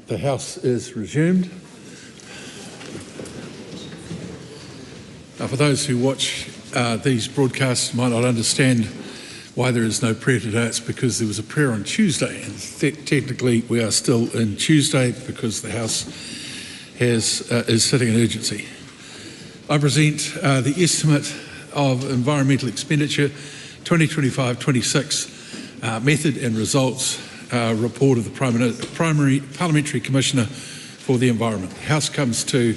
The House is resumed. For those who watch these broadcasts might not understand why there is no prayer today. It's because there was a prayer on Tuesday, and technically we are still in Tuesday because the House is sitting in urgency. I present the estimate of environmental expenditure 2025-26 method and results report of the primary Parliamentary Commissioner for the Environment. The House comes to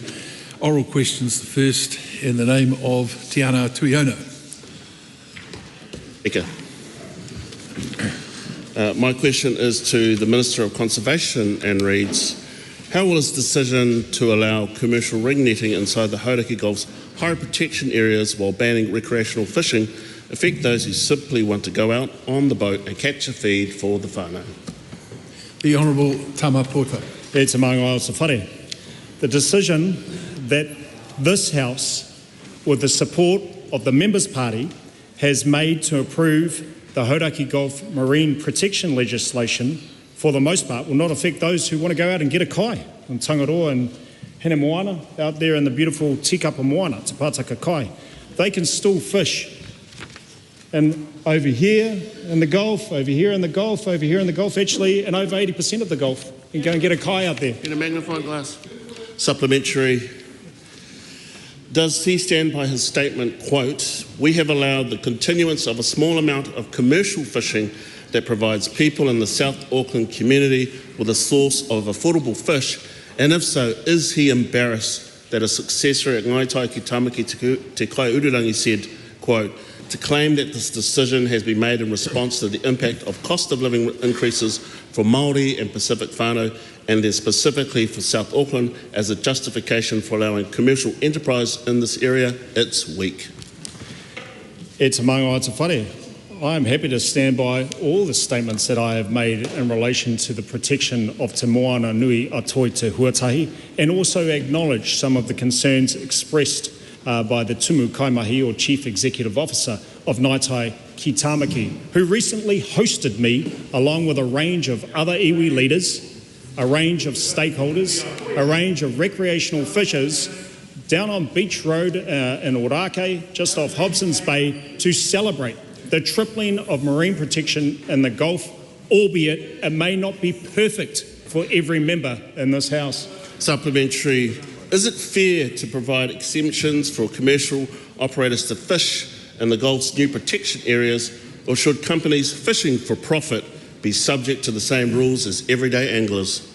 oral questions, the first in the name of Tiana Tuiono. Speaker. My question is to the Minister of Conservation and reads, how will his decision to allow commercial ring netting inside the Hauraki Gulf's high protection areas while banning recreational fishing affect those who simply want to go out on the boat and catch a feed for the whānau? The Honourable Tama Pota. E te maunga o te whare. The decision that this House, with the support of the Members' Party, has made to approve the Hauraki Gulf marine protection legislation, for the most part, will not affect those who want to go out and get a kai in Tangaroa and Hene Moana, out there in the beautiful Tikapa Moana, Te Pātaka Kai. They can still fish. And over here in the Gulf, over here in the Gulf, over here in the Gulf, actually, and over 80% of the Gulf, you can go and get a kai out there. In a magnifying glass. Supplementary. Does he stand by his statement, quote, we have allowed the continuance of a small amount of commercial fishing that provides people in the South Auckland community with a source of affordable fish, and if so, is he embarrassed that a successor at Ngai Tai ki Tamaki Te Kai Ururangi said, quote, to claim that this decision has been made in response to the impact of cost of living increases for Māori and Pacific whānau, and then specifically for South Auckland as a justification for allowing commercial enterprise in this area, it's weak. E te maunga o te whare. I am happy to stand by all the statements that I have made in relation to the protection of Te Moana Nui a Toi Te Huatahi, and also acknowledge some of the concerns expressed by the Tumu Kaimahi, or Chief Executive Officer of Ngai Tai ki Tamaki, who recently hosted me along with a range of other iwi leaders, a range of stakeholders, a range of recreational fishers down on Beach Road in Orake, just off Hobson's Bay, to celebrate the tripling of marine protection in the Gulf, albeit it may not be perfect for every member in this House. Supplementary. Is it fair to provide exemptions for commercial operators to fish in the Gulf's new protection areas, or should companies fishing for profit be subject to the same rules as everyday anglers?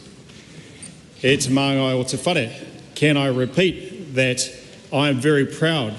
E te maunga o te whare. Can I repeat that I am very proud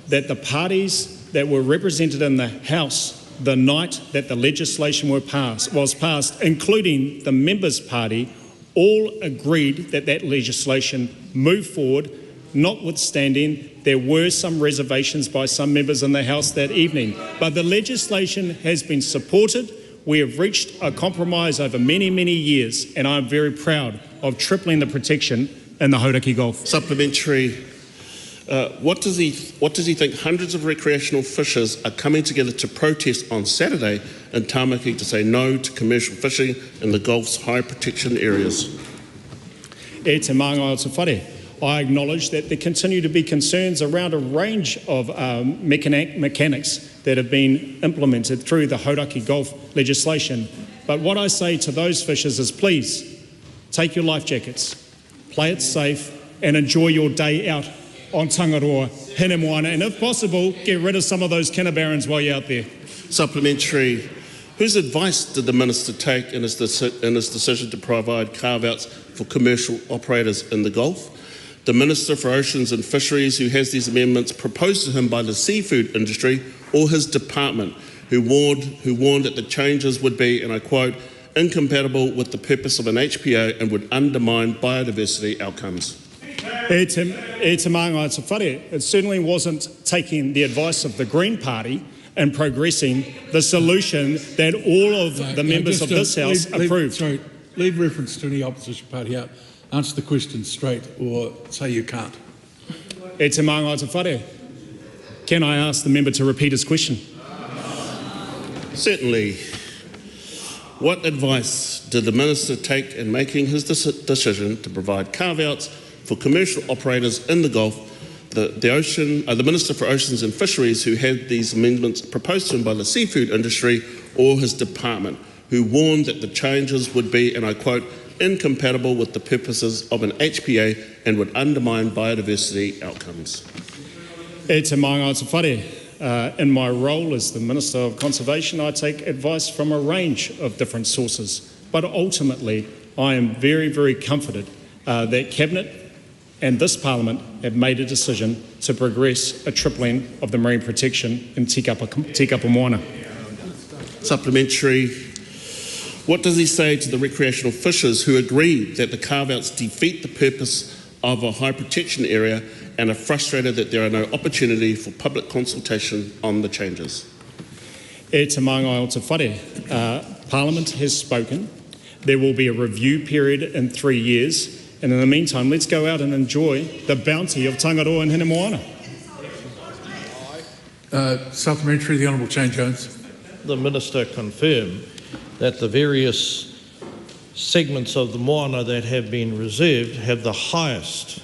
that the parties that were represented in the House the night that the legislation was passed, including the Members' Party, all agreed that that legislation moved forward, notwithstanding there were some reservations by some members in the House that evening. But the legislation has been supported. We have reached a compromise over many, many years, and I'm very proud of tripling the protection in the Hauraki Gulf. Supplementary. What does he think hundreds of recreational fishers are coming together to protest on Saturday in Tamaki to say no to commercial fishing in the Gulf's high protection areas? E te maunga o te whare. I acknowledge that there continue to be concerns around a range of mechanics that have been implemented through the Hauraki Gulf legislation. But what I say to those fishers is, please take your life jackets, play it safe, and enjoy your day out on Tangaroa, Hene Moana, and if possible, get rid of some of those kinnabarons while you're out there. Supplementary. Whose advice did the Minister take in his decision to provide carve-outs for commercial operators in the Gulf? The Minister for Oceans and Fisheries, who has these amendments proposed to him by the seafood industry, or his department, who warned that the changes would be, and I quote, incompatible with the purpose of an HPO and would undermine biodiversity outcomes? E te maunga o te whare. It certainly wasn't taking the advice of the Green Party and progressing the solution that all of the members of this House approved. Sorry, leave reference to any opposition party out. Answer the question straight or say you can't. E te maunga o te whare. Can I ask the member to repeat his question? Certainly. What advice did the Minister take in making his decision to provide carve-outs for commercial operators in the Gulf? The Minister for Oceans and Fisheries, who had these amendments proposed to him by the seafood industry, or his department, who warned that the changes would be, and I quote, incompatible with the purposes of an HPA and would undermine biodiversity outcomes? E te maunga o te whare. In my role as the Minister of Conservation, I take advice from a range of different sources. But ultimately, I am very, very comforted that Cabinet and this Parliament have made a decision to progress a tripling of the marine protection in Tikapa Moana. Supplementary. What does he say to the recreational fishers who agree that the carve-outs defeat the purpose of a high protection area and are frustrated that there are no opportunity for public consultation on the changes? E te maunga o te whare. Parliament has spoken. There will be a review period in 3 years. And in the meantime, let's go out and enjoy the bounty of Tangaroa and Hinemoana. Supplementary, the Honourable Jane Jones. The Minister confirmed that the various segments of the moana that have been reserved have the highest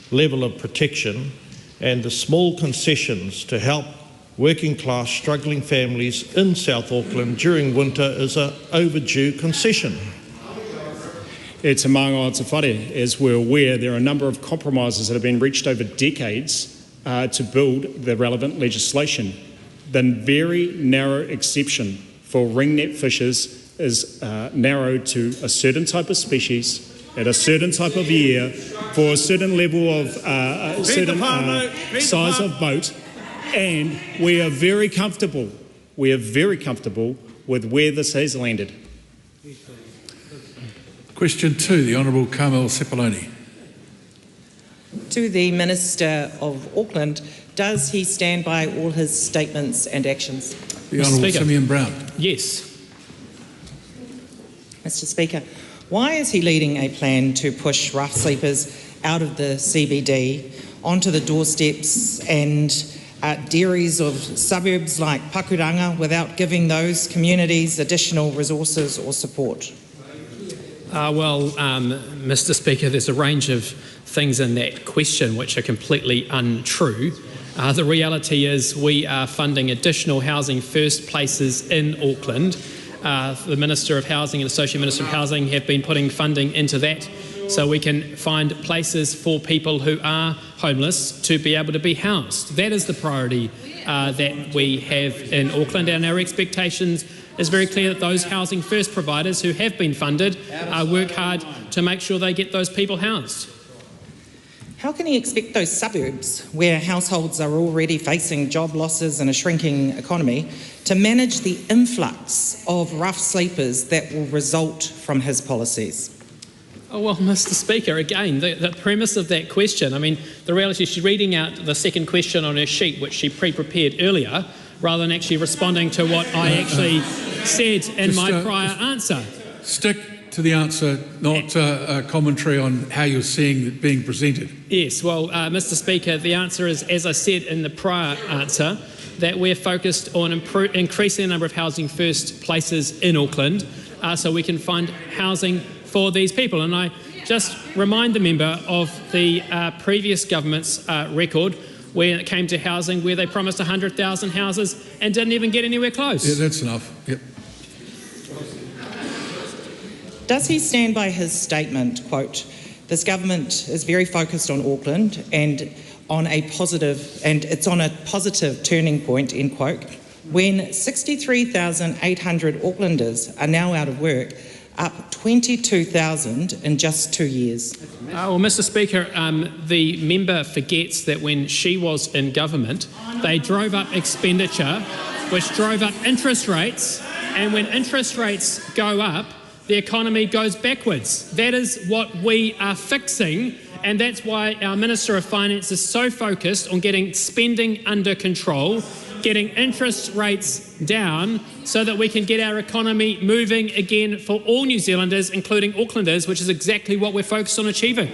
level of protection, and the small concessions to help working class struggling families in South Auckland during winter is an overdue concession. E te maunga o te whare. As we're aware, there are a number of compromises that have been reached over decades to build the relevant legislation. The very narrow exception for ringnet fishers is narrowed to a certain type of species at a certain type of year for a certain level of size of boat, and we are very comfortable. We are very comfortable with where this has landed. Question 2, the Honourable Carmel Sepuloni. To the Minister of Auckland, does he stand by all his statements and actions? The Honourable Simeon Brown. Yes. Mr Speaker, why is he leading a plan to push rough sleepers out of the CBD onto the doorsteps and dairies of suburbs like Pakuranga without giving those communities additional resources or support? Mr Speaker, there's a range of things in that question which are completely untrue. The reality is we are funding additional housing first places in Auckland. The Minister of Housing and Associate Minister of Housing have been putting funding into that so we can find places for people who are homeless to be able to be housed. That is the priority that we have in Auckland, and our expectations is very clear that those housing first providers who have been funded work hard to make sure they get those people housed. How can he expect those suburbs, where households are already facing job losses and a shrinking economy, to manage the influx of rough sleepers that will result from his policies? Oh, well, Mr Speaker, again, the premise of that question, I mean, the reality is she's reading out the second question on her sheet, which she pre-prepared earlier, rather than actually responding to what I actually said in my prior answer. Stick to the answer, not a commentary on how you're seeing it being presented. Yes, well, Mr Speaker, the answer is, as I said in the prior answer, that we're focused on increasing the number of housing first places in Auckland so we can find housing for these people. And I just remind the member of the previous government's record when it came to housing, where they promised 100,000 houses and didn't even get anywhere close. Yeah, that's enough. Yep. Does he stand by his statement, quote, this government is very focused on Auckland and it's on a positive turning point, end quote, when 63,800 Aucklanders are now out of work, up 22,000 in just 2 years. Well, Mr Speaker, the member forgets that when she was in government, they drove up expenditure, which drove up interest rates, and when interest rates go up, the economy goes backwards. That is what we are fixing, and that's why our Minister of Finance is so focused on getting spending under control, getting interest rates down so that we can get our economy moving again for all New Zealanders, including Aucklanders, which is exactly what we're focused on achieving.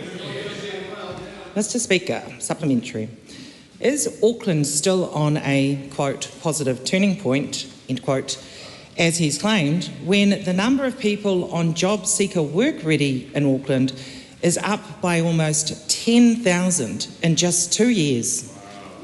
Mr Speaker, supplementary. Is Auckland still on a, quote, positive turning point, end quote, as he's claimed, when the number of people on job seeker work ready in Auckland is up by almost 10,000 in just 2 years?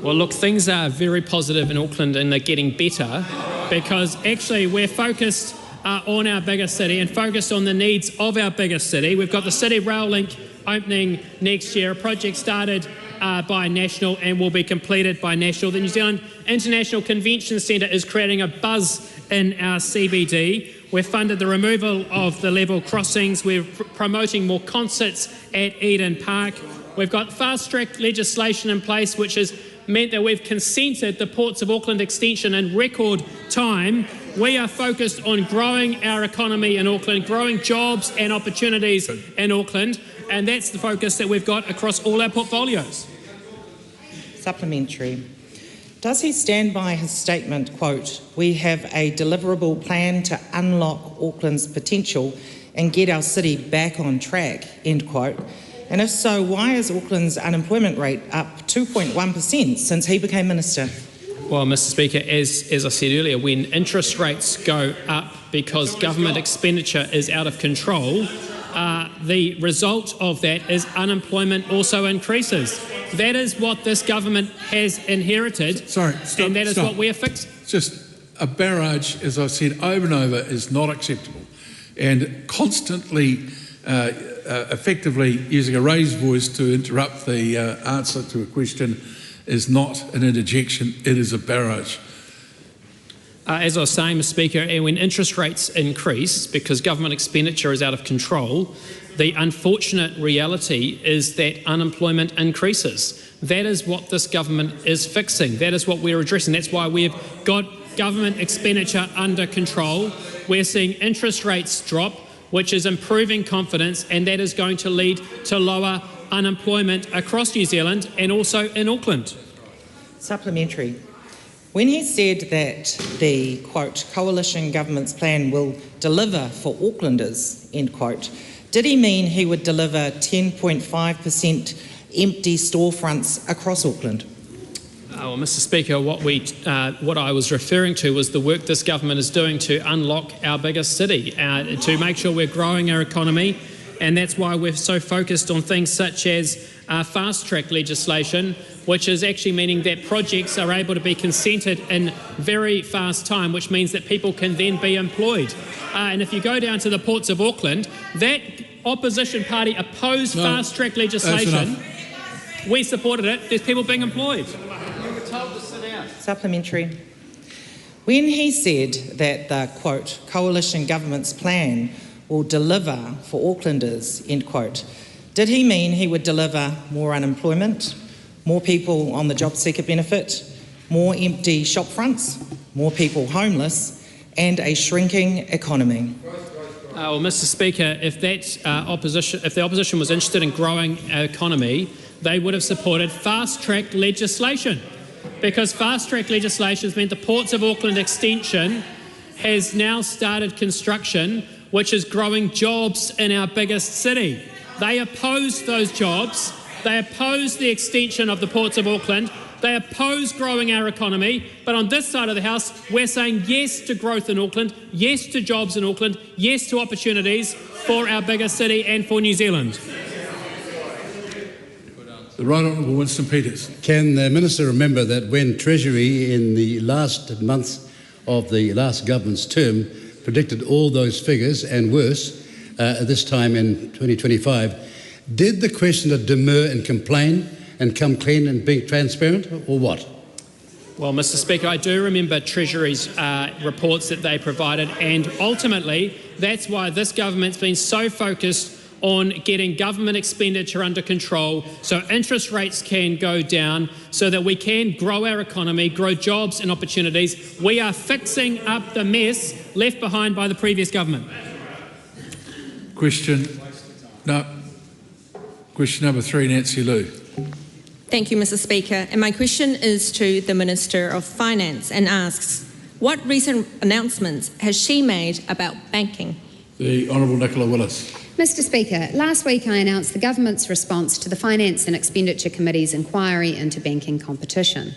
Well, look, things are very positive in Auckland and they're getting better because actually we're focused on our biggest city and focused on the needs of our biggest city. We've got the City Rail Link opening next year, a project started by National and will be completed by National. The New Zealand International Convention Centre is creating a buzz in our CBD. We've funded the removal of the level crossings. We're promoting more concerts at Eden Park. We've got fast-track legislation in place which has meant that we've consented the Ports of Auckland extension in record time. We are focused on growing our economy in Auckland, growing jobs and opportunities in Auckland, and that's the focus that we've got across all our portfolios. Supplementary. Does he stand by his statement, quote, "We have a deliverable plan to unlock Auckland's potential and get our city back on track," end quote? And if so, why is Auckland's unemployment rate up 2.1% since he became minister? Well, Mr Speaker, as I said earlier, when interest rates go up because government expenditure is out of control, the result of that is unemployment also increases. That is what this government has inherited. Sorry, stop, and that is stop. what we are fixing. Just a barrage, as I've said over and over, is not acceptable. And constantly, effectively using a raised voice to interrupt the answer to a question is not an interjection, it is a barrage. As I was saying, Mr Speaker, and when interest rates increase because government expenditure is out of control, the unfortunate reality is that unemployment increases. That is what this government is fixing. That is what we're addressing. That's why we've got government expenditure under control. We're seeing interest rates drop, which is improving confidence, and that is going to lead to lower unemployment across New Zealand and also in Auckland. Supplementary. When he said that the, quote, coalition government's plan will deliver for Aucklanders, end quote, did he mean he would deliver 10.5% empty storefronts across Auckland? Well, Mr Speaker, what I was referring to was the work this government is doing to unlock our biggest city, to make sure we're growing our economy, and that's why we're so focused on things such as fast-track legislation, which is actually meaning that projects are able to be consented in very fast time, which means that people can then be employed. And if you go down to the Ports of Auckland, that opposition party opposed fast-track legislation. We supported it. There's people being employed. Supplementary. When he said that the, quote, coalition government's plan will deliver for Aucklanders, end quote, did he mean he would deliver more unemployment, more people on the job seeker benefit, more empty shop fronts, more people homeless, and a shrinking economy? Well, Mr Speaker, if the opposition was interested in growing our economy, they would have supported fast-track legislation, because fast-track legislation has meant the Ports of Auckland extension has now started construction, which is growing jobs in our biggest city. They opposed those jobs. They opposed the extension of the Ports of Auckland. They oppose growing our economy. But on this side of the House, we're saying yes to growth in Auckland, yes to jobs in Auckland, yes to opportunities for our biggest city and for New Zealand. The Right Honourable Winston Peters. Can the Minister remember that when Treasury in the last months of the last government's term predicted all those figures and worse this time in 2025, did the questioner demur and complain and come clean and be transparent, or what? Well, Mr Speaker, I do remember Treasury's reports that they provided, and ultimately that's why this government's been so focused on getting government expenditure under control so interest rates can go down, so that we can grow our economy, grow jobs and opportunities. We are fixing up the mess left behind by the previous government. Question number 3, Nancy Liu. Thank you, Mr Speaker. And my question is to the Minister of Finance and asks, what recent announcements has she made about banking? The Honourable Nicola Willis. Mr Speaker, last week I announced the Government's response to the Finance and Expenditure Committee's inquiry into banking competition.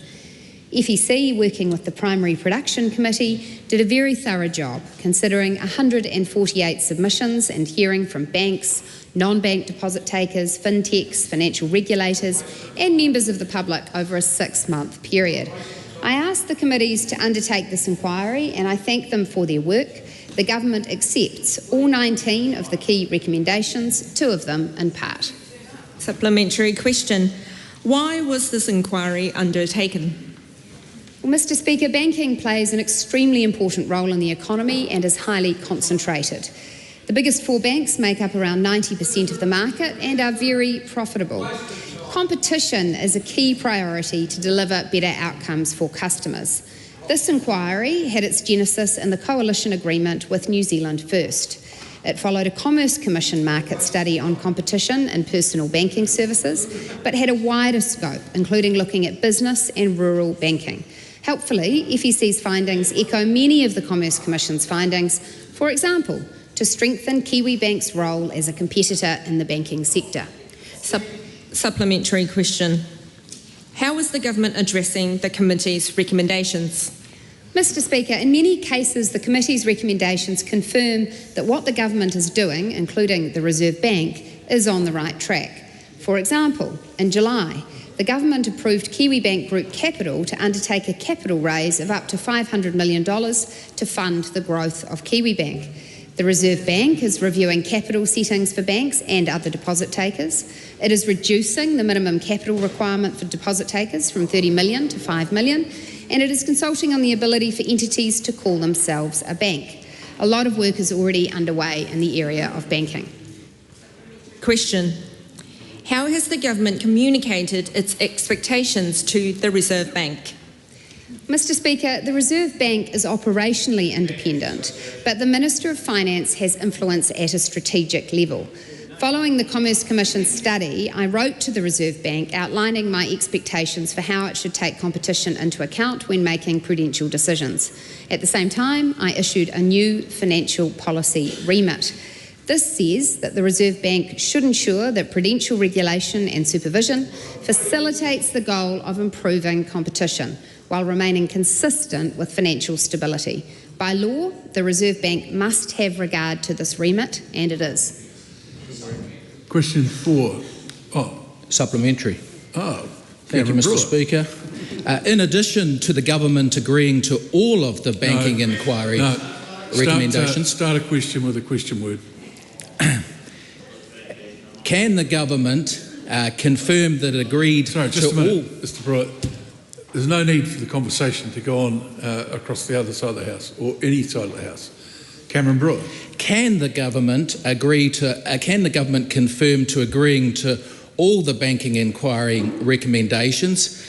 FEC, working with the Primary Production Committee, did a very thorough job, considering 148 submissions and hearing from banks, non-bank deposit takers, fintechs, financial regulators and members of the public over a 6-month period. I asked the committees to undertake this inquiry and I thank them for their work. The government accepts all 19 of the key recommendations, 2 of them in part. Supplementary question. Why was this inquiry undertaken? Well, Mr. Speaker, banking plays an extremely important role in the economy and is highly concentrated. The biggest 4 banks make up around 90% of the market and are very profitable. Competition is a key priority to deliver better outcomes for customers. This inquiry had its genesis in the coalition agreement with New Zealand First. It followed a Commerce Commission market study on competition in personal banking services, but had a wider scope, including looking at business and rural banking. Helpfully, FEC's findings echo many of the Commerce Commission's findings, for example, to strengthen Kiwi Bank's role as a competitor in the banking sector. Supplementary question. How is the government addressing the committee's recommendations? Mr. Speaker, in many cases the committee's recommendations confirm that what the government is doing, including the Reserve Bank, is on the right track. For example, in July, the government approved KiwiBank Group Capital to undertake a capital raise of up to $500 million to fund the growth of KiwiBank. The Reserve Bank is reviewing capital settings for banks and other deposit takers. It is reducing the minimum capital requirement for deposit takers from 30 million to 5 million, and it is consulting on the ability for entities to call themselves a bank. A lot of work is already underway in the area of banking. Question. How has the government communicated its expectations to the Reserve Bank? Mr. Speaker, the Reserve Bank is operationally independent, but the Minister of Finance has influence at a strategic level. Following the Commerce Commission's study, I wrote to the Reserve Bank outlining my expectations for how it should take competition into account when making prudential decisions. At the same time, I issued a new financial policy remit. This says that the Reserve Bank should ensure that prudential regulation and supervision facilitates the goal of improving competition while remaining consistent with financial stability. By law, the Reserve Bank must have regard to this remit, and it is. Question 4. Supplementary. Thank you, Mr. Brewer. Speaker. In addition to the government agreeing to all of the banking inquiry recommendations... Start a question with a question word. Can the government confirm that it agreed Sorry, just to a minute, all... Mr. Brewer. There's no need for the conversation to go on across the other side of the House or any side of the House. Cameron Brewer. Can the government confirm to agreeing to all the banking inquiry recommendations,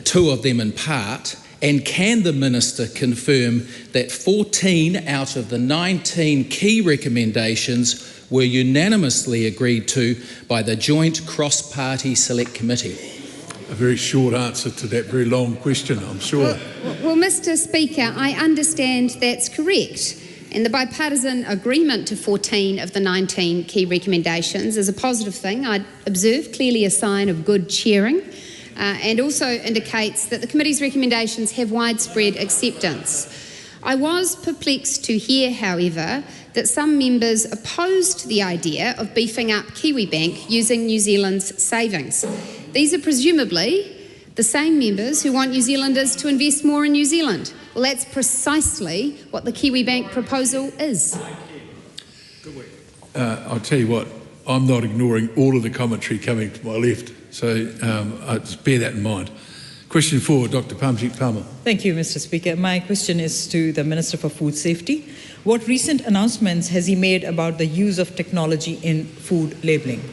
2 of them in part, and can the Minister confirm that 14 out of the 19 key recommendations were unanimously agreed to by the Joint Cross-Party Select Committee? A very short answer to that very long question, I'm sure. Well, Mr. Speaker, I understand that's correct. And the bipartisan agreement to 14 of the 19 key recommendations is a positive thing. I observe clearly a sign of good chairing and also indicates that the committee's recommendations have widespread acceptance. I was perplexed to hear, however, that some members opposed the idea of beefing up KiwiBank using New Zealand's savings. These are presumably the same members who want New Zealanders to invest more in New Zealand. Well, that's precisely what the KiwiBank proposal is. I'll tell you what, I'm not ignoring all of the commentary coming to my left, so just bear that in mind. Question 4, Dr. Pamjit Palmer. Thank you, Mr. Speaker. My question is to the Minister for Food Safety. What recent announcements has he made about the use of technology in food labelling?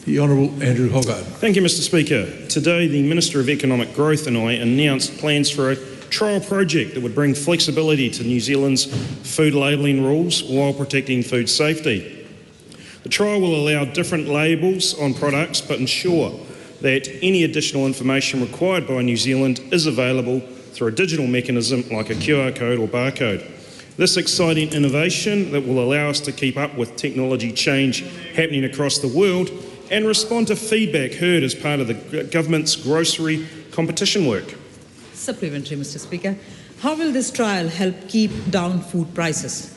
The Honourable Andrew Hogarth. Thank you, Mr. Speaker. Today, the Minister of Economic Growth and I announced plans for a trial project that would bring flexibility to New Zealand's food labelling rules while protecting food safety. The trial will allow different labels on products but ensure that any additional information required by New Zealand is available through a digital mechanism like a QR code or barcode. This exciting innovation that will allow us to keep up with technology change happening across the world and respond to feedback heard as part of the government's grocery competition work. Supplementary, Mr. Speaker. How will this trial help keep down food prices?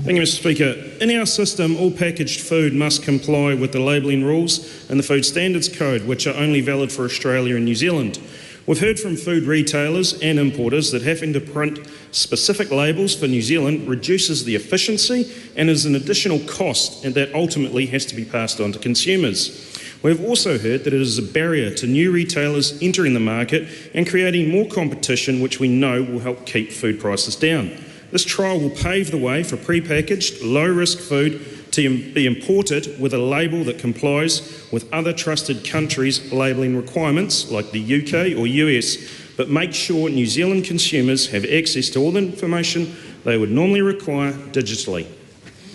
Thank you, Mr. Speaker. In our system, all packaged food must comply with the labelling rules and the Food Standards Code, which are only valid for Australia and New Zealand. We've heard from food retailers and importers that having to print specific labels for New Zealand reduces the efficiency and is an additional cost, and that ultimately has to be passed on to consumers. We've also heard that it is a barrier to new retailers entering the market and creating more competition, which we know will help keep food prices down. This trial will pave the way for pre-packaged, low-risk food to be imported with a label that complies with other trusted countries' labelling requirements like the UK or US, but make sure New Zealand consumers have access to all the information they would normally require digitally.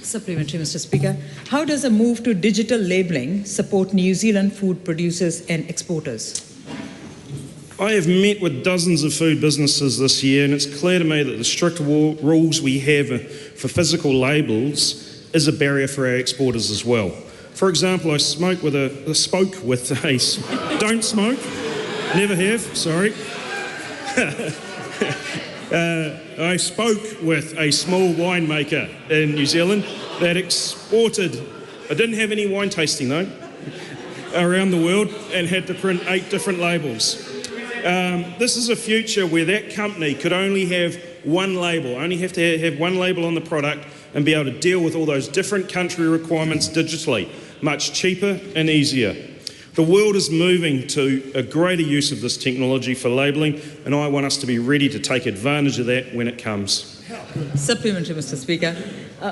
Supplementary, Mr. Speaker. How does a move to digital labelling support New Zealand food producers and exporters? I have met with dozens of food businesses this year, and it's clear to me that the strict rules we have for physical labels is a barrier for our exporters as well. For example, I spoke with a don't smoke, never have, sorry. I spoke with a small winemaker in New Zealand that exported, I didn't have any wine tasting though, around the world, and had to print 8 different labels. This is a future where that company could only have one label, only have to have one label on the product and be able to deal with all those different country requirements digitally, much cheaper and easier. The world is moving to a greater use of this technology for labelling, and I want us to be ready to take advantage of that when it comes. Supplementary, Mr. Speaker.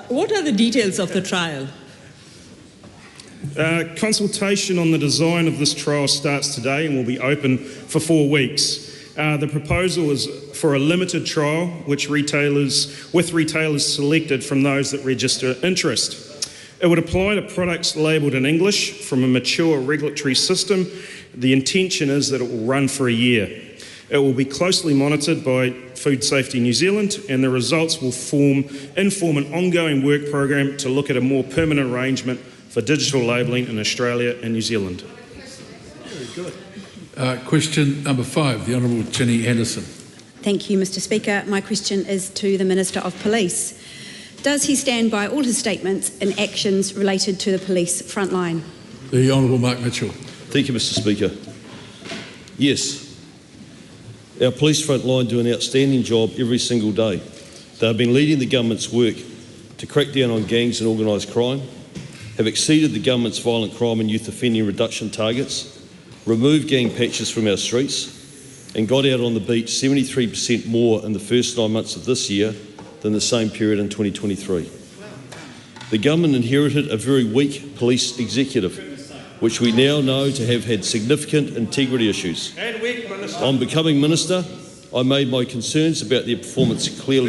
What are the details of the trial? Consultation on the design of this trial starts today and will be open for 4 weeks. The proposal is for a limited trial with retailers selected from those that register interest. It would apply to products labelled in English from a mature regulatory system. The intention is that it will run for a year. It will be closely monitored by Food Safety New Zealand, and the results will inform an ongoing work program to look at a more permanent arrangement for digital labelling in Australia and New Zealand. Very good. Question number 5, the Honourable Ginny Anderson. Thank you, Mr. Speaker. My question is to the Minister of Police. Does he stand by all his statements and actions related to the police frontline? The Honourable Mark Mitchell. Thank you, Mr. Speaker. Yes, our police frontline do an outstanding job every single day. They have been leading the government's work to crack down on gangs and organised crime, have exceeded the government's violent crime and youth offending reduction targets, removed gang patches from our streets, and got out on the beat 73% more in the first 9 months of this year than the same period in 2023. The government inherited a very weak police executive, which we now know to have had significant integrity issues. On becoming Minister, I made my concerns about their performance clear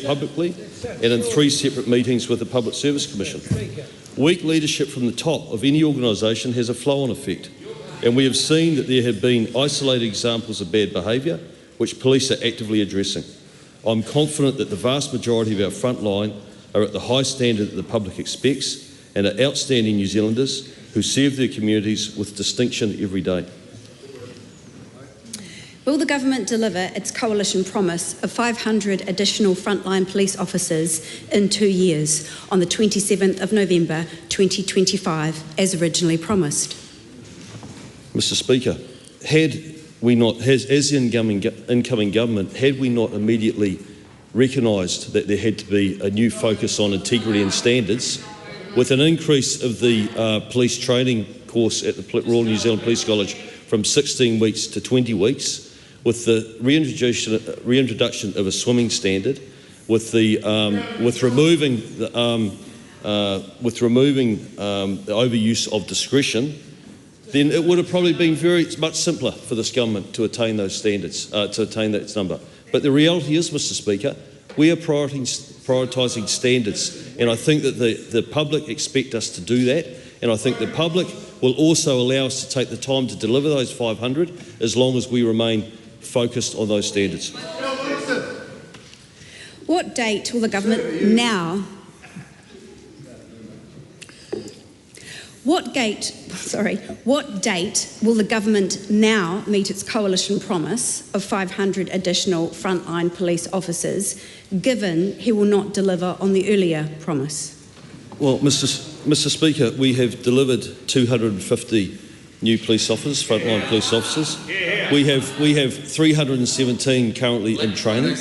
publicly and in 3 separate meetings with the Public Service Commission. Weak leadership from the top of any organisation has a flow-on effect, and we have seen that there have been isolated examples of bad behaviour, which police are actively addressing. I'm confident that the vast majority of our frontline are at the high standard that the public expects and are outstanding New Zealanders who serve their communities with distinction every day. Will the government deliver its coalition promise of 500 additional frontline police officers in 2 years on the 27th of November 2025 as originally promised? Mr. Speaker, as the incoming government, had we not immediately recognised that there had to be a new focus on integrity and standards, with an increase of the police training course at the Royal New Zealand Police College from 16 weeks to 20 weeks, with the reintroduction of a swimming standard, with removing the overuse of discretion, then it would have probably been much simpler for this government to attain those standards, to attain that number. But the reality is, Mr. Speaker, we are prioritising standards, and I think that the public expect us to do that, and I think the public will also allow us to take the time to deliver those 500 as long as we remain focused on those standards. What date will the government What date will the government now meet its coalition promise of 500 additional frontline police officers, given he will not deliver on the earlier promise? Well, Mr. Speaker, we have delivered 250 new police officers, frontline police officers. We have 317 currently in training.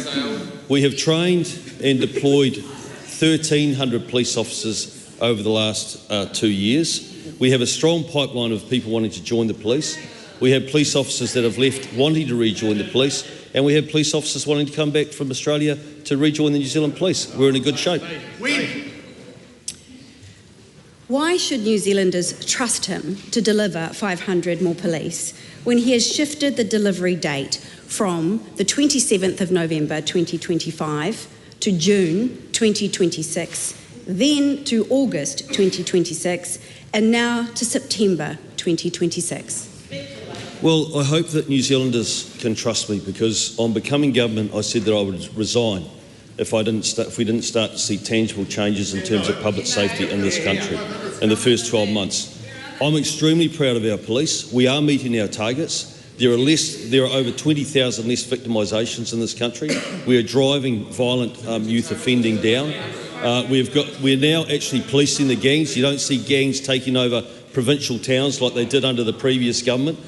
We have trained and deployed 1,300 police officers over the last 2 years. We have a strong pipeline of people wanting to join the police. We have police officers that have left wanting to rejoin the police, and we have police officers wanting to come back from Australia to rejoin the New Zealand police. We're in a good shape. Why should New Zealanders trust him to deliver 500 more police when he has shifted the delivery date from the 27th of November 2025 to June 2026, then to August 2026, and now to September 2026? Well, I hope that New Zealanders can trust me, because on becoming government I said that I would resign if we didn't start to see tangible changes in terms of public safety in this country in the first 12 months. I'm extremely proud of our police. We are meeting our targets. There are over 20,000 less victimisations in this country. We are driving violent youth offending down. We're now actually policing the gangs. You don't see gangs taking over provincial towns like they did under the previous government.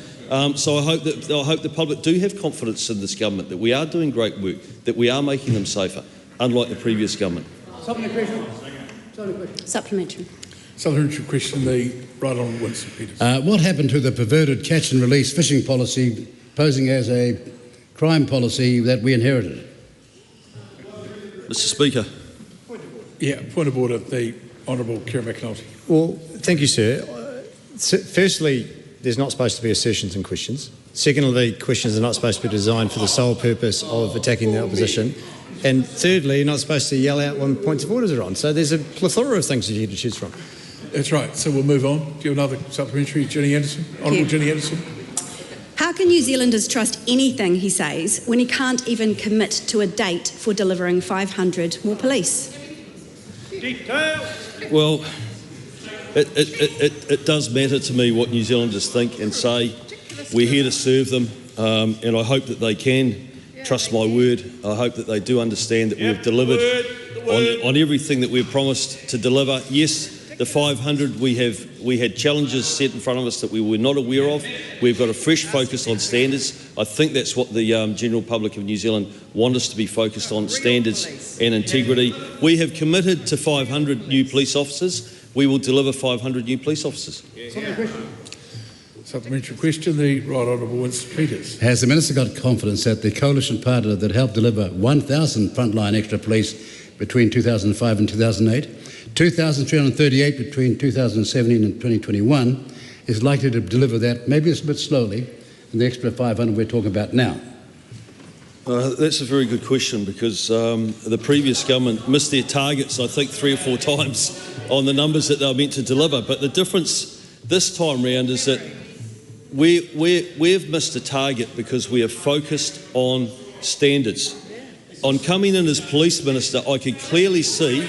So I hope the public do have confidence in this government, that we are doing great work, that we are making them safer, unlike the previous government. Supplementary. Supplementary question, the Right Honourable Winston Peters. What happened to the perverted catch and release fishing policy, posing as a crime policy that we inherited? Mr. Speaker. Yeah, point of order, the Honourable Kieran McAnulty. Well, thank you, sir. Firstly, there's not supposed to be assertions and questions. Secondly, questions are not supposed to be designed for the sole purpose of attacking the opposition. And thirdly, you're not supposed to yell out when points of orders are on. So there's a plethora of things that you need to choose from. That's right. So we'll move on. Do you have another supplementary? Jenny Anderson? Honourable Jenny Anderson. How can New Zealanders trust anything he says when he can't even commit to a date for delivering 500 more police? Well, it does matter to me what New Zealanders think and say. We're here to serve them, and I hope that they can trust my word. I hope that they do understand that we have delivered on everything that we've promised to deliver. Yes, the 500, we had challenges set in front of us that we were not aware of. We've got a fresh focus on standards. I think that's what the general public of New Zealand want us to be focused on, standards and integrity. We have committed to 500 new police officers. We will deliver 500 new police officers. Supplementary question, the Right Honourable Winston Peters. Has the Minister got confidence that the coalition partner that helped deliver 1,000 frontline extra police between 2005 and 2008, 2,338 between 2017 and 2021, is likely to deliver that, maybe it's a bit slowly, and the extra 500 we're talking about now? That's a very good question, because the previous government missed their targets, I think, 3 or 4 times on the numbers that they were meant to deliver. But the difference this time round is that we've missed a target because we are focused on standards. On coming in as Police Minister, I could clearly see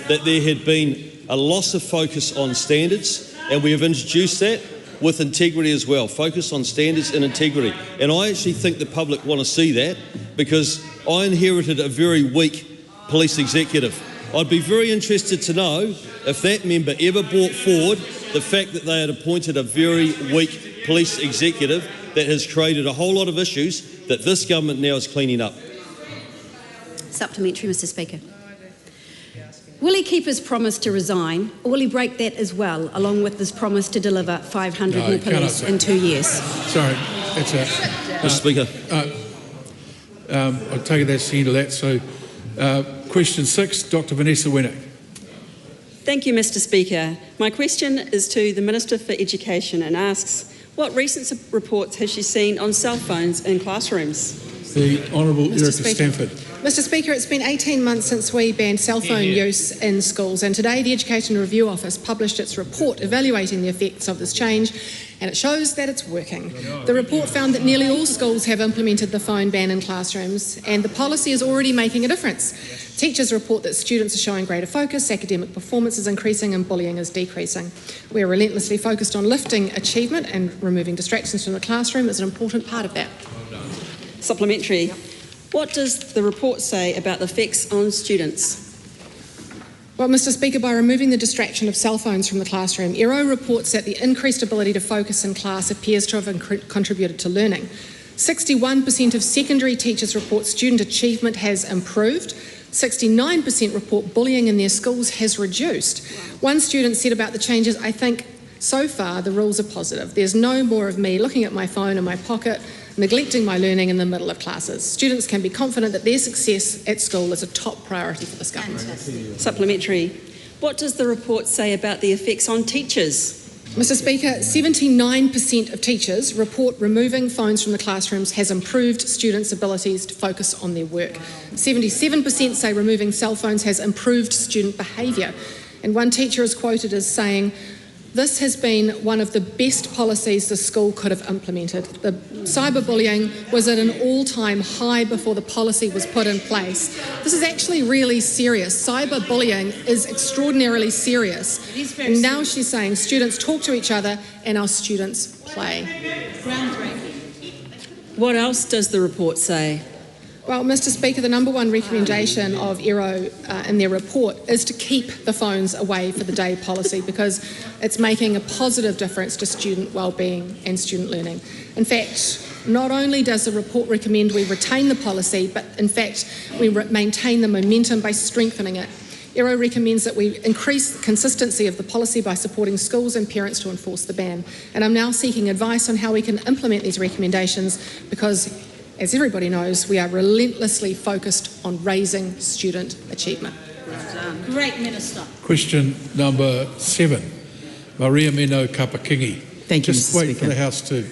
that there had been a loss of focus on standards, and we have introduced that with integrity as well. Focus on standards and integrity. And I actually think the public want to see that, because I inherited a very weak police executive. I'd be very interested to know if that member ever brought forward the fact that they had appointed a very weak police executive that has created a whole lot of issues that this government now is cleaning up. Supplementary, Mr. Speaker. Will he keep his promise to resign, or will he break that as well, along with his promise to deliver 500 more police in 2 years? Sorry, that's a... Mr. Speaker. I'll take it that's the end of that. So, question 6, Dr Vanessa Winnick. Thank you, Mr. Speaker. My question is to the Minister for Education and asks, what recent reports has she seen on cell phones in classrooms? The Honourable Erica Stanford. Mr. Speaker, it's been 18 months since we banned cell phone use in schools, and today the Education Review Office published its report evaluating the effects of this change and it shows that it's working. The report found that nearly all schools have implemented the phone ban in classrooms, and the policy is already making a difference. Teachers report that students are showing greater focus, academic performance is increasing and bullying is decreasing. We're relentlessly focused on lifting achievement, and removing distractions from the classroom is an important part of that. Supplementary. What does the report say about the effects on students? Well, Mr. Speaker, by removing the distraction of cell phones from the classroom, ERO reports that the increased ability to focus in class appears to have contributed to learning. 61% of secondary teachers report student achievement has improved. 69% report bullying in their schools has reduced. One student said about the changes, "I think so far the rules are positive. There's no more of me looking at my phone in my pocket, neglecting my learning in the middle of classes. Students can be confident that their success at school is a top priority for this government." Supplementary. What does the report say about the effects on teachers? Mr. Speaker, 79% of teachers report removing phones from the classrooms has improved students' abilities to focus on their work. 77% say removing cell phones has improved student behaviour. And one teacher is quoted as saying, "This has been one of the best policies the school could have implemented. The cyberbullying was at an all-time high before the policy was put in place." This is actually really serious. Cyberbullying is extraordinarily serious. And now she's saying students talk to each other and our students play. What else does the report say? Well, Mr. Speaker, the number one recommendation of ERO in their report is to keep the phones away for the day policy, because it's making a positive difference to student wellbeing and student learning. In fact, not only does the report recommend we retain the policy, but in fact we maintain the momentum by strengthening it. ERO recommends that we increase the consistency of the policy by supporting schools and parents to enforce the ban. And I'm now seeking advice on how we can implement these recommendations, because as everybody knows, we are relentlessly focused on raising student achievement. Great, Minister. Question number 7, Maria Mino Kapakingi. Thank you, Just Mr. wait Speaker. for the House to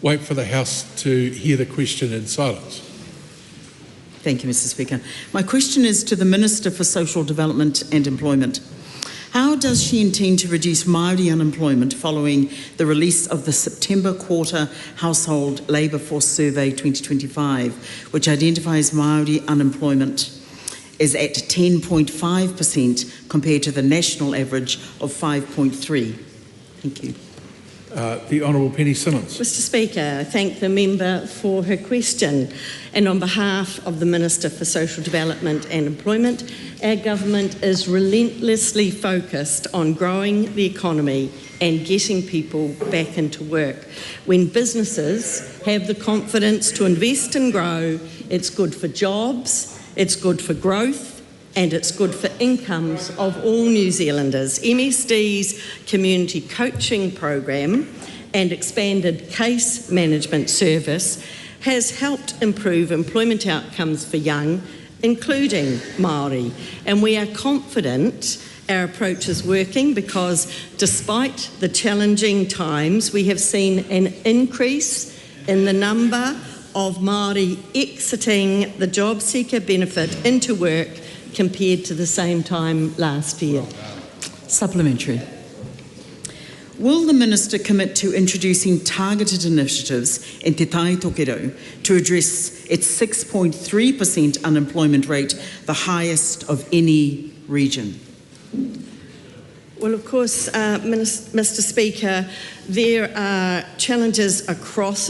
wait for the House to hear the question in silence. Thank you, Mr. Speaker. My question is to the Minister for Social Development and Employment. How does she intend to reduce Māori unemployment following the release of the September quarter Household Labour Force Survey 2025, which identifies Māori unemployment is at 10.5% compared to the national average of 5.3%? Thank you. The Honourable Penny Simmons. Mr. Speaker, I thank the member for her question. And on behalf of the Minister for Social Development and Employment, our government is relentlessly focused on growing the economy and getting people back into work. When businesses have the confidence to invest and grow, it's good for jobs, it's good for growth, and it's good for incomes of all New Zealanders. MSD's community coaching program and expanded case management service has helped improve employment outcomes for young, including Māori. And we are confident our approach is working, because despite the challenging times, we have seen an increase in the number of Māori exiting the job seeker benefit into work compared to the same time last year. Supplementary. Will the Minister commit to introducing targeted initiatives in Te Tai Tokerau to address its 6.3% unemployment rate, the highest of any region? Well, of course, Mr. Speaker, there are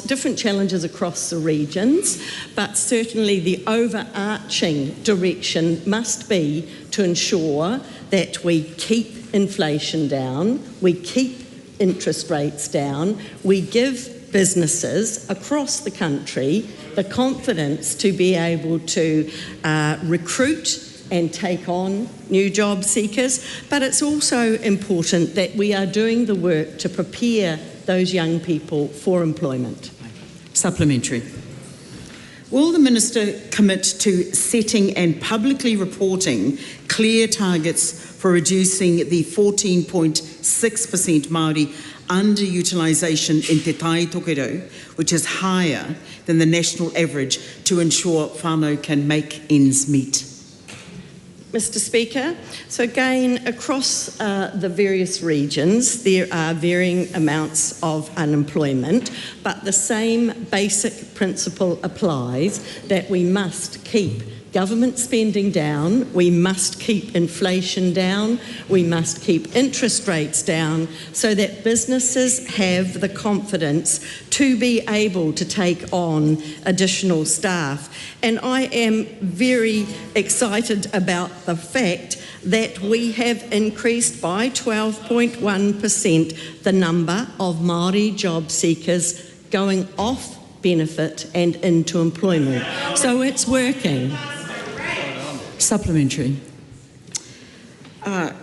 different challenges across the regions, but certainly the overarching direction must be to ensure that we keep inflation down, we keep interest rates down, we give businesses across the country the confidence to be able to recruit and take on new job seekers, but it's also important that we are doing the work to prepare those young people for employment. Supplementary. Will the Minister commit to setting and publicly reporting clear targets for reducing the 14.6% Māori underutilisation in Te Tai Tokerau, which is higher than the national average, to ensure whānau can make ends meet? Mr. Speaker. So again, across the various regions, there are varying amounts of unemployment, but the same basic principle applies that we must keep government spending down, we must keep inflation down, we must keep interest rates down so that businesses have the confidence to be able to take on additional staff. And I am very excited about the fact that we have increased by 12.1% the number of Māori job seekers going off benefit and into employment. So it's working. Supplementary.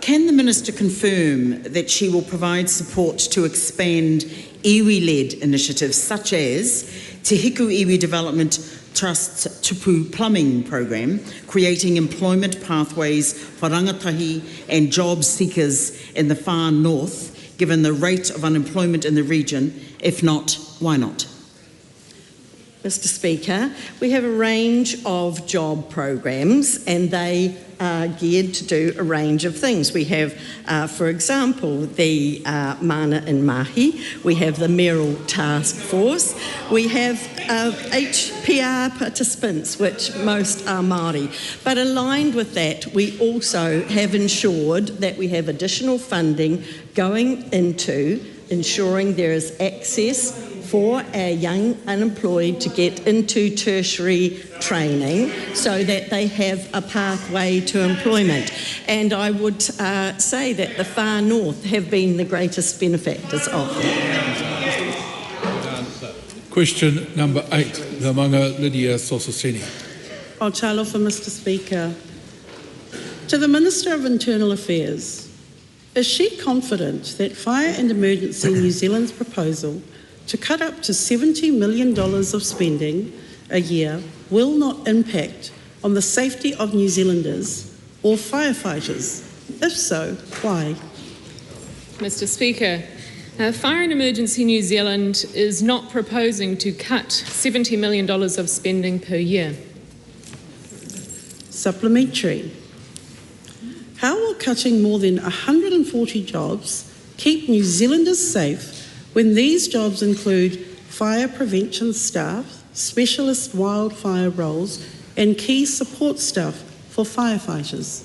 Can the Minister confirm that she will provide support to expand iwi-led initiatives such as Te Hiku Iwi Development Trust's Tupu Plumbing Programme, creating employment pathways for rangatahi and job seekers in the far north, given the rate of unemployment in the region? If not, why not? Mr. Speaker, we have a range of job programs and they are geared to do a range of things. We have, for example, the Mana in Mahi, we have the Merrill Task Force, we have HPR participants, which most are Māori. But aligned with that, we also have ensured that we have additional funding going into ensuring there is access for our young unemployed to get into tertiary training so that they have a pathway to employment. And I would say that the far north have been the greatest benefactors of that. Question number 8, the Manga Lydia Sososeni. Aotearoa for Mr. Speaker. To the Minister of Internal Affairs, is she confident that Fire and Emergency New Zealand's proposal to cut up to $70 million of spending a year will not impact on the safety of New Zealanders or firefighters? If so, why? Mr. Speaker, Fire and Emergency New Zealand is not proposing to cut $70 million of spending per year. Supplementary. How will cutting more than 140 jobs keep New Zealanders safe when these jobs include fire prevention staff, specialist wildfire roles, and key support staff for firefighters?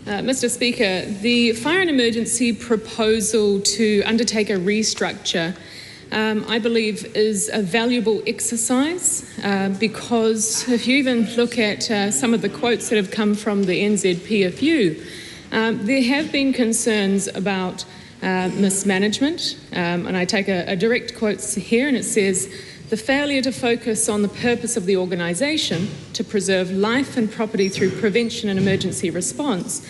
Mr. Speaker, the Fire and Emergency proposal to undertake a restructure, I believe, is a valuable exercise because if you even look at some of the quotes that have come from the NZPFU, there have been concerns about mismanagement, and I take a direct quote here, and it says, "The failure to focus on the purpose of the organisation to preserve life and property through prevention and emergency response,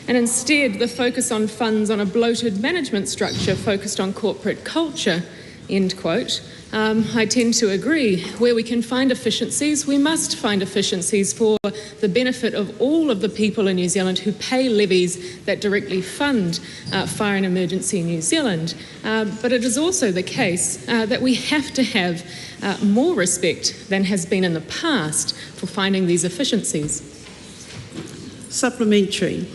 and instead the focus on funds on a bloated management structure focused on corporate culture," end quote. I tend to agree. Where we can find efficiencies, we must find efficiencies for the benefit of all of the people in New Zealand who pay levies that directly fund Fire and Emergency New Zealand. But it is also the case that we have to have more respect than has been in the past for finding these efficiencies. Supplementary.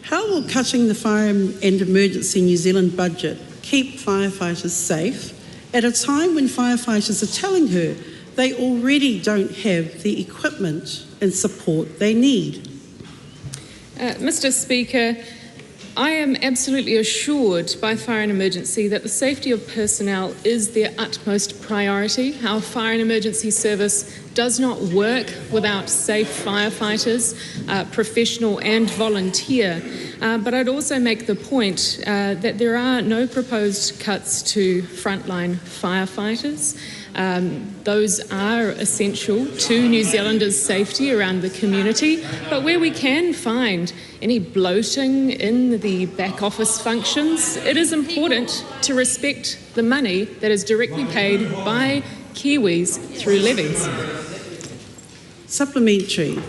How will cutting the Fire and Emergency New Zealand budget keep firefighters safe at a time when firefighters are telling her they already don't have the equipment and support they need? Mr. Speaker, I am absolutely assured by Fire and Emergency that the safety of personnel is their utmost priority. Our Fire and Emergency Service does not work without safe firefighters, professional and volunteer. But I'd also make the point that there are no proposed cuts to frontline firefighters. Those are essential to New Zealanders' safety around the community, but where we can find any bloating in the back office functions, it is important to respect the money that is directly paid by Kiwis through levies. Supplementary.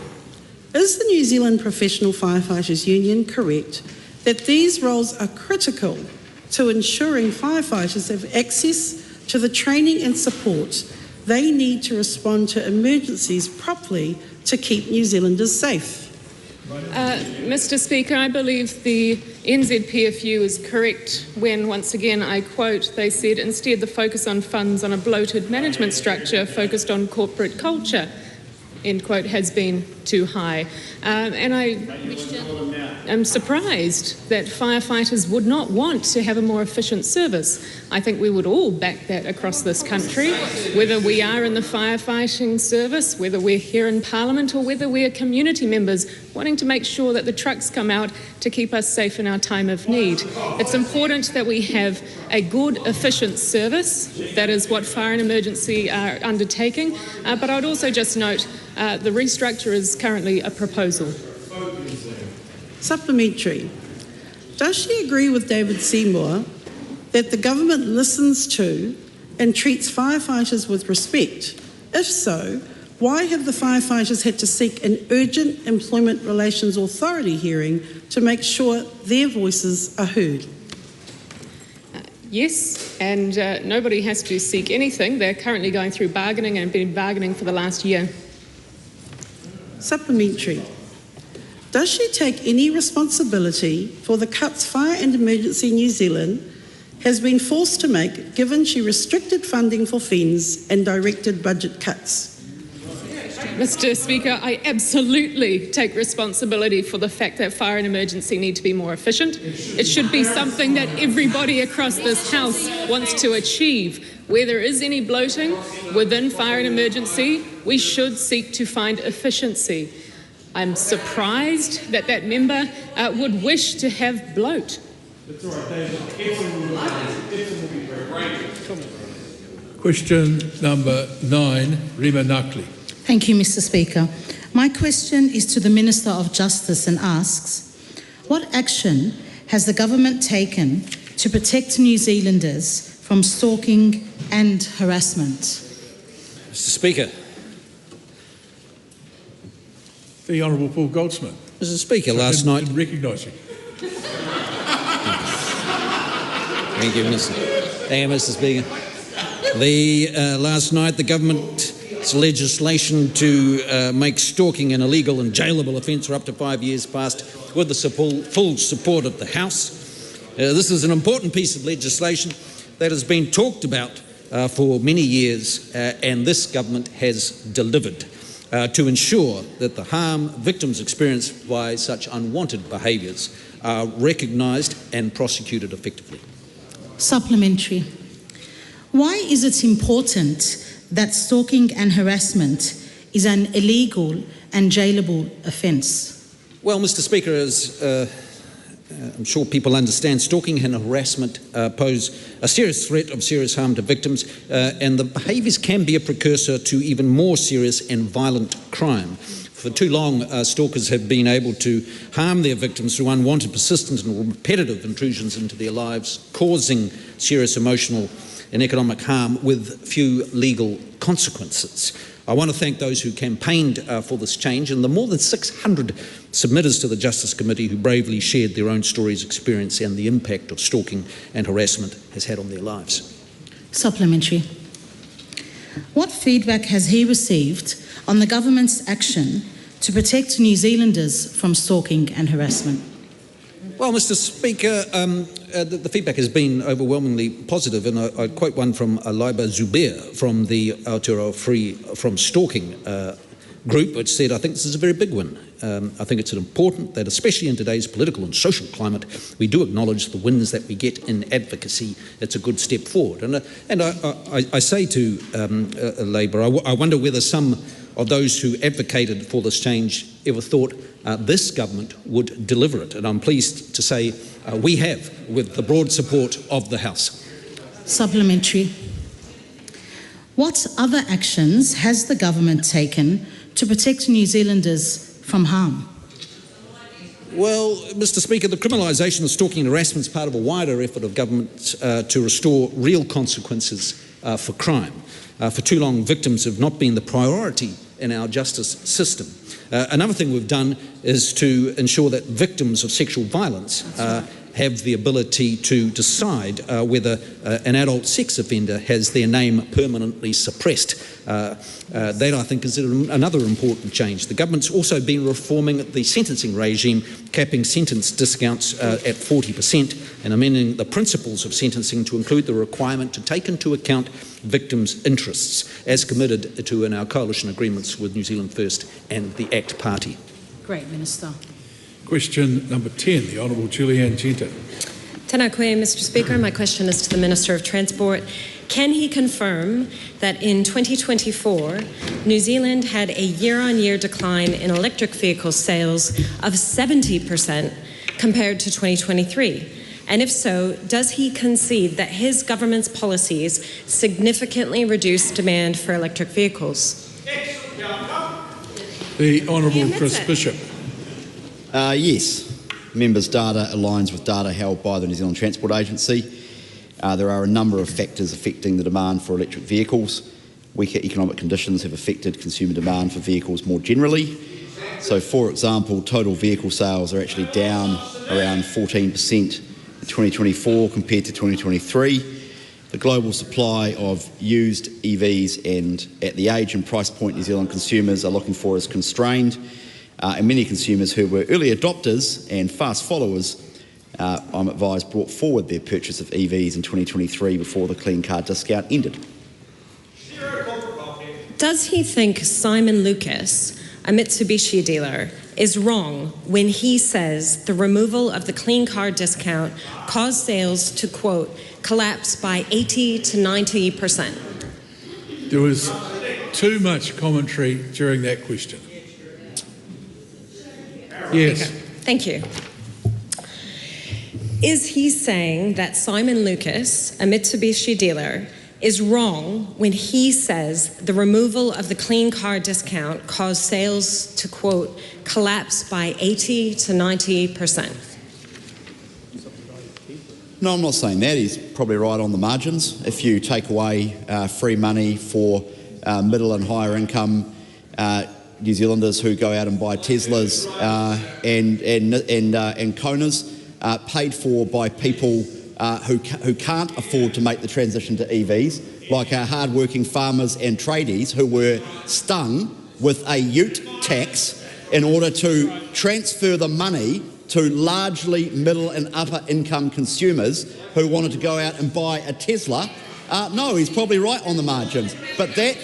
Is the New Zealand Professional Firefighters Union correct that these roles are critical to ensuring firefighters have access to the training and support they need to respond to emergencies properly to keep New Zealanders safe? Mr. Speaker, I believe the NZPFU is correct when, once again, I quote, they said, instead the focus on funds on a bloated management structure focused on corporate culture, end quote, has been too high. And I am surprised that firefighters would not want to have a more efficient service. I think we would all back that across this country, whether we are in the firefighting service, whether we're here in Parliament, or whether we're community members wanting to make sure that the trucks come out to keep us safe in our time of need. It's important that we have a good, efficient service. That is what fire and emergency are undertaking. But I would also just note the restructure is currently a proposal. Supplementary. Does she agree with David Seymour that the government listens to and treats firefighters with respect? If so, why have the firefighters had to seek an urgent Employment Relations Authority hearing to make sure their voices are heard? Yes, and nobody has to seek anything. They're currently going through bargaining and have been bargaining for the last year. Supplementary. Does she take any responsibility for the cuts Fire and Emergency New Zealand has been forced to make, given she restricted funding for FENS and directed budget cuts? Mr. Speaker, I absolutely take responsibility for the fact that fire and emergency need to be more efficient. It should be something that everybody across this House wants to achieve. Where there is any bloating within fire and emergency, we should seek to find efficiency. I'm surprised that that member would wish to have bloat. Question number 9, Rima Nakli. Thank you, Mr. Speaker. My question is to the Minister of Justice and asks, what action has the government taken to protect New Zealanders from stalking and harassment? Mr. Speaker. The Honourable Paul Goldsmith. Mr. Speaker, last night... didn't recognise you. Thank you, Mr. Speaker. Last night, the government's legislation to make stalking an illegal and jailable offence for up to 5 years passed with the full support of the House. This is an important piece of legislation that has been talked about for many years, and this government has delivered to ensure that the harm victims experience by such unwanted behaviours are recognised and prosecuted effectively. Supplementary. Why is it important that stalking and harassment is an illegal and jailable offence? Well, Mr. Speaker, as I'm sure people understand, stalking and harassment pose a serious threat of serious harm to victims, and the behaviours can be a precursor to even more serious and violent crime. For too long, stalkers have been able to harm their victims through unwanted, persistent and repetitive intrusions into their lives, causing serious emotional and economic harm with few legal consequences. I want to thank those who campaigned for this change and the more than 600 submitters to the Justice Committee who bravely shared their own stories, experience and the impact of stalking and harassment has had on their lives. Supplementary. What feedback has he received on the government's action to protect New Zealanders from stalking and harassment? Well, Mr. Speaker, the feedback has been overwhelmingly positive, and I quote one from Laiba Zubair from the Aotearoa Free from Stalking group, which said, I think this is a very big win. I think it's important that, especially in today's political and social climate, we do acknowledge the wins that we get in advocacy. It's a good step forward. And I say to Labour, I wonder whether some of those who advocated for this change ever thought this government would deliver it. And I'm pleased to say we have, with the broad support of the House. Supplementary. What other actions has the government taken to protect New Zealanders from harm? Well, Mr. Speaker, the criminalisation of stalking and harassment is part of a wider effort of government to restore real consequences for crime. For too long, victims have not been the priority in our justice system. Another thing we've done is to ensure that victims of sexual violence have the ability to decide whether an adult sex offender has their name permanently suppressed. That, I think, is another important change. The government's also been reforming the sentencing regime, capping sentence discounts at 40% and amending the principles of sentencing to include the requirement to take into account victims' interests, as committed to in our coalition agreements with New Zealand First and the ACT Party. Great, Minister. Question number 10, the Honourable Julianne Genter. Tēnā koe, Mr Speaker. My question is to the Minister of Transport. Can he confirm that in 2024, New Zealand had a year-on-year decline in electric vehicle sales of 70% compared to 2023? And if so, does he concede that his government's policies significantly reduce demand for electric vehicles? The Honourable Chris Bishop. Yes. Members' data aligns with data held by the New Zealand Transport Agency. There are a number of factors affecting the demand for electric vehicles. Weaker economic conditions have affected consumer demand for vehicles more generally. So, for example, total vehicle sales are actually down around 14% in 2024 compared to 2023. The global supply of used EVs and at the age and price point New Zealand consumers are looking for is constrained. And many consumers who were early adopters and fast followers, I'm advised, brought forward their purchase of EVs in 2023 before the Clean Car discount ended. Does he think Simon Lucas, a Mitsubishi dealer, is wrong when he says the removal of the Clean Car discount caused sales to, quote, collapse by 80 to 90%? There was too much commentary during that question. Yes. Okay. Thank you. Is he saying that Simon Lucas, a Mitsubishi dealer, is wrong when he says the removal of the Clean Car discount caused sales to, quote, collapse by 80 to 90%? No, I'm not saying that. He's probably right on the margins. If you take away free money for middle and higher income New Zealanders who go out and buy Teslas and Konas, paid for by people who can't afford to make the transition to EVs, like our hard-working farmers and tradies who were stung with a ute tax in order to transfer the money to largely middle and upper income consumers who wanted to go out and buy a Tesla. No, he's probably right on the margins. But that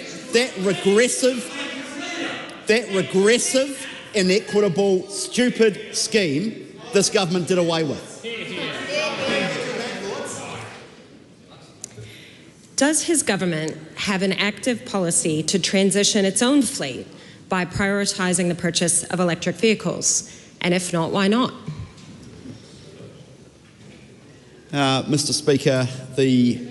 regressive, inequitable, stupid scheme, this government did away with. Does his government have an active policy to transition its own fleet by prioritising the purchase of electric vehicles? And if not, why not? Mr Speaker, the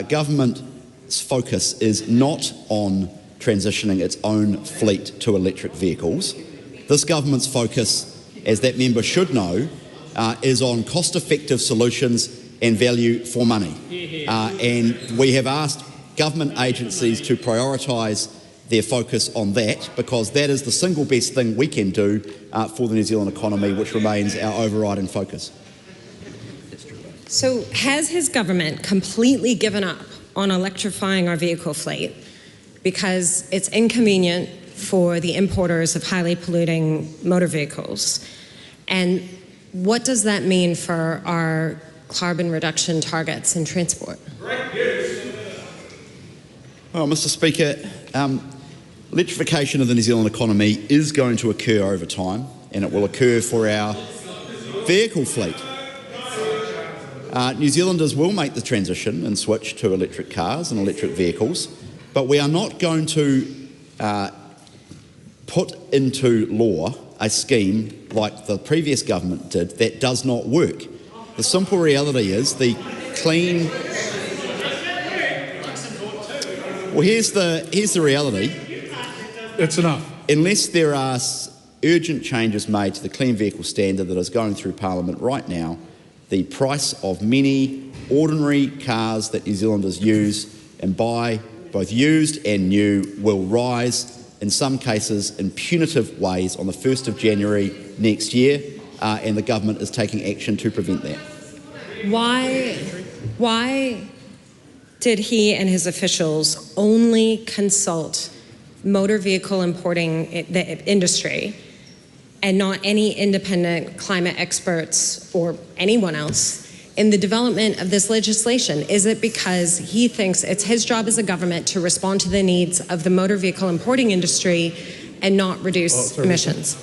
government's focus is not on transitioning its own fleet to electric vehicles. This government's focus, as that member should know, is on cost-effective solutions and value for money. And we have asked government agencies to prioritise their focus on that because that is the single best thing we can do for the New Zealand economy, which remains our overriding focus. So has his government completely given up on electrifying our vehicle fleet because it's inconvenient for the importers of highly polluting motor vehicles? And what does that mean for our carbon reduction targets in transport? Well, Mr Speaker, electrification of the New Zealand economy is going to occur over time, and it will occur for our vehicle fleet. New Zealanders will make the transition and switch to electric cars and electric vehicles, but we are not going to put into law a scheme like the previous government did that does not work. The simple reality is the clean... Well, here's the reality. That's enough. Unless there are urgent changes made to the Clean Vehicle Standard that is going through Parliament right now, the price of many ordinary cars that New Zealanders use and buy, both used and new, will rise, in some cases in punitive ways, on the 1st of January next year, and the government is taking action to prevent that. Why did he and his officials only consult motor vehicle importing the industry and not any independent climate experts or anyone else in the development of this legislation? Is it because he thinks it's his job as a government to respond to the needs of the motor vehicle importing industry and not reduce emissions?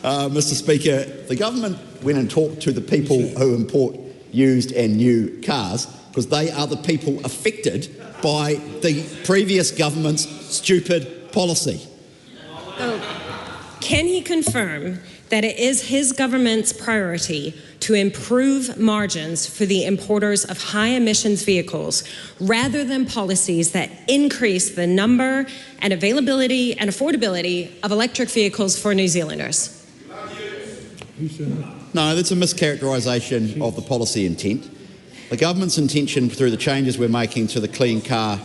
Mr. Speaker, the government went and talked to the people who import used and new cars because they are the people affected by the previous government's stupid policy. Can he confirm that it is his government's priority to improve margins for the importers of high emissions vehicles rather than policies that increase the number and availability and affordability of electric vehicles for New Zealanders? No, that's a mischaracterisation of the policy intent. The government's intention through the changes we're making to the clean car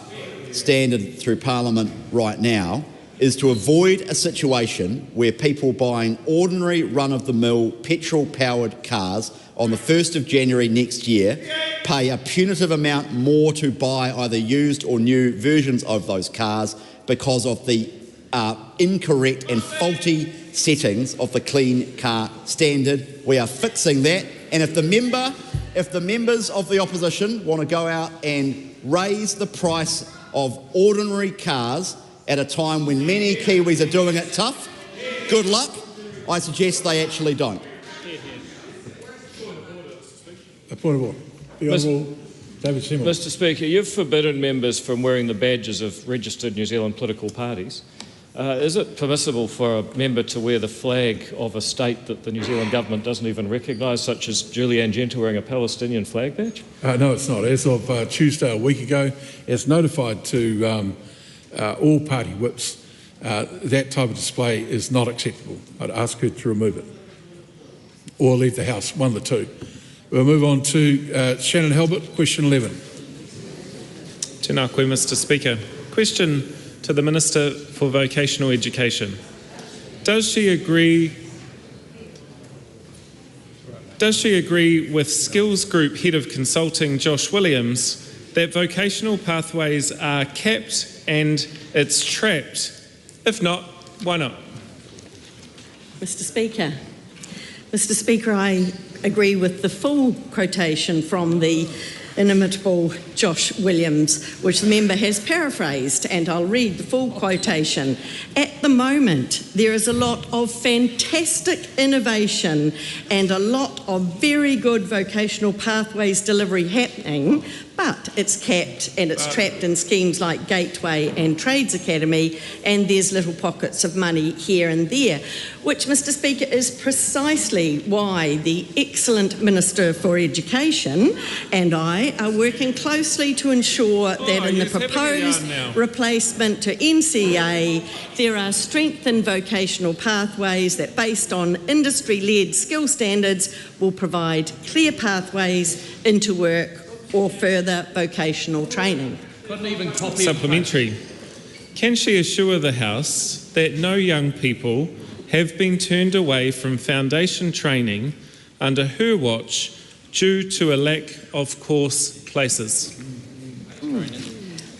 standard through Parliament right now is to avoid a situation where people buying ordinary run-of-the-mill petrol-powered cars on the 1st of January next year pay a punitive amount more to buy either used or new versions of those cars because of the incorrect and faulty settings of the clean car standard. We are fixing that, and if the members of the opposition want to go out and raise the price of ordinary cars at a time when many Kiwis are doing it tough, good luck. I suggest they actually don't. A point of order. The Honourable David Seymour. Mr. Speaker, you've forbidden members from wearing the badges of registered New Zealand political parties. Is it permissible for a member to wear the flag of a state that the New Zealand government doesn't even recognise, such as Julianne Genter wearing a Palestinian flag badge? No, it's not. As of Tuesday, a week ago, as notified to all party whips, that type of display is not acceptable. I'd ask her to remove it or leave the House, one of the two. We'll move on to Shannon Halbert, question 11. Tēnā koe, Mr. Speaker. Question to the Minister for Vocational Education. Does she agree with Skills Group Head of Consulting Josh Williams that vocational pathways are capped and it's trapped? If not, why not? Mr. Speaker, I agree with the full quotation from the inimitable Josh Williams, which the member has paraphrased, and I'll read the full quotation. At the moment, there is a lot of fantastic innovation and a lot of very good vocational pathways delivery happening, but it's capped and it's trapped in schemes like Gateway and Trades Academy, and there's little pockets of money here and there, which, Mr. Speaker, is precisely why the excellent Minister for Education and I are working closely to ensure that in the proposed replacement to NCEA, there are strengthened vocational pathways that, based on industry-led skill standards, will provide clear pathways into work or further vocational training. Supplementary. Can she assure the House that no young people have been turned away from foundation training under her watch due to a lack of course places?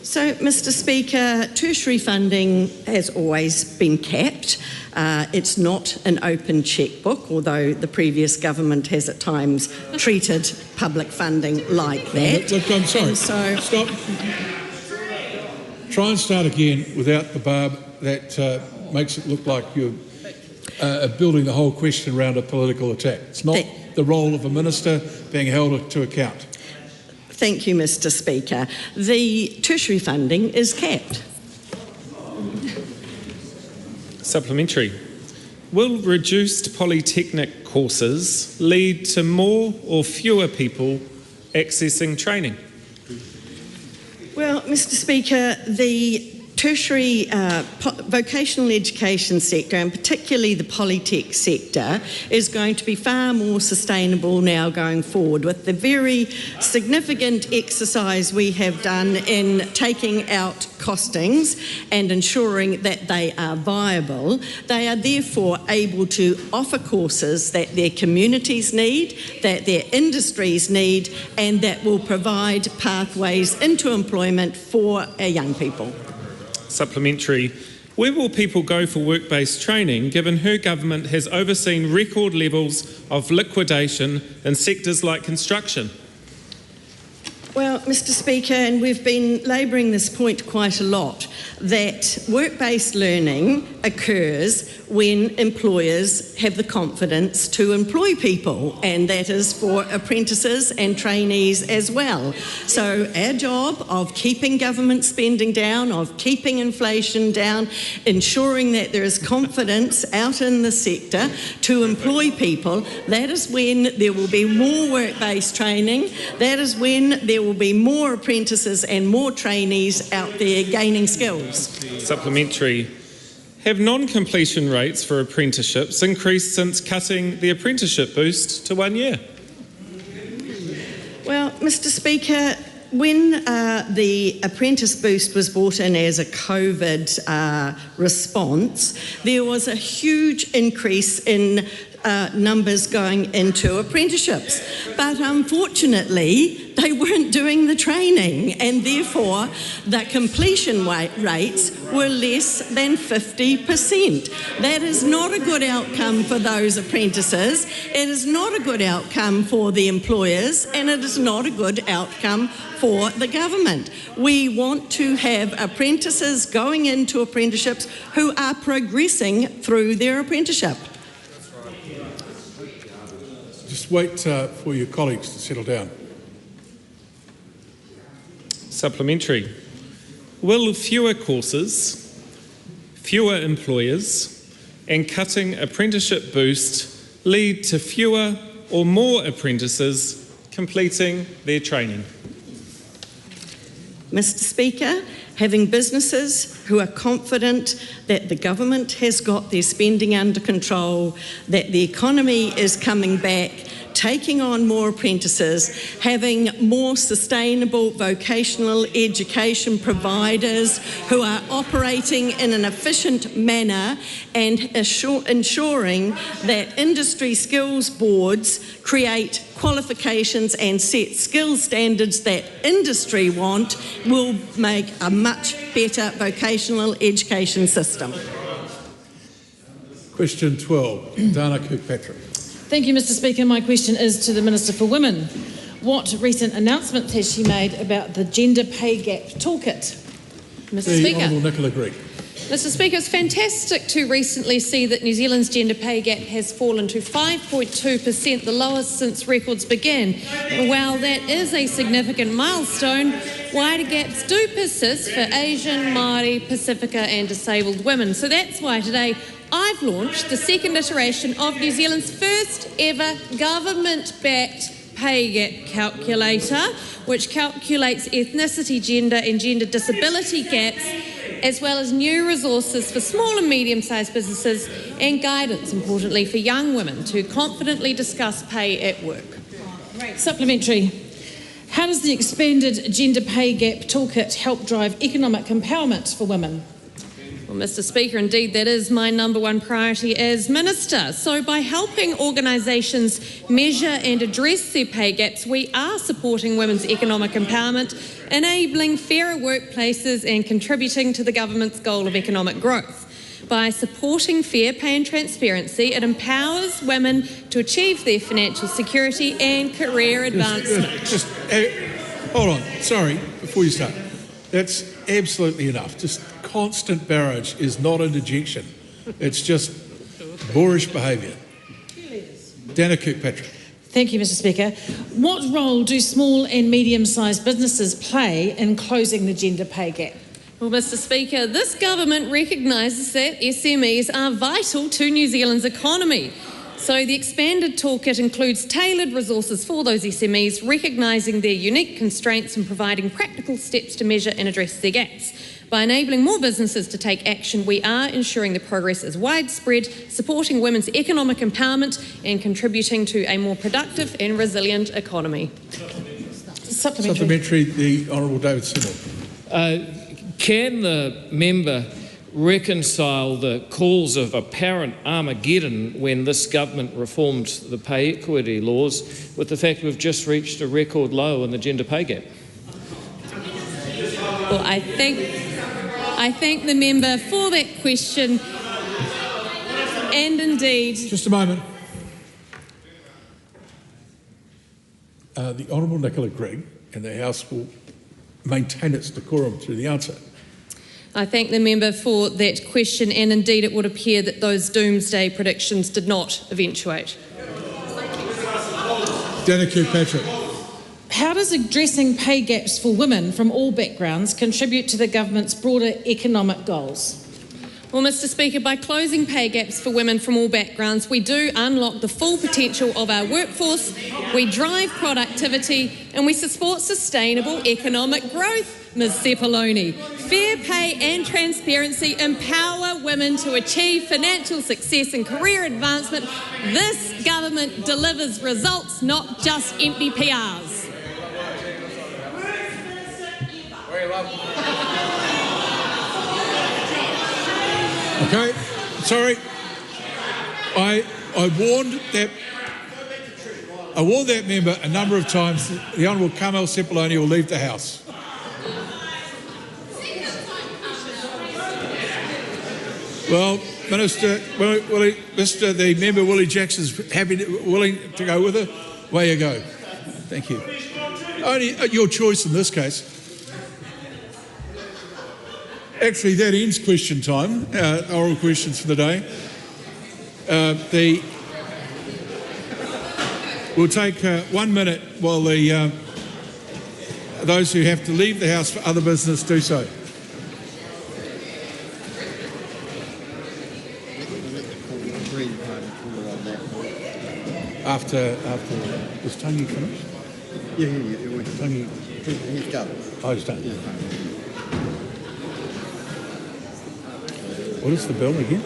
So, Mr. Speaker, tertiary funding has always been capped. It's not an open chequebook, although the previous government has at times treated public funding like that. Look, I'm sorry. Stop. Try and start again without the barb that makes it look like you're building the whole question around a political attack. It's not the role of a minister being held to account. Thank you, Mr. Speaker. The tertiary funding is capped. Supplementary. Will reduced polytechnic courses lead to more or fewer people accessing training? Well, Mr. Speaker, the tertiary vocational education sector, and particularly the polytech sector, is going to be far more sustainable now going forward. With the very significant exercise we have done in taking out costings and ensuring that they are viable, they are therefore able to offer courses that their communities need, that their industries need, and that will provide pathways into employment for our young people. Supplementary. Where will people go for work-based training, given her government has overseen record levels of liquidation in sectors like construction? Well, Mr. Speaker, and we've been labouring this point quite a lot, that work-based learning occurs when employers have the confidence to employ people, and that is for apprentices and trainees as well. So our job of keeping government spending down, of keeping inflation down, ensuring that there is confidence out in the sector to employ people, that is when there will be more work-based training, that is when there will be more apprentices and more trainees out there gaining skills. Supplementary. Have non-completion rates for apprenticeships increased since cutting the apprenticeship boost to 1 year? Well, Mr. Speaker, when the apprentice boost was brought in as a COVID response, there was a huge increase in numbers going into apprenticeships. But unfortunately, they weren't doing the training, and therefore the completion rates were less than 50%. That is not a good outcome for those apprentices, it is not a good outcome for the employers, and it is not a good outcome for the government. We want to have apprentices going into apprenticeships who are progressing through their apprenticeship. Just wait for your colleagues to settle down. Supplementary. Will fewer courses, fewer employers, and cutting apprenticeship boost lead to fewer or more apprentices completing their training? Mr. Speaker, having businesses who are confident that the government has got their spending under control, that the economy is coming back, taking on more apprentices, having more sustainable vocational education providers who are operating in an efficient manner, and ensuring that industry skills boards create qualifications and set skills standards that industry want, will make a much better vocational education system. Question 12, Dana Kirkpatrick. Thank you, Mr. Speaker. My question is to the Minister for Women. What recent announcements has she made about the gender pay gap toolkit? Mr. Speaker. Honourable Nicola Grigg. Mr. Speaker, it's fantastic to recently see that New Zealand's gender pay gap has fallen to 5.2%, the lowest since records began. And while that is a significant milestone, wider gaps do persist for Asian, Māori, Pacifica and disabled women. So that's why today I've launched the second iteration of New Zealand's first ever government-backed pay gap calculator, which calculates ethnicity, gender and gender disability gaps, as well as new resources for small and medium-sized businesses and guidance, importantly, for young women to confidently discuss pay at work. Supplementary. How does the expanded gender pay gap toolkit help drive economic empowerment for women? Well, Mr. Speaker, indeed that is my number one priority as Minister. So by helping organisations measure and address their pay gaps, we are supporting women's economic empowerment, enabling fairer workplaces and contributing to the government's goal of economic growth. By supporting fair pay and transparency, it empowers women to achieve their financial security and career advancement. Hold on, sorry, before you start. That's absolutely enough. Just constant barrage is not an interjection. It's just boorish behaviour. Dana Kirkpatrick. Thank you, Mr. Speaker. What role do small and medium-sized businesses play in closing the gender pay gap? Well, Mr. Speaker, this government recognises that SMEs are vital to New Zealand's economy. So the expanded toolkit includes tailored resources for those SMEs, recognising their unique constraints and providing practical steps to measure and address their gaps. By enabling more businesses to take action, we are ensuring the progress is widespread, supporting women's economic empowerment and contributing to a more productive and resilient economy. Supplementary, the Honourable David Seymour. Can the member reconcile the calls of apparent Armageddon when this government reformed the pay equity laws with the fact we've just reached a record low in the gender pay gap? Well, I thank the member for that question, and indeed... Just a moment. The Honourable Nicola Grigg and the House will maintain its decorum through the answer. I thank the member for that question, and indeed it would appear that those doomsday predictions did not eventuate. Dana Kirkpatrick. How does addressing pay gaps for women from all backgrounds contribute to the government's broader economic goals? Well, Mr. Speaker, by closing pay gaps for women from all backgrounds, we do unlock the full potential of our workforce, we drive productivity, and we support sustainable economic growth, Ms. Cepoloni. Fair pay and transparency empower women to achieve financial success and career advancement. This government delivers results, not just empty PRs. Okay, sorry. I warned that member a number of times that the Honourable Carmel Cepoloni will leave the House. Well, Minister, the member Willie Jackson's willing to go with her. Away you go. Thank you. Only your choice in this case. Actually, that ends question time, oral questions for the day. We'll take 1 minute while those who have to leave the House for other business do so. After was Tony finished? Yeah. Tony, he's done. Oh, he's done. Yeah. What is the bill again?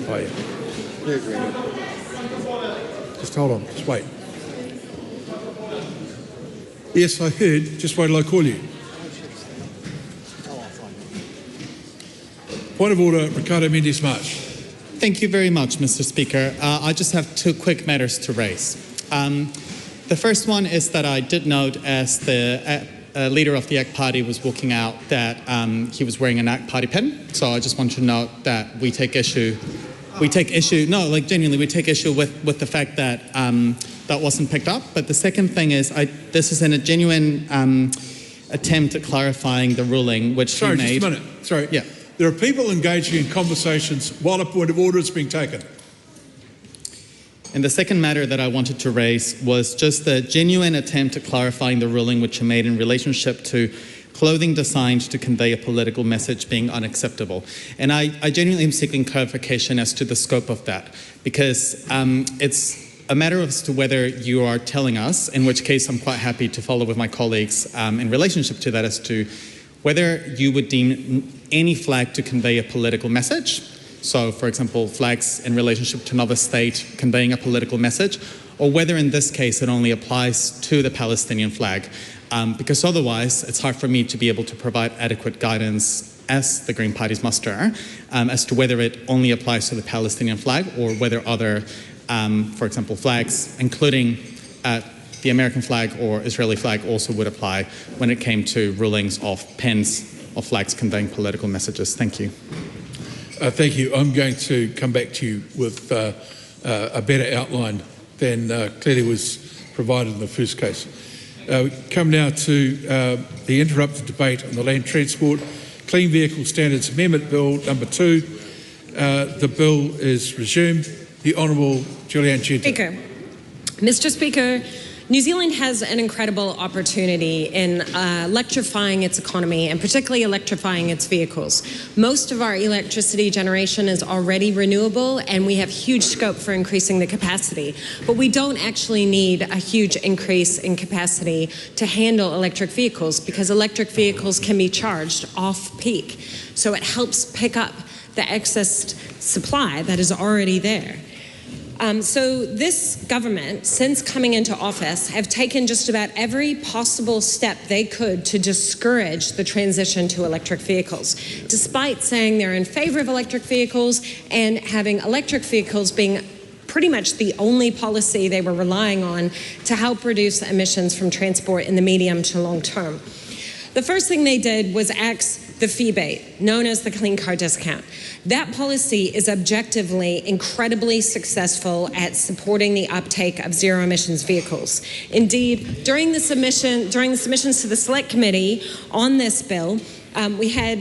Oh, yeah. Just hold on, just wait. Yes, I heard. Just wait till I call you. Point of order, Ricardo Mendes March. Thank you very much, Mr. Speaker. I just have two quick matters to raise. The first one is that I did note as the leader of the ACT Party was walking out that he was wearing an ACT Party pin. So I just want to note that we take issue with the fact that that wasn't picked up. But the second thing is, this is in a genuine attempt at clarifying the ruling which he made. Sorry, just a minute. Sorry. Yeah. There are people engaging in conversations while a point of order is being taken. And the second matter that I wanted to raise was just the genuine attempt at clarifying the ruling which you made in relationship to clothing designed to convey a political message being unacceptable. And I genuinely am seeking clarification as to the scope of that, because it's a matter as to whether you are telling us, in which case I'm quite happy to follow with my colleagues in relationship to that, as to whether you would deem any flag to convey a political message. So, for example, flags in relationship to another state conveying a political message, or whether in this case it only applies to the Palestinian flag. Because otherwise, it's hard for me to be able to provide adequate guidance as the Green Party's muster as to whether it only applies to the Palestinian flag or whether other, for example, flags, including the American flag or Israeli flag, also would apply when it came to rulings of pins of flags conveying political messages. Thank you. Thank you. I'm going to come back to you with a better outline than clearly was provided in the first case. We come now to the interrupted debate on the Land Transport Clean Vehicle Standards Amendment Bill number 2. The bill is resumed. The Honourable Julianne Genta. Speaker. Mr. Speaker, New Zealand has an incredible opportunity in electrifying its economy and particularly electrifying its vehicles. Most of our electricity generation is already renewable and we have huge scope for increasing the capacity. But we don't actually need a huge increase in capacity to handle electric vehicles because electric vehicles can be charged off-peak. So it helps pick up the excess supply that is already there. So this government, since coming into office, have taken just about every possible step they could to discourage the transition to electric vehicles, despite saying they're in favor of electric vehicles and having electric vehicles being pretty much the only policy they were relying on to help reduce emissions from transport in the medium to long term. The first thing they did was axe the fee bait, known as the clean car discount. That policy is objectively incredibly successful at supporting the uptake of zero emissions vehicles. Indeed, during the submissions to the Select Committee on this bill, we had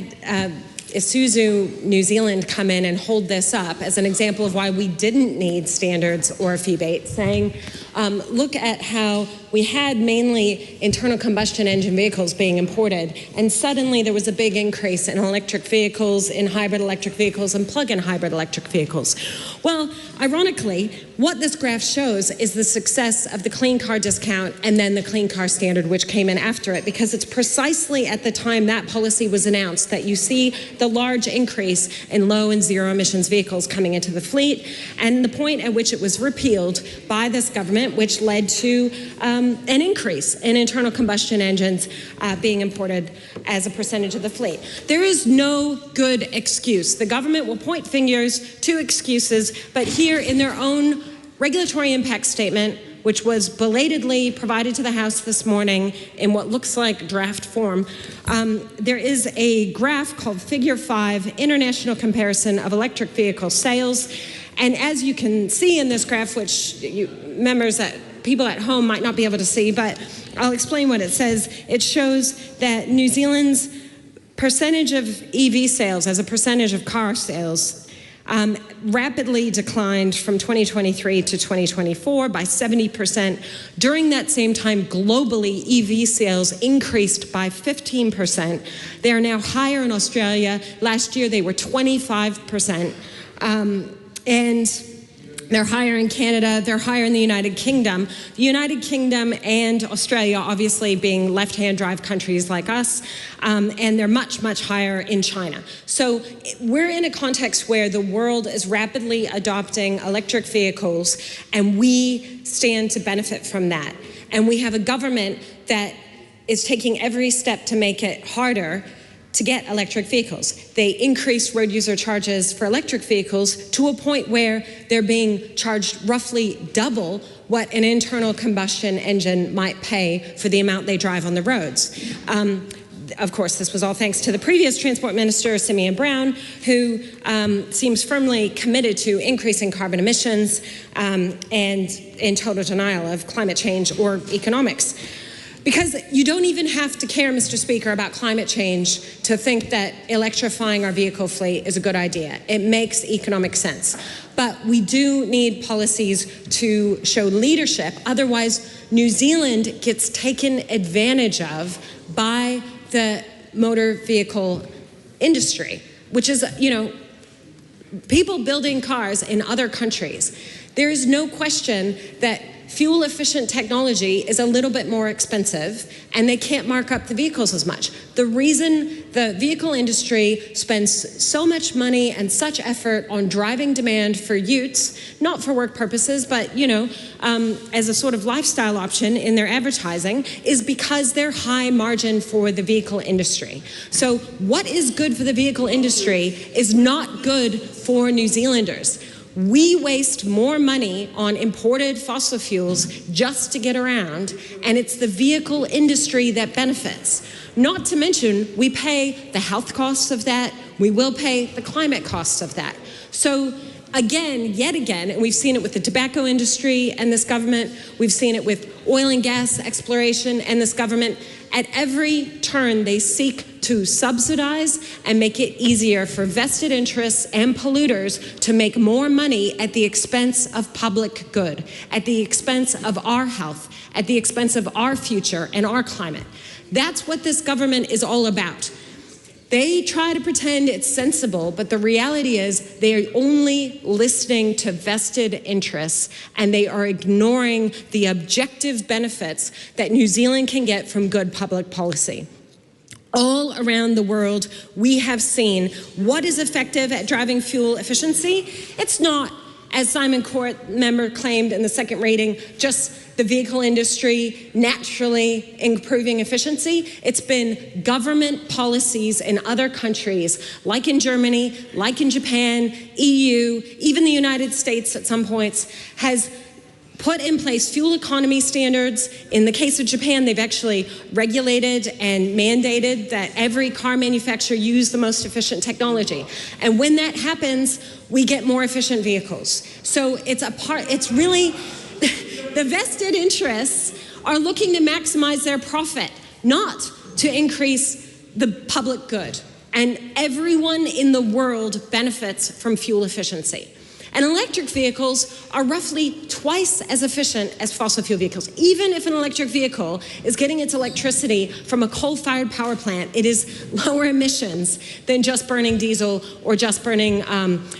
Isuzu New Zealand come in and hold this up as an example of why we didn't need standards or a fee bait, saying, look at how we had mainly internal combustion engine vehicles being imported, and suddenly there was a big increase in electric vehicles, in hybrid electric vehicles, and plug-in hybrid electric vehicles. Well, ironically, what this graph shows is the success of the clean car discount and then the clean car standard, which came in after it, because it's precisely at the time that policy was announced that you see the large increase in low and zero emissions vehicles coming into the fleet, and the point at which it was repealed by this government, which led to an increase in internal combustion engines being imported as a percentage of the fleet. There is no good excuse. The government will point fingers to excuses, but here in their own regulatory impact statement, which was belatedly provided to the House this morning in what looks like draft form, there is a graph called Figure 5, International Comparison of Electric Vehicle Sales. And as you can see in this graph, which people at home might not be able to see, but I'll explain what it says. It shows that New Zealand's percentage of EV sales as a percentage of car sales rapidly declined from 2023 to 2024 by 70%. During that same time, globally, EV sales increased by 15%. They are now higher in Australia. Last year, they were 25%. And they're higher in Canada, they're higher in the United Kingdom. The United Kingdom and Australia obviously being left-hand drive countries like us, and they're much, much higher in China. So we're in a context where the world is rapidly adopting electric vehicles, and we stand to benefit from that. And we have a government that is taking every step to make it harder to get electric vehicles. They increased road user charges for electric vehicles to a point where they're being charged roughly double what an internal combustion engine might pay for the amount they drive on the roads. Of course, this was all thanks to the previous Transport Minister, Simeon Brown, who seems firmly committed to increasing carbon emissions and in total denial of climate change or economics. Because you don't even have to care, Mr. Speaker, about climate change to think that electrifying our vehicle fleet is a good idea. It makes economic sense. But we do need policies to show leadership. Otherwise, New Zealand gets taken advantage of by the motor vehicle industry, which is, people building cars in other countries. There is no question that fuel-efficient technology is a little bit more expensive, and they can't mark up the vehicles as much. The reason the vehicle industry spends so much money and such effort on driving demand for utes, not for work purposes, but, as a sort of lifestyle option in their advertising, is because they're high margin for the vehicle industry. So what is good for the vehicle industry is not good for New Zealanders. We waste more money on imported fossil fuels just to get around, and it's the vehicle industry that benefits. Not to mention, we pay the health costs of that, we will pay the climate costs of that. So again, yet again, and we've seen it with the tobacco industry and this government, we've seen it with oil and gas exploration and this government, at every turn they seek to subsidize and make it easier for vested interests and polluters to make more money at the expense of public good, at the expense of our health, at the expense of our future and our climate. That's what this government is all about. They try to pretend it's sensible, but the reality is they are only listening to vested interests, and they are ignoring the objective benefits that New Zealand can get from good public policy. All around the world, we have seen what is effective at driving fuel efficiency. It's not, as Simon Court member claimed in the second reading, just the vehicle industry naturally improving efficiency. It's been government policies in other countries, like in Germany, like in Japan, EU, even the United States at some points, has put in place fuel economy standards. In the case of Japan, they've actually regulated and mandated that every car manufacturer use the most efficient technology. And when that happens, we get more efficient vehicles. So it's really, the vested interests are looking to maximize their profit, not to increase the public good. And everyone in the world benefits from fuel efficiency. And electric vehicles are roughly twice as efficient as fossil fuel vehicles. Even if an electric vehicle is getting its electricity from a coal-fired power plant, it is lower emissions than just burning diesel or just burning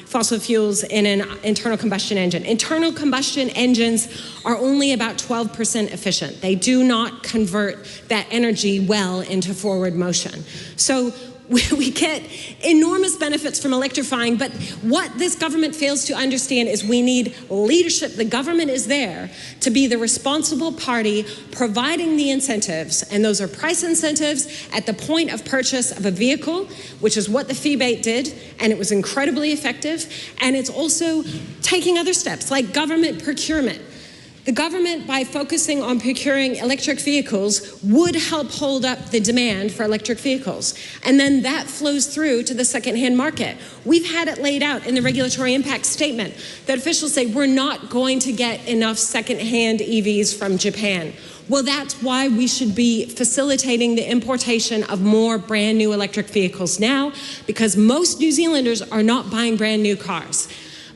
fossil fuels in an internal combustion engine. Internal combustion engines are only about 12% efficient. They do not convert that energy well into forward motion. So we get enormous benefits from electrifying, but what this government fails to understand is we need leadership. The government is there to be the responsible party providing the incentives, and those are price incentives at the point of purchase of a vehicle, which is what the FEBATE did, and it was incredibly effective, and it's also taking other steps like government procurement. The government, by focusing on procuring electric vehicles, would help hold up the demand for electric vehicles. And then that flows through to the secondhand market. We've had it laid out in the regulatory impact statement that officials say we're not going to get enough secondhand EVs from Japan. Well, that's why we should be facilitating the importation of more brand new electric vehicles now, because most New Zealanders are not buying brand new cars.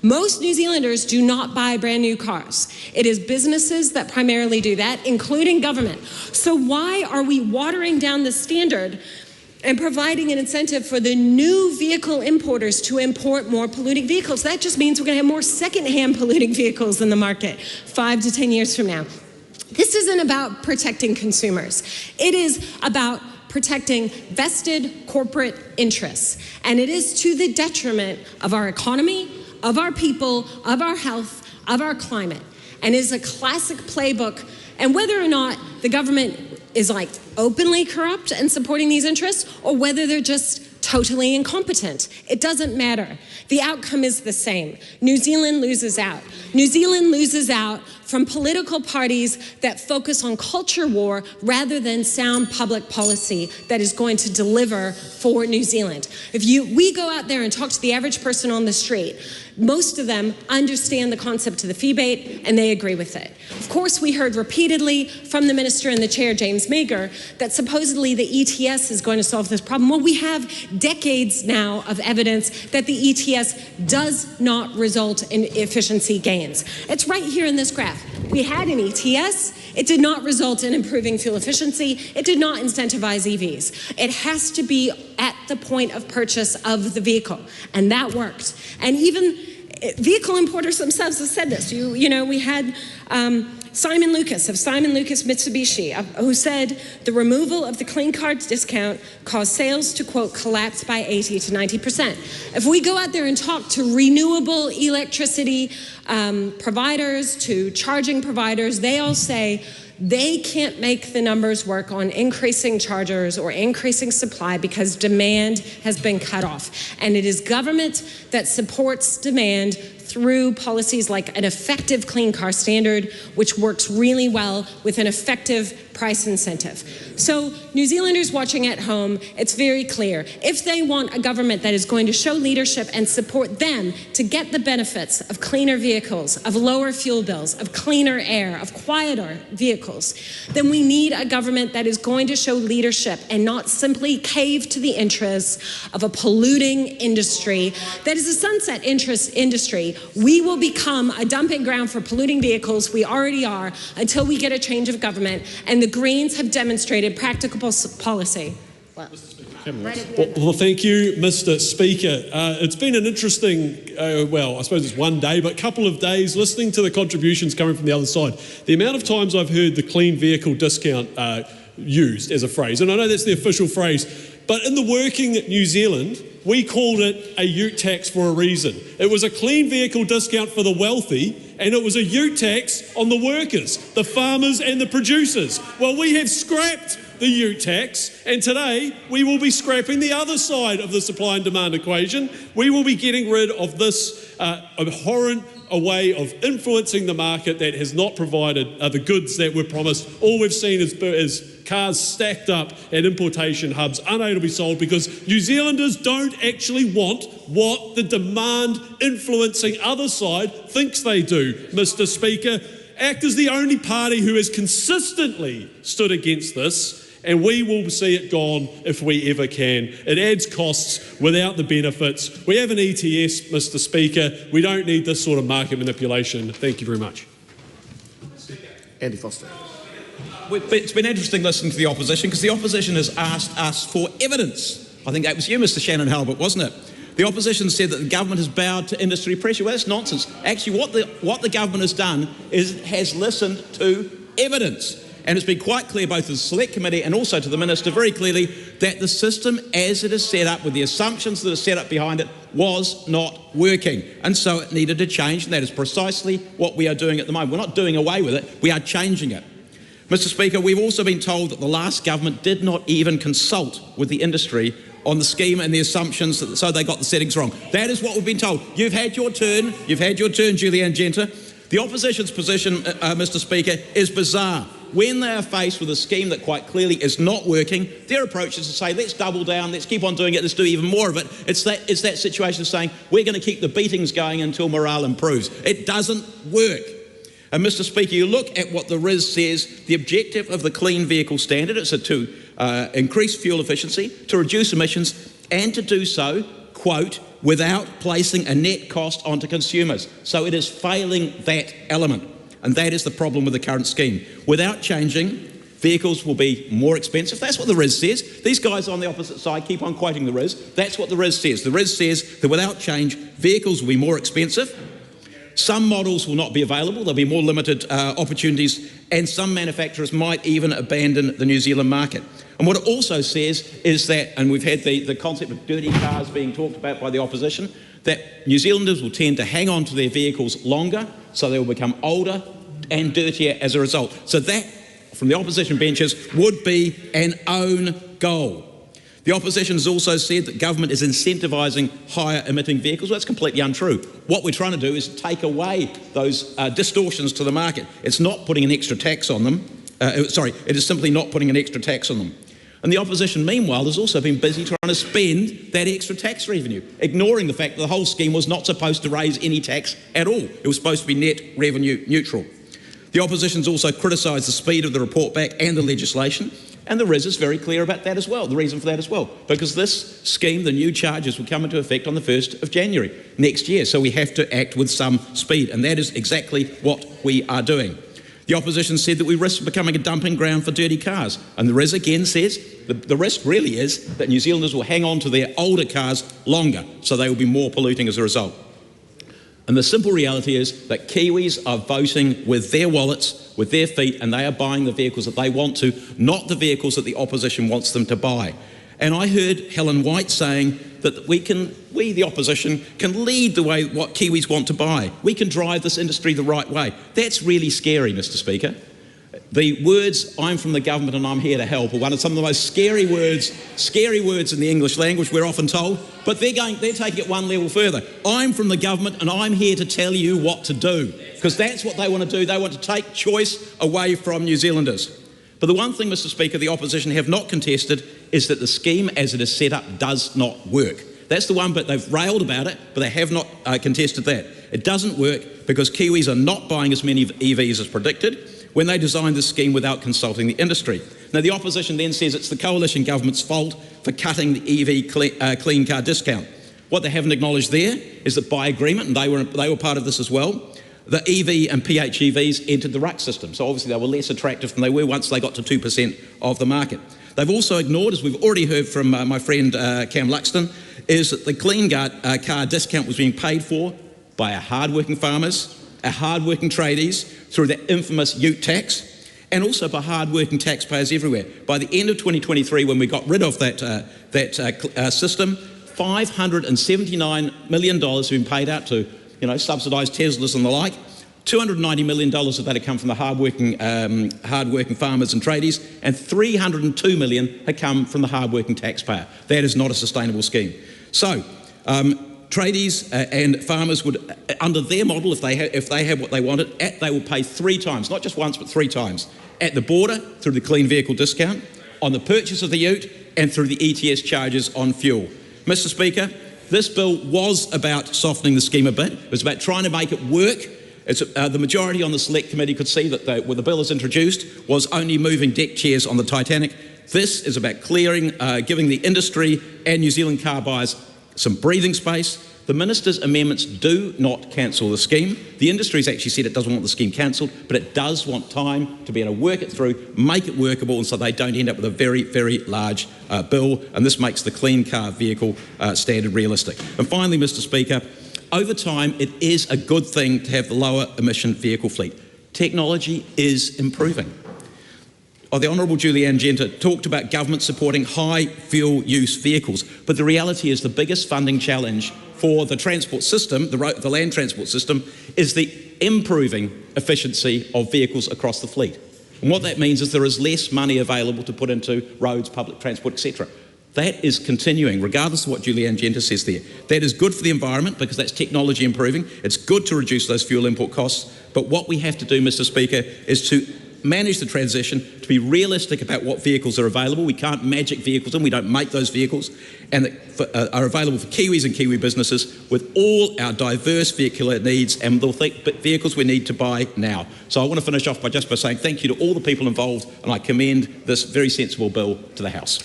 Most New Zealanders do not buy brand new cars. It is businesses that primarily do that, including government. So why are we watering down the standard and providing an incentive for the new vehicle importers to import more polluting vehicles? That just means we're going to have more secondhand polluting vehicles in the market 5 to 10 years from now. This isn't about protecting consumers. It is about protecting vested corporate interests. And it is to the detriment of our economy, of our people, of our health, of our climate, and is a classic playbook. And whether or not the government is like openly corrupt and supporting these interests, or whether they're just totally incompetent, it doesn't matter. The outcome is the same. New Zealand loses out. New Zealand loses out from political parties that focus on culture war rather than sound public policy that is going to deliver for New Zealand. If we go out there and talk to the average person on the street, most of them understand the concept of the FEBATE and they agree with it. Of course, we heard repeatedly from the Minister and the Chair, James Meagher, that supposedly the ETS is going to solve this problem. Well, we have decades now of evidence that the ETS does not result in efficiency gains. It's right here in this graph. We had an ETS. It did not result in improving fuel efficiency. It did not incentivize EVs. It has to be at the point of purchase of the vehicle, and that worked. And even vehicle importers themselves have said this. You know, we had Simon Lucas of Simon Lucas Mitsubishi, who said the removal of the clean car discount caused sales to, quote, collapse by 80 to 90%. If we go out there and talk to renewable electricity providers, to charging providers, they all say they can't make the numbers work on increasing chargers or increasing supply because demand has been cut off. And it is government that supports demand through policies like an effective clean car standard, which works really well with an effective price incentive. So New Zealanders watching at home, it's very clear. If they want a government that is going to show leadership and support them to get the benefits of cleaner vehicles, of lower fuel bills, of cleaner air, of quieter vehicles, then we need a government that is going to show leadership and not simply cave to the interests of a polluting industry that is a sunset industry. We will become a dumping ground for polluting vehicles. We already are, until we get a change of government, and the Greens have demonstrated practicable policy. Well, thank you, Mr. Speaker. It's been an interesting, well, I suppose it's one day, but couple of days listening to the contributions coming from the other side. The amount of times I've heard the clean vehicle discount used as a phrase, and I know that's the official phrase, but in the working New Zealand, we called it a ute tax for a reason. It was a clean vehicle discount for the wealthy, and it was a ute tax on the workers, the farmers and the producers. Well, we have scrapped the ute tax, and today we will be scrapping the other side of the supply and demand equation. We will be getting rid of this abhorrent a way of influencing the market that has not provided the goods that were promised. All we've seen is cars stacked up at importation hubs, unable to be sold because New Zealanders don't actually want what the demand influencing other side thinks they do. Mr. Speaker, ACT is the only party who has consistently stood against this, and we will see it gone if we ever can. It adds costs without the benefits. We have an ETS, Mr. Speaker. We don't need this sort of market manipulation. Thank you very much. Andy Foster. It's been interesting listening to the opposition because the opposition has asked us for evidence. I think that was you, Mr. Shannon Halbert, wasn't it? The opposition said that the government has bowed to industry pressure. Well, that's nonsense. Actually, what the government has done is has listened to evidence. And it's been quite clear, both to the Select Committee and also to the Minister very clearly, that the system as it is set up, with the assumptions that are set up behind it, was not working. And so it needed to change, and that is precisely what we are doing at the moment. We're not doing away with it, we are changing it. Mr. Speaker, we've also been told that the last government did not even consult with the industry on the scheme and the assumptions, so they got the settings wrong. That is what we've been told. You've had your turn, Julianne Genter. The opposition's position, Mr. Speaker, is bizarre. When they are faced with a scheme that quite clearly is not working, their approach is to say, let's double down, let's keep on doing it, let's do even more of it. It's that situation of saying, we're going to keep the beatings going until morale improves. It doesn't work. And Mr. Speaker, you look at what the RIS says, the objective of the Clean Vehicle Standard is to increase fuel efficiency, to reduce emissions, and to do so, quote, without placing a net cost onto consumers. So it is failing that element. And that is the problem with the current scheme. Without changing, vehicles will be more expensive. That's what the RIS says. These guys on the opposite side keep on quoting the RIS. That's what the RIS says. The RIS says that without change, vehicles will be more expensive. Some models will not be available. There'll be more limited opportunities, and some manufacturers might even abandon the New Zealand market. And what it also says is that, and we've had the concept of dirty cars being talked about by the opposition, that New Zealanders will tend to hang on to their vehicles longer, so they will become older and dirtier as a result. So that, from the opposition benches, would be an own goal. The opposition has also said that government is incentivising higher emitting vehicles. Well, that's completely untrue. What we're trying to do is take away those distortions to the market. It's not putting an extra tax on them. It is simply not putting an extra tax on them. And the opposition, meanwhile, has also been busy trying to spend that extra tax revenue, ignoring the fact that the whole scheme was not supposed to raise any tax at all. It was supposed to be net revenue neutral. The opposition's also criticised the speed of the report back and the legislation, and the RIS is very clear about that as well, the reason for that as well, because this scheme, the new charges, will come into effect on the 1st of January next year, so we have to act with some speed, and that is exactly what we are doing. The opposition said that we risk becoming a dumping ground for dirty cars, and the RIS again says the risk really is that New Zealanders will hang on to their older cars longer, so they will be more polluting as a result. And the simple reality is that Kiwis are voting with their wallets, with their feet, and they are buying the vehicles that they want to, not the vehicles that the opposition wants them to buy. And I heard Helen White saying that we, the opposition, can lead the way what Kiwis want to buy. We can drive this industry the right way. That's really scary, Mr. Speaker. The words, I'm from the government and I'm here to help, are one of some of the most scary words in the English language, we're often told, but they're taking it one level further. I'm from the government and I'm here to tell you what to do, because that's what they want to do. They want to take choice away from New Zealanders. But the one thing, Mr. Speaker, the opposition have not contested is that the scheme as it is set up does not work. That's the one bit they've railed about it, but they have not contested that. It doesn't work because Kiwis are not buying as many EVs as predicted when they designed this scheme without consulting the industry. Now, the opposition then says it's the coalition government's fault for cutting the EV clean car discount. What they haven't acknowledged there is that by agreement, and they were part of this as well, the EV and PHEVs entered the RUC system. So obviously they were less attractive than they were once they got to 2% of the market. They've also ignored, as we've already heard from my friend Cam Luxon, is that the clean car discount was being paid for by our hard-working farmers, our hard-working tradies, through that infamous ute tax, and also by hard-working taxpayers everywhere. By the end of 2023, when we got rid of that system, $579 million have been paid out to, subsidised Teslas and the like. $290 million of that had come from the hard-working farmers and tradies, and $302 million had come from the hard-working taxpayer. That is not a sustainable scheme. So, tradies and farmers would, under their model, if they have what they wanted, they will pay 3 times, not just once, but 3 times. At the border, through the clean vehicle discount, on the purchase of the ute, and through the ETS charges on fuel. Mr. Speaker, this bill was about softening the scheme a bit. It was about trying to make it work. The majority on the Select Committee could see that when the bill was introduced was only moving deck chairs on the Titanic. This is about clearing, giving the industry and New Zealand car buyers some breathing space. The Minister's amendments do not cancel the scheme. The industry's actually said it doesn't want the scheme cancelled, but it does want time to be able to work it through, make it workable, and so they don't end up with a very, very large bill, and this makes the clean car vehicle standard realistic. And finally, Mr. Speaker, over time, it is a good thing to have the lower emission vehicle fleet. Technology is improving. The Honourable Julianne Genter talked about government supporting high fuel use vehicles, but the reality is the biggest funding challenge for the transport system, the land transport system, is the improving efficiency of vehicles across the fleet. And what that means is there is less money available to put into roads, public transport, etc. That is continuing, regardless of what Julianne Genter says there. That is good for the environment because that's technology improving. It's good to reduce those fuel import costs. But what we have to do, Mr. Speaker, is to manage the transition, to be realistic about what vehicles are available. We can't magic vehicles in, we don't make those vehicles, and that are available for Kiwis and Kiwi businesses with all our diverse vehicular needs and the vehicles we need to buy now. So I want to finish off by saying thank you to all the people involved, and I commend this very sensible bill to the House.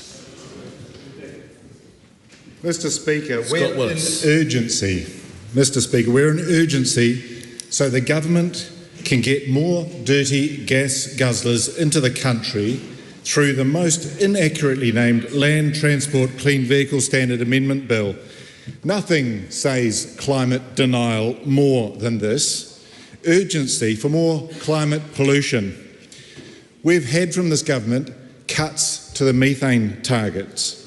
Mr. Speaker, we're in urgency. Mr. Speaker, we're in urgency so the government can get more dirty gas guzzlers into the country through the most inaccurately named Land Transport Clean Vehicle Standard Amendment Bill. Nothing says climate denial more than this. Urgency for more climate pollution. We've had from this government cuts to the methane targets.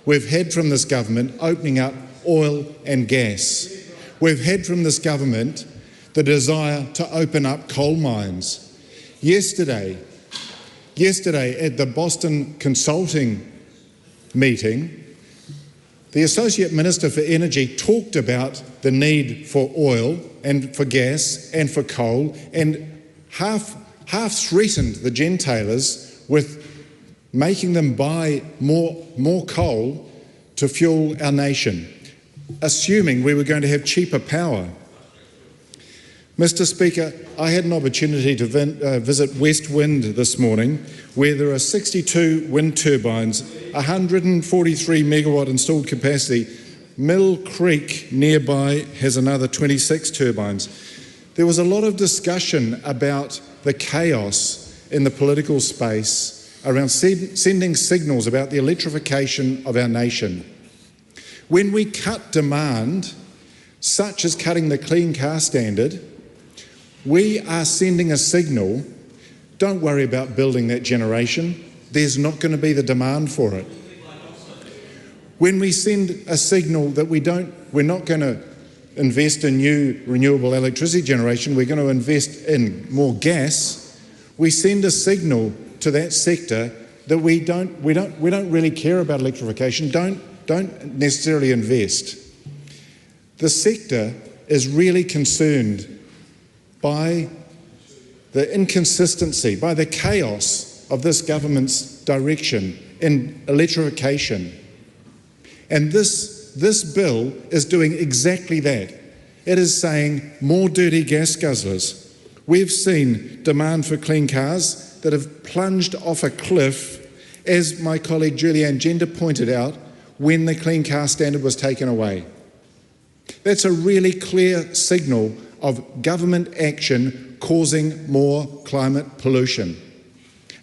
We've had from this government opening up oil and gas. We've had from this government the desire to open up coal mines. Yesterday at the Boston Consulting meeting, the Associate Minister for Energy talked about the need for oil and for gas and for coal, and half threatened the gentailers with making them buy more coal to fuel our nation, assuming we were going to have cheaper power. Mr. Speaker, I had an opportunity to visit West Wind this morning, where there are 62 wind turbines, 143 megawatt installed capacity. Mill Creek nearby has another 26 turbines. There was a lot of discussion about the chaos in the political space around sending signals about the electrification of our nation. When we cut demand, such as cutting the clean car standard, we are sending a signal, don't worry about building that generation, there's not going to be the demand for it. When we send a signal that we're not going to invest in new renewable electricity generation, we're going to invest in more gas, we send a signal to that sector that we don't really care about electrification, don't necessarily invest. The sector is really concerned by the inconsistency, by the chaos of this government's direction in electrification. And this bill is doing exactly that. It is saying more dirty gas guzzlers. We've seen demand for clean cars that have plunged off a cliff, as my colleague Julianne Gender pointed out, when the clean car standard was taken away. That's a really clear signal of government action causing more climate pollution.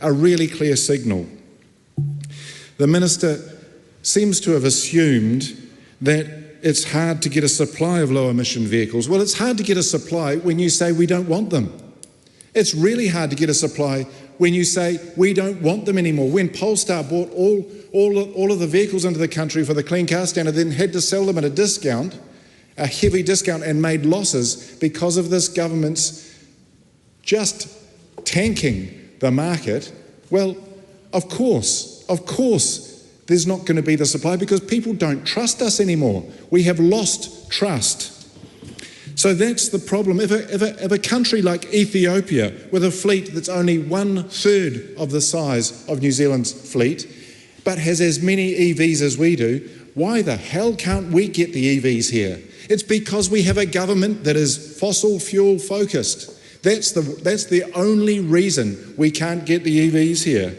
A really clear signal. The Minister seems to have assumed that it's hard to get a supply of low emission vehicles. Well, it's hard to get a supply when you say we don't want them. It's really hard to get a supply when you say we don't want them anymore. When Polestar bought all of the vehicles into the country for the clean car standard, then had to sell them at a discount, a heavy discount, and made losses because of this government's just tanking the market. Well, of course, there's not going to be the supply because people don't trust us anymore. We have lost trust. So that's the problem. If a country like Ethiopia, with a fleet that's only 1/3 of the size of New Zealand's fleet, but has as many EVs as we do, why the hell can't we get the EVs here? It's because we have a government that is fossil fuel focused. That's the only reason we can't get the EVs here.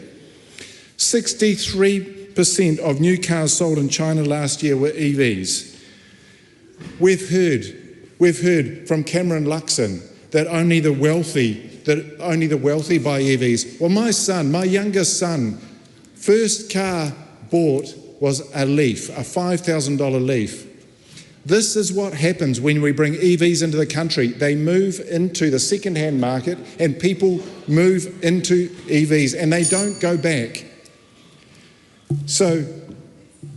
63% of new cars sold in China last year were EVs. We've heard from Cameron Luxon that only the wealthy buy EVs. Well, my youngest son, first car bought was a Leaf, a $5,000 Leaf. This is what happens when we bring EVs into the country. They move into the second-hand market and people move into EVs and they don't go back. So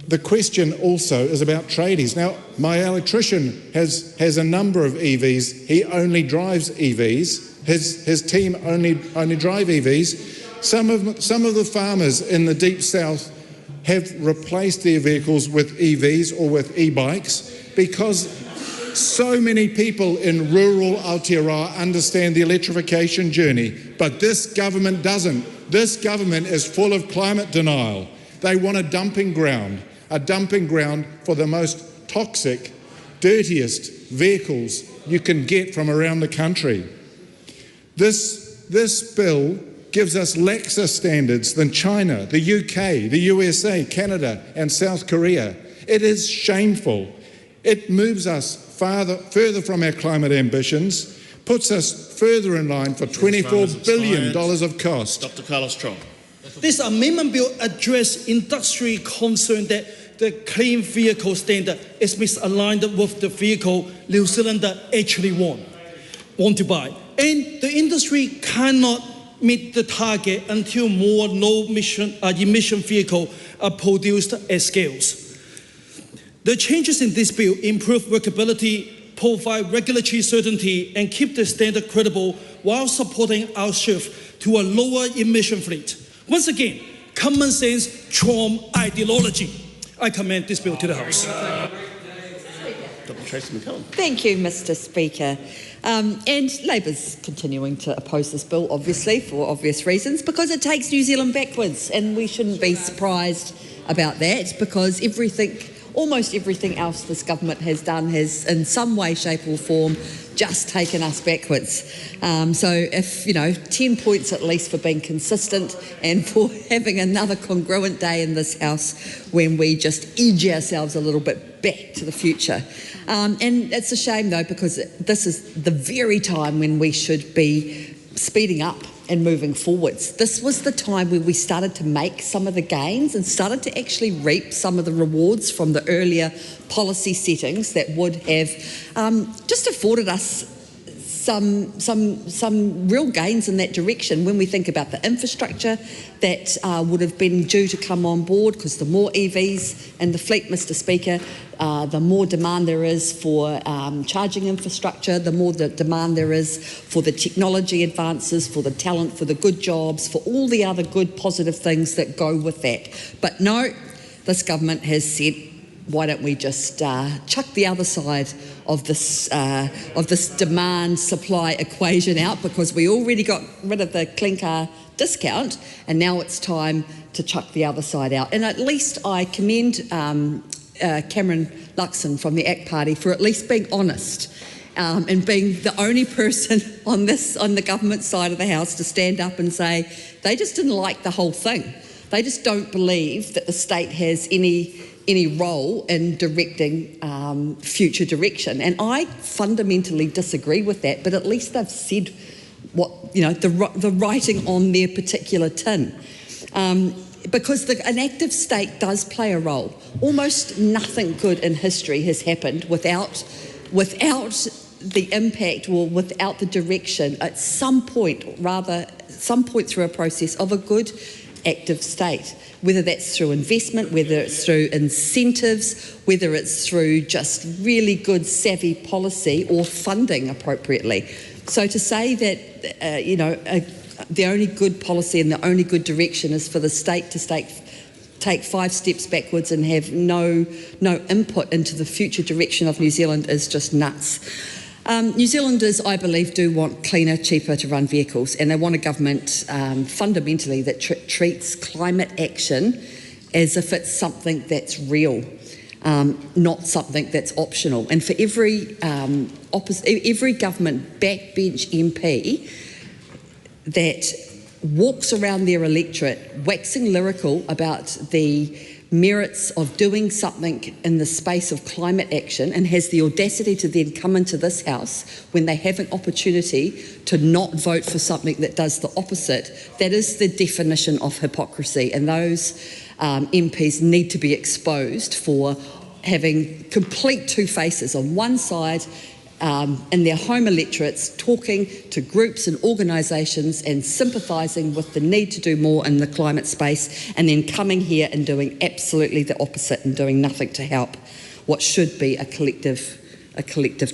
the question also is about tradies. Now, my electrician has a number of EVs. He only drives EVs. His team only drive EVs. Some of the farmers in the deep south have replaced their vehicles with EVs or with e-bikes because so many people in rural Aotearoa understand the electrification journey, but this government doesn't. This government is full of climate denial. They want a dumping ground for the most toxic, dirtiest vehicles you can get from around the country. This bill gives us laxer standards than China, the UK, the USA, Canada and South Korea. It is shameful. It moves us further from our climate ambitions, puts us further in line for $24 billion of cost. Dr. Carlos Chong. This amendment bill addresses industry concern that the clean vehicle standard is misaligned with the vehicle New Zealanders actually want to buy. And the industry cannot meet the target until more low-emission vehicles are produced at scales. The changes in this bill improve workability, provide regulatory certainty, and keep the standard credible while supporting our shift to a lower emission fleet. Once again, common sense trumps ideology. I commend this bill to the House. Thank you, Mr. Speaker. And Labor's continuing to oppose this bill, obviously, for obvious reasons, because it takes New Zealand backwards, and we shouldn't be surprised about that, because almost everything else this government has done has, in some way, shape or form, just taken us backwards. So if, 10 points at least for being consistent and for having another congruent day in this House when we just edge ourselves a little bit back to the future. And it's a shame, though, because this is the very time when we should be speeding up and moving forwards. This was the time where we started to make some of the gains and started to actually reap some of the rewards from the earlier policy settings that would have just afforded us some real gains in that direction when we think about the infrastructure that would have been due to come on board, because the more EVs in the fleet, Mr. Speaker, the more demand there is for charging infrastructure, the more the demand there is for the technology advances, for the talent, for the good jobs, for all the other good positive things that go with that. But no, this government has said why don't we just chuck the other side of this demand-supply equation out, because we already got rid of the clean car discount, and now it's time to chuck the other side out. And at least I commend Cameron Luxon from the ACT Party for at least being honest and being the only person on the government side of the House to stand up and say they just didn't like the whole thing. They just don't believe that the state has any role in directing future direction. And I fundamentally disagree with that, but at least they've said what, the writing on their particular tin. Because an active state does play a role. Almost nothing good in history has happened without the impact or without the direction at some point through a process of a good active state, whether that's through investment, whether it's through incentives, whether it's through just really good savvy policy or funding appropriately. So to say that the only good policy and the only good direction is for the state to take 5 steps backwards and have no input into the future direction of New Zealand is just nuts. New Zealanders, I believe, do want cleaner, cheaper to run vehicles, and they want a government fundamentally that treats climate action as if it's something that's real, not something that's optional. And for every government backbench MP that walks around their electorate waxing lyrical about the merits of doing something in the space of climate action and has the audacity to then come into this House when they have an opportunity to not vote for something that does the opposite, that is the definition of hypocrisy. And those MPs need to be exposed for having complete two faces. On one side, in their home electorates, talking to groups and organisations and sympathising with the need to do more in the climate space, and then coming here and doing absolutely the opposite and doing nothing to help what should be a collective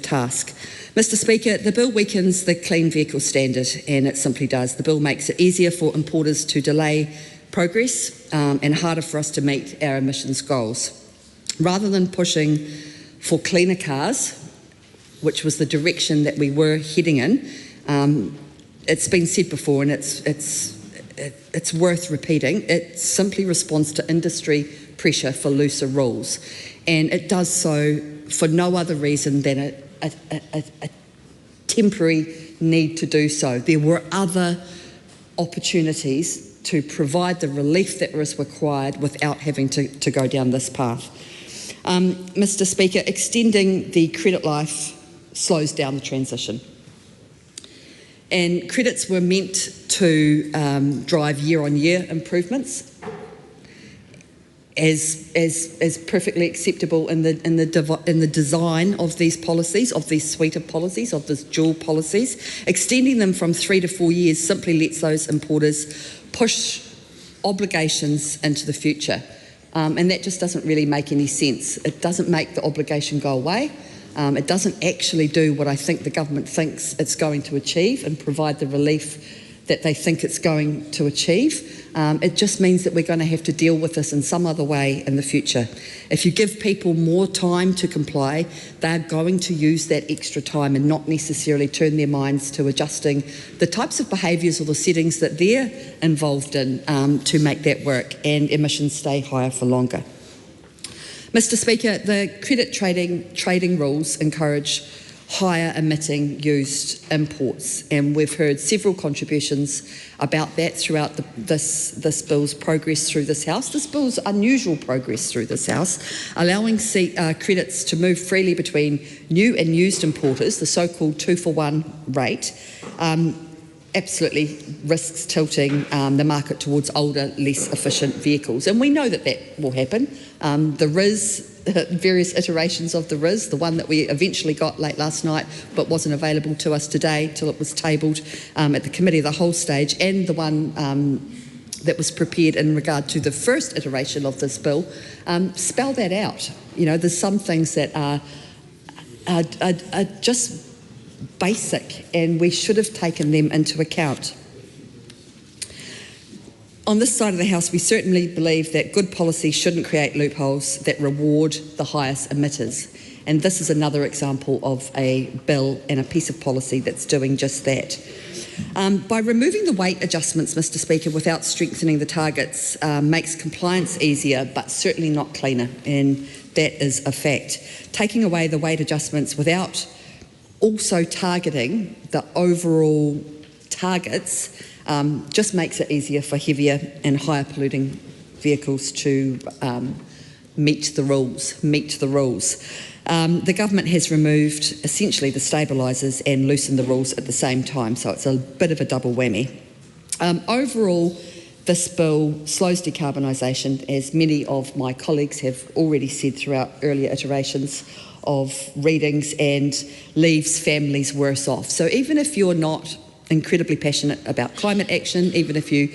task. Mr Speaker, the bill weakens the clean vehicle standard, and it simply does. The bill makes it easier for importers to delay progress and harder for us to meet our emissions goals. Rather than pushing for cleaner cars, which was the direction that we were heading in, it's been said before, and it's worth repeating. It simply responds to industry pressure for looser rules, and it does so for no other reason than a temporary need to do so. There were other opportunities to provide the relief that was required without having to go down this path. Mr Speaker, extending the credit life slows down the transition. And credits were meant to drive year-on-year improvements, as perfectly acceptable in the design of these policies, of these suite of policies, of these dual policies. Extending them from 3 to 4 years simply lets those importers push obligations into the future. And that just doesn't really make any sense. It doesn't make the obligation go away. It doesn't actually do what I think the government thinks it's going to achieve and provide the relief that they think it's going to achieve. It just means that we're going to have to deal with this in some other way in the future. If you give people more time to comply, they're going to use that extra time and not necessarily turn their minds to adjusting the types of behaviours or the settings that they're involved in to make that work, and emissions stay higher for longer. Mr Speaker, the credit trading rules encourage higher emitting used imports, and we've heard several contributions about that throughout this bill's progress through this House. This bill's unusual progress through this House, allowing credits to move freely between new and used importers, the so-called 2-for-1 rate, absolutely risks tilting the market towards older, less efficient vehicles. And we know that that will happen. The RIS, various iterations of the RIS, the one that we eventually got late last night but wasn't available to us today till it was tabled at the Committee of the Whole stage, and the one that was prepared in regard to the first iteration of this bill, spell that out. You know, there's some things that are just basic, and we should have taken them into account. On this side of the House, we certainly believe that good policy shouldn't create loopholes that reward the highest emitters. And this is another example of a bill and a piece of policy that's doing just that. By removing the weight adjustments, Mr Speaker, without strengthening the targets makes compliance easier, but certainly not cleaner, and that is a fact. Taking away the weight adjustments without also targeting the overall targets just makes it easier for heavier and higher polluting vehicles to meet the rules. The government has removed essentially the stabilisers and loosened the rules at the same time, so it's a bit of a double whammy. Overall, this bill slows decarbonisation, as many of my colleagues have already said throughout earlier iterations of readings, and leaves families worse off. So even if you're not incredibly passionate about climate action, even if you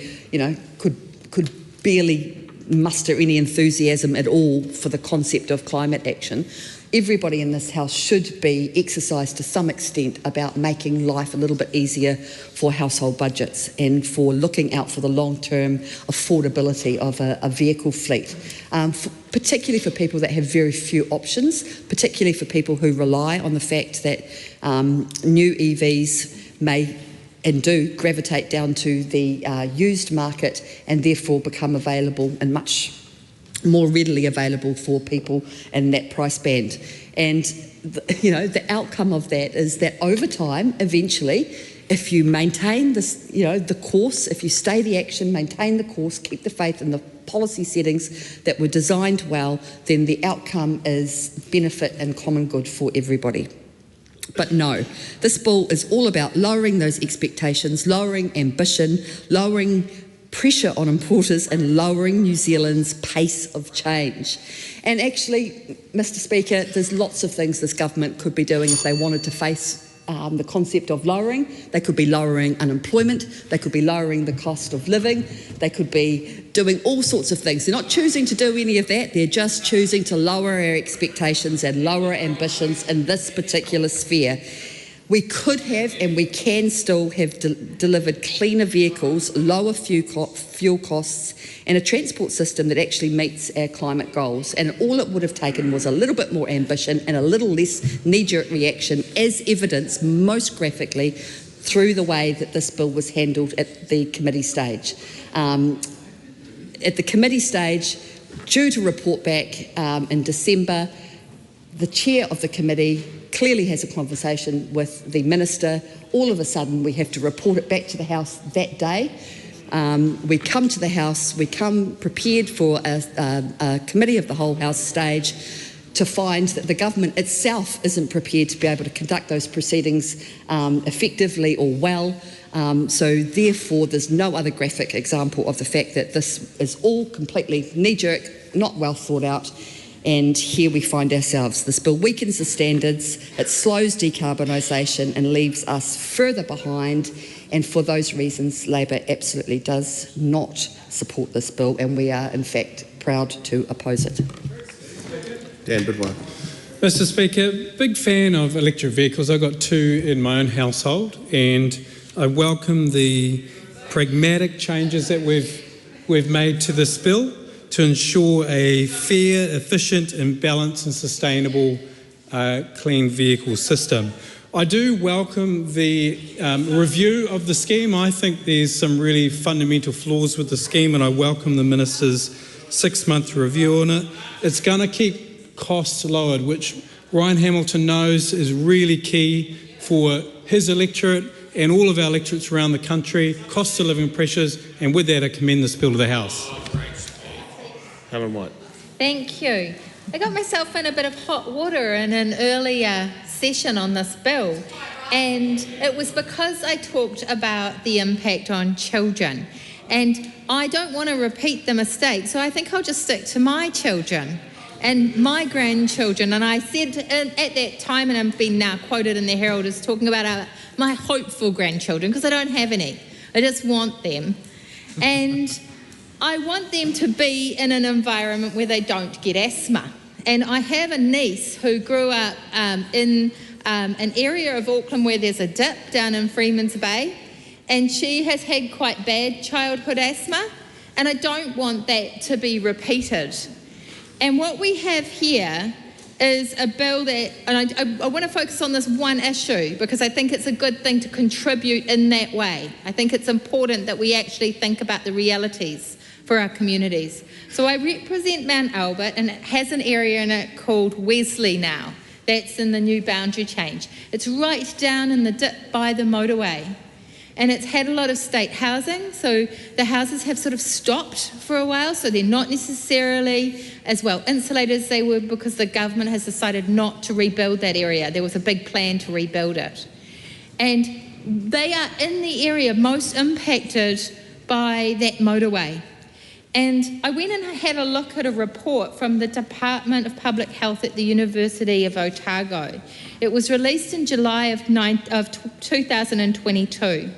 could barely muster any enthusiasm at all for the concept of climate action, everybody in this House should be exercised to some extent about making life a little bit easier for household budgets and for looking out for the long-term affordability of a vehicle fleet, particularly for people that have very few options, particularly for people who rely on the fact that new EVs may and do gravitate down to the used market and therefore become available and much more readily available for people in that price band. And the outcome of that is that over time, eventually, if you maintain this, the course, if you stay the action, maintain the course, keep the faith in the policy settings that were designed well, then the outcome is benefit and common good for everybody. But no, this bill is all about lowering those expectations, lowering ambition, lowering pressure on importers, and lowering New Zealand's pace of change. And actually, Mr Speaker, there's lots of things this government could be doing if they wanted to face the concept of lowering. They could be lowering unemployment, they could be lowering the cost of living, they could be doing all sorts of things. They're not choosing to do any of that, they're just choosing to lower our expectations and lower ambitions in this particular sphere. We could have and we can still have delivered cleaner vehicles, lower fuel costs, and a transport system that actually meets our climate goals. And all it would have taken was a little bit more ambition and a little less knee-jerk reaction, as evidenced most graphically through the way that this bill was handled at the committee stage. At the committee stage, due to report back in December, the chair of the committee clearly has a conversation with the minister. All of a sudden, we have to report it back to the House that day. We come to the House, we come prepared for a committee of the whole House stage to find that the government itself isn't prepared to be able to conduct those proceedings effectively or well. So therefore, there's no other graphic example of the fact that this is all completely knee-jerk, not well thought out. And here we find ourselves. This bill weakens the standards, it slows decarbonisation and leaves us further behind. And for those reasons, Labor absolutely does not support this bill, and we are in fact proud to oppose it. Dan Bidwell. Mr Speaker, big fan of electric vehicles. I've got two in my own household, and I welcome the pragmatic changes that we've made to this bill to ensure a fair, efficient and balanced and sustainable clean vehicle system. I do welcome the review of the scheme. I think there's some really fundamental flaws with the scheme, and I welcome the Minister's 6-month review on it. It's going to keep costs lowered, which Ryan Hamilton knows is really key for his electorate and all of our electorates around the country, cost of living pressures, and with that I commend this bill to the House. Helen White. Thank you. I got myself in a bit of hot water in an earlier session on this bill, and it was because I talked about the impact on children, and I don't want to repeat the mistake, so I think I'll just stick to my children and my grandchildren. And I said at that time, and I've been now quoted in the Herald as talking about my hopeful grandchildren, because I don't have any, I just want them, and I want them to be in an environment where they don't get asthma. And I have a niece who grew up in an area of Auckland where there's a dip down in Freeman's Bay, and she has had quite bad childhood asthma, And I don't want that to be repeated. And what we have here is a bill that, and I want to focus on this one issue because I think it's a good thing to contribute in that way. I think it's important that we actually think about the realities for our communities. So I represent Mount Albert, and it has an area in it called Wesley now. That's in the new boundary change. It's right down in the dip by the motorway. And it's had a lot of state housing, so the houses have sort of stopped for a while, so they're not necessarily as well insulated as they were because the government has decided not to rebuild that area. There was a big plan to rebuild it. And they are in the area most impacted by that motorway. And I went and had a look at a report from the Department of Public Health at the University of Otago. It was released in July of 2022,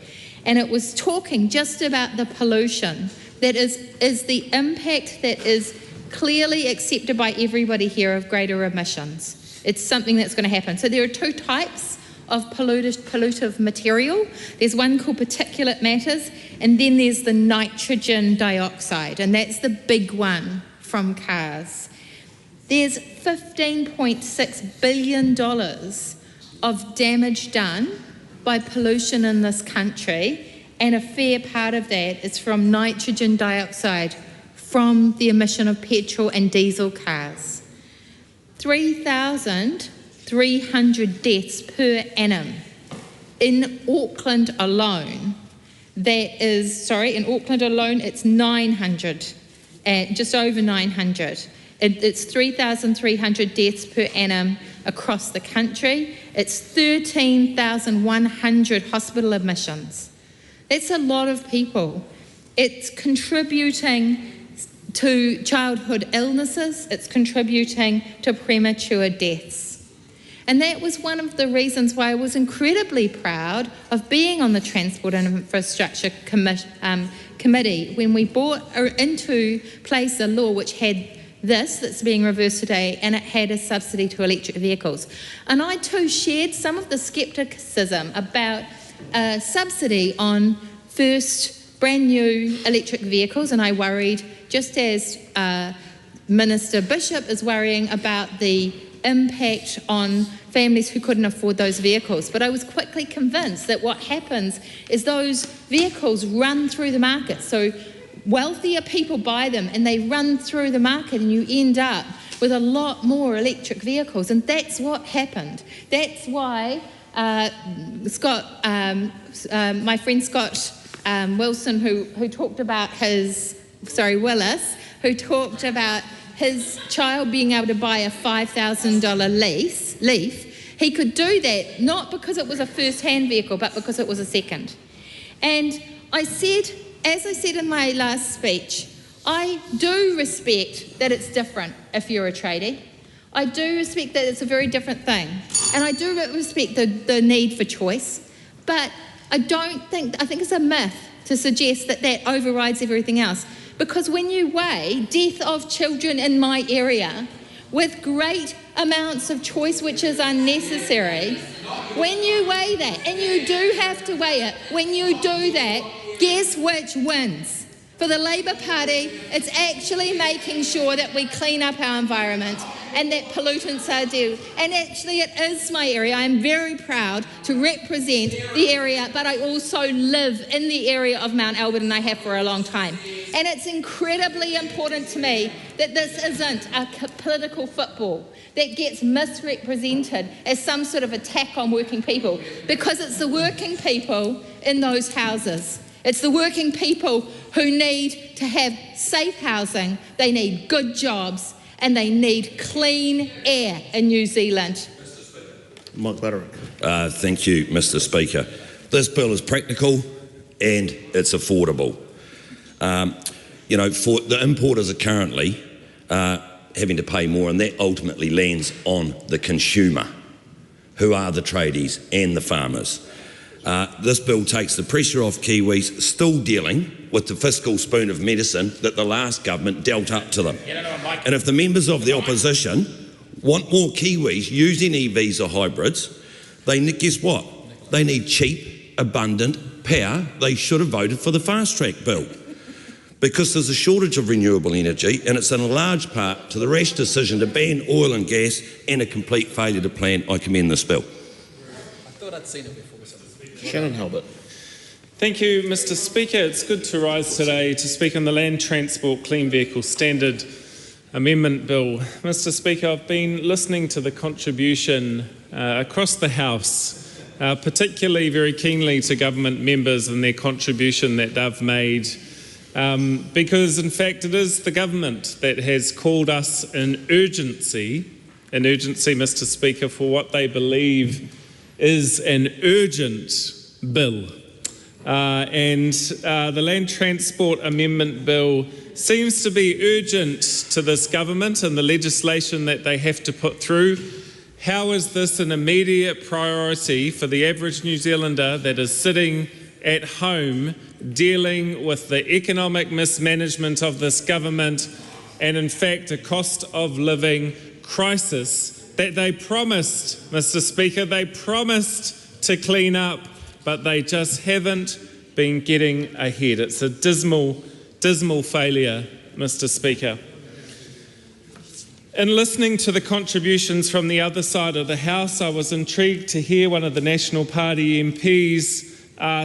and it was talking just about the pollution that is the impact that is clearly accepted by everybody here of greater emissions. It's something that's going to happen. So there are two types of pollutive material. There's one called particulate matters, and then there's the nitrogen dioxide, and that's the big one from cars. There's $15.6 billion of damage done by pollution in this country, and a fair part of that is from nitrogen dioxide from the emission of petrol and diesel cars. 3,300 deaths per annum in Auckland alone. In Auckland alone, it's 900, just over 900. It's 3,300 deaths per annum across the country. It's 13,100 hospital admissions. That's a lot of people. It's contributing to childhood illnesses. It's contributing to premature deaths. And that was one of the reasons why I was incredibly proud of being on the Transport and Infrastructure Committee when we brought into place a law which had that's being reversed today, and it had a subsidy to electric vehicles. And I too shared some of the scepticism about a subsidy on first brand new electric vehicles, and I worried, just as Minister Bishop is worrying about the impact on families who couldn't afford those vehicles. But I was quickly convinced that what happens is those vehicles run through the market. So wealthier people buy them and they run through the market, and you end up with a lot more electric vehicles. And that's what happened. That's why my friend Scott Wilson, who talked about Willis, who talked about his child being able to buy a $5,000 Leaf, he could do that not because it was a first-hand vehicle, but because it was a second. And I said, as I said in my last speech, I do respect that it's different if you're a tradie. I do respect that it's a very different thing. And I do respect the need for choice. But I think it's a myth to suggest that that overrides everything else. Because when you weigh death of children in my area with great amounts of choice which is unnecessary, when you weigh that, and you do have to weigh it, when you do that, guess which wins? For the Labour Party, it's actually making sure that we clean up our environment and that pollutants are dealt. And actually it is my area. I am very proud to represent the area, but I also live in the area of Mount Albert, and I have for a long time. And it's incredibly important to me that this isn't a political football that gets misrepresented as some sort of attack on working people, because it's the working people in those houses. It's the working people who need to have safe housing, they need good jobs, and they need clean air in New Zealand. Mike Butterick. Thank you, Mr. Speaker. This bill is practical and it's affordable. For the importers are currently having to pay more, and that ultimately lands on the consumer, who are the tradies and the farmers. This bill takes the pressure off Kiwis still dealing with the fiscal spoon of medicine that the last government dealt up to them. And if the members of the opposition want more Kiwis using EVs or hybrids, guess what? They need cheap, abundant power. They should have voted for the fast track bill. because there's a shortage of renewable energy, and it's in a large part to the rash decision to ban oil and gas and a complete failure to plan. I commend this bill. I thought I'd seen it before. Shannon Halbert. Thank you, Mr. Speaker. It's good to rise today to speak on the Land Transport Clean Vehicle Standard Amendment Bill. Mr. Speaker, I've been listening to the contribution across the House, particularly very keenly to government members and their contribution that they've made, because in fact it is the government that has called us in urgency, Mr. Speaker, for what they believe is an urgent bill. The Land Transport Amendment Bill seems to be urgent to this government and the legislation that they have to put through. How is this an immediate priority for the average New Zealander that is sitting at home dealing with the economic mismanagement of this government and in fact a cost of living crisis that they promised, Mr. Speaker, they promised to clean up, but they just haven't been getting ahead. It's a dismal failure, Mr. Speaker. In listening to the contributions from the other side of the House, I was intrigued to hear one of the National Party MPs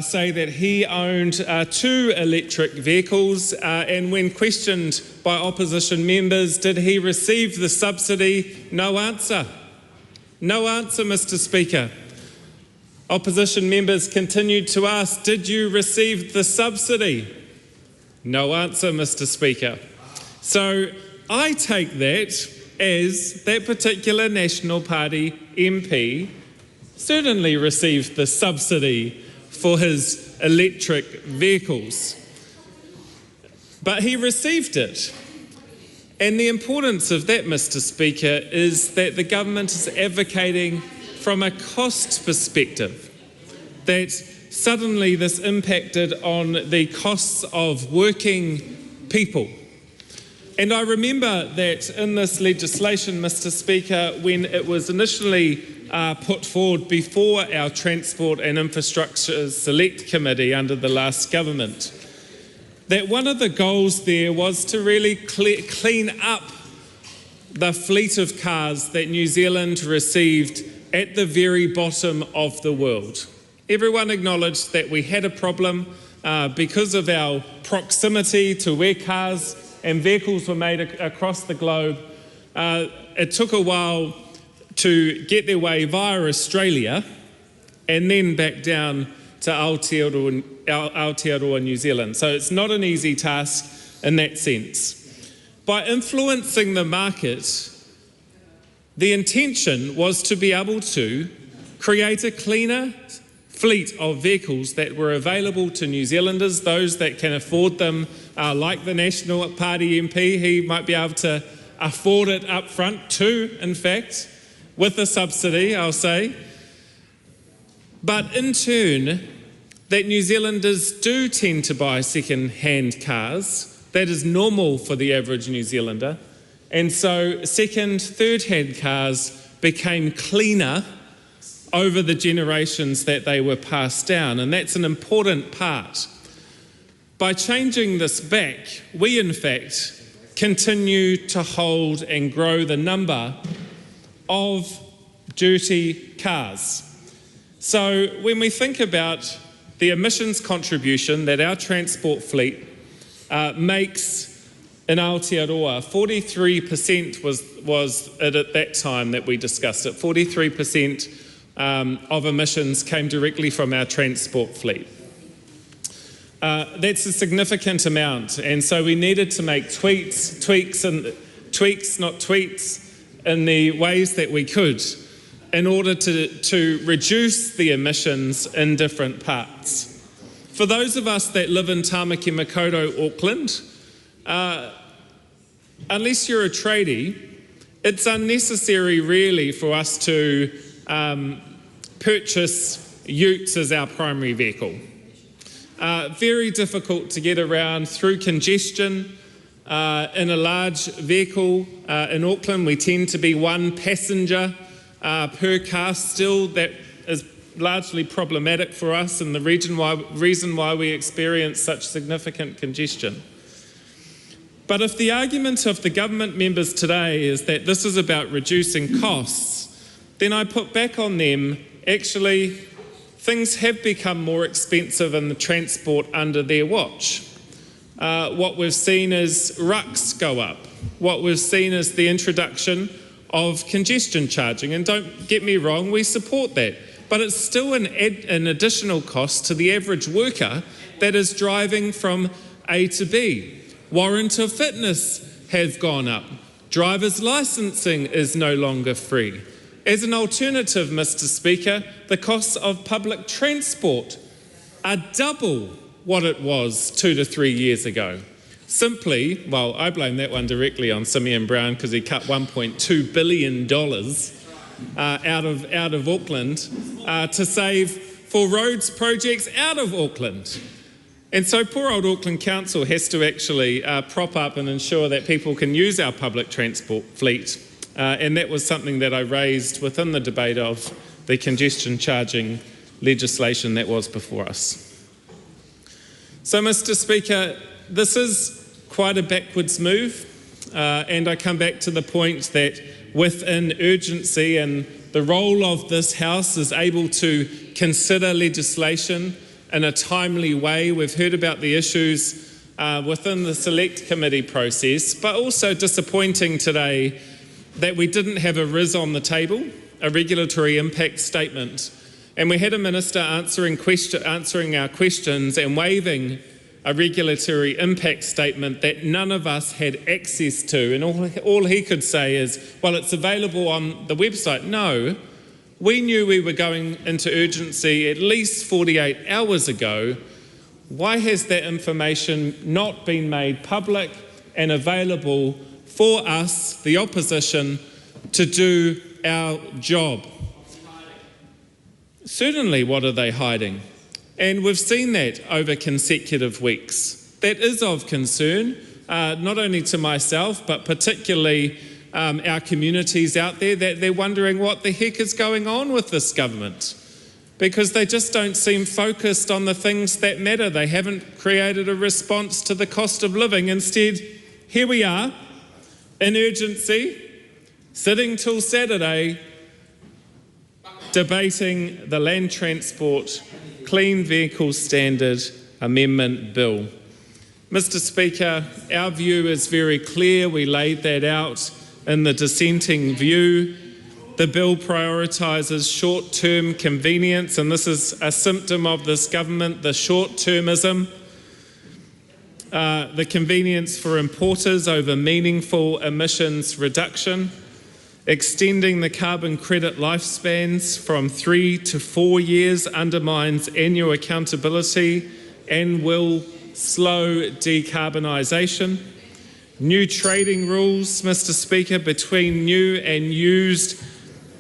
say that he owned 2 electric vehicles, and when questioned by opposition members, did he receive the subsidy? No answer. No answer, Mr. Speaker. Opposition members continued to ask, did you receive the subsidy? No answer, Mr. Speaker. So I take that as that particular National Party MP certainly received the subsidy for his electric vehicles. But he received it. And the importance of that, Mr. Speaker, is that the government is advocating from a cost perspective, that suddenly this impacted on the costs of working people. And I remember that in this legislation, Mr. Speaker, when it was initially put forward before our Transport and Infrastructure Select Committee under the last government, that one of the goals there was to really clean up the fleet of cars that New Zealand received at the very bottom of the world. Everyone acknowledged that we had a problem because of our proximity to where cars and vehicles were made across the globe. It took a while to get their way via Australia and then back down to Aotearoa, New Zealand. So it's not an easy task in that sense. By influencing the market, the intention was to be able to create a cleaner fleet of vehicles that were available to New Zealanders, those that can afford them, like the National Party MP. He might be able to afford it up front too, in fact, with a subsidy, I'll say. But in turn, that New Zealanders do tend to buy second-hand cars. That is normal for the average New Zealander. And so second, third-hand cars became cleaner over the generations that they were passed down, and that's an important part. By changing this back, we in fact continue to hold and grow the number of dirty cars. So when we think about the emissions contribution that our transport fleet makes in Aotearoa, 43% was it at that time that we discussed it. 43% of emissions came directly from our transport fleet. That's a significant amount, and so we needed to make tweaks, not tweets, in the ways that we could in order to reduce the emissions in different parts. For those of us that live in Tāmaki Makaurau, Auckland, unless you're a tradie, it's unnecessary really for us to purchase utes as our primary vehicle. Very difficult to get around through congestion. In a large vehicle in Auckland, we tend to be one passenger per car still. That is largely problematic for us and the reason why we experience such significant congestion. But if the argument of the government members today is that this is about reducing costs, then I put back on them, actually, things have become more expensive in the transport under their watch. What we've seen is rucks go up. What we've seen is the introduction of congestion charging. And don't get me wrong, we support that. But it's still an additional cost to the average worker that is driving from A to B. Warrant of fitness has gone up. Driver's licensing is no longer free. As an alternative, Mr. Speaker, the costs of public transport are double what it was 2 to 3 years ago. Simply, well, I blame that one directly on Simeon Brown because he cut $1.2 billion out of Auckland to save for roads projects out of Auckland. And so poor old Auckland Council has to actually prop up and ensure that people can use our public transport fleet. And that was something that I raised within the debate of the congestion charging legislation that was before us. So, Mr. Speaker, this is quite a backwards move. And I come back to the point that within urgency and the role of this House is able to consider legislation in a timely way. We've heard about the issues within the select committee process, but also disappointing today that we didn't have a RIS on the table, a regulatory impact statement, and we had a minister answering our questions and waiving a regulatory impact statement that none of us had access to, and all he could say is, well, it's available on the website. No. We knew we were going into urgency at least 48 hours ago. Why has that information not been made public and available for us, the opposition, to do our job? Certainly, what are they hiding? And we've seen that over consecutive weeks. That is of concern, not only to myself, but particularly our communities out there, that they're wondering what the heck is going on with this government, because they just don't seem focused on the things that matter. They haven't created a response to the cost of living. Instead, here we are in urgency, sitting till Saturday, debating the Land Transport Clean Vehicle Standard Amendment Bill. Mr. Speaker, our view is very clear. We laid that out in the dissenting view. The bill prioritises short-term convenience, and this is a symptom of this government, the short-termism, the convenience for importers over meaningful emissions reduction, extending the carbon credit lifespans from 3 to 4 years undermines annual accountability and will slow decarbonisation. New trading rules, Mr. Speaker, between new and used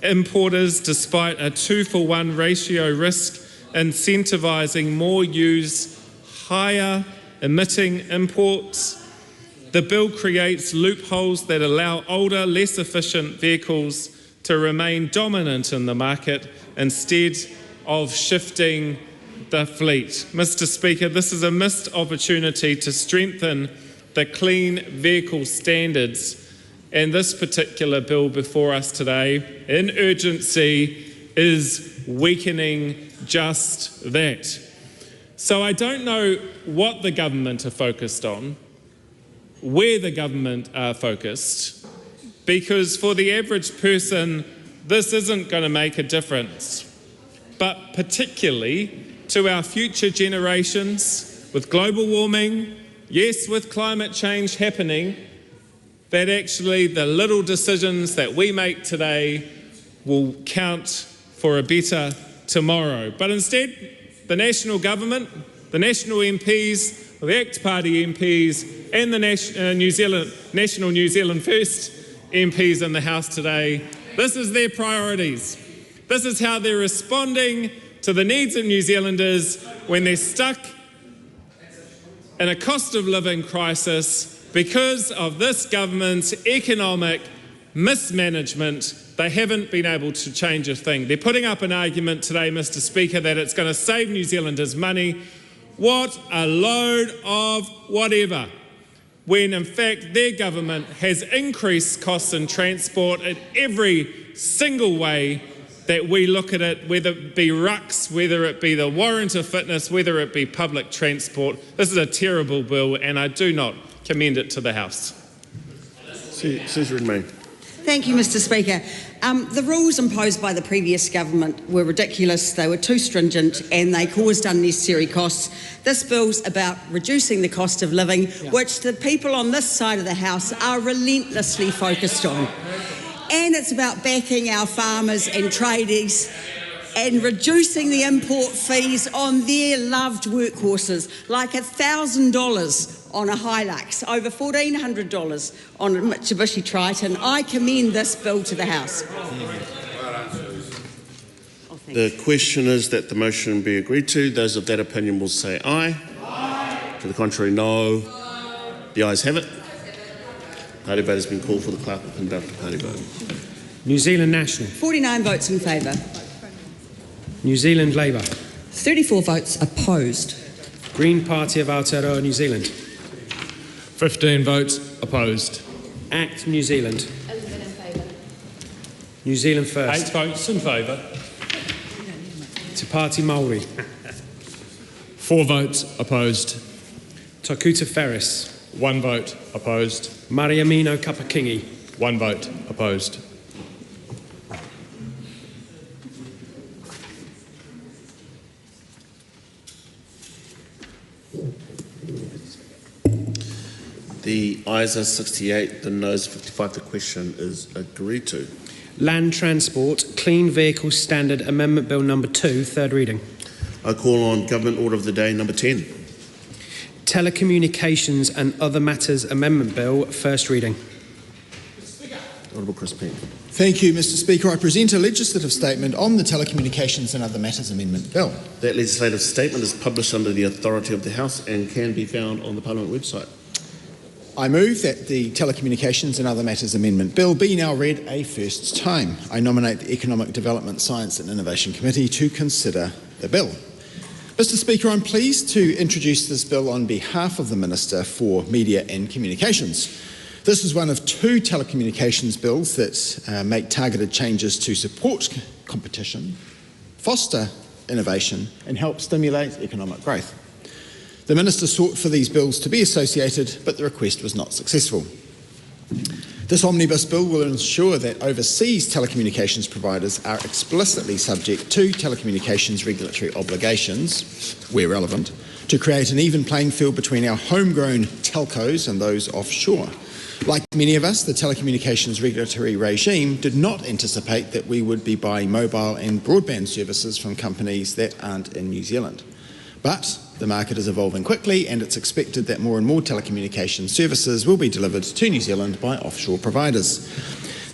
importers despite a 2-for-1 ratio risk, incentivising more used, higher emitting imports. The bill creates loopholes that allow older, less efficient vehicles to remain dominant in the market instead of shifting the fleet. Mr. Speaker, this is a missed opportunity to strengthen the clean vehicle standards, and this particular bill before us today, in urgency, is weakening just that. So I don't know what the government are focused on, where the government are focused, because for the average person, this isn't going to make a difference. But particularly to our future generations, with global warming, yes, with climate change happening, that actually the little decisions that we make today will count for a better tomorrow. But instead, the national government, the national MPs, the ACT Party MPs and the National New Zealand First MPs in the House today, this is their priorities. This is how they're responding to the needs of New Zealanders when they're stuck in a cost of living crisis because of this government's economic mismanagement. They haven't been able to change a thing. They're putting up an argument today, Mr. Speaker, that it's going to save New Zealanders money. What a load of whatever. when in fact their government has increased costs in transport in every single way that we look at it, whether it be rucks, whether it be the warrant of fitness, whether it be public transport. This is a terrible bill and I do not commend it to the House. Senator Redmayne. Thank you, Mr Speaker. The rules imposed by the previous government were ridiculous, they were too stringent and they caused unnecessary costs. This bill's about reducing the cost of living, which the people on this side of the House are relentlessly focused on. And it's about backing our farmers and tradies and reducing the import fees on their loved workhorses, like $1,000 on a Hilux, over $1,400 on a Mitsubishi Triton. I commend this bill to the House. The question is that the motion be agreed to. Those of that opinion will say aye. Aye. To the contrary, no. The ayes have it. Party vote has been called for. The clerk will conduct the party vote. New Zealand National. 49 votes in favour. New Zealand Labour. 34 votes opposed. Green Party of Aotearoa, New Zealand. 15 votes opposed. ACT New Zealand. 11 in favour. New Zealand First. 8 votes in favour. Te Pāti Māori. 4 votes opposed. Takuta Ferris. 1 vote opposed. Mariamino Kapakingi. 1 vote opposed. The ayes are 68, the noes 55. The question is agreed to. Land Transport Clean Vehicle Standard Amendment Bill number 2, third reading. I call on Government Order of the Day number 10. Telecommunications and Other Matters Amendment Bill, first reading. Honourable Chris Payne. Thank you, Mr Speaker. I present a legislative statement on the Telecommunications and Other Matters Amendment Bill. That legislative statement is published under the authority of the House and can be found on the Parliament website. I move that the Telecommunications and Other Matters Amendment Bill be now read a first time. I nominate the Economic Development, Science and Innovation Committee to consider the bill. Mr Speaker, I'm pleased to introduce this bill on behalf of the Minister for Media and Communications. This is one of 2 telecommunications bills that make targeted changes to support competition, foster innovation and help stimulate economic growth. The Minister sought for these bills to be associated, but the request was not successful. This omnibus bill will ensure that overseas telecommunications providers are explicitly subject to telecommunications regulatory obligations, where relevant, to create an even playing field between our homegrown telcos and those offshore. Like many of us, the telecommunications regulatory regime did not anticipate that we would be buying mobile and broadband services from companies that aren't in New Zealand. But the market is evolving quickly and it's expected that more and more telecommunications services will be delivered to New Zealand by offshore providers.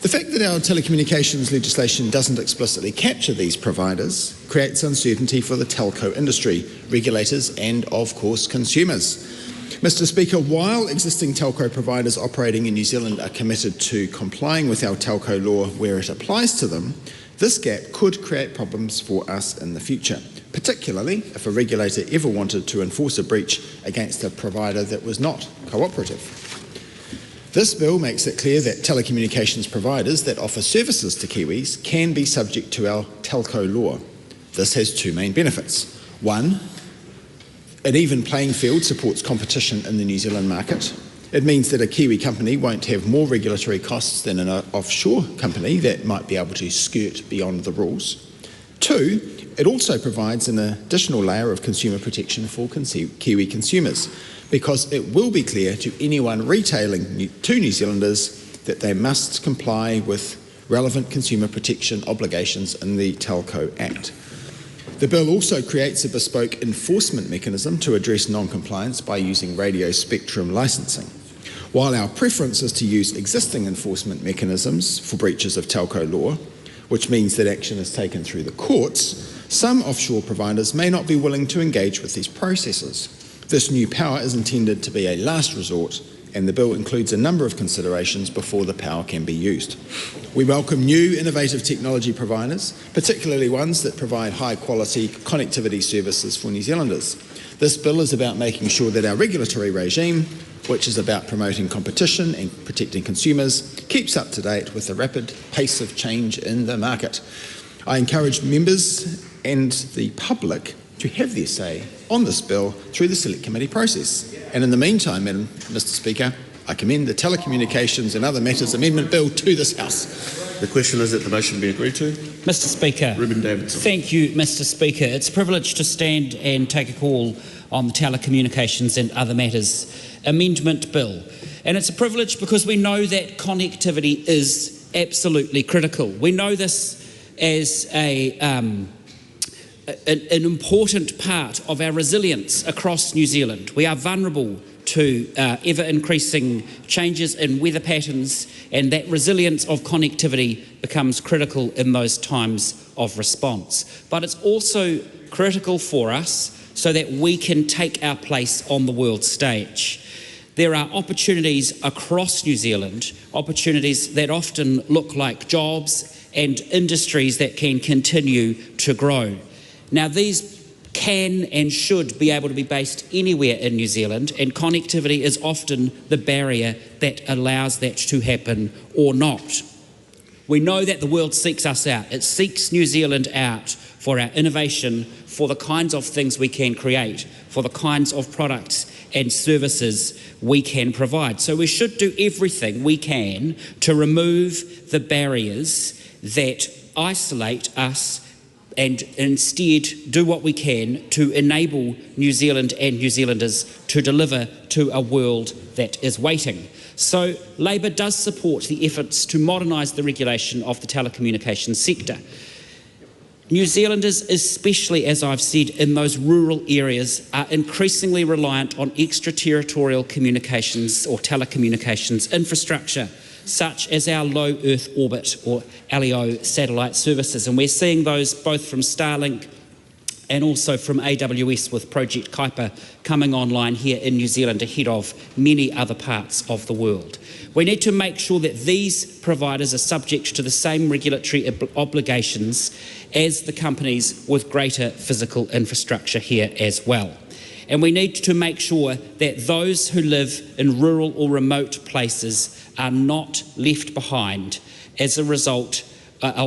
The fact that our telecommunications legislation doesn't explicitly capture these providers creates uncertainty for the telco industry, regulators and, of course, consumers. Mr Speaker, while existing telco providers operating in New Zealand are committed to complying with our telco law where it applies to them, this gap could create problems for us in the future, particularly if a regulator ever wanted to enforce a breach against a provider that was not cooperative. This bill makes it clear that telecommunications providers that offer services to Kiwis can be subject to our telco law. This has 2 main benefits. 1, an even playing field supports competition in the New Zealand market. It means that a Kiwi company won't have more regulatory costs than an offshore company that might be able to skirt beyond the rules. 2, it also provides an additional layer of consumer protection for Kiwi consumers, because it will be clear to anyone retailing to New Zealanders that they must comply with relevant consumer protection obligations in the Telco Act. The bill also creates a bespoke enforcement mechanism to address non-compliance by using radio spectrum licensing. While our preference is to use existing enforcement mechanisms for breaches of telco law, which means that action is taken through the courts, some offshore providers may not be willing to engage with these processes. This new power is intended to be a last resort, and the bill includes a number of considerations before the power can be used. We welcome new innovative technology providers, particularly ones that provide high-quality connectivity services for New Zealanders. This bill is about making sure that our regulatory regime which is about promoting competition and protecting consumers, keeps up to date with the rapid pace of change in the market. I encourage members and the public to have their say on this bill through the Select Committee process. And in the meantime, Mr Speaker, I commend the Telecommunications and Other Matters Amendment Bill to this House. The question is that the motion be agreed to. Mr Speaker. Ruben Davidson. Thank you, Mr Speaker. It's a privilege to stand and take a call on the Telecommunications and Other Matters Amendment Bill. And it's a privilege because we know that connectivity is absolutely critical. We know this as an important part of our resilience across New Zealand. We are vulnerable to ever-increasing changes in weather patterns, and that resilience of connectivity becomes critical in those times of response. But it's also critical for us so that we can take our place on the world stage. There are opportunities across New Zealand, opportunities that often look like jobs and industries that can continue to grow. Now, these can and should be able to be based anywhere in New Zealand, and connectivity is often the barrier that allows that to happen or not. We know that the world seeks us out. It seeks New Zealand out for our innovation, for the kinds of things we can create, for the kinds of products and services we can provide. So we should do everything we can to remove the barriers that isolate us and instead do what we can to enable New Zealand and New Zealanders to deliver to a world that is waiting. So Labour does support the efforts to modernise the regulation of the telecommunications sector. New Zealanders, especially as I've said, in those rural areas, are increasingly reliant on extraterritorial communications or telecommunications infrastructure, such as our low Earth orbit or LEO satellite services. And we're seeing those both from Starlink and also from AWS with Project Kuiper coming online here in New Zealand ahead of many other parts of the world. We need to make sure that these providers are subject to the same regulatory obligations as the companies with greater physical infrastructure here as well. And we need to make sure that those who live in rural or remote places are not left behind as a result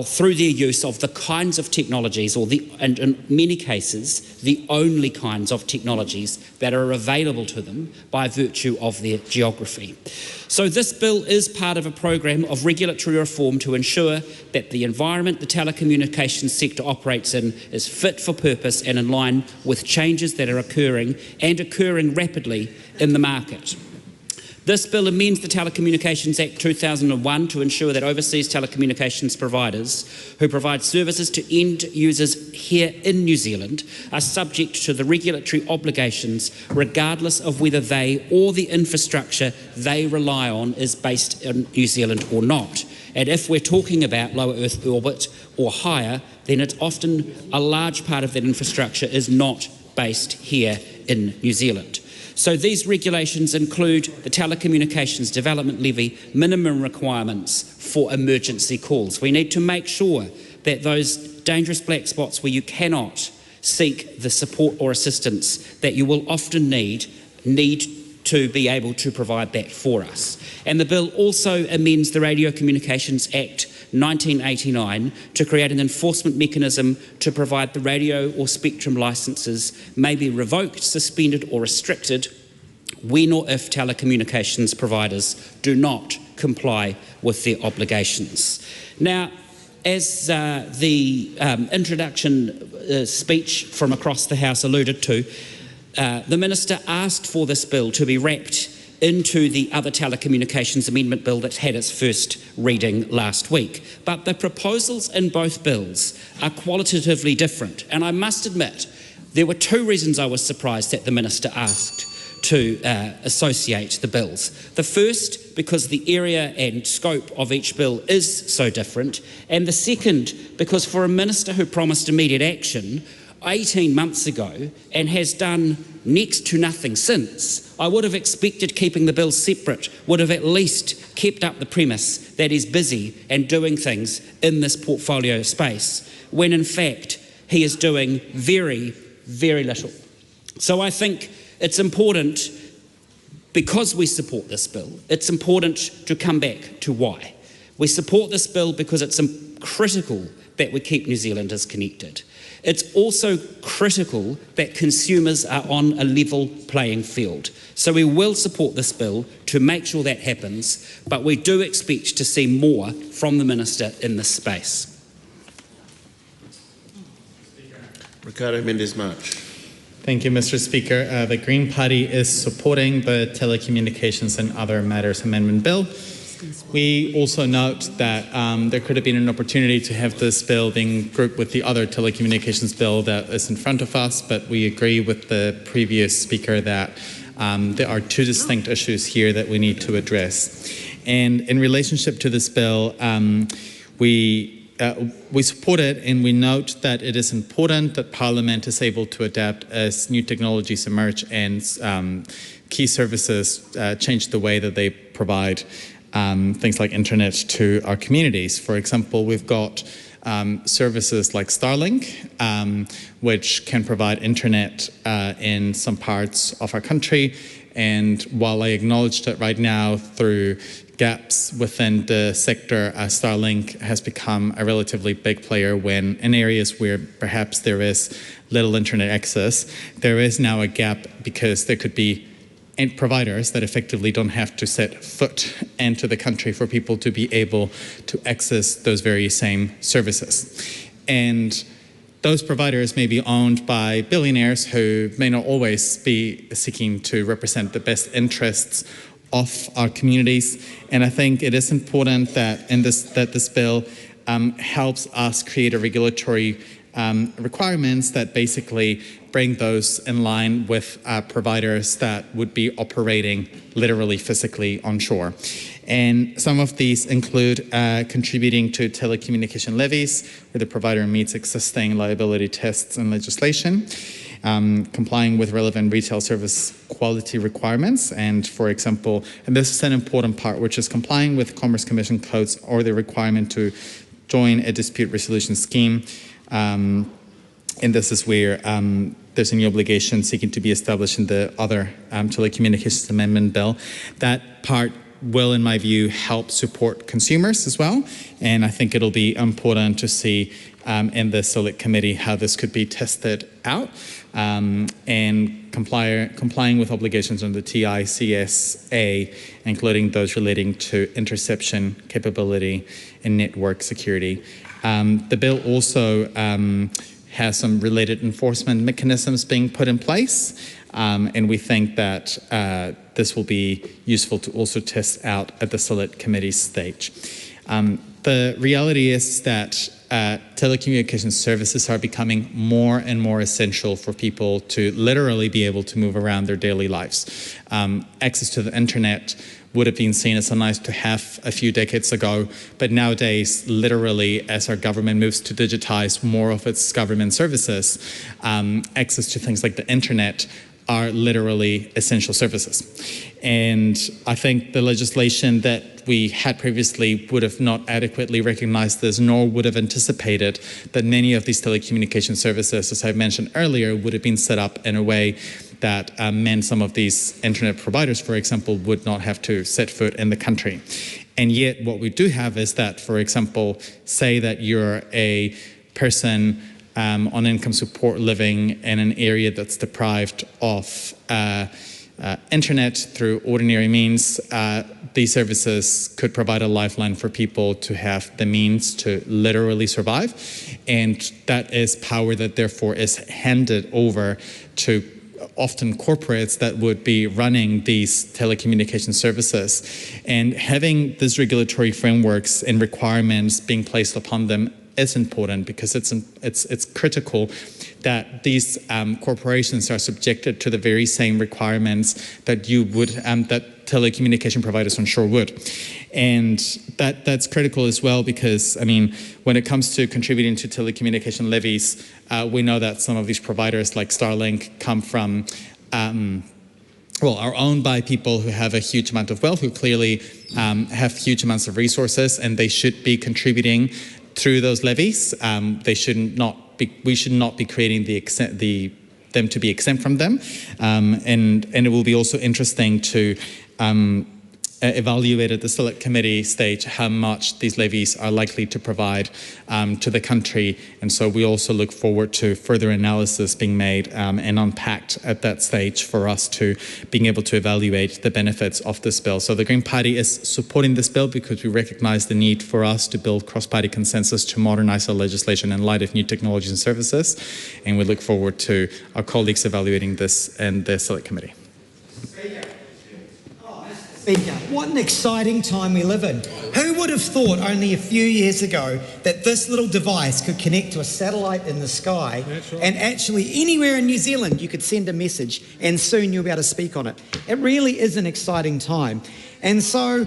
through their use of the kinds of technologies, and in many cases, the only kinds of technologies that are available to them by virtue of their geography. So this bill is part of a program of regulatory reform to ensure that the environment the telecommunications sector operates in is fit for purpose and in line with changes that are occurring rapidly in the market. This bill amends the Telecommunications Act 2001 to ensure that overseas telecommunications providers who provide services to end users here in New Zealand are subject to the regulatory obligations regardless of whether they or the infrastructure they rely on is based in New Zealand or not. And if we're talking about lower Earth orbit or higher, then it's often a large part of that infrastructure is not based here in New Zealand. So these regulations include the Telecommunications Development Levy minimum requirements for emergency calls. We need to make sure that those dangerous black spots where you cannot seek the support or assistance that you will often need to be able to provide that for us. And the bill also amends the Radio Communications Act 1989 to create an enforcement mechanism to provide the radio or spectrum licences may be revoked, suspended or restricted when or if telecommunications providers do not comply with their obligations. Now, as the introduction speech from across the House alluded to, the Minister asked for this bill to be wrapped into the other telecommunications amendment bill that had its first reading last week. But the proposals in both bills are qualitatively different, and I must admit there were two reasons I was surprised that the Minister asked to associate the bills. The first, because the area and scope of each bill is so different, and the second, because for a Minister who promised immediate action 18 months ago and has done next to nothing since, I would have expected keeping the bills separate would have at least kept up the premise that he's busy and doing things in this portfolio space, when in fact he is doing very, very little. So I think it's important Because we support this bill, it's important to come back to why. We support this bill because it's critical that we keep New Zealanders connected. It's also critical that consumers are on a level playing field. So we will support this bill to make sure that happens, but we do expect to see more from the Minister in this space. Ricardo Mendes-March. Thank you, Mr. Speaker. The Green Party is supporting the Telecommunications and Other Matters Amendment Bill. We also note that there could have been an opportunity to have this bill being grouped with the other telecommunications bill that is in front of us, but we agree with the previous speaker that there are two distinct issues here that we need to address. And in relationship to this bill, we support it, and we note that it is important that Parliament is able to adapt as new technologies emerge and key services change the way that they provide things like internet to our communities. For example, we've got services like Starlink, which can provide internet in some parts of our country. And while I acknowledge that right now, through gaps within the sector, Starlink has become a relatively big player when in areas where perhaps there is little internet access, there is now a gap because there could be providers that effectively don't have to set foot into the country for people to be able to access those very same services. And those providers may be owned by billionaires who may not always be seeking to represent the best interests of our communities. And I think it is important that this bill helps us create a regulatory requirements that basically bring those in line with providers that would be operating literally physically on shore. And some of these include contributing to telecommunication levies, where the provider meets existing liability tests and legislation, complying with relevant retail service quality requirements, and for example, and this is an important part, which is complying with Commerce Commission codes or the requirement to join a dispute resolution scheme. And this is where there's a new obligation seeking to be established in the other telecommunications amendment bill. That part will, in my view, help support consumers as well. And I think it'll be important to see in the Select Committee how this could be tested out and complying with obligations on the TICSA, including those relating to interception capability and network security. The bill also has some related enforcement mechanisms being put in place, and we think that this will be useful to also test out at the Select Committee stage. The reality is that telecommunications services are becoming more and more essential for people to literally be able to move around their daily lives. Access to the internet would have been seen as a nice to have a few decades ago, but nowadays, literally, as our government moves to digitize more of its government services, access to things like the internet are literally essential services. And I think the legislation that we had previously would have not adequately recognized this, nor would have anticipated that many of these telecommunication services, as I mentioned earlier, would have been set up in a way that meant some of these internet providers, for example, would not have to set foot in the country. And yet what we do have is that, for example, say that you're a person on income support living in an area that's deprived of internet through ordinary means, these services could provide a lifeline for people to have the means to literally survive. And that is power that therefore is handed over to often corporates that would be running these telecommunication services. And having these regulatory frameworks and requirements being placed upon them is important, because it's critical that these corporations are subjected to the very same requirements that you would that telecommunication providers on shore would. And that's critical as well, because I mean, when it comes to contributing to telecommunication levies, we know that some of these providers like Starlink come from are owned by people who have a huge amount of wealth, who clearly have huge amounts of resources, and they should be contributing through those levies. We should not be creating the them to be exempt from them, and it will be also interesting to evaluate at the Select Committee stage how much these levies are likely to provide to the country, and so we also look forward to further analysis being made and unpacked at that stage for us to being able to evaluate the benefits of this bill. So the Green Party is supporting this bill because we recognise the need for us to build cross-party consensus to modernise our legislation in light of new technologies and services, and we look forward to our colleagues evaluating this in the Select Committee. Speaker, what an exciting time we live in. Who would have thought only a few years ago that this little device could connect to a satellite in the sky and actually anywhere in New Zealand you could send a message and soon you'll be able to speak on it. It really is an exciting time. And so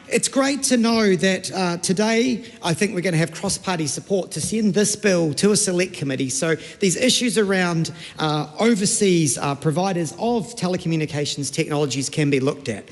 it's great to know that today I think we're going to have cross-party support to send this bill to a select committee. So these issues around overseas providers of telecommunications technologies can be looked at.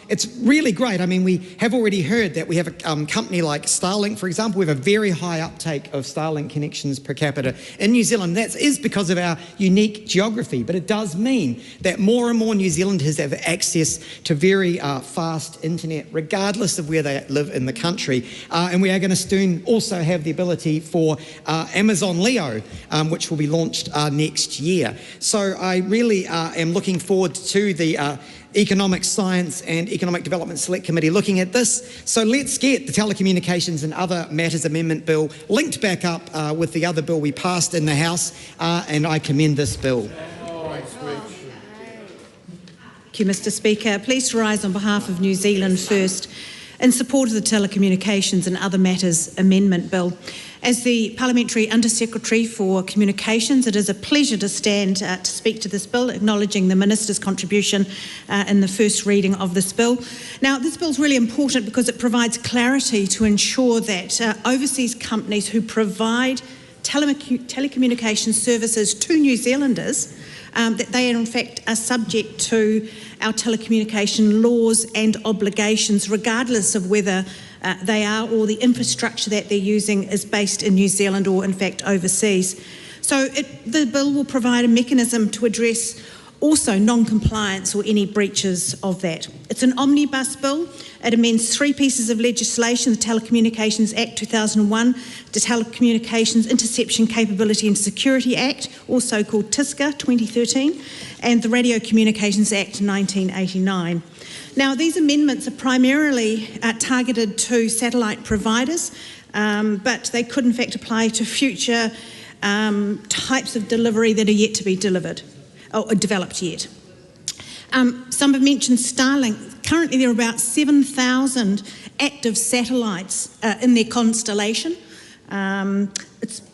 It's really great. I mean, we have already heard that we have a company like Starlink, for example. We have a very high uptake of Starlink connections per capita in New Zealand. That is because of our unique geography, but it does mean that more and more New Zealanders have access to very fast internet, regardless of where they live in the country. And we are going to soon also have the ability for Amazon Leo, which will be launched next year. So I really am looking forward to the Economic Science and Economic Development Select Committee looking at this. So let's get the Telecommunications and Other Matters Amendment Bill linked back up with the other bill we passed in the House, and I commend this bill. Thank you, Mr. Speaker. Please rise on behalf of New Zealand First in support of the Telecommunications and Other Matters Amendment Bill. As the Parliamentary Under-Secretary for Communications, it is a pleasure to stand to speak to this bill, acknowledging the Minister's contribution in the first reading of this bill. Now, this bill is really important because it provides clarity to ensure that overseas companies who provide telecommunications services to New Zealanders, that they in fact are subject to our telecommunication laws and obligations, regardless of whether they are or the infrastructure that they're using is based in New Zealand or in fact overseas. So the bill will provide a mechanism to address also non-compliance or any breaches of that. It's an omnibus bill. It amends 3 pieces of legislation: the Telecommunications Act 2001, the Telecommunications Interception Capability and Security Act, also called TISCA 2013, and the Radio Communications Act 1989. Now, these amendments are primarily targeted to satellite providers, but they could in fact apply to future types of delivery that are yet to be developed yet. Some have mentioned Starlink. Currently there are about 7,000 active satellites in their constellation.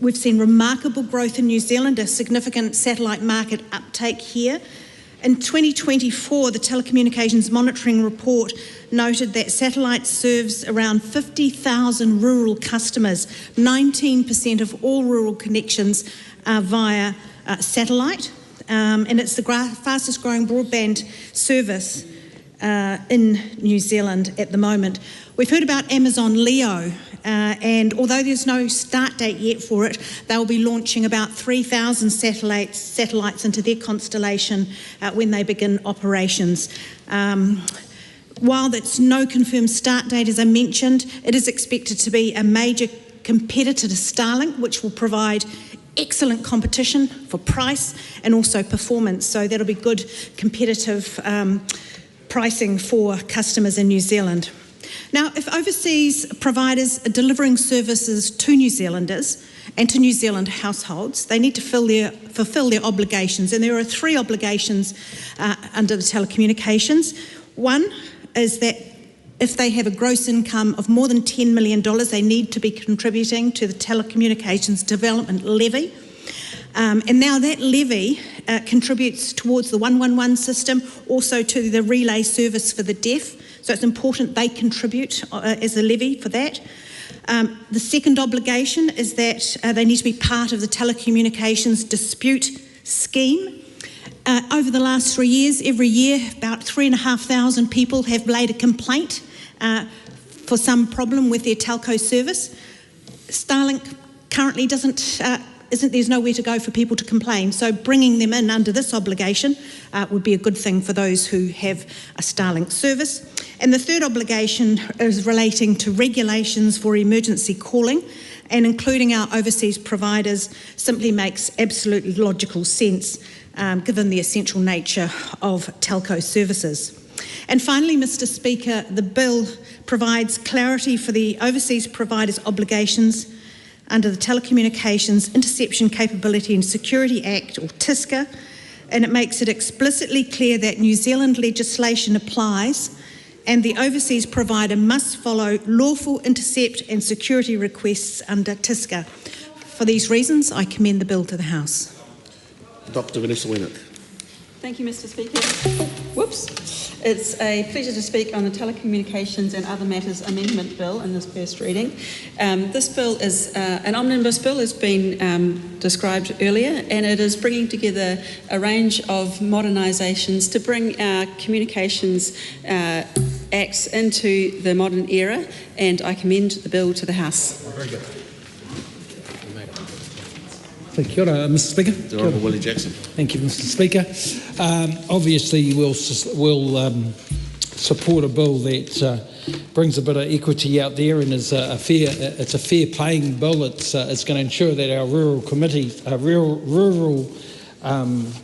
We've seen remarkable growth in New Zealand, a significant satellite market uptake here. In 2024, the Telecommunications Monitoring Report noted that satellite serves around 50,000 rural customers. 19% of all rural connections are via satellite, and it's the fastest growing broadband service in New Zealand at the moment. We've heard about Amazon Leo, and although there's no start date yet for it, they'll be launching about 3,000 satellites into their constellation when they begin operations. While there's no confirmed start date, as I mentioned, it is expected to be a major competitor to Starlink, which will provide excellent competition for price and also performance. So that'll be good competitive pricing for customers in New Zealand. Now, if overseas providers are delivering services to New Zealanders and to New Zealand households, they need to fulfil their obligations, and there are 3 obligations under the telecommunications. One is that if they have a gross income of more than $10 million, they need to be contributing to the Telecommunications Development Levy. And now that levy contributes towards the 111 system, also to the relay service for the deaf. So it's important they contribute as a levy for that. The second obligation is that they need to be part of the telecommunications dispute scheme. Over the last 3 years, every year, about 3,500 people have laid a complaint for some problem with their telco service. Starlink currently doesn't there's nowhere to go for people to complain. So bringing them in under this obligation would be a good thing for those who have a Starlink service. And the third obligation is relating to regulations for emergency calling, and including our overseas providers simply makes absolutely logical sense given the essential nature of telco services. And finally, Mr. Speaker, the bill provides clarity for the overseas providers' obligations under the Telecommunications Interception Capability and Security Act, or TISCA, and it makes it explicitly clear that New Zealand legislation applies and the overseas provider must follow lawful intercept and security requests under TISCA. For these reasons, I commend the bill to the House. Dr. Vanessa Winnett. Thank you, Mr. Speaker. Whoops. It's a pleasure to speak on the Telecommunications and Other Matters Amendment Bill in this first reading. This bill is an omnibus bill, as been described earlier, and it is bringing together a range of modernisations to bring our communications acts into the modern era, and I commend the bill to the House. Very good. Kia ora, Mr. Speaker. The Honourable Willie Jackson. Thank you, Mr. Speaker. Obviously, we'll support a bill that brings a bit of equity out there, and is it's a fair playing bill. It's going to ensure that our rural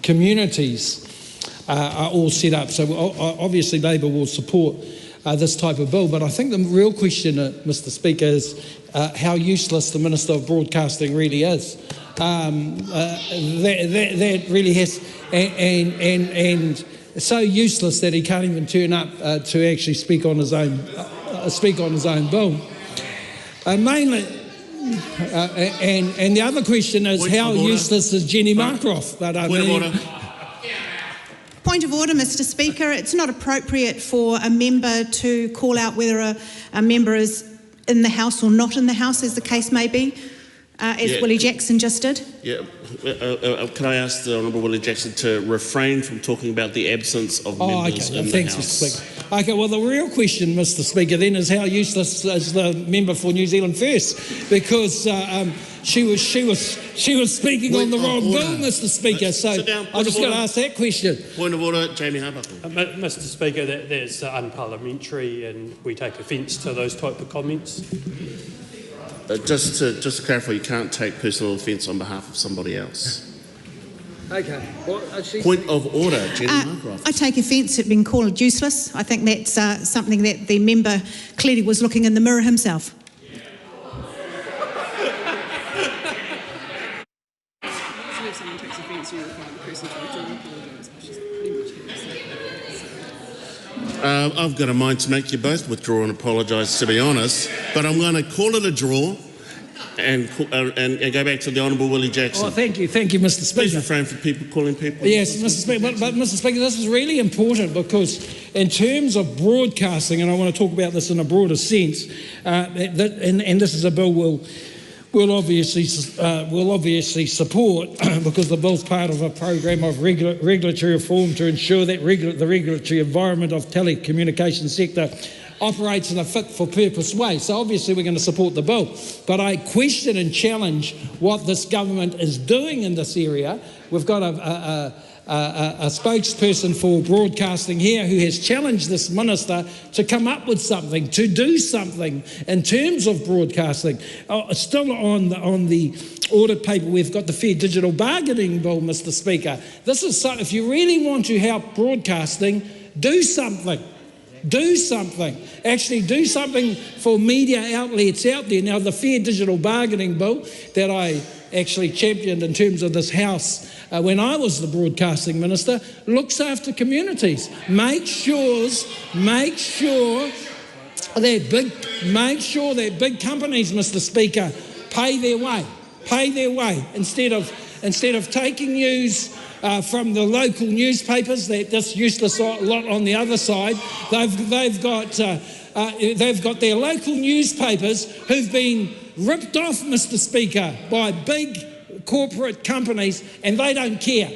communities are all set up. So obviously, Labor will support this type of bill. But I think the real question, Mr. Speaker, is how useless the Minister of Broadcasting really is. That really has, and so useless that he can't even turn up to actually speak on his own bill. Mainly, and the other question is how useless is Jenny Markroff? Point of order, Mr. Speaker. It's not appropriate for a member to call out whether a member is in the House or not in the House, as the case may be. As Willie Jackson just did. Yeah. Can I ask the Honourable Willie Jackson to refrain from talking about the absence of members in the House? Mr. Speaker. Okay, well, the real question, Mr. Speaker, then is how useless is the member for New Zealand First? Because she was speaking on the wrong bill, Mr. Speaker. So I'm just going to ask that question. Point of order, Jamie Harbuckle. Mr. Speaker, that is unparliamentary, and we take offence to those type of comments. Just to clarify, you can't take personal offence on behalf of somebody else. Okay. Point of order, Jenny Markroft. I take offence at being called useless. I think that's something that the member clearly was looking in the mirror himself. I've got a mind to make you both withdraw and apologise, to be honest, but I'm going to call it a draw and go back to the Honourable Willie Jackson. Oh, thank you, Mr. Speaker. Please refrain from people calling people. Yes, Mr. Speaker, but Mr. Speaker, this is really important because in terms of broadcasting, and I want to talk about this in a broader sense, and this is a bill we'll obviously support because the bill's part of a program of regulatory reform to ensure that the regulatory environment of telecommunications sector operates in a fit-for-purpose way. So obviously we're going to support the bill. But I question and challenge what this government is doing in this area. We've got a spokesperson for broadcasting here who has challenged this minister to come up with something, to do something in terms of broadcasting. Still on the audit paper, we've got the Fair Digital Bargaining Bill, Mr. Speaker. This is so, if you really want to help broadcasting, do something. Do something. Actually do something for media outlets out there. Now, the Fair Digital Bargaining Bill that I actually championed in terms of this House when I was the broadcasting minister looks after communities. Make sure that big companies, Mr. Speaker, pay their way instead of taking news from the local newspapers, that this useless lot on the other side. They've got their local newspapers who've been ripped off, Mr. Speaker, by big corporate companies, and they don't care.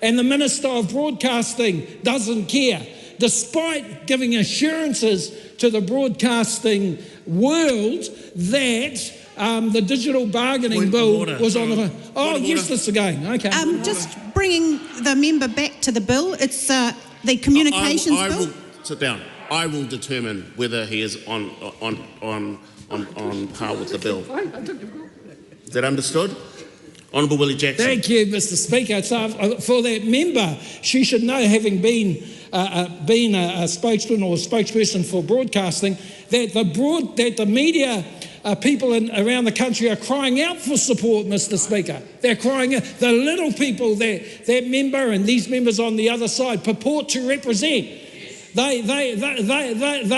And the Minister of Broadcasting doesn't care, despite giving assurances to the broadcasting world that the digital bargaining bill was on the... Oh, yes, this again. Okay. Just bringing the member back to the bill. It's the communications I bill. will sit down. I will determine whether he is on par with the bill. Is that understood? Honourable Willie Jackson. Thank you, Mr. Speaker. So for that member, she should know, having been a spokesman or spokesperson for broadcasting, that the media people around the country are crying out for support, Mr. Speaker. They're crying out. The little people that member and these members on the other side purport to represent. They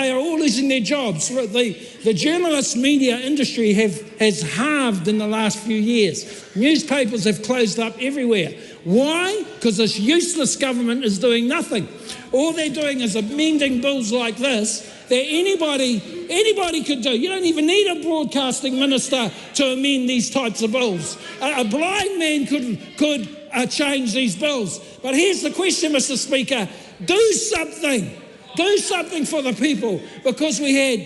are all losing their jobs. The journalist media industry has halved in the last few years. Newspapers have closed up everywhere. Why? Because this useless government is doing nothing. All they're doing is amending bills like this that anybody could do. You don't even need a broadcasting minister to amend these types of bills. A blind man could change these bills. But here's the question, Mr. Speaker. Do something. Do something for the people, because we had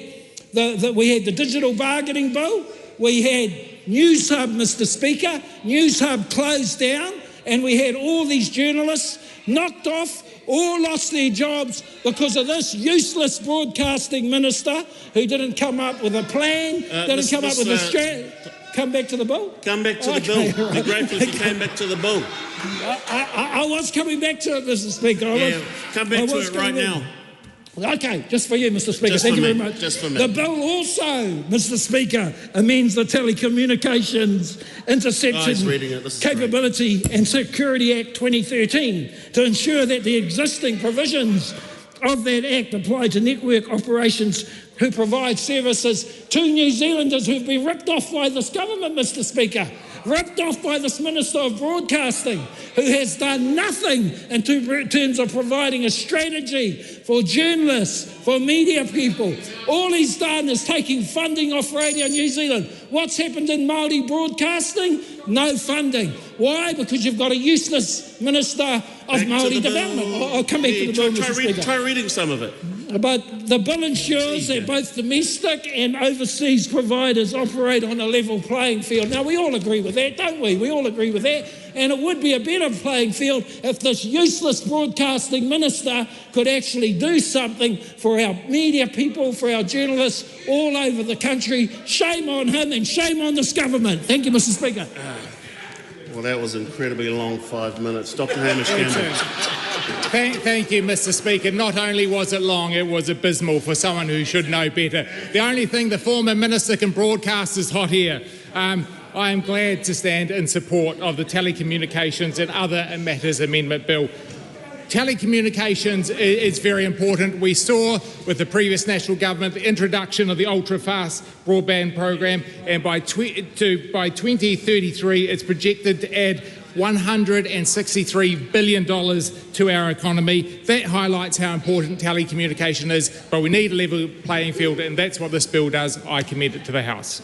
the digital bargaining bill, we had News Hub, Mr. Speaker, News Hub closed down, and we had all these journalists knocked off, all lost their jobs because of this useless broadcasting minister who didn't come up with a plan, didn't come up with a strategy. Come back to the bill? Come back to the bill. Be grateful if you came back to the bill. I was coming back to it, Mr. Speaker. Come back to it right now. Okay, just for you, Mr. Speaker. Thank you very much. Just for me. The bill also, Mr. Speaker, amends the Telecommunications Interception Capability and Security Act 2013 to ensure that the existing provisions of that Act apply to network operations who provide services to New Zealanders who've been ripped off by this government, Mr. Speaker. Ripped off by this Minister of Broadcasting, who has done nothing in terms of providing a strategy for journalists, for media people. All he's done is taking funding off Radio New Zealand. What's happened in Māori broadcasting? No funding. Why? Because you've got a useless Minister of Māori Development. I'll come back to the bill, Mr. Speaker. Try reading some of it. But the bill ensures that both domestic and overseas providers operate on a level playing field. Now, we all agree with that, don't we? We all agree with that. And it would be a better playing field if this useless broadcasting minister could actually do something for our media people, for our journalists all over the country. Shame on him and shame on this government. Thank you, Mr. Speaker. Well, that was an incredibly long 5 minutes. Dr. Hamish Campbell. Thank you, Mr. Speaker. Not only was it long, it was abysmal for someone who should know better. The only thing the former minister can broadcast is hot air. I am glad to stand in support of the Telecommunications and Other Matters Amendment Bill. Telecommunications is very important. We saw with the previous national government the introduction of the ultra-fast broadband program, and by 2033 it's projected to add $163 billion to our economy. That highlights how important telecommunication is, but we need a level playing field, and that's what this bill does. I commend it to the House.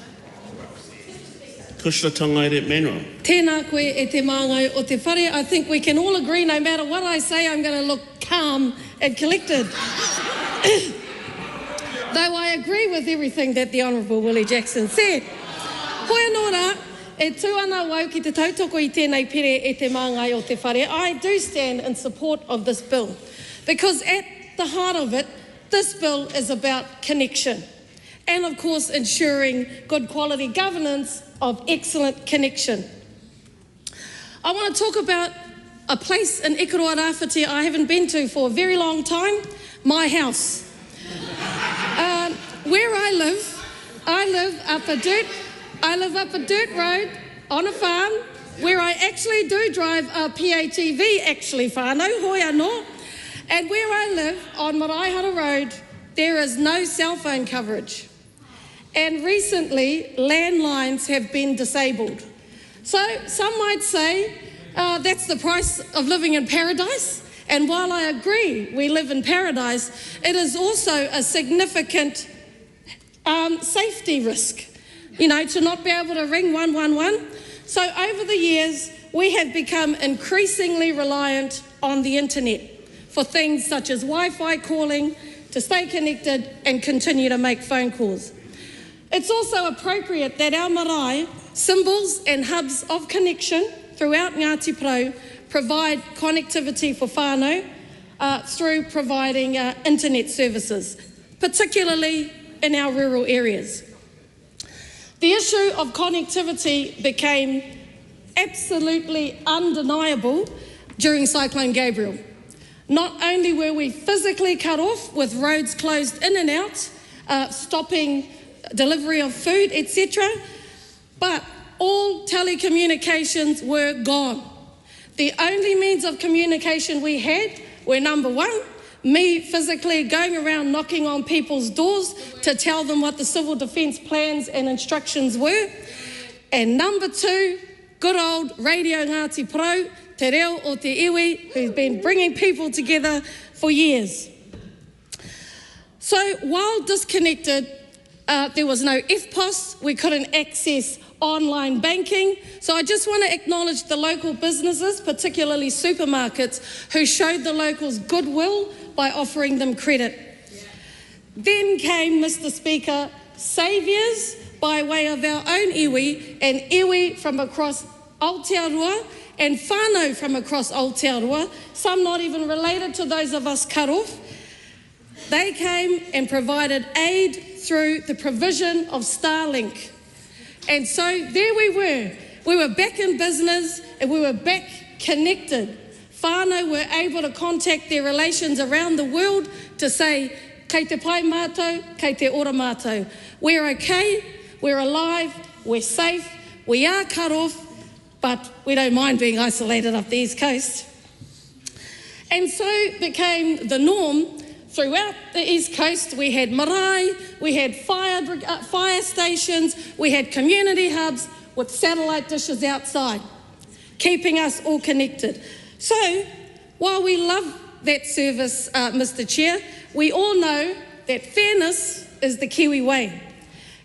Tēnā koe e te māngai o te whare. I think we can all agree, no matter what I say, I'm going to look calm and collected. Though I agree with everything that the Honourable Willie Jackson said. Hoi anō rā, e tū ana wau ki te tautoko I tēnei pere e te māngai o te whare. I do stand in support of this bill, because at the heart of it, this bill is about connection. And of course, ensuring good quality governance of excellent connection. I want to talk about a place in Ikaroa Rāwhiti I haven't been to for a very long time, my house. Where I live up a dirt road on a farm where I actually do drive a PATV, actually whānau, hoi anō. And where I live on Maraihara Road, there is no cell phone coverage. And recently, landlines have been disabled. So some might say that's the price of living in paradise. And while I agree we live in paradise, it is also a significant safety risk, you know, to not be able to ring 111. So over the years, we have become increasingly reliant on the internet for things such as Wi-Fi calling, to stay connected and continue to make phone calls. It's also appropriate that our marae, symbols and hubs of connection throughout Ngāti Porou, provide connectivity for whānau through providing internet services, particularly in our rural areas. The issue of connectivity became absolutely undeniable during Cyclone Gabriel. Not only were we physically cut off with roads closed in and out, stopping delivery of food, etc., but all telecommunications were gone. The only means of communication we had were, number one, me physically going around knocking on people's doors to tell them what the civil defence plans and instructions were, and number two, good old Radio Ngāti Porou, Te Reo o Te Iwi, who's been bringing people together for years. So while disconnected, there was no FPOS, we couldn't access online banking. So I just want to acknowledge the local businesses, particularly supermarkets, who showed the locals goodwill by offering them credit. Then came, Mr. Speaker, saviours by way of our own iwi, and iwi from across Aotearoa and whānau from across Aotearoa, some not even related to those of us cut off. They came and provided aid through the provision of Starlink. And so there we were back in business and we were back connected. Whānau were able to contact their relations around the world to say, kei te pai mātou, kei te ora mātou. We're okay, we're alive, we're safe, we are cut off, but we don't mind being isolated up the East Coast. And so became the norm. Throughout the East Coast, we had marae, we had fire stations, we had community hubs with satellite dishes outside, keeping us all connected. So, while we love that service, Mr. Chair, we all know that fairness is the Kiwi way.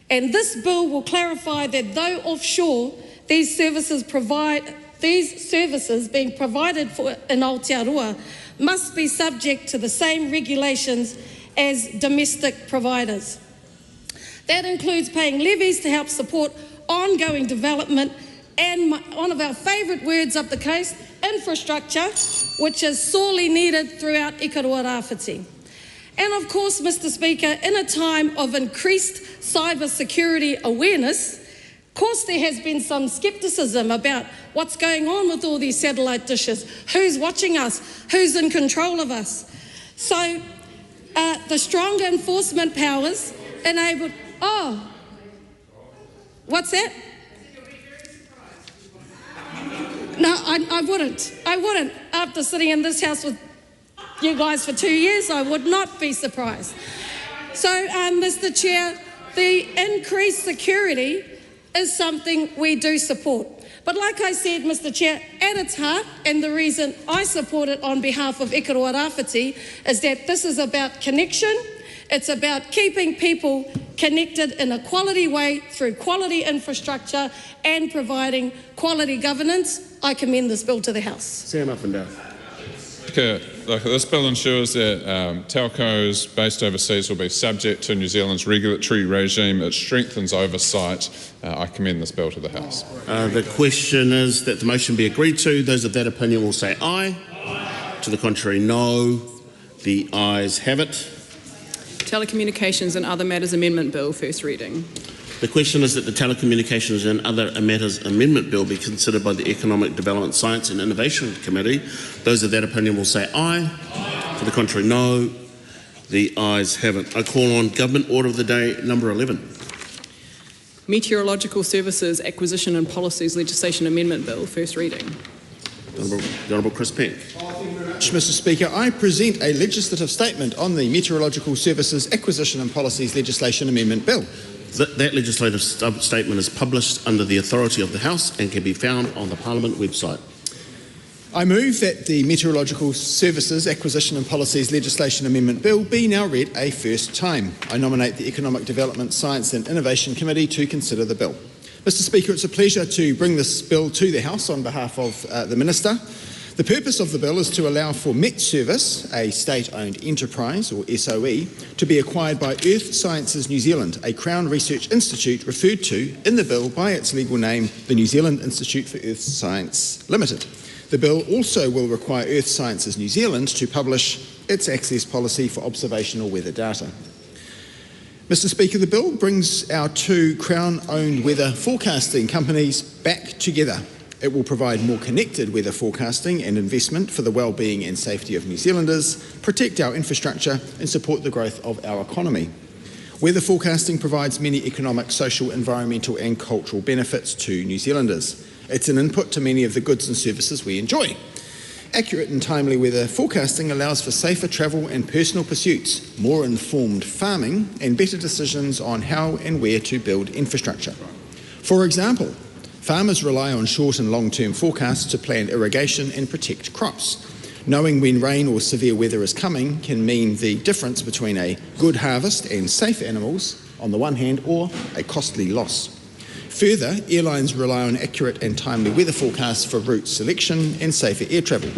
And this bill will clarify that though offshore, these services being provided for in Aotearoa must be subject to the same regulations as domestic providers. That includes paying levies to help support ongoing development and one of our favourite words up the coast, infrastructure, which is sorely needed throughout Ikaroa Rāwhiti. And of course, Mr. Speaker, in a time of increased cyber security awareness, of course there has been some scepticism about what's going on with all these satellite dishes, who's watching us, who's in control of us. So the stronger enforcement powers enabled, what's that? No, I wouldn't. After sitting in this house with you guys for 2 years, I would not be surprised. So, Mr. Chair, the increased security is something we do support. But like I said, Mr. Chair, at its heart, and the reason I support it on behalf of Ikaroa Rāwhiti, is that this is about connection. It's about keeping people connected in a quality way through quality infrastructure and providing quality governance. I commend this bill to the House. Sam up and down. This bill ensures that telcos based overseas will be subject to New Zealand's regulatory regime. It strengthens oversight. I commend this bill to the House. The question is that the motion be agreed to. Those of that opinion will say aye. Aye. To the contrary, no. The ayes have it. Telecommunications and Other Matters Amendment Bill, first reading. The question is that the Telecommunications and Other Matters Amendment Bill be considered by the Economic Development, Science and Innovation Committee. Those of that opinion will say aye. Aye. To the contrary, no. The ayes have it. I call on Government Order of the Day number 11. Meteorological Services Acquisition and Policies Legislation Amendment Bill, first reading. The Honourable Chris Peck. Mr. Speaker, I present a legislative statement on the Meteorological Services Acquisition and Policies Legislation Amendment Bill. That legislative statement is published under the authority of the House and can be found on the Parliament website. I move that the Meteorological Services Acquisition and Policies Legislation Amendment Bill be now read a first time. I nominate the Economic Development, Science and Innovation Committee to consider the bill. Mr. Speaker, it's a pleasure to bring this bill to the House on behalf of the Minister. The purpose of the bill is to allow for Met Service, a state-owned enterprise, or SOE, to be acquired by Earth Sciences New Zealand, a Crown Research Institute referred to in the bill by its legal name, the New Zealand Institute for Earth Science Limited. The bill also will require Earth Sciences New Zealand to publish its access policy for observational weather data. Mr. Speaker, the bill brings our two Crown-owned weather forecasting companies back together. It will provide more connected weather forecasting and investment for the well-being and safety of New Zealanders, protect our infrastructure and support the growth of our economy. Weather forecasting provides many economic, social, environmental and cultural benefits to New Zealanders. It's an input to many of the goods and services we enjoy. Accurate and timely weather forecasting allows for safer travel and personal pursuits, more informed farming and better decisions on how and where to build infrastructure. For example, farmers rely on short and long-term forecasts to plan irrigation and protect crops. Knowing when rain or severe weather is coming can mean the difference between a good harvest and safe animals on the one hand, or a costly loss. Further, airlines rely on accurate and timely weather forecasts for route selection and safer air travel.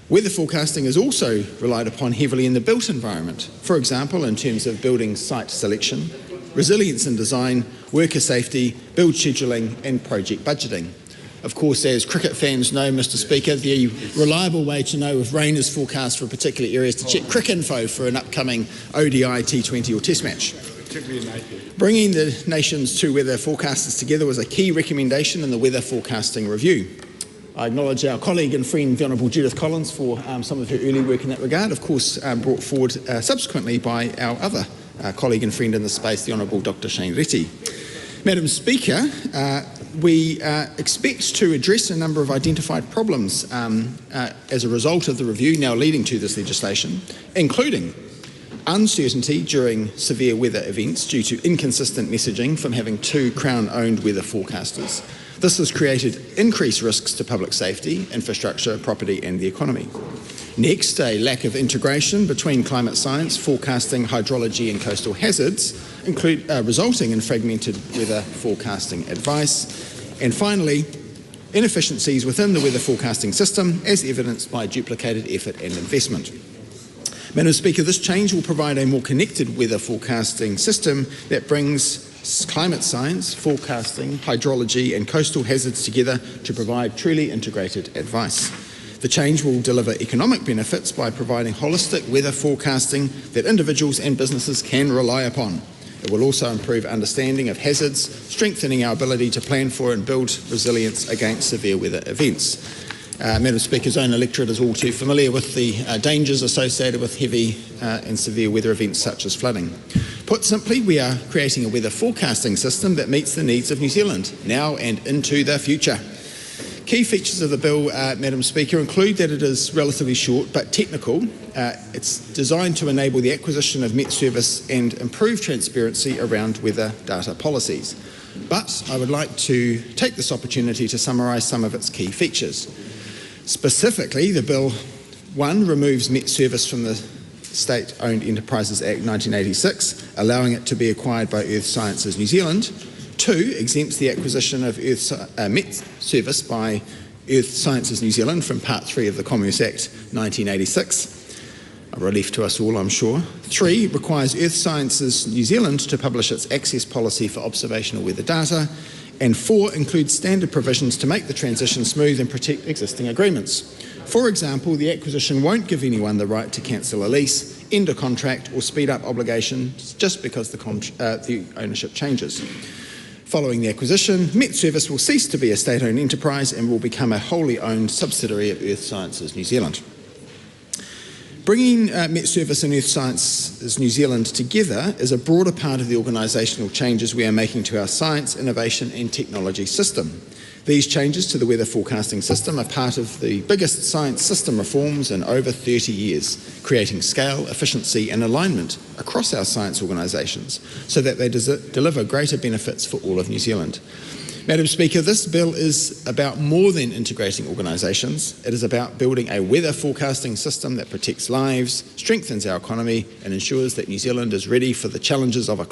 Weather forecasting is also relied upon heavily in the built environment, for example in terms of building site selection, resilience and design, worker safety, build scheduling and project budgeting. Of course, as cricket fans know, Mr. Speaker, the reliable way to know if rain is forecast for a particular area is to check Cricinfo for an upcoming ODI, T20 or Test match. Bringing the nation's two weather forecasters together was a key recommendation in the Weather Forecasting Review. I acknowledge our colleague and friend, the Honourable Judith Collins, for some of her early work in that regard, of course brought forward subsequently by our other colleague and friend in the space, the Honourable Dr. Shane Reti. Madam Speaker, we expect to address a number of identified problems as a result of the review now leading to this legislation, including uncertainty during severe weather events due to inconsistent messaging from having two Crown-owned weather forecasters. This has created increased risks to public safety, infrastructure, property and the economy. Next, a lack of integration between climate science, forecasting, hydrology and coastal hazards, resulting in fragmented weather forecasting advice. And finally, inefficiencies within the weather forecasting system as evidenced by duplicated effort and investment. Madam Speaker, this change will provide a more connected weather forecasting system that brings climate science, forecasting, hydrology and coastal hazards together to provide truly integrated advice. The change will deliver economic benefits by providing holistic weather forecasting that individuals and businesses can rely upon. It will also improve understanding of hazards, strengthening our ability to plan for and build resilience against severe weather events. Madam Speaker's own electorate is all too familiar with the dangers associated with heavy and severe weather events such as flooding. Put simply, we are creating a weather forecasting system that meets the needs of New Zealand now and into the future. Key features of the bill, Madam Speaker, include that it is relatively short but technical. It's designed to enable the acquisition of Met Service and improve transparency around weather data policies. But I would like to take this opportunity to summarise some of its key features. Specifically, the bill, 1, removes Met Service from the State-Owned Enterprises Act 1986, allowing it to be acquired by Earth Sciences New Zealand. 2, exempts the acquisition of Met Service by Earth Sciences New Zealand from Part 3 of the Commerce Act 1986. A relief to us all, I'm sure. 3, requires Earth Sciences New Zealand to publish its access policy for observational weather data. And 4, includes standard provisions to make the transition smooth and protect existing agreements. For example, the acquisition won't give anyone the right to cancel a lease, end a contract or speed up obligations just because the ownership changes. Following the acquisition, Met Service will cease to be a state-owned enterprise and will become a wholly owned subsidiary of Earth Sciences New Zealand. Bringing Met Service and Earth Sciences New Zealand together is a broader part of the organisational changes we are making to our science, innovation and technology system. These changes to the weather forecasting system are part of the biggest science system reforms in over 30 years, creating scale, efficiency and alignment across our science organisations so that they deliver greater benefits for all of New Zealand. Madam Speaker, this bill is about more than integrating organisations. It is about building a weather forecasting system that protects lives, strengthens our economy and ensures that New Zealand is ready for the challenges of a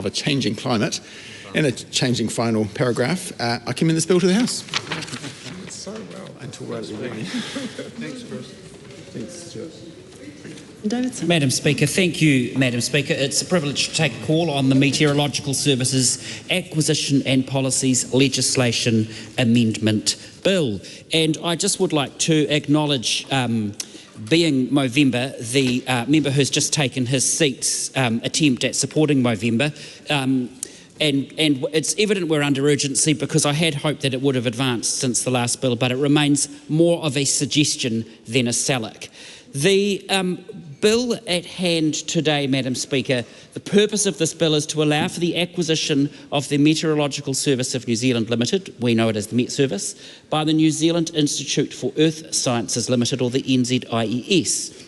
changing climate. And a changing final paragraph, I commend this bill to the House. so well. Until right at the beginning. Thanks, Chris. Thanks, Stuart. Davidson. Madam Speaker, thank you, Madam Speaker. It's a privilege to take a call on the Meteorological Services Acquisition and Policies Legislation Amendment Bill. And I just would like to acknowledge, being Movember, the member who's just taken his seat's attempt at supporting Movember. And it's evident we're under urgency because I had hoped that it would have advanced since the last bill, but it remains more of a suggestion than a SALIC. The bill at hand today, Madam Speaker, the purpose of this bill is to allow for the acquisition of the Meteorological Service of New Zealand Limited, we know it as the Met Service, by the New Zealand Institute for Earth Sciences Limited, or the NZIES,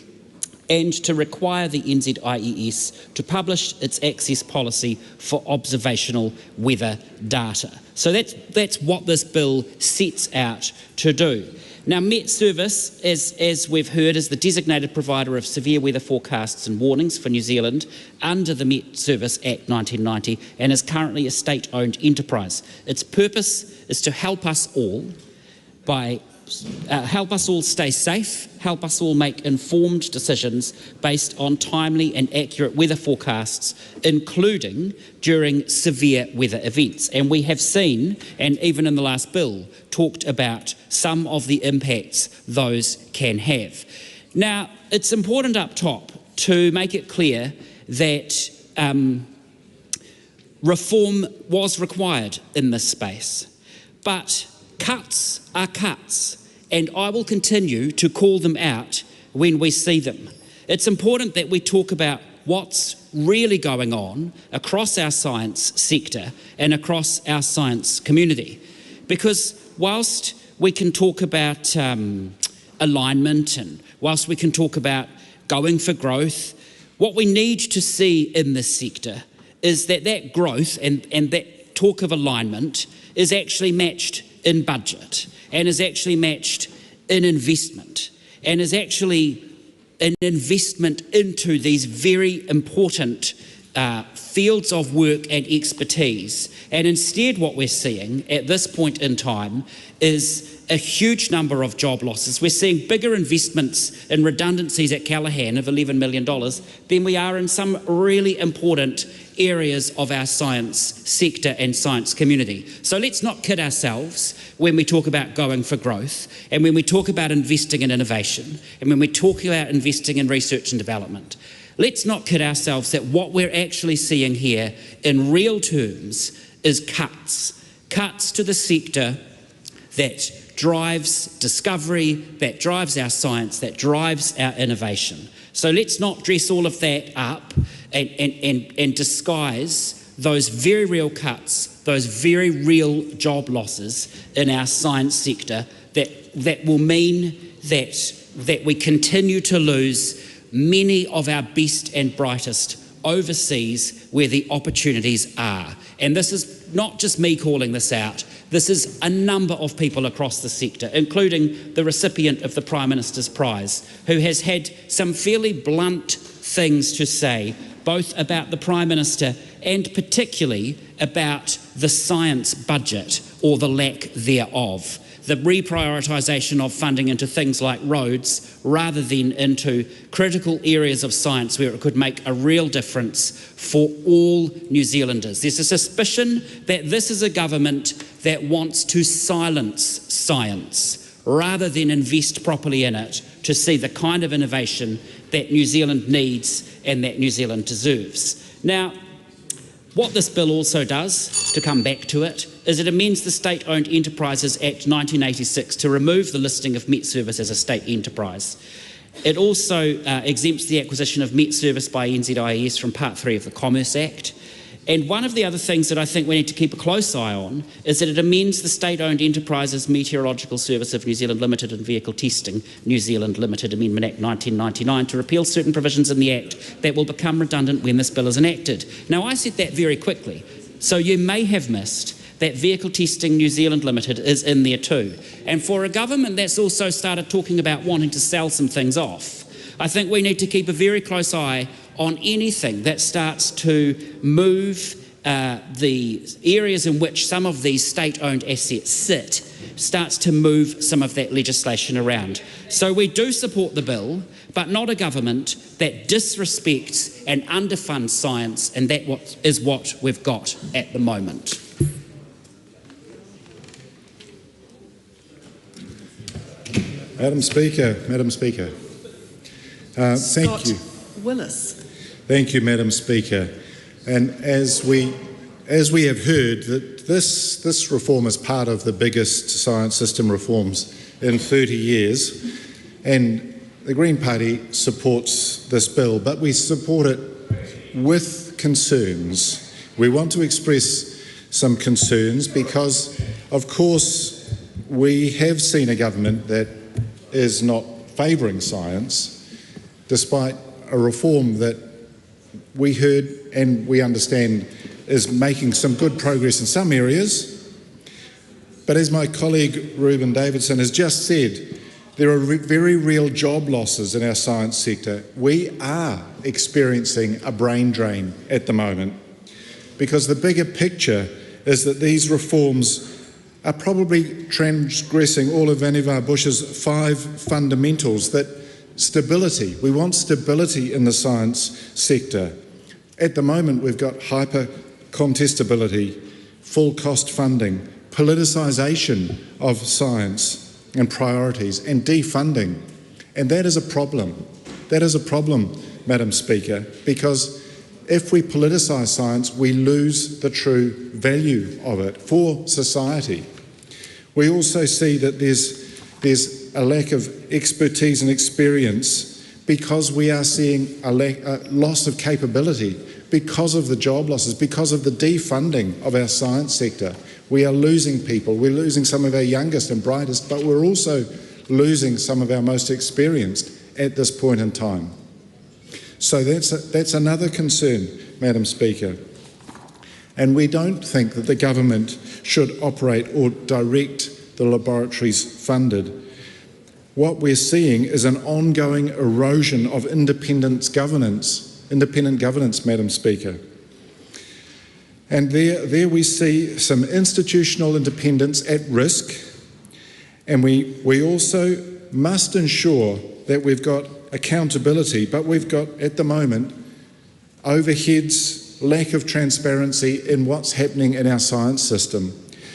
and to require the NZIES to publish its access policy for observational weather data. So that's what this bill sets out to do. Now, Met Service, as we've heard, is the designated provider of severe weather forecasts and warnings for New Zealand under the Met Service Act 1990 and is currently a state-owned enterprise. Its purpose is to help us all stay safe, help us all make informed decisions based on timely and accurate weather forecasts, including during severe weather events. And we have seen, and even in the last bill, talked about some of the impacts those can have. Now, it's important up top to make it clear that reform was required in this space, but cuts are cuts, and I will continue to call them out when we see them. It's important that we talk about what's really going on across our science sector and across our science community. Because whilst we can talk about alignment and whilst we can talk about going for growth, what we need to see in this sector is that growth and that talk of alignment is actually matched in budget and is actually matched in investment and is actually an investment into these very important fields of work and expertise. And instead what we're seeing at this point in time is a huge number of job losses. We're seeing bigger investments in redundancies at Callaghan of $11 million than we are in some really important areas of our science sector and science community. So let's not kid ourselves when we talk about going for growth and when we talk about investing in innovation and when we talk about investing in research and development. Let's not kid ourselves that what we're actually seeing here in real terms is cuts to the sector that drives discovery, that drives our science, that drives our innovation. So let's not dress all of that up and disguise those very real cuts, those very real job losses in our science sector that will mean that we continue to lose many of our best and brightest overseas where the opportunities are. And this is not just me calling this out, this is a number of people across the sector, including the recipient of the Prime Minister's Prize, who has had some fairly blunt things to say, both about the Prime Minister and particularly about the science budget or the lack thereof. The reprioritisation of funding into things like roads rather than into critical areas of science where it could make a real difference for all New Zealanders. There's a suspicion that this is a government that wants to silence science rather than invest properly in it to see the kind of innovation that New Zealand needs and that New Zealand deserves. Now, what this bill also does, to come back to it, is it amends the State-Owned Enterprises Act 1986 to remove the listing of Met Service as a state enterprise. It also exempts the acquisition of Met Service by NZIES from Part 3 of the Commerce Act. And one of the other things that I think we need to keep a close eye on is that it amends the State-Owned Enterprises Meteorological Service of New Zealand Limited and Vehicle Testing New Zealand Limited Amendment Act 1999 to repeal certain provisions in the Act that will become redundant when this bill is enacted. Now, I said that very quickly, so you may have missed that Vehicle Testing New Zealand Limited is in there too. And for a government that's also started talking about wanting to sell some things off, I think we need to keep a very close eye on anything that starts to move the areas in which some of these state-owned assets sit starts to move some of that legislation around. So we do support the bill, but not a government that disrespects and underfunds science, and that is what we've got at the moment. Madam Speaker. Thank you. Willis. Thank you, Madam Speaker. And as we have heard, that this reform is part of the biggest science system reforms in 30 years, and the Green Party supports this bill, but we support it with concerns. We want to express some concerns because, of course, we have seen a government that is not favouring science, despite a reform that we heard and we understand is making some good progress in some areas. But as my colleague Reuben Davidson has just said, there are very real job losses in our science sector. We are experiencing a brain drain at the moment because the bigger picture is that these reforms are probably transgressing all of Vannevar Bush's 5 fundamentals. That stability, we want stability in the science sector. At the moment we've got hyper contestability, full cost funding, politicisation of science and priorities, and defunding. And that is a problem. That is a problem, Madam Speaker, because if we politicise science, we lose the true value of it for society. We also see that there's a lack of expertise and experience because we are seeing a loss of capability because of the job losses, because of the defunding of our science sector. We are losing people. We're losing some of our youngest and brightest, but we're also losing some of our most experienced at this point in time. So that's another concern, Madam Speaker. And we don't think that the government should operate or direct the laboratories funded. What we're seeing is an ongoing erosion of independent governance, Madam Speaker. And there we see some institutional independence at risk, and we also must ensure that we've got accountability, but we've got, at the moment, overheads, lack of transparency in what's happening in our science system.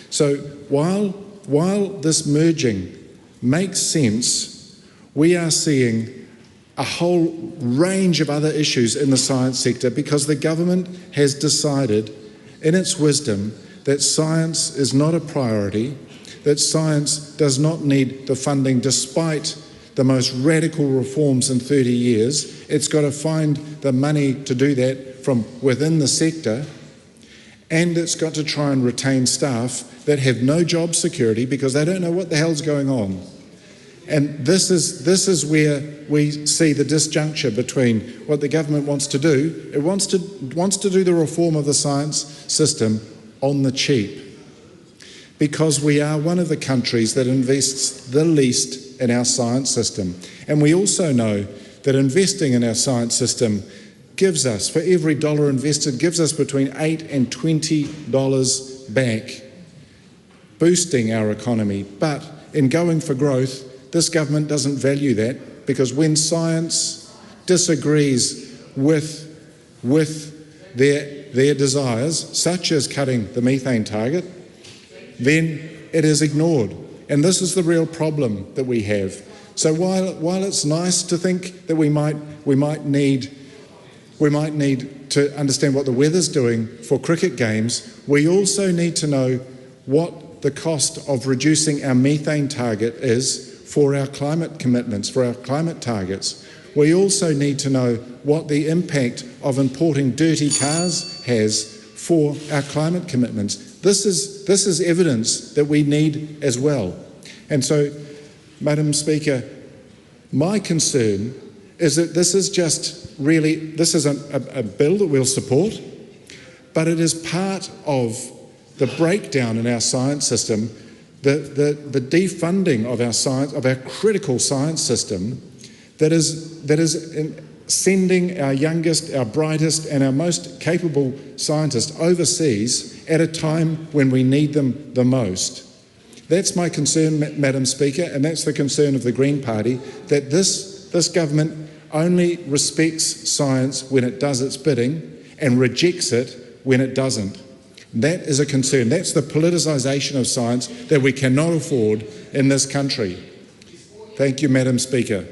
So while this merging makes sense, we are seeing a whole range of other issues in the science sector because the government has decided in its wisdom that science is not a priority, that science does not need the funding despite the most radical reforms in 30 years. It's got to find the money to do that from within the sector, and it's got to try and retain staff that have no job security because they don't know what the hell's going on. And this is where we see the disjuncture between what the government wants to do. It wants to do the reform of the science system on the cheap, because we are one of the countries that invests the least in our science system. And we also know that investing in our science system gives us, for every dollar invested, gives us between $8 and $20 back, boosting our economy. But in going for growth, this government doesn't value that, because when science disagrees with their desires, such as cutting the methane target, then it is ignored. And this is the real problem that we have. So while it's nice to think that we might need to understand what the weather's doing for cricket games, we also need to know what the cost of reducing our methane target is for our climate commitments, for our climate targets. We also need to know what the impact of importing dirty cars has for our climate commitments. This is evidence that we need as well. And so, Madam Speaker, my concern is that this is a bill that we'll support, but it is part of the breakdown in our science system, the defunding of our science, of our critical science system, that is sending our youngest, our brightest and our most capable scientists overseas at a time when we need them the most. That's my concern, Madam Speaker, and that's the concern of the Green Party, that this government only respects science when it does its bidding and rejects it when it doesn't. That is a concern. That's the politicisation of science that we cannot afford in this country. Thank you, Madam Speaker.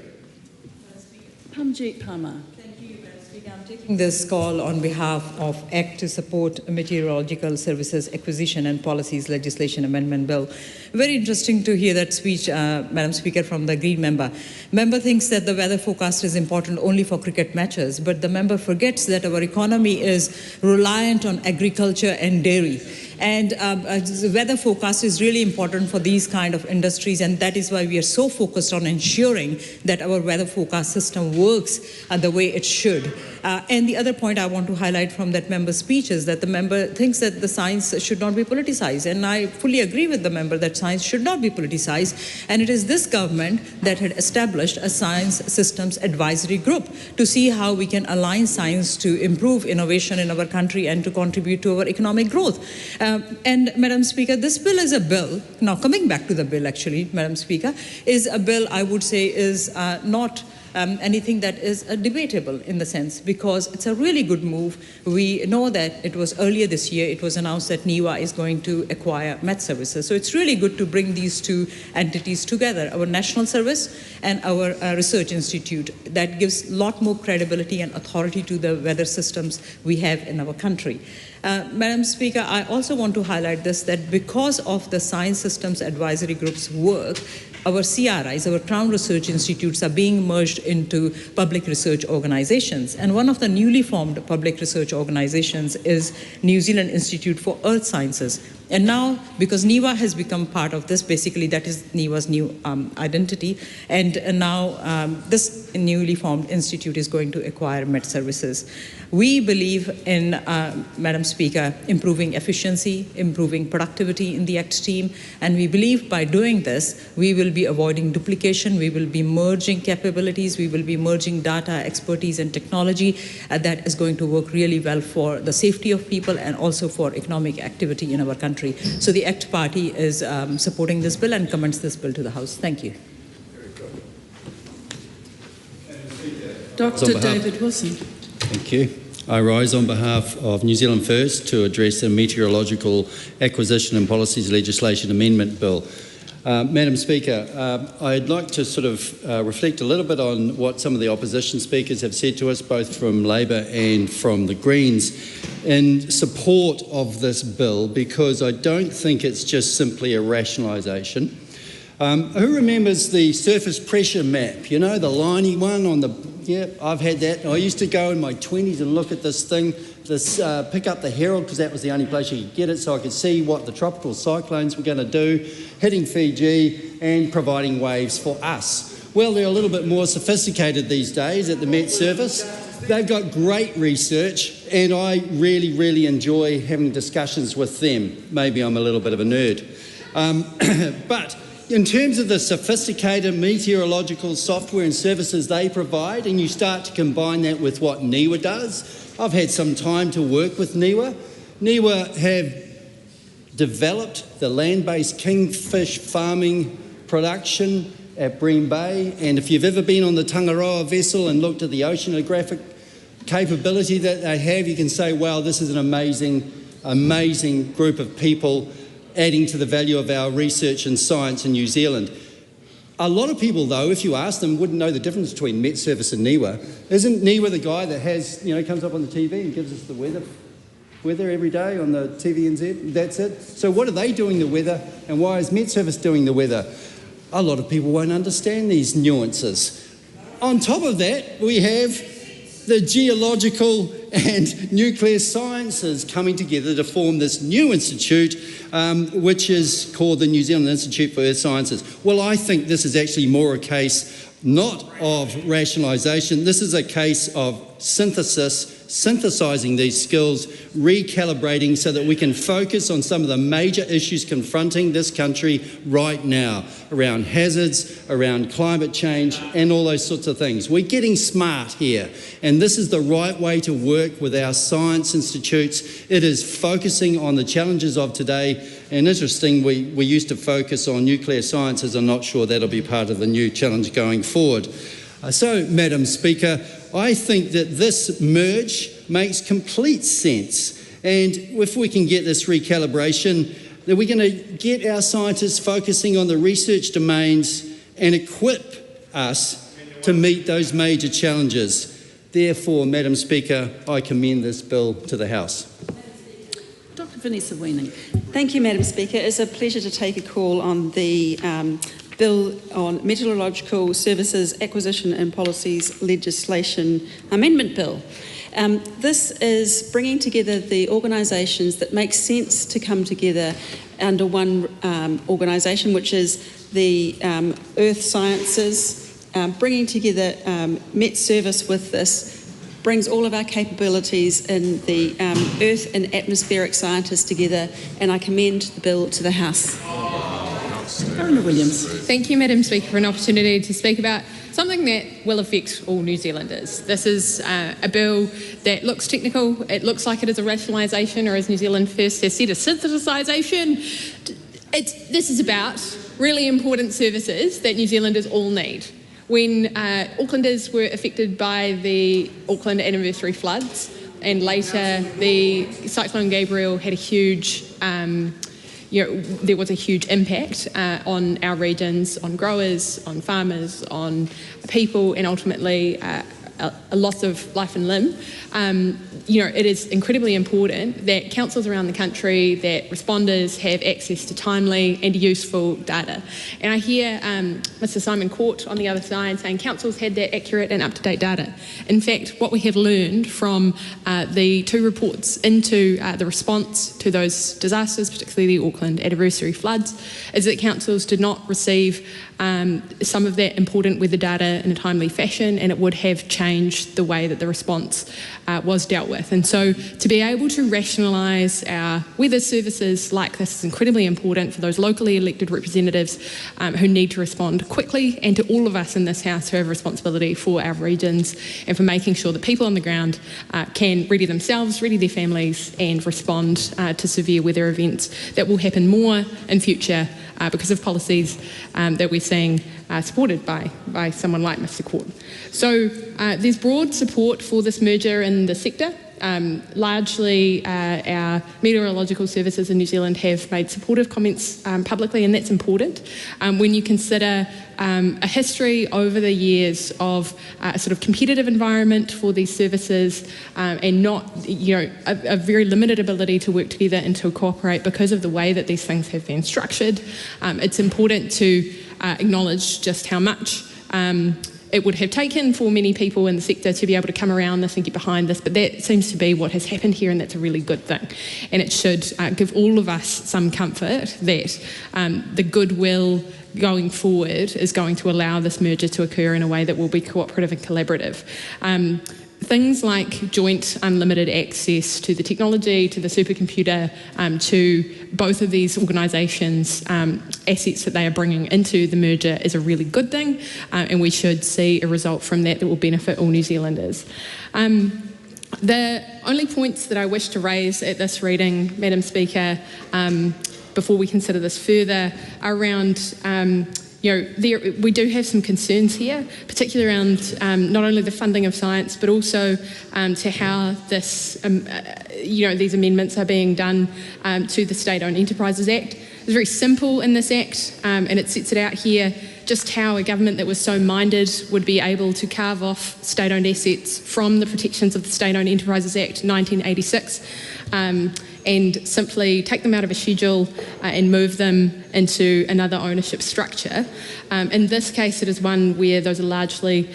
Pamjit Palmer. Thank you, Madam Speaker. I'm taking this call on behalf of ACT to support Meteorological Services Acquisition and Policies Legislation Amendment Bill. Very interesting to hear that speech, Madam Speaker, from the Green member. Member thinks that the weather forecast is important only for cricket matches, but the member forgets that our economy is reliant on agriculture and dairy. And the weather forecast is really important for these kind of industries, and that is why we are so focused on ensuring that our weather forecast system works the way it should. And the other point I want to highlight from that member's speech is that the member thinks that the science should not be politicized, and I fully agree with the member that science should not be politicized, and it is this government that had established a science systems advisory group to see how we can align science to improve innovation in our country and to contribute to our economic growth. And Madam Speaker, this bill is a bill, now coming back to the bill actually, Madam Speaker, is a bill I would say is not anything that is debatable in the sense, because it's a really good move. We know that it was earlier this year, it was announced that NIWA is going to acquire Met Services. So it's really good to bring these two entities together, our National Service and our Research Institute. That gives a lot more credibility and authority to the weather systems we have in our country. Madam Speaker, I also want to highlight this, that because of the Science Systems Advisory Group's work, our CRIs, our Crown Research Institutes, are being merged into public research organizations. And one of the newly formed public research organizations is New Zealand Institute for Earth Sciences. And now, because NIWA has become part of this, basically that is NIWA's new identity, and now this newly formed institute is going to acquire Met Services. We believe in, Madam Speaker, improving efficiency, improving productivity in the ACT team, and we believe by doing this, we will be avoiding duplication, we will be merging capabilities, we will be merging data, expertise, and technology. That is going to work really well for the safety of people and also for economic activity in our country. So the ACT Party is supporting this bill and commends this bill to the House. Thank you. Dr. David Wilson. Thank you. I rise on behalf of New Zealand First to address the Meteorological Acquisition and Policies Legislation Amendment Bill. Madam Speaker, I'd like to sort of reflect a little bit on what some of the opposition speakers have said to us, both from Labor and from the Greens, in support of this bill, because I don't think it's just simply a rationalisation. Who remembers the surface pressure map? You know, the liney one on the... Yeah, I've had that. I used to go in my 20s and look at this thing, pick up the Herald, because that was the only place you could get it, so I could see what the tropical cyclones were going to do, hitting Fiji and providing waves for us. Well, they're a little bit more sophisticated these days at the Met Service. They've got great research, and I really, really enjoy having discussions with them. Maybe I'm a little bit of a nerd. But in terms of the sophisticated meteorological software and services they provide, and you start to combine that with what NIWA does, I've had some time to work with NIWA. NIWA have developed the land-based kingfish farming production at Bream Bay, and if you've ever been on the Tangaroa vessel and looked at the oceanographic capability that they have, you can say, wow, this is an amazing, amazing group of people adding to the value of our research and science in New Zealand. A lot of people, though, if you ask them, wouldn't know the difference between Met Service and NIWA. Isn't NIWA the guy that has, comes up on the TV and gives us the weather every day on the TVNZ? That's it. So what are they doing the weather, and why is Met Service doing the weather? A lot of people won't understand these nuances. On top of that, we have the geological and nuclear sciences coming together to form this new institute, which is called the New Zealand Institute for Earth Sciences. Well, I think this is actually more a case not of rationalisation. This is a case of synthesis synthesising these skills, recalibrating so that we can focus on some of the major issues confronting this country right now, around hazards, around climate change and all those sorts of things. We're getting smart here, and this is the right way to work with our science institutes. It is focusing on the challenges of today. And interesting, we used to focus on nuclear sciences. I'm not sure that'll be part of the new challenge going forward. So, Madam Speaker, I think that this merge makes complete sense. And if we can get this recalibration, then we're going to get our scientists focusing on the research domains and equip us to meet those major challenges. Therefore, Madam Speaker, I commend this bill to the House. Dr. Vanessa Weaning. Thank you, Madam Speaker. It's a pleasure to take a call on the Bill on Meteorological Services Acquisition and Policies Legislation Amendment Bill. This is bringing together the organisations that make sense to come together under one organisation, which is the Earth Sciences, bringing together Met Service with this brings all of our capabilities in the earth and atmospheric scientists together, and I commend the bill to the House. Williams. Thank you, Madam Speaker, for an opportunity to speak about something that will affect all New Zealanders. This is a bill that looks technical. It looks like it is a rationalisation, or as New Zealand First has said, a synthetisation. This is about really important services that New Zealanders all need. When Aucklanders were affected by the Auckland anniversary floods, and later the Cyclone Gabriel had a huge there was a huge impact on our regions, on growers, on farmers, on people, and ultimately a loss of life and limb. It is incredibly important that councils around the country, that responders have access to timely and useful data. And I hear Mr. Simon Court on the other side saying councils had that accurate and up-to-date data. In fact, what we have learned from the two reports into the response to those disasters, particularly the Auckland anniversary floods, is that councils did not receive some of that important weather data in a timely fashion, and it would have changed the way that the response was dealt with. And so to be able to rationalise our weather services like this is incredibly important for those locally elected representatives who need to respond quickly, and to all of us in this House who have responsibility for our regions and for making sure that people on the ground can ready themselves, ready their families, and respond to severe weather events that will happen more in future because of policies that we're seeing supported by someone like Mr. Court. So there's broad support for this merger in the sector. Largely our meteorological services in New Zealand have made supportive comments publicly, and that's important. When you consider a history over the years of a sort of competitive environment for these services and not, a very limited ability to work together and to cooperate because of the way that these things have been structured, it's important to acknowledge just how much it would have taken for many people in the sector to be able to come around this and get behind this, but that seems to be what has happened here, and that's a really good thing. And it should give all of us some comfort that the goodwill going forward is going to allow this merger to occur in a way that will be cooperative and collaborative. Things like joint unlimited access to the technology, to the supercomputer, to both of these organisations' assets that they are bringing into the merger is a really good thing, and we should see a result from that will benefit all New Zealanders. The only points that I wish to raise at this reading, Madam Speaker, before we consider this further, are around we do have some concerns here, particularly around not only the funding of science, but also to how this, these amendments are being done to the State-Owned Enterprises Act. It's very simple in this Act, and it sets it out here just how a government that was so minded would be able to carve off state-owned assets from the protections of the State-Owned Enterprises Act 1986. And simply take them out of a schedule and move them into another ownership structure. In this case, it is one where those are largely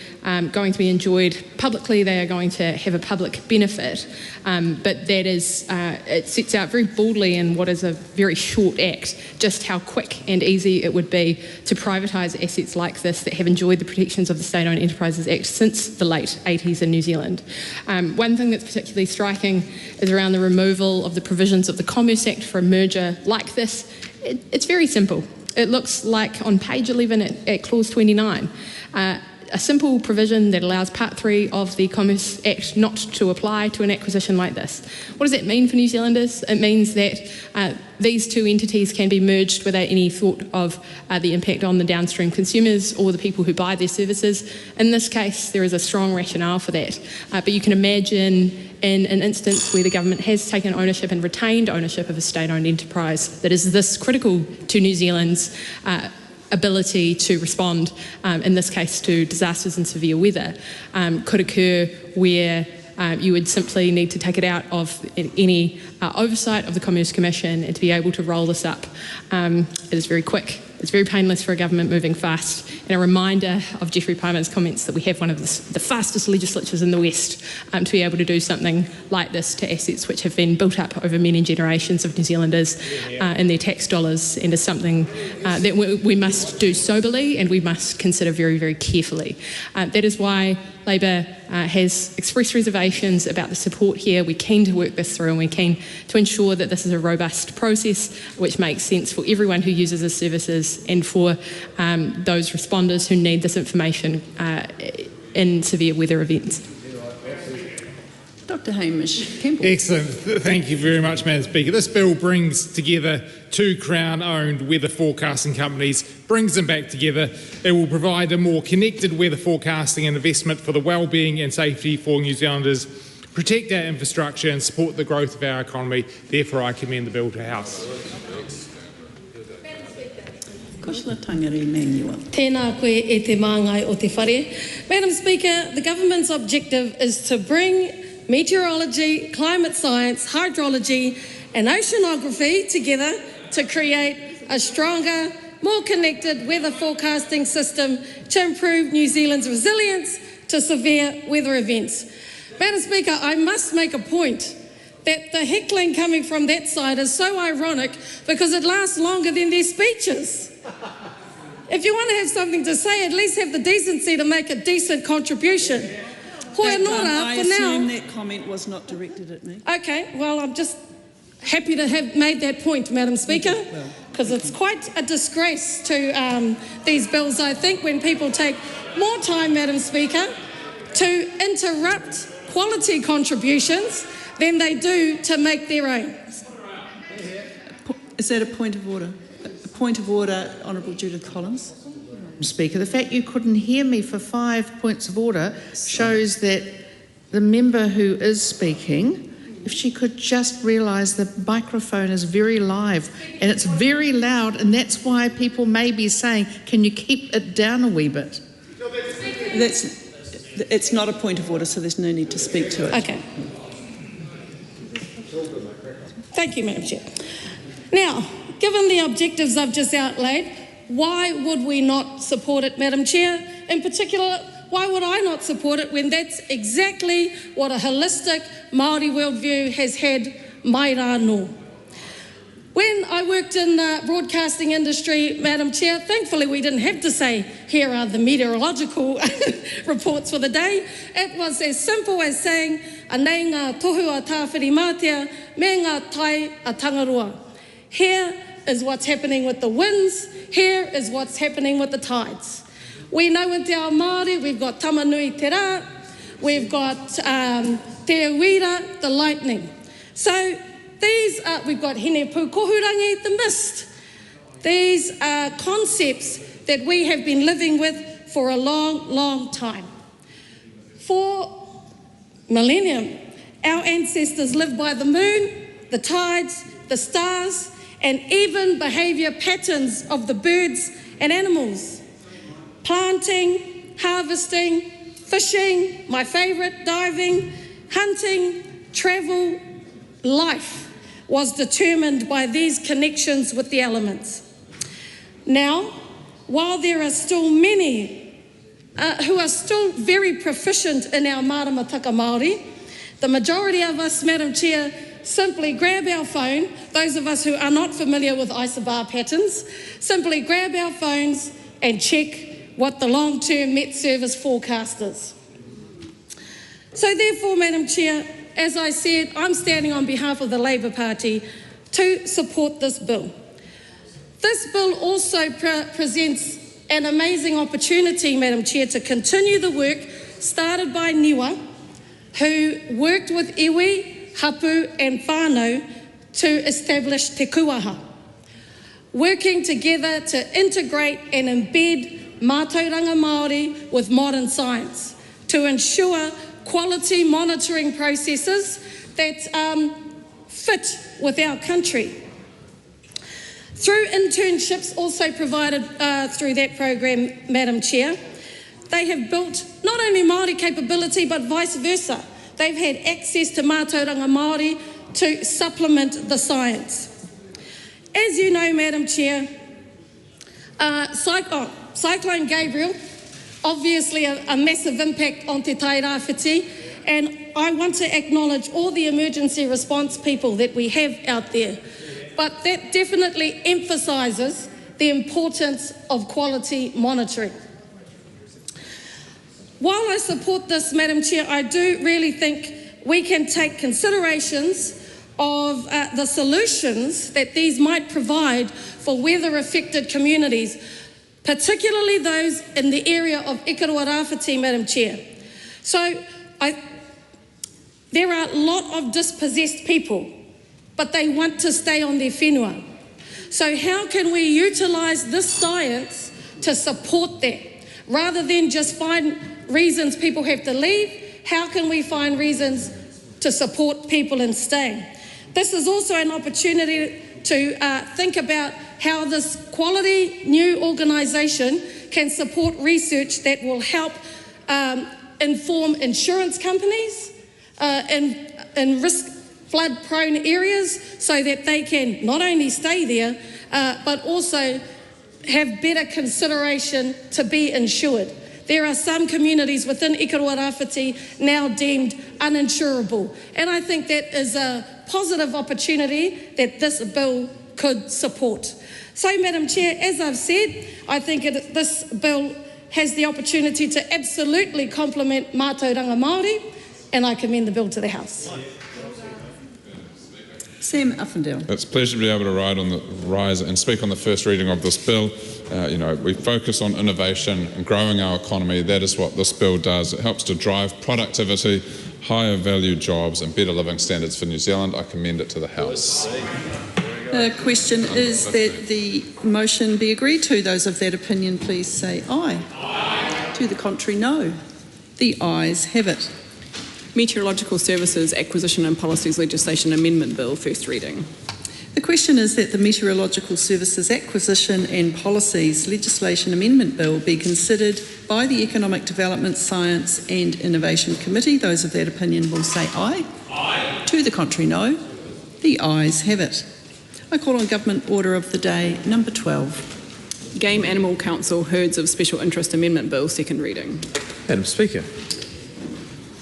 going to be enjoyed publicly. They are going to have a public benefit, but that is, it sets out very boldly in what is a very short act just how quick and easy it would be to privatise assets like this that have enjoyed the protections of the State-Owned Enterprises Act since the late 80s in New Zealand. One thing that's particularly striking is around the removal of the provisions of the Commerce Act for a merger like this. It's very simple. It looks like on page 11 at clause 29, a simple provision that allows Part 3 of the Commerce Act not to apply to an acquisition like this. What does that mean for New Zealanders? It means that these two entities can be merged without any thought of the impact on the downstream consumers or the people who buy their services. In this case, there is a strong rationale for that. But you can imagine in an instance where the government has taken ownership and retained ownership of a state-owned enterprise that is this critical to New Zealand's ability to respond, in this case to disasters and severe weather, could occur where you would simply need to take it out of any oversight of the Commerce Commission and to be able to roll this up. It is very quick. It's very painless for a government moving fast, and a reminder of Jeffrey Palmer's comments that we have one of the fastest legislatures in the West to be able to do something like this to assets which have been built up over many generations of New Zealanders and their tax dollars, and is something that we must do soberly and we must consider very, very carefully. That is why Labor has expressed reservations about the support here. We're keen to work this through, and we're keen to ensure that this is a robust process which makes sense for everyone who uses the services and for those responders who need this information in severe weather events. Dr. Hamish Campbell. Excellent. Thank you very much, Madam Speaker. This bill brings together two Crown-owned weather forecasting companies, brings them back together. It will provide a more connected weather forecasting and investment for the well-being and safety for New Zealanders, protect our infrastructure and support the growth of our economy. Therefore, I commend the bill to House. Tēnā koe e te māngai o te whare. Madam Speaker, the government's objective is to bring meteorology, climate science, hydrology and oceanography together to create a stronger, more connected weather forecasting system to improve New Zealand's resilience to severe weather events. Madam Speaker, I must make a point that the heckling coming from that side is so ironic because it lasts longer than their speeches. If you want to have something to say, at least have the decency to make a decent contribution. I assume that comment was not directed at me. Okay, well, I'm just happy to have made that point, Madam Speaker, because it's quite a disgrace to these bills, I think, when people take more time, Madam Speaker, to interrupt quality contributions than they do to make their own. Is that a point of order? A point of order, Honourable Judith Collins. Speaker, the fact you couldn't hear me for 5 points of order shows that the member who is speaking, if she could just realise the microphone is very live and it's very loud, and that's why people may be saying, can you keep it down a wee bit? It's not a point of order, so there's no need to speak to it. Okay. Thank you, Madam Chair. Now, given the objectives I've just outlaid, why would we not support it, Madam Chair? In particular, why would I not support it when that's exactly what a holistic Māori worldview has had mai rā no? When I worked in the broadcasting industry, Madam Chair, thankfully we didn't have to say, here are the meteorological reports for the day. It was as simple as saying, anei ngā tohu a tāwhiri mātea, me ngā tai a tangaroa. Here is what's happening with the winds. Here is what's happening with the tides. We know with Te Ao Māori, we've got Tamanui Te Rā, we've got Te Uira, the lightning. So these are, we've got Hine Pū Kohurangi, the mist. These are concepts that we have been living with for a long, long time. For millennium, our ancestors lived by the moon, the tides, the stars, and even behaviour patterns of the birds and animals. Planting, harvesting, fishing, my favourite, diving, hunting, travel, life was determined by these connections with the elements. Now, while there are still many who are still very proficient in our maramataka Māori, the majority of us, Madam Chair, simply grab our phone, those of us who are not familiar with isobar patterns, simply grab our phones and check what the long-term Met Service forecast is. So therefore, Madam Chair, as I said, I'm standing on behalf of the Labour Party to support this bill. This bill also presents an amazing opportunity, Madam Chair, to continue the work started by Niwa, who worked with iwi, hapu and whānau to establish te kuaha, working together to integrate and embed mātauranga Māori with modern science to ensure quality monitoring processes that fit with our country. Through internships also provided through that program, Madam Chair, they have built not only Māori capability but vice versa. They've had access to mātauranga Māori to supplement the science. As you know, Madam Chair, Cyclone Gabriel, obviously a massive impact on te tairāwhiti, and I want to acknowledge all the emergency response people that we have out there. But that definitely emphasises the importance of quality monitoring. While I support this, Madam Chair, I do really think we can take considerations of the solutions that these might provide for weather-affected communities, particularly those in the area of Ikaroa Rāwhiti, Madam Chair. So there are a lot of dispossessed people, but they want to stay on their whenua. So how can we utilise this science to support that? Rather than just find reasons people have to leave, how can we find reasons to support people in staying? This is also an opportunity to think about how this quality new organisation can support research that will help inform insurance companies in risk flood-prone areas so that they can not only stay there, but also have better consideration to be insured. There are some communities within Ikaroa Rāwhiti now deemed uninsurable, and I think that is a positive opportunity that this bill could support. So, Madam Chair, as I've said, I think this bill has the opportunity to absolutely complement mātauranga Māori, and I commend the bill to the House. Sam Uffendale. It's a pleasure to be able to rise and speak on the first reading of this bill. We focus on innovation and growing our economy. That is what this bill does. It helps to drive productivity, higher value jobs and better living standards for New Zealand. I commend it to the House. The question is that the motion be agreed to. Those of that opinion, please say aye. Aye. To the contrary, no. The ayes have it. Meteorological Services Acquisition and Policies Legislation Amendment Bill, first reading. The question is that the Meteorological Services Acquisition and Policies Legislation Amendment Bill be considered by the Economic Development, Science and Innovation Committee. Those of that opinion will say aye. Aye. To the contrary, no. The ayes have it. I call on Government Order of the Day, number 12. Game Animal Council Herds of Special Interest Amendment Bill, second reading. Madam Speaker,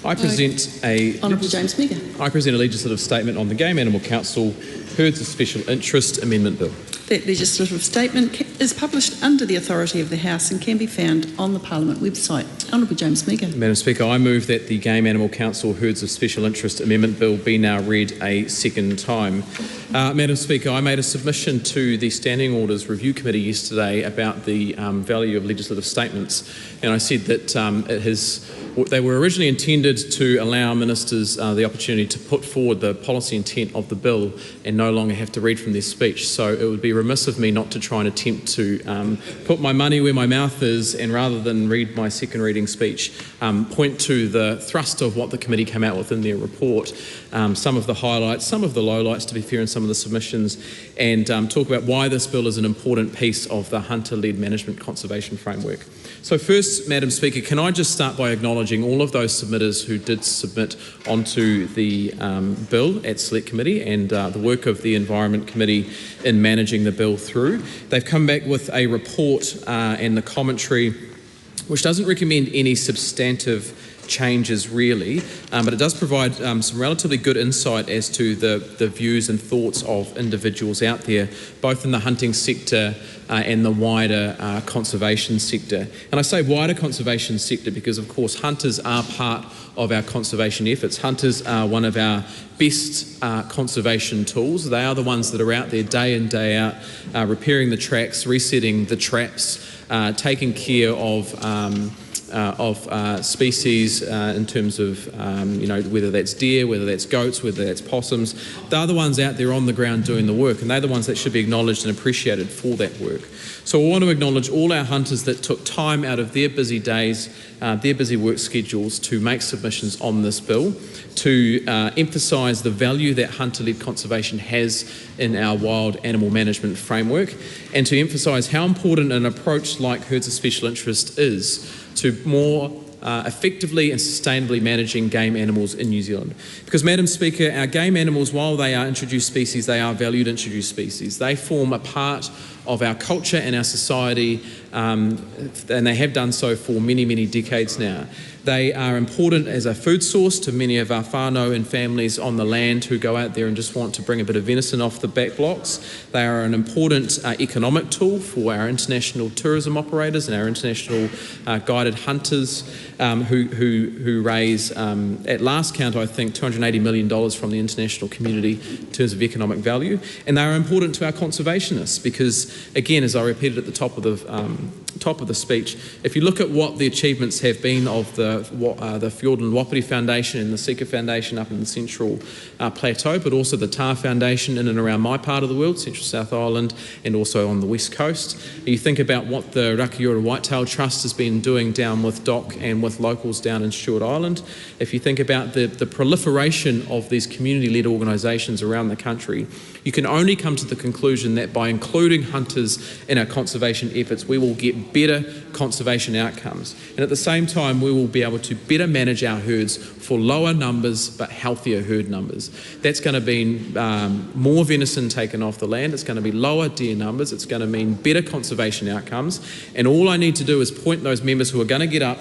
I present a legislative statement on the Game Animal Council Herds of Special Interest Amendment Bill. That legislative statement is published under the authority of the House and can be found on the Parliament website. Honourable James Meager. Madam Speaker, I move that the Game Animal Council Herds of Special Interest Amendment Bill be now read a second time. Madam Speaker, I made a submission to the Standing Orders Review Committee yesterday about the value of legislative statements, and I said that they were originally intended to allow ministers the opportunity to put forward the policy intent of the bill and no longer have to read from their speech. So it would be remiss of me not to try and attempt to put my money where my mouth is, and rather than read my second reading speech, point to the thrust of what the committee came out with in their report, some of the highlights, some of the lowlights to be fair, and some some of the submissions and talk about why this bill is an important piece of the hunter-led management conservation framework. So first, Madam Speaker, can I just start by acknowledging all of those submitters who did submit onto the bill at Select Committee and the work of the Environment Committee in managing the bill through. They've come back with a report and the commentary which doesn't recommend any substantive changes really, but it does provide some relatively good insight as to the views and thoughts of individuals out there, both in the hunting sector and the wider conservation sector. And I say wider conservation sector because, of course, hunters are part of our conservation efforts. Hunters are one of our best conservation tools. They are the ones that are out there day in, day out, repairing the tracks, resetting the traps, taking care of species in terms of, whether that's deer, whether that's goats, whether that's possums. They're the ones out there on the ground doing the work, and they're the ones that should be acknowledged and appreciated for that work. So I want to acknowledge all our hunters that took time out of their busy days, their busy work schedules to make submissions on this bill, to emphasise the value that hunter-led conservation has in our wild animal management framework, and to emphasise how important an approach like herds of special interest is to more effectively and sustainably managing game animals in New Zealand. Because, Madam Speaker, our game animals, while they are introduced species, they are valued introduced species. They form a part of our culture and our society, and they have done so for many, many decades now. They are important as a food source to many of our whānau and families on the land who go out there and just want to bring a bit of venison off the back blocks. They are an important economic tool for our international tourism operators and our international guided hunters who raise, at last count, I think, $280 million from the international community in terms of economic value. And they are important to our conservationists because, again, as I repeated at the top of the speech, if you look at what the achievements have been of the Fjord and Wapiti Foundation and the Sika Foundation up in the Central Plateau, but also the TAR Foundation in and around my part of the world, Central South Island, and also on the West Coast. You think about what the Aotearoa Whitetail Trust has been doing down with DOC and with locals down in Stewart Island. If you think about the proliferation of these community-led organisations around the country, you can only come to the conclusion that by including hunters in our conservation efforts, we will get better conservation outcomes. And at the same time, we will be able to better manage our herds for lower numbers but healthier herd numbers. That's going to mean more venison taken off the land. It's going to be lower deer numbers. It's going to mean better conservation outcomes. And all I need to do is point those members who are going to get up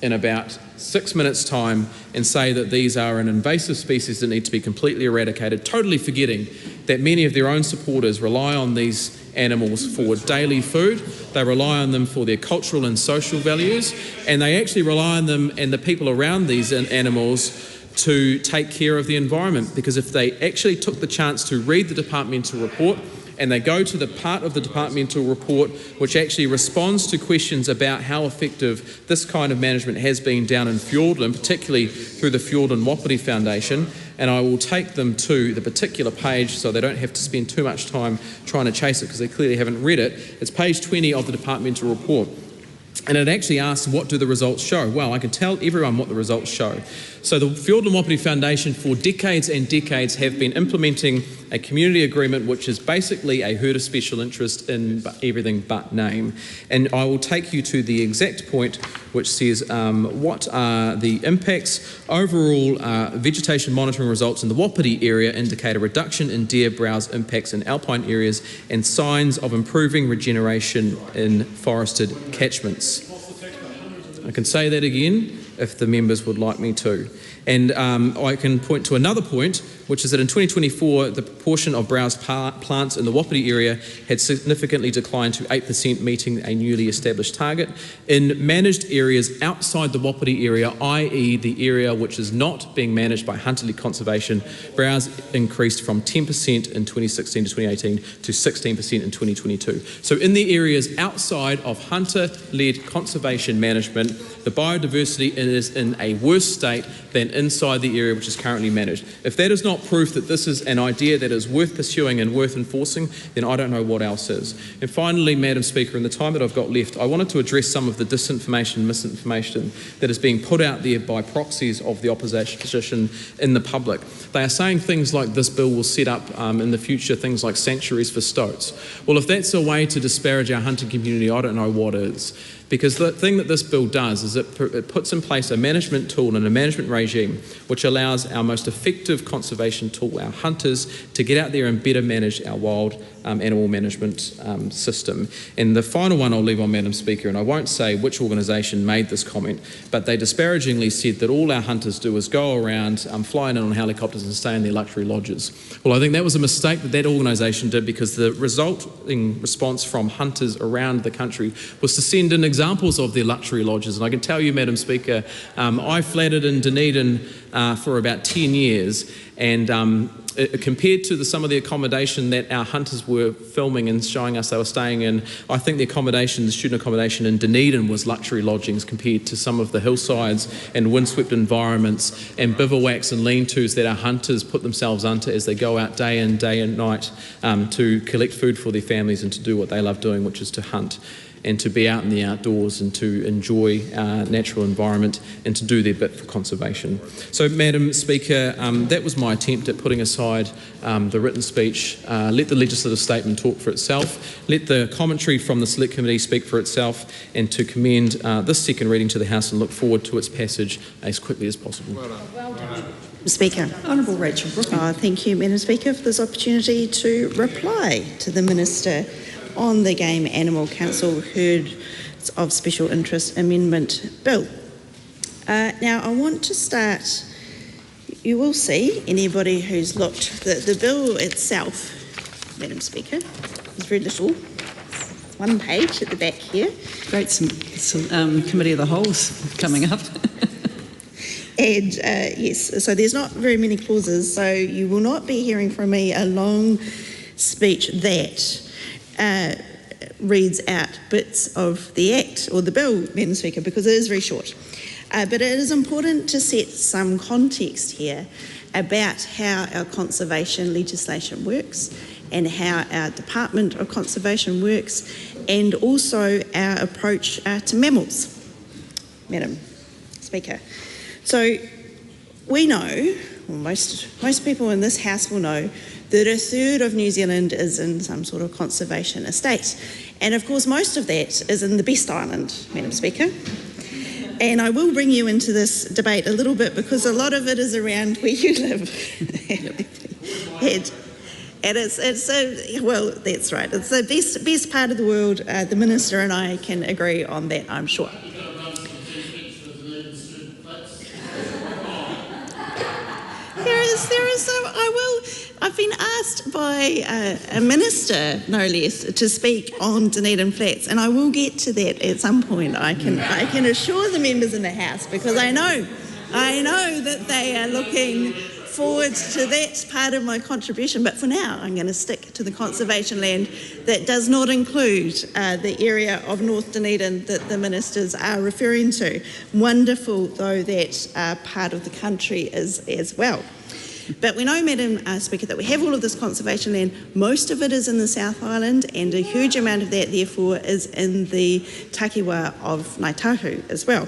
in about 6 minutes' time and say that these are an invasive species that need to be completely eradicated, totally forgetting that many of their own supporters rely on these animals for daily food. They rely on them for their cultural and social values, and they actually rely on them and the people around these animals to take care of the environment. Because if they actually took the chance to read the departmental report, and they go to the part of the departmental report which actually responds to questions about how effective this kind of management has been down in Fiordland, particularly through the Fjord and Wapiti Foundation, and I will take them to the particular page so they don't have to spend too much time trying to chase it because they clearly haven't read it. It's page 20 of the departmental report. And it actually asks, what do the results show? Well, I can tell everyone what the results show. So the Fjord and Wapiti Foundation for decades and decades have been implementing a community agreement which is basically a herd of special interest in everything but name. And I will take you to the exact point which says what are the impacts. Overall, vegetation monitoring results in the Wapiti area indicate a reduction in deer browse impacts in alpine areas and signs of improving regeneration in forested catchments. I can say that again if the members would like me to. And I can point to another point, which is that in 2024, the proportion of browse plants in the Wapiti area had significantly declined to 8%, meeting a newly established target. In managed areas outside the Wapiti area, i.e. the area which is not being managed by hunter-led conservation, browse increased from 10% in 2016 to 2018 to 16% in 2022. So in the areas outside of hunter-led conservation management, the biodiversity is in a worse state than inside the area which is currently managed. If that is not not proof that this is an idea that is worth pursuing and worth enforcing, then I don't know what else is. And finally, Madam Speaker, in the time that I've got left, I wanted to address some of the disinformation and misinformation that is being put out there by proxies of the opposition in the public. They are saying things like this bill will set up in the future things like sanctuaries for stoats. Well, if that's a way to disparage our hunting community, I don't know what is. Because the thing that this bill does is it puts in place a management tool and a management regime which allows our most effective conservation tool, our hunters, to get out there and better manage our wild animal management system. And the final one I'll leave on, Madam Speaker, and I won't say which organisation made this comment, but they disparagingly said that all our hunters do is go around flying in on helicopters and stay in their luxury lodges. Well, I think that was a mistake that organisation did, because the resulting response from hunters around the country was to send in examples of their luxury lodges. And I can tell you, Madam Speaker, I flattered in Dunedin for about 10 years, and compared to some of the accommodation that our hunters were filming and showing us they were staying in, I think the student accommodation in Dunedin was luxury lodgings compared to some of the hillsides and windswept environments and bivouacs and lean-tos that our hunters put themselves under as they go out day and night to collect food for their families and to do what they love doing, which is to hunt and to be out in the outdoors and to enjoy our natural environment and to do their bit for conservation. So, Madam Speaker, that was my attempt at putting aside the written speech. Let the legislative statement talk for itself, let the commentary from the Select Committee speak for itself, and to commend this second reading to the House and look forward to its passage as quickly as possible. Well done. Speaker. Honourable Rachel Brooking. Thank you, Madam Speaker, for this opportunity to reply to the Minister on the Game Animal Council Herds of Special Interest Amendment Bill. Now, I want to start, you will see, anybody who's looked, the bill itself, Madam Speaker, is very little. One page at the back here. Great, some Committee of the Whole's coming up. And yes, so there's not very many clauses, so you will not be hearing from me a long speech that reads out bits of the Act or the bill, Madam Speaker, because it is very short. But it is important to set some context here about how our conservation legislation works and how our Department of Conservation works, and also our approach to mammals, Madam Speaker. So we know, or most people in this House will know, that a third of New Zealand is in some sort of conservation estate. And of course, most of that is in the Best Island, Madam Speaker. And I will bring you into this debate a little bit because a lot of it is around where you live. And it's well, that's right. It's the best part of the world. The Minister and I can agree on that, I'm sure. I've been asked by a minister, no less, to speak on Dunedin Flats, and I will get to that at some point. I can assure the members in the House, because I know that they are looking forward to that part of my contribution. But for now, I'm going to stick to the conservation land that does not include the area of North Dunedin that the ministers are referring to. Wonderful though that part of the country is as well. But we know, Madam Speaker, that we have all of this conservation land. Most of it is in the South Island, and a huge amount of that, therefore, is in the takiwa of Ngaitahu as well.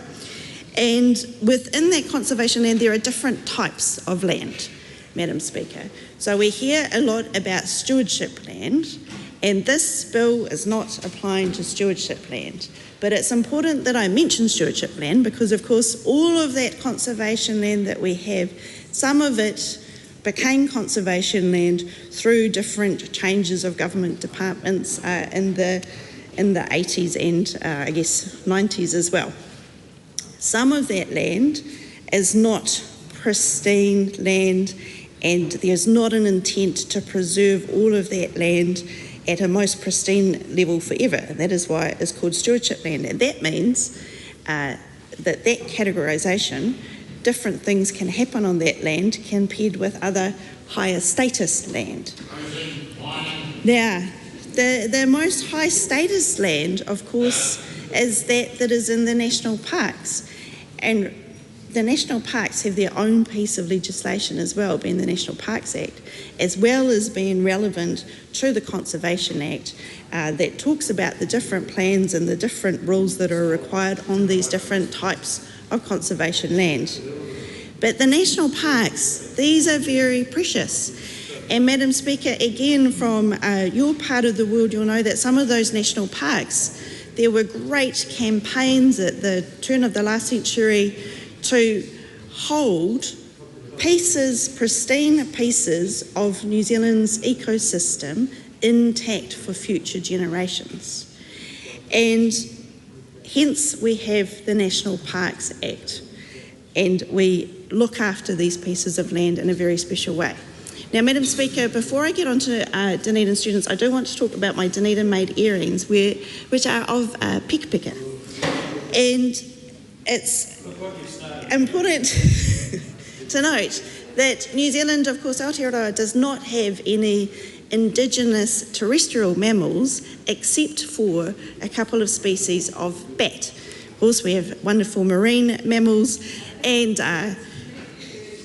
And within that conservation land, there are different types of land, Madam Speaker. So we hear a lot about stewardship land, and this bill is not applying to stewardship land. But it's important that I mention stewardship land because, of course, all of that conservation land that we have, some of it became conservation land through different changes of government departments in the 80s and I guess 90s as well. Some of that land is not pristine land, and there's not an intent to preserve all of that land at a most pristine level forever. And that is why it's called stewardship land. And that means that categorisation, different things can happen on that land compared with other higher status land. Now, the most high status land, of course, is that is in the national parks. And the national parks have their own piece of legislation as well, being the National Parks Act, as well as being relevant to the Conservation Act that talks about the different plans and the different rules that are required on these different types of conservation land. But the national parks, these are very precious. And Madam Speaker, again, from your part of the world, you'll know that some of those national parks, there were great campaigns at the turn of the last century to hold pieces, pristine pieces of New Zealand's ecosystem intact for future generations. And hence we have the National Parks Act, and we look after these pieces of land in a very special way. Now, Madam Speaker, before I get on to Dunedin students, I do want to talk about my Dunedin-made earrings, which are of Pika. And it's important to note that New Zealand, of course, Aotearoa, does not have any indigenous terrestrial mammals except for a couple of species of bat. Of course, we have wonderful marine mammals, and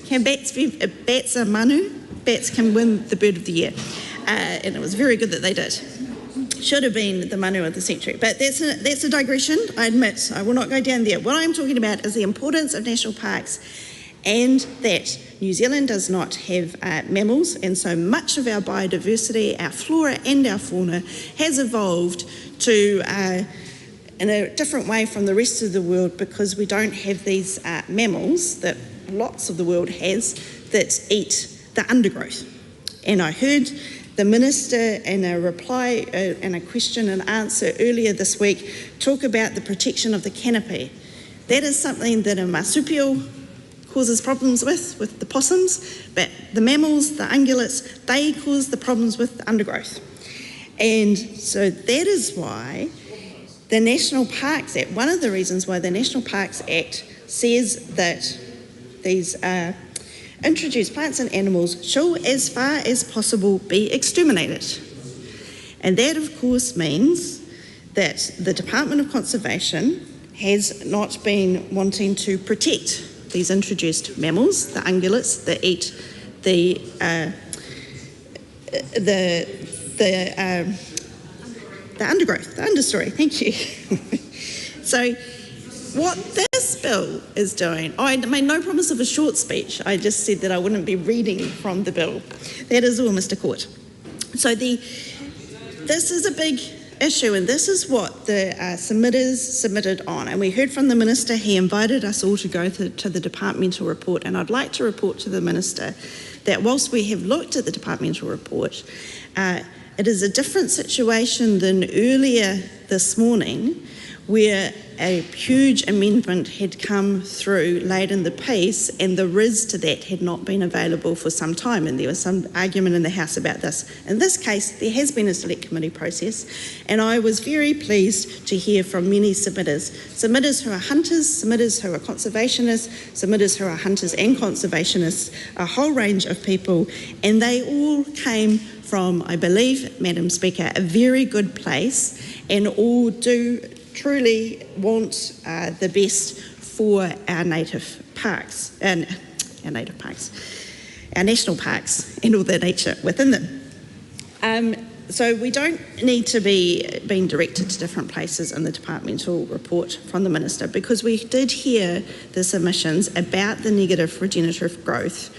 can bats are manu. Bats can win the Bird of the Year, and it was very good that they did. Should have been the manu of the century, but that's a digression, I admit. I will not go down there. What I'm talking about is the importance of national parks, and that New Zealand does not have mammals, and so much of our biodiversity, our flora and our fauna, has evolved to in a different way from the rest of the world, because we don't have these mammals that lots of the world has that eat the undergrowth. And I heard the Minister in a reply and a question and answer earlier this week talk about the protection of the canopy. That is something that a marsupial causes problems with the possums, but the mammals, the ungulates, they cause the problems with the undergrowth. And so that is why the National Parks Act, one of the reasons why the National Parks Act says that these introduced plants and animals shall, as far as possible, be exterminated. And that, of course, means that the Department of Conservation has not been wanting to protect these introduced mammals, the ungulates that eat the undergrowth, the understory. Thank you. So, what this bill is doing, I made no promise of a short speech. I just said that I wouldn't be reading from the bill. That is all, Mr. Court. So this is a big issue, and this is what the submitters submitted on. And we heard from the Minister. He invited us all to go to the departmental report, and I'd like to report to the Minister that whilst we have looked at the departmental report, it is a different situation than earlier this morning, where a huge amendment had come through late in the piece, and the RIS to that had not been available for some time, and there was some argument in the House about this. In this case, there has been a select committee process, and I was very pleased to hear from many submitters who are hunters, submitters who are conservationists, submitters who are hunters and conservationists, a whole range of people, and they all came from, I believe, Madam Speaker, a very good place, and all do truly want the best for our native parks, and our national parks, and all the nature within them. So we don't need to be being directed to different places in the departmental report from the Minister, because we did hear the submissions about the negative regenerative growth,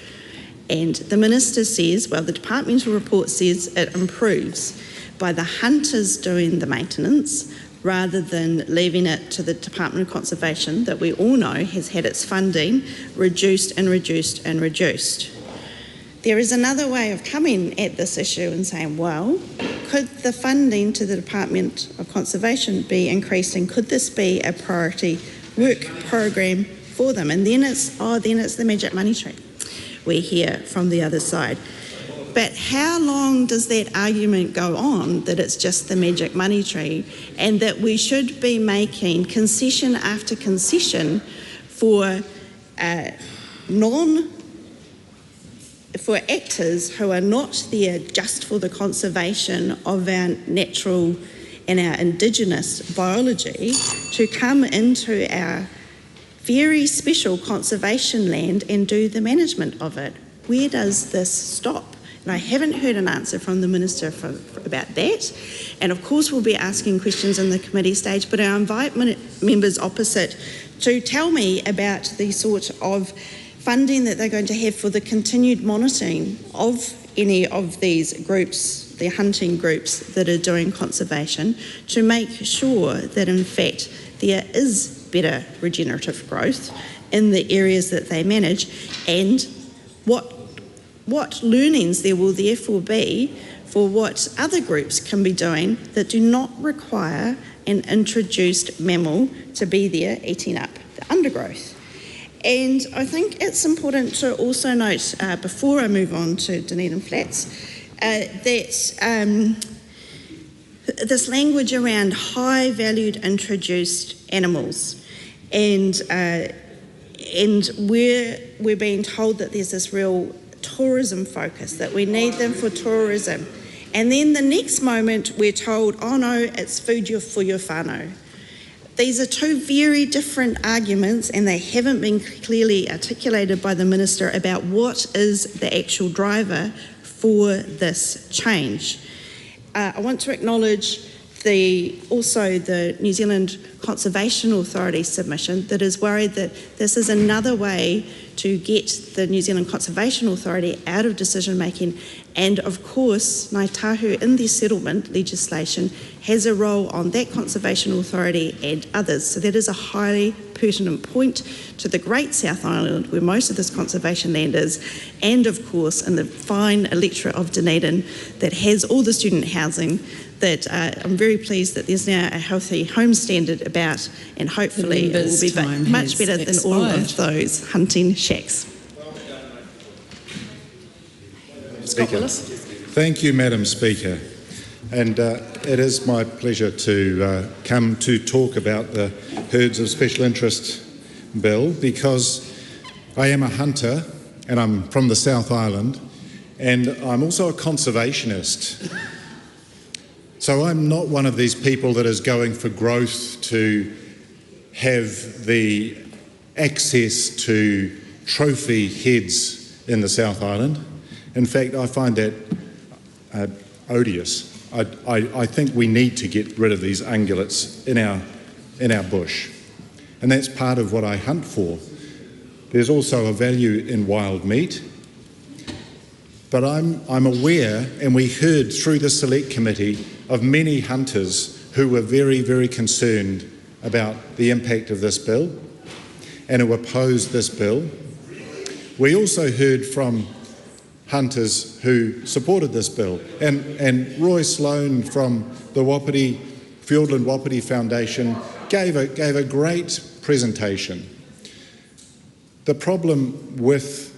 and the Minister says, well, the departmental report says it improves by the hunters doing the maintenance, rather than leaving it to the Department of Conservation, that we all know has had its funding reduced and reduced and reduced. There is another way of coming at this issue and saying, well, could the funding to the Department of Conservation be increased, and could this be a priority work program for them? And then it's the magic money tree we hear from the other side. But how long does that argument go on, that it's just the magic money tree, and that we should be making concession after concession for actors who are not there just for the conservation of our natural and our indigenous biology, to come into our very special conservation land and do the management of it. Where does this stop? And I haven't heard an answer from the Minister about that. And of course we'll be asking questions in the committee stage, but I invite members opposite to tell me about the sort of funding that they're going to have for the continued monitoring of any of these groups, the hunting groups that are doing conservation, to make sure that in fact there is better regenerative growth in the areas that they manage, and what learnings there will therefore be for what other groups can be doing that do not require an introduced mammal to be there eating up the undergrowth. And I think it's important to also note, before I move on to Dunedin Flats, that this language around high valued introduced animals, and we're being told that there's this real tourism focus, that we need them for tourism. And then the next moment we're told, oh no, it's food for your whānau. These are two very different arguments, and they haven't been clearly articulated by the Minister about what is the actual driver for this change. I want to acknowledge also the New Zealand Conservation Authority submission that is worried that this is another way to get the New Zealand Conservation Authority out of decision making, and of course Ngāi Tahu in their settlement legislation has a role on that Conservation Authority and others. So that is a highly pertinent point to the Great South Island where most of this conservation land is, and of course in the fine electorate of Dunedin that has all the student housing that I'm very pleased that there's now a healthy home standard about, and hopefully it will be much better than all of those hunting shacks. Speaker. Thank you, Madam Speaker. And it is my pleasure to come to talk about the Herds of Special Interest Bill, because I am a hunter and I'm from the South Island, and I'm also a conservationist. So I'm not one of these people that is going for growth to have the access to trophy heads in the South Island. In fact, I find that odious. I think we need to get rid of these ungulates in our bush, and that's part of what I hunt for. There's also a value in wild meat, but I'm aware, and we heard through the Select Committee, of many hunters who were very, very concerned about the impact of this bill and who opposed this bill. We also heard from hunters who supported this bill, and Roy Sloan from the Fiordland Wapiti Foundation gave a great presentation. The problem with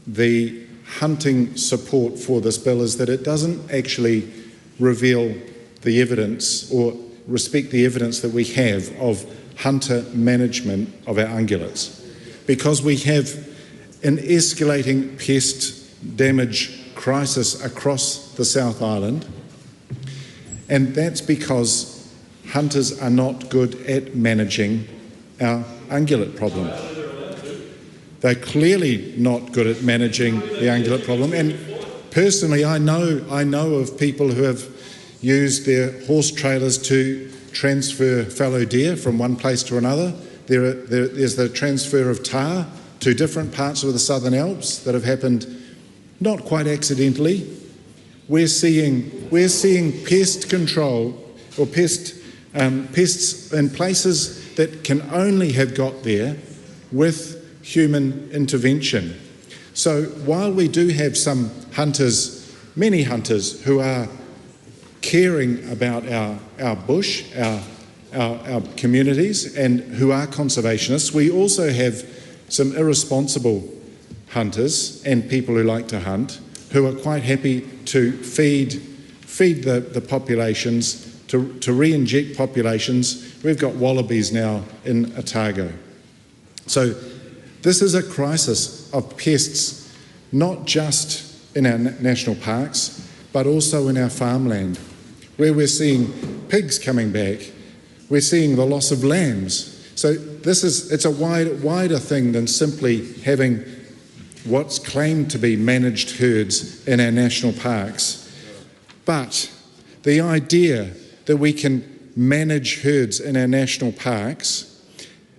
the hunting support for this bill is that it doesn't actually reveal the evidence or respect the evidence that we have of hunter management of our ungulates, because we have an escalating pest damage crisis across the South Island, and that's because hunters are not good at managing our ungulate problem. They're clearly not good at managing the ungulate problem, and personally I know of people who have used their horse trailers to transfer fallow deer from one place to another. There's the transfer of tar to different parts of the Southern Alps that have happened not quite accidentally. We're seeing pest control or pests in places that can only have got there with human intervention. So while we do have some hunters, many hunters who are caring about our bush, our communities, and who are conservationists, we also have some irresponsible hunters and people who like to hunt who are quite happy to feed the populations, to re-inject populations. We've got wallabies now in Otago. So this is a crisis of pests, not just in our national parks, but also in our farmland, where we're seeing pigs coming back. We're seeing the loss of lambs. So it's a wider thing than simply having what's claimed to be managed herds in our national parks. But the idea that we can manage herds in our national parks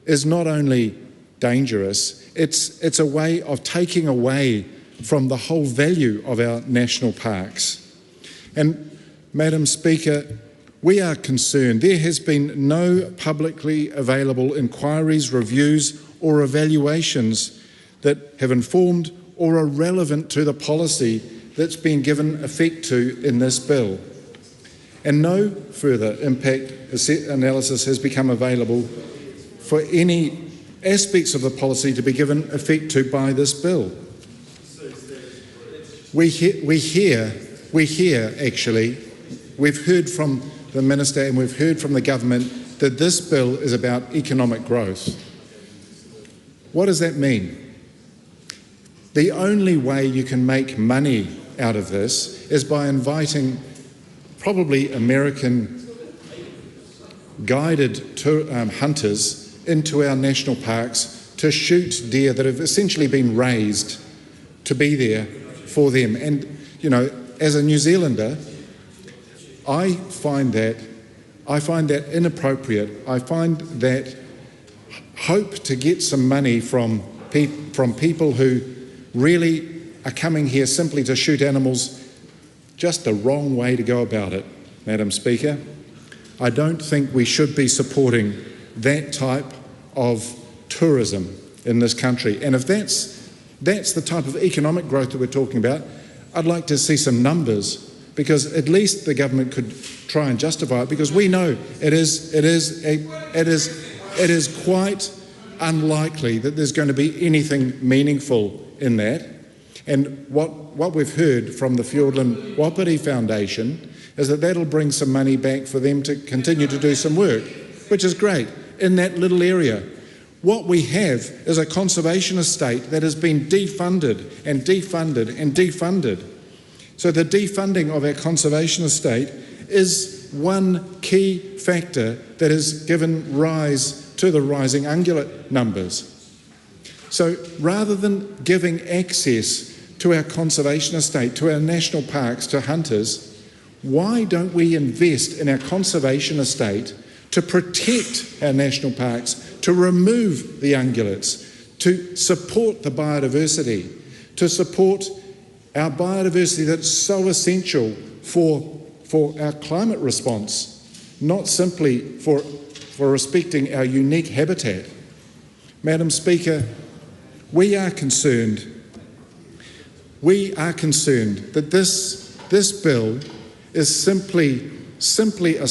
is not only dangerous, it's a way of taking away from the whole value of our national parks. And Madam Speaker, we are concerned. There has been no publicly available inquiries, reviews or evaluations that have informed or are relevant to the policy that's been given effect to in this bill. And no further impact analysis has become available for any aspects of the policy to be given effect to by this bill. We hear actually, we've heard from the Minister and we've heard from the government that this bill is about economic growth. What does that mean? The only way you can make money out of this is by inviting probably American guided hunters into our national parks to shoot deer that have essentially been raised to be there for them. And, you know, as a New Zealander, I find that inappropriate. I find that hope to get some money from people who really are coming here simply to shoot animals, just the wrong way to go about it, Madam Speaker. I don't think we should be supporting that type of tourism in this country. And if that's the type of economic growth that we're talking about, I'd like to see some numbers, because at least the government could try and justify it, because we know it is quite unlikely that there's going to be anything meaningful in that. And what we've heard from the Fiordland Wapiti Foundation is that that'll bring some money back for them to continue to do some work, which is great, in that little area. What we have is a conservation estate that has been defunded and defunded and defunded. So the defunding of our conservation estate is one key factor that has given rise to the rising ungulate numbers. So rather than giving access to our conservation estate, to our national parks, to hunters, why don't we invest in our conservation estate to protect our national parks, to remove the ungulates, to support the biodiversity, to support our biodiversity that's so essential for our climate response, not simply for respecting our unique habitat. Madam Speaker, we are concerned that this bill is simply something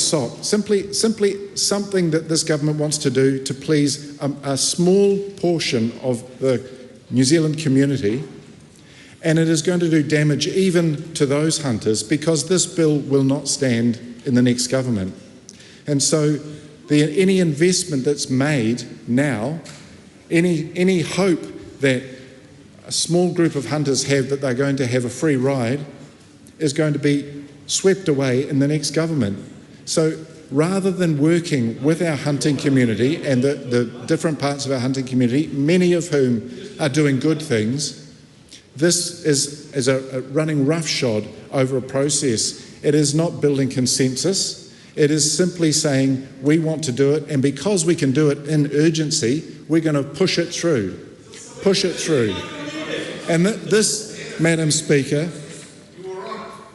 that this government wants to do to please a small portion of the New Zealand community, and it is going to do damage even to those hunters, because this bill will not stand in the next government. And so any investment that's made now, any hope that a small group of hunters have that they're going to have a free ride, is going to be swept away in the next government. So rather than working with our hunting community and the different parts of our hunting community, many of whom are doing good things, this is a running roughshod over a process. It is not building consensus. It is simply saying we want to do it, and because we can do it in urgency, we're going to push it through. Push it through. And this, Madam Speaker,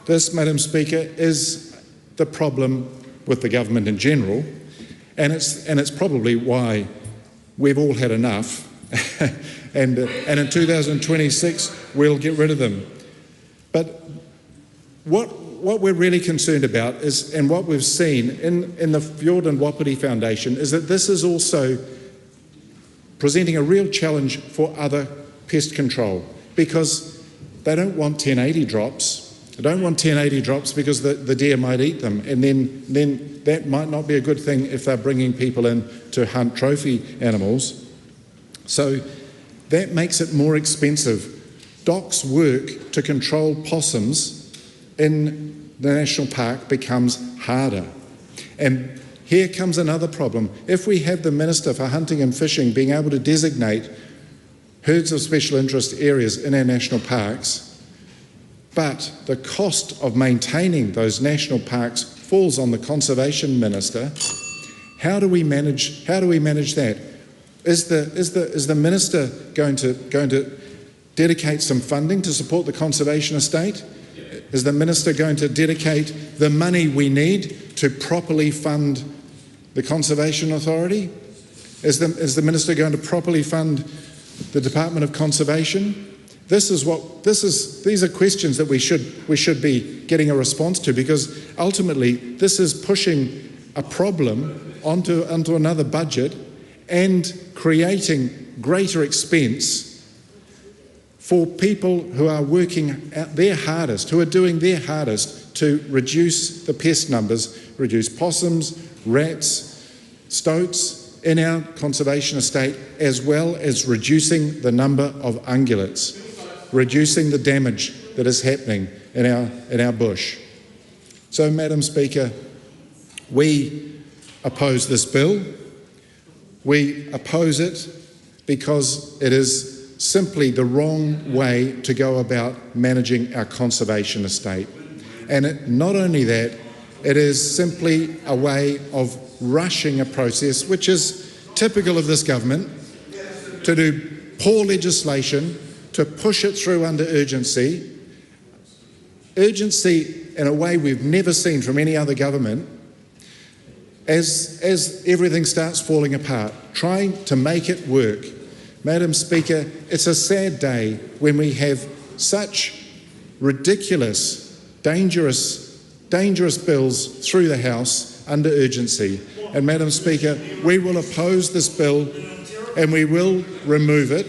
is the problem with the government in general, and it's probably why we've all had enough, and in 2026 we'll get rid of them. But what we're really concerned about is, and what we've seen in the Fiordland Wapiti Foundation, is that this is also presenting a real challenge for other pest control, because they don't want 1080 drops. They don't want 1080 drops because the deer might eat them, and then that might not be a good thing if they're bringing people in to hunt trophy animals. So that makes it more expensive. DOC's work to control possums in the national park becomes harder. And Here comes another problem. If we have the Minister for Hunting and Fishing being able to designate herds of special interest areas in our national parks, but the cost of maintaining those national parks falls on the Conservation Minister, how do we manage that? Is the Minister going to dedicate some funding to support the conservation estate? Is the Minister going to dedicate the money we need to properly fund the Conservation Authority? Is the Minister going to properly fund the Department of Conservation? These are questions that we should be getting a response to, because ultimately this is pushing a problem onto another budget and creating greater expense for people who are working out their hardest, who are doing their hardest to reduce the pest numbers, reduce possums, rats, stoats in our conservation estate, as well as reducing the number of ungulates, reducing the damage that is happening in our bush. So, Madam Speaker, we oppose this bill. We oppose it because it is simply the wrong way to go about managing our conservation estate. And not only that, it is simply a way of rushing a process which is typical of this government, to do poor legislation, to push it through under urgency in a way we've never seen from any other government, as everything starts falling apart, trying to make it work. Madam Speaker, it's a sad day when we have such ridiculous, dangerous bills through the House under urgency. And Madam Speaker, we will oppose this bill and we will remove it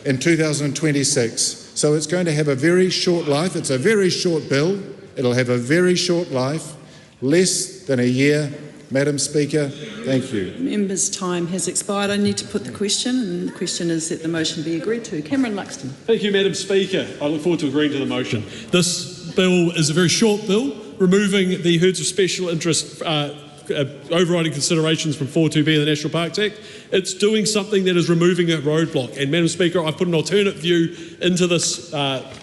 in 2026. So it's going to have a very short life. It's a very short bill. It'll have a very short life, less than a year. Madam Speaker, thank you. Member's time has expired. I need to put the question, and the question is that the motion be agreed to. Cameron Luxon. Thank you, Madam Speaker. I look forward to agreeing to the motion. This bill is a very short bill, removing the herds of special interest overriding considerations from 4.2b of the National Parks Act. It's doing something that is removing a roadblock. And Madam Speaker, I've put an alternate view into this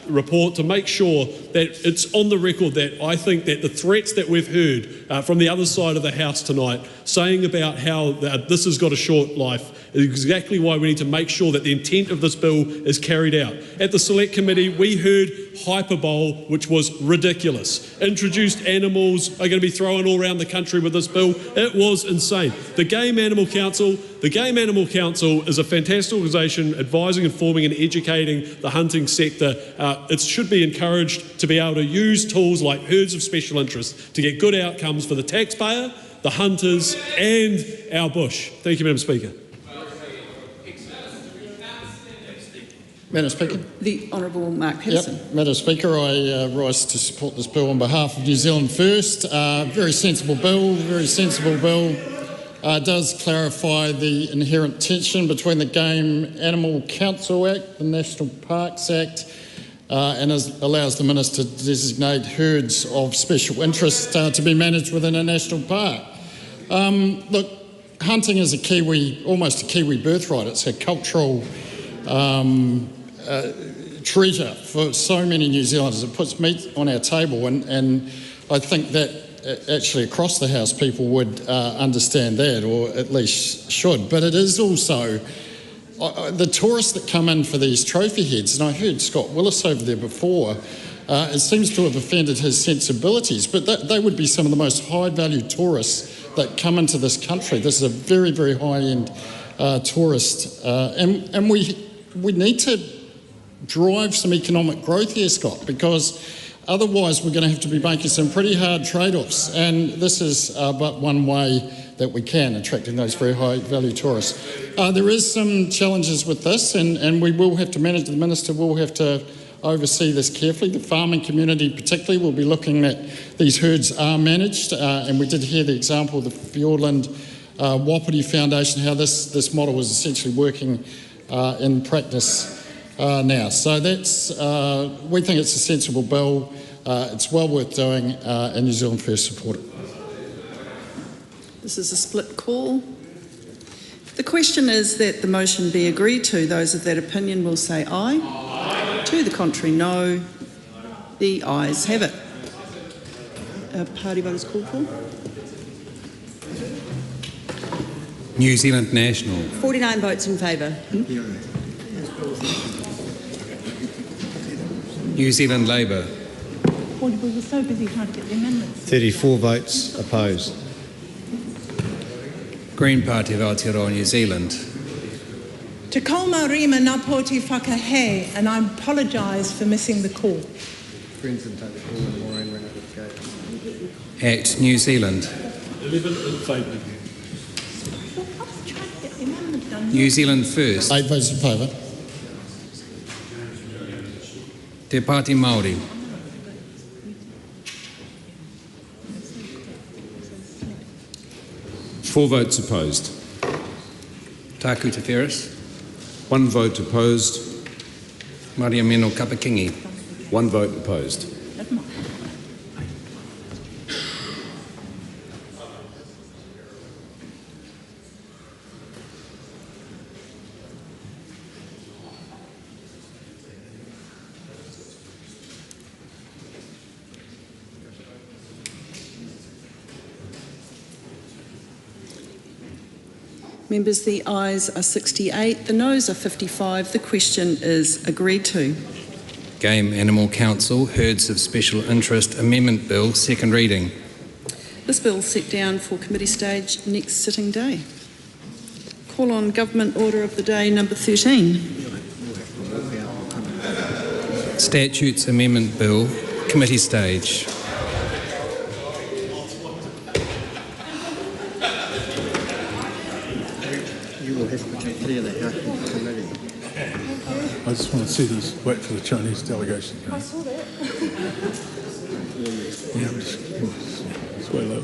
report to make sure that it's on the record that I think that the threats that we've heard from the other side of the House tonight, saying about how this has got a short life, is exactly why we need to make sure that the intent of this bill is carried out. At the Select Committee, we heard hyperbole, which was ridiculous. Introduced animals are going to be thrown all around the country with this bill. It was insane. The Game Animal Council is a fantastic organisation advising, informing and educating the hunting sector. It should be encouraged to be able to use tools like herds of special interest to get good outcomes for the taxpayer, the hunters and our bush. Thank you, Madam Speaker. Madam Speaker. The Honourable Mark Peterson. Yep. Madam Speaker, I rise to support this bill on behalf of New Zealand First. Very sensible bill, does clarify the inherent tension between the Game Animal Council Act, the National Parks Act, and allows the Minister to designate herds of special interest to be managed within a national park. Look, hunting is almost a Kiwi birthright. It's a cultural treasure for so many New Zealanders. It puts meat on our table, and I think that actually across the House people would understand that, or at least should. But it is also the tourists that come in for these trophy heads, and I heard Scott Willis over there before, it seems to have offended his sensibilities, but they would be some of the most high-value tourists that come into this country. This is a very, very high-end tourist, and we need to drive some economic growth here, Scott, because otherwise we're going to have to be making some pretty hard trade-offs, and this is but one way that we can, attracting those very high-value tourists. There is some challenges with this, and we will have to manage. The Minister will have to oversee this carefully. The farming community particularly will be looking at these herds are managed, and we did hear the example of the Fiordland Wapiti Foundation, how this model is essentially working in practice now. So that's, we think it's a sensible bill, it's well worth doing, and New Zealand First support it. This is a split call. The question is that the motion be agreed to. Those of that opinion will say aye. Aye. To the contrary, no. The ayes have it. Party vote is called for. New Zealand National. 49 votes in favour. New Zealand Labour. Well, we were so busy trying to get the amendments. 34 votes opposed. Green Party of Aotearoa, New Zealand. Te kauma rima ngā pōti whakahē, and I apologise for missing the call. Act New Zealand. 11 in favour. New Zealand First. 8 votes in favour. Te Pāti Māori. Four votes opposed. Taku Te Whereas. 1 vote opposed. Maria Meno Kapakingi. 1 vote opposed. Members, the ayes are 68, the noes are 55. The question is agreed to. Game Animal Council Herds of Special Interest Amendment Bill, second reading. This bill is set down for committee stage next sitting day. Call on Government Order of the Day number 13. Statutes Amendment Bill, committee stage. I just want to see these, wait for the Chinese delegation. I saw that. Yeah, it's way low.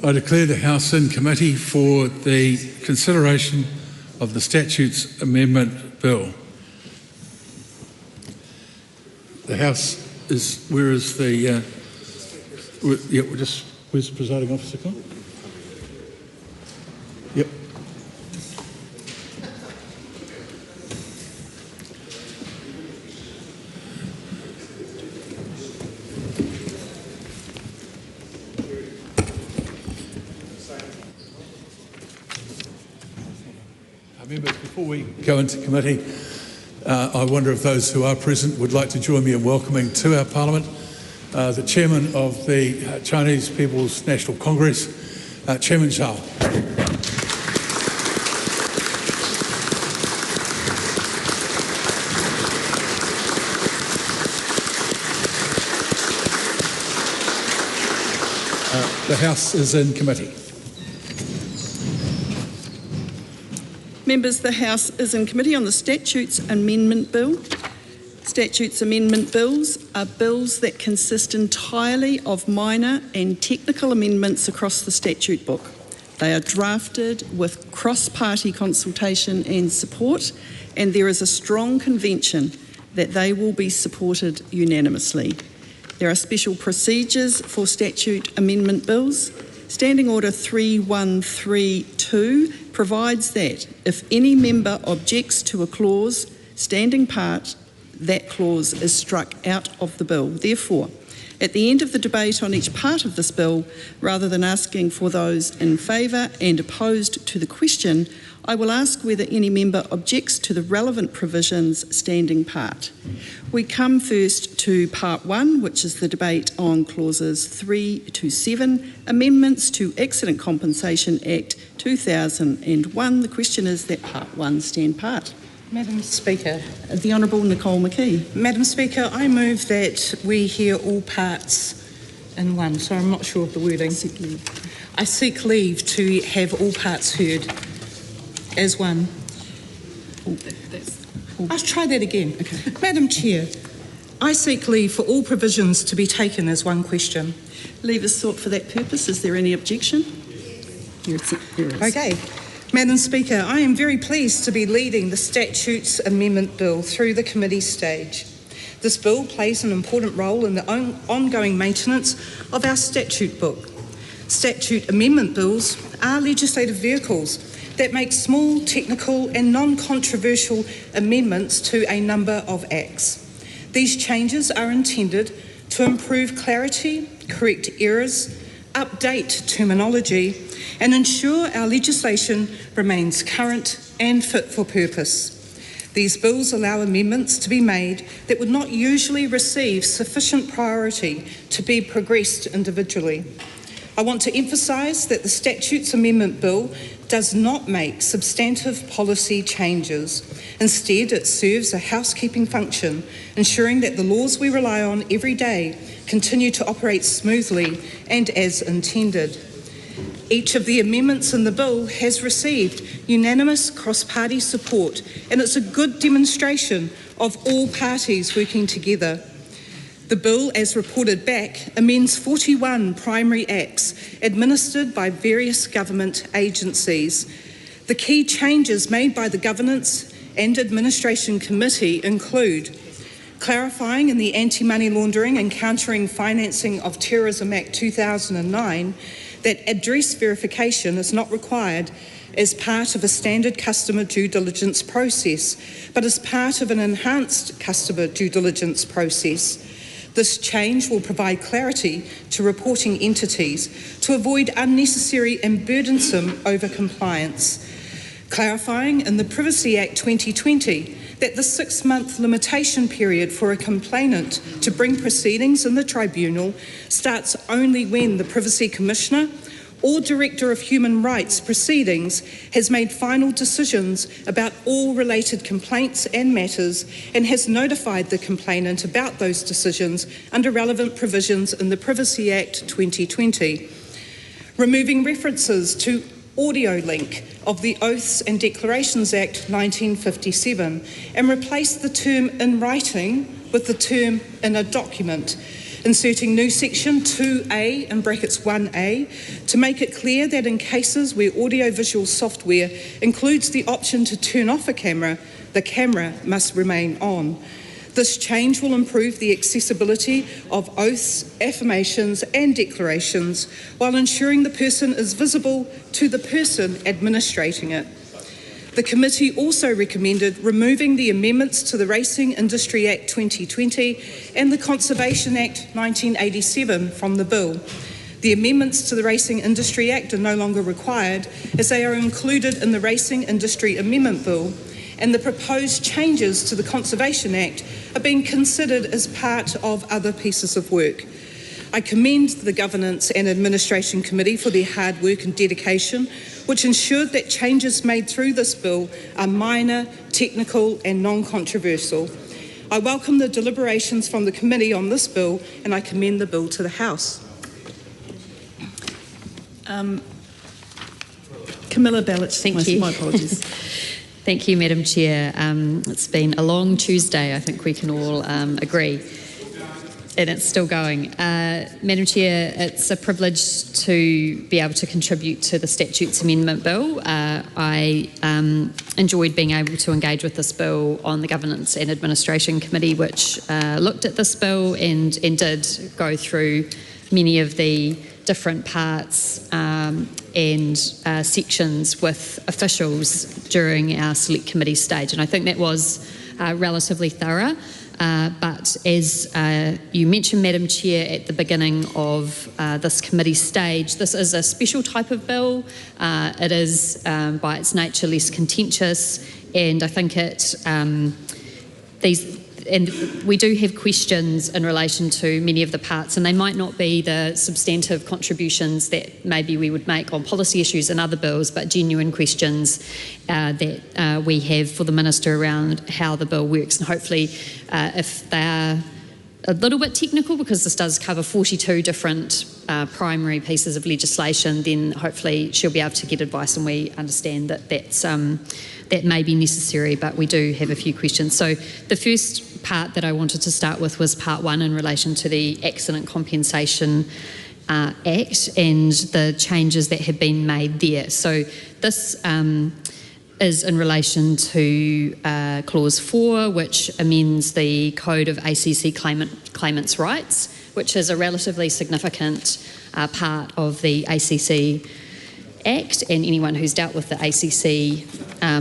I declare the House in committee for the consideration of the Statutes Amendment Bill. The House is, where is the, where's the presiding officer gone? Yep. Members, before we go into committee, I wonder if those who are present would like to join me in welcoming to our Parliament the Chairman of the Chinese People's National Congress, Chairman Zhao. The House is in committee. Members, the House is in committee on the Statutes Amendment Bill. Statutes Amendment Bills are bills that consist entirely of minor and technical amendments across the statute book. They are drafted with cross-party consultation and support, and there is a strong convention that they will be supported unanimously. There are special procedures for statute amendment bills. Standing Order 3132 provides that if any member objects to a clause, standing part, that clause is struck out of the bill. Therefore, at the end of the debate on each part of this bill, rather than asking for those in favour and opposed to the question, I will ask whether any member objects to the relevant provisions standing part. We come first to Part 1, which is the debate on clauses 3 to 7, amendments to Accident Compensation Act 2001. The question is that Part 1 stand part. Madam Speaker. The Honourable Nicole McKee. Madam Speaker, I move that we hear all parts in one, so I'm not sure of the wording. I seek leave to have all parts heard as one. I'll try that again. Okay. Madam Chair, I seek leave for all provisions to be taken as one question. Leave is sought for that purpose. Is there any objection? Okay. Madam Speaker, I am very pleased to be leading the Statutes Amendment Bill through the committee stage. This bill plays an important role in the ongoing maintenance of our statute book. Statute amendment bills are legislative vehicles that make small, technical and non-controversial amendments to a number of acts. These changes are intended to improve clarity, correct errors, update terminology and ensure our legislation remains current and fit for purpose. These bills allow amendments to be made that would not usually receive sufficient priority to be progressed individually. I want to emphasise that the Statutes Amendment Bill does not make substantive policy changes. Instead, it serves a housekeeping function, ensuring that the laws we rely on every day continue to operate smoothly and as intended. Each of the amendments in the bill has received unanimous cross-party support, and it's a good demonstration of all parties working together. The bill, as reported back, amends 41 primary acts administered by various government agencies. The key changes made by the Governance and Administration Committee include clarifying in the Anti-Money Laundering and Countering Financing of Terrorism Act 2009 that address verification is not required as part of a standard customer due diligence process, but as part of an enhanced customer due diligence process. This change will provide clarity to reporting entities to avoid unnecessary and burdensome over-compliance. Clarifying in the Privacy Act 2020 that the 6-month limitation period for a complainant to bring proceedings in the tribunal starts only when the Privacy Commissioner or Director of Human Rights Proceedings has made final decisions about all related complaints and matters and has notified the complainant about those decisions under relevant provisions in the Privacy Act 2020. Removing references to audio link of the Oaths and Declarations Act 1957 and replace the term in writing with the term in a document, inserting new section 2A in brackets 1A to make it clear that in cases where audiovisual software includes the option to turn off a camera, the camera must remain on. This change will improve the accessibility of oaths, affirmations and declarations while ensuring the person is visible to the person administrating it. The committee also recommended removing the amendments to the Racing Industry Act 2020 and the Conservation Act 1987 from the bill. The amendments to the Racing Industry Act are no longer required as they are included in the Racing Industry Amendment Bill, and the proposed changes to the Conservation Act are being considered as part of other pieces of work. I commend the Governance and Administration Committee for their hard work and dedication, which ensured that changes made through this bill are minor, technical and non-controversial. I welcome the deliberations from the committee on this bill and I commend the bill to the House. Camilla Ballach, Thank you. My apologies. Thank you, Madam Chair. It's been a long Tuesday, I think we can all agree. And it's still going. Madam Chair, it's a privilege to be able to contribute to the Statutes Amendment Bill. I enjoyed being able to engage with this bill on the Governance and Administration Committee, which looked at this bill and did go through many of the different parts and sections with officials during our select committee stage. And I think that was relatively thorough. But as you mentioned, Madam Chair, at the beginning of this committee stage, this is a special type of bill. It is, by its nature, less contentious, and I think and we do have questions in relation to many of the parts, and they might not be the substantive contributions that maybe we would make on policy issues in other bills, but genuine questions that we have for the Minister around how the bill works. And hopefully, if they are a little bit technical, because this does cover 42 different primary pieces of legislation, then hopefully she'll be able to get advice, and we understand that that may be necessary, but we do have a few questions. So the first part that I wanted to start with was part one in relation to the accident compensation Act and the changes that have been made there. So this is in relation to Clause 4, which amends the Code of ACC Claimants' Rights, which is a relatively significant part of the ACC Act, and anyone who's dealt with the ACC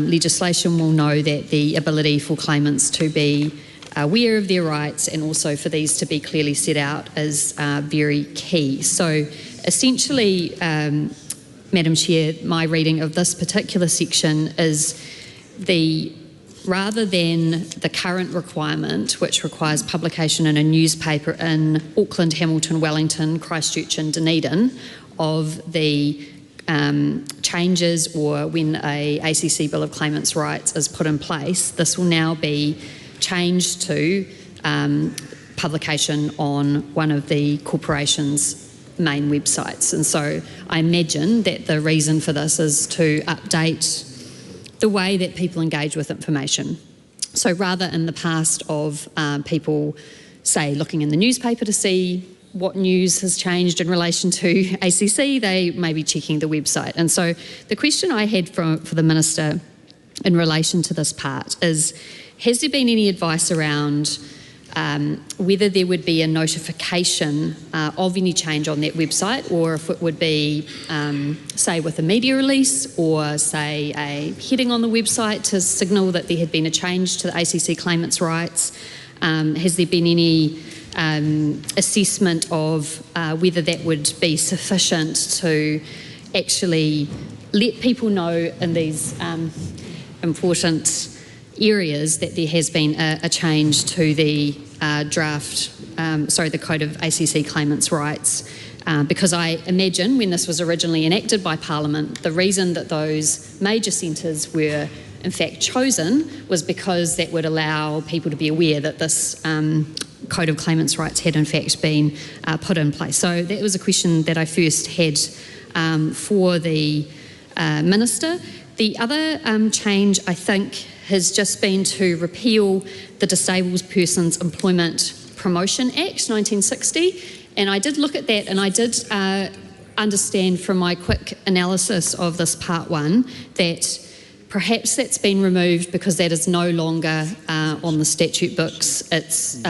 legislation will know that the ability for claimants to be aware of their rights and also for these to be clearly set out is very key. So essentially, Madam Chair, my reading of this particular section is rather than the current requirement, which requires publication in a newspaper in Auckland, Hamilton, Wellington, Christchurch and Dunedin, of the changes or when a ACC Bill of Claimants' Rights is put in place, this will now be changed to publication on one of the corporation's main websites. And so I imagine that the reason for this is to update the way that people engage with information. So rather in the past of people, say, looking in the newspaper to see what news has changed in relation to ACC, they may be checking the website. And so the question I had for the Minister in relation to this part is, has there been any advice around whether there would be a notification of any change on that website, or if it would be, say, with a media release or, say, a heading on the website to signal that there had been a change to the ACC claimants' rights? Has there been any assessment of whether that would be sufficient to actually let people know in these important areas that there has been a change to the the Code of ACC Claimants' Rights? Because I imagine when this was originally enacted by Parliament, the reason that those major centres were in fact chosen was because that would allow people to be aware that this Code of Claimants' Rights had in fact been put in place. So that was a question that I first had for the Minister. The other change, I think, has just been to repeal the Disabled Persons Employment Promotion Act 1960, and I did look at that and I did understand from my quick analysis of this Part 1 that perhaps that's been removed because that is no longer on the statute books. It's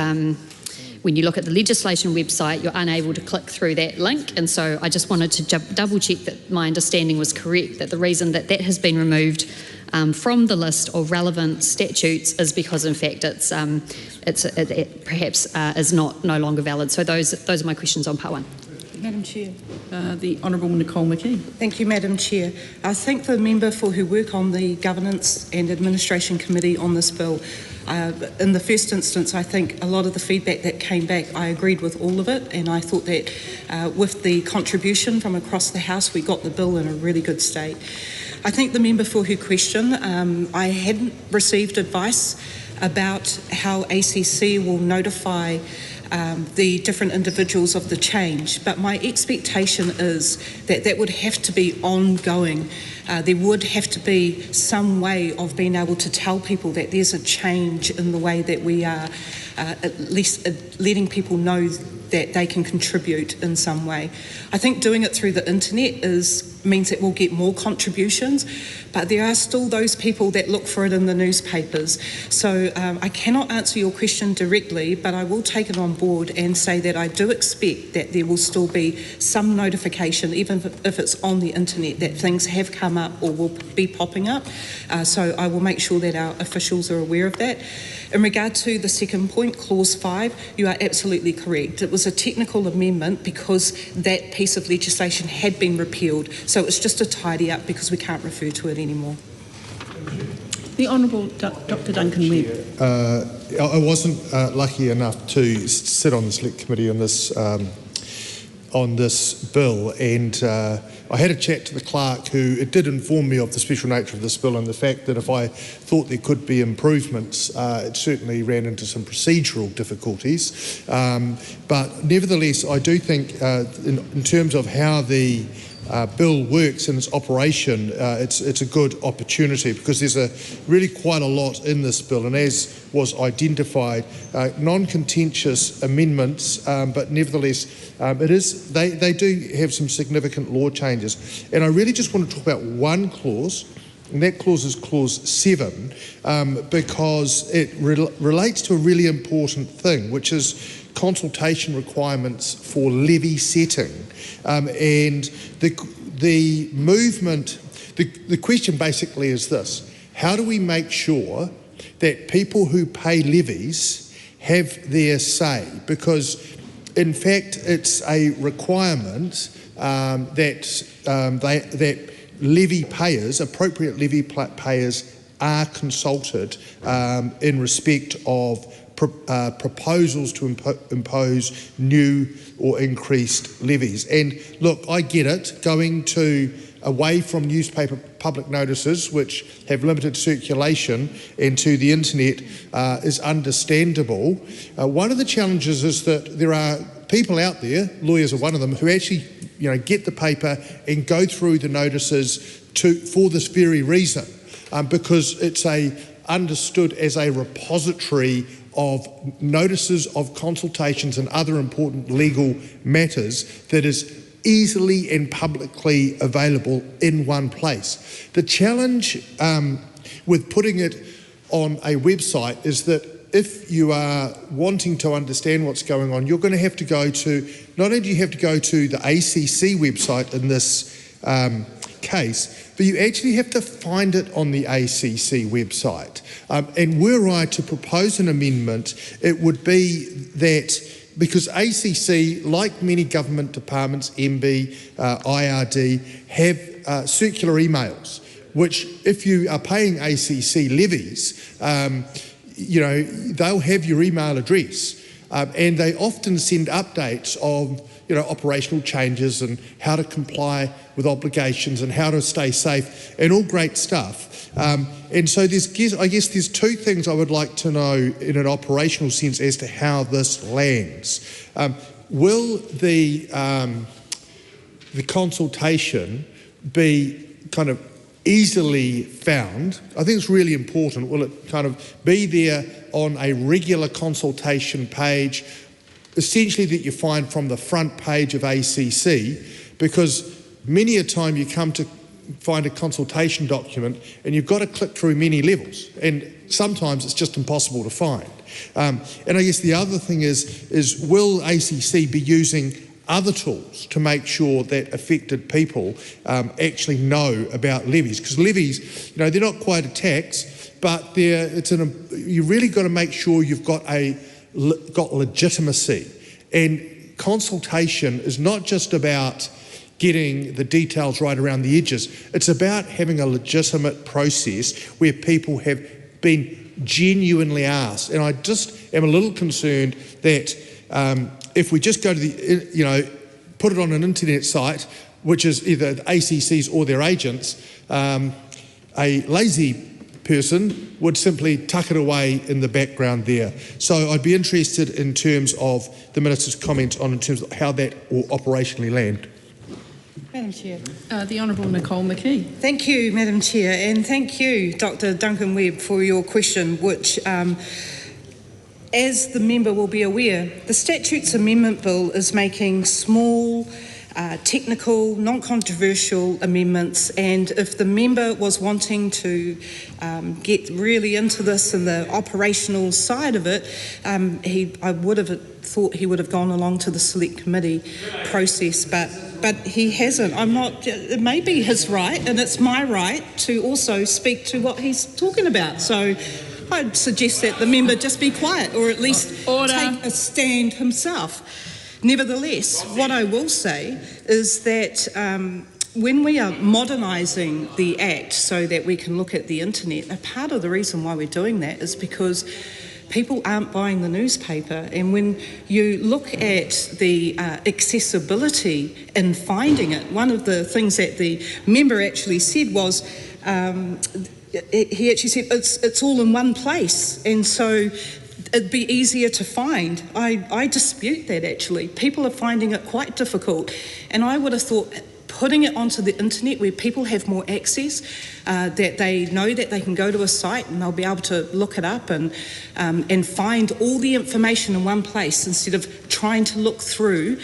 when you look at the legislation website, you're unable to click through that link, and so I just wanted to double check that my understanding was correct, that the reason that that has been removed from the list of relevant statutes is because in fact it perhaps is no longer valid. So those are my questions on Part 1. Madam Chair. The Honourable Nicole McKee. Thank you, Madam Chair. I thank the member for her work on the Governance and Administration Committee on this bill. In the first instance, I think a lot of the feedback that came back, I agreed with all of it, and I thought that with the contribution from across the House, we got the bill in a really good state. I thank the member for her question. I hadn't received advice about how ACC will notify the different individuals of the change, but my expectation is that that would have to be ongoing. There would have to be some way of being able to tell people that there's a change in the way that we are at least letting people know that they can contribute in some way. I think doing it through the internet means that we'll get more contributions, but there are still those people that look for it in the newspapers. So I cannot answer your question directly, but I will take it on board and say that I do expect that there will still be some notification, even if it's on the internet, that things have come up or will be popping up. So I will make sure that our officials are aware of that. In regard to the second point, Clause 5, you are absolutely correct. It was a technical amendment because that piece of legislation had been repealed. So it's just a tidy up because we can't refer to it anymore. The Honourable Dr Duncan Webb. I wasn't lucky enough to sit on the Select Committee on this bill, and I had a chat to the clerk who did inform me of the special nature of this bill and the fact that if I thought there could be improvements, it certainly ran into some procedural difficulties. But nevertheless, I do think in terms of how the bill works in its operation, it's a good opportunity, because there's really quite a lot in this bill, and as was identified, non-contentious amendments, but nevertheless they do have some significant law changes. And I really just want to talk about one clause, and that clause is clause 7, because it relates to a really important thing, which is consultation requirements for levy setting. And the movement, the question basically is this: how do we make sure that people who pay levies have their say? Because in fact it's a requirement that levy payers, appropriate levy payers, are consulted in respect of proposals to impose new or increased levies. And look, I get it, going away from newspaper public notices, which have limited circulation, and to the internet is understandable. One of the challenges is that there are people out there, lawyers are one of them, who actually get the paper and go through the notices for this very reason, because it's understood as a repository of notices of consultations and other important legal matters that is easily and publicly available in one place. The challenge with putting it on a website is that if you are wanting to understand what's going on, you're going to have to go to, not only do you have to go to the ACC website in this case, but you actually have to find it on the ACC website. And were I to propose an amendment, it would be that, because ACC, like many government departments, MB, IRD, have circular emails, which if you are paying ACC levies, they'll have your email address, and they often send updates of operational changes and how to comply with obligations and how to stay safe, and all great stuff. And so I guess there's two things I would like to know in an operational sense as to how this lands. Will the consultation be kind of easily found? I think it's really important. Will it kind of be there on a regular consultation page, essentially that you find from the front page of ACC? Because many a time you come to find a consultation document and you've got to click through many levels, and sometimes it's just impossible to find. And I guess the other thing is will ACC be using other tools to make sure that affected people actually know about levies? Because levies, they're not quite a tax, but you really got to make sure you've got legitimacy. And consultation is not just about getting the details right around the edges. It's about having a legitimate process where people have been genuinely asked. And I just am a little concerned that if we just go to put it on an internet site, which is either the ACC's or their agents, a lazy person would simply tuck it away in the background there. So I'd be interested in terms of the Minister's comments in terms of how that will operationally land. Madam Chair. The Honourable Nicole McKee. Thank you, Madam Chair, and thank you, Dr. Duncan Webb, for your question, which, as the member will be aware, the Statutes Amendment Bill is making small, technical, non-controversial amendments, and if the member was wanting to get really into this and the operational side of it, I would have thought he would have gone along to the Select Committee process, but he hasn't. It may be his right, and it's my right to also speak to what he's talking about. So I'd suggest that the member just be quiet, or at least take a stand himself. Nevertheless, what I will say is that when we are modernising the Act so that we can look at the internet, a part of the reason why we're doing that is because people aren't buying the newspaper, and when you look at the accessibility in finding it, one of the things that the member actually said was, he actually said it's all in one place, and so it'd be easier to find. I dispute that actually. People are finding it quite difficult, and I would have thought putting it onto the internet where people have more access, that they know that they can go to a site and they'll be able to look it up and find all the information in one place instead of trying to look through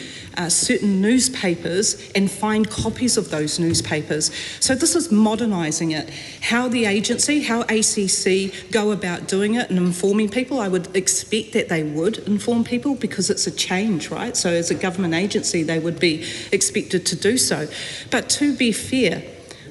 certain newspapers and find copies of those newspapers. So this is modernising it. How the agency, how ACC go about doing it and informing people, I would expect that they would inform people because it's a change, right? So as a government agency, they would be expected to do so. But to be fair,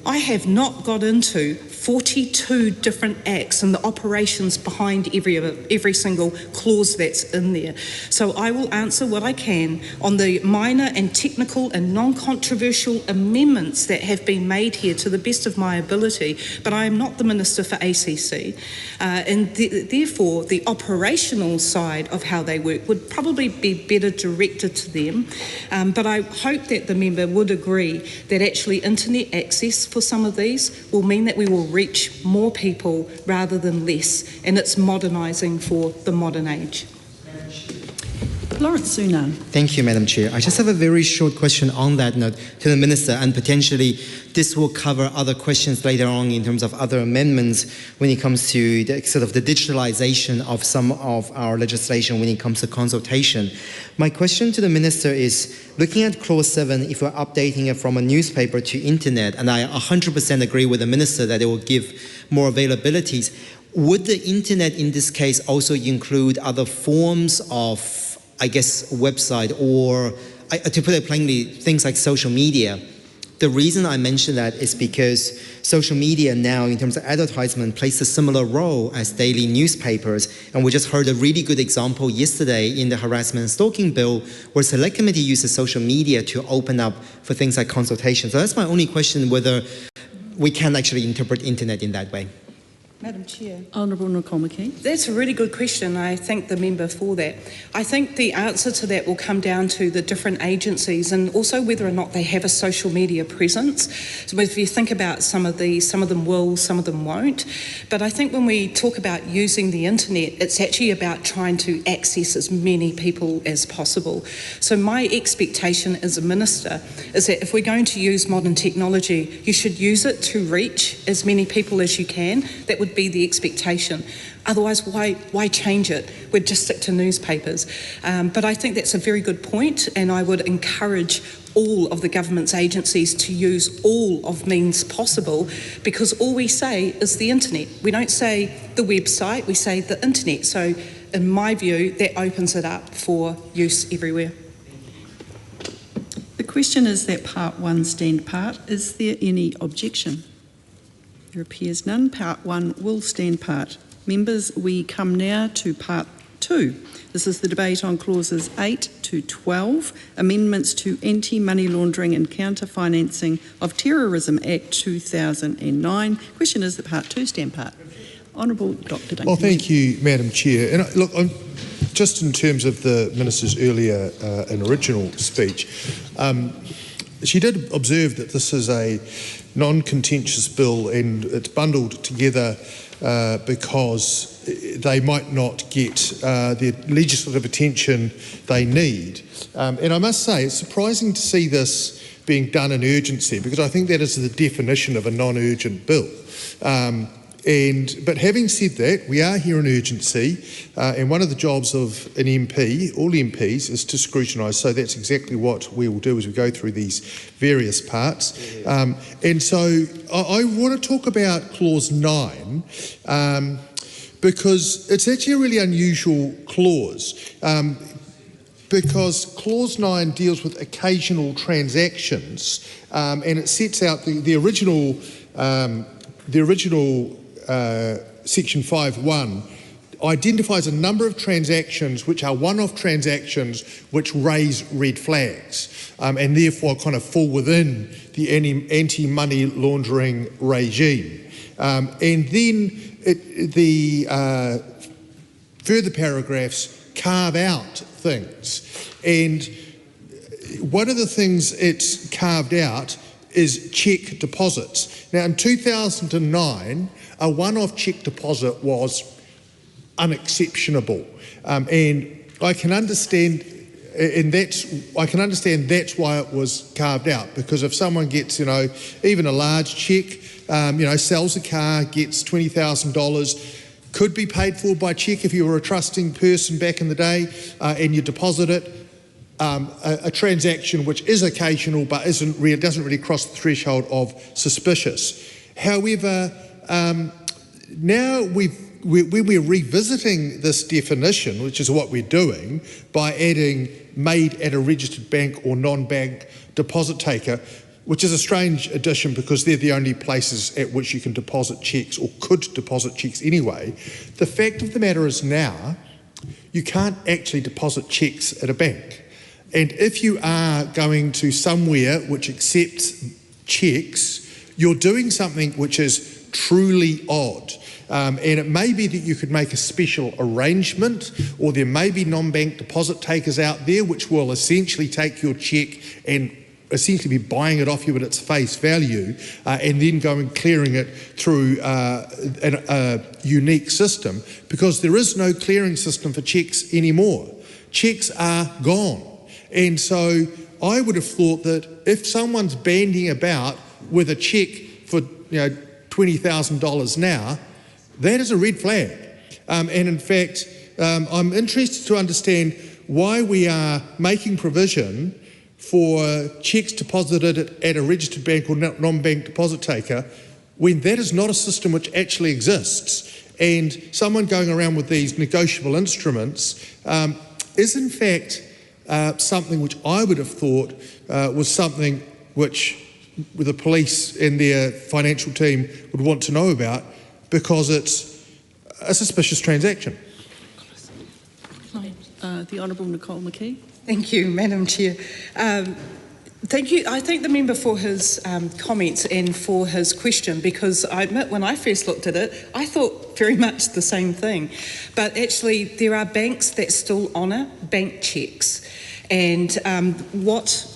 I have not got into 42 different acts and the operations behind every single clause that's in there. So I will answer what I can on the minor and technical and non-controversial amendments that have been made here to the best of my ability, but I am not the Minister for ACC, and therefore the operational side of how they work would probably be better directed to them. But I hope that the member would agree that actually internet access for some of these will mean that we will reach more people rather than less, and it's modernising for the modern age. Lawrence Sunan. Thank you, Madam Chair. I just have a very short question on that note to the Minister, and potentially this will cover other questions later on in terms of other amendments when it comes to the sort of the digitalisation of some of our legislation when it comes to consultation. My question to the Minister is, looking at Clause 7, if we're updating it from a newspaper to internet, and I 100% agree with the Minister that it will give more availabilities, would the internet in this case also include other forms of, I guess, website or, to put it plainly, things like social media? The reason I mention that is because social media now, in terms of advertisement, plays a similar role as daily newspapers. And we just heard a really good example yesterday in the harassment and stalking bill, where Select Committee uses social media to open up for things like consultation. So that's my only question, whether we can actually interpret internet in that way. Madam Chair. Honourable Nicole McKee. That's a really good question. I thank the member for that. I think the answer to that will come down to the different agencies and also whether or not they have a social media presence. So if you think about some of them will, some of them won't. But I think when we talk about using the internet, it's actually about trying to access as many people as possible. So my expectation as a minister is that if we're going to use modern technology, you should use it to reach as many people as you can. That would be the expectation. Otherwise, why change it? We'd just stick to newspapers. But I think that's a very good point, and I would encourage all of the government's agencies to use all of means possible, because all we say is the internet. We don't say the website, we say the internet. So in my view, that opens it up for use everywhere. The question is that Part 1 stand part. Is there any objection? There appears none. Part 1 will stand part. Members, we come now to Part 2. This is the debate on clauses 8 to 12, amendments to Anti-Money Laundering and Counter-Financing of Terrorism Act 2009. Question is that Part 2 stand part. Honourable Dr. Duncan. Well, thank you, Madam Chair. And look, just in terms of the Minister's earlier and original speech, she did observe that this is a non-contentious bill and it's bundled together because they might not get the legislative attention they need. And I must say, it's surprising to see this being done in urgency, because I think that is the definition of a non-urgent bill. But having said that, we are here in urgency, and one of the jobs of an MP, all MPs, is to scrutinise. So that's exactly what we will do as we go through these various parts. And so I want to talk about Clause 9, because it's actually a really unusual clause. Because Clause 9 deals with occasional transactions, and it sets out the original Section 5.1 identifies a number of transactions which are one-off transactions which raise red flags and therefore kind of fall within the anti-money laundering regime. And then the further paragraphs carve out things. And one of the things it's carved out is cheque deposits. Now, in 2009, a one-off cheque deposit was unexceptionable. And I can understand and I can understand that's why it was carved out, because if someone gets, even a large cheque, sells a car, gets $20,000, could be paid for by cheque if you were a trusting person back in the day, and you deposit it, a transaction which is occasional but doesn't really cross the threshold of suspicious. However, now when we're revisiting this definition, which is what we're doing, by adding made at a registered bank or non-bank deposit taker, which is a strange addition because they're the only places at which you can deposit cheques or could deposit cheques anyway. The fact of the matter is now you can't actually deposit cheques at a bank. And if you are going to somewhere which accepts cheques, you're doing something which is truly odd. And it may be that you could make a special arrangement, or there may be non-bank deposit takers out there which will essentially take your cheque and essentially be buying it off you at its face value, and then go and clearing it through a unique system, because there is no clearing system for cheques anymore. Cheques are gone. And so I would have thought that if someone's banding about with a cheque for $20,000 now, that is a red flag. And in fact, I'm interested to understand why we are making provision for cheques deposited at a registered bank or non-bank deposit taker when that is not a system which actually exists. And someone going around with these negotiable instruments is in fact something which I would have thought was something which the police and their financial team would want to know about, because it's a suspicious transaction. The Honourable Nicole McKee. Thank you, Madam Chair. Thank you. I thank the member for his comments and for his question, because I admit when I first looked at it, I thought very much the same thing. But actually, there are banks that still honour bank cheques, and what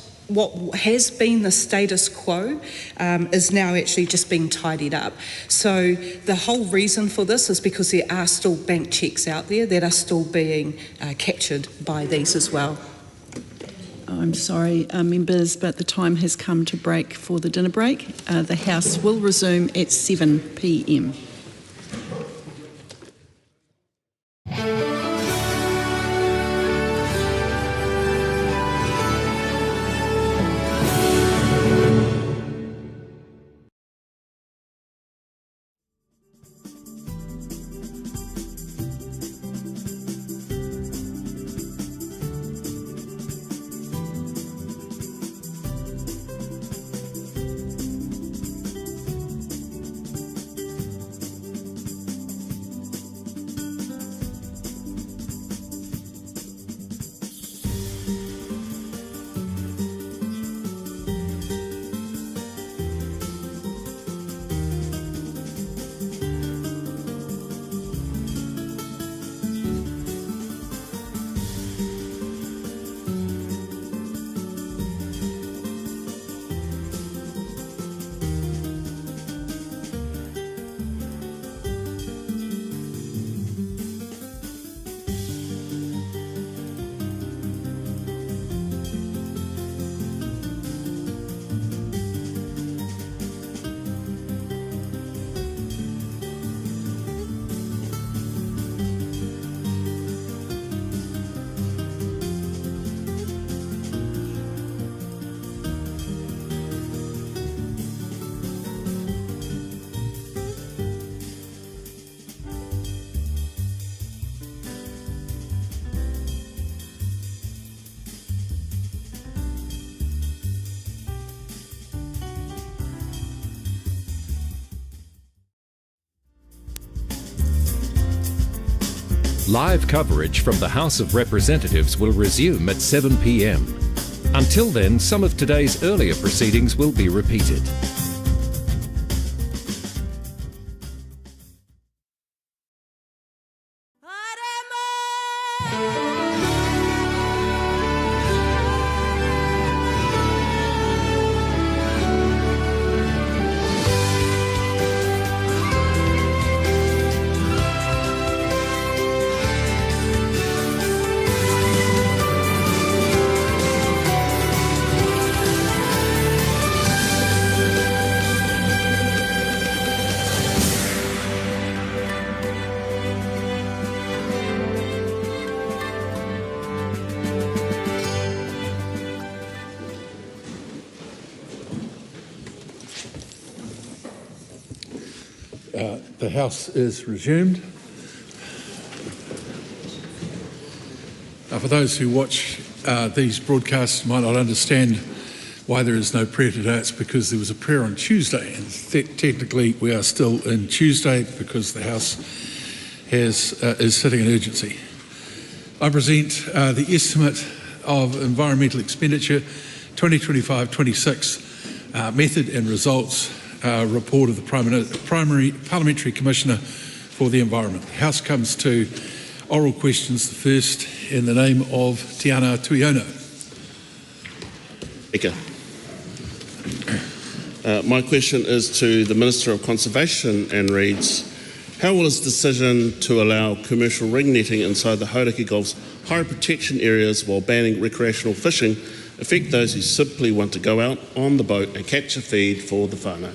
has been the status quo is now actually just being tidied up. So the whole reason for this is because there are still bank cheques out there that are still being captured by these as well. I'm sorry, members, but the time has come to break for the dinner break. The House will resume at 7 p.m. Live coverage from the House of Representatives will resume at 7 p.m. Until then, some of today's earlier proceedings will be repeated. The House is resumed. For those who watch these broadcasts might not understand why there is no prayer today, it's because there was a prayer on Tuesday, and technically we are still in Tuesday because the House is sitting in urgency. I present the estimate of environmental expenditure 2025-26 method and results report of the primary Parliamentary Commissioner for the Environment. The House comes to oral questions, the first in the name of Tiana Tuiono. Speaker. My question is to the Minister of Conservation and reads, how will his decision to allow commercial ring netting inside the Hauraki Gulf's high protection areas while banning recreational fishing affect those who simply want to go out on the boat and catch a feed for the whānau?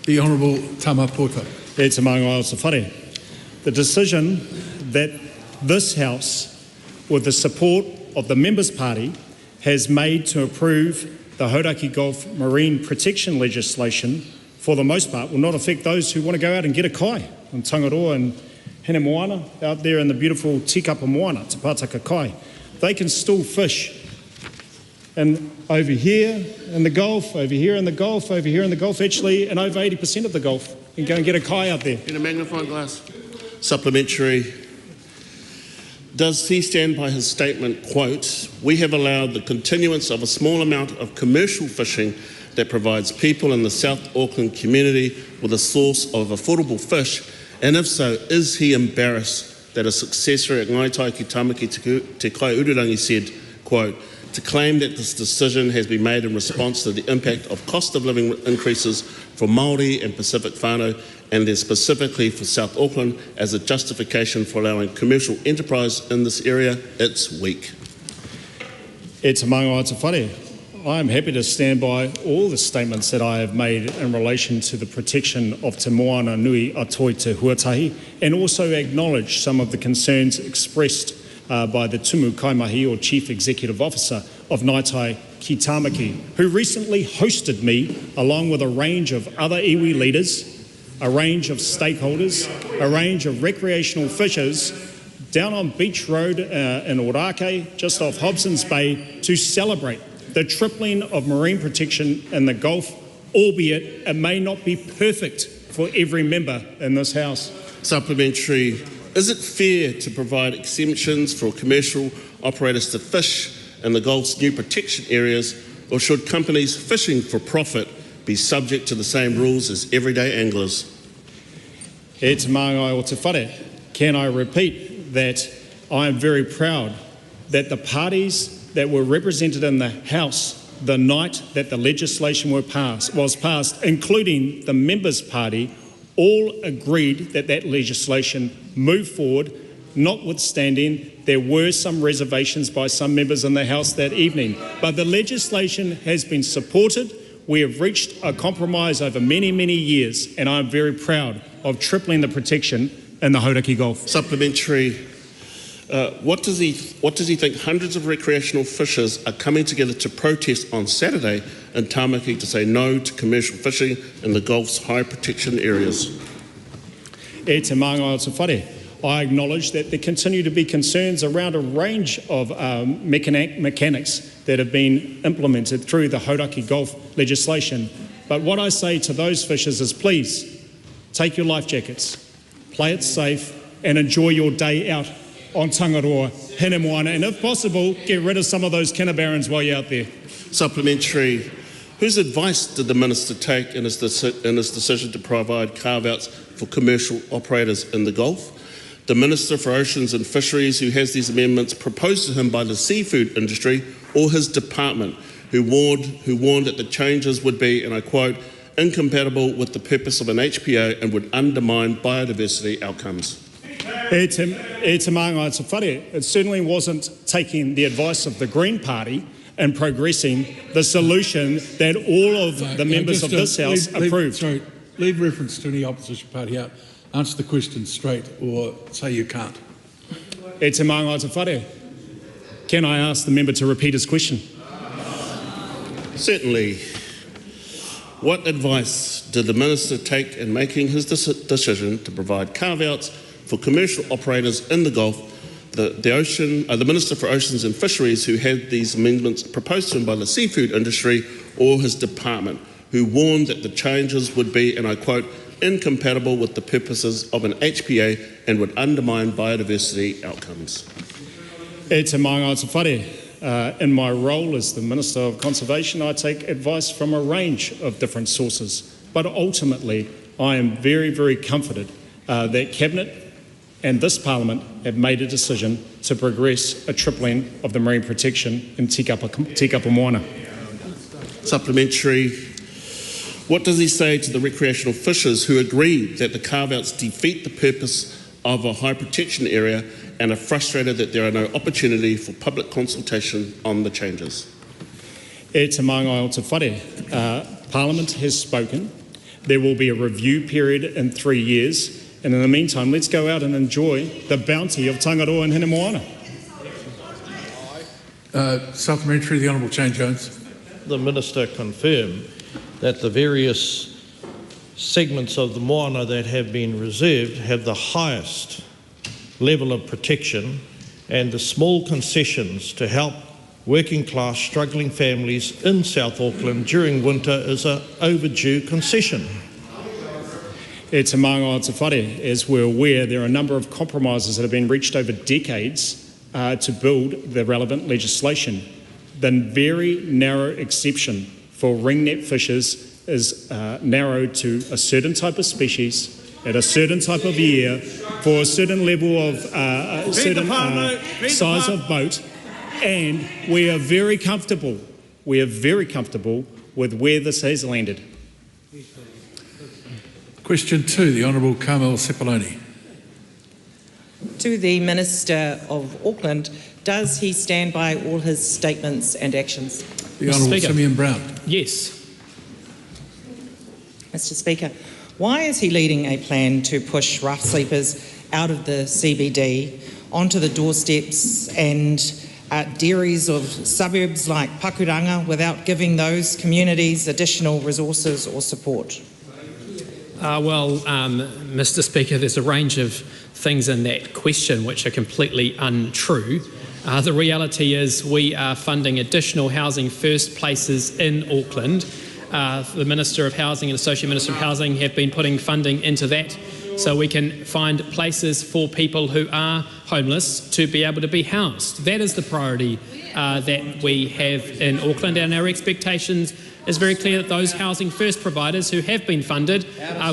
The Honourable Tama Poto. E te maunga o te whare. The decision that this House, with the support of the Members' Party, has made to approve the Hauraki Gulf marine protection legislation, for the most part, will not affect those who want to go out and get a kai in Tangaroa and Hene Moana, out there in the beautiful Tikapa Moana, Te Pātaka Kai. They can still fish. And over here in the Gulf, over here in the Gulf, over here in the Gulf, actually, and over 80% of the Gulf, you can go and get a kai out there. In a magnifying glass. Supplementary. Does he stand by his statement, quote, we have allowed the continuance of a small amount of commercial fishing that provides people in the South Auckland community with a source of affordable fish, and if so, is he embarrassed that a successor at Ngai Taiki Tamaki Te Kai Ururangi said, quote, to claim that this decision has been made in response to the impact of cost of living increases for Māori and Pacific whānau, and then specifically for South Auckland as a justification for allowing commercial enterprise in this area, it's weak. E te maunga o te whare. I am happy to stand by all the statements that I have made in relation to the protection of Te Moana Nui a Toi Te Huatahi, and also acknowledge some of the concerns expressed by the Tumu Kaimahi, or Chief Executive Officer of Ngaitai Ki Tamaki, who recently hosted me along with a range of other iwi leaders, a range of stakeholders, a range of recreational fishers down on Beach Road in Orake, just off Hobson's Bay, to celebrate the tripling of marine protection in the Gulf, albeit it may not be perfect for every member in this House. Supplementary. Is it fair to provide exemptions for commercial operators to fish in the Gulf's new protection areas, or should companies fishing for profit be subject to the same rules as everyday anglers? E te maunga o te whare. Can I repeat that I am very proud that the parties that were represented in the House the night that the legislation was passed, including the Members' Party, all agreed that that legislation moved forward, notwithstanding there were some reservations by some members in the House that evening. But the legislation has been supported. We have reached a compromise over many, many years, and I'm very proud of tripling the protection in the Hauraki Gulf. Supplementary. What does he think hundreds of recreational fishers are coming together to protest on Saturday in Tamaki to say no to commercial fishing in the Gulf's high protection areas? E te maunga o te whare. I acknowledge that there continue to be concerns around a range of mechanics that have been implemented through the Hauraki Gulf legislation. But what I say to those fishers is, please take your life jackets, play it safe, and enjoy your day out on Tangaroa, Hene Moana, and if possible, get rid of some of those kinnabarons while you're out there. Supplementary. Whose advice did the Minister take in his decision to provide carve-outs for commercial operators in the Gulf? The Minister for Oceans and Fisheries, who has these amendments proposed to him by the seafood industry, or his department, who warned that the changes would be, and I quote, incompatible with the purpose of an HPO and would undermine biodiversity outcomes? E te maunga o te whare. It certainly wasn't taking the advice of the Green Party and progressing the solution that all of the members of this House approved. Sorry, leave reference to any opposition party out. Answer the question straight, or say you can't. E te maunga o te whare. Can I ask the member to repeat his question? Certainly. What advice did the Minister take in making his decision to provide carve-outs for commercial operators in the Gulf? The Minister for Oceans and Fisheries, who had these amendments proposed to him by the seafood industry, or his department, who warned that the changes would be, and I quote, incompatible with the purposes of an HPA and would undermine biodiversity outcomes. E te maunga o te whare. In my role as the Minister of Conservation, I take advice from a range of different sources. But ultimately, I am very, very comforted that Cabinet and this Parliament have made a decision to progress a tripling of the marine protection in Tikapa Moana. Supplementary. What does he say to the recreational fishers who agree that the carve-outs defeat the purpose of a high protection area and are frustrated that there are no opportunity for public consultation on the changes? E te maunga o te whare. Parliament has spoken. There will be a review period in 3 years. And in the meantime, let's go out and enjoy the bounty of Tangaroa and Hinemoana. Supplementary, the Honourable Jane Jones. The Minister confirmed that the various segments of the moana that have been reserved have the highest level of protection, and the small concessions to help working class struggling families in South Auckland during winter is an overdue concession. E te maunga o te whare. As we're aware, there are a number of compromises that have been reached over decades to build the relevant legislation. The very narrow exception for ringnet fishers is narrowed to a certain type of species at a certain type of year for a certain level of size of boat, and we are very comfortable. We are very comfortable with where this has landed. Question 2, the Honourable Carmel Sepuloni. To the Minister of Auckland, does he stand by all his statements and actions? The Honourable Simeon Brown. Yes. Mr Speaker, why is he leading a plan to push rough sleepers out of the CBD onto the doorsteps and dairies of suburbs like Pakuranga without giving those communities additional resources or support? Mr Speaker, there's a range of things in that question which are completely untrue. The reality is we are funding additional housing first places in Auckland. The Minister of Housing and Associate Minister of Housing have been putting funding into that so we can find places for people who are homeless to be able to be housed. That is the priority that we have in Auckland, and our expectations is very clear that those housing first providers who have been funded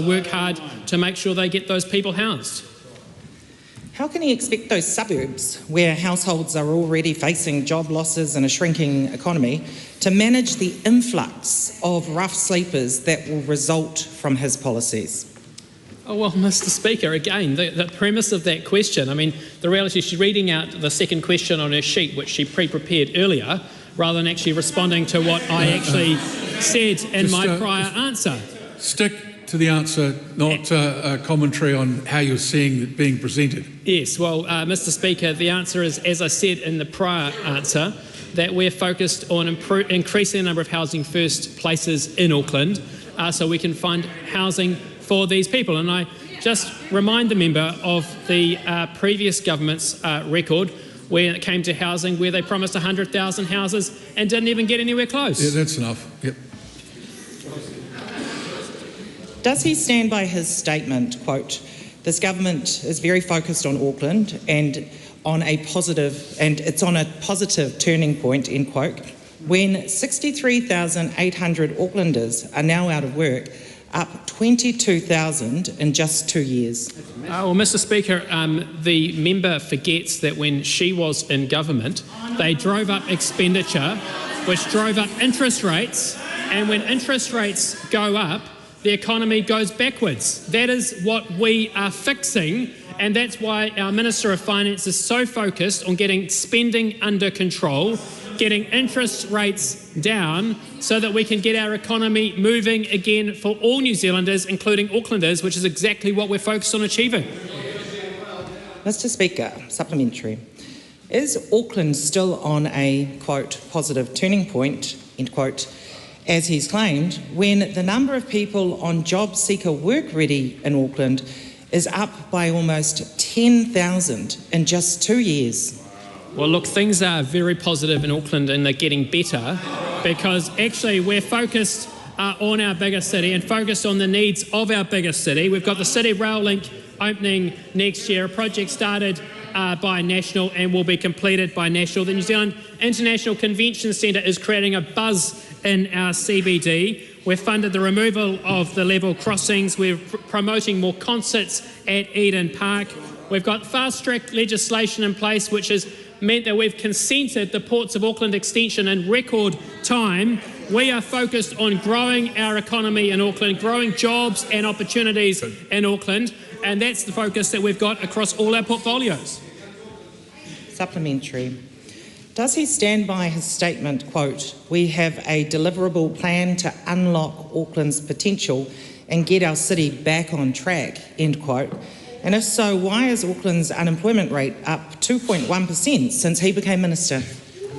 work hard to make sure they get those people housed. How can he expect those suburbs, where households are already facing job losses and a shrinking economy, to manage the influx of rough sleepers that will result from his policies? Oh, well, Mr Speaker, again, the premise of that question, I mean, the reality is she's reading out the second question on her sheet, which she pre-prepared earlier, rather than actually responding to what I actually said in my prior answer. Stick to the answer, not a commentary on how you're seeing it being presented. Yes, well, Mr Speaker, the answer is, as I said in the prior answer, that we're focused on increasing the number of housing first places in Auckland so we can find housing for these people. And I just remind the member of the previous government's record when it came to housing, where they promised 100,000 houses and didn't even get anywhere close. Yeah, that's enough. Yep. Does he stand by his statement, quote, this government is very focused on Auckland and it's on a positive turning point, end quote, when 63,800 Aucklanders are now out of work, up 22,000 in just 2 years. Well, Mr Speaker, the member forgets that when she was in government, they drove up expenditure, which drove up interest rates, and when interest rates go up, the economy goes backwards. That is what we are fixing, and that's why our Minister of Finance is so focused on getting spending under control, getting interest rates down so that we can get our economy moving again for all New Zealanders, including Aucklanders, which is exactly what we're focused on achieving. Mr Speaker, supplementary. Is Auckland still on a, quote, positive turning point, end quote, as he's claimed, when the number of people on job seeker work ready in Auckland is up by almost 10,000 in just 2 years? Well, look, things are very positive in Auckland and they're getting better because actually we're focused on our biggest city and focused on the needs of our biggest city. We've got the City Rail Link opening next year, a project started by National and will be completed by National. The New Zealand International Convention Centre is creating a buzz in our CBD. We've funded the removal of the level crossings. We're promoting more concerts at Eden Park. We've got fast-track legislation in place which has meant that we've consented the Ports of Auckland extension in record time. We are focused on growing our economy in Auckland, growing jobs and opportunities in Auckland, and that's the focus that we've got across all our portfolios. Supplementary. Does he stand by his statement, quote, "We have a deliverable plan to unlock Auckland's potential and get our city back on track," end quote? And if so, why is Auckland's unemployment rate up 2.1% since he became minister?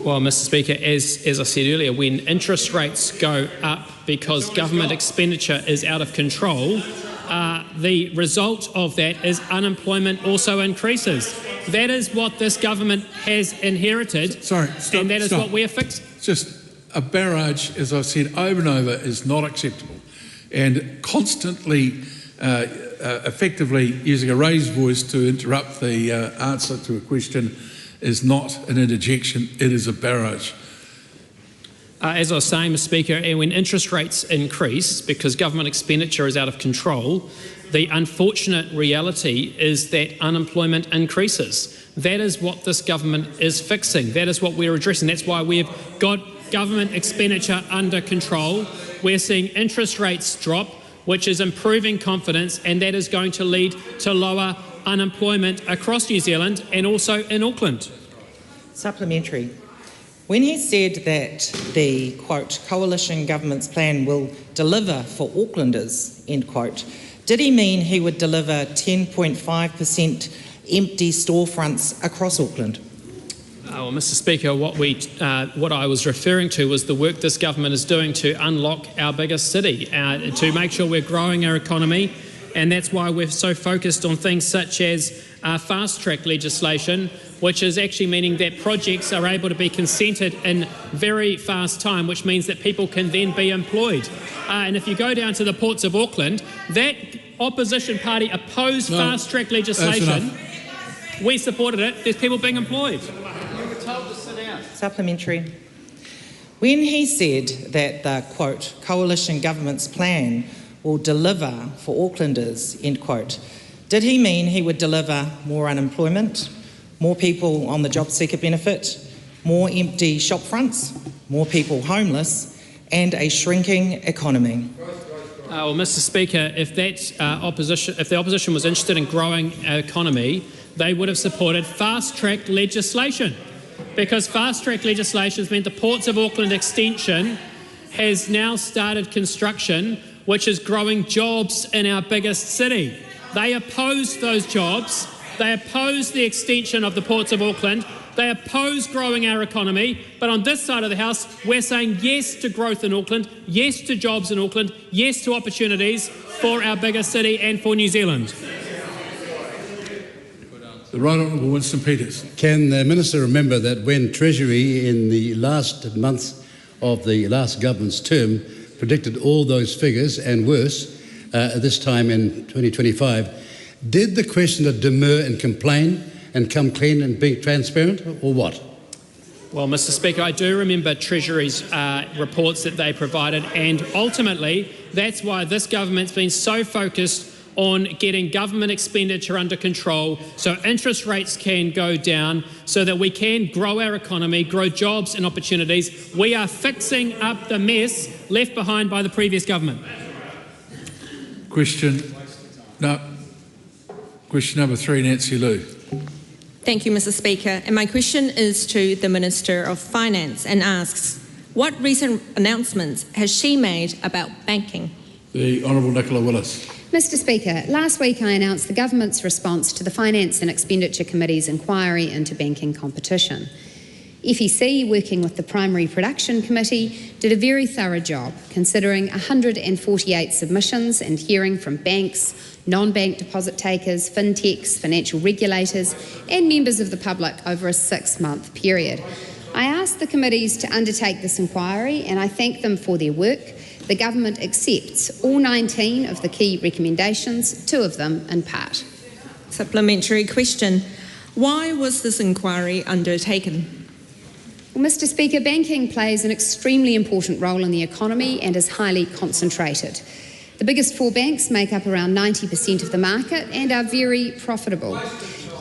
Well, Mr Speaker, as I said earlier, when interest rates go up because government expenditure is out of control, the result of that is unemployment also increases. That is what this government has inherited, and that is what we are fixing. Just a barrage, as I've said over and over, is not acceptable. And constantly, effectively using a raised voice to interrupt the answer to a question is not an interjection, it is a barrage. As I was saying, Mr Speaker, and when interest rates increase because government expenditure is out of control, the unfortunate reality is that unemployment increases. That is what this government is fixing. That is what we're addressing. That's why we've got government expenditure under control. We're seeing interest rates drop, which is improving confidence, and that is going to lead to lower unemployment across New Zealand and also in Auckland. Supplementary. When he said that the, quote, coalition government's plan will deliver for Aucklanders, end quote, did he mean he would deliver 10.5% empty storefronts across Auckland? Well, Mr Speaker, what I was referring to was the work this government is doing to unlock our biggest city, to make sure we're growing our economy, and that's why we're so focused on things such as fast-track legislation, which is actually meaning that projects are able to be consented in very fast time, which means that people can then be employed. And if you go down to the Ports of Auckland, that opposition party opposed fast-track legislation. We supported it. There's people being employed. Supplementary. When he said that the, quote, coalition government's plan will deliver for Aucklanders, end quote, did he mean he would deliver more unemployment, more people on the job seeker benefit, more empty shop fronts, more people homeless, and a shrinking economy? Well, Mr Speaker, if the opposition was interested in growing our economy, they would have supported fast-track legislation, because fast-track legislation has meant the Ports of Auckland extension has now started construction, which is growing jobs in our biggest city. They opposed those jobs. They opposed the extension of the Ports of Auckland. They oppose growing our economy. But on this side of the House, we're saying yes to growth in Auckland, yes to jobs in Auckland, yes to opportunities for our biggest city and for New Zealand. The Right Honourable Winston Peters. Can the Minister remember that when Treasury in the last months of the last government's term predicted all those figures and worse this time in 2025, did the questioner demur and complain and come clean and be transparent, or what? Well, Mr Speaker, I do remember Treasury's reports that they provided, and ultimately that's why this government's been so focused on getting government expenditure under control so interest rates can go down, so that we can grow our economy, grow jobs and opportunities. We are fixing up the mess left behind by the previous government. Question number 3, Nancy Liu. Thank you, Mr Speaker. And my question is to the Minister of Finance and asks, what recent announcements has she made about banking? The Honourable Nicola Willis. Mr Speaker, last week I announced the government's response to the Finance and Expenditure Committee's inquiry into banking competition. FEC, working with the Primary Production Committee, did a very thorough job, considering 148 submissions and hearing from banks, non-bank deposit takers, fintechs, financial regulators and members of the public over a 6-month period. I asked the committees to undertake this inquiry and I thank them for their work. The government accepts all 19 of the key recommendations, 2 of them in part. Supplementary question. Why was this inquiry undertaken? Well, Mr. Speaker, banking plays an extremely important role in the economy and is highly concentrated. The biggest 4 banks make up around 90% of the market and are very profitable.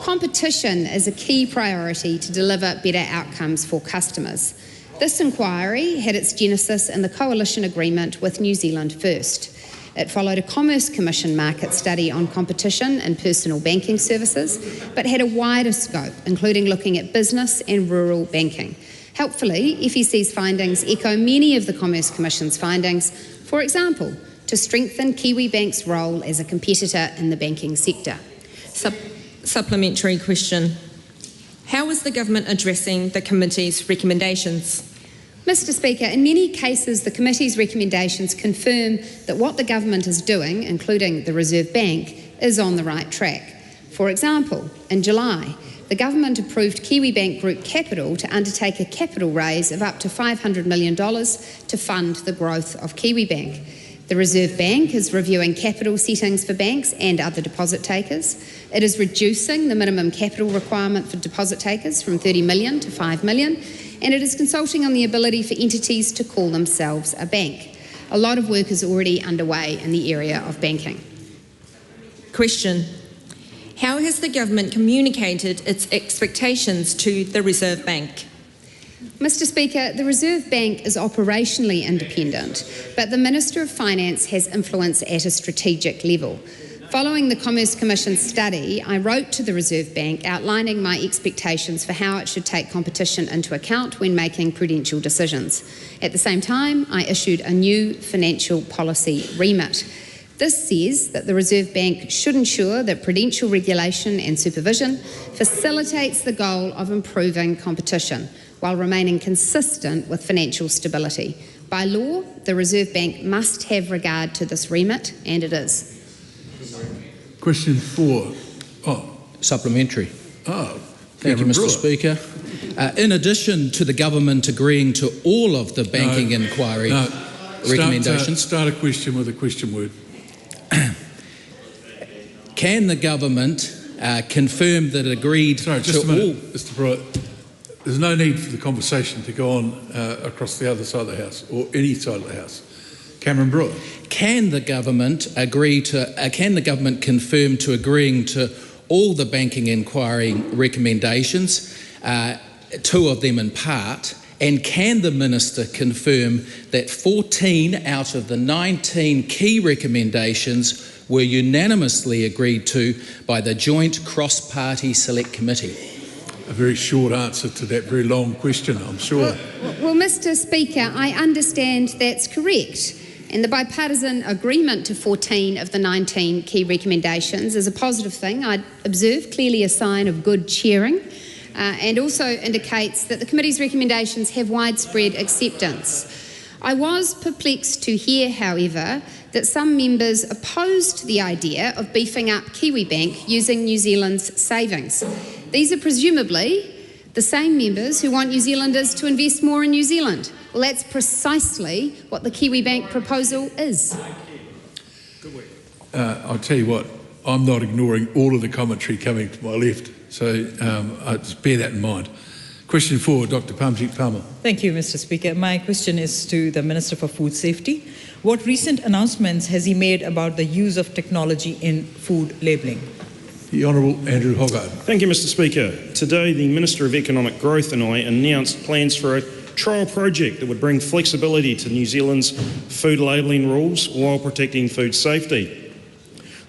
Competition is a key priority to deliver better outcomes for customers. This inquiry had its genesis in the coalition agreement with New Zealand First. It followed a Commerce Commission market study on competition in personal banking services, but had a wider scope, including looking at business and rural banking. Helpfully, FEC's findings echo many of the Commerce Commission's findings, for example, to strengthen Kiwi Bank's role as a competitor in the banking sector. Supplementary question. How is the government addressing the committee's recommendations? Mr. Speaker, in many cases the committee's recommendations confirm that what the government is doing, including the Reserve Bank, is on the right track. For example, in July, the government approved KiwiBank Group Capital to undertake a capital raise of up to $500 million to fund the growth of KiwiBank. The Reserve Bank is reviewing capital settings for banks and other deposit takers. It is reducing the minimum capital requirement for deposit takers from 30 million to 5 million, and it is consulting on the ability for entities to call themselves a bank. A lot of work is already underway in the area of banking. Question. How has the government communicated its expectations to the Reserve Bank? Mr. Speaker, the Reserve Bank is operationally independent, but the Minister of Finance has influence at a strategic level. Following the Commerce Commission's study, I wrote to the Reserve Bank outlining my expectations for how it should take competition into account when making prudential decisions. At the same time, I issued a new financial policy remit. This says that the Reserve Bank should ensure that prudential regulation and supervision facilitates the goal of improving competition while remaining consistent with financial stability. By law, the Reserve Bank must have regard to this remit, and it is. Question 4. Supplementary. Thank you, Cameron Mr. Brewer. Speaker. In addition to the government agreeing to all of the banking inquiry recommendations... Start a question with a question word. Can the government confirm that it agreed Sorry, just to a minute, all... Mr. Brewer. There's no need for the conversation to go on across the other side of the House or any side of the House. Cameron Brewer. Can the government confirm to agreeing to all the banking inquiry recommendations, 2 of them in part, and can the Minister confirm that 14 out of the 19 key recommendations were unanimously agreed to by the Joint Cross-Party Select Committee? A very short answer to that very long question, I'm sure. Well, Mr. Speaker, I understand that's correct. And the bipartisan agreement to 14 of the 19 key recommendations is a positive thing. I observe clearly a sign of good chairing and also indicates that the committee's recommendations have widespread acceptance. I was perplexed to hear, however, that some members opposed the idea of beefing up KiwiBank using New Zealand's savings. These are presumably the same members who want New Zealanders to invest more in New Zealand. Well, that's precisely what the KiwiBank proposal is. I'll tell you what, I'm not ignoring all of the commentary coming to my left, so just bear that in mind. Question 4, Dr. Pamjit Palmer. Thank you, Mr. Speaker. My question is to the Minister for Food Safety. What recent announcements has he made about the use of technology in food labelling? The Honourable Andrew Hogarth. Thank you, Mr. Speaker. Today, the Minister of Economic Growth and I announced plans for a trial project that would bring flexibility to New Zealand's food labelling rules while protecting food safety.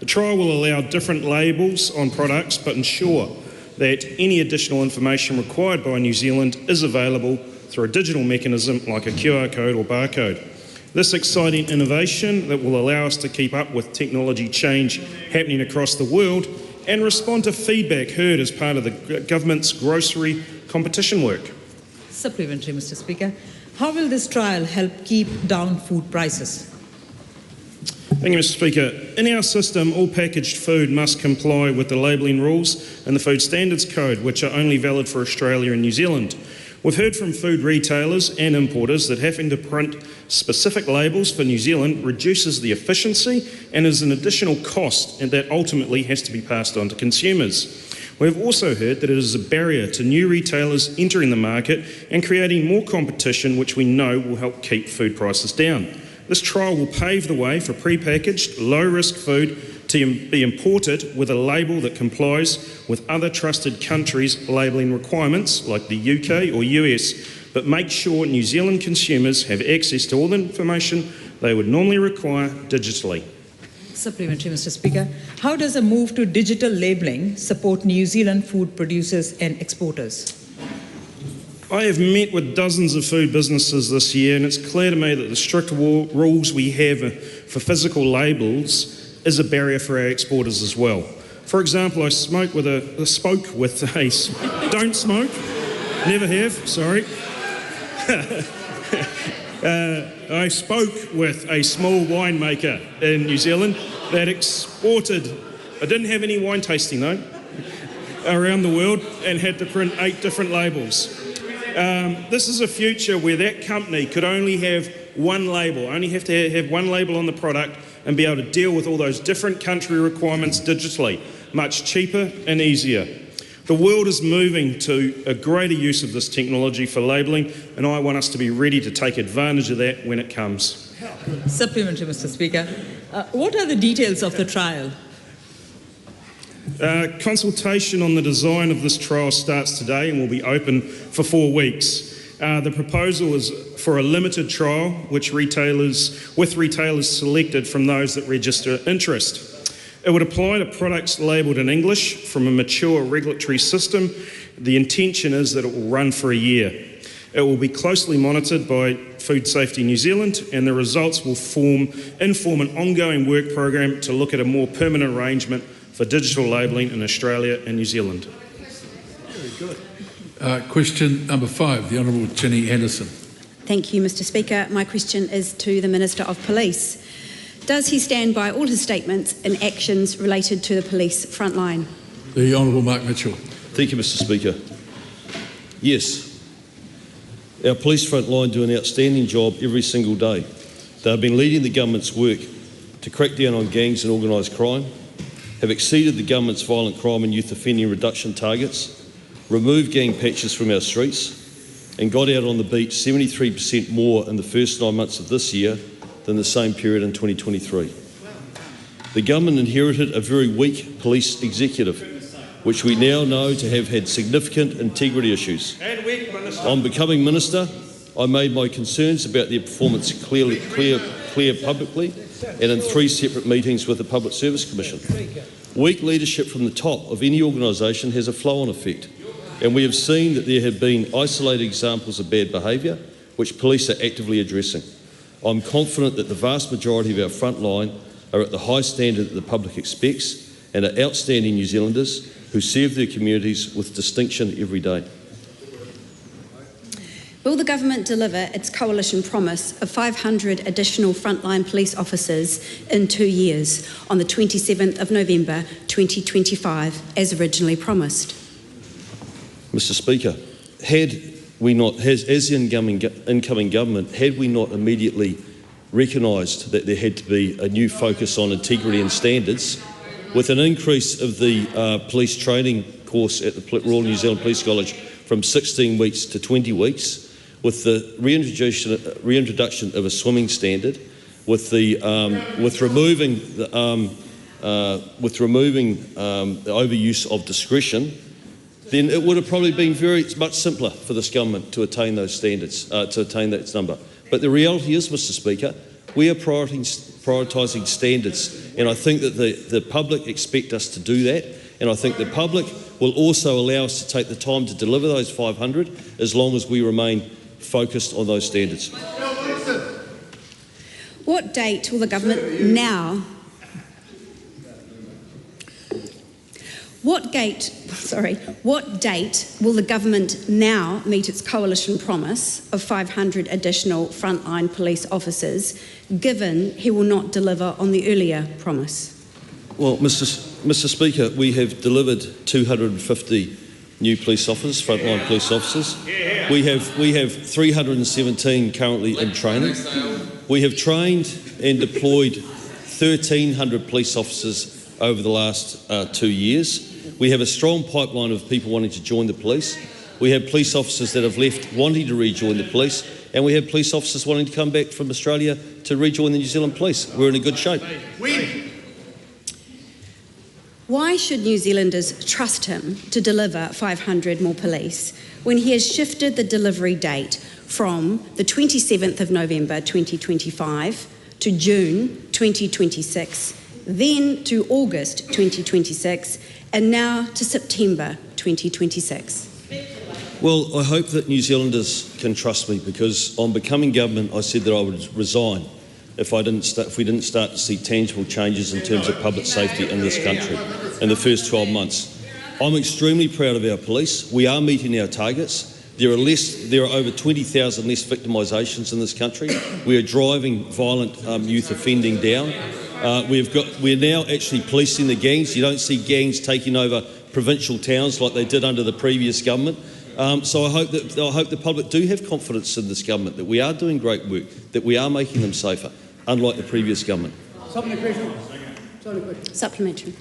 The trial will allow different labels on products but ensure that any additional information required by New Zealand is available through a digital mechanism like a QR code or barcode. This exciting innovation that will allow us to keep up with technology change happening across the world and respond to feedback heard as part of the government's grocery competition work. Supplementary, Mr. Speaker. How will this trial help keep down food prices? Thank you, Mr. Speaker. In our system, all packaged food must comply with the labelling rules and the Food Standards Code, which are only valid for Australia and New Zealand. We've heard from food retailers and importers that having to print specific labels for New Zealand reduces the efficiency and is an additional cost, and that ultimately has to be passed on to consumers. We've also heard that it is a barrier to new retailers entering the market and creating more competition, which we know will help keep food prices down. This trial will pave the way for pre-packaged, low-risk food to be imported with a label that complies with other trusted countries' labelling requirements like the UK or US, but make sure New Zealand consumers have access to all the information they would normally require digitally. Supplementary, Mr. Speaker. How does a move to digital labelling support New Zealand food producers and exporters? I have met with dozens of food businesses this year, and it's clear to me that the strict rules we have for physical labels is a barrier for our exporters as well. For example, I spoke with a don't smoke, never have, sorry. I spoke with a small winemaker in New Zealand that exported, I didn't have any wine tasting though, around the world, and had to print 8 different labels. This is a future where that company could only have one label, only have to have one label on the product and be able to deal with all those different country requirements digitally, much cheaper and easier. The world is moving to a greater use of this technology for labelling, and I want us to be ready to take advantage of that when it comes. Supplementary, Mr. Speaker. What are the details of the trial? Consultation on the design of this trial starts today and will be open for 4 weeks. The proposal is for a limited trial with retailers selected from those that register interest. It would apply to products labelled in English from a mature regulatory system. The intention is that it will run for a year. It will be closely monitored by Food Safety New Zealand, and the results will inform an ongoing work program to look at a more permanent arrangement for digital labelling in Australia and New Zealand. Very good. Question number 5, the Honourable Ginny Anderson. Thank you, Mr. Speaker. My question is to the Minister of Police. Does he stand by all his statements and actions related to the police frontline? The Honourable Mark Mitchell. Thank you, Mr. Speaker. Yes, our police frontline do an outstanding job every single day. They have been leading the government's work to crack down on gangs and organised crime, have exceeded the government's violent crime and youth offending reduction targets, removed gang patches from our streets, and got out on the beat 73% more in the first 9 months of this year than the same period in 2023. The government inherited a very weak police executive, which we now know to have had significant integrity issues. On becoming minister, I made my concerns about their performance clear publicly and in 3 separate meetings with the Public Service Commission. Weak leadership from the top of any organisation has a flow-on effect, and we have seen that there have been isolated examples of bad behaviour, which police are actively addressing. I'm confident that the vast majority of our frontline are at the high standard that the public expects and are outstanding New Zealanders who serve their communities with distinction every day. Will the government deliver its coalition promise of 500 additional frontline police officers in 2 years on the 27th of November 2025 as originally promised? Mr. Speaker, as the incoming government, had we not immediately recognised that there had to be a new focus on integrity and standards, with an increase of the police training course at the Royal New Zealand Police College from 16 weeks to 20 weeks, with the reintroduction of a swimming standard, with removing the overuse of discretion, then it would have probably been very much simpler for this government to attain those standards, to attain that number. But the reality is, Mr. Speaker, we are prioritising standards, and I think that the public expect us to do that, and I think the public will also allow us to take the time to deliver those 500 as long as we remain focused on those standards. What date will the government now What date will the government now meet its coalition promise of 500 additional frontline police officers, given he will not deliver on the earlier promise? Well, Mr. Speaker, we have delivered 250 new police officers, frontline police officers. We have 317 currently in training. We have trained and deployed 1,300 police officers over the last 2 years. We have a strong pipeline of people wanting to join the police. We have police officers that have left wanting to rejoin the police, and we have police officers wanting to come back from Australia to rejoin the New Zealand Police. We're in a good shape. Why should New Zealanders trust him to deliver 500 more police when he has shifted the delivery date from the 27th of November 2025 to June 2026, then to August 2026, and now to September 2026? Well, I hope that New Zealanders can trust me, because on becoming government I said that I would resign if we didn't start to see tangible changes in terms of public safety in this country in the first 12 months. I'm extremely proud of our police. We are meeting our targets. There are over 20,000 less victimisations in this country. We are driving violent youth offending down. We're now actually policing the gangs. You don't see gangs taking over provincial towns like they did under the previous government. So I hope the public do have confidence in this government, that we are doing great work, that we are making them safer, unlike the previous government. Supplementary.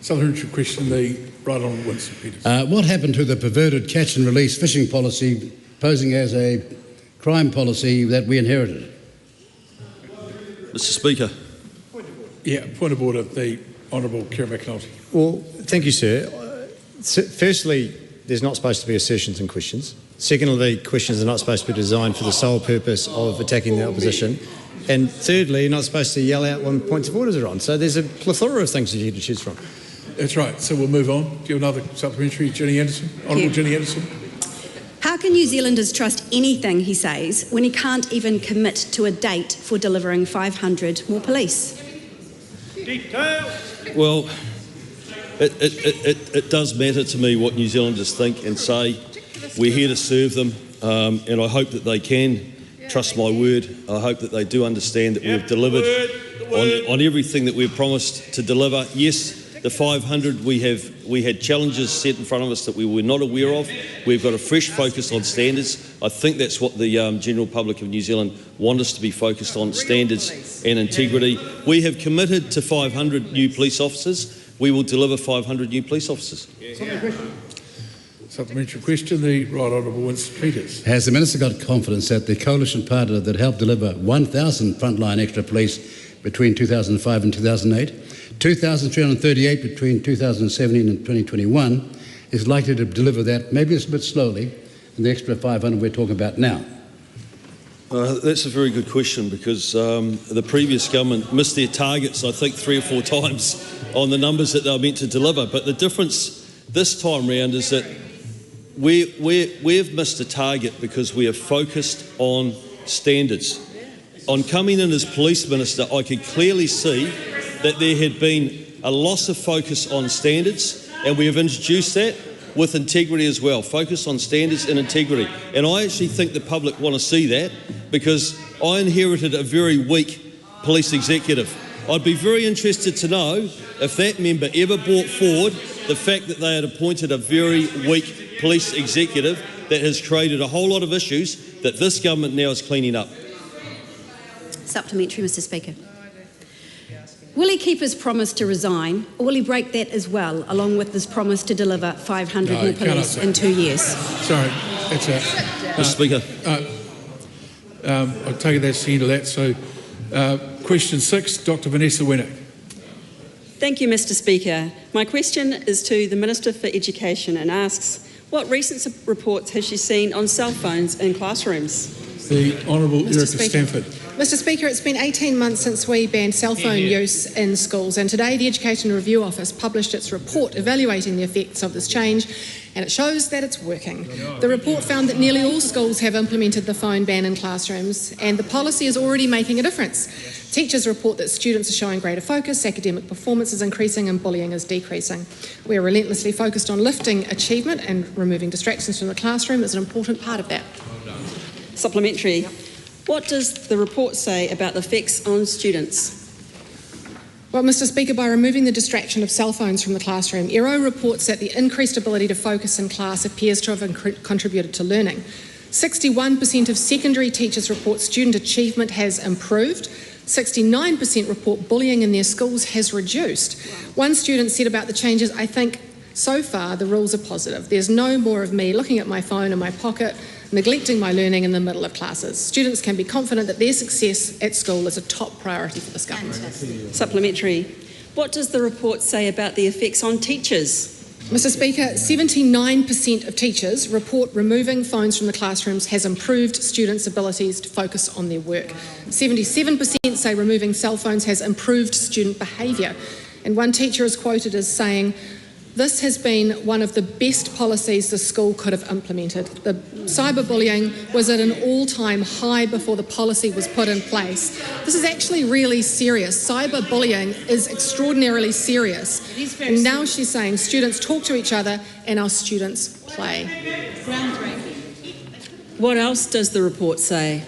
Supplementary question, the Right Honourable Winston Peters. What happened to the perverted catch and release fishing policy, posing as a crime policy that we inherited? Mr. Speaker. Yeah, point of order, the Honourable Kieran McAnulty. Well, thank you, sir. Firstly, there's not supposed to be assertions and questions. Secondly, questions are not supposed to be designed for the sole purpose of attacking the opposition. And thirdly, you're not supposed to yell out when points of orders are on. So there's a plethora of things that you can choose from. That's right. So we'll move on. Do you have another supplementary? Jenny Anderson? Honourable Jenny Anderson. How can New Zealanders trust anything he says when he can't even commit to a date for delivering 500 more police? Well, it does matter to me what New Zealanders think and say. We're here to serve them, and I hope that they can trust my word. I hope that they do understand that we've delivered on everything that we've promised to deliver. Yes, the 500, we had challenges set in front of us that we were not aware of. We've got a fresh focus on standards. I think that's what the general public of New Zealand want us to be focused on, standards and integrity. We have committed to 500 new police officers. We will deliver 500 new police officers. Supplementary question, the Right Honourable Winston Peters. Has the Minister got confidence that the coalition partner that helped deliver 1,000 frontline extra police between 2005 and 2008, 2,338 between 2017 and 2021, is likely to deliver that, maybe it's a bit slowly, and the extra 500 we're talking about now? That's a very good question, because the previous government missed their targets, I think, 3 or 4 times on the numbers that they were meant to deliver. But the difference this time round is that we've missed a target because we are focused on standards. On coming in as Police Minister, I could clearly see that there had been a loss of focus on standards, and we have introduced that with integrity as well, focus on standards and integrity. And I actually think the public want to see that, because I inherited a very weak police executive. I'd be very interested to know if that member ever brought forward the fact that they had appointed a very weak police executive that has created a whole lot of issues that this government now is cleaning up. Supplementary, Mr. Speaker. Will he keep his promise to resign, or will he break that as well, along with his promise to deliver 500 more police in 2 years? Sorry, that's Mr. Speaker. I'll take that's the end of that. So, question 6, Dr. Vanessa Winnick. Thank you, Mr. Speaker. My question is to the Minister for Education and asks, what recent reports has she seen on cell phones in classrooms? The Honourable Erica Stanford. Mr. Speaker, it's been 18 months since we banned cell phone use in schools, and today the Education Review Office published its report evaluating the effects of this change and it shows that it's working. The report found that nearly all schools have implemented the phone ban in classrooms, and the policy is already making a difference. Teachers report that students are showing greater focus, academic performance is increasing and bullying is decreasing. We are relentlessly focused on lifting achievement, and removing distractions from the classroom is an important part of that. Supplementary. What does the report say about the effects on students? Well, Mr. Speaker, by removing the distraction of cell phones from the classroom, ERO reports that the increased ability to focus in class appears to have contributed to learning. 61% of secondary teachers report student achievement has improved. 69% report bullying in their schools has reduced. One student said about the changes, "I think so far the rules are positive. There's no more of me looking at my phone in my pocket, neglecting my learning in the middle of classes. Students can be confident that their success at school is a top priority for this government." Supplementary. What does the report say about the effects on teachers? Mr. Speaker, 79% of teachers report removing phones from the classrooms has improved students' abilities to focus on their work. 77% say removing cell phones has improved student behaviour. And one teacher is quoted as saying, "This has been one of the best policies the school could have implemented. The cyberbullying was at an all-time high before the policy was put in place." This is actually really serious. Cyberbullying is extraordinarily serious. And now she's saying students talk to each other and our students play. What else does the report say?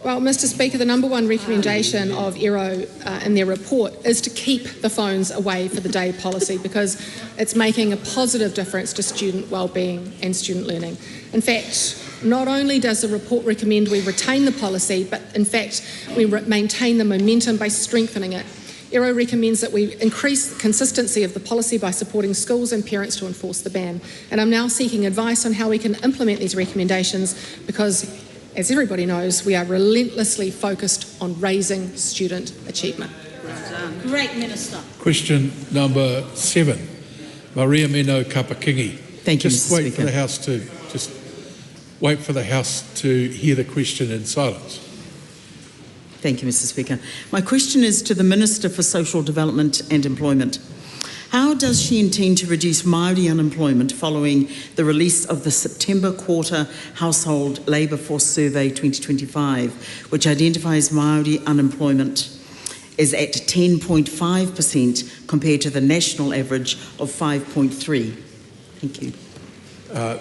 Well, Mr. Speaker, the number one recommendation of ERO in their report is to keep the phones away for the day policy, because it's making a positive difference to student wellbeing and student learning. In fact, not only does the report recommend we retain the policy, but in fact we maintain the momentum by strengthening it. ERO recommends that we increase the consistency of the policy by supporting schools and parents to enforce the ban. And I'm now seeking advice on how we can implement these recommendations, because as everybody knows, we are relentlessly focused on raising student achievement. Great, Minister. Question number 7, Maria Mino Kapakingi. Thank you, Just Mr. wait Speaker. for the House to wait for the House to hear the question in silence. Thank you, Mr. Speaker. My question is to the Minister for Social Development and Employment. How does she intend to reduce Māori unemployment following the release of the September quarter Household Labour Force Survey 2025, which identifies Māori unemployment is at 10.5% compared to the national average of 5.3%? Thank you.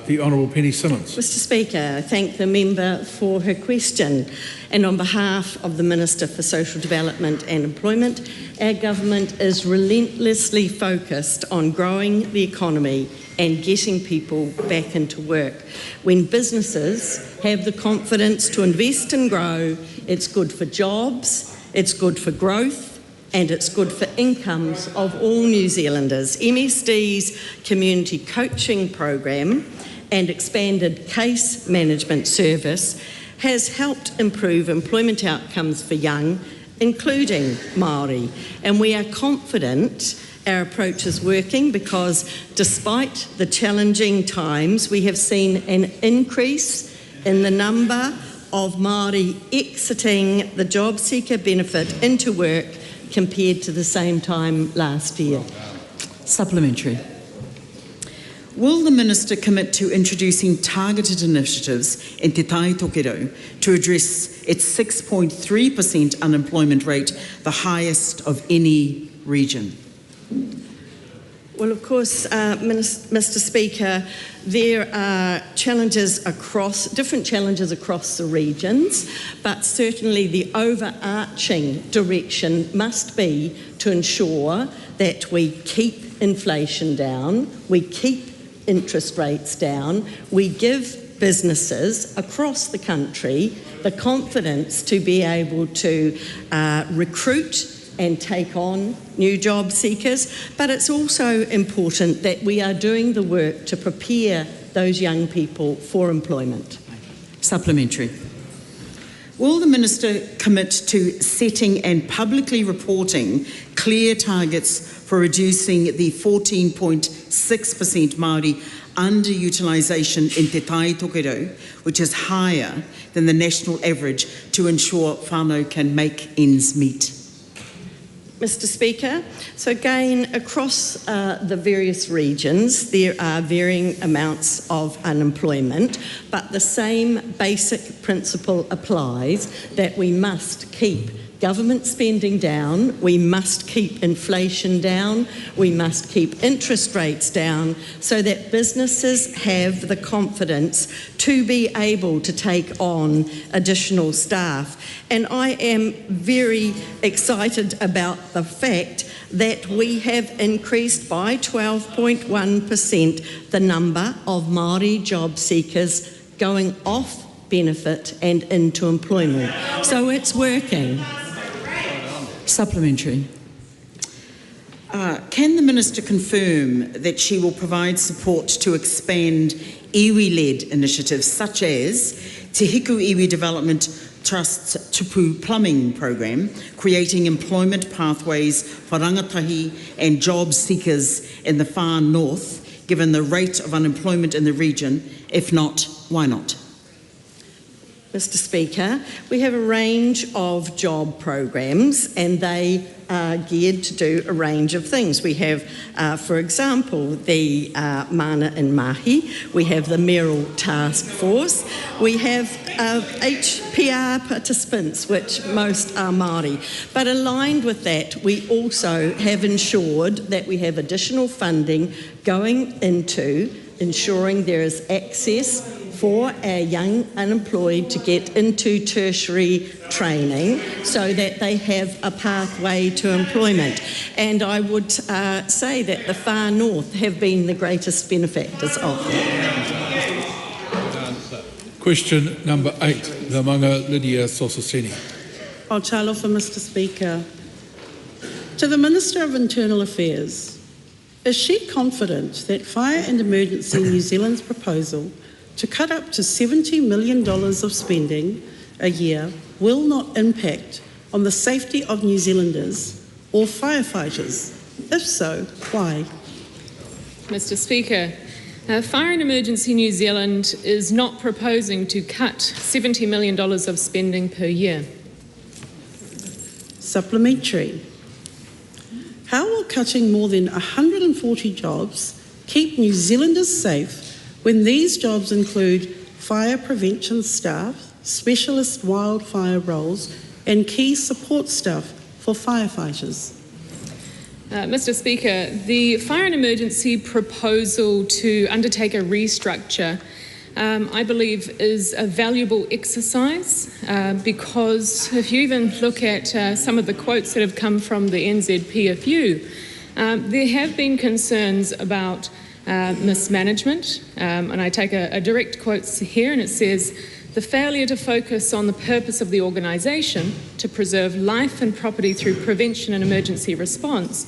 The Honourable Penny Simmons. Mr. Speaker, I thank the member for her question. And on behalf of the Minister for Social Development and Employment, our government is relentlessly focused on growing the economy and getting people back into work. When businesses have the confidence to invest and grow, it's good for jobs, it's good for growth, and it's good for incomes of all New Zealanders. MSD's community coaching program and expanded case management service has helped improve employment outcomes for young, including Māori. And we are confident our approach is working, because despite the challenging times, we have seen an increase in the number of Māori exiting the job seeker benefit into work compared to the same time last year. Supplementary. Will the Minister commit to introducing targeted initiatives in Te Tai Tokerau to address its 6.3% unemployment rate, the highest of any region? Well, of course, Mr. Speaker, there are different challenges across the regions, but certainly the overarching direction must be to ensure that we keep inflation down, we keep interest rates down, we give businesses across the country the confidence to be able to recruit and take on new job seekers, but it's also important that we are doing the work to prepare those young people for employment. Supplementary. Will the Minister commit to setting and publicly reporting clear targets for reducing the 14.6% Māori underutilisation in Te Tai Tokerau, which is higher than the national average, to ensure whānau can make ends meet? Mr. Speaker. So again, across the various regions, there are varying amounts of unemployment, but the same basic principle applies that we must keep government spending down, we must keep inflation down, we must keep interest rates down so that businesses have the confidence to be able to take on additional staff. And I am very excited about the fact that we have increased by 12.1% the number of Māori job seekers going off benefit and into employment. So it's working. Supplementary. Can the Minister confirm that she will provide support to expand iwi-led initiatives such as Te Hiku Iwi Development Trust's Tupu Plumbing Programme, creating employment pathways for rangatahi and job seekers in the far north, given the rate of unemployment in the region? If not, why not? Mr. Speaker, we have a range of job programs and they are geared to do a range of things. We have, for example, the Mana in Mahi, we have the Mayoral Task Force, we have HPR participants, which most are Māori. But aligned with that, we also have ensured that we have additional funding going into ensuring there is access for our young unemployed to get into tertiary training so that they have a pathway to employment. And I would say that the far north have been the greatest benefactors of that. Question number 8, the Manga Lydia Sososeni. Aotearoa for Mr. Speaker. To the Minister of Internal Affairs, is she confident that Fire and Emergency New Zealand's proposal to cut up to $70 million of spending a year will not impact on the safety of New Zealanders or firefighters? If so, why? Mr. Speaker, Fire and Emergency New Zealand is not proposing to cut $70 million of spending per year. Supplementary. How will cutting more than 140 jobs keep New Zealanders safe when these jobs include fire prevention staff, specialist wildfire roles, and key support staff for firefighters? Mr. Speaker, the Fire and Emergency proposal to undertake a restructure, I believe, is a valuable exercise because if you even look at some of the quotes that have come from the NZPFU, there have been concerns about mismanagement, and I take a direct quote here, and it says, "The failure to focus on the purpose of the organisation to preserve life and property through prevention and emergency response,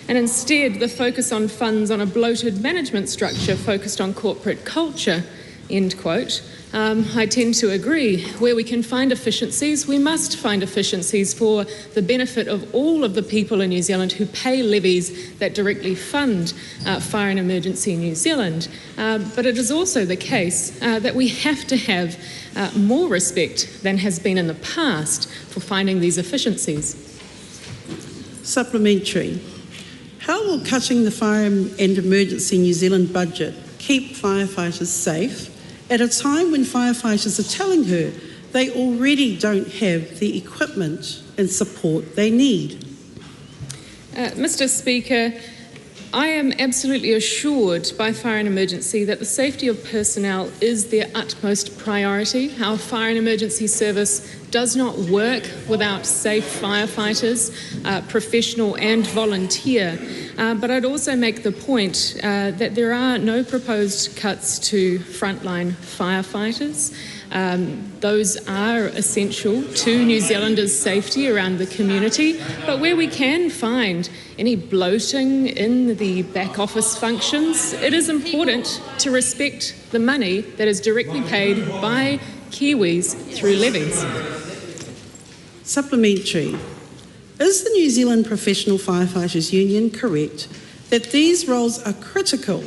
and instead the focus on funds on a bloated management structure focused on corporate culture," end quote. I tend to agree. Where we can find efficiencies, we must find efficiencies for the benefit of all of the people in New Zealand who pay levies that directly fund Fire and Emergency New Zealand. But it is also the case that we have to have more respect than has been in the past for finding these efficiencies. Supplementary. How will cutting the Fire and Emergency New Zealand budget keep firefighters safe at a time when firefighters are telling her they already don't have the equipment and support they need? Mr. Speaker, I am absolutely assured by Fire and Emergency that the safety of personnel is their utmost priority. Our Fire and Emergency Service does not work without safe firefighters, professional and volunteer. But I'd also make the point that there are no proposed cuts to frontline firefighters. Those are essential to New Zealanders' safety around the community. But where we can find any bloating in the back office functions, it is important to respect the money that is directly paid by Kiwis through levies. Supplementary. Is the New Zealand Professional Firefighters Union correct that these roles are critical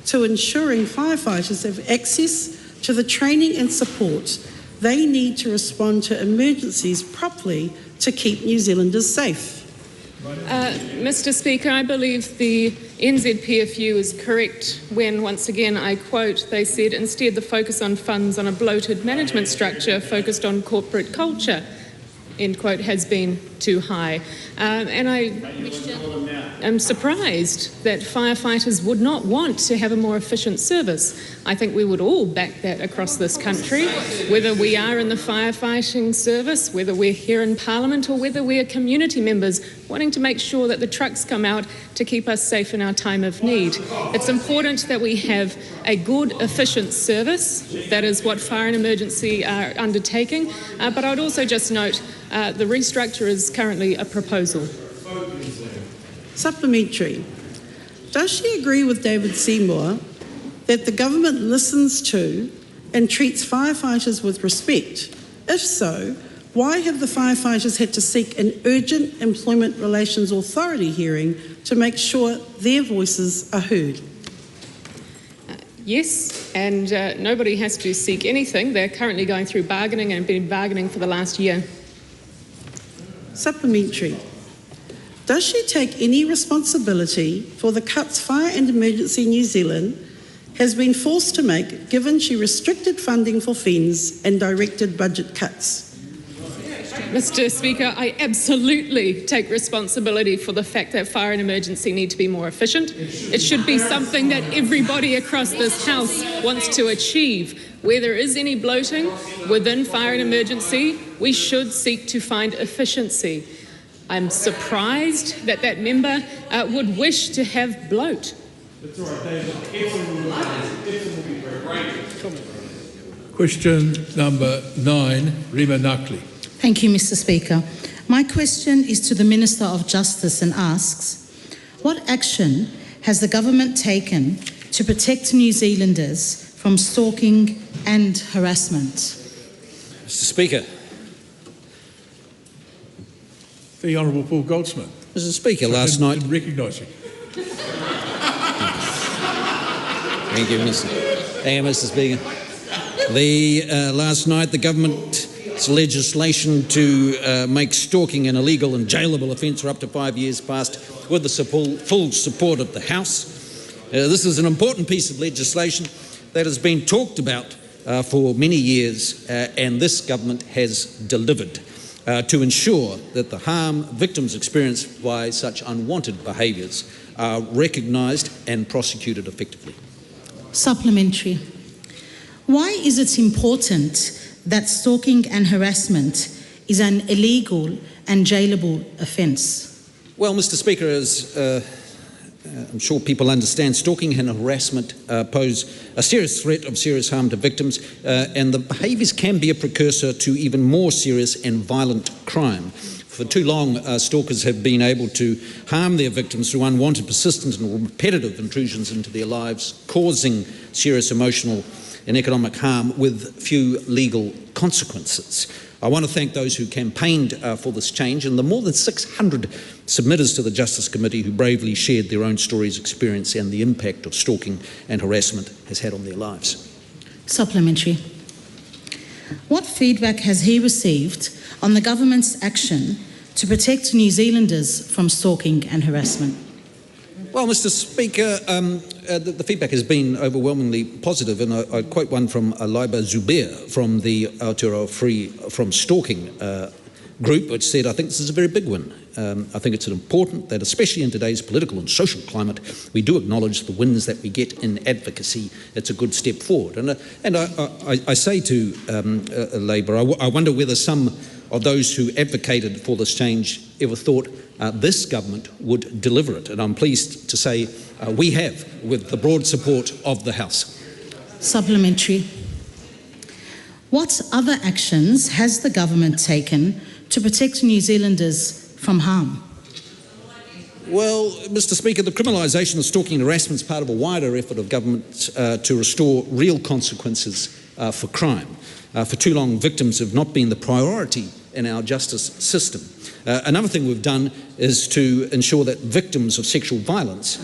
to ensuring firefighters have access to the training and support they need to respond to emergencies properly to keep New Zealanders safe? Mr. Speaker, I believe the NZPFU is correct when, once again, I quote, they said, instead the focus on funds on a bloated management structure focused on corporate culture, end quote, has been too high. And I am surprised that firefighters would not want to have a more efficient service. I think we would all back that across this country, whether we are in the firefighting service, whether we're here in Parliament, or whether we're community members wanting to make sure that the trucks come out to keep us safe in our time of need. It's important that we have a good, efficient service. That is what fire and emergency are undertaking. But I would also just note the restructure is currently a proposal. Supplementary. Does she agree with David Seymour that the government listens to and treats firefighters with respect? If so, why have the firefighters had to seek an urgent Employment Relations Authority hearing to make sure their voices are heard? Yes, and nobody has to seek anything. They're currently going through bargaining and have been bargaining for the last year. Supplementary. Does she take any responsibility for the cuts Fire and Emergency New Zealand has been forced to make, given she restricted funding for FENS and directed budget cuts? Mr. Speaker, I absolutely take responsibility for the fact that fire and emergency need to be more efficient. It should be something that everybody across this House wants to achieve. Where there is any bloating within fire and emergency, we should seek to find efficiency. I'm surprised that that member would wish to have bloat. Question number 9, Rima Nakli. Thank you, Mr. Speaker. My question is to the Minister of Justice and asks, what action has the government taken to protect New Zealanders from stalking and harassment? Mr. Speaker. The Honourable Paul Goldsmith. Mr. Speaker, last night... didn't recognise you. Thank you, Mr. Speaker. Last night, the government's legislation to make stalking an illegal and jailable offence for up to 5 years passed with the full support of the House. This is an important piece of legislation that has been talked about for many years, and this government has delivered to ensure that the harm victims experience by such unwanted behaviours are recognised and prosecuted effectively. Supplementary. Why is it important that stalking and harassment is an illegal and jailable offence? Well, Mr. Speaker, as I'm sure people understand, stalking and harassment pose a serious threat of serious harm to victims, and the behaviours can be a precursor to even more serious and violent crime. For too long, stalkers have been able to harm their victims through unwanted, persistent and repetitive intrusions into their lives, causing serious emotional and economic harm with few legal consequences. I want to thank those who campaigned for this change and the more than 600 submitters to the Justice Committee who bravely shared their own stories, experience and the impact of stalking and harassment has had on their lives. Supplementary. What feedback has he received on the government's action to protect New Zealanders from stalking and harassment? Well, Mr. Speaker, the feedback has been overwhelmingly positive, and I quote one from Laiba Zubair from the Aotearoa Free from Stalking group, which said, I think this is a very big win. I think it's important that, especially in today's political and social climate, we do acknowledge the wins that we get in advocacy. It's a good step forward. And I say to Labour, I wonder whether some of those who advocated for this change ever thought this government would deliver it. And I'm pleased to say we have, with the broad support of the House. Supplementary. What other actions has the government taken to protect New Zealanders from harm? Well, Mr. Speaker, the criminalisation of stalking and harassment is part of a wider effort of government to restore real consequences for crime. For too long, victims have not been the priority in our justice system. Another thing we've done is to ensure that victims of sexual violence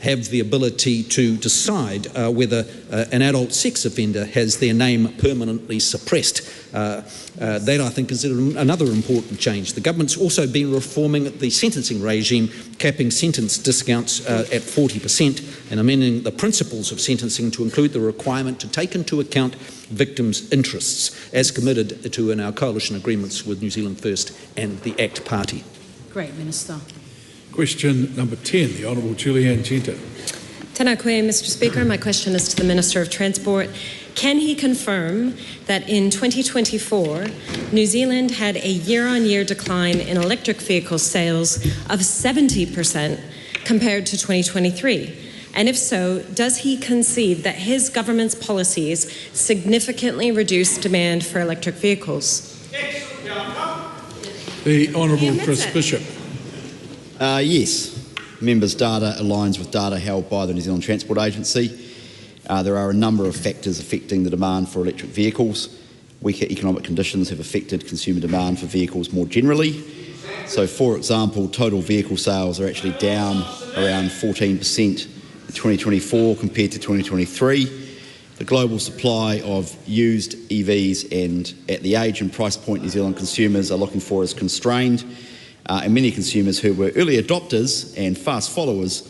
have the ability to decide whether an adult sex offender has their name permanently suppressed. That, I think, is another important change. The government's also been reforming the sentencing regime, capping sentence discounts at 40% and amending the principles of sentencing to include the requirement to take into account victims' interests, as committed to in our coalition agreements with New Zealand First and the ACT Party. Great, Minister. Question number 10, the Honourable Julianne Genter. Tēnā koe, Mr Speaker. My question is to the Minister of Transport. Can he confirm that in 2024, New Zealand had a year-on-year decline in electric vehicle sales of 70% compared to 2023? And if so, does he concede that his government's policies significantly reduce demand for electric vehicles? The Honourable Chris Bishop. Yes. Members' data aligns with data held by the New Zealand Transport Agency. There are a number of factors affecting the demand for electric vehicles. Weaker economic conditions have affected consumer demand for vehicles more generally. So, for example, total vehicle sales are actually down around 14% in 2024 compared to 2023. The global supply of used EVs and at the age and price point New Zealand consumers are looking for is constrained. And many consumers who were early adopters and fast followers,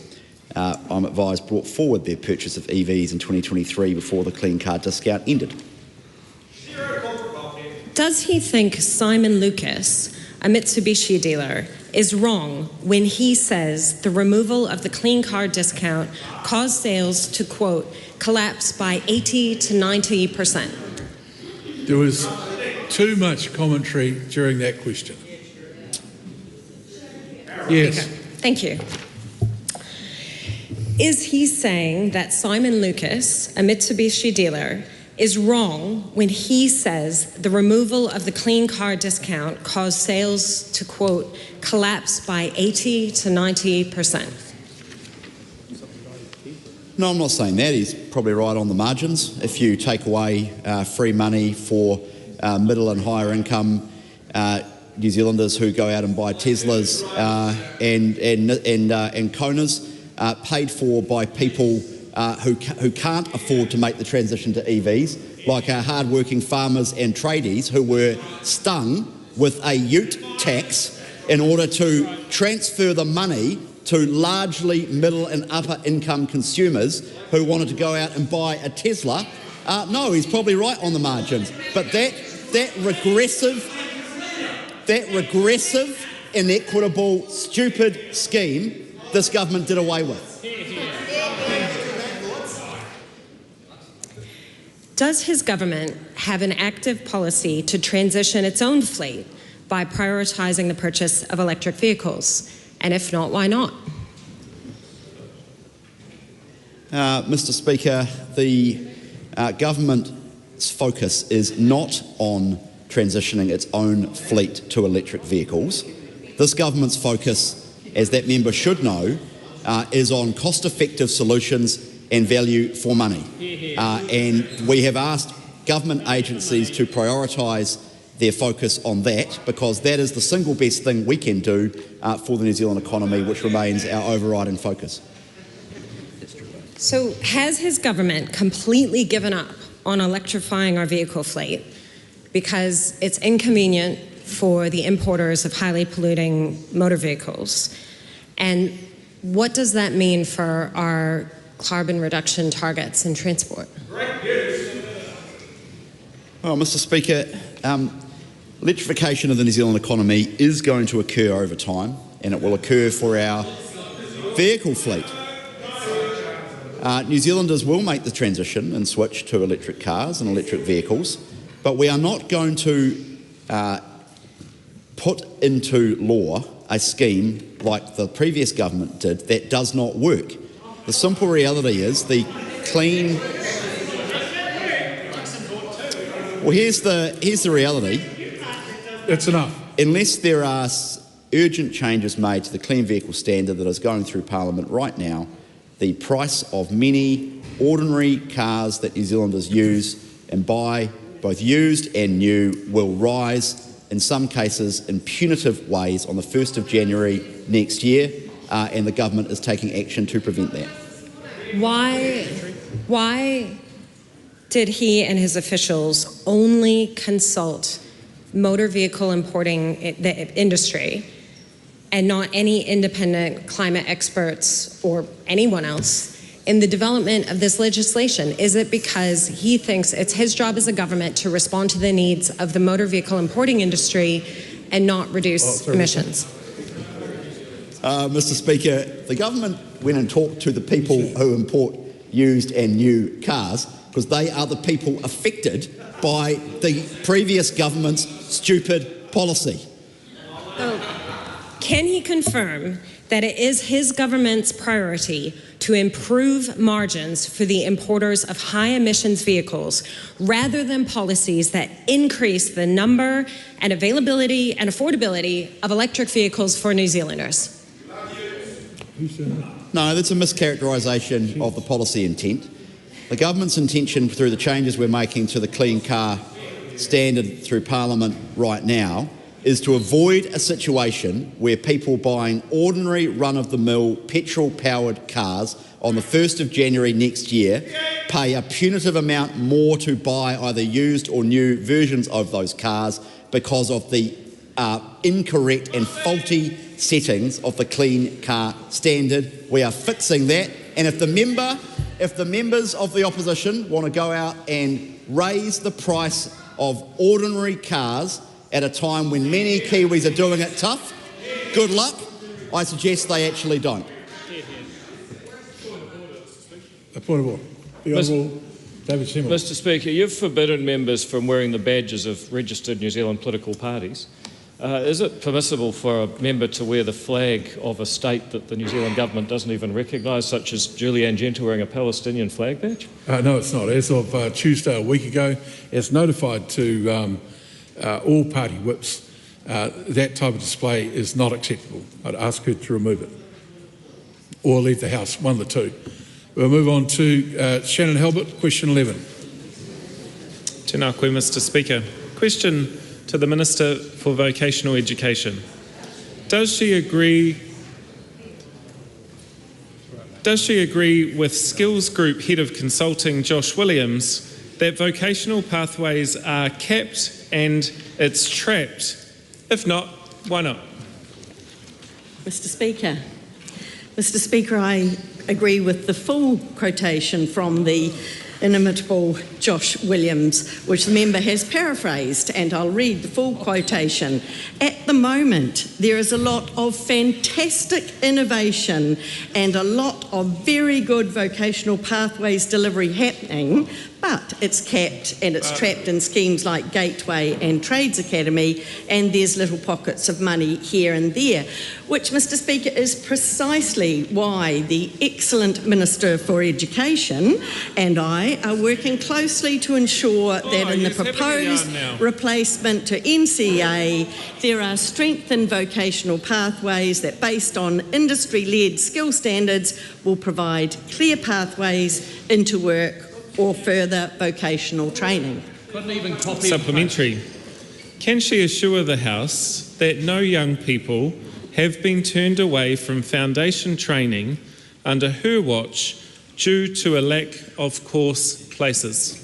I'm advised, brought forward their purchase of EVs in 2023 before the clean car discount ended. Does he think Simon Lucas, a Mitsubishi dealer, is wrong when he says the removal of the clean car discount caused sales to, quote, collapse by 80 to 90%? There was too much commentary during that question. Yes. Thank you. Is he saying that Simon Lucas, a Mitsubishi dealer, is wrong when he says the removal of the clean car discount caused sales to, quote, collapse by 80 to 90%? No, I'm not saying that. He's probably right on the margins. If you take away free money for middle and higher income New Zealanders who go out and buy Teslas and Konas, paid for by people who can't afford to make the transition to EVs, like our hard-working farmers and tradies who were stung with a ute tax in order to transfer the money to largely middle and upper income consumers who wanted to go out and buy a Tesla. No, he's probably right on the margins. But that regressive, inequitable, stupid scheme, this government did away with. Does his government have an active policy to transition its own fleet by prioritising the purchase of electric vehicles? And if not, why not? Mr Speaker, the government's focus is not on transitioning its own fleet to electric vehicles. This government's focus, as that member should know, is on cost-effective solutions and value for money. And we have asked government agencies to prioritise their focus on that because that is the single best thing we can do for the New Zealand economy, which remains our overriding focus. So has his government completely given up on electrifying our vehicle fleet because it's inconvenient for the importers of highly polluting motor vehicles? And what does that mean for our carbon reduction targets in transport? Well, Mr Speaker, electrification of the New Zealand economy is going to occur over time, and it will occur for our vehicle fleet. New Zealanders will make the transition and switch to electric cars and electric vehicles, but we are not going to put into law a scheme like the previous government did that does not work. The simple reality is the clean... Well, here's the reality. That's enough. Unless there are urgent changes made to the clean vehicle standard that is going through Parliament right now, the price of many ordinary cars that New Zealanders use and buy, both used and new, will rise, in some cases in punitive ways, on the 1st of January next year, and the government is taking action to prevent that. Why did he and his officials only consult motor vehicle importing the industry and not any independent climate experts or anyone else in the development of this legislation? Is it because he thinks it's his job as a government to respond to the needs of the motor vehicle importing industry and not reduce emissions? Mr. Speaker, the government went and talked to the people who import used and new cars because they are the people affected by the previous government's stupid policy. Can he confirm that it is his government's priority to improve margins for the importers of high emissions vehicles rather than policies that increase the number and availability and affordability of electric vehicles for New Zealanders? No, that's a mischaracterisation of the policy intent. The government's intention through the changes we're making to the clean car standard through Parliament right now is to avoid a situation where people buying ordinary run-of-the-mill petrol-powered cars on the 1st of January next year pay a punitive amount more to buy either used or new versions of those cars because of the incorrect and faulty settings of the clean car standard. We are fixing that, and if the members of the opposition want to go out and raise the price of ordinary cars at a time when many Kiwis are doing it tough, good luck. I suggest they actually don't. A point of order. The Honourable David Seymour. Mr. Speaker, you've forbidden members from wearing the badges of registered New Zealand political parties. Is it permissible for a member to wear the flag of a state that the New Zealand government doesn't even recognise, such as Julianne Genta wearing a Palestinian flag badge? No, it's not. As of Tuesday, a week ago, as notified to all party whips, that type of display is not acceptable. I'd ask her to remove it or leave the House, one of the two. We'll move on to Shannon Halbert, question 11. Tēnā koe, Mr. Speaker. Question to the Minister for Vocational Education. Does she agree with Skills Group Head of Consulting Josh Williams that vocational pathways are capped and it's trapped? If not, why not? Mr. Speaker, I agree with the full quotation from the inimitable Josh Williams, which the member has paraphrased, and I'll read the full quotation. At the moment, there is a lot of fantastic innovation and a lot of very good vocational pathways delivery happening, but it's capped and it's trapped in schemes like Gateway and Trades Academy, and there's little pockets of money here and there, which, Mr. Speaker, is precisely why the excellent Minister for Education and I are working closely to ensure that in the proposed replacement to NCEA, there are strengthened vocational pathways that, based on industry-led skill standards, will provide clear pathways into work or further vocational training. Supplementary. Can she assure the House that no young people have been turned away from foundation training under her watch due to a lack of course places?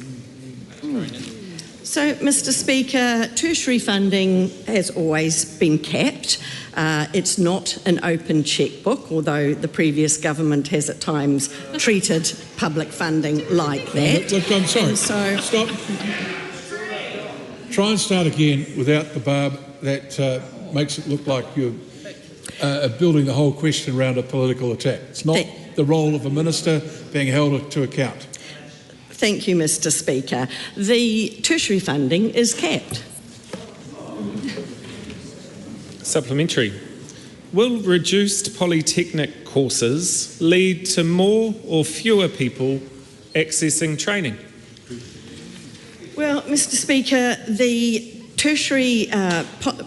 So, Mr. Speaker, tertiary funding has always been capped. It's not an open chequebook, although the previous government has at times treated public funding like that. Look, I'm sorry. So, stop. Try and start again without the barb that makes it look like you're building the whole question around a political attack. It's not the role of a minister being held to account. Thank you, Mr. Speaker. The tertiary funding is capped. Supplementary. Will reduced polytechnic courses lead to more or fewer people accessing training? Well, Mr. Speaker, the tertiary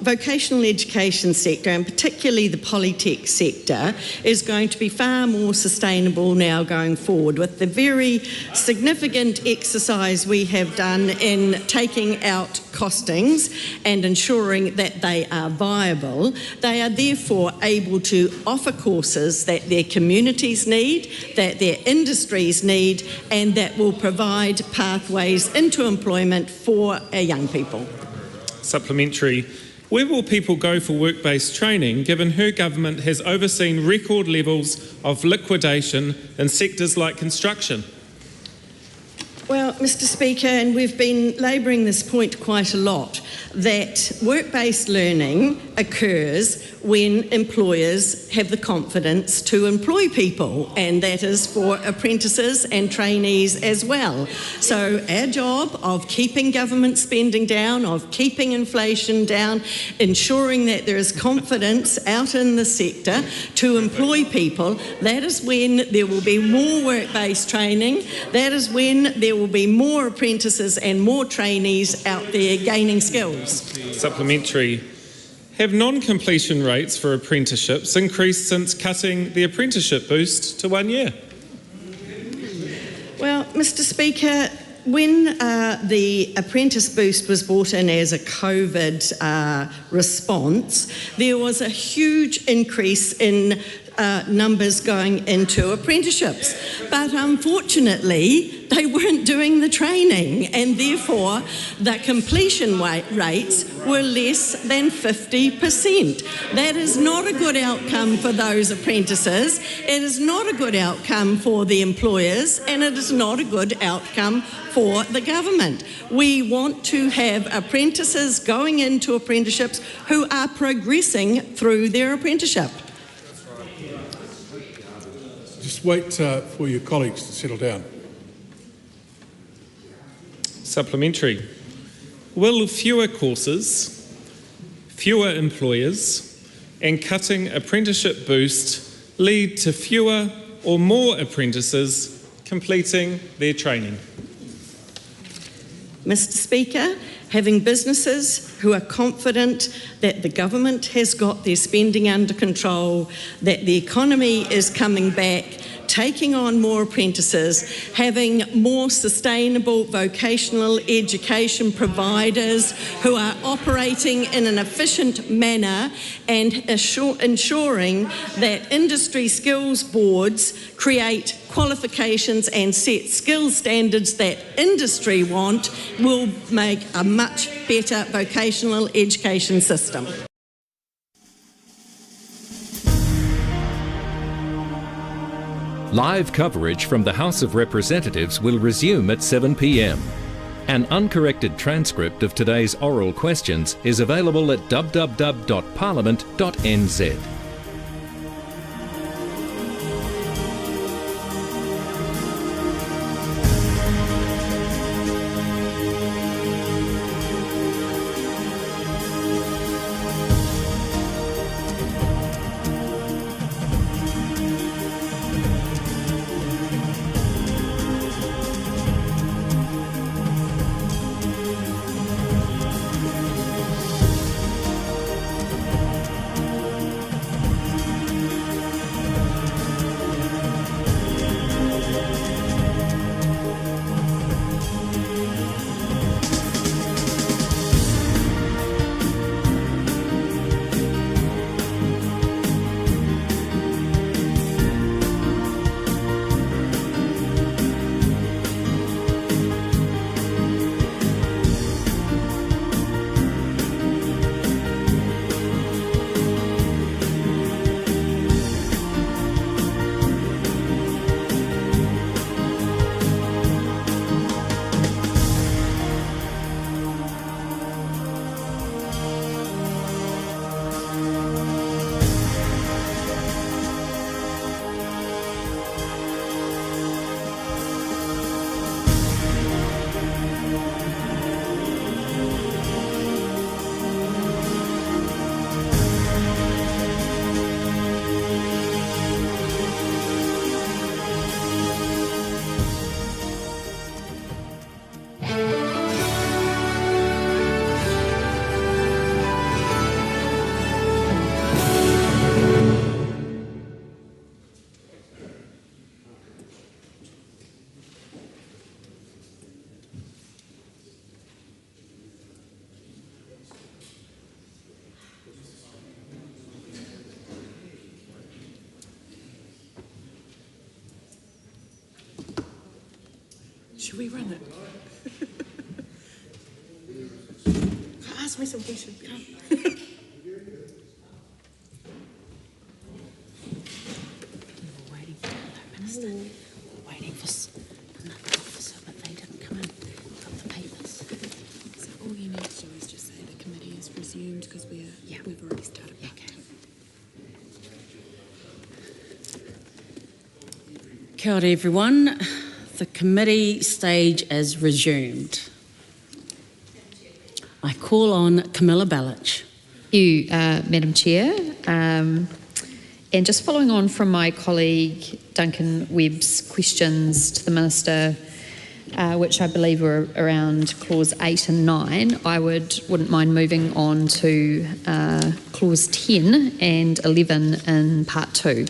vocational education sector, and particularly the polytech sector, is going to be far more sustainable now going forward. With the very significant exercise we have done in taking out costings and ensuring that they are viable, they are therefore able to offer courses that their communities need, that their industries need, and that will provide pathways into employment for our young people. Supplementary. Where will people go for work-based training, given her government has overseen record levels of liquidation in sectors like construction? Well, Mr. Speaker, and we've been labouring this point quite a lot, that work-based learning occurs when employers have the confidence to employ people, and that is for apprentices and trainees as well. So our job of keeping government spending down, of keeping inflation down, ensuring that there is confidence out in the sector to employ people, that is when there will be more work-based training, that is when there will be more apprentices and more trainees out there gaining skills. Supplementary. Have non-completion rates for apprenticeships increased since cutting the apprenticeship boost to 1 year? Well, Mr. Speaker, when the apprentice boost was brought in as a COVID response, there was a huge increase in numbers going into apprenticeships. But unfortunately, they weren't doing the training, and therefore the completion rates were less than 50%. That is not a good outcome for those apprentices, it is not a good outcome for the employers, and it is not a good outcome for the government. We want to have apprentices going into apprenticeships who are progressing through their apprenticeship. Just wait for your colleagues to settle down. Supplementary. Will fewer courses, fewer employers, and cutting apprenticeship boost lead to fewer or more apprentices completing their training? Mr. Speaker, having businesses who are confident that the government has got their spending under control, that the economy is coming back, taking on more apprentices, having more sustainable vocational education providers who are operating in an efficient manner, and ensuring that industry skills boards create qualifications and set skills standards that industry want, will make a much better vocational education system. Live coverage from the House of Representatives will resume at 7 p.m. An uncorrected transcript of today's oral questions is available at www.parliament.nz. Should we run it? Ask me some questions. Come. Waiting for another officer, but they didn't come in. Got the papers. So all you need to do is just say the committee is resumed because we've already started. Okay. Kia ora everyone. The committee stage is resumed. I call on Camilla Balich. Thank you, Madam Chair. And just following on from my colleague Duncan Webb's questions to the Minister, which I believe were around clause 8 and 9, I wouldn't mind moving on to clause 10 and 11 in part 2.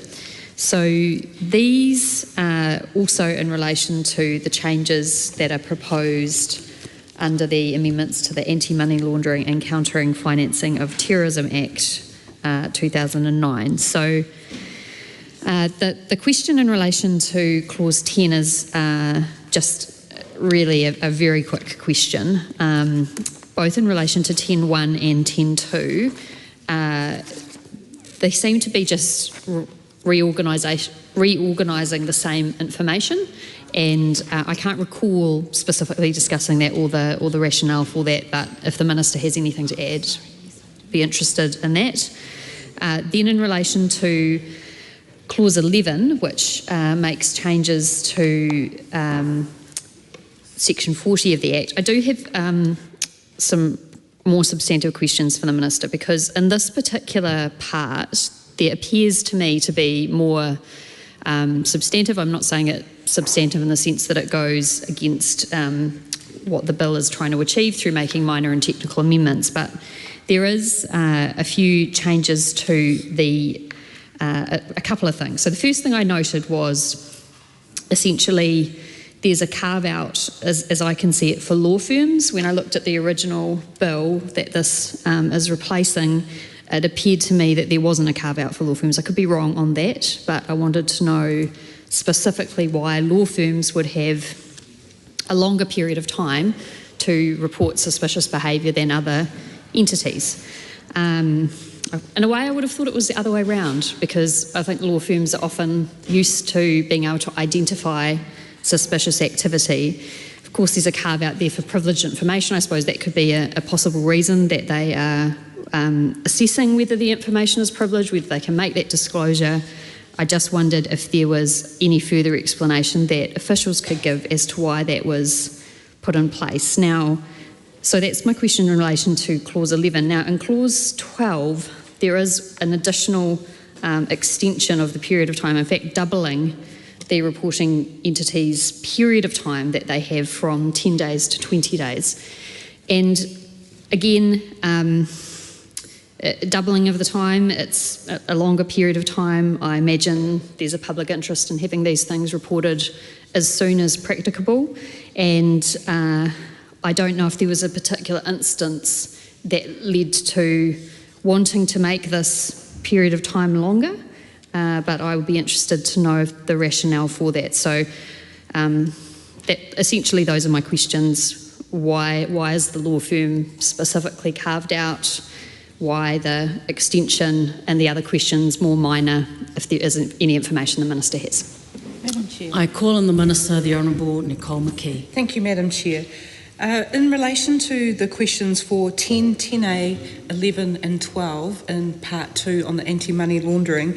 So these are also in relation to the changes that are proposed under the amendments to the Anti-Money Laundering and Countering Financing of Terrorism Act 2009. So the question in relation to clause 10 is just really a very quick question, both in relation to 10.1 and 10.2. They seem to be just reorganising the same information, and I can't recall specifically discussing that or the rationale for that, but if the Minister has anything to add, be interested in that. Then in relation to clause 11, which makes changes to section 40 of the Act, I do have some more substantive questions for the Minister, because in this particular part there appears to me to be more substantive. I'm not saying it substantive in the sense that it goes against what the bill is trying to achieve through making minor and technical amendments, but there is a few changes to a couple of things. So the first thing I noted was essentially there's a carve out, as I can see it, for law firms. When I looked at the original bill that this is replacing, it appeared to me that there wasn't a carve out for law firms. I could be wrong on that, but I wanted to know specifically why law firms would have a longer period of time to report suspicious behaviour than other entities. In a way, I would have thought it was the other way around, because I think law firms are often used to being able to identify suspicious activity. Of course, there's a carve out there for privileged information. I suppose that could be a possible reason that they are assessing whether the information is privileged, whether they can make that disclosure. I just wondered if there was any further explanation that officials could give as to why that was put in place. Now, so that's my question in relation to clause 11. Now, in clause 12, there is an additional extension of the period of time, in fact, doubling the reporting entity's period of time that they have from 10 days to 20 days. And again, doubling of the time, it's a longer period of time. I imagine there's a public interest in having these things reported as soon as practicable, and I don't know if there was a particular instance that led to wanting to make this period of time longer, but I would be interested to know the rationale for that. So essentially those are my questions. Why is the law firm specifically carved out? Why the extension, and the other questions more minor if there isn't any information the Minister has. Madam Chair. I call on the Minister, the Honourable Nicole McKee. Thank you, Madam Chair. In relation to the questions for 10, 10A, 11 and 12 in Part 2 on the anti-money laundering,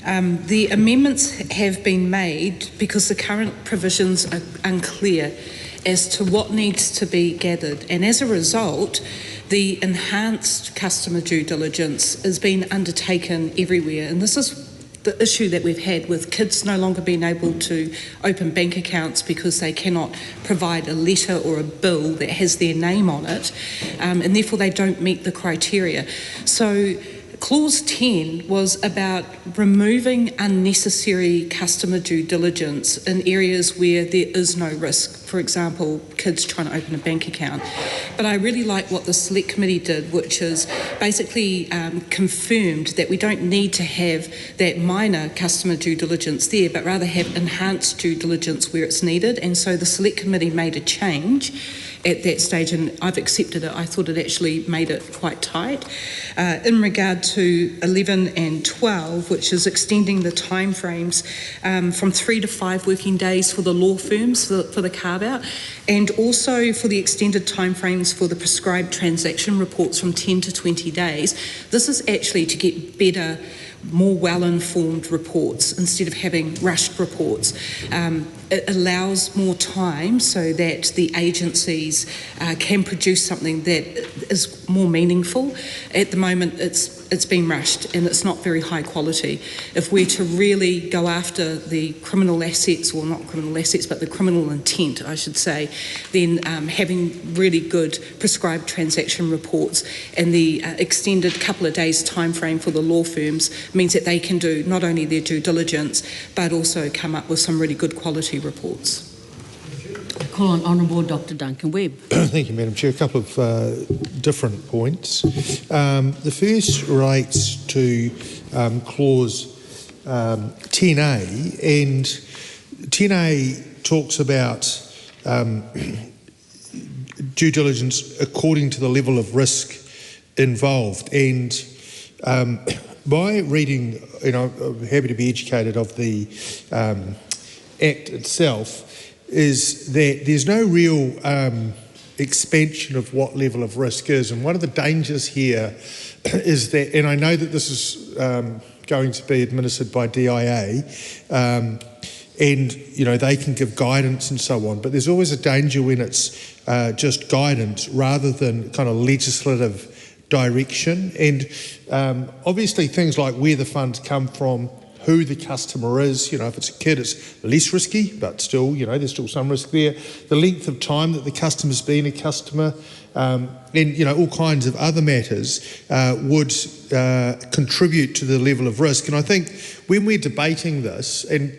the amendments have been made because the current provisions are unclear as to what needs to be gathered, and as a result, the enhanced customer due diligence is being undertaken everywhere, and this is the issue that we've had with kids no longer being able to open bank accounts because they cannot provide a letter or a bill that has their name on it, and therefore they don't meet the criteria. So Clause 10 was about removing unnecessary customer due diligence in areas where there is no risk. For example, kids trying to open a bank account. But I really like what the Select Committee did, which is basically confirmed that we don't need to have that minor customer due diligence there, but rather have enhanced due diligence where it's needed. And so the Select Committee made a change at that stage, and I've accepted it. I thought it actually made it quite tight. In regard to 11 and 12, which is extending the timeframes from 3 to 5 working days for the law firms for the carve-out, and also for the extended timeframes for the prescribed transaction reports from 10 to 20 days. This is actually to get better, more well-informed reports instead of having rushed reports. It allows more time so that the agencies can produce something that is more meaningful. At the moment, it's been rushed and it's not very high quality. If we're to really go after the criminal assets, or not criminal assets, but the criminal intent, I should say, then having really good prescribed transaction reports and the extended couple of days time frame for the law firms means that they can do not only their due diligence, but also come up with some really good quality reports. I call on Honourable Dr Duncan Webb. Thank you, Madam Chair. A couple of different points. The first relates to clause 10A, and 10A talks about due diligence according to the level of risk involved. And by reading, I'm happy to be educated of the Act itself, is that there's no real expansion of what level of risk is. And one of the dangers here is that, and I know that this is going to be administered by DIA, and they can give guidance and so on, but there's always a danger when it's just guidance rather than kind of legislative direction. And obviously things like where the funds come from, who the customer is, if it's a kid it's less risky, but still, there's still some risk there. The length of time that the customer's been a customer, and all kinds of other matters would contribute to the level of risk. And I think when we're debating this, and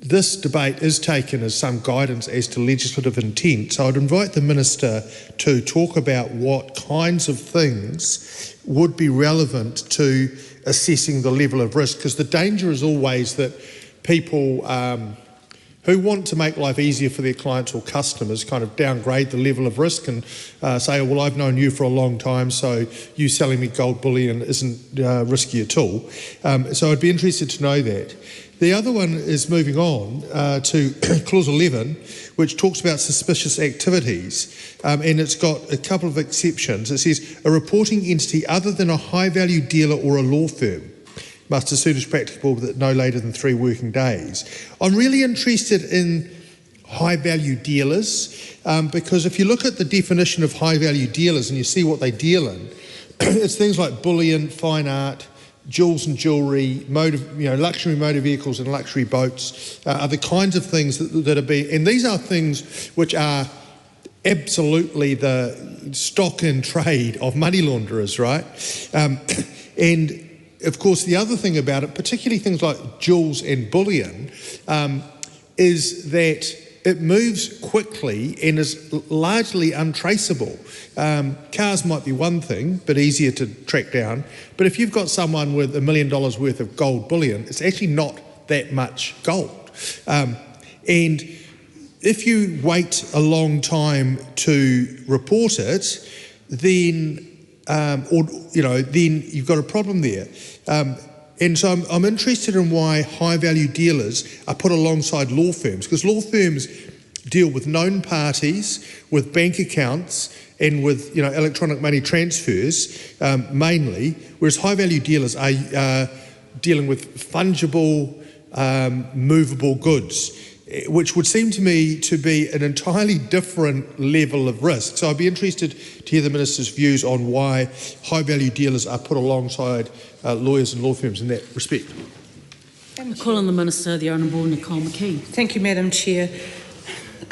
this debate is taken as some guidance as to legislative intent, so I'd invite the Minister to talk about what kinds of things would be relevant to assessing the level of risk, because the danger is always that people who want to make life easier for their clients or customers kind of downgrade the level of risk and say, well, I've known you for a long time, so you selling me gold bullion isn't risky at all. So I'd be interested to know that. The other one is moving on to clause 11, which talks about suspicious activities, and it's got a couple of exceptions. It says, a reporting entity other than a high-value dealer or a law firm must, as soon as practicable, but no later than 3 working days. I'm really interested in high-value dealers, because if you look at the definition of high-value dealers and you see what they deal in, it's things like bullion, fine art, jewels and jewellery, luxury motor vehicles and luxury boats are the kinds of things that are being, and these are things which are absolutely the stock in trade of money launderers, right? And of course, the other thing about it, particularly things like jewels and bullion, is that it moves quickly and is largely untraceable. Cars might be one thing, but easier to track down. But if you've got someone with $1 million worth of gold bullion, it's actually not that much gold. And if you wait a long time to report it, then then you've got a problem there. And so I'm interested in why high-value dealers are put alongside law firms, because law firms deal with known parties, with bank accounts, and with electronic money transfers mainly, whereas high-value dealers are dealing with fungible, movable goods, which would seem to me to be an entirely different level of risk. So I'd be interested to hear the Minister's views on why high-value dealers are put alongside lawyers and law firms in that respect. I call on the Minister, the Honourable Nicole McKee. Thank you, Madam Chair.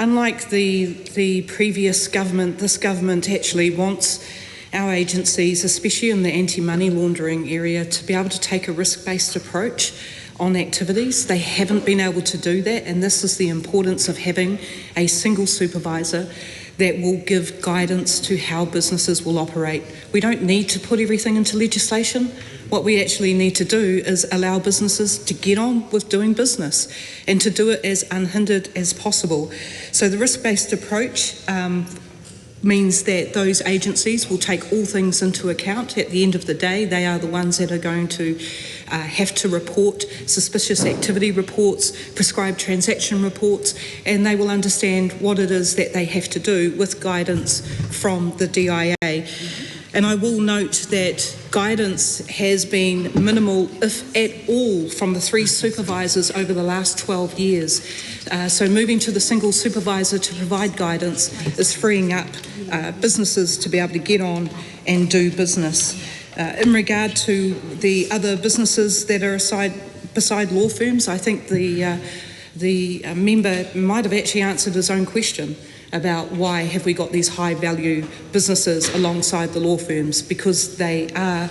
Unlike the previous government, this government actually wants our agencies, especially in the anti-money laundering area, to be able to take a risk-based approach on activities. They haven't been able to do that, and this is the importance of having a single supervisor that will give guidance to how businesses will operate. We don't need to put everything into legislation. What we actually need to do is allow businesses to get on with doing business and to do it as unhindered as possible. So the risk-based approach means that those agencies will take all things into account. At the end of the day, they are the ones that are going to have to report suspicious activity reports, prescribed transaction reports, and they will understand what it is that they have to do with guidance from the DIA. And I will note that guidance has been minimal, if at all, from the 3 supervisors over the last 12 years. So moving to the single supervisor to provide guidance is freeing up businesses to be able to get on and do business. In regard to the other businesses that are beside law firms, I think the member might have actually answered his own question about why have we got these high value businesses alongside the law firms, because they are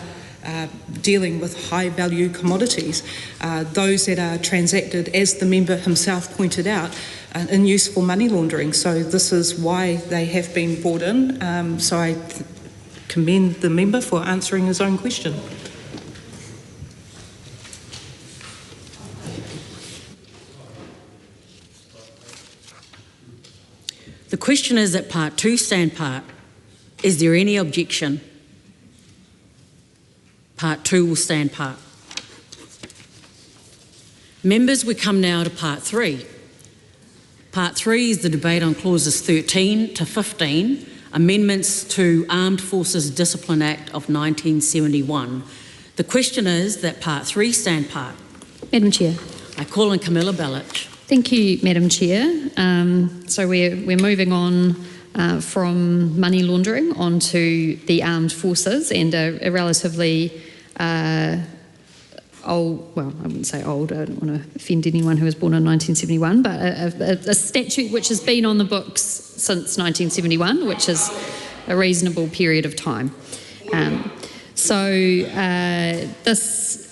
dealing with high value commodities, those that are transacted, as the member himself pointed out, in useful money laundering. So this is why they have been brought in. So I commend the member for answering his own question. The question is that part 2 stand part. Is there any objection? Part 2 will stand part. Members, we come now to part 3. Part 3 is the debate on clauses 13 to 15, amendments to Armed Forces Discipline Act of 1971. The question is that part 3 stand part. Madam Chair. I call on Camilla Bellich. Thank you, Madam Chair. So we're moving on from money laundering onto the armed forces, and a relatively old, well, I wouldn't say old, I don't want to offend anyone who was born in 1971, but a statute which has been on the books since 1971, which is a reasonable period of time.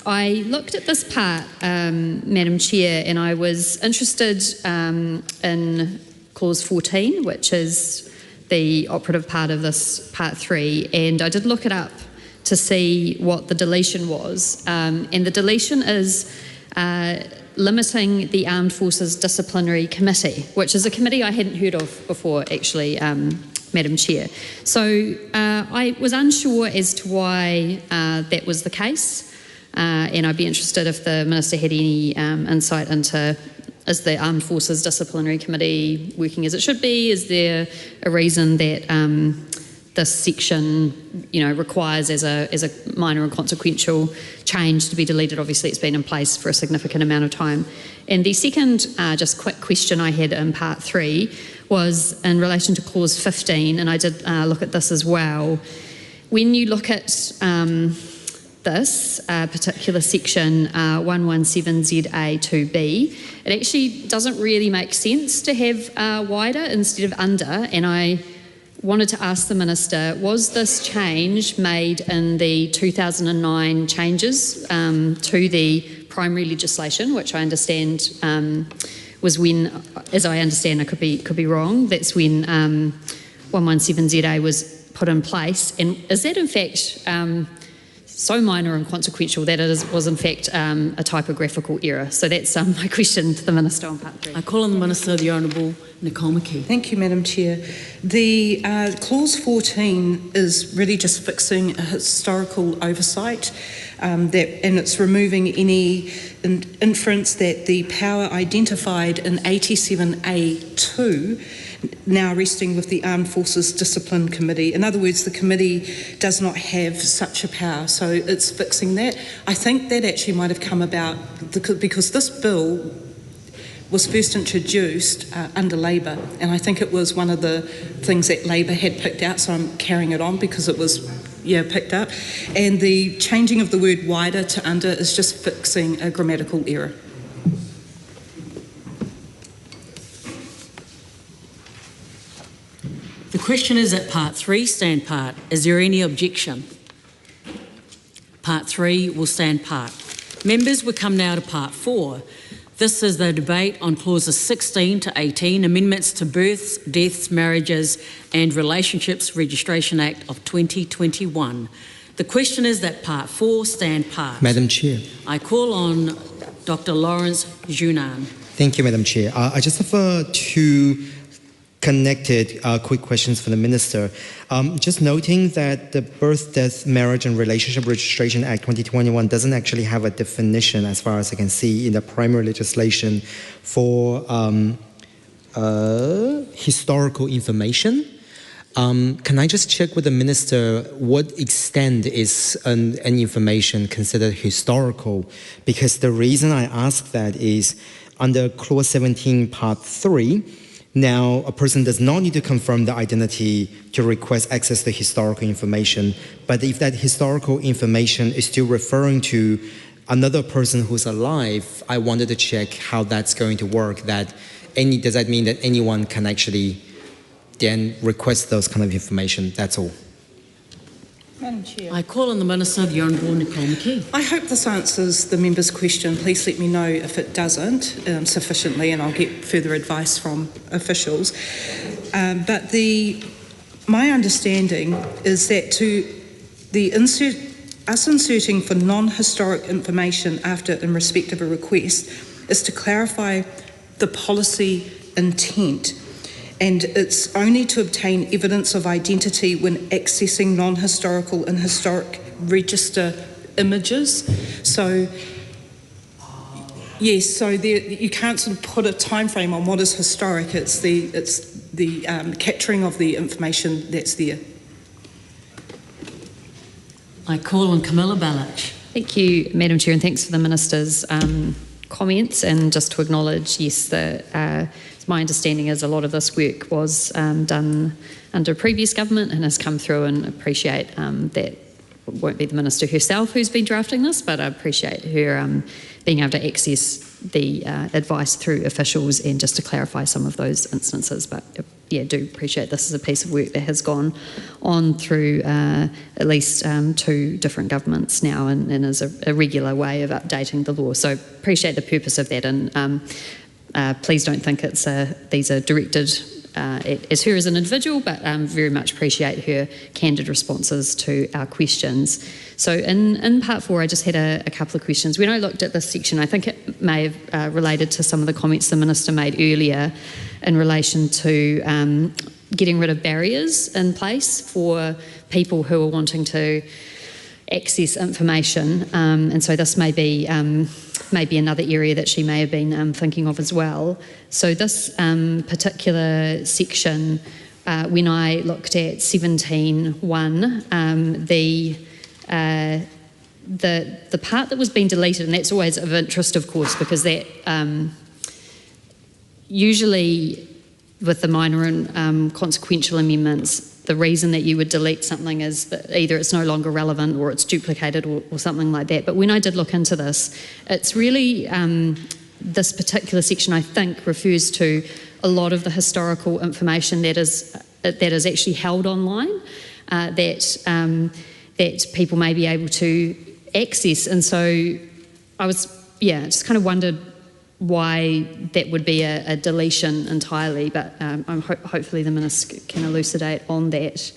I looked at this part, Madam Chair, and I was interested in clause 14, which is the operative part of this part 3, and I did look it up to see what the deletion was, and the deletion is limiting the Armed Forces Disciplinary Committee, which is a committee I hadn't heard of before, actually, Madam Chair. So I was unsure as to why that was the case, and I'd be interested if the Minister had any insight into, is the Armed Forces Disciplinary Committee working as it should be? Is there a reason that this section, requires as a minor and consequential change to be deleted? Obviously, it's been in place for a significant amount of time. And the second just quick question I had in part 3 was in relation to clause 15, and I did look at this as well. When you look at this particular section 117ZA2B, it actually doesn't really make sense to have wider instead of under, and I wanted to ask the Minister, was this change made in the 2009 changes to the primary legislation, which I understand was when, as I understand, I could be wrong, that's when 117ZA was put in place, and is that in fact so minor and consequential that it was in fact a typographical error? So that's my question to the Minister on part 3. I call on the Minister, the Honourable Nicole McKee. Thank you, Madam Chair. The clause 14 is really just fixing a historical oversight, and it's removing any inference that the power identified in 87A2 now resting with the Armed Forces Discipline Committee. In other words, the committee does not have such a power, so it's fixing that. I think that actually might have come about because this bill was first introduced under Labor, and I think it was one of the things that Labor had picked out, so I'm carrying it on because it was picked up. And the changing of the word wider to under is just fixing a grammatical error. The question is at part 3 stand part. Is there any objection? Part 3 will stand part. Members, we come now to part 4. This is the debate on clauses 16 to 18, amendments to Births, Deaths, Marriages and Relationships Registration Act of 2021. The question is that part 4 stand part. Madam Chair. I call on Dr. Lawrence Junan. Thank you, Madam Chair. I just have two connected quick questions for the Minister. Just noting that the Birth, Death, Marriage and Relationship Registration Act 2021 doesn't actually have a definition, as far as I can see, in the primary legislation for historical information. Can I just check with the Minister what extent is any information considered historical? Because the reason I ask that is under Clause 17, Part 3, now a person does not need to confirm the identity to request access to historical information, but if that historical information is still referring to another person who's alive, I wanted to check how that's going to work. Does that mean that anyone can actually then request those kind of information? That's all. Madam Chair. I call on the Minister, the Honourable Nicole McKee. I hope this answers the member's question. Please let me know if it doesn't sufficiently, and I'll get further advice from officials. But my understanding is that us inserting for non-historic information in respect of a request is to clarify the policy intent. And it's only to obtain evidence of identity when accessing non-historical and historic register images. So, yes, so you can't sort of put a time frame on what is historic. It's the capturing of the information that's there. I call on Camilla Balich. Thank you, Madam Chair, and thanks for the Minister's comments. And just to acknowledge, yes, my understanding is a lot of this work was done under a previous government and has come through, and appreciate that it won't be the Minister herself who's been drafting this, but I appreciate her being able to access the advice through officials and just to clarify some of those instances. But yeah, do appreciate this is a piece of work that has gone on through at least 2 different governments now, and is a regular way of updating the law. So appreciate the purpose of that, and please don't think these are directed as her as an individual, but very much appreciate her candid responses to our questions. So in part 4, I just had a couple of questions. When I looked at this section, I think it may have related to some of the comments the Minister made earlier in relation to getting rid of barriers in place for people who are wanting to access information, and so this may be another area that she may have been thinking of as well. So this particular section, when I looked at 17.1, the part that was being deleted, and that's always of interest, of course, because that usually with the minor and consequential amendments, the reason that you would delete something is that either it's no longer relevant or it's duplicated or something like that. But when I did look into this, it's really, this particular section, I think, refers to a lot of the historical information that is actually held online, that people may be able to access. And so I just kind of wondered why that would be a deletion entirely, but hopefully the Minister can elucidate on that.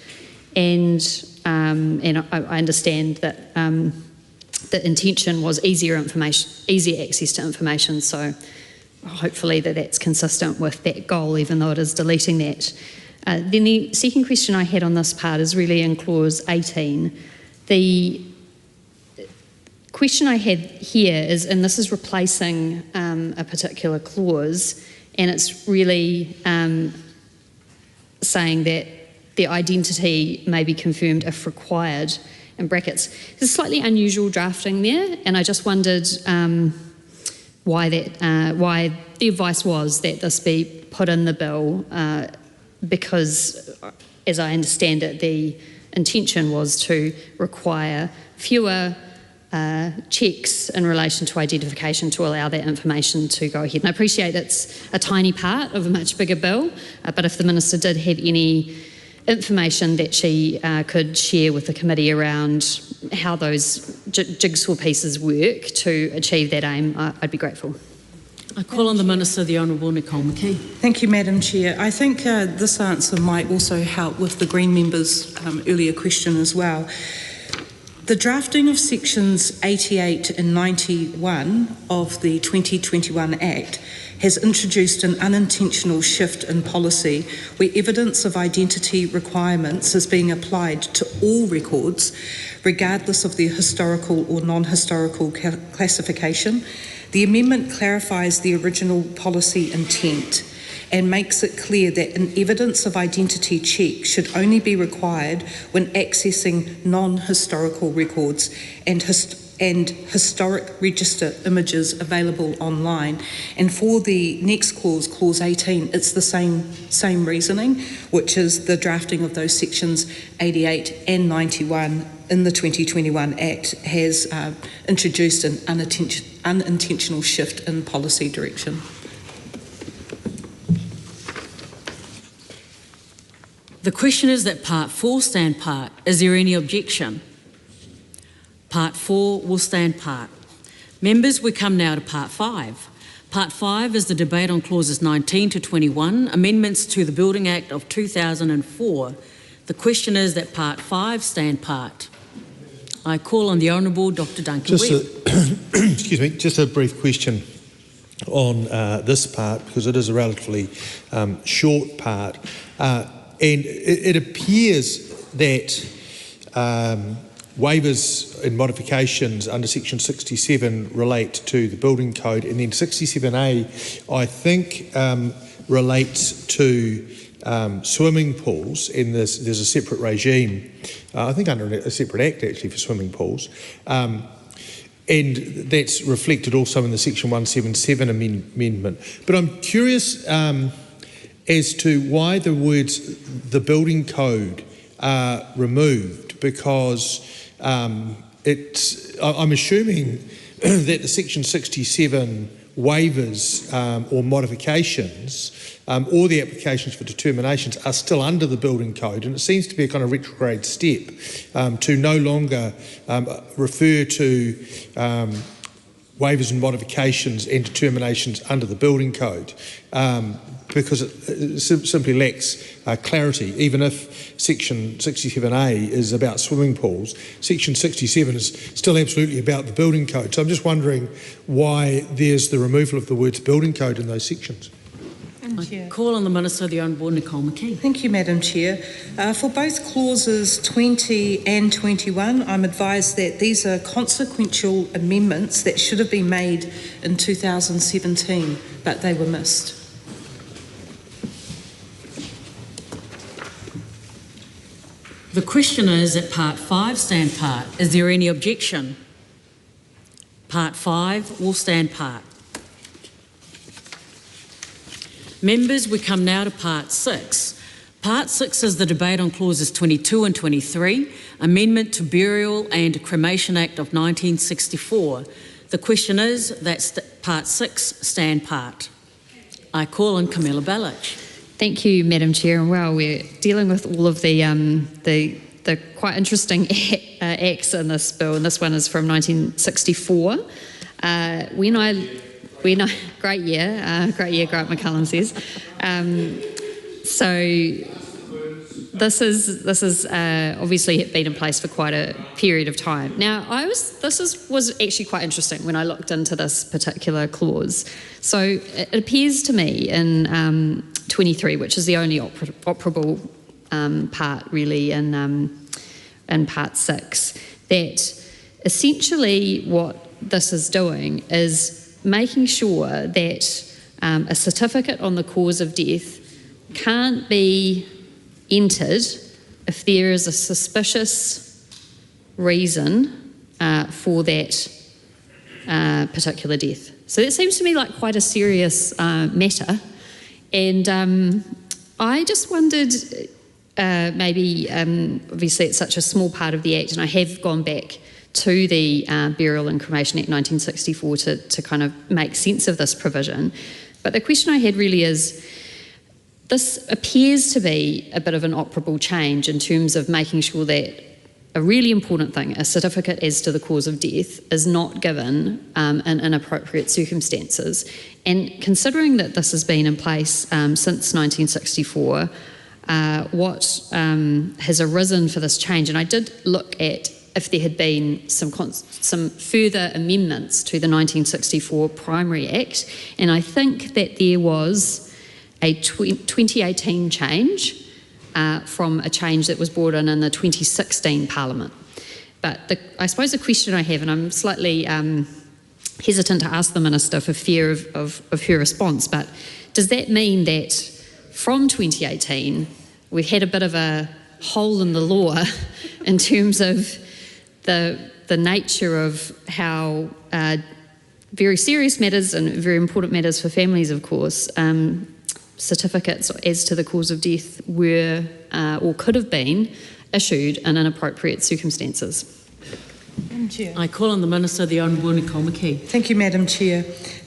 And I understand that the intention was easier access to information, so hopefully that's consistent with that goal, even though it is deleting that. Then the second question I had on this part is really in clause 18. The question I had here is, and this is replacing a particular clause, and it's really saying that the identity may be confirmed if required, in brackets. There's slightly unusual drafting there, and I just wondered why the advice was that this be put in the bill, because as I understand it, the intention was to require fewer checks in relation to identification to allow that information to go ahead. And I appreciate it's a tiny part of a much bigger bill, but if the Minister did have any information that she could share with the committee around how those jigsaw pieces work to achieve that aim, I'd be grateful. I call on the Minister, the Honourable Nicole McKee. Thank you, Madam Chair. I think this answer might also help with the Green member's earlier question as well. The drafting of sections 88 and 91 of the 2021 Act has introduced an unintentional shift in policy where evidence of identity requirements is being applied to all records, regardless of their historical or non-historical classification. The amendment clarifies the original policy intent and makes it clear that an evidence of identity check should only be required when accessing non-historical records and historic register images available online. And for the next clause, clause 18, it's the same reasoning, which is the drafting of those sections 88 and 91 in the 2021 Act has introduced an unintentional shift in policy direction. The question is that Part 4 stand part. Is there any objection? Part 4 will stand part. Members, we come now to Part 5. Part 5 is the debate on clauses 19 to 21, amendments to the Building Act of 2004. The question is that Part 5 stand part. I call on the Honourable Dr Duncan Webb. Excuse me, just a brief question on this part, because it is a relatively short part. And it appears that waivers and modifications under section 67 relate to the building code, and then 67A, I think, relates to swimming pools, and there's a separate regime, I think under a separate act actually for swimming pools. And that's reflected also in the section 177 amendment. But I'm curious as to why the words "the building code" are removed, because I'm assuming that the section 67 waivers or modifications or the applications for determinations are still under the building code, and it seems to be a kind of retrograde step to no longer refer to waivers and modifications and determinations under the building code, because it simply lacks clarity. Even if section 67A is about swimming pools, section 67 is still absolutely about the building code. So I'm just wondering why there's the removal of the words building code in those sections. I call on the Minister, the Honourable Nicole McKee. Thank you, Madam Chair. For both clauses 20 and 21, I'm advised that these are consequential amendments that should have been made in 2017, but they were missed. The question is that Part 5 stand part. Is there any objection? Part 5 will stand part. Members, we come now to Part 6. Part 6 is the debate on clauses 22 and 23, Amendment to Burial and Cremation Act of 1964. The question is that Part 6 stand part. I call on Camilla Bellich. Thank you, Madam Chair. And well, we're dealing with all of the quite interesting acts in this bill, and this one is from 1964. Great year, Grant McCullum says. So this is obviously been in place for quite a period of time. Now, was actually quite interesting when I looked into this particular clause. So it appears to me in 23, which is the only operable part really in Part 6, that essentially what this is doing is making sure that a certificate on the cause of death can't be entered if there is a suspicious reason for that particular death. So that seems to me like quite a serious matter, and I just wondered, maybe obviously it's such a small part of the Act, and I have gone back to the Burial and Cremation Act 1964 to kind of make sense of this provision. But the question I had really is, this appears to be a bit of an operable change in terms of making sure that a really important thing, a certificate as to the cause of death, is not given in inappropriate circumstances. And considering that this has been in place since 1964, what has arisen for this change, and I did look at if there had been some further amendments to the 1964 Primary Act, and I think that there was a 2018 change from a change that was brought in the 2016 Parliament. But I suppose the question I have, and I'm slightly hesitant to ask the Minister for fear of her response, but does that mean that from 2018 we've had a bit of a hole in the law in terms of the nature of how very serious matters and very important matters for families, of course, certificates as to the cause of death were or could have been issued in inappropriate circumstances? Madam Chair. I call on the Minister, the Honourable Nicole McKee. Thank you, Madam Chair.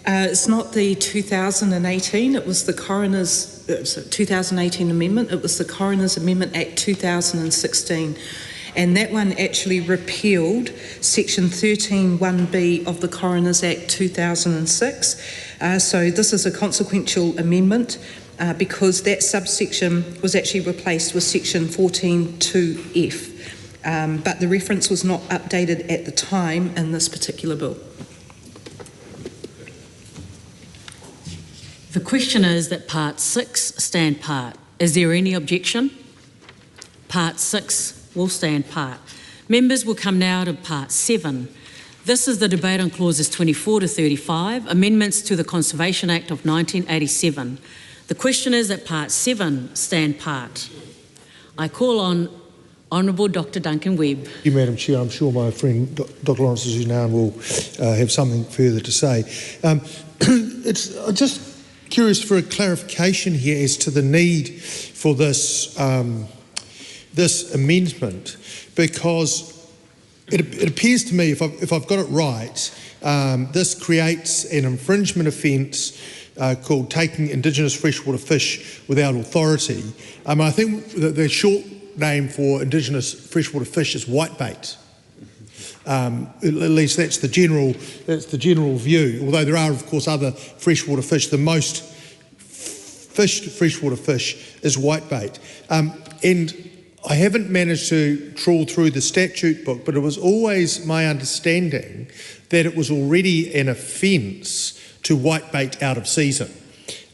It's not the 2018, it was the Coroner's 2018 amendment, it was the Coroner's Amendment Act 2016. And that one actually repealed Section 13(1)(b) of the Coroner's Act 2006. So this is a consequential amendment because that subsection was actually replaced with Section 14(2)(f). But the reference was not updated at the time in this particular bill. The question is that Part 6 stand part. Is there any objection? Part 6 will stand part. Members will come now to Part 7. This is the debate on clauses 24 to 35, amendments to the Conservation Act of 1987. The question is that Part 7 stand part. I call on Honourable Dr Duncan Webb. Thank you, Madam Chair. I'm sure my friend Dr Lawrence Zunan will have something further to say. I'm just curious for a clarification here as to the need for this this amendment, because it appears to me, if I've got it right, this creates an infringement offence called taking Indigenous freshwater fish without authority. I think the short name for Indigenous freshwater fish is whitebait. At least that's the general view. Although there are, of course, other freshwater fish. The most fished freshwater fish is whitebait, and I haven't managed to trawl through the statute book, but it was always my understanding that it was already an offence to whitebait out of season.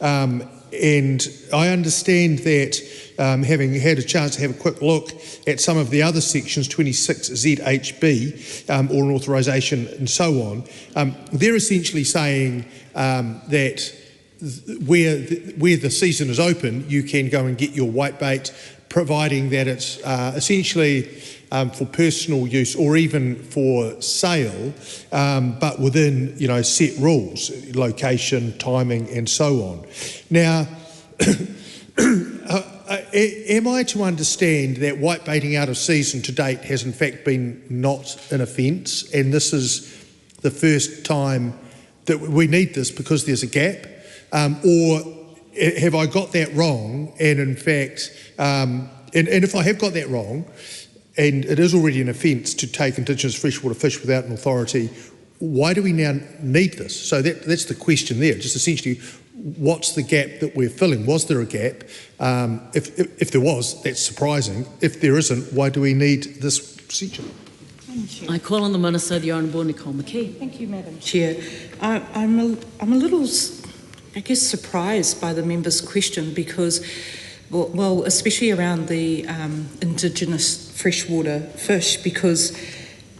And I understand that, having had a chance to have a quick look at some of the other sections, 26ZHB, or an authorisation and so on, they're essentially saying that where the season is open, you can go and get your whitebait, providing that it's essentially for personal use or even for sale, but within set rules, location, timing, and so on. Now, am I to understand that whitebaiting out of season to date has in fact been not an offence, and this is the first time that we need this because there's a gap, or have I got that wrong? And in fact, and if I have got that wrong, and it is already an offence to take Indigenous freshwater fish without an authority, why do we now need this? So that's the question there, just essentially, what's the gap that we're filling? Was there a gap? If there was, that's surprising. If there isn't, why do we need this procedure? I call on the Minister, the Honourable Nicole McKee. Thank you, Madam Chair. I'm a little, I guess, surprised by the member's question because, well, especially around the Indigenous freshwater fish, because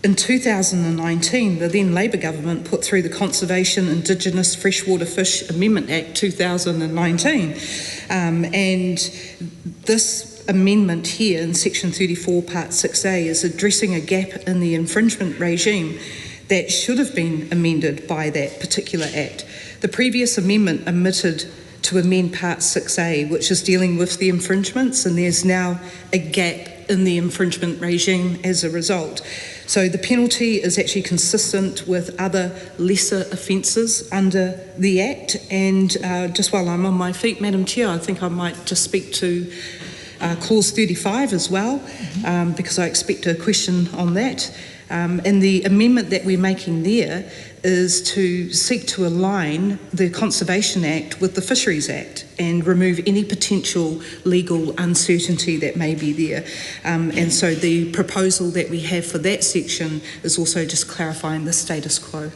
in 2019, the then Labor government put through the Conservation Indigenous Freshwater Fish Amendment Act 2019, and this amendment here in Section 34, Part 6A is addressing a gap in the infringement regime that should have been amended by that particular act. The previous amendment omitted to amend Part 6A, which is dealing with the infringements, and there's now a gap in the infringement regime as a result. So the penalty is actually consistent with other lesser offences under the Act. And just while I'm on my feet, Madam Chair, I think I might just speak to Clause 35 as well, because I expect a question on that. And the amendment that we're making there is to seek to align the Conservation Act with the Fisheries Act and remove any potential legal uncertainty that may be there. And so the proposal that we have for that section is also just clarifying the status quo.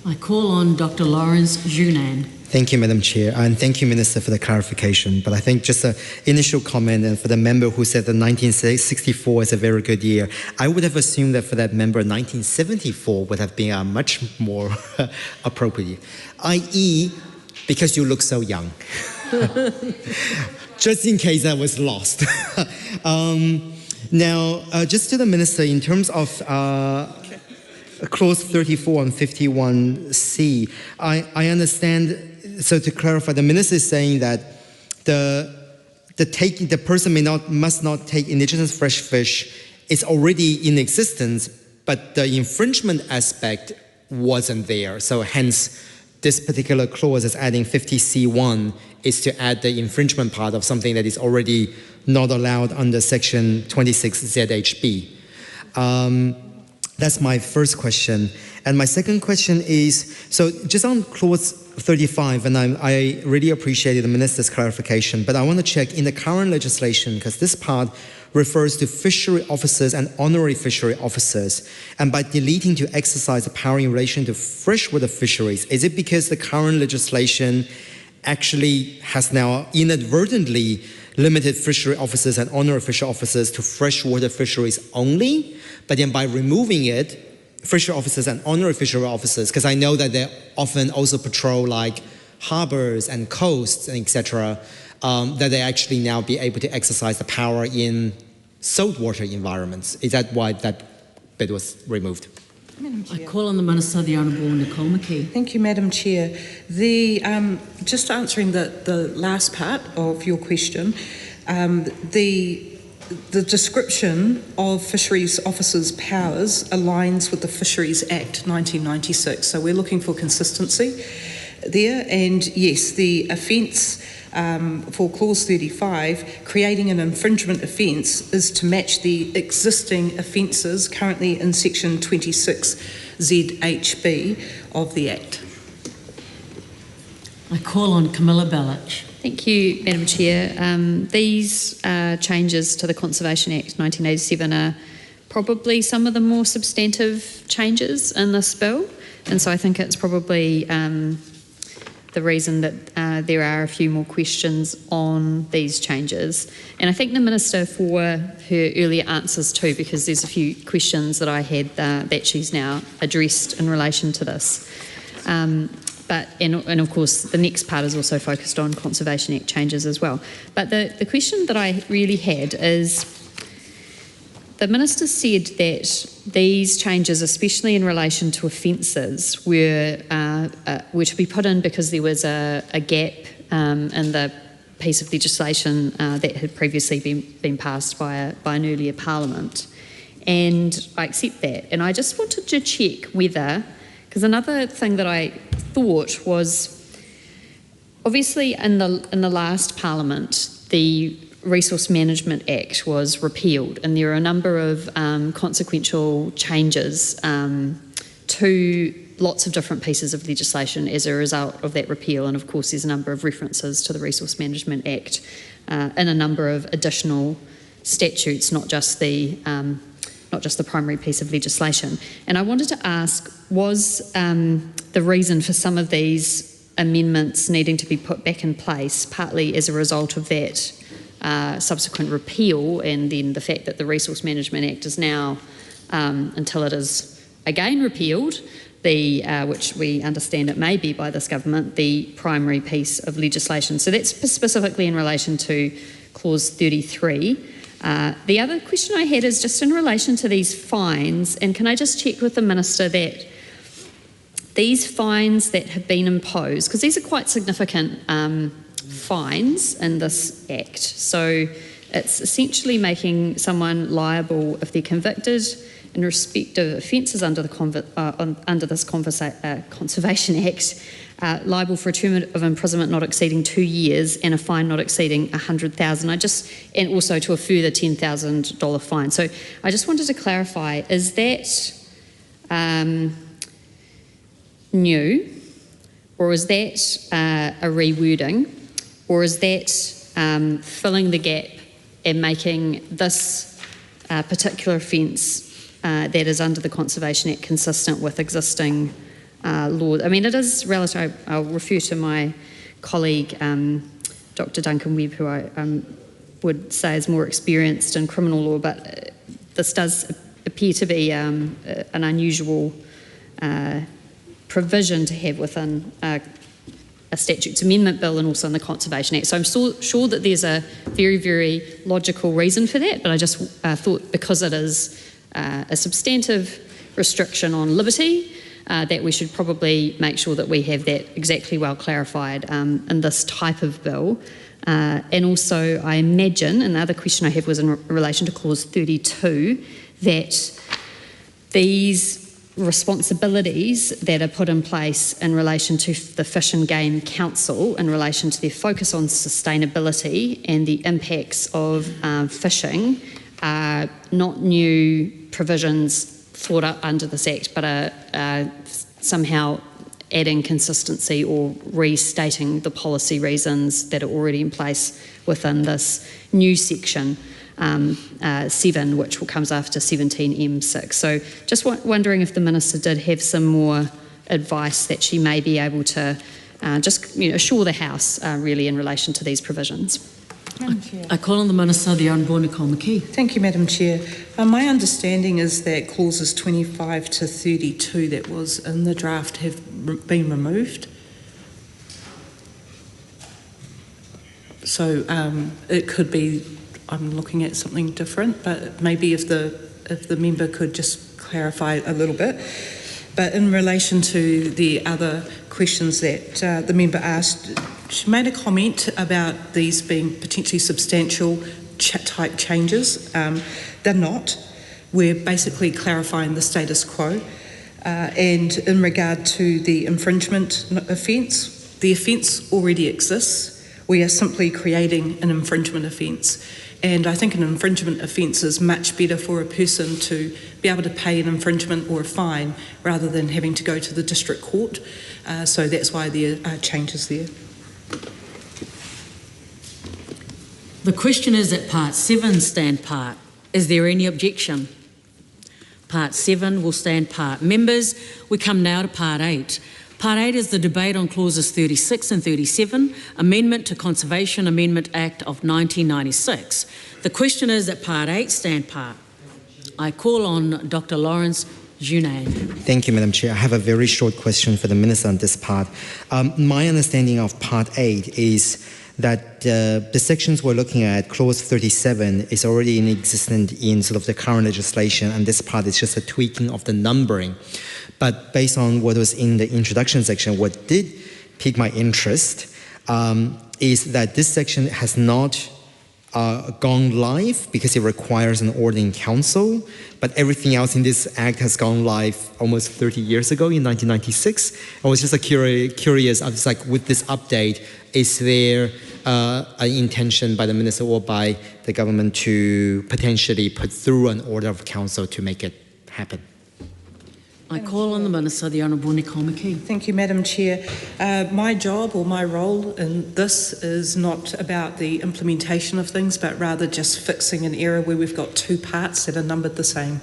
I call on Dr. Lawrence Junan. Thank you, Madam Chair, and thank you, Minister, for the clarification. But I think just an initial comment, and for the member who said that 1964 is a very good year, I would have assumed that for that member, 1974 would have been a much more appropriate, i.e., because you look so young. Just in case I was lost. Now, just to the Minister, in terms of Clause 34 and 51C, I understand. So to clarify, the Minister is saying that the person must not take indigenous fresh fish is already in existence, but the infringement aspect wasn't there. So hence, this particular clause is adding 50C1 is to add the infringement part of something that is already not allowed under Section 26 ZHB. That's my first question. And my second question is, so just on Clause 35, and I really appreciated the Minister's clarification, but I want to check in the current legislation, because this part refers to fishery officers and honorary fishery officers, and by deleting to exercise the power in relation to freshwater fisheries, is it because the current legislation actually has now inadvertently limited fishery officers and honorary fishery officers to freshwater fisheries only, but then by removing it, fishery officers and honorary fishery officers, because I know that they often also patrol like harbors and coasts and etc., that they actually now be able to exercise the power in saltwater environments. Is that why that bit was removed? I call on the Minister, the Honourable Nicole McKee. Thank you, Madam Chair. Just answering the last part of your question, the description of Fisheries Officers' powers aligns with the Fisheries Act 1996. So we're looking for consistency there. And yes, the offence for Clause 35, creating an infringement offence, is to match the existing offences currently in Section 26 ZHB of the Act. I call on Camilla Bellich. Thank you, Madam Chair. These changes to the Conservation Act 1987 are probably some of the more substantive changes in this bill, and so I think it's probably the reason that there are a few more questions on these changes. And I thank the Minister for her earlier answers too, because there's a few questions that I had that she's now addressed in relation to this. And of course, the next part is also focused on Conservation Act changes as well. But the question that I really had is, the Minister said that these changes, especially in relation to offences, were to be put in because there was a gap in the piece of legislation that had previously been passed by an earlier Parliament. And I accept that. And I just wanted to check whether, because another thing that I thought was, obviously in the last Parliament, the Resource Management Act was repealed, and there are a number of consequential changes to lots of different pieces of legislation as a result of that repeal. And of course, there's a number of references to the Resource Management Act in a number of additional statutes, not just the primary piece of legislation. And I wanted to ask, was the reason for some of these amendments needing to be put back in place partly as a result of that subsequent repeal, and then the fact that the Resource Management Act is now, until it is again repealed, which we understand it may be by this government, the primary piece of legislation. So that's specifically in relation to Clause 33. The other question I had is just in relation to these fines, and can I just check with the Minister that these fines that have been imposed, because these are quite significant fines in this Act. So It's essentially making someone liable if they're convicted in respect of offences under this Conservation Act, liable for a term of imprisonment not exceeding 2 years and a fine not exceeding $100,000. And also to a further $10,000 fine. So I just wanted to clarify: is that new, or is that a rewording, or is that filling the gap and making this particular offence that is under the Conservation Act consistent with existing law? I mean, it is relative. I'll refer to my colleague, Dr. Duncan Webb, who I would say is more experienced in criminal law, but this does appear to be an unusual provision to have within a statutes amendment bill and also in the Conservation Act. So I'm sure that there's a very, very logical reason for that, but I just thought because it is a substantive restriction on liberty, that we should probably make sure that we have that exactly well clarified in this type of bill. And also, I imagine, and the other question I have was in relation to clause 32, that these responsibilities that are put in place in relation to the Fish and Game Council in relation to their focus on sustainability and the impacts of fishing are not new provisions thought up under this Act, but are somehow adding consistency or restating the policy reasons that are already in place within this new section 7, which comes after 17M6. So just wondering if the Minister did have some more advice that she may be able to just assure the House really in relation to these provisions. I call on the Minister, the Honourable Nicole McKee. Thank you, Madam Chair. My understanding is that clauses 25 to 32 that was in the draft have been removed. So it could be I'm looking at something different, but maybe if the member could just clarify a little bit. But in relation to the other questions that the member asked, she made a comment about these being potentially substantial type changes. They're not. We're basically clarifying the status quo. And in regard to the infringement offence, the offence already exists. We are simply creating an infringement offence. And I think an infringement offence is much better for a person to be able to pay an infringement or a fine rather than having to go to the district court. So that's why there are changes there. The question is that Part 7 stand part. Is there any objection? Part 7 will stand part. Members, we come now to Part 8. Part 8 is the debate on clauses 36 and 37, Amendment to Conservation Amendment Act of 1996. The question is that Part 8 stand part. I call on Dr. Lawrence Junet. Thank you, Madam Chair. I have a very short question for the Minister on this part. My understanding of Part 8 is that the sections we're looking at, Clause 37, is already in existence in sort of the current legislation, and this part is just a tweaking of the numbering. But based on what was in the introduction section, what did pique my interest is that this section has not gone live because it requires an order in council, but everything else in this act has gone live almost 30 years ago in 1996. I was just curious, I was like, with this update, is there an intention by the Minister or by the government to potentially put through an order of council to make it happen? I call on the Minister, the Honourable Nicole McKee. Thank you, Madam Chair. My job or my role in this is not about the implementation of things, but rather just fixing an error where we've got two parts that are numbered the same.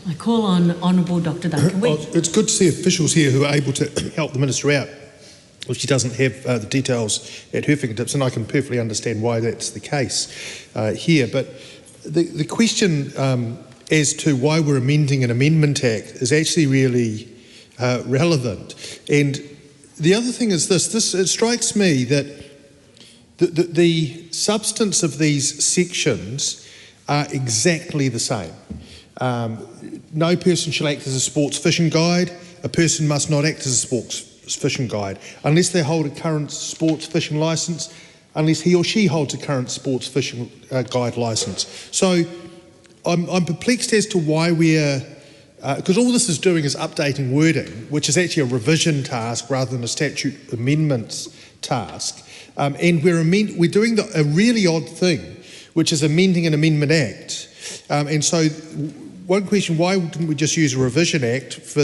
I call on Honourable Dr. Duncan Webb. Well, it's good to see officials here who are able to help the Minister out if she doesn't have the details at her fingertips, and I can perfectly understand why that's the case here. But the question as to why we're amending an Amendment Act is actually really relevant. And the other thing is this, it strikes me that the substance of these sections are exactly the same. No person shall act as a sports fishing guide. A person must not act as a sports fishing guide unless they hold a current sports fishing licence. unless he or she holds a current sports fishing guide licence. So I'm perplexed as to why we're, because all this is doing is updating wording, which is actually a revision task rather than a statute amendments task. And we're doing a really odd thing, which is amending an Amendment Act. And so one question, why didn't we just use a revision act for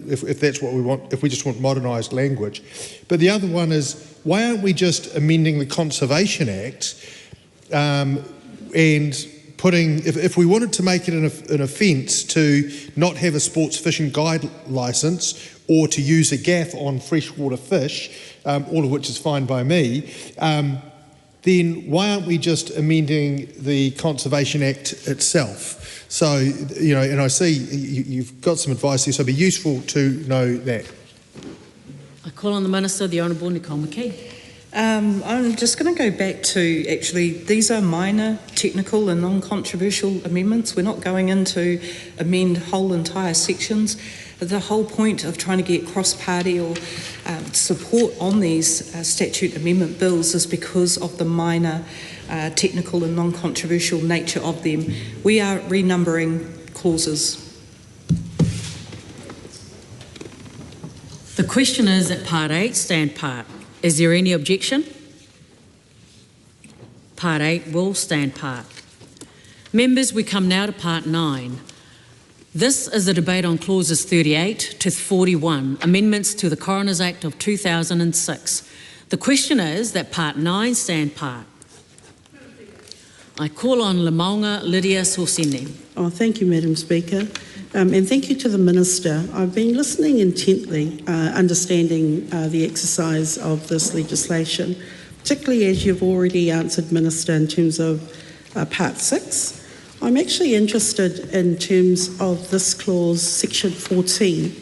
if that's what we want, if we just want modernised language? But the other one is, why aren't we just amending the Conservation Act and putting, if we wanted to make it an offence to not have a sports fishing guide licence or to use a gaff on freshwater fish, all of which is fine by me, then why aren't we just amending the Conservation Act itself? So, and I see you've got some advice here, so it'd be useful to know that. I call on the Minister, the Honourable Nicole McKee. I'm just going to go back to, actually, these are minor, technical and non-controversial amendments. We're not going in to amend whole entire sections. The whole point of trying to get cross-party or support on these statute amendment bills is because of the minor, technical and non-controversial nature of them. We are renumbering clauses. The question is that Part 8 stand part. Is there any objection? Part 8 will stand part. Members, we come now to Part 9. This is a debate on clauses 38 to 41, amendments to the Coroners Act of 2006. The question is that Part 9 stand part. I call on Lamaunga Lydia Sorsini. Oh, thank you, Madam Speaker. And thank you to the Minister. I've been listening intently, understanding the exercise of this legislation, particularly as you've already answered, Minister, in terms of Part 6. I'm actually interested in terms of this clause, Section 14.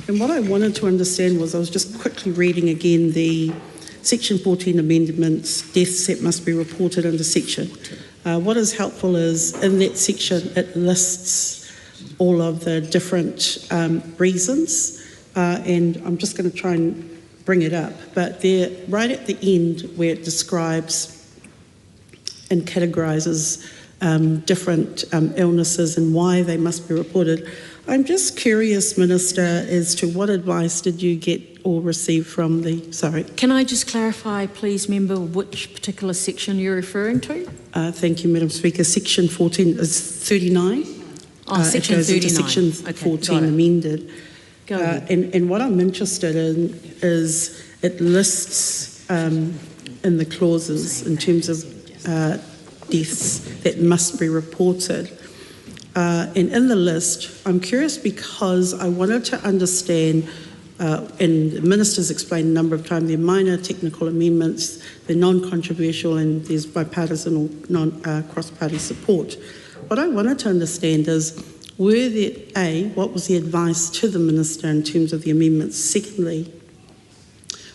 And what I wanted to understand was, I was just quickly reading again the Section 14 amendments, deaths that must be reported under section. What is helpful is, in that section, it lists all of the different reasons, and I'm just going to try and bring it up, but they're right at the end where it describes and categorises different illnesses and why they must be reported. I'm just curious, Minister, as to what advice did you get or receive from the... Sorry. Can I just clarify, please, Member, which particular section you're referring to? Thank you, Madam Speaker. Section 14 is 39. Section it goes 39. Into Section 14 amended. Go ahead. And what I'm interested in is it lists in the clauses in terms of deaths that must be reported. And in the list, I'm curious because I wanted to understand, and the Minister's explained a number of times, they're minor technical amendments, they're non-controversial, and there's bipartisan or cross-party support. What I wanted to understand is, were there, what was the advice to the Minister in terms of the amendments? Secondly,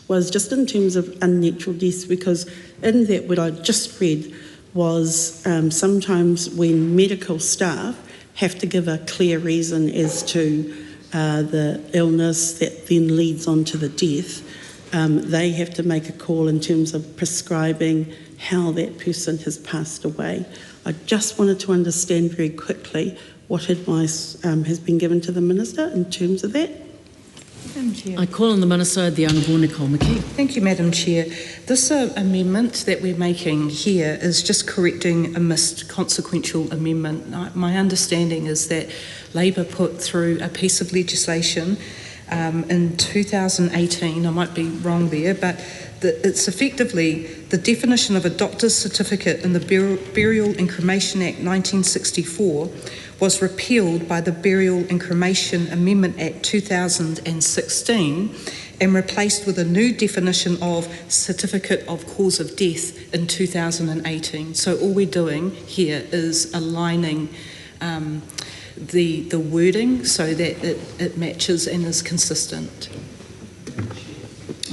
was just in terms of unnatural deaths, because in that what I just read was sometimes when medical staff have to give a clear reason as to the illness that then leads on to the death, they have to make a call in terms of prescribing how that person has passed away. I just wanted to understand very quickly what advice has been given to the Minister in terms of that. Madam Chair. I call on the Minister, the Honourable Nicole McKee. Thank you, Madam Chair. This amendment that we're making here is just correcting a missed consequential amendment. My understanding is that Labor put through a piece of legislation in 2018, I might be wrong there, but it's effectively the definition of a doctor's certificate in the Burial and Cremation Act 1964 was repealed by the Burial and Cremation Amendment Act 2016 and replaced with a new definition of certificate of cause of death in 2018. So all we're doing here is aligning the wording so that it matches and is consistent.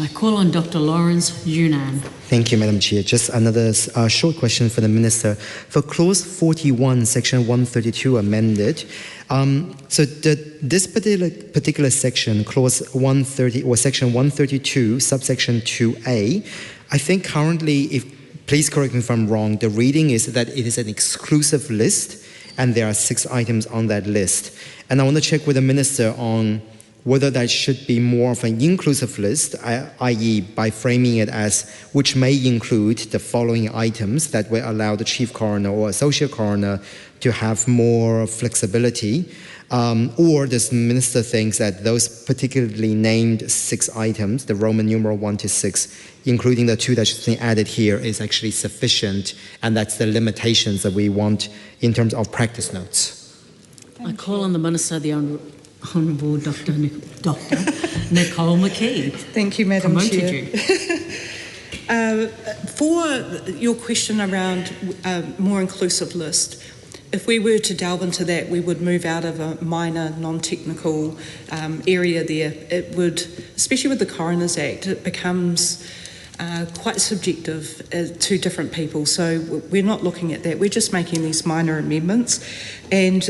I call on Dr. Lawrence Yunnan. Thank you, Madam Chair. Just another short question for the Minister. For Clause 41, Section 132 amended, so this particular section, Clause 130 or Section 132, subsection 2A, I think currently if please correct me if I'm wrong, the reading is that it is an exclusive list and there are 6 items on that list. And I want to check with the Minister on whether that should be more of an inclusive list, i.e. by framing it as which may include the following items that will allow the Chief Coroner or Associate Coroner to have more flexibility, or does the Minister thinks that those particularly named 6 items, the Roman numeral 1 to 6, including the 2 that's been added here, is actually sufficient, and that's the limitations that we want in terms of practice notes? I call on the Minister, the Honourable Dr. Nicole McKee. Thank you, Madam Chair. For your question around a more inclusive list, if we were to delve into that, we would move out of a minor, non-technical area there. It would, especially with the Coroner's Act, it becomes quite subjective to different people. So we're not looking at that. We're just making these minor amendments. And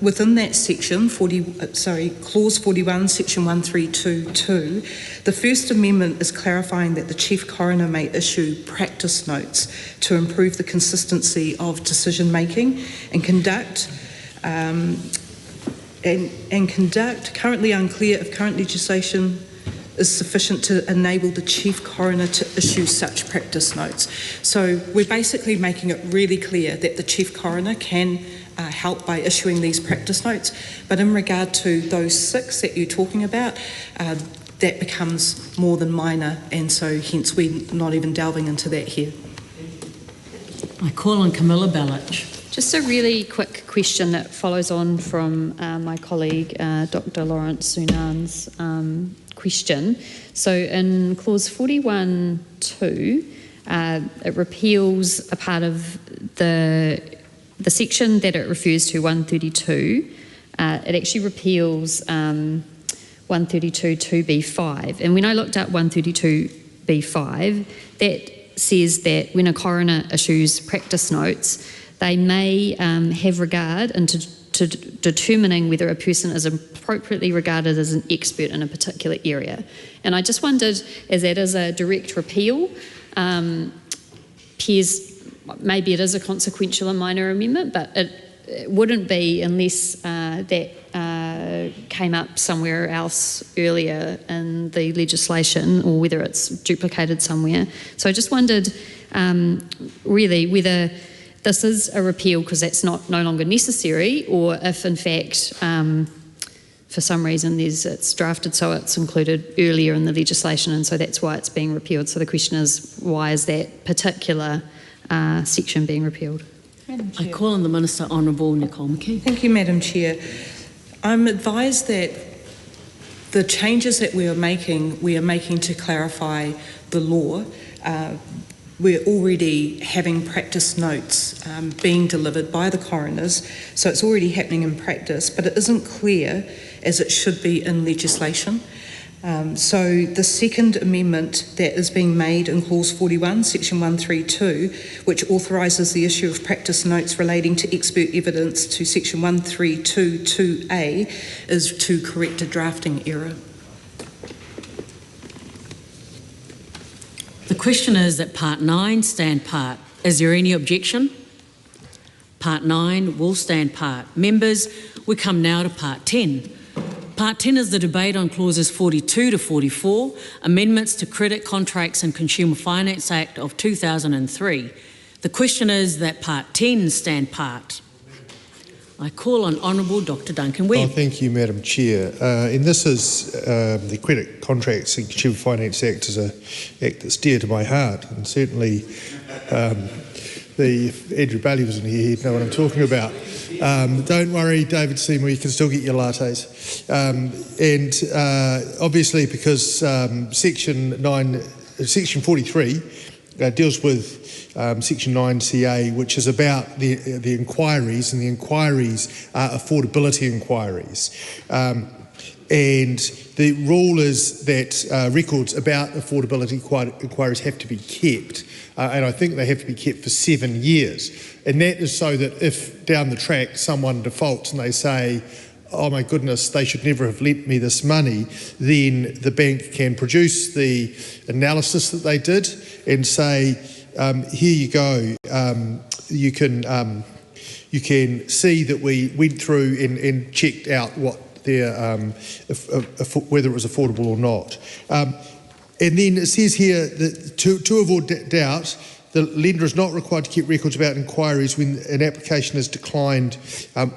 within that section, Clause 41, Section 1322, the first amendment is clarifying that the Chief Coroner may issue practice notes to improve the consistency of decision making and conduct currently unclear if current legislation is sufficient to enable the Chief Coroner to issue such practice notes. So we're basically making it really clear that the Chief Coroner can help by issuing these practice notes, but in regard to those 6 that you're talking about, that becomes more than minor, and so hence we're not even delving into that here. I call on Camilla Bellich. Just a really quick question that follows on from my colleague, Dr. Lawrence Sunan's question. So in clause 41.2, it repeals a part of the section that it refers to, 132. It actually repeals 132.2b5. And when I looked up 132b5, that says that when a coroner issues practice notes, they may have regard into to determining whether a person is appropriately regarded as an expert in a particular area. And I just wondered, as that is a direct repeal, maybe it is a consequential and minor amendment, but it wouldn't be unless that came up somewhere else earlier in the legislation, or whether it's duplicated somewhere. So I just wondered really whether this is a repeal because that's no longer necessary, or if in fact for some reason it's drafted so it's included earlier in the legislation and so that's why it's being repealed. So the question is, why is that particular section being repealed? I call on the Minister, Honourable Nicole McKee. Thank you, Madam Chair. I'm advised that the changes that we are making to clarify the law. We're already having practice notes being delivered by the coroners, so it's already happening in practice, but it isn't clear as it should be in legislation. So the second amendment that is being made in Clause 41, Section 132, which authorises the issue of practice notes relating to expert evidence to Section 1322A, is to correct a drafting error. The question is that Part 9 stand part. Is there any objection? Part 9 will stand part. Members, we come now to Part 10. Part 10 is the debate on clauses 42 to 44, amendments to Credit Contracts and Consumer Finance Act of 2003. The question is that Part 10 stand part. I call on Honourable Dr. Duncan Webb. Thank you, Madam Chair. And this is the Credit Contracts and Consumer Finance Act is an act that's dear to my heart, and certainly if Andrew Bailey was in here, he'd know what I'm talking about. Don't worry, David Seymour, you can still get your lattes. Obviously, because Section 43 deals with Section 9CA, which is about the inquiries, and the inquiries are affordability inquiries. And the rule is that records about affordability inquiries have to be kept, and I think they have to be kept for 7 years. And that is so that if down the track someone defaults and they say, oh my goodness, they should never have lent me this money, then the bank can produce the analysis that they did and say, here you go. You can see that we went through and checked out what their whether it was affordable or not. And then it says here that to avoid doubt, the lender is not required to keep records about inquiries when an application is declined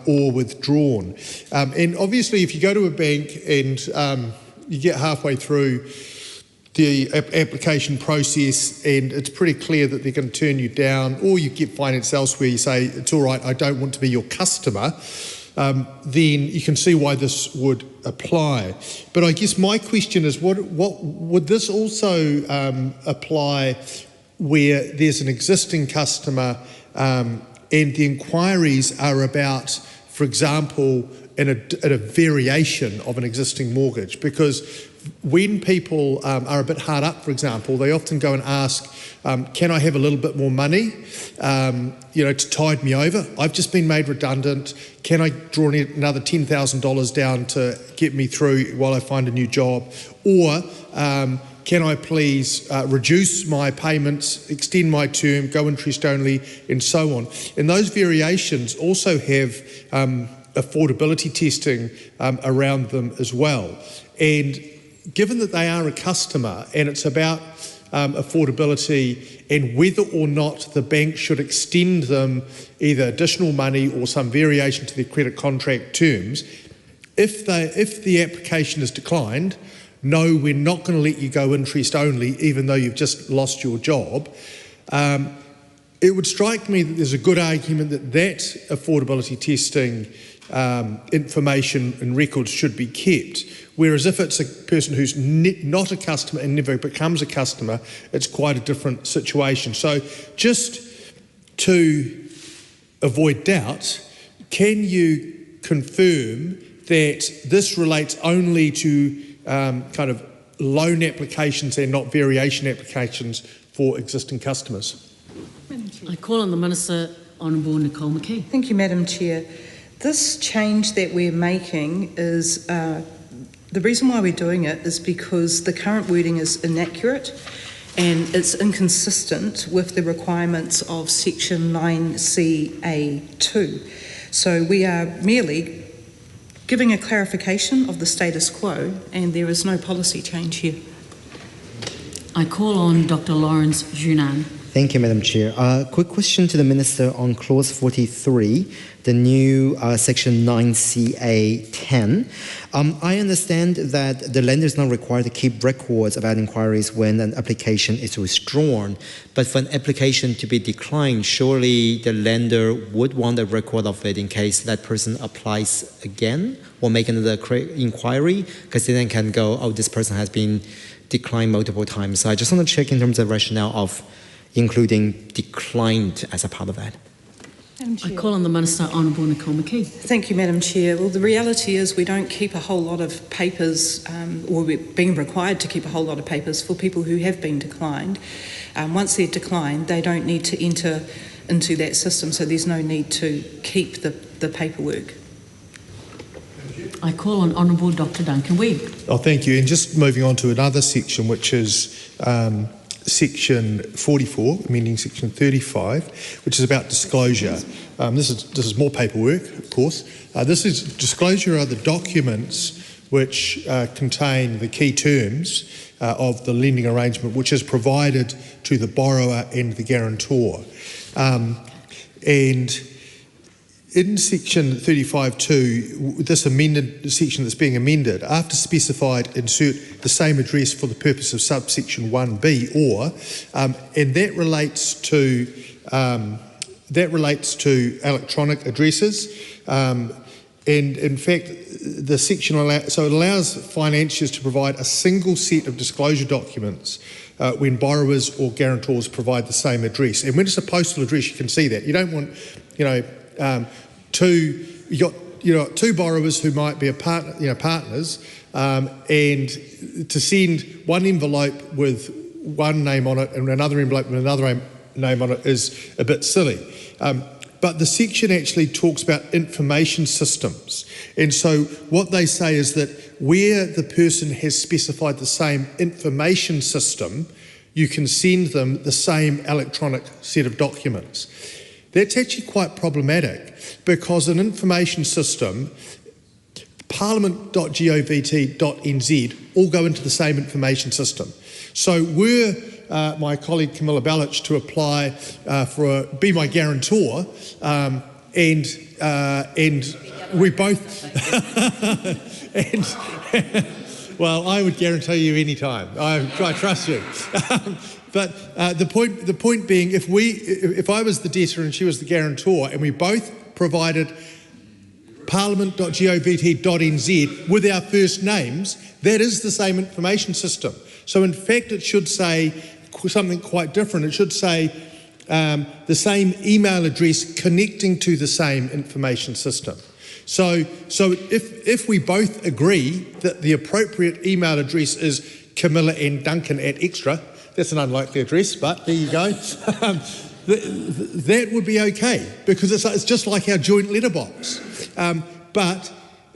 or withdrawn. And obviously, if you go to a bank and you get halfway through the application process and it's pretty clear that they're going to turn you down, or you get finance elsewhere, you say, it's all right, I don't want to be your customer, then you can see why this would apply. But I guess my question is, what would this also apply where there's an existing customer and the inquiries are about, for example, in a variation of an existing mortgage? Because when people are a bit hard up, for example, they often go and ask, can I have a little bit more money, to tide me over? I've just been made redundant. Can I draw another $10,000 down to get me through while I find a new job? Or can I please reduce my payments, extend my term, go interest only, and so on? And those variations also have affordability testing around them as well. And given that they are a customer and it's about affordability and whether or not the bank should extend them either additional money or some variation to their credit contract terms, if the application is declined, no, we're not going to let you go interest only, even though you've just lost your job. It would strike me that there's a good argument that affordability testing information and records should be kept. Whereas if it's a person who's not a customer and never becomes a customer, it's quite a different situation. So just to avoid doubt, can you confirm that this relates only to kind of loan applications and not variation applications for existing customers? I call on the Minister, Honourable Nicole McKee. Thank you, Madam Chair. This change that we're making is, the reason why we're doing it is because the current wording is inaccurate and it's inconsistent with the requirements of Section 9CA2. So we are merely giving a clarification of the status quo, and there is no policy change here. I call on Dr. Lawrence Junan. Thank you, Madam Chair. Quick question to the Minister on Clause 43, the new Section 9CA10. I understand that the lender is not required to keep records about inquiries when an application is withdrawn, but for an application to be declined, surely the lender would want a record of it in case that person applies again or make another inquiry, because then can go, oh, this person has been declined multiple times. So I just want to check in terms of rationale of including declined as a part of that. I call on the Minister, Honourable Nicole McKee. Thank you, Madam Chair. Well, the reality is we don't keep a whole lot of papers, or we're being required to keep a whole lot of papers for people who have been declined. Once they're declined, they don't need to enter into that system, so there's no need to keep the paperwork. I call on Honourable Dr. Duncan Webb. Oh, thank you. And just moving on to another section, which is Section 44, amending Section 35, which is about disclosure. This is more paperwork, of course. This is disclosure of the documents which contain the key terms of the lending arrangement, which is provided to the borrower and the guarantor. And in Section 35.2, this amended section that's being amended, after specified, insert the same address for the purpose of subsection 1B, or, and that relates to electronic addresses. And in fact, the section allows financiers to provide a single set of disclosure documents when borrowers or guarantors provide the same address. And when it's a postal address, you can see that. You don't want, two borrowers who might be partners, and to send one envelope with one name on it and another envelope with another name on it is a bit silly. But the section actually talks about information systems. And so what they say is that where the person has specified the same information system, you can send them the same electronic set of documents. That's actually quite problematic because an information system, parliament.govt.nz, all go into the same information system. So were my colleague Camilla Bellich to apply be my guarantor, and we both, well, I would guarantee you any time. I trust you. But the point being, if I was the debtor and she was the guarantor, and we both provided parliament.govt.nz with our first names, that is the same information system. So in fact, it should say something quite different. It should say the same email address connecting to the same information system. So if we both agree that the appropriate email address is Camilla and Duncan at Extra, that's an unlikely address, but there you go. That would be okay, because it's just like our joint letterbox. But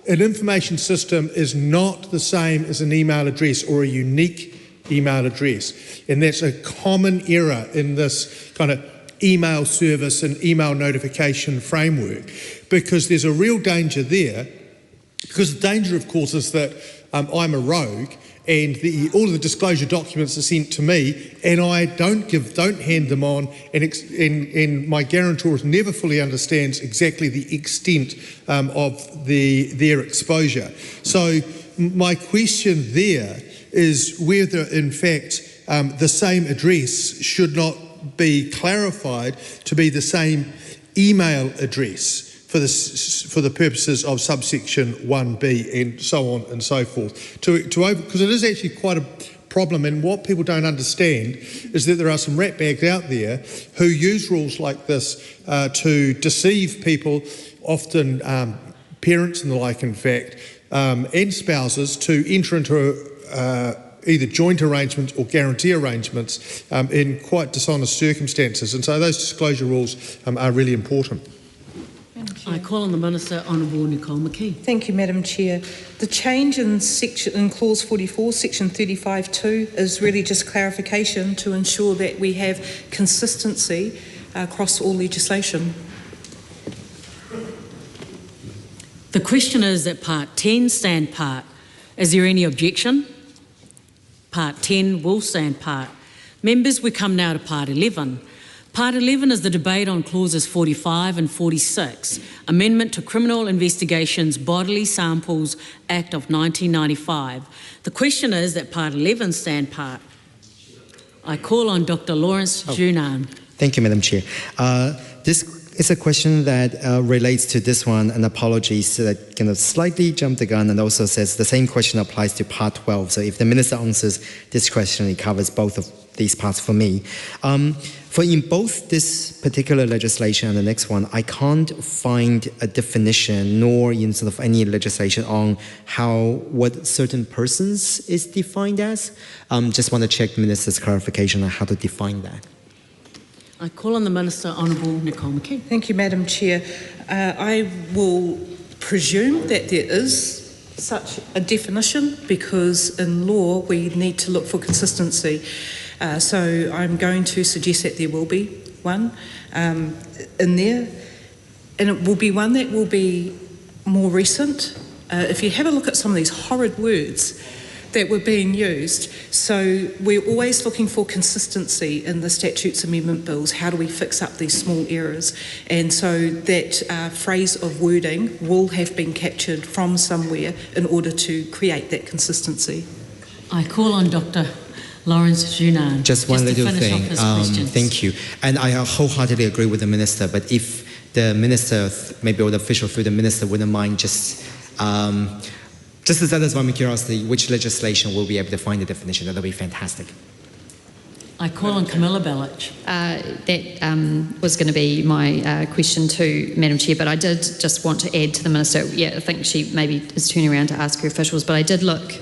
an information system is not the same as an email address or a unique email address. And that's a common error in this kind of email service and email notification framework, because there's a real danger there. Because the danger, of course, is that I'm a rogue and all of the disclosure documents are sent to me, and I don't hand them on, and my guarantor never fully understands exactly the extent of their exposure. So my question there is whether, in fact, the same address should not be clarified to be the same email address for the purposes of subsection 1B and so on and so forth. Because it is actually quite a problem, and what people don't understand is that there are some ratbags out there who use rules like this to deceive people, often parents and the like, in fact, and spouses, to enter into either joint arrangements or guarantee arrangements in quite dishonest circumstances. And so those disclosure rules are really important. I call on the Minister, Honourable Nicole McKee. Thank you, Madam Chair. The change in Clause 44, Section 35(2) is really just clarification to ensure that we have consistency across all legislation. The question is that Part 10 stand part. Is there any objection? Part 10 will stand part. Members, we come now to Part 11. Part 11 is the debate on clauses 45 and 46, Amendment to Criminal Investigations Bodily Samples Act of 1995. The question is that Part 11 stand part. I call on Dr. Lawrence Junan. Thank you, Madam Chair. This is a question that relates to this one, and apologies that kind of slightly jumped the gun, and also says the same question applies to Part 12. So if the Minister answers this question, it covers both of these parts for me. For in both this particular legislation and the next one, I can't find a definition nor in sort of any legislation on what certain persons is defined as. Just want to check the Minister's clarification on how to define that. I call on the Minister, Honourable Nicole McKee. Thank you, Madam Chair. I will presume that there is such a definition, because in law we need to look for consistency. So I'm going to suggest that there will be one in there, and it will be one that will be more recent. If you have a look at some of these horrid words that were being used, so we're always looking for consistency in the statutes amendment bills. How do we fix up these small errors? And so that phrase of wording will have been captured from somewhere in order to create that consistency. I call on Dr. Lawrence Junan. Just one little thing. Thank you. And I wholeheartedly agree with the Minister, but if the Minister, maybe or the official through the Minister, wouldn't mind just to satisfy my curiosity, which legislation will be able to find the definition? That would be fantastic. I call on Camilla Bellich. That was going to be my question to Madam Chair, but I did just want to add to the Minister. Yeah, I think she maybe is turning around to ask her officials, but I did look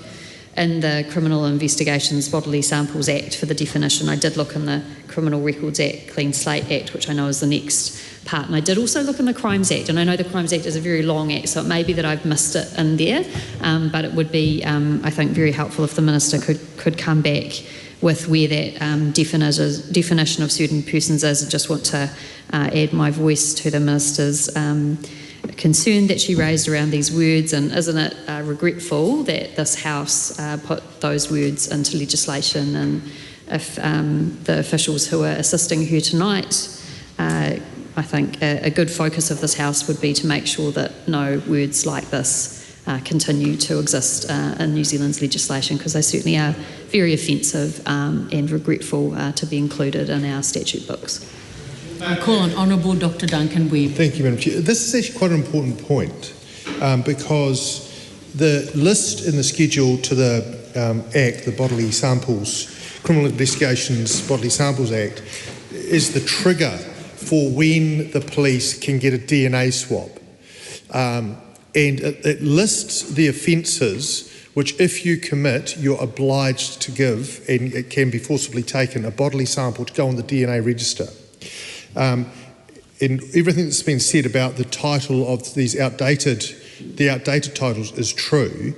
in the Criminal Investigations Bodily Samples Act for the definition. I did look in the Criminal Records Act, Clean Slate Act, which I know is the next part, and I did also look in the Crimes Act, and I know the Crimes Act is a very long act, so it may be that I've missed it in there, but it would be, I think, very helpful if the Minister could come back with where that definition of certain persons is. I just want to add my voice to the Minister's concern that she raised around these words, and isn't it regretful that this House put those words into legislation, and if the officials who are assisting her tonight, I think a good focus of this House would be to make sure that no words like this continue to exist in New Zealand's legislation, because they certainly are very offensive and regretful to be included in our statute books. I call on Honourable Dr Duncan Webb. Thank you, Madam Chair. This is actually quite an important point because the list in the schedule to the Act, the Bodily Samples, Criminal Investigations Bodily Samples Act, is the trigger for when the police can get a DNA swab. And it lists the offences which, if you commit, you're obliged to give, and it can be forcibly taken, a bodily sample to go on the DNA register. And everything that's been said about the title of these outdated titles is true.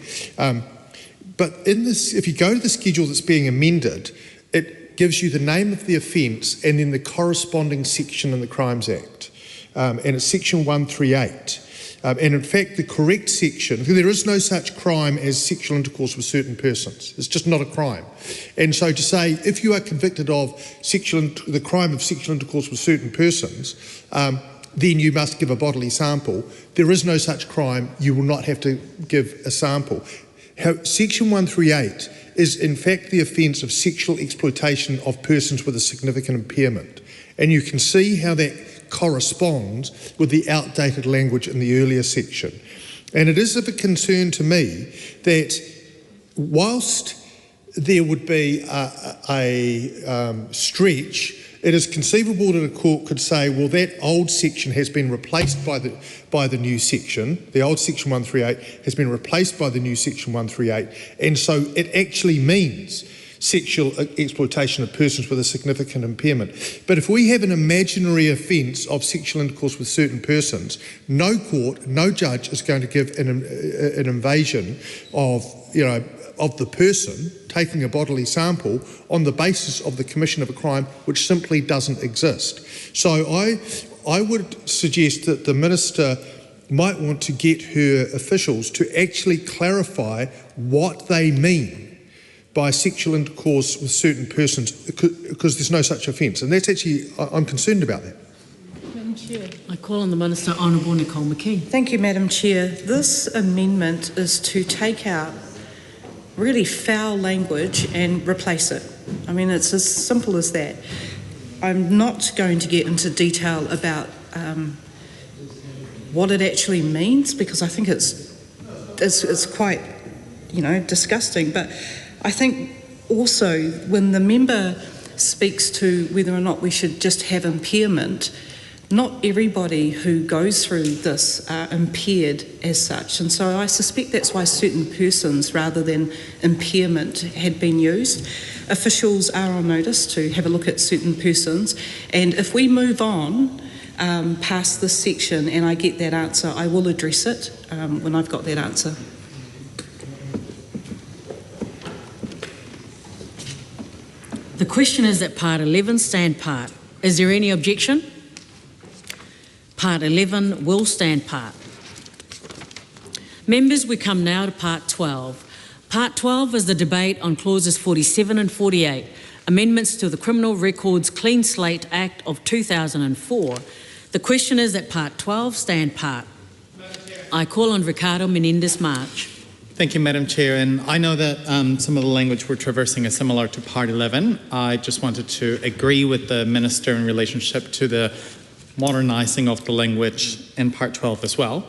But in this, if you go to the schedule that's being amended, it gives you the name of the offence and then the corresponding section in the Crimes Act. And it's section 138. And in fact, the correct section, there is no such crime as sexual intercourse with certain persons. It's just not a crime. And so to say, if you are convicted of the crime of sexual intercourse with certain persons, then you must give a bodily sample. There is no such crime. You will not have to give a sample. Section 138 is in fact the offence of sexual exploitation of persons with a significant impairment. And you can see how that corresponds with the outdated language in the earlier section. And it is of a concern to me that whilst there would be a stretch, it is conceivable that a court could say, well, that old section has been replaced by the new section. The old section 138 has been replaced by the new section 138, and so it actually means sexual exploitation of persons with a significant impairment. But if we have an imaginary offence of sexual intercourse with certain persons, no court, no judge is going to give an invasion of the person taking a bodily sample on the basis of the commission of a crime which simply doesn't exist. So I would suggest that the Minister might want to get her officials to actually clarify what they mean by sexual intercourse with certain persons, because there's no such offence. And that's actually, I'm concerned about that. Madam Chair. I call on the Minister, Honourable Nicole McKee. Thank you, Madam Chair. This amendment is to take out really foul language and replace it. I mean, it's as simple as that. I'm not going to get into detail about what it actually means, because I think it's quite, disgusting. But I think also when the member speaks to whether or not we should just have impairment, not everybody who goes through this are impaired as such. And so I suspect that's why certain persons rather than impairment had been used. Officials are on notice to have a look at certain persons. And if we move on past this section and I get that answer, I will address it when I've got that answer. The question is that Part 11 stand part. Is there any objection? Part 11 will stand part. Members, we come now to Part 12. Part 12 is the debate on clauses 47 and 48, amendments to the Criminal Records Clean Slate Act of 2004. The question is that Part 12 stand part. I call on Ricardo Menendez-March. Thank you, Madam Chair. And I know that some of the language we're traversing is similar to Part 11. I just wanted to agree with the Minister in relationship to the modernising of the language in Part 12 as well.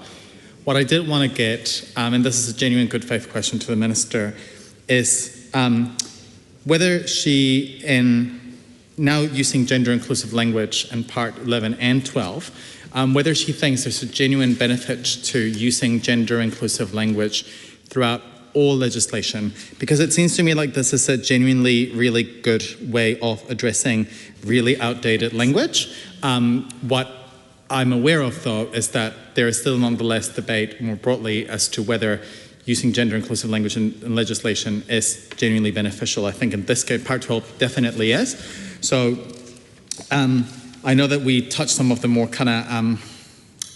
What I did want to get, and this is a genuine good faith question to the Minister, is whether she, in now using gender inclusive language in Part 11 and 12, whether she thinks there's a genuine benefit to using gender inclusive language throughout all legislation, because it seems to me like this is a genuinely really good way of addressing really outdated language. What I'm aware of, though, is that there is still nonetheless debate more broadly as to whether using gender inclusive language in legislation is genuinely beneficial. I think in this case, Part 12 definitely is. So I know that we touched some of the more kind of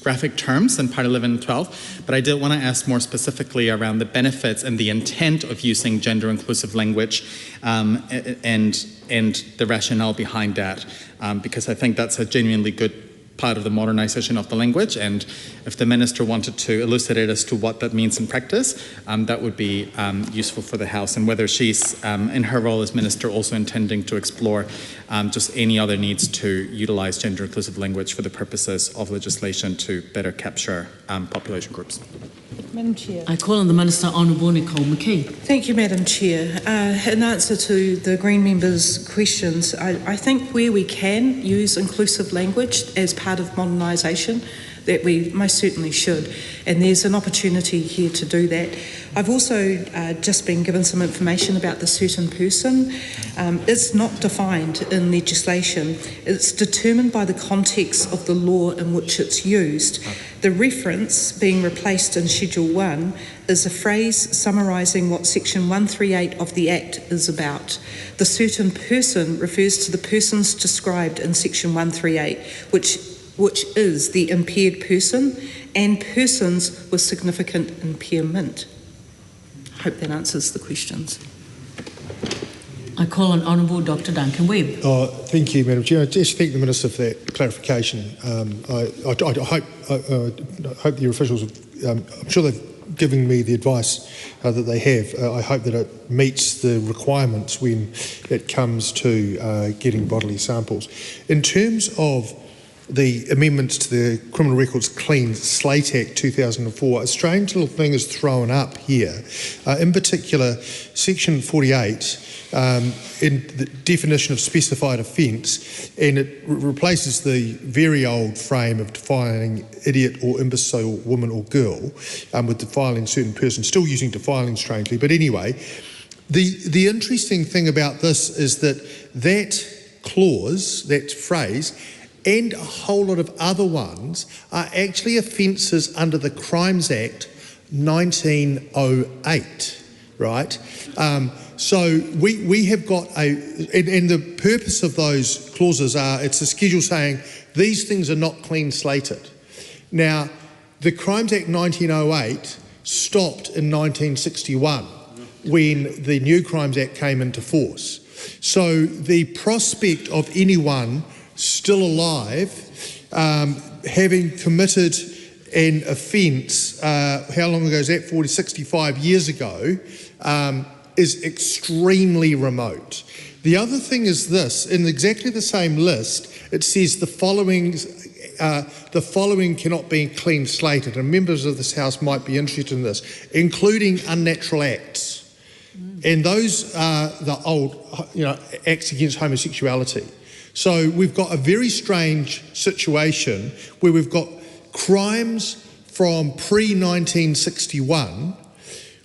graphic terms in Part 11 and 12, but I did want to ask more specifically around the benefits and the intent of using gender inclusive language and the rationale behind that, because I think that's a genuinely good part of the modernisation of the language, and if the Minister wanted to elucidate as to what that means in practice, that would be useful for the House, and whether she's, in her role as Minister, also intending to explore just any other needs to utilise gender inclusive language for the purposes of legislation to better capture population groups. Madam Chair. I call on the Minister, Honourable Nicole McKee. Thank you, Madam Chair. In answer to the Green members' questions, I think where we can use inclusive language as part of modernisation, that we most certainly should, and there's an opportunity here to do that. I've also just been given some information about the certain person. It's not defined in legislation. It's determined by the context of the law in which it's used. The reference being replaced in Schedule 1 is a phrase summarising what Section 138 of the Act is about. The certain person refers to the persons described in Section 138, which is the impaired person and persons with significant impairment. I hope that answers the questions. I call on Honourable Dr Duncan Webb. Thank you, Madam Chair. I just thank the Minister for that clarification. I hope your officials have, I'm sure they've given me the advice that they have. I hope that it meets the requirements when it comes to getting bodily samples. In terms of the amendments to the Criminal Records Clean Slate Act 2004, a strange little thing is thrown up here. In particular, Section 48, in the definition of specified offence, and it replaces the very old frame of defining idiot or imbecile woman or girl with defiling certain person, still using defiling strangely, but anyway. The interesting thing about this is that clause, that phrase, and a whole lot of other ones are actually offences under the Crimes Act 1908, right? So we have got and the purpose of those clauses are, it's a schedule saying these things are not clean slated. Now, the Crimes Act 1908 stopped in 1961 when the new Crimes Act came into force. So the prospect of anyone still alive, having committed an offence, how long ago is that? 65 years ago, is extremely remote. The other thing is this, in exactly the same list, it says the following cannot be clean slated, and members of this House might be interested in this, including unnatural acts. And those are the old, acts against homosexuality. So we've got a very strange situation where we've got crimes from pre-1961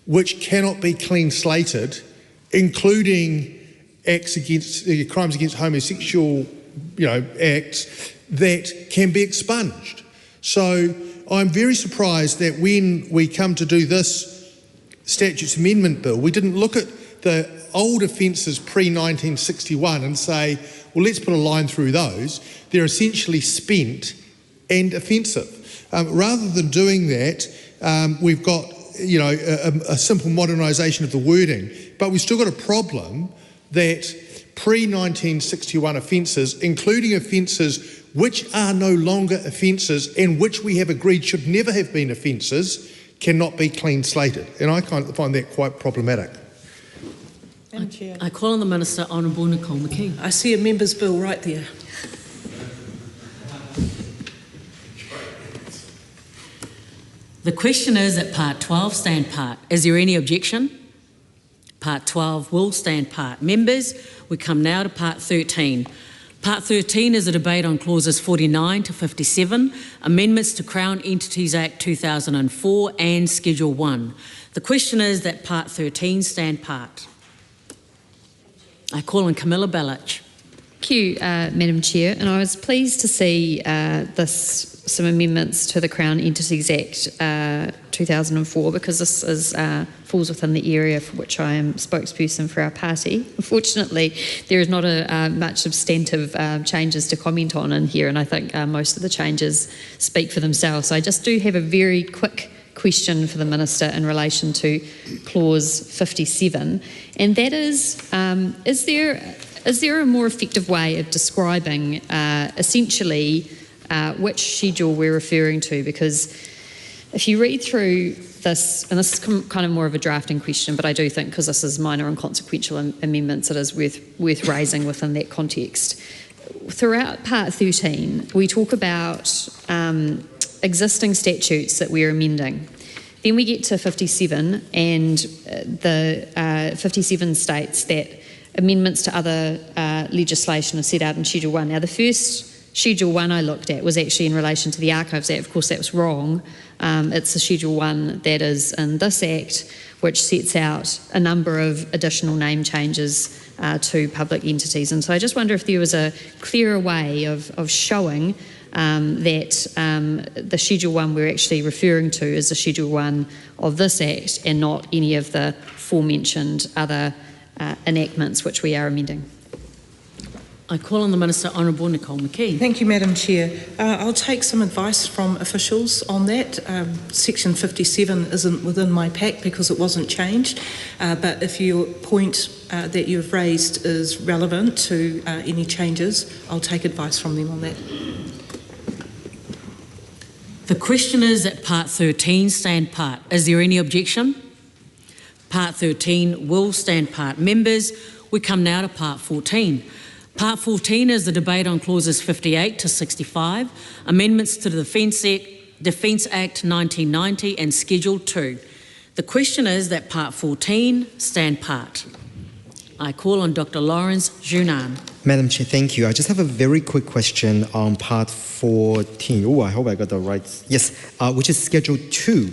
which cannot be clean slated, including acts against crimes against homosexual, acts that can be expunged. So I'm very surprised that when we come to do this Statutes Amendment Bill, we didn't look at the old offences pre-1961 and say, well, let's put a line through those. They're essentially spent and offensive. Rather than doing that, we've got a simple modernisation of the wording, but we've still got a problem that pre-1961 offences, including offences which are no longer offences and which we have agreed should never have been offences, cannot be clean slated. And I find that quite problematic. I call on the Minister, Honourable Nicole McKee. I see a member's bill right there. The question is that Part 12 stand part. Is there any objection? Part 12 will stand part. Members, we come now to Part 13. Part 13 is a debate on clauses 49 to 57, amendments to Crown Entities Act 2004 and Schedule 1. The question is that Part 13 stand part. I call on Camilla Bellich. Thank you, Madam Chair, and I was pleased to see some amendments to the Crown Entities Act 2004, because this is falls within the area for which I am spokesperson for our party. Unfortunately, there is not much substantive changes to comment on in here, and I think most of the changes speak for themselves. So I just do have a very quick question for the Minister in relation to clause 57, and that is there a more effective way of describing essentially which schedule we're referring to? Because if you read through this, and this is kind of more of a drafting question, but I do think because this is minor and consequential amendments, it is worth raising within that context. Throughout Part 13, we talk about existing statutes that we're amending. Then we get to 57, and the 57 states that amendments to other legislation are set out in Schedule 1. Now, the first Schedule 1 I looked at was actually in relation to the Archives Act. Of course, that was wrong. It's the Schedule 1 that is in this Act, which sets out a number of additional name changes to public entities. And so I just wonder if there was a clearer way of showing that the Schedule 1 we're actually referring to is the Schedule 1 of this Act and not any of the aforementioned other enactments which we are amending. I call on the Minister, Honourable Nicole McKee. Thank you, Madam Chair. I'll take some advice from officials on that. Section 57 isn't within my pack because it wasn't changed, but if your point that you've raised is relevant to any changes, I'll take advice from them on that. The question is that Part 13 stand part. Is there any objection? Part 13 will stand part. Members, we come now to Part 14. Part 14 is the debate on clauses 58 to 65, amendments to the Defence Act 1990 and Schedule 2. The question is that Part 14 stand part. I call on Dr. Lawrence Junan. Madam Chair, thank you. I just have a very quick question on Part 14. Oh, I hope I got the right. Yes, which is Schedule 2,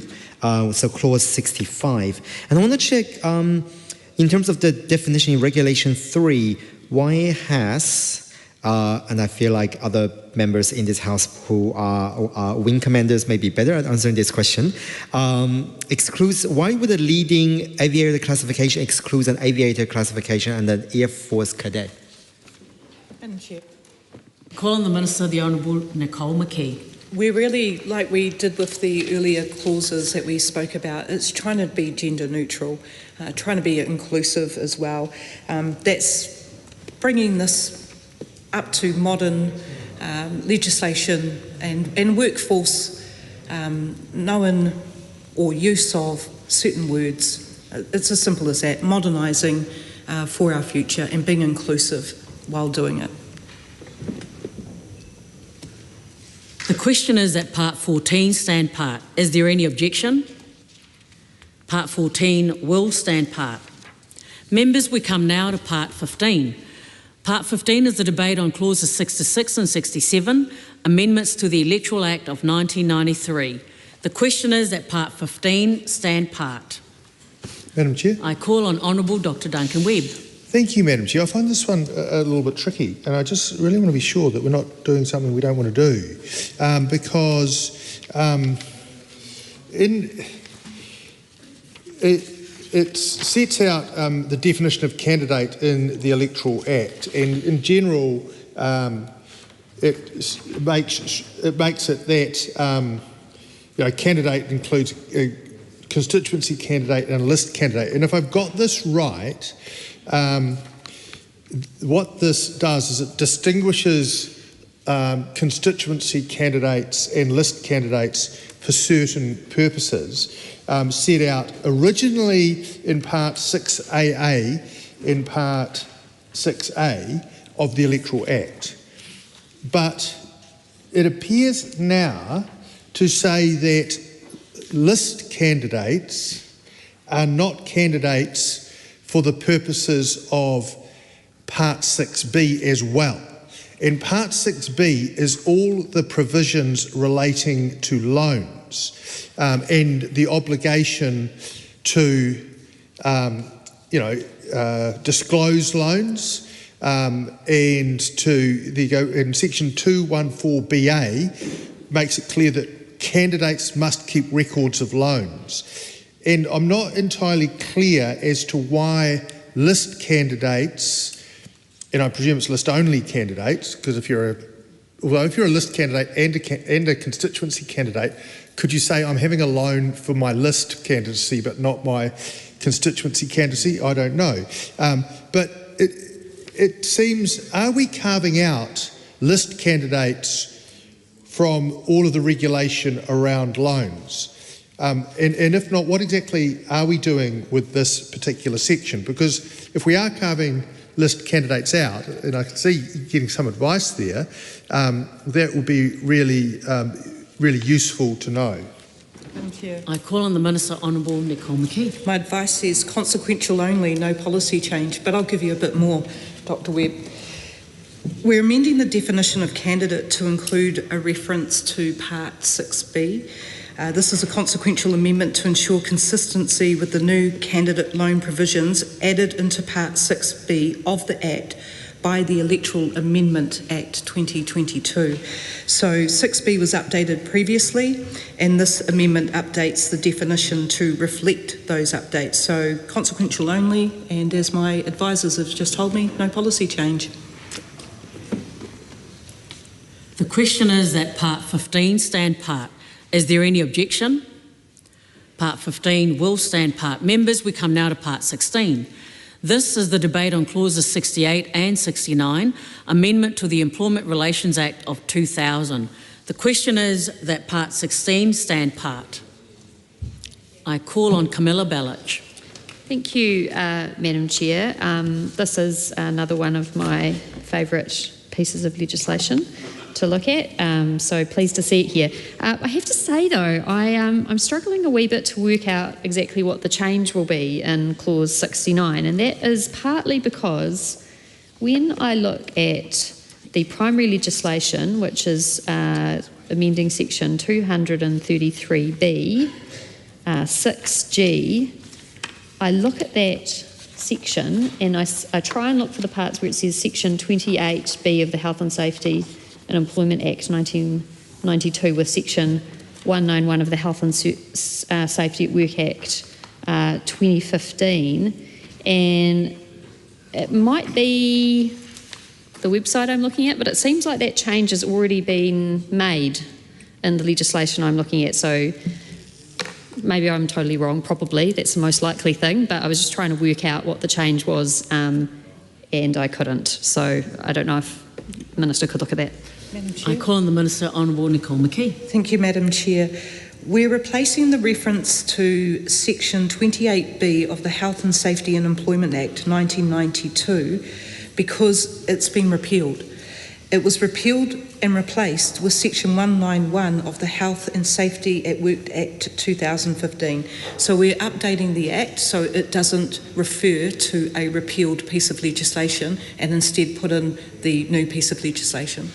so Clause 65. And I want to check, in terms of the definition in Regulation 3, why has, and I feel like other members in this House who are wing commanders may be better at answering this question, excludes, why would a leading aviator classification exclude an aviator classification and an Air Force cadet? Madam Chair. Call on the Minister, the Honourable Nicole McKee. We're really, like we did with the earlier clauses that we spoke about, it's trying to be gender neutral, trying to be inclusive as well. That's bringing this up to modern legislation and workforce known or use of certain words. It's as simple as that, modernising for our future and being inclusive while doing it. The question is that Part 14 stand part. Is there any objection? Part 14 will stand part. Members, we come now to Part 15. Part 15 is the debate on clauses 66 and 67, amendments to the Electoral Act of 1993. The question is that Part 15 stand part. Madam Chair. I call on Honourable Dr. Duncan Webb. Thank you, Madam Chair. I find this one a little bit tricky, and I just really want to be sure that we're not doing something we don't want to do, because it sets out the definition of candidate in the Electoral Act, and in general, it makes it that candidate includes a constituency candidate and a list candidate. And if I've got this right, what this does is it distinguishes constituency candidates and list candidates for certain purposes, set out originally in Part 6AA, in Part 6A of the Electoral Act. But it appears now to say that list candidates are not candidates for the purposes of Part 6B as well. And Part 6B is all the provisions relating to loans and the obligation to, disclose loans, and section 214BA makes it clear that candidates must keep records of loans. And I'm not entirely clear as to why list candidates, and I presume it's list only candidates, because if you're a list candidate and a constituency candidate, could you say I'm having a loan for my list candidacy but not my constituency candidacy? I don't know. But it seems, are we carving out list candidates from all of the regulation around loans? And if not, what exactly are we doing with this particular section? Because if we are carving list candidates out, and I can see getting some advice there, that would be really, really useful to know. Thank you. I call on the Minister, Honourable Nicole McKee. My advice is consequential only, no policy change, but I'll give you a bit more, Dr Webb. We're amending the definition of candidate to include a reference to Part 6B. This is a consequential amendment to ensure consistency with the new candidate loan provisions added into Part 6B of the Act by the Electoral Amendment Act 2022. So 6B was updated previously, and this amendment updates the definition to reflect those updates. So consequential only, and as my advisors have just told me, no policy change. The question is that Part 15 stand part. Is there any objection? Part 15 will stand part. Members, we come now to Part 16. This is the debate on clauses 68 and 69, amendment to the Employment Relations Act of 2000. The question is that Part 16 stand part. I call on Camilla Bellich. Thank you, Madam Chair. This is another one of my favourite pieces of legislation to look at, so pleased to see it here. I have to say though, I'm struggling a wee bit to work out exactly what the change will be in clause 69, and that is partly because when I look at the primary legislation, which is amending section 233B, 6G, I look at that section and I try and look for the parts where it says section 28B of the Health and Safety and Employment Act 1992 with section 191 of the Health and Safety at Work Act 2015, and it might be the website I'm looking at, but it seems like that change has already been made in the legislation I'm looking at, so maybe I'm totally wrong, probably, that's the most likely thing, but I was just trying to work out what the change was and I couldn't, so I don't know if the Minister could look at that. I call on the Minister, Honourable Nicole McKee. Thank you, Madam Chair. We're replacing the reference to section 28B of the Health and Safety and Employment Act 1992 because it's been repealed. It was repealed and replaced with section 191 of the Health and Safety at Work Act 2015. So we're updating the Act so it doesn't refer to a repealed piece of legislation and instead put in the new piece of legislation.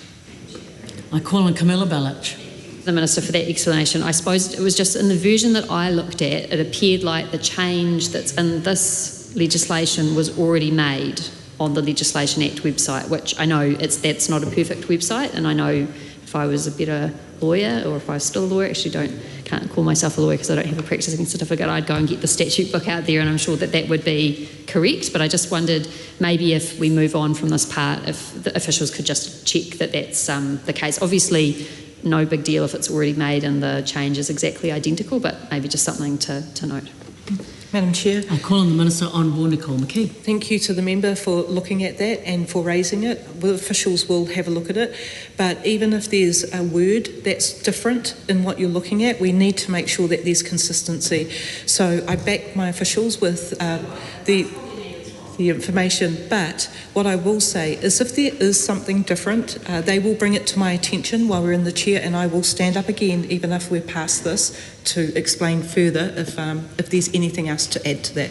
I call on Camilla Bellich. The Minister for that explanation. I suppose it was just in the version that I looked at, it appeared like the change that's in this legislation was already made on the Legislation Act website, which I know that's not a perfect website, and I know if I was a better lawyer, or if I was still a lawyer, actually can't call myself a lawyer because I don't have a practising certificate, I'd go and get the statute book out there, and I'm sure that would be correct, but I just wondered maybe if we move on from this part, if the officials could just check that that's the case. Obviously, no big deal if it's already made and the change is exactly identical, but maybe just something to note. Madam Chair. I call on the Minister, Honourable Nicole McKee. Thank you to the member for looking at that and for raising it. The officials will have a look at it, but even if there's a word that's different in what you're looking at, we need to make sure that there's consistency. So I back my officials with the information, but what I will say is if there is something different, they will bring it to my attention while we're in the chair, and I will stand up again even if we're past this to explain further if there's anything else to add to that.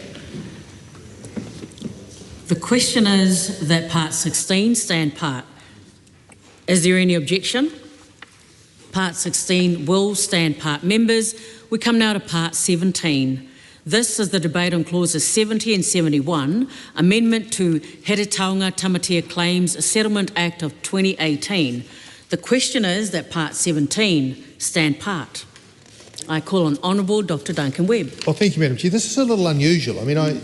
The question is that Part 16 stand part. Is there any objection? Part 16 will stand part. Members, we come now to Part 17. This is the debate on clauses 70 and 71, amendment to Heretaunga Tamatea Claims Settlement Act of 2018. The question is that part 17 stand part. I call on Honourable Dr Duncan Webb. Well, thank you, Madam Chair. This is a little unusual. I mean, I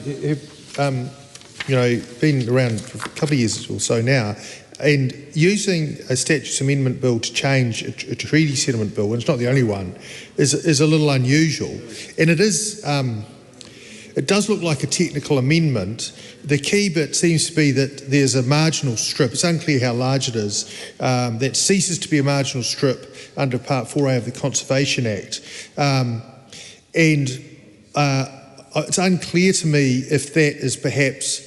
have been around for a couple of years or so now, and using a statutes amendment bill to change a treaty settlement bill, and it's not the only one, is a little unusual. And it is, it does look like a technical amendment. The key bit seems to be that there's a marginal strip. It's unclear how large it is. That ceases to be a marginal strip under Part 4A of the Conservation Act. It's unclear to me if that is perhaps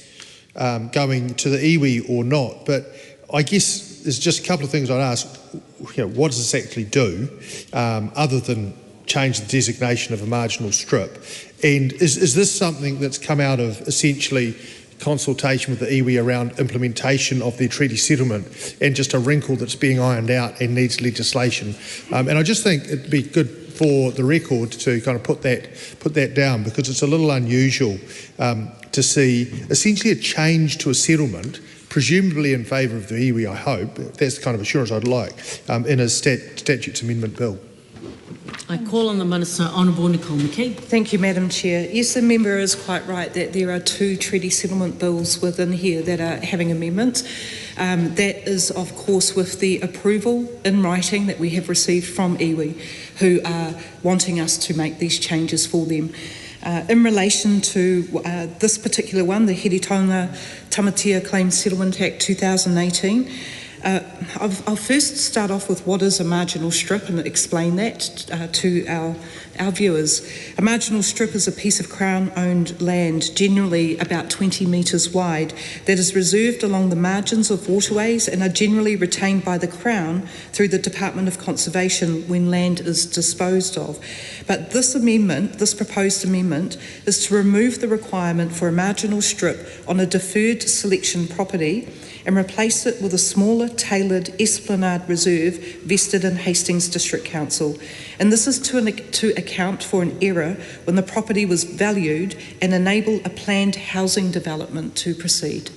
going to the iwi or not, but I guess there's just a couple of things I'd ask. What does this actually do, other than change the designation of a marginal strip? And is this something that's come out of essentially consultation with the iwi around implementation of their treaty settlement and just a wrinkle that's being ironed out and needs legislation? And I just think it'd be good for the record to kind of put that down, because it's a little unusual to see essentially a change to a settlement, presumably in favour of the iwi, I hope. That's the kind of assurance I'd like in a statutes amendment bill. I call on the Minister, Honourable Nicole McKee. Thank you, Madam Chair. Yes, the member is quite right that there are two treaty settlement bills within here that are having amendments. That is, of course, with the approval in writing that we have received from iwi, who are wanting us to make these changes for them. In relation to this particular one, the Heretaunga Tamatea Claims Settlement Act 2018, I'll first start off with what is a marginal strip and explain that to our viewers. A marginal strip is a piece of Crown-owned land, generally about 20 metres wide, that is reserved along the margins of waterways and are generally retained by the Crown through the Department of Conservation when land is disposed of. But this amendment, this proposed amendment, is to remove the requirement for a marginal strip on a deferred selection property and replace it with a smaller tailored esplanade reserve vested in Hastings District Council. And this is to account for an error when the property was valued and enable a planned housing development to proceed.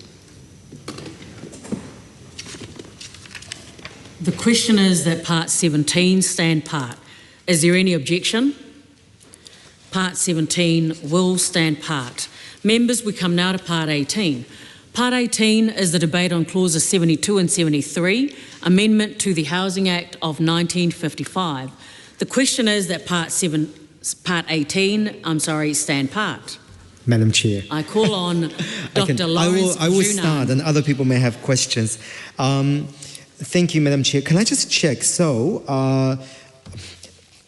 The question is that Part 17 stand part. Is there any objection? Part 17 will stand part. Members, we come now to Part 18. Part 18 is the debate on clauses 72 and 73, amendment to the Housing Act of 1955. The question is that Part 18 stand part. Madam Chair. I call on Dr. Lawrence I will Junan. start, and other people may have questions. Thank you, Madam Chair. Can I just check? So,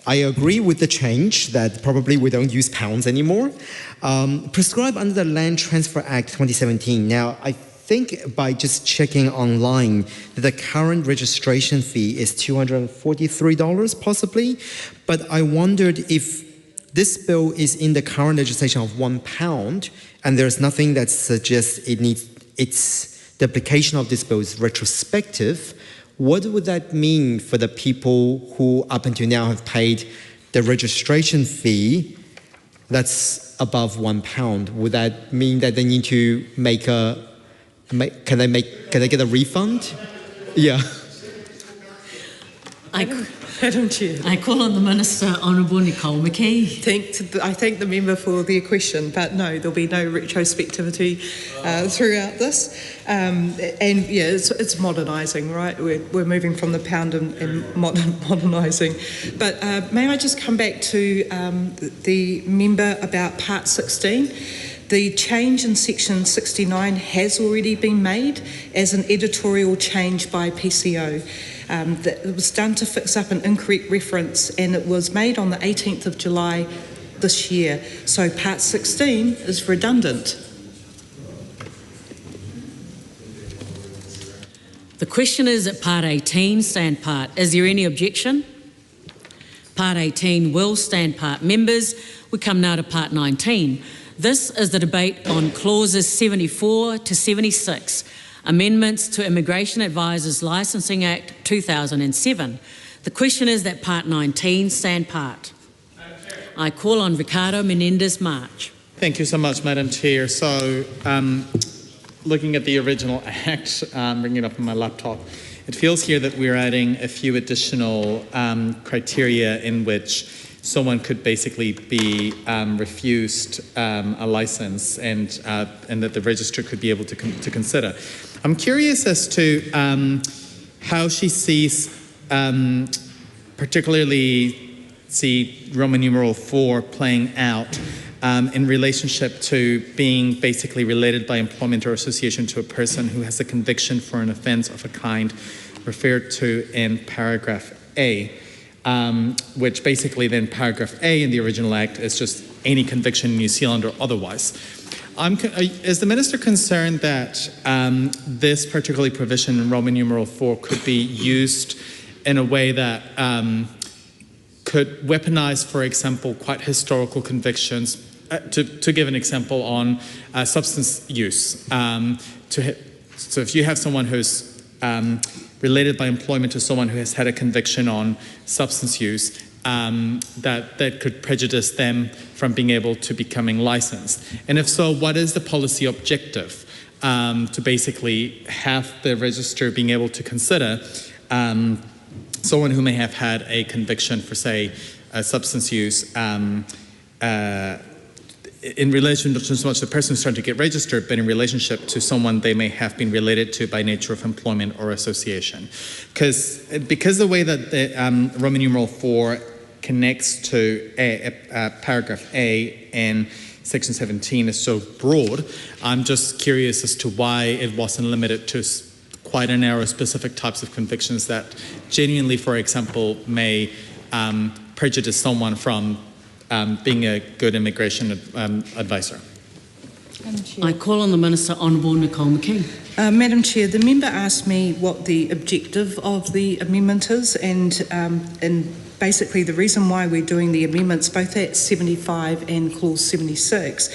I agree with the change that probably we don't use pounds anymore. Prescribed under the Land Transfer Act 2017. Now, I think by just checking online that the current registration fee is $243 possibly, but I wondered if this bill is in the current legislation of £1 and there's nothing that suggests the application of this bill is retrospective. What would that mean for the people who up until now have paid the registration fee that's above £1? Would that mean that they need to can they get a refund? Yeah. Madam Chair. I call on the Minister, Honourable Nicole McKee. I thank the member for their question, but no, there'll be no retrospectivity throughout this. And yeah, it's modernising, right? We're moving from the pound and modernising. But may I just come back to the member about Part 16? The change in Section 69 has already been made as an editorial change by PCO. It was done to fix up an incorrect reference, and it was made on the 18th of July this year. So Part 16 is redundant. The question is that Part 18 stand part. Is there any objection? Part 18 will stand part. Members, we come now to Part 19. This is the debate on clauses 74 to 76, amendments to Immigration Advisors Licensing Act 2007. The question is that Part 19 stand part. I call on Ricardo Menendez March. Thank you so much, Madam Chair. So, looking at the original Act, bringing it up on my laptop, it feels here that we're adding a few additional criteria in which someone could basically be refused a license and that the registrar could be able to consider. I'm curious as to how she sees particularly Roman numeral 4 playing out in relationship to being basically related by employment or association to a person who has a conviction for an offence of a kind referred to in paragraph A, which basically then paragraph A in the original Act is just any conviction in New Zealand or otherwise. Is the Minister concerned that this particular provision in Roman numeral 4 could be used in a way that could weaponize, for example, quite historical convictions? To give an example on substance use. So if you have someone who's related by employment to someone who has had a conviction on substance use, that could prejudice them from being able to becoming licensed. And if so, what is the policy objective to basically have the registrar being able to consider someone who may have had a conviction for, say, substance use in relation not so much to the person who's trying to get registered, but in relationship to someone they may have been related to by nature of employment or association. Because the way that the Roman numeral 4 connects to paragraph A in section 17 is so broad, I'm just curious as to why it wasn't limited to quite a narrow specific types of convictions that genuinely, for example, may prejudice someone from being a good immigration advisor. I call on the Minister, Honourable Nicole McKee. Madam Chair, the member asked me what the objective of the amendment is, and basically the reason why we're doing the amendments, both at 75 and clause 76,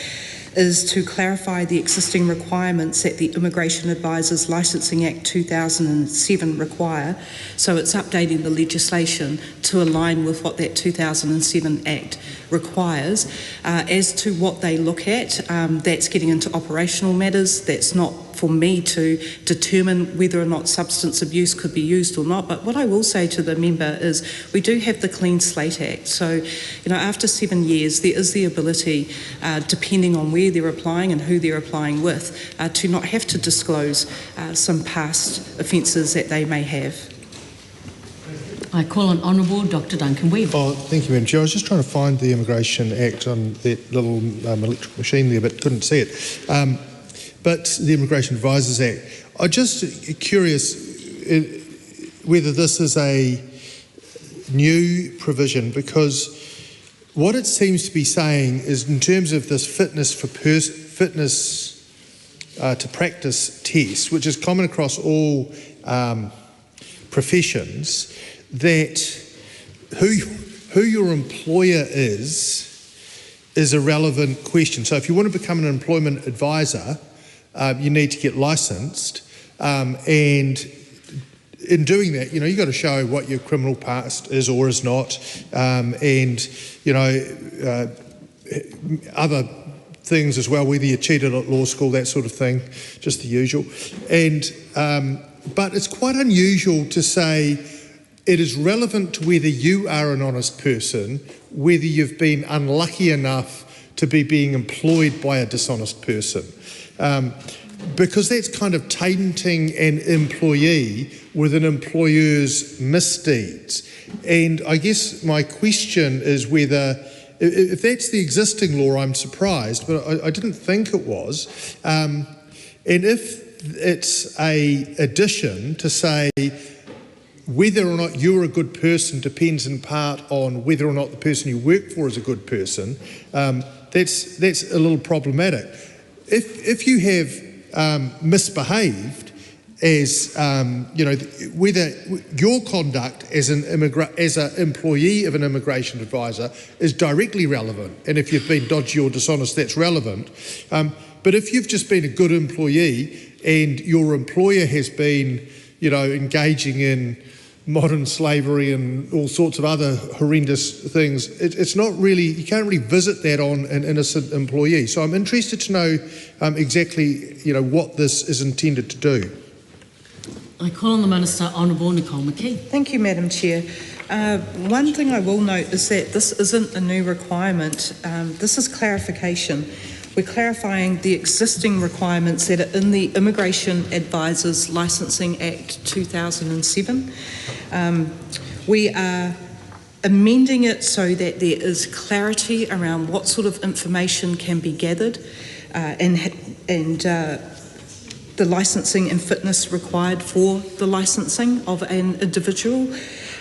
is to clarify the existing requirements that the Immigration Advisors Licensing Act 2007 require. So it's updating the legislation to align with what that 2007 Act requires. As to what they look at, that's getting into operational matters. That's not for me to determine whether or not substance abuse could be used or not. But what I will say to the member is we do have the Clean Slate Act. So, after 7 years, there is the ability, depending on where they're applying and who they're applying with, to not have to disclose some past offences that they may have. I call on Honourable Dr Duncan Webb. Oh, thank you, Madam Chair. I was just trying to find the Immigration Act on that little electric machine there, but couldn't see it. But the Immigration Advisors Act, I'm just curious whether this is a new provision, because what it seems to be saying is in terms of this fitness to practice test, which is common across all professions, that who your employer is a relevant question. So if you want to become an employment advisor, you need to get licensed, and in doing that, you've got to show what your criminal past is or is not, and other things as well, whether you cheated at law school, that sort of thing, just the usual. And but it's quite unusual to say it is relevant to whether you are an honest person, whether you've been unlucky enough to be being employed by a dishonest person. Because that's kind of tainting an employee with an employer's misdeeds. And I guess my question is whether, if that's the existing law, I'm surprised, but I didn't think it was. And if it's an addition to say whether or not you're a good person depends in part on whether or not the person you work for is a good person, that's a little problematic. If you have misbehaved as, whether your conduct as an employee of an immigration advisor is directly relevant, and if you've been dodgy or dishonest, that's relevant. But if you've just been a good employee and your employer has been, engaging in modern slavery and all sorts of other horrendous things, it's not really, you can't really visit that on an innocent employee. So I'm interested to know exactly, what this is intended to do. I call on the Minister, Honourable Nicole McKee. Thank you, Madam Chair. One thing I will note is that this isn't a new requirement. This is clarification. We're clarifying the existing requirements that are in the Immigration Advisors Licensing Act 2007. We are amending it so that there is clarity around what sort of information can be gathered and the licensing and fitness required for the licensing of an individual.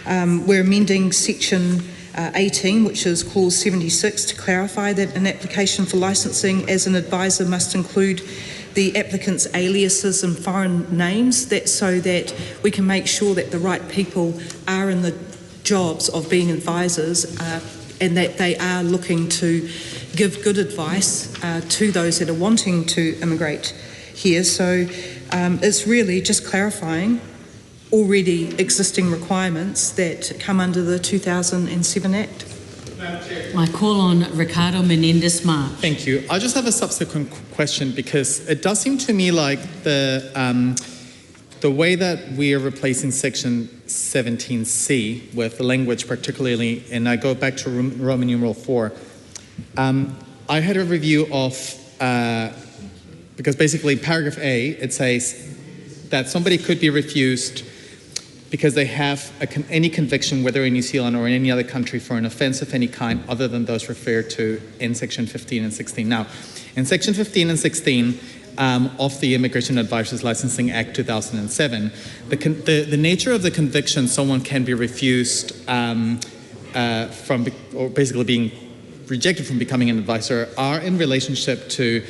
We're amending section 18, which is clause 76, to clarify that an application for licensing as an advisor must include the applicant's aliases and foreign names, so that we can make sure that the right people are in the jobs of being advisors and that they are looking to give good advice to those that are wanting to immigrate here. So it's really just clarifying already existing requirements that come under the 2007 Act. I call on Ricardo Menendez-March. Thank you. I just have a subsequent question, because it does seem to me like the way that we are replacing section 17C with the language particularly, and I go back to Roman numeral 4, I had a review of, because basically paragraph A, it says that somebody could be refused because they have any conviction, whether in New Zealand or in any other country, for an offence of any kind other than those referred to in section 15 and 16. Now, in section 15 and 16 of the Immigration Advisors Licensing Act 2007, the nature of the conviction someone can be refused from, or basically being rejected from becoming an advisor, are in relationship to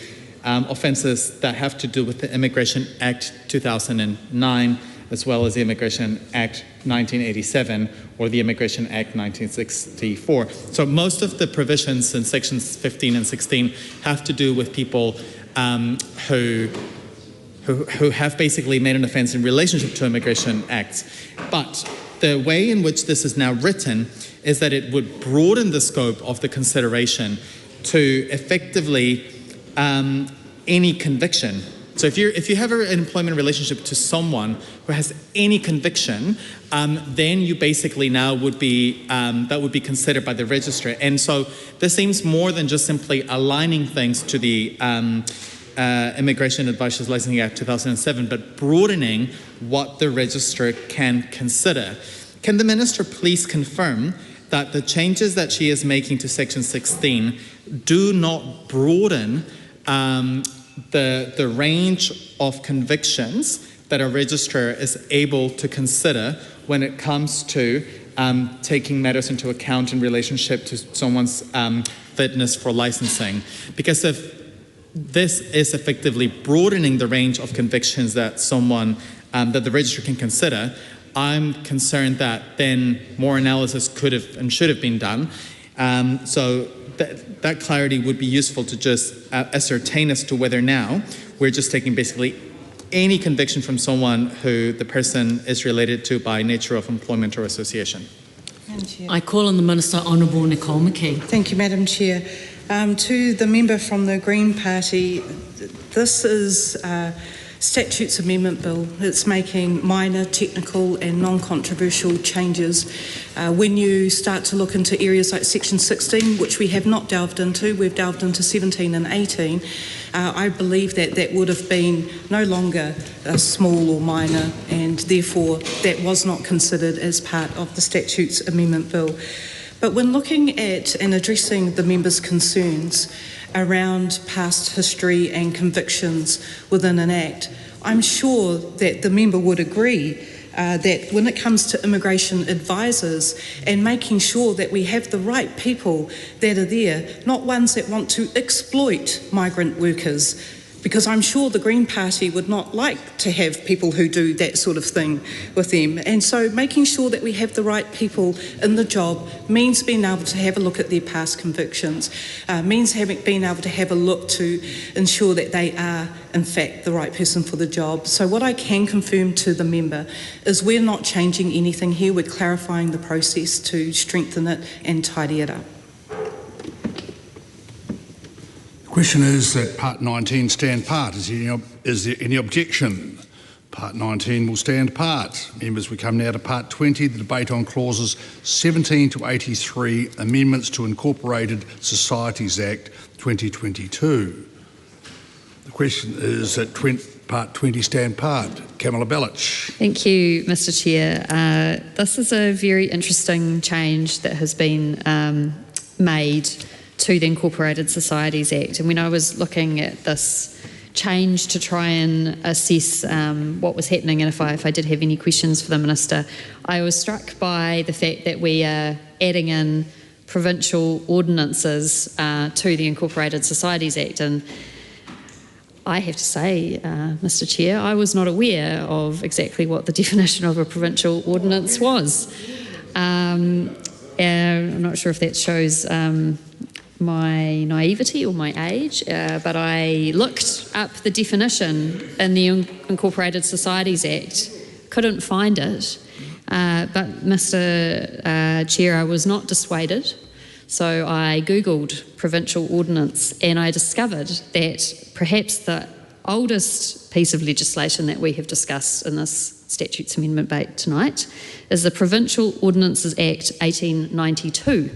offences that have to do with the Immigration Act 2009, as well as the Immigration Act 1987 or the Immigration Act 1964. So most of the provisions in sections 15 and 16 have to do with people who have basically made an offence in relationship to immigration acts. But the way in which this is now written is that it would broaden the scope of the consideration to effectively any conviction. So if you have an employment relationship to someone who has any conviction, then you basically now would be, that would be considered by the registrar. And so this seems more than just simply aligning things to the Immigration Advisors Licensing Act 2007, but broadening what the registrar can consider. Can the Minister please confirm that the changes that she is making to section 16 do not broaden the range of convictions that a registrar is able to consider when it comes to taking matters into account in relationship to someone's fitness for licensing? Because if this is effectively broadening the range of convictions that someone, that the registrar can consider, I'm concerned that then more analysis could have and should have been done. So that clarity would be useful to just ascertain as to whether now we're just taking basically any conviction from someone who the person is related to by nature of employment or association. I call on the Minister, Honourable Nicole McKee. Thank you, Madam Chair. To the member from the Green Party, this is Statutes Amendment Bill. It's making minor, technical and non-controversial changes. When you start to look into areas like Section 16, which we have not delved into, we've delved into 17 and 18, I believe that that would have been no longer small or minor, and therefore that was not considered as part of the Statutes Amendment Bill. But when looking at and addressing the members' concerns around past history and convictions within an Act, I'm sure that the member would agree that when it comes to immigration advisors and making sure that we have the right people that are there, not ones that want to exploit migrant workers, because I'm sure the Green Party would not like to have people who do that sort of thing with them. And so making sure that we have the right people in the job means being able to have a look at their past convictions, means being able to have a look to ensure that they are, in fact, the right person for the job. So what I can confirm to the member is we're not changing anything here. We're clarifying the process to strengthen it and tidy it up. The question is that Part 19 stand part. Is there any objection? Part 19 will stand part. Members, we come now to Part 20, the debate on clauses 17 to 83, amendments to Incorporated Societies Act 2022. The question is that Part 20 stand part. Kamala Belich. Thank you, Mr. Chair. This is a very interesting change that has been made to the Incorporated Societies Act. And when I was looking at this change to try and assess what was happening, and if I did have any questions for the Minister, I was struck by the fact that we are adding in provincial ordinances to the Incorporated Societies Act. And I have to say, Mr. Chair, I was not aware of exactly what the definition of a provincial ordinance was. I'm not sure if that shows my naivety or my age, but I looked up the definition in the Incorporated Societies Act, couldn't find it, but Mr. Chair, I was not dissuaded, so I googled provincial ordinance and I discovered that perhaps the oldest piece of legislation that we have discussed in this statutes amendment debate tonight is the Provincial Ordinances Act 1892,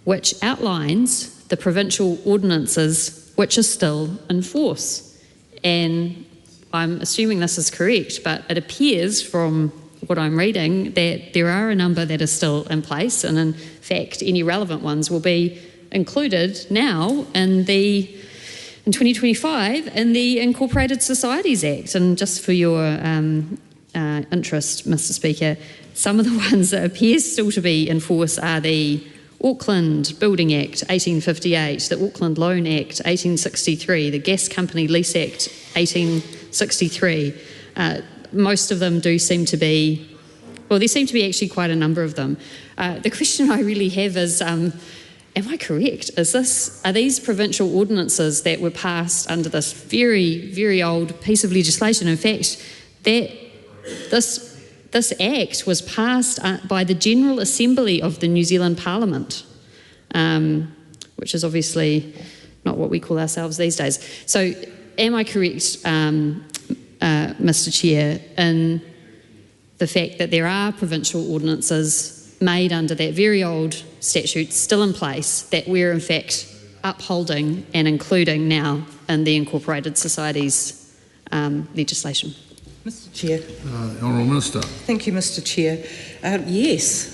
which outlines the provincial ordinances which are still in force. And I'm assuming this is correct, but it appears from what I'm reading that there are a number that are still in place, and in fact any relevant ones will be included now in 2025 in the Incorporated Societies Act. And just for your interest, Mr. Speaker, some of the ones that appear still to be in force are the Auckland Building Act 1858, the Auckland Loan Act 1863, the Gas Company Lease Act 1863. Most of them do seem to be, well, there seem to be actually quite a number of them. The question I really have is, am I correct? Are these provincial ordinances that were passed under this very, very old piece of legislation? In fact, this Act was passed by the General Assembly of the New Zealand Parliament, which is obviously not what we call ourselves these days. So am I correct, Mr. Chair, in the fact that there are provincial ordinances made under that very old statute still in place that we're in fact upholding and including now in the Incorporated Societies legislation? Mr. Chair. Honourable Minister. Thank you, Mr. Chair. Yes.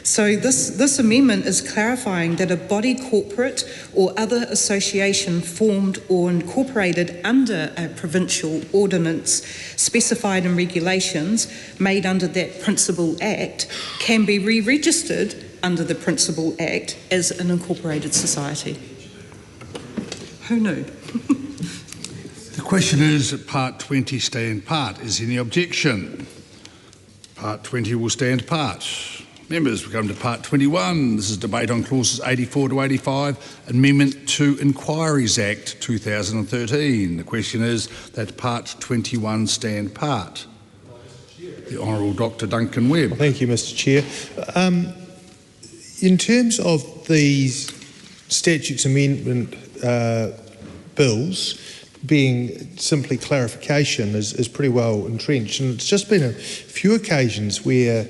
So this amendment is clarifying that a body corporate or other association formed or incorporated under a provincial ordinance specified in regulations made under that Principal Act can be re-registered under the Principal Act as an incorporated society. Who knew? The question is that Part 20 stand part. Is there any objection? Part 20 will stand part. Members, we come to Part 21. This is debate on clauses 84 to 85, Amendment to Inquiries Act 2013. The question is that Part 21 stand part. The Honourable Dr. Duncan Webb. Well, thank you, Mr. Chair. In terms of these statutes amendment bills being simply clarification is pretty well entrenched, and it's just been a few occasions where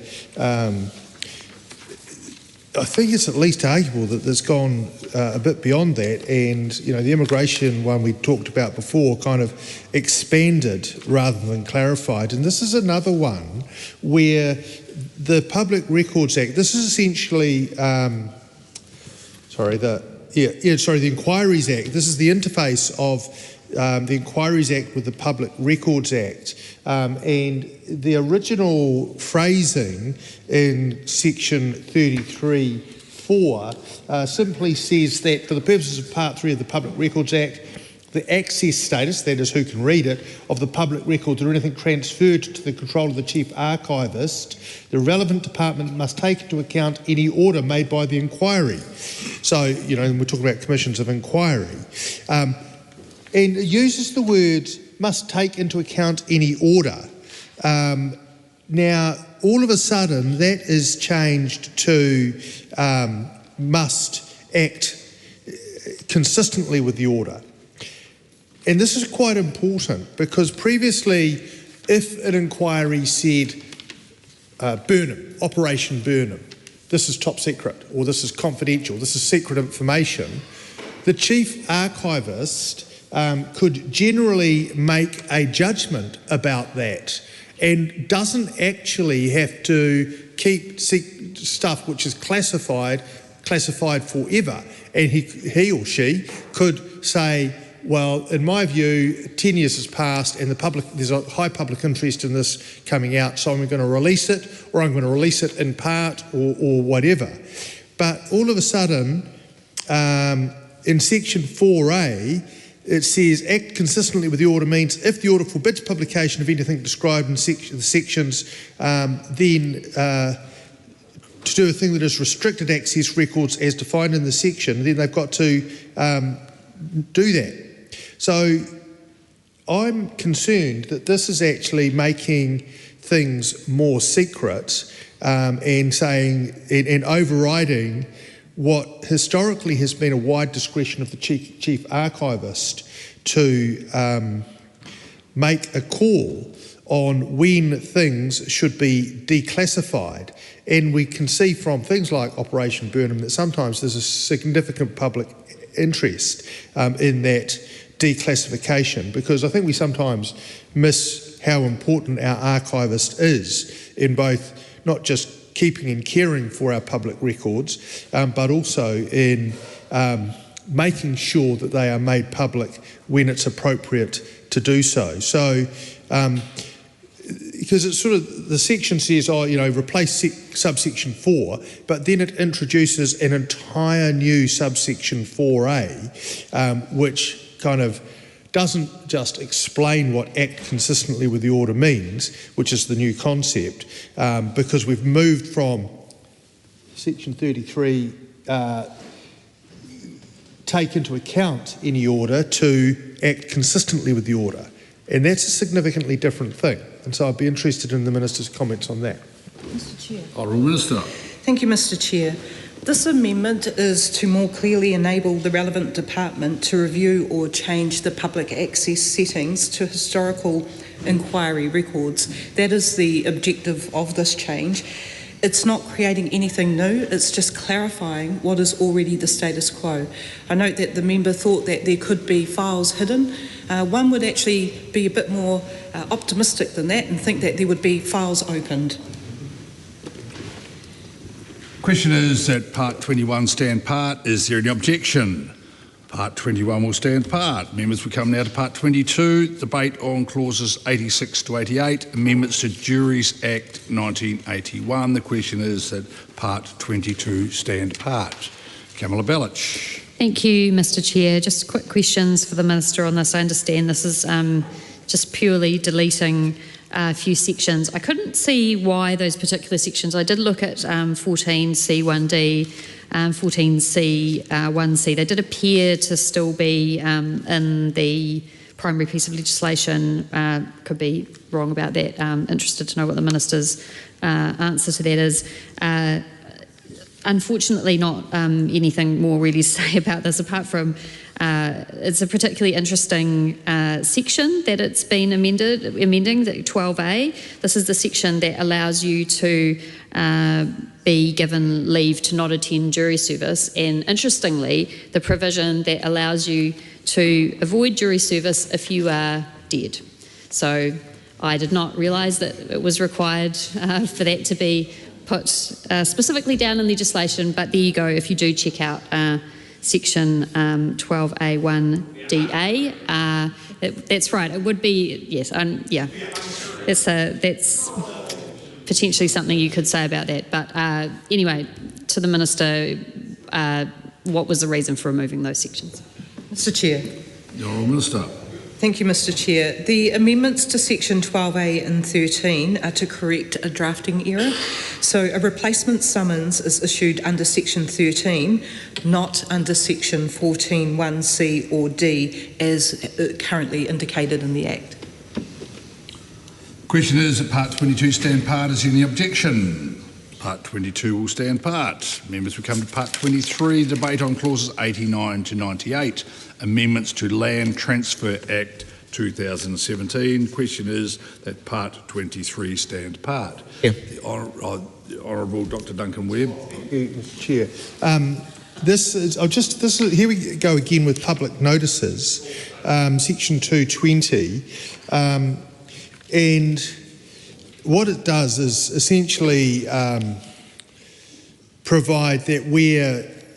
I think it's at least arguable that there's gone a bit beyond that, and the immigration one we talked about before kind of expanded rather than clarified, and this is another one where the Public Records Act, this is essentially the Inquiries Act. This is the interface of the Inquiries Act with the Public Records Act, and the original phrasing in section 33(4) simply says that for the purposes of Part 3 of the Public Records Act, the access status, that is who can read it, of the public records or anything transferred to the control of the Chief Archivist, the relevant department must take into account any order made by the inquiry. So, you know, we're talking about commissions of inquiry. And it uses the word must take into account any order. Now, all of a sudden, that is changed to must act consistently with the order. And this is quite important because previously, if an inquiry said Burnham, Operation Burnham, this is top secret, or this is confidential, this is secret information, the Chief Archivist could generally make a judgment about that and doesn't actually have to keep stuff which is classified forever. And he or she could say, well, in my view, 10 years has passed and there's a high public interest in this coming out, so I'm going to release it, or I'm going to release it in part, or whatever. But all of a sudden, in section 4A, it says act consistently with the order means if the order forbids publication of anything described in the sections, then to do a thing that is restricted access records as defined in the section, then they've got to do that. So I'm concerned that this is actually making things more secret and saying and overriding what historically has been a wide discretion of the Chief Archivist to make a call on when things should be declassified. And we can see from things like Operation Burnham that sometimes there's a significant public interest in that declassification, because I think we sometimes miss how important our archivist is in both not just keeping and caring for our public records, but also in making sure that they are made public when it's appropriate to do so. So, because it's sort of, the section says, oh, you know, replace subsection 4, but then it introduces an entire new subsection 4A, which kind of doesn't just explain what act consistently with the order means, which is the new concept, because we've moved from section 33, take into account any order, to act consistently with the order. And that's a significantly different thing. And so I'd be interested in the Minister's comments on that. Mr Chair. Honourable Minister. Thank you, Mr Chair. This amendment is to more clearly enable the relevant department to review or change the public access settings to historical inquiry records. That is the objective of this change. It's not creating anything new, it's just clarifying what is already the status quo. I note that the member thought that there could be files hidden. One would actually be a bit more optimistic than that and think that there would be files opened. Question is that Part 21 stand part. Is there any objection? Part 21 will stand part. Members, we come now to Part 22, debate on clauses 86 to 88, amendments to Juries Act 1981. The question is that Part 22 stand part. Kamala Belich. Thank you, Mr Chair. Just quick questions for the Minister on this. I understand this is just purely deleting a few sections. I couldn't see why those particular sections. I did look at 14C1D, 14C1C. They did appear to still be in the primary piece of legislation. Could be wrong about that. Interested to know what the Minister's answer to that is. Unfortunately, not anything more really to say about this apart from it's a particularly interesting section that it's been amending, the 12A. This is the section that allows you to be given leave to not attend jury service, and interestingly, the provision that allows you to avoid jury service if you are dead. So I did not realise that it was required for that to be put specifically down in legislation, but there you go if you do check out section 12A1DA. That's right, it would be, yes, yeah, that's potentially something you could say about that. But anyway, to the Minister, what was the reason for removing those sections? Mr Chair. The Honourable Minister. Thank you, Mr Chair. The amendments to Section 12A and 13 are to correct a drafting error. So a replacement summons is issued under Section 13, not under Section 14(1)(c) or D, as currently indicated in the Act. Question is that Part 22 stand part. Is any objection? Part 22 will stand part. Members, we come to Part 23, debate on clauses 89 to 98, amendments to Land Transfer Act 2017. Question is that Part 23 stand part. Yeah. The Honourable Dr Duncan Webb. Mr Chair. Here we go again with public notices, Section 220, and what it does is essentially provide that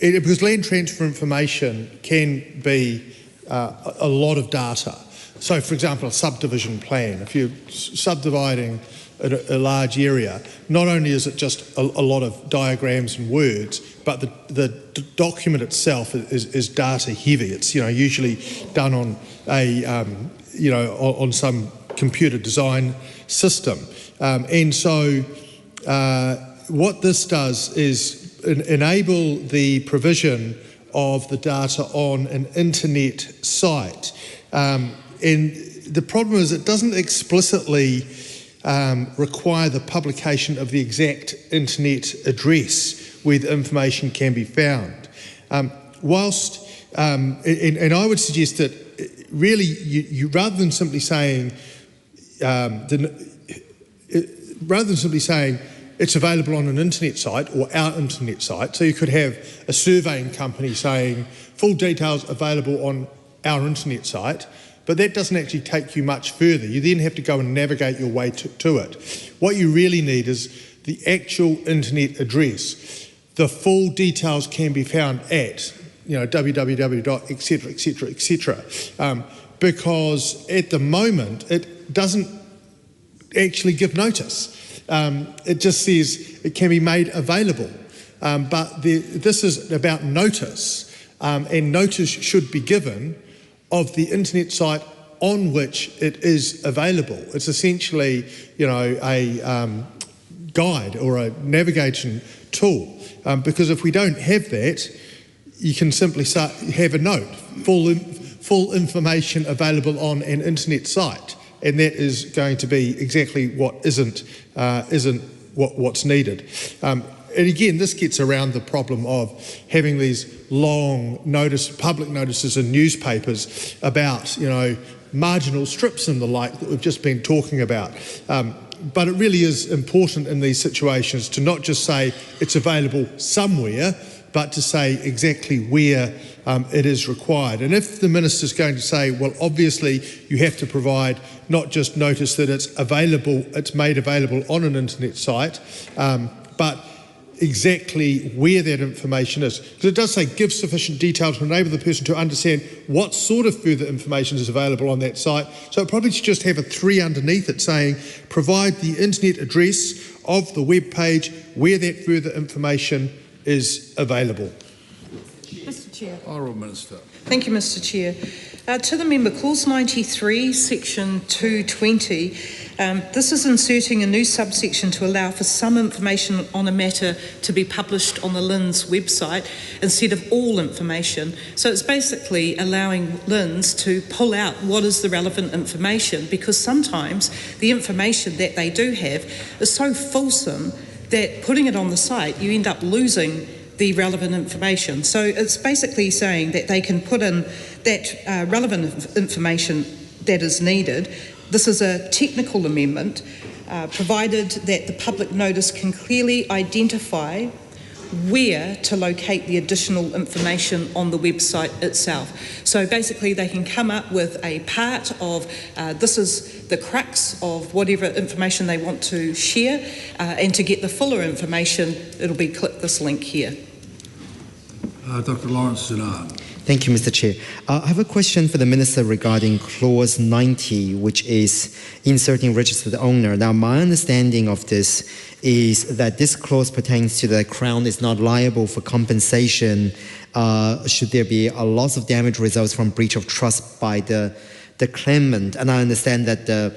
because land transfer information can be a lot of data. So, for example, a subdivision plan, if you're subdividing a large area, not only is it just a lot of diagrams and words, but the document itself is data heavy. It's usually done on on some computer design system, and so what this does is enable the provision of the data on an internet site, and the problem is it doesn't explicitly require the publication of the exact internet address where the information can be found. And I would suggest that really you rather than simply saying it's available on an internet site or our internet site, so you could have a surveying company saying full details available on our internet site, but that doesn't actually take you much further. You then have to go and navigate your way to it. What you really need is the actual internet address. The full details can be found at www, etc, etc, etc, because at the moment it doesn't actually give notice. It just says it can be made available, but this is about notice, and notice should be given of the internet site on which it is available. It's essentially, a guide or a navigation tool, because if we don't have that, you can simply have a note, full information available on an internet site, and that is going to be exactly what isn't what's needed. And again, this gets around the problem of having these long public notices in newspapers about, marginal strips and the like that we've just been talking about. But it really is important in these situations to not just say it's available somewhere, but to say exactly where it is required. And if the minister's going to say, well, obviously you have to provide not just notice that it's made available on an internet site, but exactly where that information is. Because it does say give sufficient detail to enable the person to understand what sort of further information is available on that site. So it probably should just have a 3 underneath it saying provide the internet address of the web page where that further information is available. Mr Chair. Honourable Minister. Thank you, Mr Chair. To the member, Clause 93, Section 220, this is inserting a new subsection to allow for some information on a matter to be published on the LINZ website instead of all information. So it's basically allowing LINZ to pull out what is the relevant information, because sometimes the information that they do have is so fulsome that putting it on the site, you end up losing the relevant information. So it's basically saying that they can put in that relevant information that is needed. This is a technical amendment, provided that the public notice can clearly identify where to locate the additional information on the website itself. So basically they can come up with a part of this is the crux of whatever information they want to share, and to get the fuller information, it'll be click this link here. Dr. Lawrence Zinan. Thank you, Mr. Chair. I have a question for the Minister regarding Clause 90, which is inserting registered owner. Now, my understanding of this is that this clause pertains to the Crown is not liable for compensation should there be a loss of damage results from breach of trust by the claimant. And I understand that the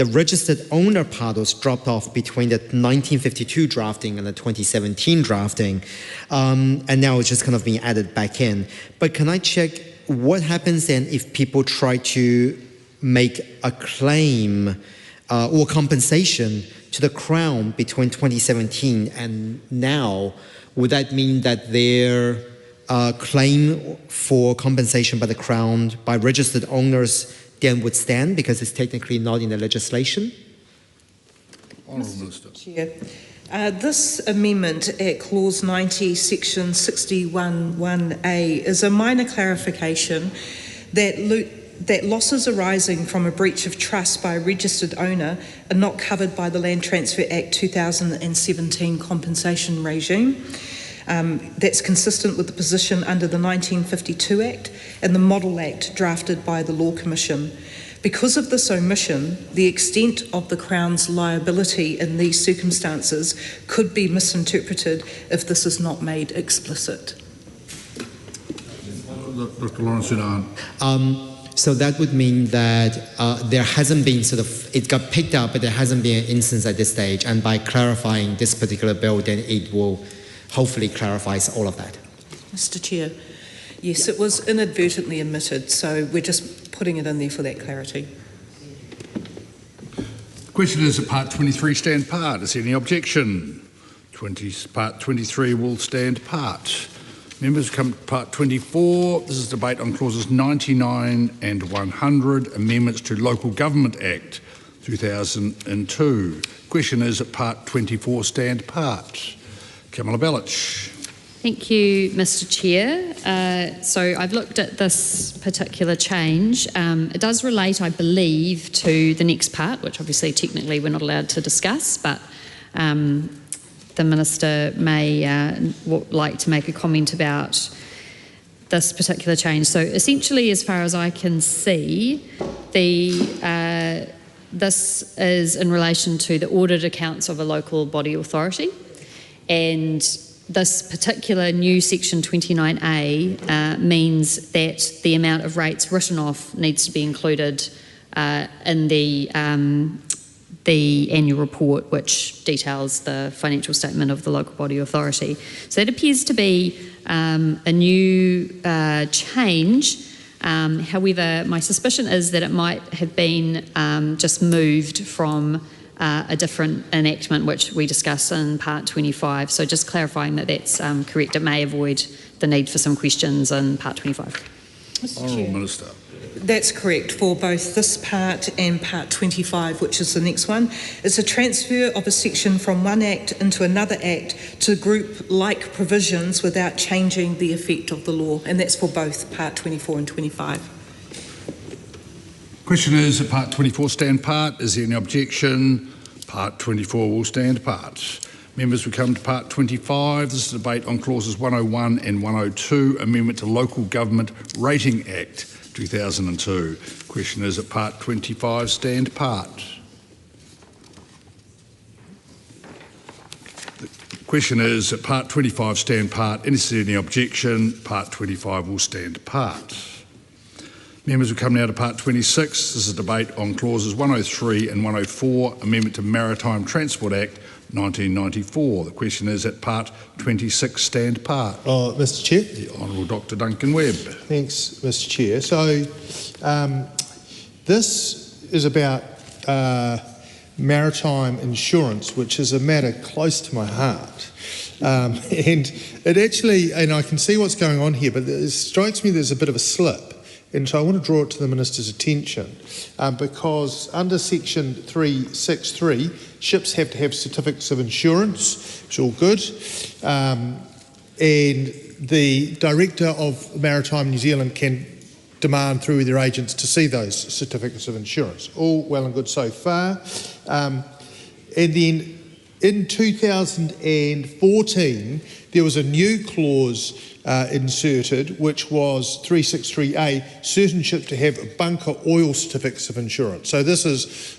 registered owner part was dropped off between the 1952 drafting and the 2017 drafting, and now it's just kind of being added back in. But can I check what happens then if people try to make a claim or compensation to the Crown between 2017 and now? Would that mean that their claim for compensation by the Crown by registered owners then would stand because it's technically not in the legislation? Honourable Minister. Chair. This amendment at Clause 90, Section 61(1)(a) is a minor clarification that losses arising from a breach of trust by a registered owner are not covered by the Land Transfer Act 2017 compensation regime. That's consistent with the position under the 1952 Act and the Model Act drafted by the Law Commission. Because of this omission, the extent of the Crown's liability in these circumstances could be misinterpreted if this is not made explicit. Dr. Lawrence Zinan. So that would mean that there hasn't been it got picked up, but there hasn't been an instance at this stage. And by clarifying this particular bill, then it will hopefully clarifies all of that. Mr. Chair, yes, it was inadvertently omitted, so we're just putting it in there for that clarity. The question is that Part 23 stand part. Is there any objection? Part 23 will stand part. Members, come to Part 24. This is debate on clauses 99 and 100, amendments to Local Government Act 2002. Question is that Part 24 stand part. Kamala Belich. Thank you, Mr. Chair. So I've looked at this particular change. It does relate, I believe, to the next part, which obviously technically we're not allowed to discuss, but the Minister may like to make a comment about this particular change. So essentially, as far as I can see, this is in relation to the audit accounts of a local body authority. And this particular new Section 29A means that the amount of rates written off needs to be included in the annual report, which details the financial statement of the local body authority. So it appears to be a new change. However, my suspicion is that it might have been just moved from a different enactment, which we discuss in Part 25. So just clarifying that that's correct. It may avoid the need for some questions in Part 25. Honourable Minister. That's correct for both this part and Part 25, which is the next one. It's a transfer of a section from one Act into another Act to group like provisions without changing the effect of the law, and that's for both Part 24 and 25. Question is that Part 24 stand part. Is there any objection? Part 24 will stand part. Members, we come to Part 25. This is a debate on clauses 101 and 102, Amendment to Local Government Rating Act 2002. Question is that Part 25 stand part. The question is that Part 25 stand part. Is there any objection? Part 25 will stand part. Members, we come now to Part 26. This is a debate on clauses 103 and 104, Amendment to Maritime Transport Act 1994. The question is that Part 26 stand part. Mr. Chair. The Honourable Dr. Duncan Webb. Thanks, Mr. Chair. So this is about maritime insurance, which is a matter close to my heart. And it actually, and I can see what's going on here, but it strikes me there's a bit of a slip. And so I want to draw it to the Minister's attention because under Section 363, ships have to have certificates of insurance, which is all good. And the Director of Maritime New Zealand can demand through their agents to see those certificates of insurance. All well and good so far. And then in 2014, there was a new clause inserted, which was 363A, certain ships to have bunker oil certificates of insurance. So this is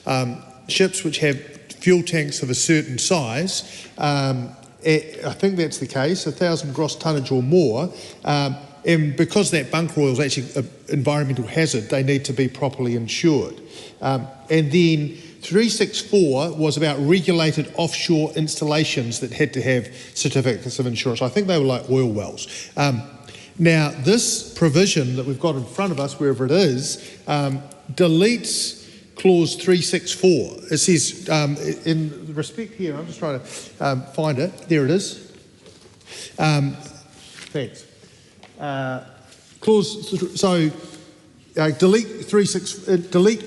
ships which have fuel tanks of a certain size. I think that's the case, 1,000 gross tonnage or more. And because that bunker oil is actually an environmental hazard, they need to be properly insured. And then 364 was about regulated offshore installations that had to have certificates of insurance. I think they were like oil wells. Now, this provision that we've got in front of us, wherever it is, deletes clause 364. It says, in respect here, I'm just trying to find it. There it is. Thanks. Delete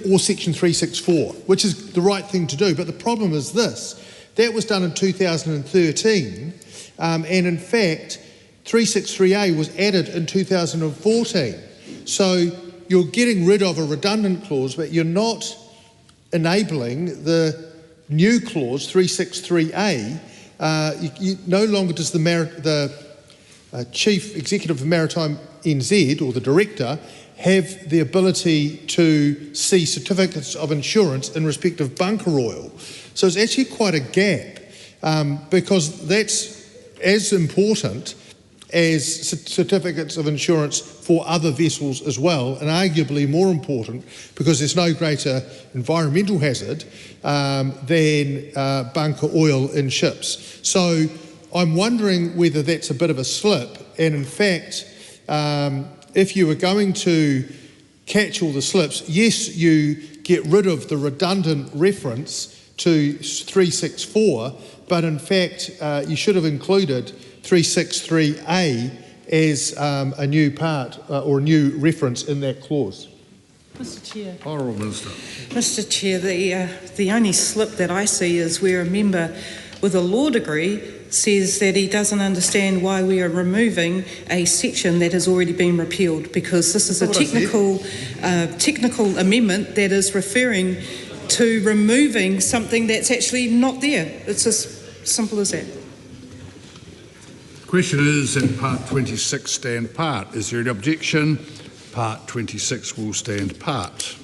all section 364, which is the right thing to do. But the problem is this: that was done in 2013, and in fact, 363A was added in 2014. So you're getting rid of a redundant clause, but you're not enabling the new clause 363A. No longer does the Chief Executive of Maritime NZ, or the Director, have the ability to see certificates of insurance in respect of bunker oil. So it's actually quite a gap, because that's as important as certificates of insurance for other vessels as well, and arguably more important because there's no greater environmental hazard than bunker oil in ships. So I'm wondering whether that's a bit of a slip, and in fact, if you were going to catch all the slips, yes, you get rid of the redundant reference to 364, but in fact, you should have included 363A as a new part or a new reference in that clause. Mr Chair. Honourable Minister. Mr Chair, the only slip that I see is where a member with a law degree says that he doesn't understand why we are removing a section that has already been repealed, because this is a technical amendment that is referring to removing something that's actually not there. It's as simple as that. The question is that Part 26 stand part. Is there any objection? Part 26 will stand part.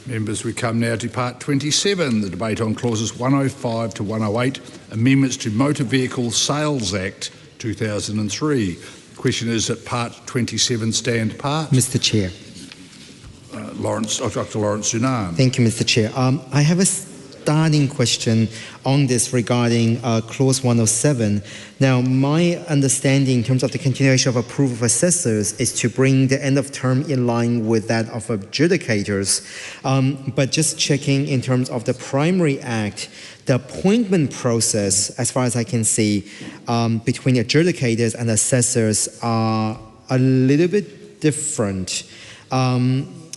Members, we come now to Part 27, the debate on clauses 105 to 108, amendments to Motor Vehicle Sales Act 2003. The question is that Part 27 stand part. Mr Chair. Dr. Lawrence Sunan. Thank you, Mr Chair. I have a starting question on this regarding clause 107. Now, my understanding in terms of the continuation of approval of assessors is to bring the end of term in line with that of adjudicators. But just checking in terms of the Primary Act, the appointment process, as far as I can see, between adjudicators and assessors are a little bit different.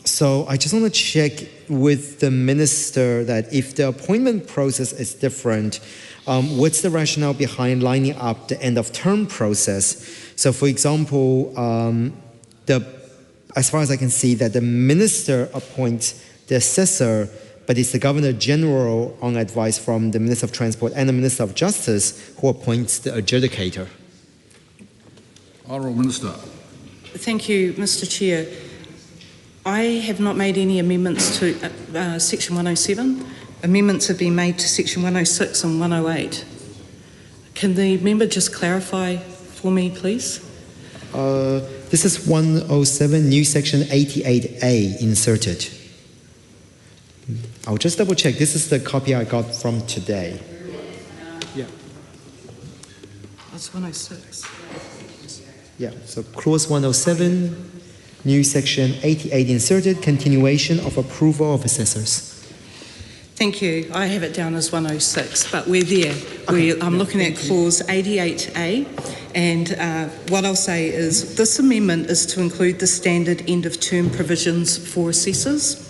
So I just want to check with the Minister that if the appointment process is different, what's the rationale behind lining up the end of term process? So for example, as far as I can see, that the Minister appoints the assessor, but it's the Governor General on advice from the Minister of Transport and the Minister of Justice who appoints the adjudicator. Honourable Minister. Thank you, Mr Chair. I have not made any amendments to Section 107. Amendments have been made to Section 106 and 108. Can the member just clarify for me, please? This is 107, new section 88A inserted. I'll just double check. This is the copy I got from today. Yeah. That's 106. Yeah, so clause 107, new section 88 inserted, continuation of approval of assessors. Thank you. I have it down as 106, but we're there. I'm looking at clause 88A, and what I'll say is this amendment is to include the standard end-of-term provisions for assessors.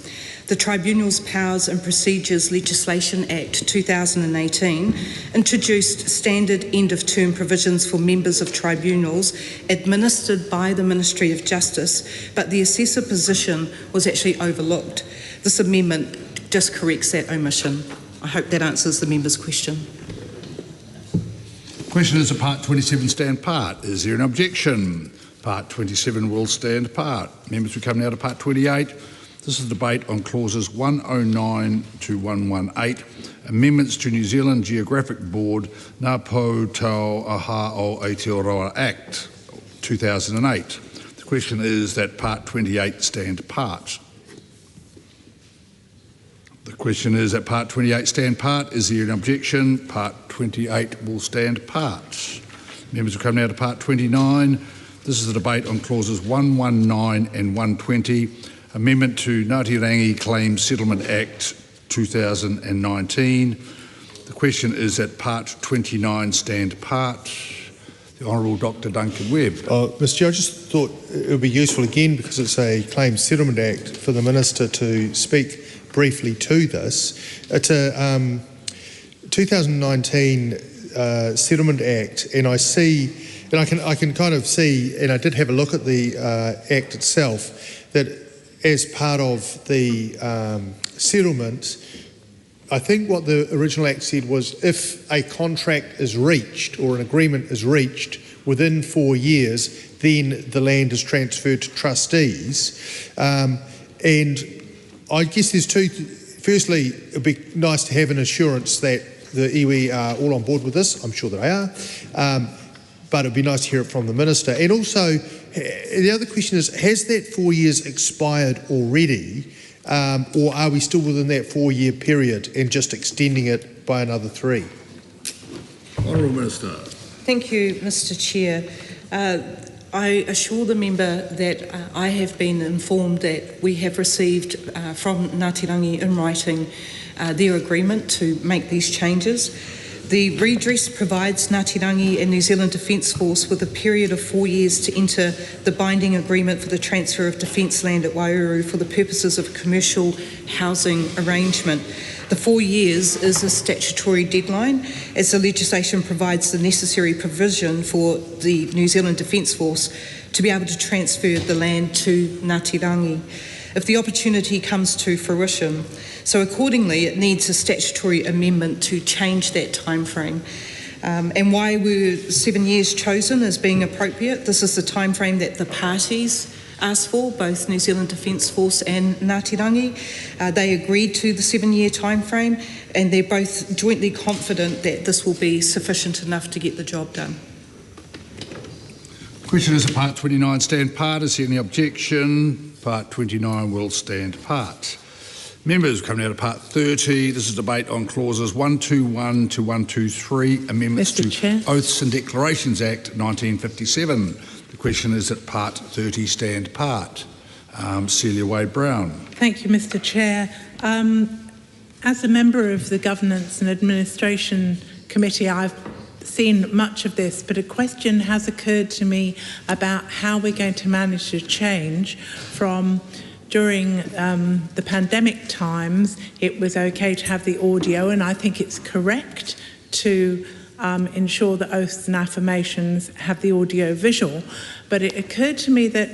The Tribunal's Powers and Procedures Legislation Act 2018 introduced standard end-of-term provisions for members of tribunals administered by the Ministry of Justice, but the assessor position was actually overlooked. This amendment just corrects that omission. I hope that answers the member's question. Question is that Part 27 stand part. Is there an objection? Part 27 will stand part. Members, we come now to Part 28. This is a debate on clauses 109 to 118, amendments to New Zealand Geographic Board Ngā Pou Tau Aha o Aotearoa Act 2008. The question is that Part 28 stand part. The question is that Part 28 stand part. Is there an objection? Part 28 will stand part. Members will come now to Part 29. This is a debate on clauses 119 and 120, amendment to Ngāti Rangi Claims Settlement Act 2019. The question is that Part 29 stand part. The Honourable Dr Duncan Webb. Mr Chair, I just thought it would be useful again, because it's a Claims Settlement Act, for the Minister to speak briefly to this. It's a 2019 Settlement Act, and I see, and I can kind of see, and I did have a look at the Act itself, that as part of the settlement, I think what the original Act said was if a contract is reached or an agreement is reached within 4 years, then the land is transferred to trustees. And I guess there's two. Firstly, it'd be nice to have an assurance that the iwi are all on board with this. I'm sure they are. But it'd be nice to hear it from the Minister. And also, the other question is, has that 4 years expired already, or are we still within that 4 year period and just extending it by another 3? Honourable Minister. Thank you, Mr Chair. I assure the member that I have been informed that we have received from Ngāti Rangi in writing their agreement to make these changes. The redress provides Ngāti Rangi and New Zealand Defence Force with a period of 4 years to enter the binding agreement for the transfer of defence land at Wairuru for the purposes of a commercial housing arrangement. The 4 years is a statutory deadline, as the legislation provides the necessary provision for the New Zealand Defence Force to be able to transfer the land to Ngāti Rangi if the opportunity comes to fruition. So accordingly, it needs a statutory amendment to change that time frame. And why were 7 years chosen as being appropriate? This is the time frame that the parties asked for, both New Zealand Defence Force and Ngāti Rangi. They agreed to the 7 year time frame, and they're both jointly confident that this will be sufficient enough to get the job done. Question is that Part 29 stand part. Is there any objection? Part 29 will stand part. Members, come now to Part 30. This is a debate on clauses 121 to 123, amendments to Oaths and Declarations Act 1957. The question is that Part 30 stand part. Celia Wade-Brown. Thank you, Mr Chair. As a member of the Governance and Administration Committee, I've seen much of this, but a question has occurred to me about how we're going to manage to change from during the pandemic times. It was okay to have the audio, and I think it's correct to ensure that oaths and affirmations have the audio visual. But it occurred to me that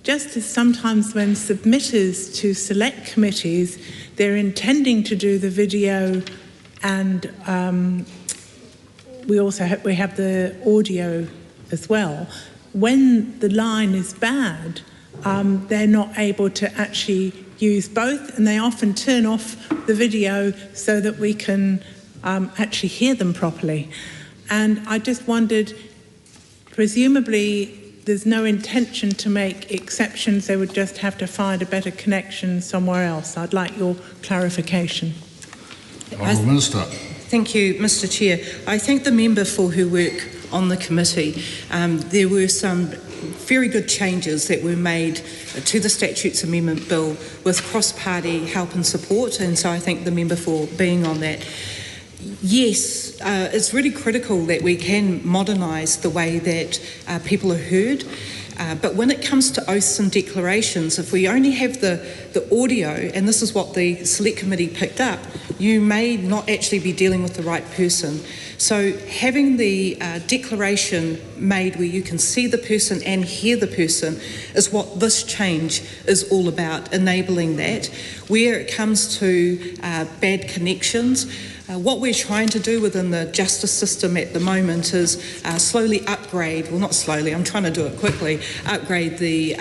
just as sometimes when submitters to select committees, they're intending to do the video, and we have the audio as well. When the line is bad, they're not able to actually use both, and they often turn off the video so that we can actually hear them properly. And I just wondered, presumably there's no intention to make exceptions, they would just have to find a better connection somewhere else. I'd like your clarification. Honourable Minister. Thank you, Mr Chair. I thank the member for her work on the committee. There were some very good changes that were made to the Statutes Amendment Bill with cross-party help and support, and so I thank the member for being on that. Yes, it's really critical that we can modernise the way that people are heard. But when it comes to oaths and declarations, if we only have the audio, and this is what the Select Committee picked up, you may not actually be dealing with the right person. So having the declaration made where you can see the person and hear the person is what this change is all about, enabling that. Where it comes to bad connections, what we're trying to do within the justice system at the moment is slowly upgrade, well not slowly, I'm trying to do it quickly, upgrade the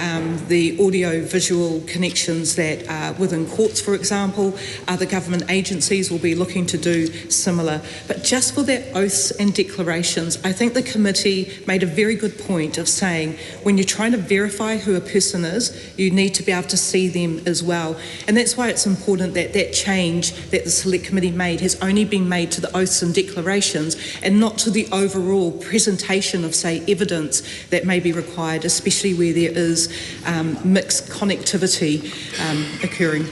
audio-visual connections that are within courts, for example. Other government agencies will be looking to do similar. But just for that oaths and declarations, I think the committee made a very good point of saying when you're trying to verify who a person is, you need to be able to see them as well. And that's why it's important that that change that the Select Committee made has only been made to the oaths and declarations and not to the overall presentation of, say, evidence that may be required, especially where there is mixed connectivity occurring.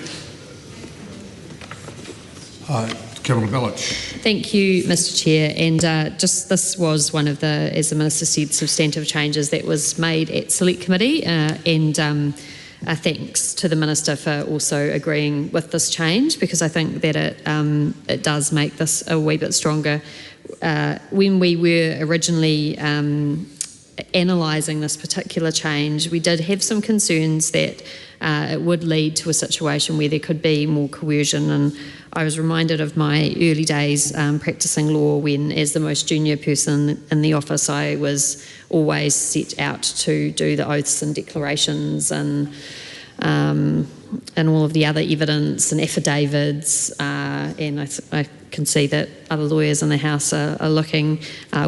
Cabinet Bellich. Thank you, Mr. Chair. And just this was one of the, as the Minister said, substantive changes that was made at Select Committee, and thanks to the Minister for also agreeing with this change, because I think that it does make this a wee bit stronger. When we were originally analysing this particular change, we did have some concerns that it would lead to a situation where there could be more coercion, and I was reminded of my early days practising law when, as the most junior person in the office, I was always set out to do the oaths and declarations and all of the other evidence and affidavits, and I can see that other lawyers in the House are looking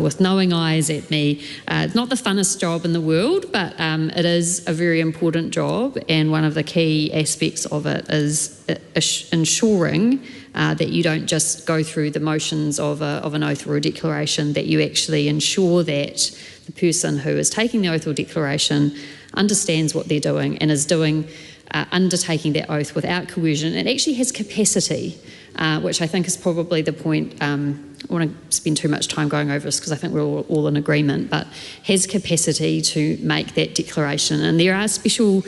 with knowing eyes at me. It's not the funnest job in the world, but it is a very important job, and one of the key aspects of it is ensuring that you don't just go through the motions of an oath or a declaration, that you actually ensure that the person who is taking the oath or declaration understands what they're doing and is undertaking that oath without coercion. It actually has capacity, which I think is probably the point. I don't want to spend too much time going over this because I think we're all in agreement, but has capacity to make that declaration. And there are special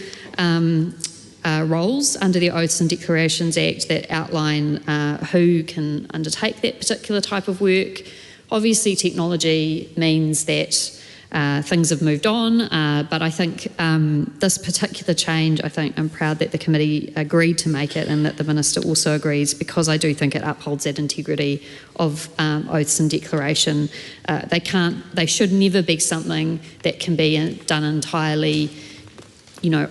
roles under the Oaths and Declarations Act that outline who can undertake that particular type of work. Obviously, technology means that things have moved on, but I think this particular change, I think I'm proud that the committee agreed to make it and that the Minister also agrees, because I do think it upholds that integrity of oaths and declaration. They should never be something that can be done entirely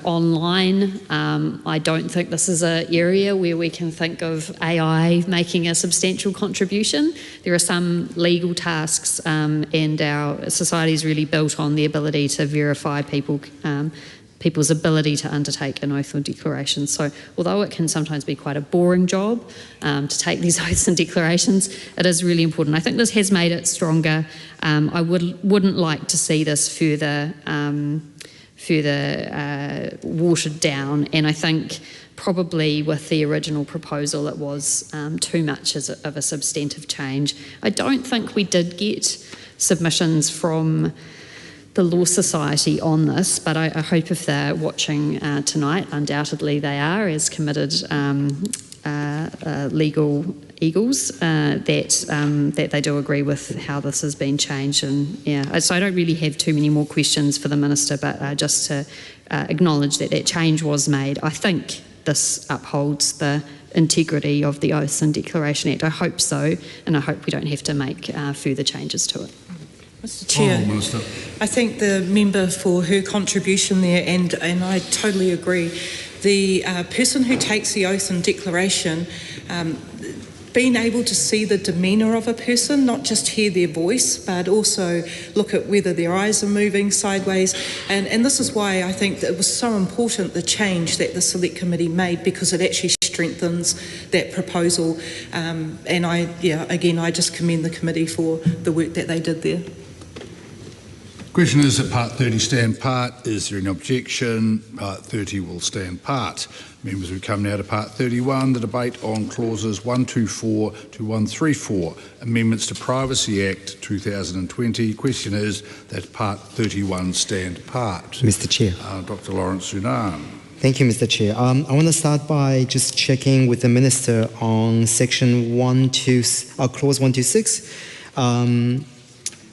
online. I don't think this is an area where we can think of AI making a substantial contribution. There are some legal tasks, and our society is really built on the ability to verify people's ability to undertake an oath or declaration. So although it can sometimes be quite a boring job to take these oaths and declarations, it is really important. I think this has made it stronger. I wouldn't like to see this further watered down, and I think probably with the original proposal it was too much of a substantive change. I don't think we did get submissions from the Law Society on this, but I hope if they're watching tonight, undoubtedly they are, as committed legal eagles, that they do agree with how this has been changed. And so I don't really have too many more questions for the Minister, but just to acknowledge that change was made. I think this upholds the integrity of the Oaths and Declaration Act. I hope so, and I hope we don't have to make further changes to it. Mr. Chair, I thank the member for her contribution there, and I totally agree. The person who takes the oath and declaration, being able to see the demeanour of a person, not just hear their voice, but also look at whether their eyes are moving sideways. And this is why I think that it was so important, the change that the Select Committee made, because it actually strengthens that proposal. And I just commend the committee for the work that they did there. Question is that Part 30 stand part. Is there any objection? Part 30 will stand part. Members, we come now to Part 31, the debate on clauses 124 to 134, amendments to Privacy Act 2020. Question is that Part 31 stand part. Mr. Chair. Dr. Lawrence Sunan. Thank you, Mr. Chair. I want to start by just checking with the Minister on Section Clause 126,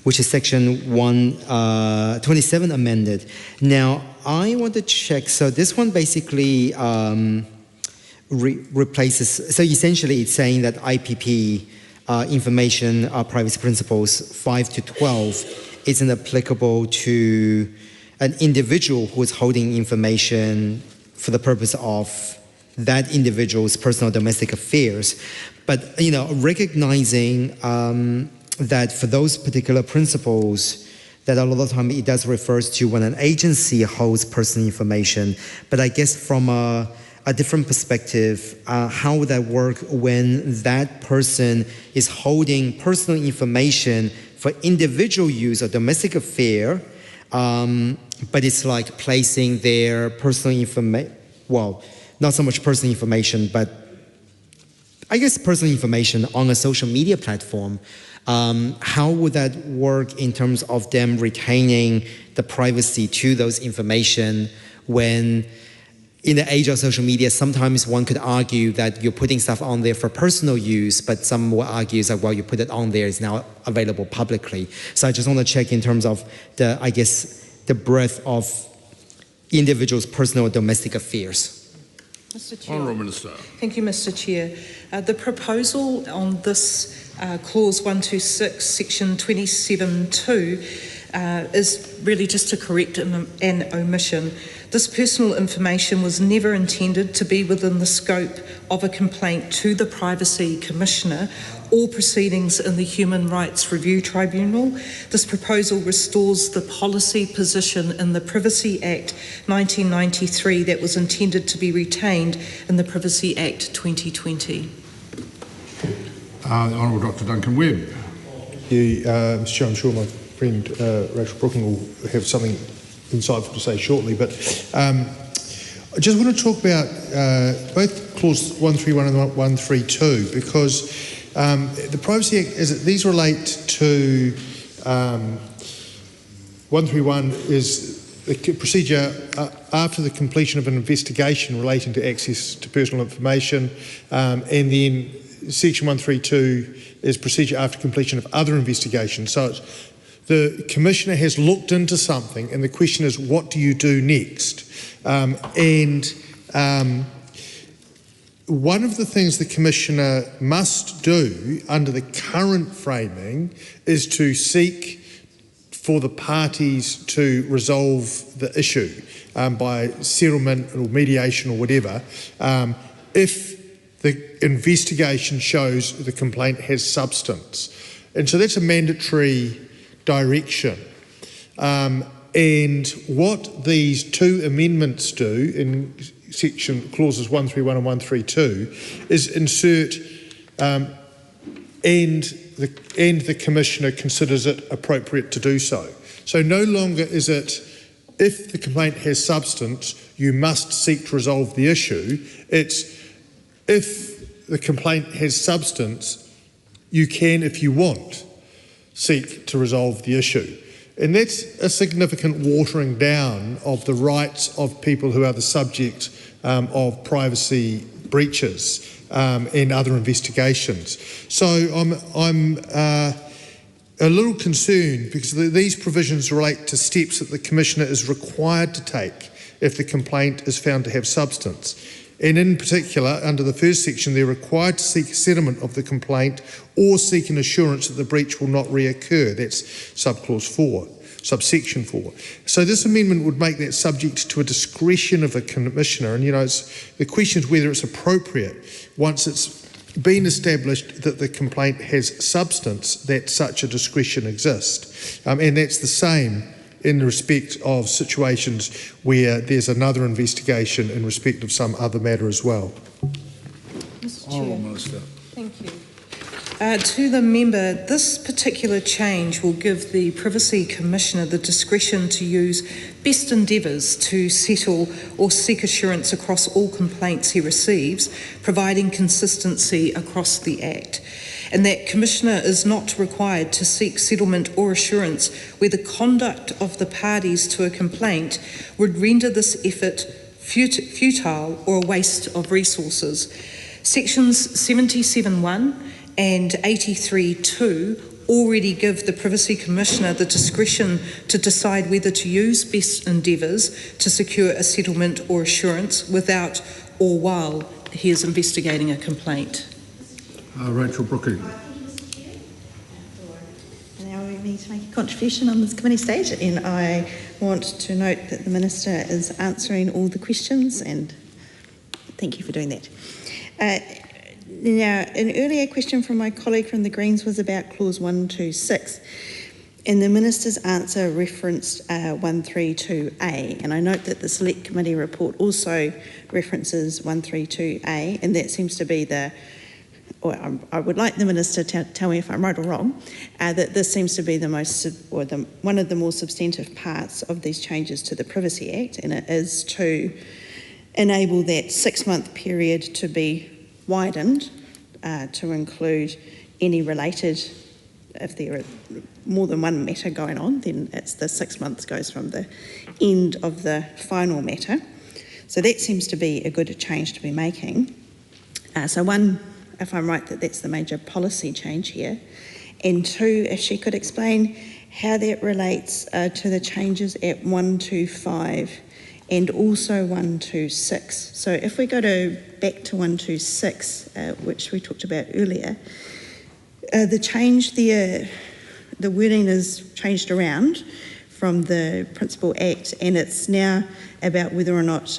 which is Section 127 amended. Now, I want to check. So this one basically replaces. So essentially, it's saying that IPP information privacy principles 5 to 12 isn't applicable to an individual who is holding information for the purpose of that individual's personal domestic affairs. But, you know, recognizing that for those particular principles, that a lot of the time it does refers to when an agency holds personal information. But I guess from a different perspective, how would that work when that person is holding personal information for individual use or domestic affair, but it's like placing their personal information, well, not so much personal information, but I guess personal information on a social media platform. How would that work in terms of them retaining the privacy to those information when in the age of social media, sometimes one could argue that you're putting stuff on there for personal use, but some will argue that, well, you put it on there, it's now available publicly. So I just want to check in terms of the, I guess, the breadth of individuals' personal domestic affairs. Mr. Chair. Honourable Minister. Thank you, Mr. Chair. The proposal on this Clause 126, Section 27.2, is really just to correct an omission. This personal information was never intended to be within the scope of a complaint to the Privacy Commissioner or proceedings in the Human Rights Review Tribunal. This proposal restores the policy position in the Privacy Act 1993 that was intended to be retained in the Privacy Act 2020. The Honourable Dr. Duncan Webb. Mr. Chair, I'm sure my friend Rachel Brooking will have something insightful to say shortly, but I just want to talk about both Clause 131 and 132 because the Privacy Act, these relate to 131 is the procedure after the completion of an investigation relating to access to personal information, and then Section 132 is procedure after completion of other investigations. So the Commissioner has looked into something and the question is, what do you do next? One of the things the Commissioner must do under the current framing is to seek for the parties to resolve the issue by settlement or mediation or whatever if the investigation shows the complaint has substance. And so that's a mandatory direction. And what these two amendments do in section clauses 131 and 132 is insert and the Commissioner considers it appropriate to do so. So no longer is it if the complaint has substance, you must seek to resolve the issue. It's if the complaint has substance, you can, if you want, seek to resolve the issue. And that's a significant watering down of the rights of people who are the subject of privacy breaches and other investigations. So I'm a little concerned because these provisions relate to steps that the Commissioner is required to take if the complaint is found to have substance. And in particular, under the first section, they're required to seek settlement of the complaint or seek an assurance that the breach will not reoccur. That's subsection 4. So this amendment would make that subject to a discretion of the Commissioner. And, you know, the question is whether it's appropriate once it's been established that the complaint has substance that such a discretion exists. And that's the same in respect of situations where there's another investigation in respect of some other matter as well. Mr. Chair. Thank you. To the member, this particular change will give the Privacy Commissioner the discretion to use best endeavours to settle or seek assurance across all complaints he receives, providing consistency across the Act. And that Commissioner is not required to seek settlement or assurance where the conduct of the parties to a complaint would render this effort futile or a waste of resources. Sections 77.1 and 83.2 already give the Privacy Commissioner the discretion to decide whether to use best endeavours to secure a settlement or assurance without or while he is investigating a complaint. Rachel Brooking. Now we need to make a contribution on this committee stage, and I want to note that the Minister is answering all the questions, and thank you for doing that. Now, an earlier question from my colleague from the Greens was about clause 126, and the Minister's answer referenced 132A, and I note that the Select Committee report also references 132A, and that seems to be the, or I would like the Minister to tell me if I'm right or wrong, that this seems to be the most, or one of the more substantive parts of these changes to the Privacy Act, and it is to enable that 6-month period to be widened to include any related, if there are more than one matter going on, then it's the 6 months goes from the end of the final matter. So that seems to be a good change to be making. So one, if I'm right, that's the major policy change here. And two, if she could explain how that relates to the changes at 125 and also 126. So if we go back to 126, which we talked about earlier, the change there, the wording is changed around from the Principal Act, and it's now about whether or not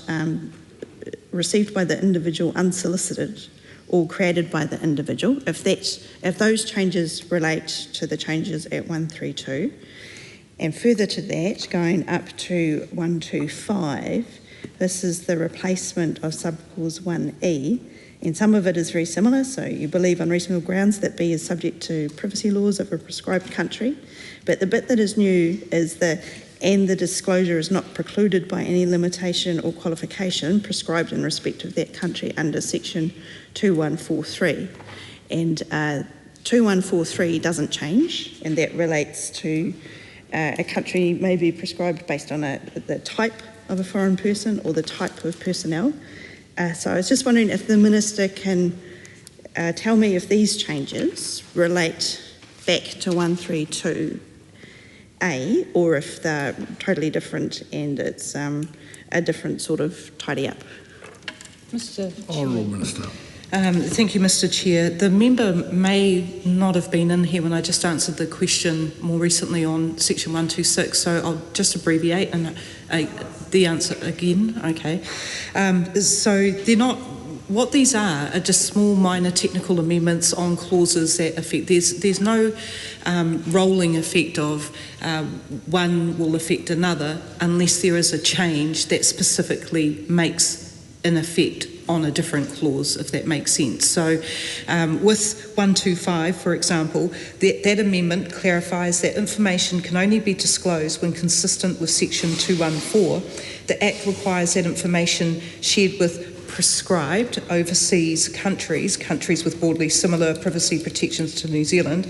received by the individual unsolicited or created by the individual. If those changes relate to the changes at 132, and further to that, going up to 125, this is the replacement of subclause 1E, and some of it is very similar. So you believe on reasonable grounds that B is subject to privacy laws of a prescribed country, but the bit that is new is and the disclosure is not precluded by any limitation or qualification prescribed in respect of that country under section 2143. And 2143 doesn't change, and that relates to a country may be prescribed based on the type of a foreign person or the type of personnel. So I was just wondering if the Minister can tell me if these changes relate back to 132A or if they're totally different and it's a different sort of tidy up. Mr. Honourable Minister. Thank you, Mr. Chair. The member may not have been in here when I just answered the question more recently on section 126, so I'll just abbreviate and the answer again. Okay. So they're not. What these are just small, minor technical amendments on clauses that affect. There's no rolling effect of one will affect another unless there is a change that specifically makes an effect on a different clause, if that makes sense. So with 125, for example, that amendment clarifies that information can only be disclosed when consistent with section 214. The Act requires that information shared with prescribed overseas countries with broadly similar privacy protections to New Zealand,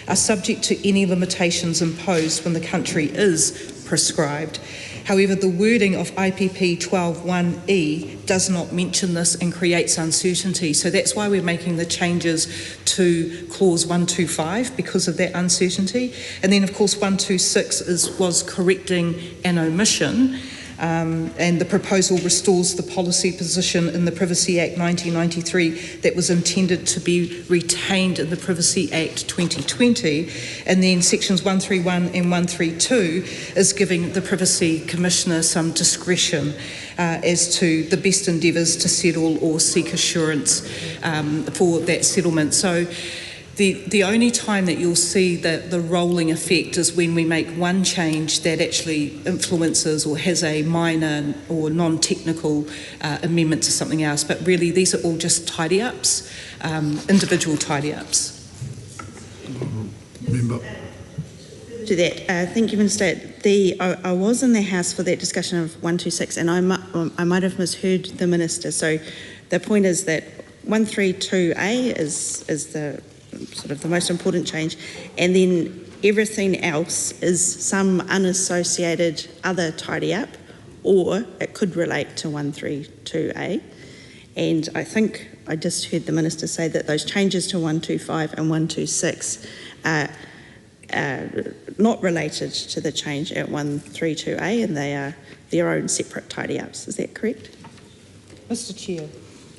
are subject to any limitations imposed when the country is prescribed. However, the wording of IPP 12.1e does not mention this and creates uncertainty. So that's why we're making the changes to clause 125 because of that uncertainty. And then, of course, 126 was correcting an omission. And the proposal restores the policy position in the Privacy Act 1993 that was intended to be retained in the Privacy Act 2020. And then sections 131 and 132 is giving the Privacy Commissioner some discretion as to the best endeavours to settle or seek assurance for that settlement. So the only time that you'll see the rolling effect is when we make one change that actually influences or has a minor or non-technical amendment to something else. But really, these are all just tidy-ups, individual tidy-ups. Member. To that, thank you, Minister. I was in the House for that discussion of 126, and I might have misheard the Minister. So the point is that 132A is the sort of the most important change, and then everything else is some unassociated other tidy up, or it could relate to 132A. And I think I just heard the Minister say that those changes to 125 and 126 are not related to the change at 132A, and they are their own separate tidy ups. Is that correct? Mr. Chair.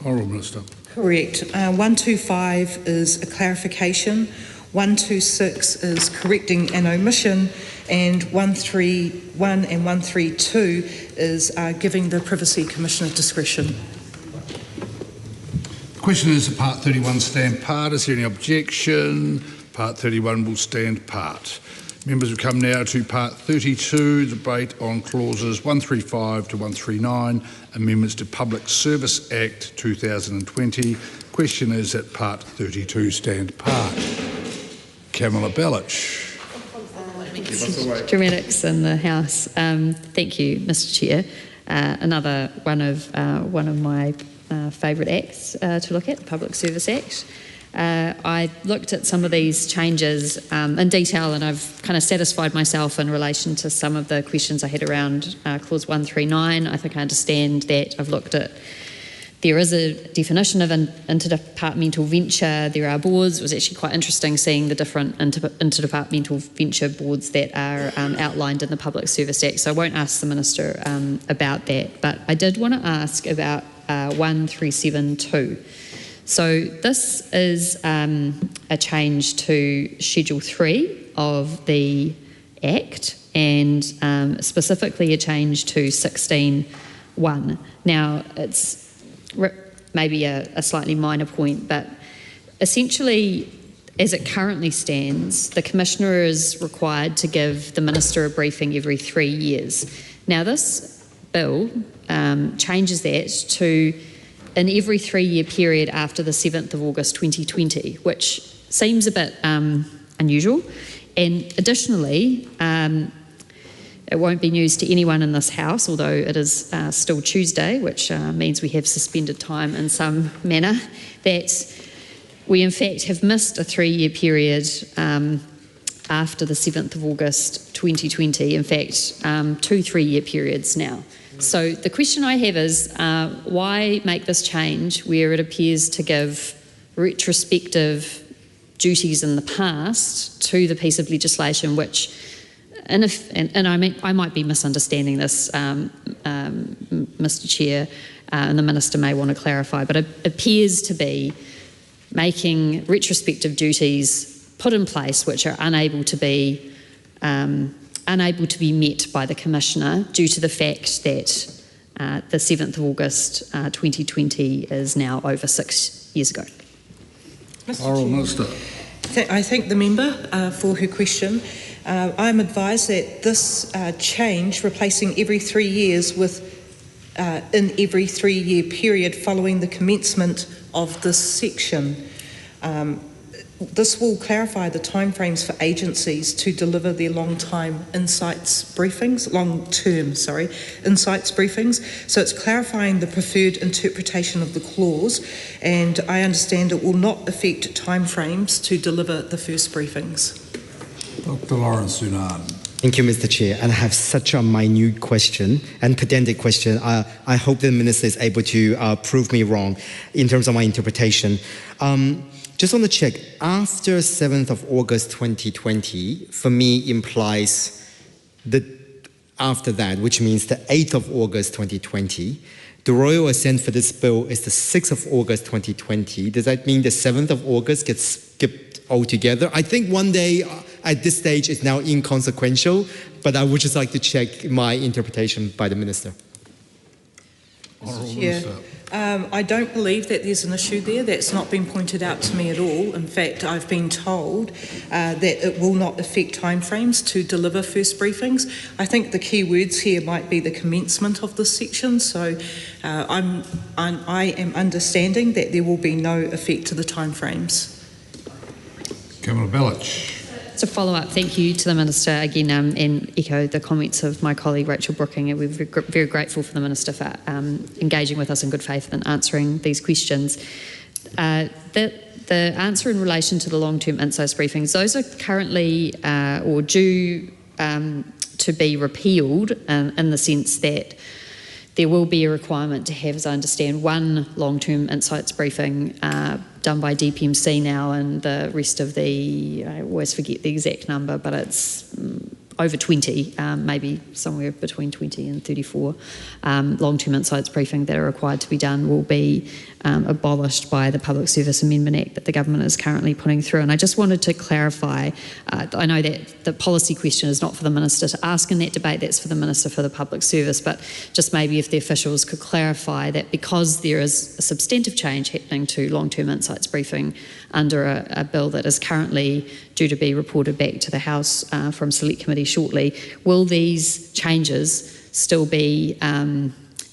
Honourable Minister. Correct. 125 is a clarification, 126 is correcting an omission, and 131 and 132 is giving the Privacy Commissioner discretion. The question is, Part 31 stand part. Is there any objection? Part 31 will stand part. Members, we come now to Part 32, debate on clauses 135 to 139, amendments to Public Service Act 2020. Question is that Part 32 stand part. Kamala Bellich. Dramatics in the House. Thank you, Mr. Chair. Another one of my favourite acts to look at, the Public Service Act. I looked at some of these changes in detail, and I've kind of satisfied myself in relation to some of the questions I had around Clause 139. I think I understand that. I've looked at, there is a definition of interdepartmental venture. There are boards. It was actually quite interesting seeing the different interdepartmental venture boards that are outlined in the Public Service Act. So I won't ask the Minister about that, but I did want to ask about 1372. So this is a change to Schedule 3 of the Act, and specifically a change to 16.1. Now, it's maybe a slightly minor point, but essentially, as it currently stands, the Commissioner is required to give the Minister a briefing every 3 years. Now, this bill changes that to in every 3-year period after the 7th of August 2020, which seems a bit unusual. And additionally, it won't be news to anyone in this House, although it is still Tuesday, which means we have suspended time in some manner, that we in fact have missed a 3-year period after the 7th of August 2020, in fact, 2 3-year periods now. So the question I have is, why make this change where it appears to give retrospective duties in the past to the piece of legislation which, and I might be misunderstanding this, Mr. Chair, and the Minister may want to clarify, but it appears to be making retrospective duties put in place which are unable to be met by the Commissioner due to the fact that the 7th of August 2020 is now over 6 years ago. Minister. I thank the member for her question. I'm advised that this change, replacing every 3 years with in every 3-year period following the commencement of this section, this will clarify the timeframes for agencies to deliver their long-term insights briefings. So it's clarifying the preferred interpretation of the clause, and I understand it will not affect timeframes to deliver the first briefings. Dr. Lawrence Sunan. Thank you, Mr. Chair. And I have such a minute question and pedantic question. I hope the Minister is able to prove me wrong in terms of my interpretation. Just want to check, after 7th of August 2020, for me implies that after that, which means the 8th of August 2020, the royal assent for this bill is the 6th of August 2020. Does that mean the 7th of August gets skipped altogether? I think one day at this stage is now inconsequential, but I would just like to check my interpretation by the Minister. I don't believe that there's an issue there. That's not been pointed out to me at all. In fact, I've been told that it will not affect timeframes to deliver first briefings. I think the key words here might be the commencement of this section. So I am understanding that there will be no effect to the timeframes. Kamala Bellich. to follow up, thank you to the Minister again and echo the comments of my colleague Rachel Brooking. We're very grateful for the Minister for engaging with us in good faith and answering these questions. The answer in relation to the long-term insights briefings, those are currently or due to be repealed in the sense that there will be a requirement to have, as I understand, one long-term insights briefing done by DPMC now, and the rest of the, I always forget the exact number, but it's over 20, maybe somewhere between 20 and 34 long-term insights briefing that are required to be done will be abolished by the Public Service Amendment Act that the government is currently putting through. And I just wanted to clarify, I know that the policy question is not for the Minister to ask in that debate, that's for the Minister for the Public Service, but just maybe if the officials could clarify that because there is a substantive change happening to long-term insights briefing under a bill that is currently due to be reported back to the House from Select Committee shortly, will these changes still be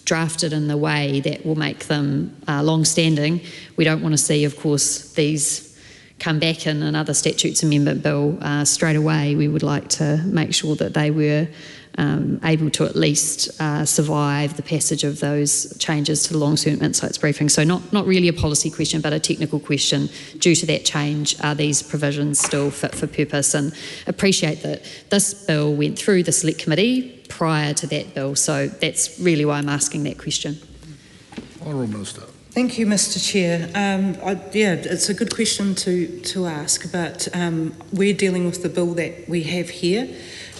drafted in the way that will make them long-standing? We don't want to see, of course, these come back in another statutes amendment bill straight away. We would like to make sure that they were able to at least survive the passage of those changes to the long-term insights briefing. So not really a policy question, but a technical question. Due to that change, are these provisions still fit for purpose? And appreciate that this bill went through the Select Committee prior to that bill, so that's really why I'm asking that question. Honourable Minister. Thank you, Mr. Chair. It's a good question to ask, but we're dealing with the bill that we have here.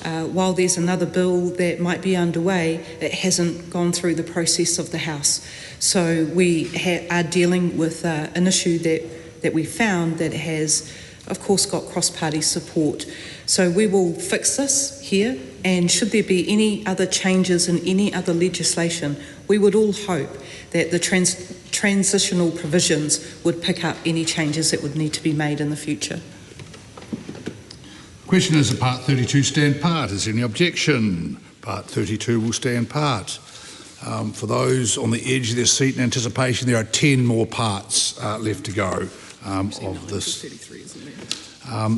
While there's another bill that might be underway, it hasn't gone through the process of the House. So we are dealing with an issue that we found that has, of course, got cross-party support. So we will fix this here, and should there be any other changes in any other legislation, we would all hope that the transitional provisions would pick up any changes that would need to be made in the future. Question is, Part 32 stand part. Is there any objection? Part 32 will stand part. For those on the edge of their seat in anticipation, there are 10 more parts left to go of this.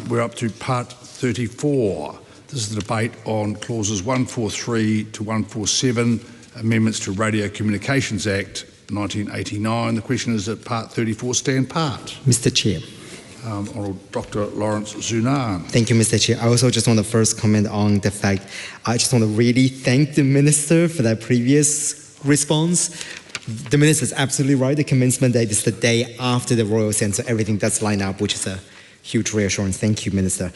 We're up to Part 34. This is the debate on clauses 143 to 147, amendments to Radio Communications Act 1989. The question is, that Part 34 stand part? Mr. Chair. Honourable Dr. Lawrence Zunan. Thank you, Mr. Chair. I also just want to first comment on the fact, I just want to really thank the Minister for that previous response. The Minister is absolutely right. The commencement date is the day after the Royal Assent, so everything does line up, which is a huge reassurance. Thank you, Minister.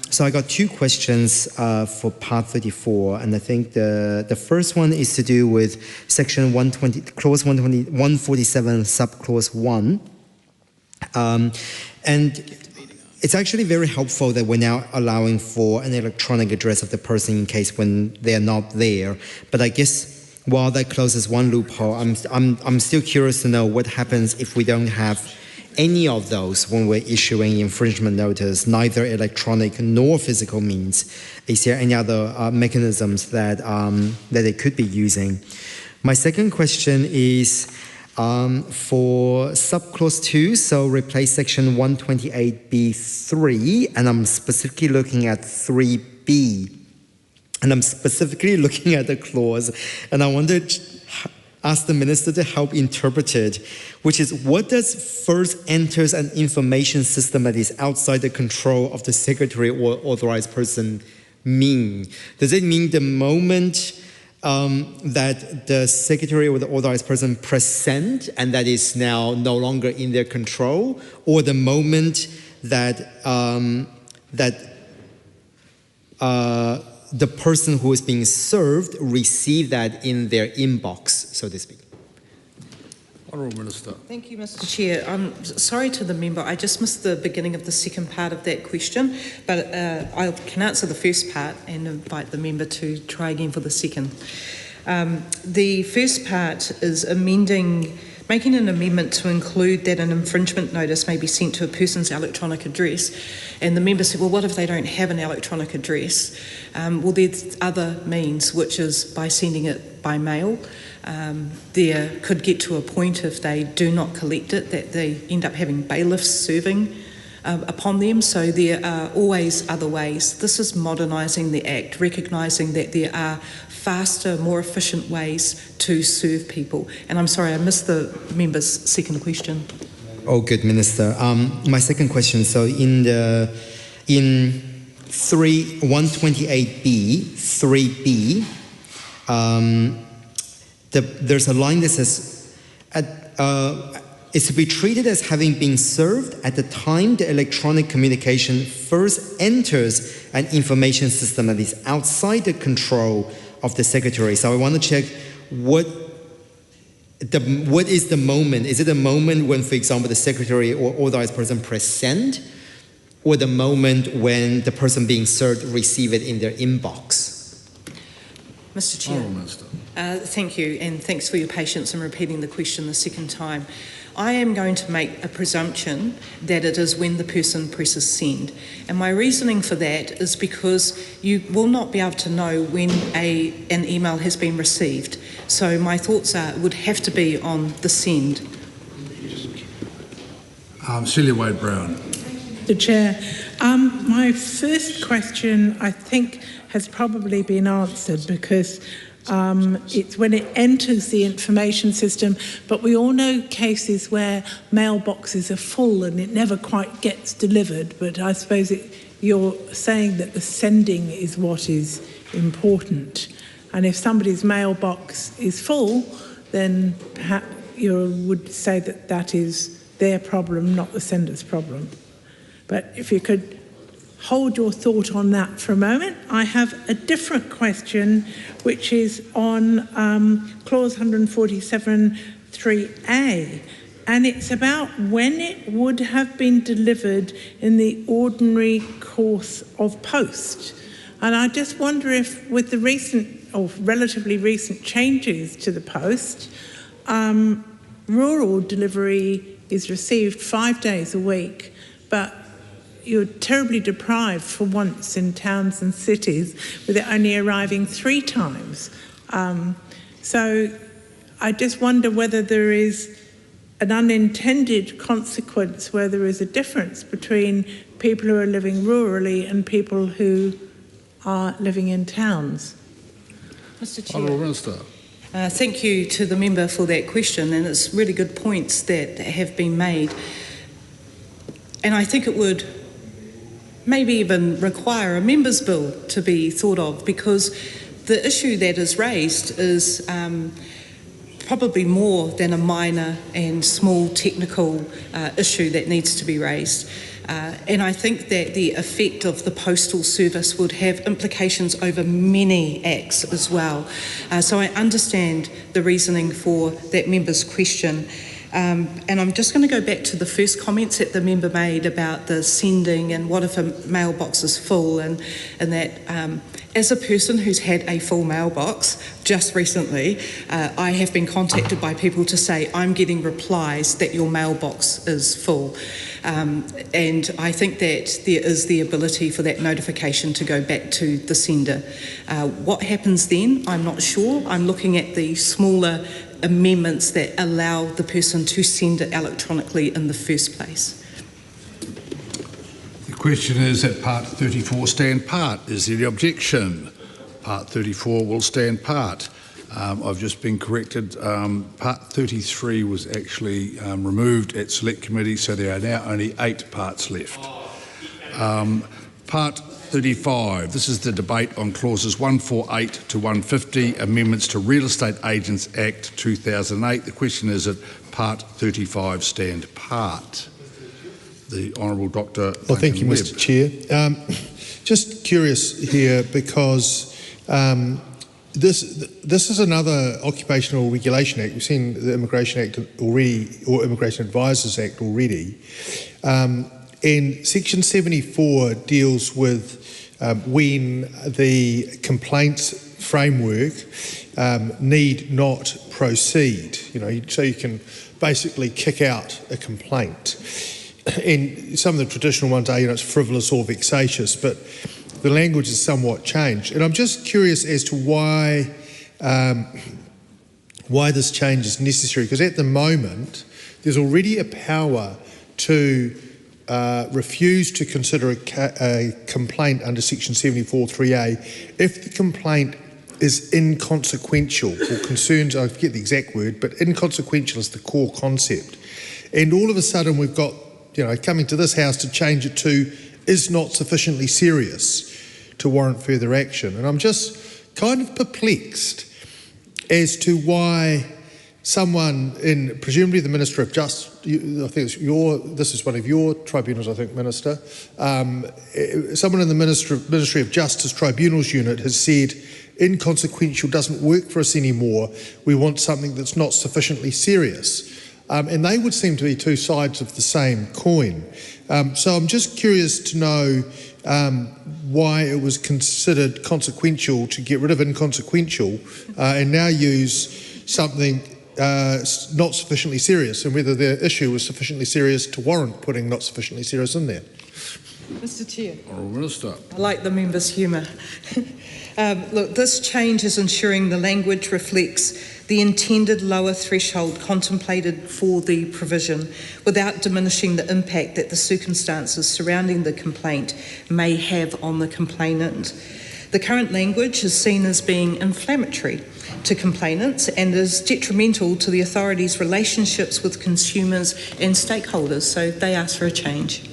So I got two questions for Part 34, and I think the first one is to do with Section 120, Clause 147, Subclause 1. And it's actually very helpful that we're now allowing for an electronic address of the person in case when they're not there. But I guess while that closes one loophole, I'm still curious to know what happens if we don't have any of those when we're issuing infringement notice, neither electronic nor physical means. Is there any other mechanisms that they could be using? My second question is for subclause 2, so replace section 128B3, and I'm specifically looking at 3B, and I'm specifically looking at the clause, and I wanted to ask the Minister to help interpret it, which is, what does first enters an information system that is outside the control of the Secretary or authorized person mean? Does it mean the moment that the Secretary or the authorized person press send and that is now no longer in their control, or the moment that the person who is being served receive that in their inbox, so to speak? Honourable Minister. Thank you, Mr. Chair. I'm sorry to the member, I just missed the beginning of the second part of that question, but I can answer the first part and invite the member to try again for the second. The first part is making an amendment to include that an infringement notice may be sent to a person's electronic address. And the member said, well, what if they don't have an electronic address? Well, there's other means, which is by sending it by mail. There could get to a point, if they do not collect it, that they end up having bailiffs serving upon them, so there are always other ways. This is modernising the Act, recognising that there are faster, more efficient ways to serve people. And I'm sorry, I missed the member's second question. Oh, good, Minister. My second question, so in 128B, 3B, there's a line that says, is to be treated as having been served at the time the electronic communication first enters an information system that is outside the control of the Secretary. So I want to check what is the moment? Is it a moment when, for example, the Secretary or authorized person press send, or the moment when the person being served receive it in their inbox? Mr. Chair. Thank you, and thanks for your patience in repeating the question the second time. I am going to make a presumption that it is when the person presses send. And my reasoning for that is because you will not be able to know when an email has been received. So my thoughts are it would have to be on the send. Celia Wade-Brown. The Chair. My first question, I think, has probably been answered because it's when it enters the information system, but we all know cases where mailboxes are full and it never quite gets delivered, but I suppose you're saying that the sending is what is important. And if somebody's mailbox is full, then perhaps you would say that that is their problem, not the sender's problem. But if you could hold your thought on that for a moment. I have a different question, which is on clause 147(3)(a), and it's about when it would have been delivered in the ordinary course of post. And I just wonder if, with the recent or relatively recent changes to the post, rural delivery is received 5 days a week, but you're terribly deprived for once in towns and cities with it only arriving 3 times. So I just wonder whether there is an unintended consequence where there is a difference between people who are living rurally and people who are living in towns. Mr. Chair. Thank you to the member for that question, and it's really good points that have been made. And I think it would maybe even require a member's bill to be thought of, because the issue that is raised is probably more than a minor and small technical issue that needs to be raised. And I think that the effect of the postal service would have implications over many acts as well. So I understand the reasoning for that member's question. And I'm just going to go back to the first comments that the member made about the sending and what if a mailbox is full, and that as a person who's had a full mailbox just recently, I have been contacted by people to say, I'm getting replies that your mailbox is full. And I think that there is the ability for that notification to go back to the sender. What happens then, I'm not sure. I'm looking at the smaller amendments that allow the person to send it electronically in the first place. The question is that Part 34 stand part. Is there any objection? Part 34 will stand part. I've just been corrected. Part 33 was actually removed at Select Committee, so there are now only 8 parts left. Part 35, this is the debate on clauses 148 to 150, amendments to Real Estate Agents Act 2008. The question is that Part 35 stand part. The Honourable Dr. Well, thank you, Webb. Mr. Chair. Just curious here because this is another occupational regulation act. We've seen the Immigration Act already, or Immigration Advisors Act already. And Section 74 deals with when the complaints framework need not proceed. So you can basically kick out a complaint. And some of the traditional ones are, it's frivolous or vexatious, but the language is somewhat changed. And I'm just curious as to why this change is necessary, because at the moment there's already a power to refuse to consider a complaint under section 74(3)(a) if the complaint is inconsequential or concerns, I forget the exact word, but inconsequential is the core concept. And all of a sudden we've got, coming to this House to change it to is not sufficiently serious to warrant further action. And I'm just kind of perplexed as to why someone in, presumably the Minister of Justice, I think this is one of your tribunals, I think, Minister, someone in the Ministry of Justice Tribunals Unit has said inconsequential doesn't work for us anymore, we want something that's not sufficiently serious. And they would seem to be two sides of the same coin. So I'm just curious to know why it was considered consequential to get rid of inconsequential and now use something not sufficiently serious, and whether the issue was sufficiently serious to warrant putting not sufficiently serious in there. Mr Chair. Honourable Minister. I like the member's humour. Look, this change is ensuring the language reflects the intended lower threshold contemplated for the provision without diminishing the impact that the circumstances surrounding the complaint may have on the complainant. The current language is seen as being inflammatory to complainants and is detrimental to the authority's relationships with consumers and stakeholders, so they ask for a change.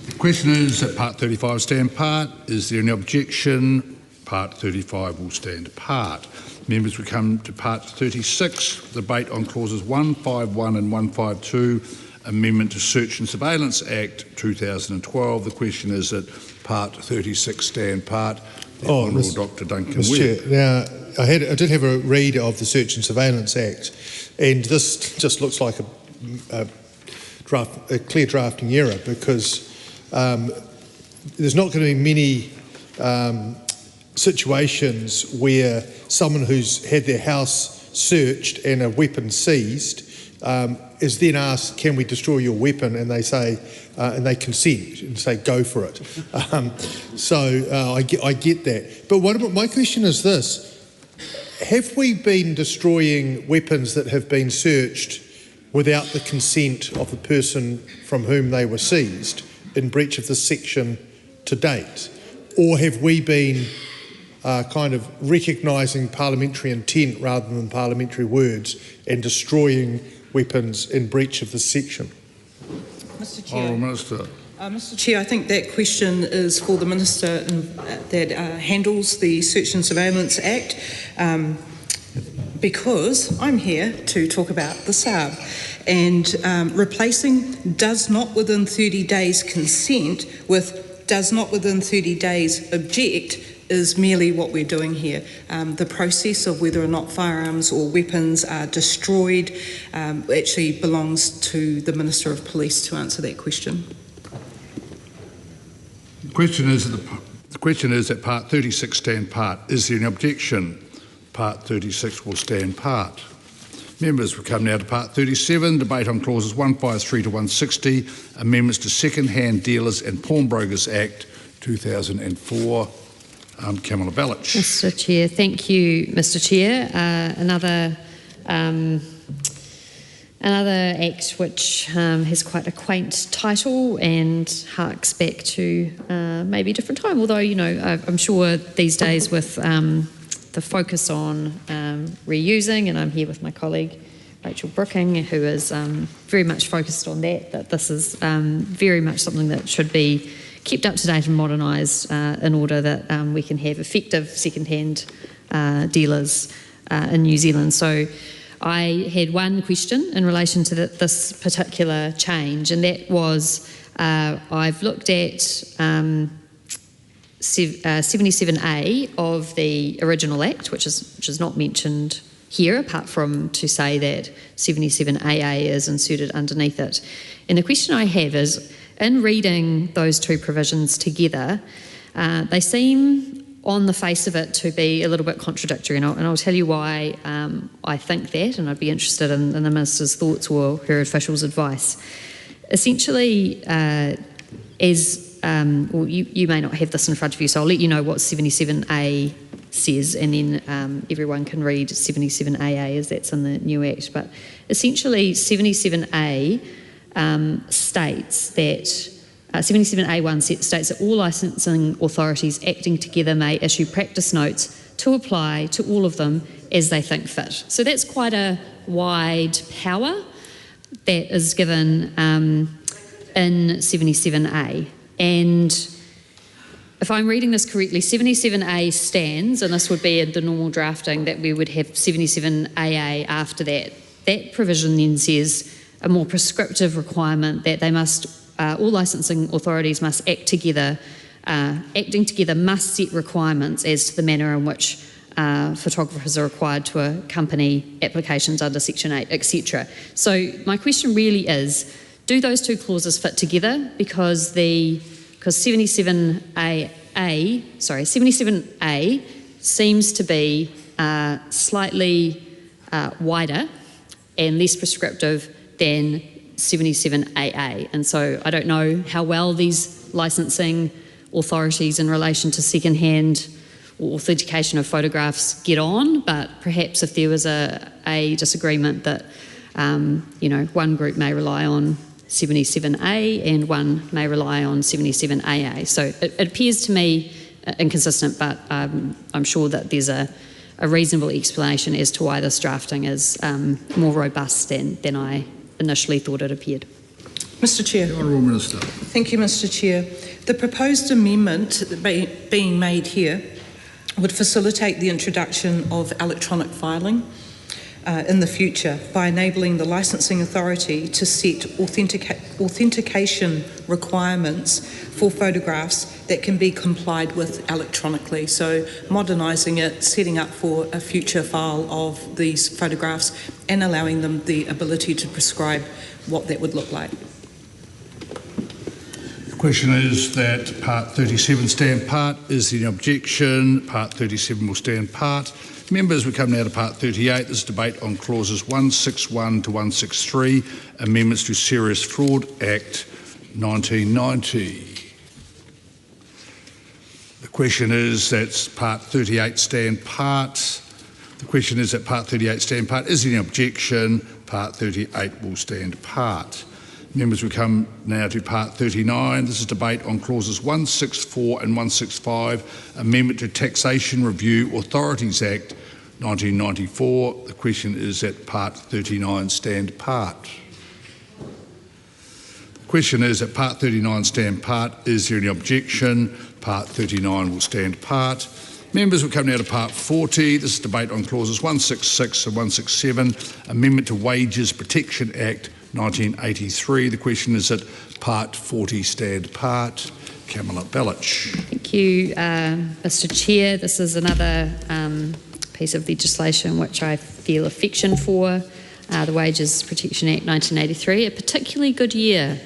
The question is that Part 35 stand part. Is there any objection? Part 35 will stand part. Members, we come to Part 36, debate on clauses 151 and 152, Amendment to Search and Surveillance Act 2012. The question is that Part 36 stand part. The Honourable Dr Duncan Webb. Now, I did have a read of the Search and Surveillance Act, and this just looks like a clear drafting error, because there's not going to be many situations where someone who's had their house searched and a weapon seized is then asked, can we destroy your weapon? And they say, and they consent and say, go for it. I get that. But my question is this. Have we been destroying weapons that have been searched without the consent of the person from whom they were seized in breach of this section to date? Or have we been kind of recognising parliamentary intent rather than parliamentary words and destroying weapons in breach of this section? Mr Chair. Honourable Minister. Mr Chair, I think that question is for the Minister that handles the Search and Surveillance Act, because I'm here to talk about the SARB. And replacing does not within 30 days consent with does not within 30 days object is merely what we're doing here. The process of whether or not firearms or weapons are destroyed actually belongs to the Minister of Police to answer that question. The question is that Part 36 stand part. Is there any objection? Part 36 will stand part. Members, we come now to Part 37, debate on clauses 153 to 160, amendments to Second-Hand Dealers and Pawnbrokers Act 2004. Kamala Balich. Mr Chair, thank you, Mr Chair. Another act which has quite a quaint title and harks back to maybe a different time, although, I'm sure these days with the focus on reusing, and I'm here with my colleague Rachel Brooking, who is very much focused on that this is very much something that should be kept up to date and modernised in order that we can have effective second-hand dealers in New Zealand. So I had one question in relation to this particular change, and that was I've looked at 77A of the original Act, which is not mentioned here, apart from to say that 77AA is inserted underneath it. And the question I have is, in reading those two provisions together, they seem on the face of it to be a little bit contradictory, and I'll tell you why I think that, and I'd be interested in the Minister's thoughts or her official's advice. Essentially, you may not have this in front of you, so I'll let you know what 77A says, and then everyone can read 77AA as that's in the new Act. But essentially, 77A states that 77A1 states that all licensing authorities acting together may issue practice notes to apply to all of them as they think fit. So that's quite a wide power that is given in 77A. And if I'm reading this correctly, 77A stands, and this would be the normal drafting, that we would have 77AA after that. That provision then says a more prescriptive requirement that they must, all licensing authorities must act together, acting together must set requirements as to the manner in which photographers are required to accompany applications under Section 8, etc. So my question really is, do those two clauses fit together? Because 77A seems to be slightly wider and less prescriptive than 77AA. And so I don't know how well these licensing authorities in relation to second-hand or authentication of photographs get on, but perhaps if there was a disagreement that, one group may rely on 77A and one may rely on 77AA. So it appears to me inconsistent, but I'm sure that there's a reasonable explanation as to why this drafting is more robust than I initially thought it appeared. Mr Chair. The Honourable Minister. Thank you, Mr Chair. The proposed amendment being made here would facilitate the introduction of electronic filing in the future by enabling the licensing authority to set authentication requirements for photographs that can be complied with electronically. So modernising it, setting up for a future file of these photographs and allowing them the ability to prescribe what that would look like. The question is that Part 37 stand part. Is there any objection? Part 37 will stand part. Members, we come now to Part 38. This is debate on clauses 161 to 163, amendments to Serious Fraud Act 1990. The question is that Part 38 stand part. The question is that Part 38 stand part. Is there any objection? Part 38 will stand part. Members, we come now to Part 39. This is debate on clauses 164 and 165, Amendment to Taxation Review Authorities Act 1994. The question is that Part 39 stand part. The question is that Part 39 stand part. Is there any objection? Part 39 will stand part. Members, we come now to Part 40. This is debate on clauses 166 and 167, Amendment to Wages Protection Act 1983. The question is that Part 40 stand part. Kamala Belich. Thank you, Mr Chair. This is another piece of legislation which I feel affection for, the Wages Protection Act 1983. A particularly good year,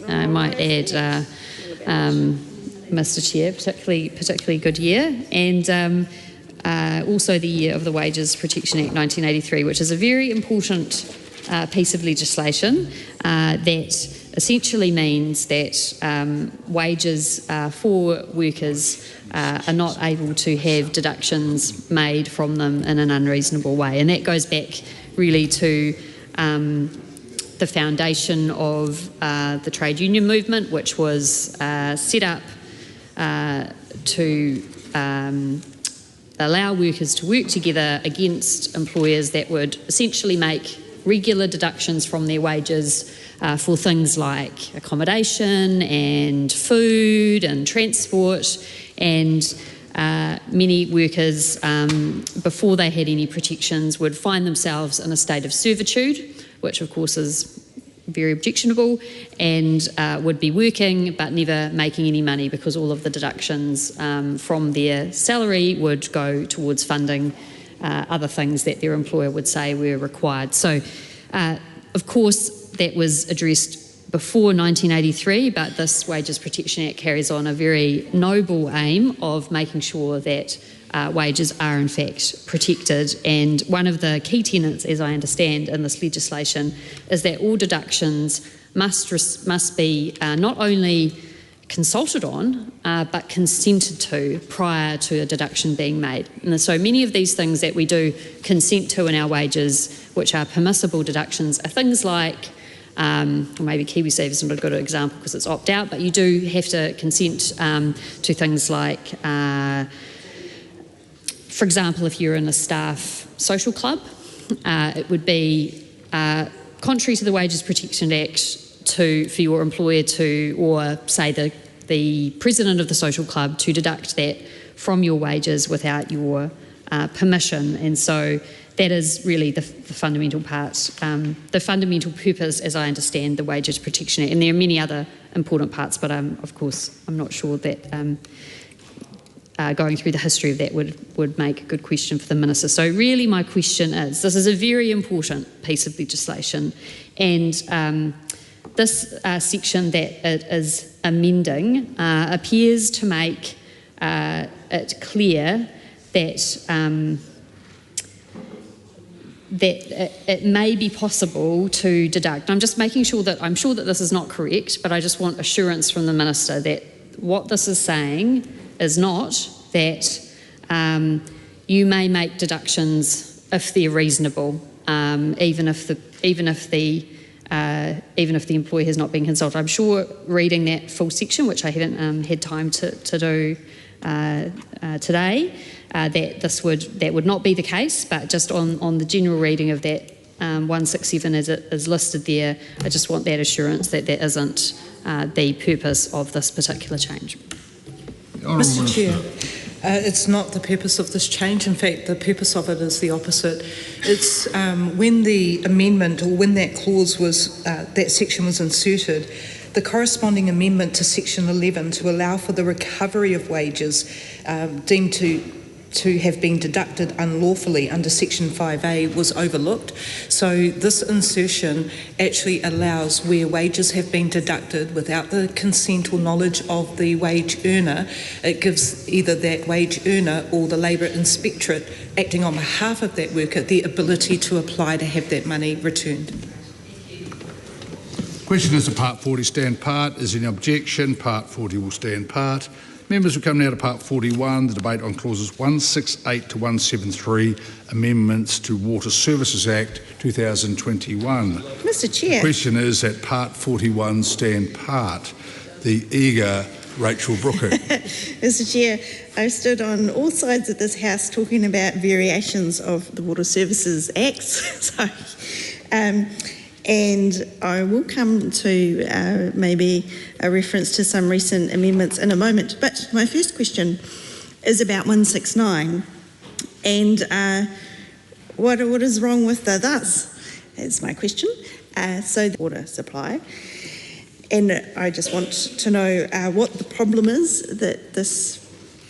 I might add, Mr Chair, particularly good year, and also the year of the Wages Protection Act 1983, which is a very important piece of legislation that essentially means that wages for workers are not able to have deductions made from them in an unreasonable way. And that goes back really to the foundation of the trade union movement, which was set up to allow workers to work together against employers that would essentially make regular deductions from their wages for things like accommodation and food and transport, and many workers, before they had any protections, would find themselves in a state of servitude, which of course is very objectionable, and would be working but never making any money because all of the deductions from their salary would go towards funding other things that their employer would say were required. So, of course, that was addressed before 1983, but this Wages Protection Act carries on a very noble aim of making sure that wages are in fact protected. And one of the key tenets, as I understand, in this legislation is that all deductions must be not only consulted on, but consented to prior to a deduction being made. And so many of these things that we do consent to in our wages, which are permissible deductions, are things like or maybe KiwiSaver is not a good example because it's opt-out, but you do have to consent to things like, for example, if you're in a staff social club, it would be contrary to the Wages Protection Act for your employer to, or say the president of the social club, to deduct that from your wages without your permission. And so that is really the fundamental part, the fundamental purpose, as I understand, the Wages Protection Act. And there are many other important parts, but of course I'm not sure that going through the history of that would make a good question for the Minister. So really my question is, this is a very important piece of legislation, and this section that it is amending appears to make it clear that it may be possible to deduct. I'm just making sure that, I'm sure that this is not correct, but I just want assurance from the Minister that what this is saying is not that you may make deductions if they're reasonable, even if the employee has not been consulted. I'm sure reading that full section, which I haven't had time to do today, that would not be the case, but just on the general reading of that 167 as it is listed there, I just want that assurance that that isn't the purpose of this particular change. Mr. Chair, it's not the purpose of this change. In fact, the purpose of it is the opposite. It's when the amendment, or when that clause was, that section was inserted, the corresponding amendment to section 11 to allow for the recovery of wages deemed to have been deducted unlawfully under section 5A was overlooked. So this insertion actually allows, where wages have been deducted without the consent or knowledge of the wage earner, it gives either that wage earner or the Labour Inspectorate acting on behalf of that worker the ability to apply to have that money returned. Question is to Part 40 stand part. Is any objection? Part 40 will stand part. Members, we come now to Part 41, the debate on clauses 168 to 173, amendments to Water Services Act 2021. Mr. Chair. The question is that Part 41 stand part. The eager Rachel Brooker. Mr. Chair, I stood on all sides of this House talking about variations of the Water Services Acts. And I will come to maybe a reference to some recent amendments in a moment. But my first question is about 169 and what is wrong with the thus? Is my question. So the water supply. And I just want to know what the problem is that this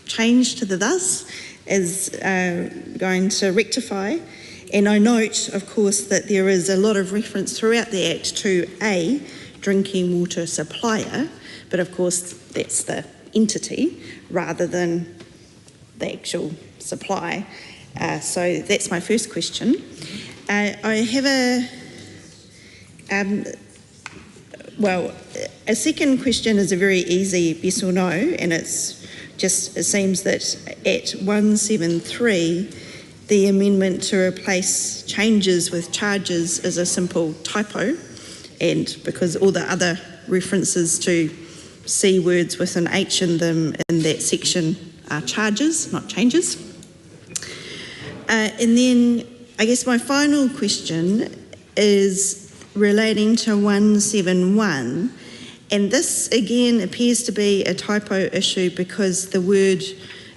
change to the thus is going to rectify. And I note, of course, that there is a lot of reference throughout the Act to a drinking water supplier, but of course that's the entity rather than the actual supply. So that's my first question. I have a second question is a very easy yes or no, and it seems that at 173, the amendment to replace changes with charges is a simple typo, and because all the other references to C words with an H in them in that section are charges, not changes. And then I guess my final question is relating to 171, and this again appears to be a typo issue because the word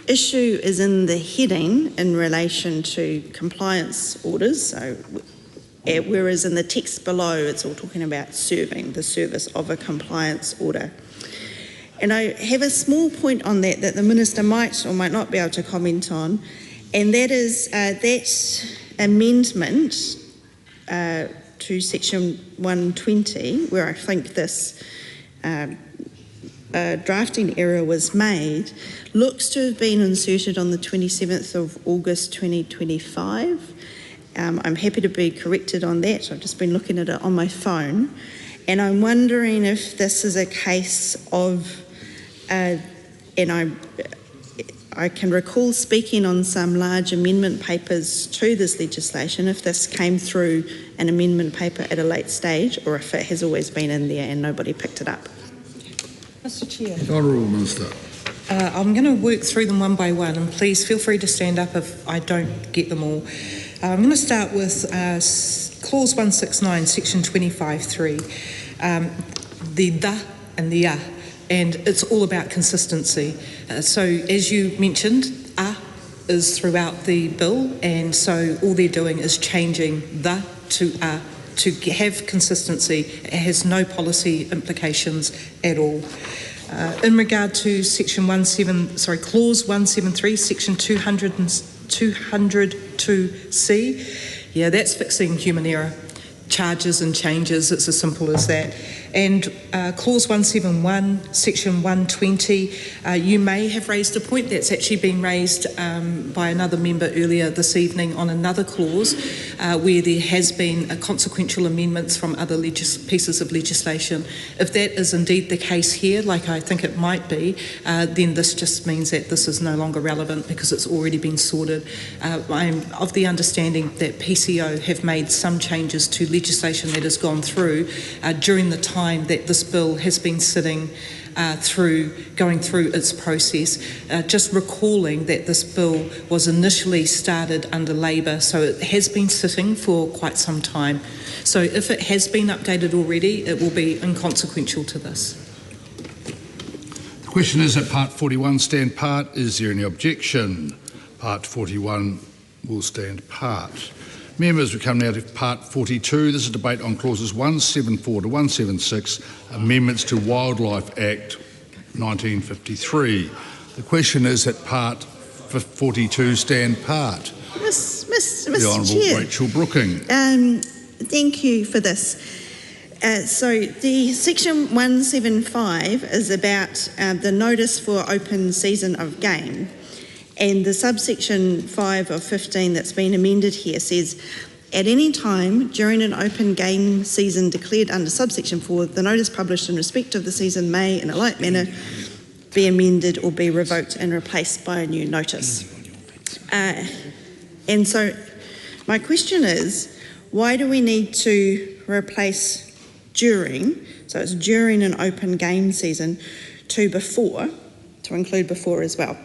issue is in the heading in relation to compliance orders, so whereas in the text below it's all talking about serving the service of a compliance order. And I have a small point on that the Minister might or might not be able to comment on, and that is that amendment to section 120, where I think this drafting error was made, looks to have been inserted on the 27th of August 2025. I'm happy to be corrected on that. I've just been looking at it on my phone. And I'm wondering if this is a case of, I can recall speaking on some large amendment papers to this legislation, if this came through an amendment paper at a late stage, or if it has always been in there and nobody picked it up. Mr Chair. The Honourable Minister. I'm going to work through them one by one, and please feel free to stand up if I don't get them all. I'm going to start with Clause 169, Section 25.3, the and the and it's all about consistency. So as you mentioned, is throughout the bill, and so all they're doing is changing the to have consistency. It has no policy implications at all. In regard to Clause 173, Section 202C, yeah, that's fixing human error. Charges and changes, it's as simple as that. And Clause 171, Section 120, you may have raised a point that's actually been raised by another member earlier this evening on another clause where there has been consequential amendments from other pieces of legislation. If that is indeed the case here, like I think it might be, then this just means that this is no longer relevant because it's already been sorted. I'm of the understanding that PCO have made some changes to legislation that has gone through during the time that this bill has been sitting going through its process. Just recalling that this bill was initially started under Labor, so it has been sitting for quite some time. So if it has been updated already, it will be inconsequential to this. The question is that Part 41 stand part. Is there any objection? Part 41 will stand part. Members, we come now to Part 42. This is a debate on Clauses 174 to 176, Amendments to Wildlife Act 1953. The question is that Part 42 stand part. Mr. The Honourable Chair. Rachel Brooking. Thank you for this. So the Section 175 is about the notice for open season of game. And the subsection 5 of 15 that's been amended here says, at any time during an open game season declared under subsection 4, the notice published in respect of the season may, in a like manner, be amended or be revoked and replaced by a new notice. And so my question is, why do we need to replace during, so it's during an open game season, to before, to include before as well?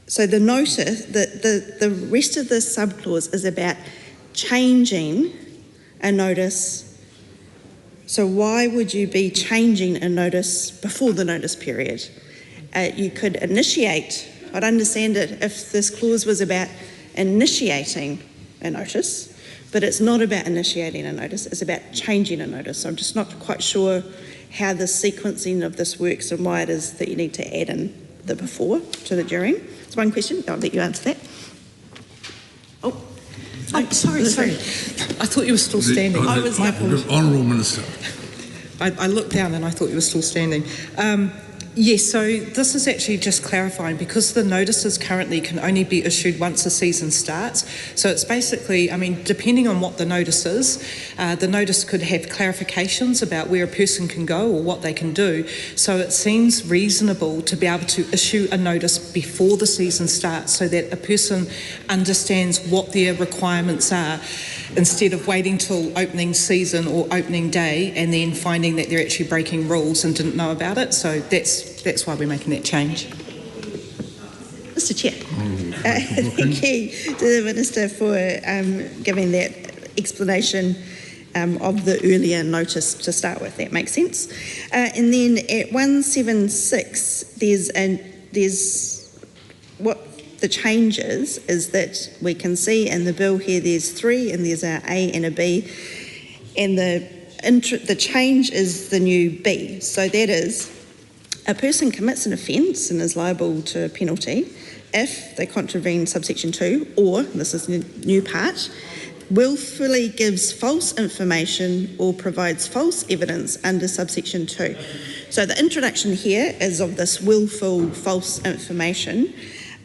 So the notice, the rest of this subclause is about changing a notice. So why would you be changing a notice before the notice period? You could initiate, I'd understand it if this clause was about initiating a notice, but it's not about initiating a notice, it's about changing a notice. So I'm just not quite sure how the sequencing of this works and why it is that you need to add in the before to the during. It's one question. I'll let you answer that. Sorry. I thought you were still standing. Honourable Minister. I looked down and I thought you were still standing. Yes, so this is actually just clarifying because the notices currently can only be issued once a season starts. So it's basically, I mean, depending on what the notice is, the notice could have clarifications about where a person can go or what they can do. So it seems reasonable to be able to issue a notice before the season starts so that a person understands what their requirements are, instead of waiting till opening season or opening day and then finding that they're actually breaking rules and didn't know about it. So that's why we're making that change. Mr. Chair, thank you to the Minister for giving that explanation of the earlier notice to start with. That makes sense. And then at 176, there's what the changes is that we can see in the bill here there's 3 and there's a A and a B, and the change is the new B. So that is, a person commits an offence and is liable to a penalty if they contravene subsection 2, or, this is the new part, willfully gives false information or provides false evidence under subsection 2. So the introduction here is of this willful false information.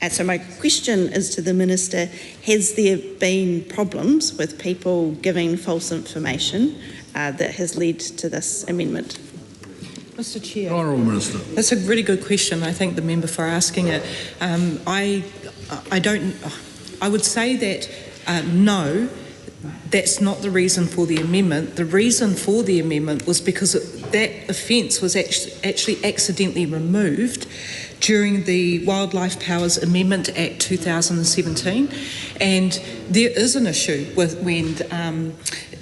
And so my question is to the Minister, has there been problems with people giving false information that has led to this amendment? Mr. Chair. Honourable Minister. That's a really good question. I thank the member for asking it. I would say that no, that's not the reason for the amendment. The reason for the amendment was because that offence was actually accidentally removed during the Wildlife Powers Amendment Act 2017, and there is an issue with when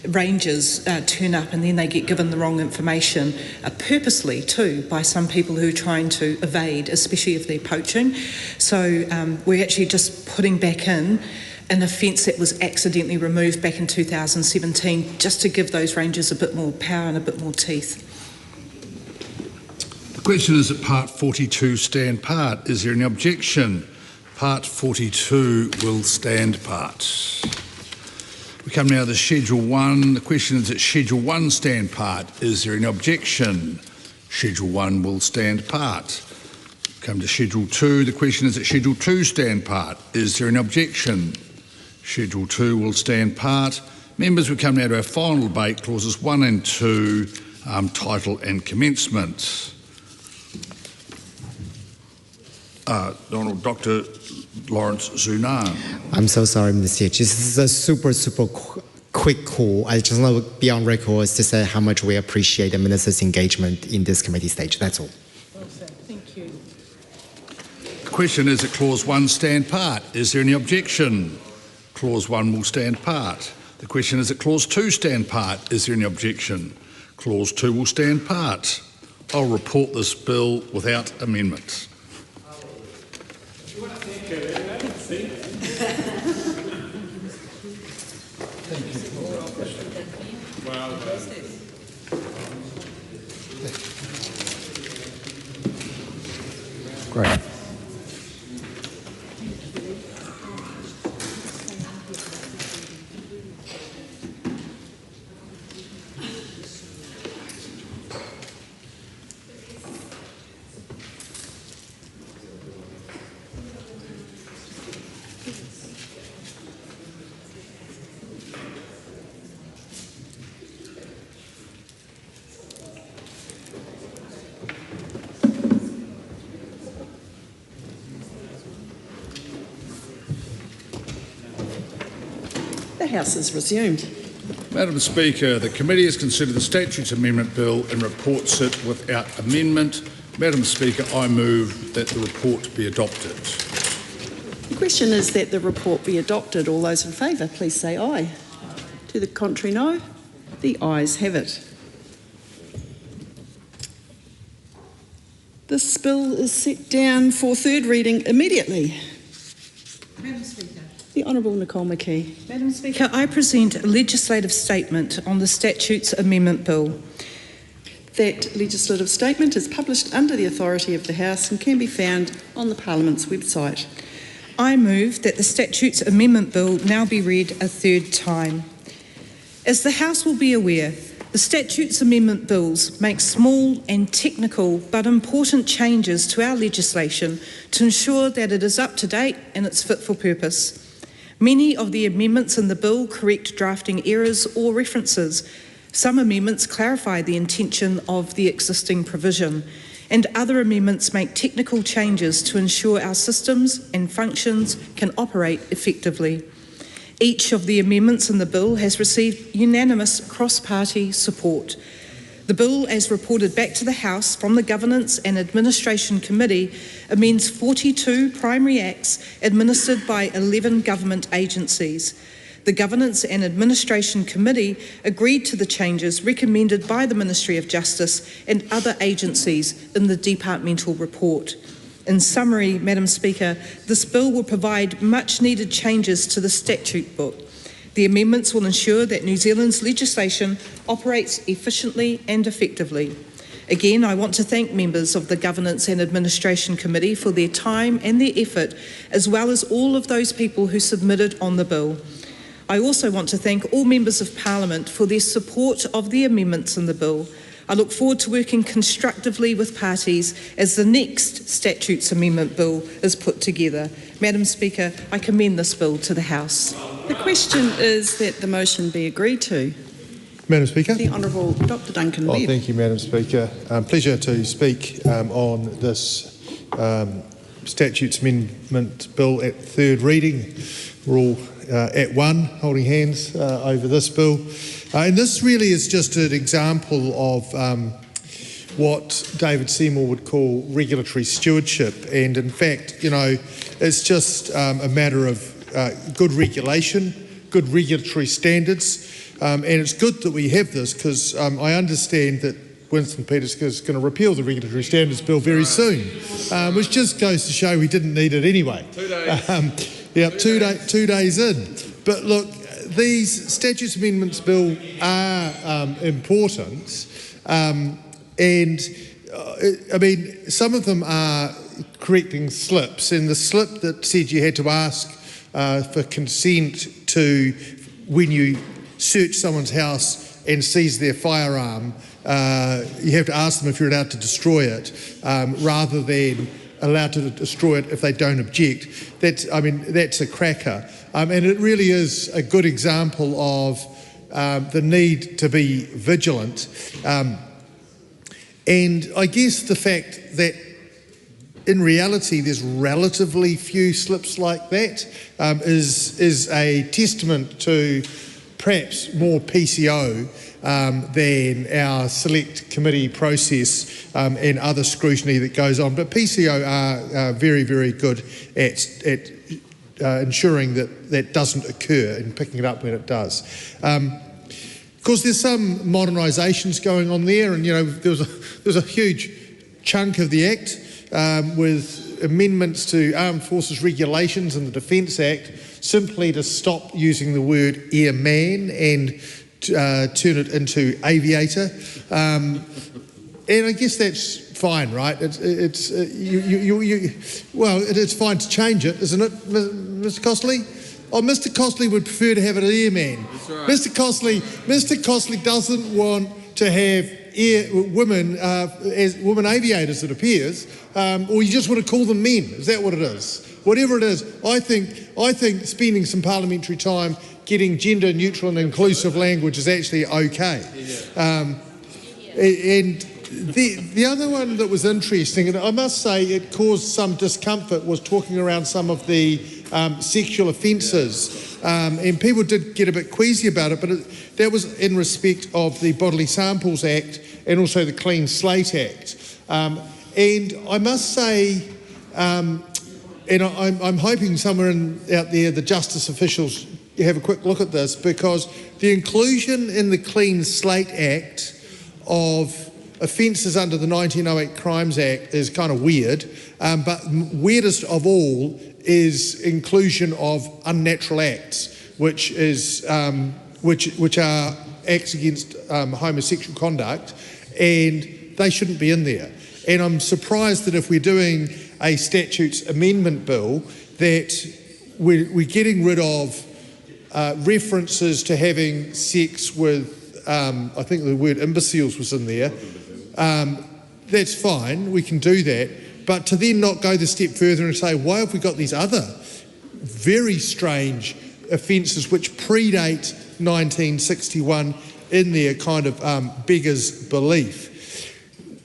rangers turn up and then they get given the wrong information, purposely too, by some people who are trying to evade, especially if they're poaching. So we're actually just putting back in an offence that was accidentally removed back in 2017, just to give those rangers a bit more power and a bit more teeth. The question is that Part 42 stand part. Is there any objection? Part 42 will stand part. We come now to Schedule 1. The question is that Schedule 1 stand part. Is there any objection? Schedule 1 will stand part. We come to Schedule 2. The question is that Schedule 2 stand part. Is there any objection? Schedule 2 will stand part. Members, we come now to our final debate, clauses 1 and 2, title and commencement. Dr. Lawrence Zunan. I'm so sorry, Mr. Chair. This is a super quick call. I just want to be on record to say how much we appreciate the Minister's engagement in this committee stage. That's all. Thank you. The question is that Clause 1 stand part. Is there any objection? Clause 1 will stand part. The question is that Clause 2 stand part. Is there any objection? Clause 2 will stand part. I'll report this bill without amendment. Great. The House is resumed. Madam Speaker, the committee has considered the Statutes Amendment Bill and reports it without amendment. Madam Speaker, I move that the report be adopted. The question is that the report be adopted. All those in favour, please say aye. To the contrary, no. The ayes have it. This bill is set down for third reading immediately. Madam Speaker. The Honourable Nicole McKee. Madam Speaker, I present a legislative statement on the Statutes Amendment Bill. That legislative statement is published under the authority of the House and can be found on the Parliament's website. I move that the Statutes Amendment Bill now be read a third time. As the House will be aware, the Statutes Amendment Bills make small and technical but important changes to our legislation to ensure that it is up to date and it's fit for purpose. Many of the amendments in the bill correct drafting errors or references. Some amendments clarify the intention of the existing provision, and other amendments make technical changes to ensure our systems and functions can operate effectively. Each of the amendments in the bill has received unanimous cross-party support. The bill, as reported back to the House from the Governance and Administration Committee, amends 42 primary acts administered by 11 government agencies. The Governance and Administration Committee agreed to the changes recommended by the Ministry of Justice and other agencies in the departmental report. In summary, Madam Speaker, this bill will provide much needed changes to the statute book. The amendments will ensure that New Zealand's legislation operates efficiently and effectively. Again, I want to thank members of the Governance and Administration Committee for their time and their effort, as well as all of those people who submitted on the bill. I also want to thank all members of Parliament for their support of the amendments in the bill. I look forward to working constructively with parties as the next Statutes Amendment Bill is put together. Madam Speaker, I commend this bill to the House. The question is that the motion be agreed to. Madam Speaker. The Honourable Dr Duncan Webb. Thank you, Madam Speaker. Pleasure to speak on this Statutes Amendment Bill at third reading. We're all at one, holding hands over this bill. And this really is just an example of what David Seymour would call regulatory stewardship. And in fact, you know, it's just a matter of good regulation, good regulatory standards. And it's good that we have this because I understand that Winston Peters is going to repeal the Regulatory Standards Bill very soon, which just goes to show we didn't need it anyway. 2 days. 2 days in. But look, these Statutes Amendments Bill are important, and I mean, some of them are correcting slips, and the slip that said you had to ask for consent to when you search someone's house and seize their firearm, you have to ask them if you're allowed to destroy it, rather than allowed to destroy it if they don't object. That's a cracker. And it really is a good example of the need to be vigilant. And I guess the fact that in reality there's relatively few slips like that is a testament to perhaps more PCO than our select committee process and other scrutiny that goes on. But PCO are very, very good at ensuring that that doesn't occur and picking it up when it does. Of course, there's some modernisations going on there, and you know there's a huge chunk of the Act with amendments to Armed Forces regulations and the Defence Act simply to stop using the word airman and turn it into aviator. And I guess that's fine, right? It's fine to change it, isn't it, Mr. Costley? Oh, Mr. Costley would prefer to have an airman. That's right. Mr. Costley doesn't want to have women as women aviators, it appears, or you just want to call them men. Is that what it is? Whatever it is, I think spending some parliamentary time getting gender neutral and inclusive language is actually okay. And the other one that was interesting, and I must say it caused some discomfort, was talking around some of the sexual offences. And people did get a bit queasy about it, but that was in respect of the Bodily Samples Act and also the Clean Slate Act. And I must say, and I'm hoping somewhere out there the justice officials have a quick look at this, because the inclusion in the Clean Slate Act of offences under the 1908 Crimes Act is kind of weird, but weirdest of all is inclusion of unnatural acts, which are acts against homosexual conduct, and they shouldn't be in there. And I'm surprised that if we're doing a statutes amendment bill, that we're getting rid of references to having sex with, I think the word imbeciles was in there. That's fine, we can do that. But to then not go the step further and say, why have we got these other very strange offences which predate 1961 in there, kind of beggars belief.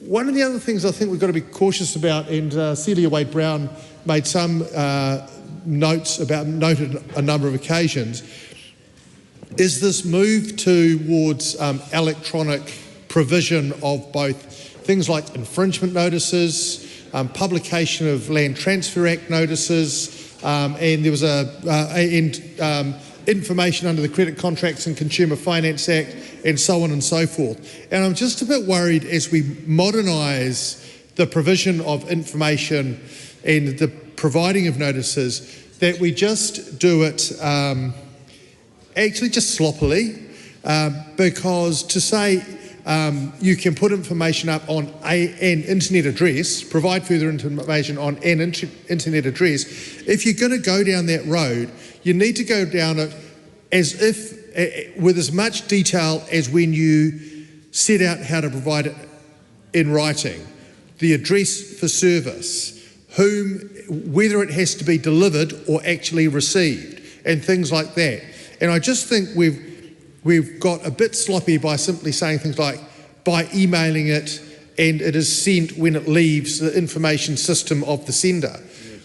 One of the other things I think we've got to be cautious about, and Celia Wade-Brown made some noted a number of occasions, is this move towards electronic provision of both things like infringement notices, publication of Land Transfer Act notices, and there was information under the Credit Contracts and Consumer Finance Act, and so on and so forth. And I'm just a bit worried as we modernise the provision of information and the providing of notices that we just do it actually just sloppily, because to say you can put information up on an internet address, provide further information on an internet address, if you're going to go down that road, you need to go down it as if with as much detail as when you set out how to provide it in writing. The address for service, whether it has to be delivered or actually received, and things like that. And I just think we've we've got a bit sloppy by simply saying things like, by emailing it and it is sent when it leaves the information system of the sender.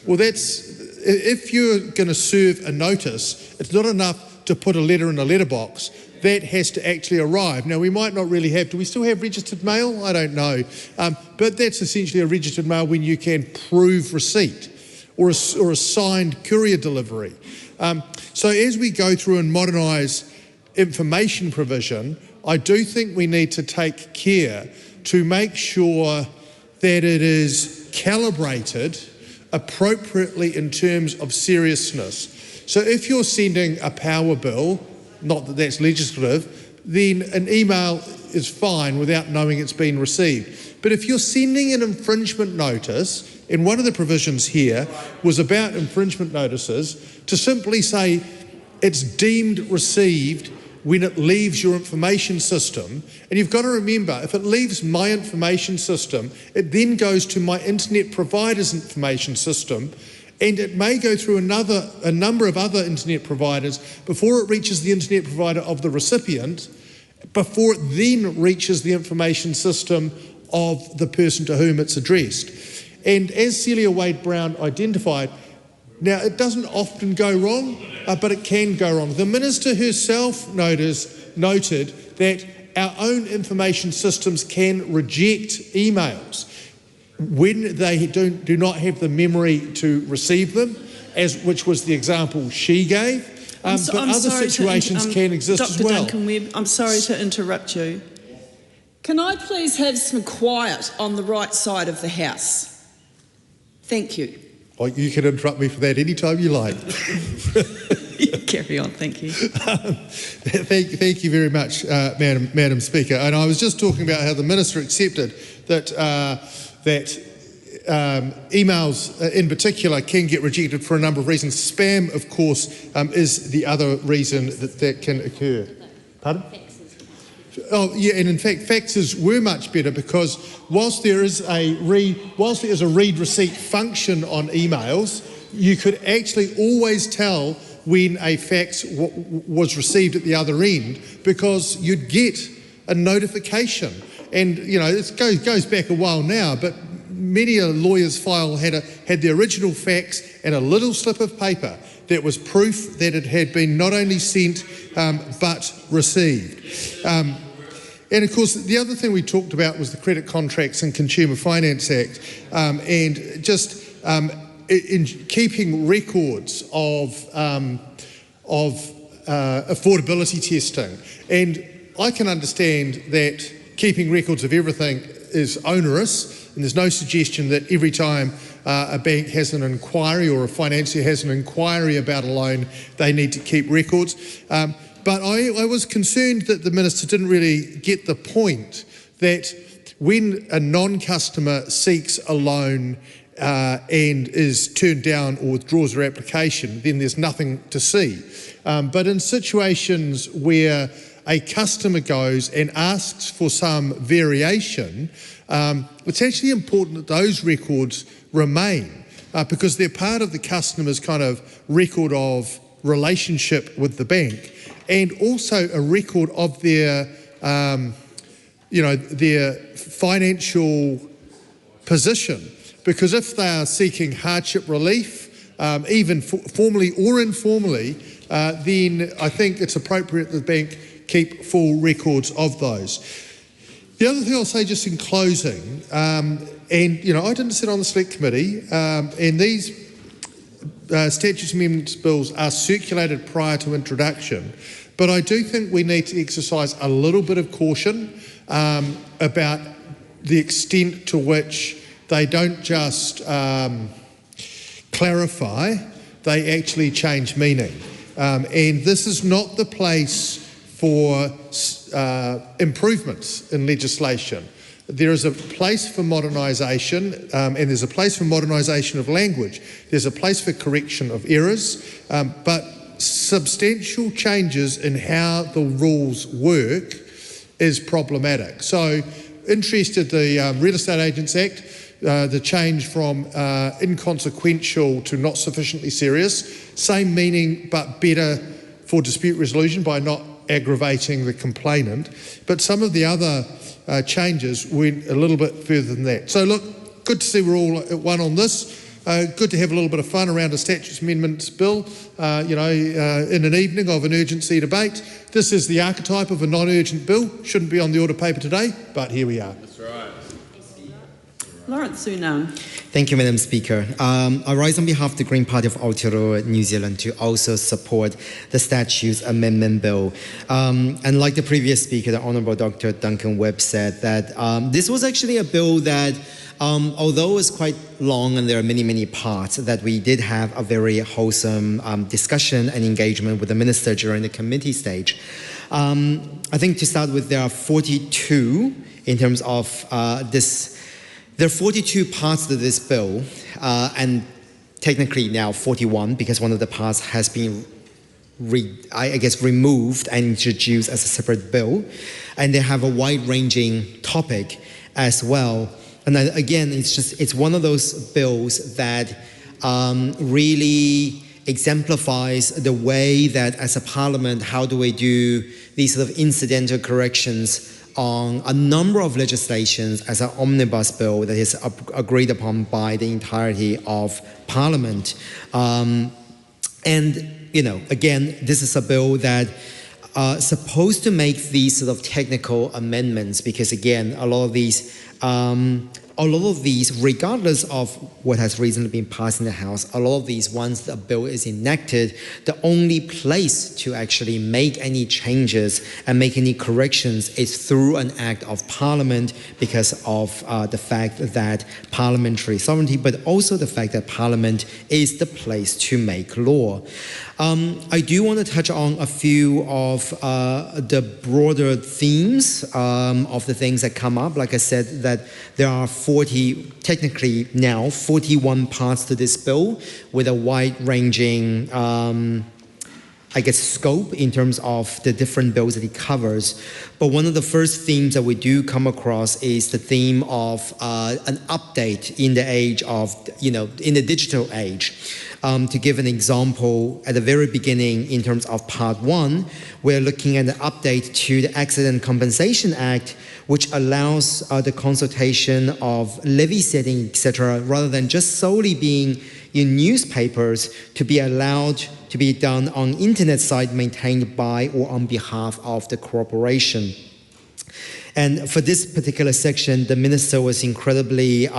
Well, if you're going to serve a notice, it's not enough to put a letter in a letterbox. That has to actually arrive. Now, we might not really have, do we still have registered mail? I don't know. But that's essentially a registered mail when you can prove receipt or a signed courier delivery. So as we go through and modernise information provision, I do think we need to take care to make sure that it is calibrated appropriately in terms of seriousness. So if you're sending a power bill, not that that's legislative, then an email is fine without knowing it's been received. But if you're sending an infringement notice, and one of the provisions here was about infringement notices, to simply say it's deemed received when it leaves your information system, and you've got to remember, if it leaves my information system, it then goes to my internet provider's information system, and it may go through a number of other internet providers before it reaches the internet provider of the recipient, before it then reaches the information system of the person to whom it's addressed. And as Celia Wade-Brown identified, now it doesn't often go wrong, but it can go wrong. The Minister herself noted that our own information systems can reject emails when they do not have the memory to receive them, which was the example she gave. But other situations can exist as well. Dr. Duncan Webb, I'm sorry to interrupt you. Can I please have some quiet on the right side of the House? Thank you. Well, you can interrupt me for that anytime you like. Carry on, thank you. Thank you very much, Madam Speaker. And I was just talking about how the Minister accepted that emails in particular can get rejected for a number of reasons. Spam, of course, is the other reason that can occur. Pardon? Oh, yeah, and in fact, faxes were much better because whilst there is a read receipt function on emails, you could actually always tell when a fax was received at the other end because you'd get a notification. And, you know, it goes back a while now, but many a lawyer's file had the original fax and a little slip of paper that was proof that it had been not only sent but received. And of course, the other thing we talked about was the Credit Contracts and Consumer Finance Act, and just in keeping records of affordability testing. And I can understand that keeping records of everything is onerous, and there's no suggestion that every time a bank has an inquiry or a financier has an inquiry about a loan, they need to keep records. But I was concerned that the Minister didn't really get the point that when a non-customer seeks a loan and is turned down or withdraws their application, then there's nothing to see. But in situations where a customer goes and asks for some variation, it's actually important that those records remain because they're part of the customer's kind of record of relationship with the bank and also a record of their, their financial position. Because if they are seeking hardship relief, even formally or informally, then I think it's appropriate that the bank keep full records of those. The other thing I'll say just in closing, I didn't sit on the Select Committee, and these statutes amendments bills are circulated prior to introduction, but I do think we need to exercise a little bit of caution about the extent to which they don't just clarify, they actually change meaning. And this is not the place for improvements in legislation. There is a place for modernisation, and there's a place for modernisation of language. There's a place for correction of errors, but substantial changes in how the rules work is problematic. So, interested the Real Estate Agents Act, the change from inconsequential to not sufficiently serious, same meaning but better for dispute resolution by not aggravating the complainant. But some of the other changes went a little bit further than that. So look, good to see we're all at one on this. Good to have a little bit of fun around a statutes amendments bill, in an evening of an urgency debate. This is the archetype of a non-urgent bill. Shouldn't be on the order paper today, but here we are. That's right. Lawrence Sunan. Thank you, Madam Speaker. I rise on behalf of the Green Party of Aotearoa, New Zealand, to also support the Statutes Amendment Bill. And like the previous speaker, the Honourable Dr. Duncan Webb said, that this was actually a bill that, although it was quite long and there are many, many parts, that we did have a very wholesome discussion and engagement with the Minister during the committee stage. I think to start with, there are 42 in terms of this. There are 42 parts to this bill, and technically now 41, because one of the parts has been, removed and introduced as a separate bill. And they have a wide-ranging topic as well. And then, again, it's one of those bills that really exemplifies the way that as a parliament, how do we do these sort of incidental corrections on a number of legislations as an omnibus bill that is agreed upon by the entirety of Parliament. And, again, this is a bill that supposed to make these sort of technical amendments because, again, a lot of these, regardless of what has recently been passed in the House, a lot of these, once the bill is enacted, the only place to actually make any changes and make any corrections is through an act of Parliament because of the fact that parliamentary sovereignty, but also the fact that Parliament is the place to make law. I do want to touch on a few of the broader themes of the things that come up. Like I said, that there are technically now 41 parts to this bill with a wide-ranging, scope in terms of the different bills that it covers. But one of the first themes that we do come across is the theme of an update in the age of, in the digital age. To give an example, at the very beginning, in terms of Part 1, we're looking at an update to the Accident Compensation Act, which allows the consultation of levy setting, etc., rather than just solely being in newspapers, to be allowed to be done on internet site maintained by or on behalf of the corporation. And for this particular section, the Minister was incredibly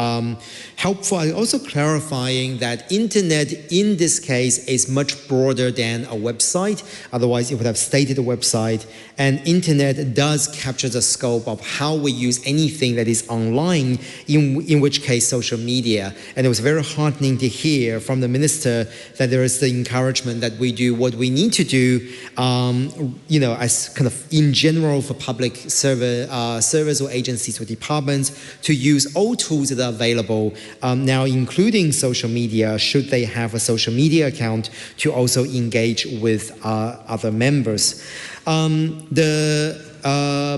helpful, and also clarifying that internet in this case is much broader than a website. Otherwise, it would have stated a website. And internet does capture the scope of how we use anything that is online, in which case social media. And it was very heartening to hear from the Minister that there is the encouragement that we do what we need to do, as kind of in general for public service or agencies or departments to use all tools that are available now, including social media, should they have a social media account, to also engage with other members. The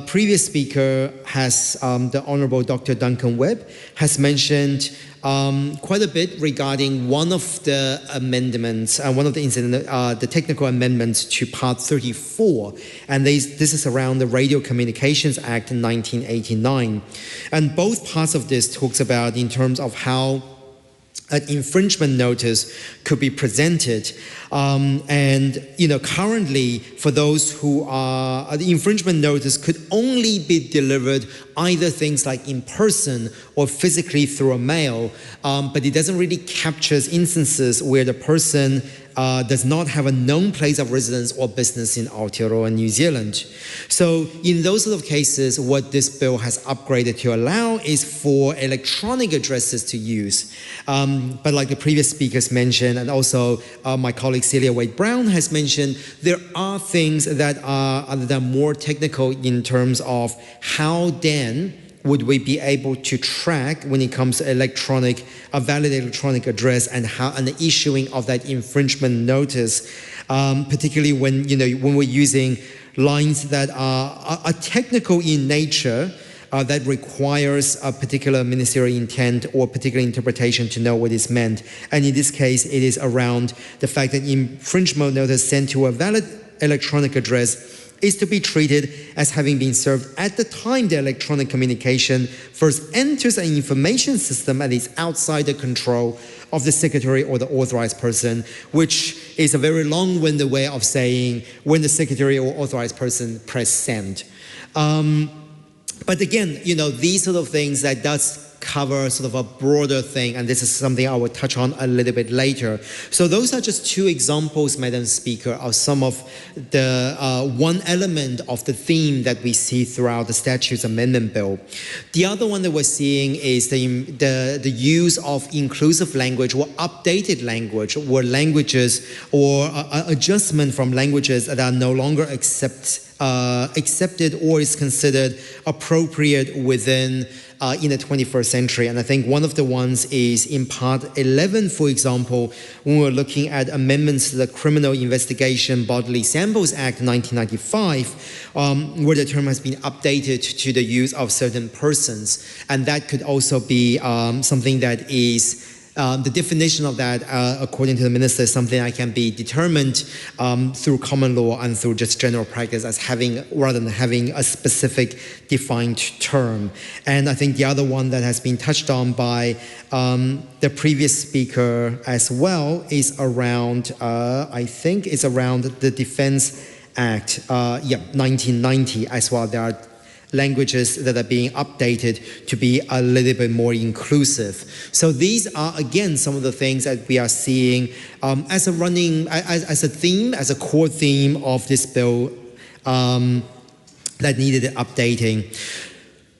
previous speaker has, the Honourable Dr. Duncan Webb, has mentioned quite a bit regarding one of the amendments, one of the technical amendments to Part 34, and this is around the Radio Communications Act in 1989. And both parts of this talks about in terms of how an infringement notice could be presented. Currently, for those who are, the infringement notice could only be delivered either things like in person or physically through a mail, but it doesn't really capture instances where the person does not have a known place of residence or business in Aotearoa, New Zealand. So in those sort of cases, what this bill has upgraded to allow is for electronic addresses to use. But like the previous speakers mentioned, and also my colleague Celia Wade-Brown has mentioned, there are things that are more technical in terms of how then would we be able to track when it comes to a valid electronic address and the issuing of that infringement notice, particularly when we're using lines that are technical in nature, that requires a particular ministerial intent or particular interpretation to know what is meant. And in this case, it is around the fact that infringement notice sent to a valid electronic address is to be treated as having been served at the time the electronic communication first enters an information system and is outside the control of the secretary or the authorized person, which is a very long-winded way of saying when the secretary or authorized person press send. But again, these sort of things that does cover sort of a broader thing, and this is something I will touch on a little bit later. So those are just two examples, Madam Speaker, of some of the one element of the theme that we see throughout the Statutes Amendment Bill. The other one that we're seeing is the use of inclusive language or updated language, or languages or adjustment from languages that are no longer accepted or is considered appropriate within in the 21st century. And I think one of the ones is in Part 11, for example, when we're looking at amendments to the Criminal Investigation Bodily Samples Act 1995, where the term has been updated to the use of certain persons. And that could also be something that is the definition of that, according to the minister, is something that can be determined through common law and through just general practice as having, rather than having a specific defined term. And I think the other one that has been touched on by the previous speaker as well is around, I think it's around the Defense Act, 1990 as well. There are languages that are being updated to be a little bit more inclusive. So these are, again, some of the things that we are seeing as a theme, as a core theme of this bill that needed updating.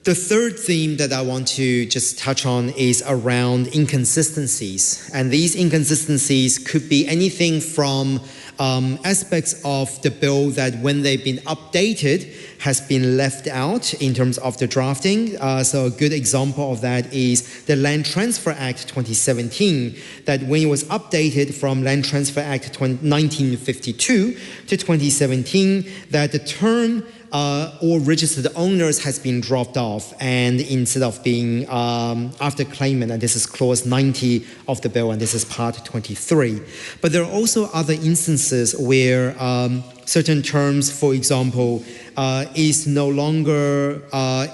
The third theme that I want to just touch on is around inconsistencies. And these inconsistencies could be anything from aspects of the bill that when they've been updated has been left out in terms of the drafting. So a good example of that is the Land Transfer Act 2017, that when it was updated from Land Transfer Act 1952 to 2017, that the term or registered owners has been dropped off, and instead of being after claimant, and this is clause 90 of the bill, and this is part 23. But there are also other instances where certain terms, for example, is no longer,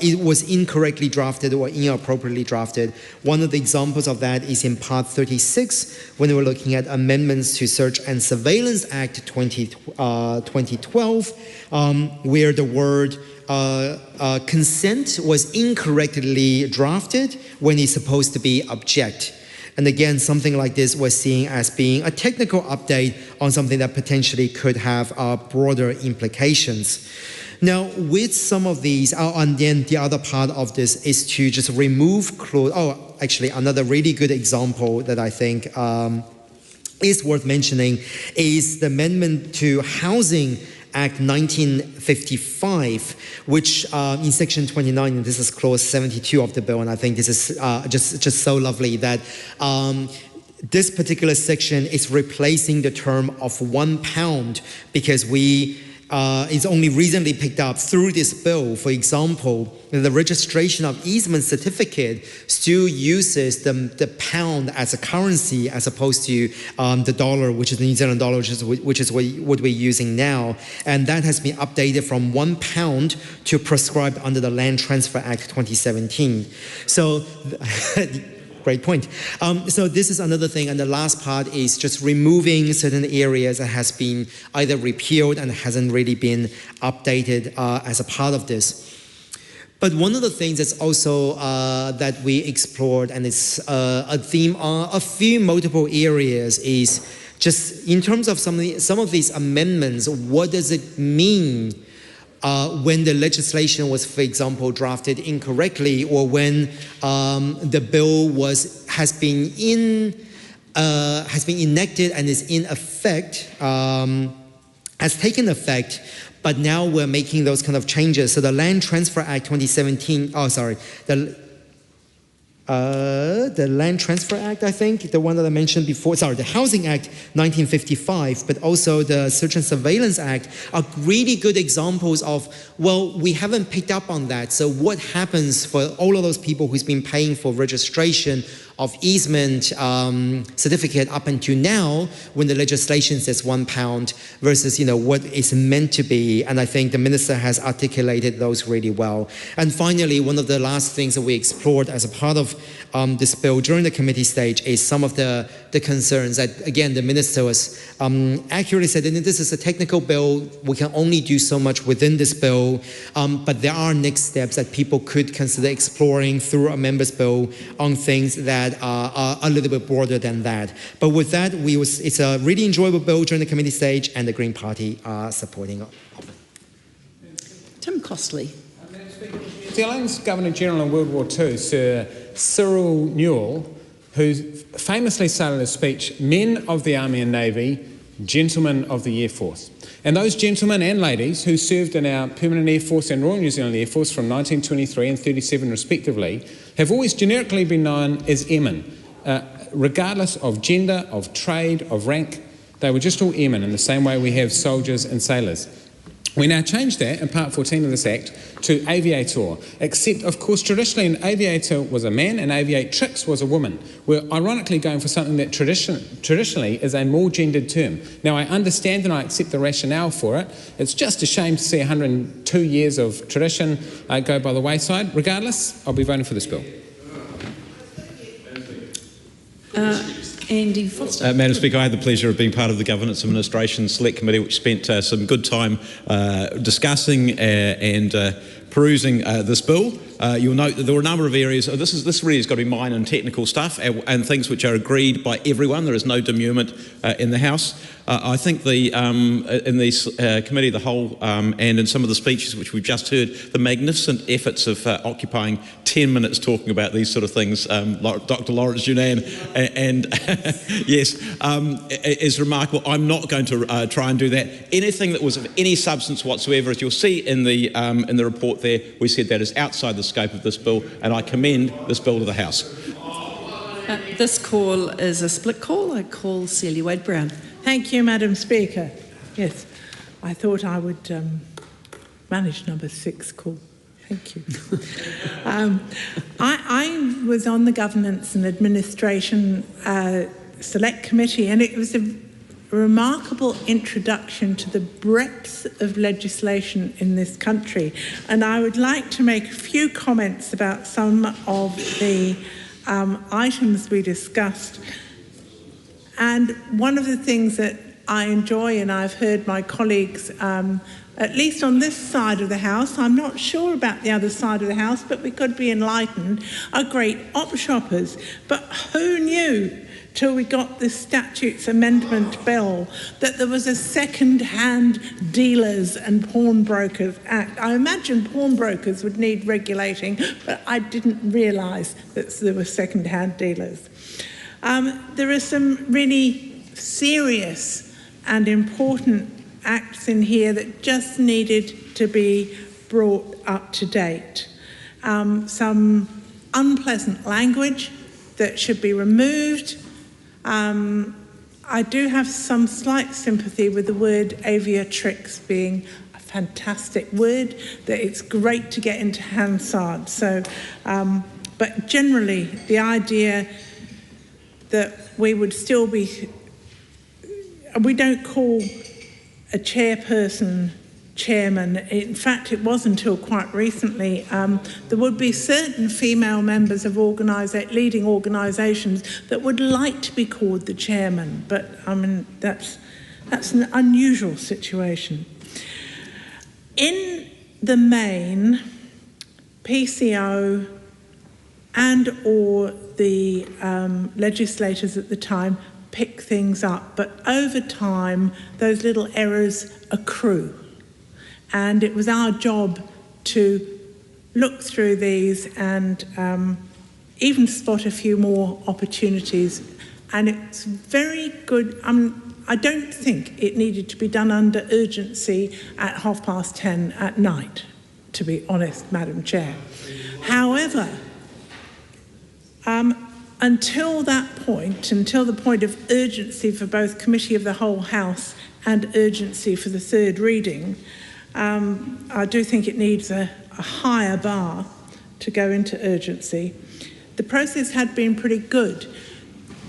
it was incorrectly drafted or inappropriately drafted. One of the examples of that is in Part 36, when we were looking at amendments to Search and Surveillance Act 2012, where the word consent was incorrectly drafted when it's supposed to be object. And again, something like this we're seeing as being a technical update on something that potentially could have broader implications. Now, with some of these, and then the other part of this is to just remove clause. Oh, actually, another really good example that I think is worth mentioning is the amendment to Housing Act 1955, which in section 29, and this is clause 72 of the bill, and I think this is just so lovely that this particular section is replacing the term of £1 because it's only recently picked up through this bill. For example, the registration of easement certificate still uses the pound as a currency as opposed to the dollar, which is the New Zealand dollar, which is what we're using now. And that has been updated from £1 to prescribed under the Land Transfer Act 2017. So great point. So this is another thing, and the last part is just removing certain areas that has been either repealed and hasn't really been updated as a part of this. But one of the things that's also that we explored, and it's a theme on a few multiple areas, is just in terms of some of these amendments, what does it mean when the legislation was, for example, drafted incorrectly, or when the bill has been enacted and is in effect, has taken effect, but now we're making those kind of changes. So the Land Transfer Act 2017, the Land Transfer Act, I think, the one that I mentioned before, the Housing Act 1955, but also the Search and Surveillance Act are really good examples of, well, we haven't picked up on that. So what happens for all of those people who's been paying for registration of easement certificate up until now, when the legislation says £1 versus what is meant to be. And I think the Minister has articulated those really well. And finally, one of the last things that we explored as a part of this bill during the committee stage is some of the concerns that, again, the Minister was accurately said, and this is a technical bill, we can only do so much within this bill, but there are next steps that people could consider exploring through a member's bill on things that are a little bit broader than that. But with that, it's a really enjoyable bill during the committee stage, and the Green Party are supporting it. Tim Costley. New Zealand's Governor-General in World War II, Sir Cyril Newell, who famously said in his speech, "Men of the Army and Navy, gentlemen of the Air Force." And those gentlemen and ladies who served in our Permanent Air Force and Royal New Zealand Air Force from 1923 and 37 respectively have always generically been known as airmen. Regardless of gender, of trade, of rank, they were just all airmen in the same way we have soldiers and sailors. We now change that in Part 14 of this Act to aviator, except, of course, traditionally an aviator was a man and aviatrix was a woman. We're ironically going for something that traditionally is a more gendered term. Now, I understand and I accept the rationale for it. It's just a shame to see 102 years of tradition go by the wayside. Regardless, I'll be voting for this bill. Andy Foster. Madam Speaker, I had the pleasure of being part of the Governance Administration Select Committee, which spent some good time discussing and perusing this bill. You'll note that there were a number of areas. This really has got to be minor and technical stuff and things which are agreed by everyone. There is no demurrament in the House. I think in this committee, the whole, and in some of the speeches which we've just heard, the magnificent efforts of occupying 10 minutes talking about these sort of things, like Dr. Lawrence Junan, and yes, is remarkable. I'm not going to try and do that. Anything that was of any substance whatsoever, as you'll see in the report there, we said that is outside the scope of this bill, and I commend this bill to the House. This call is a split call. I call Celia Wade-Brown. Thank you, Madam Speaker. Yes, I thought I would manage number 6 call. Thank you. I was on the Governance and Administration Select Committee, and it was a remarkable introduction to the breadth of legislation in this country. And I would like to make a few comments about some of the items we discussed. And one of the things that I enjoy, and I've heard my colleagues, at least on this side of the House, I'm not sure about the other side of the House, but we could be enlightened, are great op shoppers. But who knew, till we got this Statutes Amendment Bill, that there was a Second-Hand Dealers and Pawnbrokers Act. I imagine pawnbrokers would need regulating, but I didn't realise that there were second-hand dealers. There are some really serious and important acts in here that just needed to be brought up to date. Some unpleasant language that should be removed. I do have some slight sympathy with the word aviatrix being a fantastic word, that it's great to get into Hansard. So, but generally, the idea that we would still be, we don't call a chairperson chairman. In fact, it wasn't until quite recently there would be certain female members of leading organisations that would like to be called the chairman, but I mean that's an unusual situation. In the main, PCO and or the legislators at the time pick things up, but over time those little errors accrue. And it was our job to look through these and even spot a few more opportunities. And it's very good. I don't think it needed to be done under urgency at 10:30 at night, to be honest, Madam Chair. However, until the point of urgency for both Committee of the Whole House and urgency for the third reading, I do think it needs a higher bar to go into urgency. the process had been pretty good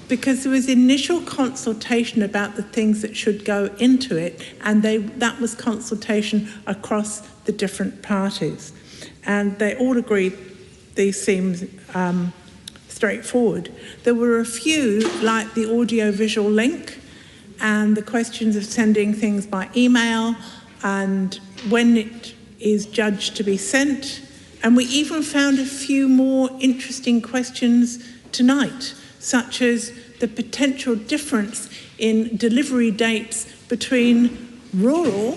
because there was initial consultation about the things that should go into it, and that was consultation across the different parties. And they all agreed these seemed straightforward. There were a few, like the audio-visual link and the questions of sending things by email and when it is judged to be sent. And we even found a few more interesting questions tonight, such as the potential difference in delivery dates between rural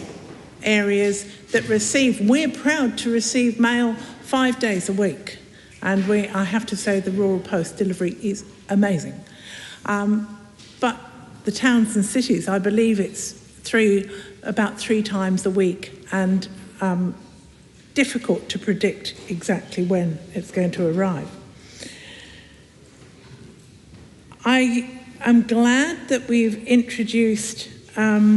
areas that receive. We're proud to receive mail 5 days a week, and I have to say the rural post delivery is amazing. But the towns and cities, I believe it's about three times a week, and difficult to predict exactly when it's going to arrive. I am glad that we've introduced that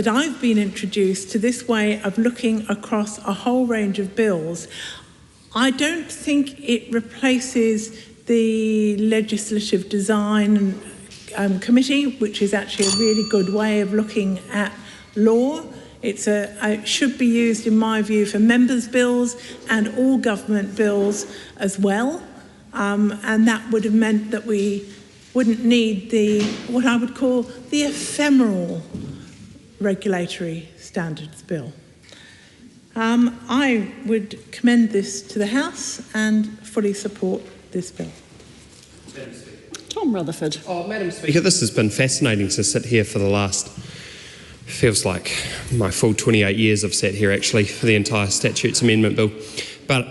I've been introduced to this way of looking across a whole range of bills. I don't think it replaces the legislative design committee, which is actually a really good way of looking at law. It should be used, in my view, for members' bills and all government bills as well. And that would have meant that we wouldn't need what I would call the ephemeral regulatory standards bill. I would commend this to the House and fully support this bill. Tom Rutherford. Madam Speaker, this has been fascinating to sit here for the last, feels like my full 28 years I've sat here actually for the entire Statutes Amendment Bill. But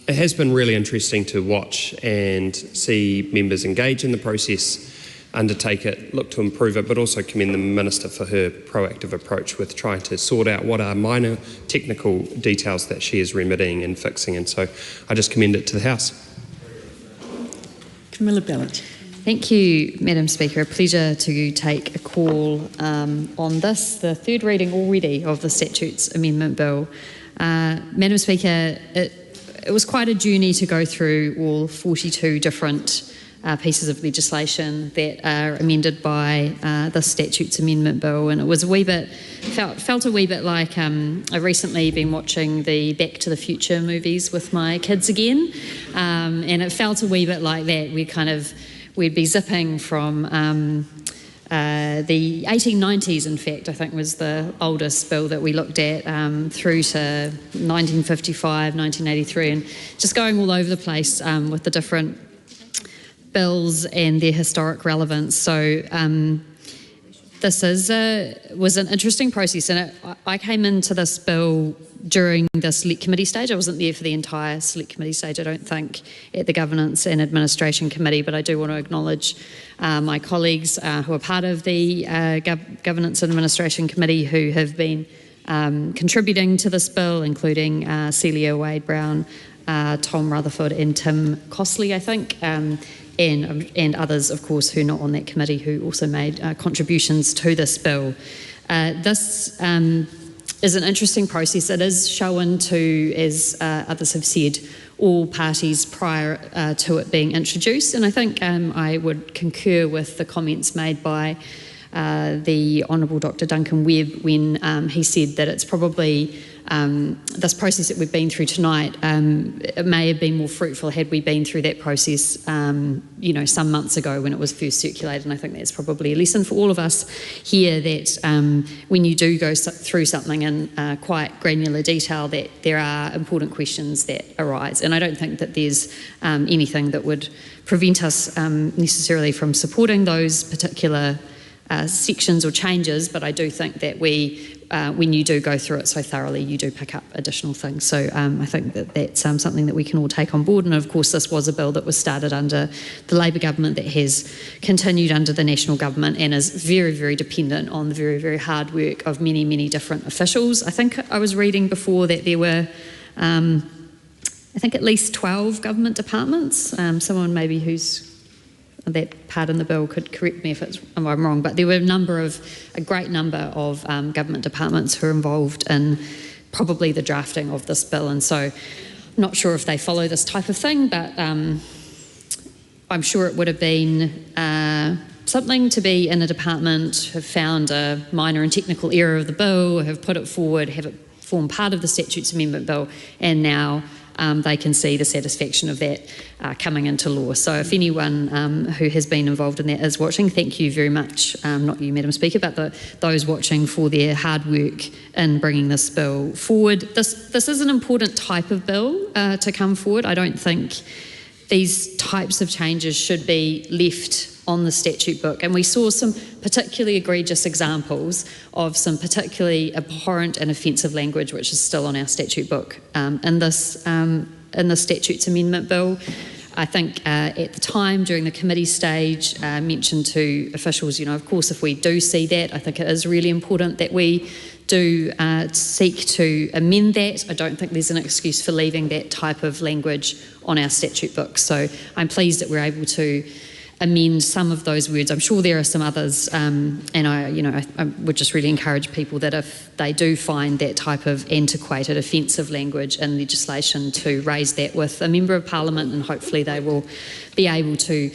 it has been really interesting to watch and see members engage in the process, undertake it, look to improve it, but also commend the Minister for her proactive approach with trying to sort out what are minor technical details that she is remedying and fixing. And so I just commend it to the House. Camilla Ballard. Thank you, Madam Speaker. A pleasure to take a call on this, the third reading already of the Statutes Amendment Bill. Madam Speaker, it was quite a journey to go through all 42 different pieces of legislation that are amended by the Statutes Amendment Bill, and it was felt a wee bit like I've recently been watching the Back to the Future movies with my kids again, and it felt a wee bit like that. We'd be zipping from the 1890s, in fact, I think was the oldest bill that we looked at, through to 1955, 1983, and just going all over the place with the different bills and their historic relevance. So this was an interesting process, and I came into this bill during the Select Committee stage. I wasn't there for the entire Select Committee stage, I don't think, at the Governance and Administration Committee, but I do want to acknowledge my colleagues who are part of the Governance and Administration Committee who have been contributing to this bill, including Celia Wade-Brown, Tom Rutherford and Tim Costley, I think, and others, of course, who are not on that committee who also made contributions to this bill. This is an interesting process. It is shown to, as others have said, all parties prior to it being introduced, and I think I would concur with the comments made by the Honourable Dr Duncan Webb when he said that it's probably this process that we've been through tonight, it may have been more fruitful had we been through that process, some months ago when it was first circulated. And I think that's probably a lesson for all of us here, that when you do go through something in quite granular detail, that there are important questions that arise. And I don't think that there's anything that would prevent us necessarily from supporting those particular sections or changes, but I do think that when you do go through it so thoroughly, you do pick up additional things. So I think that that's something that we can all take on board. And of course, this was a bill that was started under the Labour government that has continued under the National government and is very, very dependent on the very, very hard work of many, many different officials. I think I was reading before that there were at least 12 government departments. Someone maybe who's that part in the bill could correct me if I'm wrong, but there were a great number of government departments who are involved in probably the drafting of this bill. And so I'm not sure if they follow this type of thing, but I'm sure it would have been something to be in a department, have found a minor and technical error of the bill, have put it forward, have it form part of the Statutes Amendment Bill, and now they can see the satisfaction of that coming into law. So if anyone who has been involved in that is watching, thank you very much, not you, Madam Speaker, but those watching for their hard work in bringing this bill forward. This is an important type of bill to come forward. I don't think these types of changes should be left on the statute book, and we saw some particularly egregious examples of some particularly abhorrent and offensive language which is still on our statute book in the Statutes Amendment Bill. I think at the time during the committee stage mentioned to officials, of course if we do see that, I think it is really important that we do seek to amend that. I don't think there's an excuse for leaving that type of language on our statute book. So I'm pleased that we're able to amend some of those words. I'm sure there are some others, and I would just really encourage people that if they do find that type of antiquated, offensive language in legislation, to raise that with a Member of Parliament, and hopefully they will be able to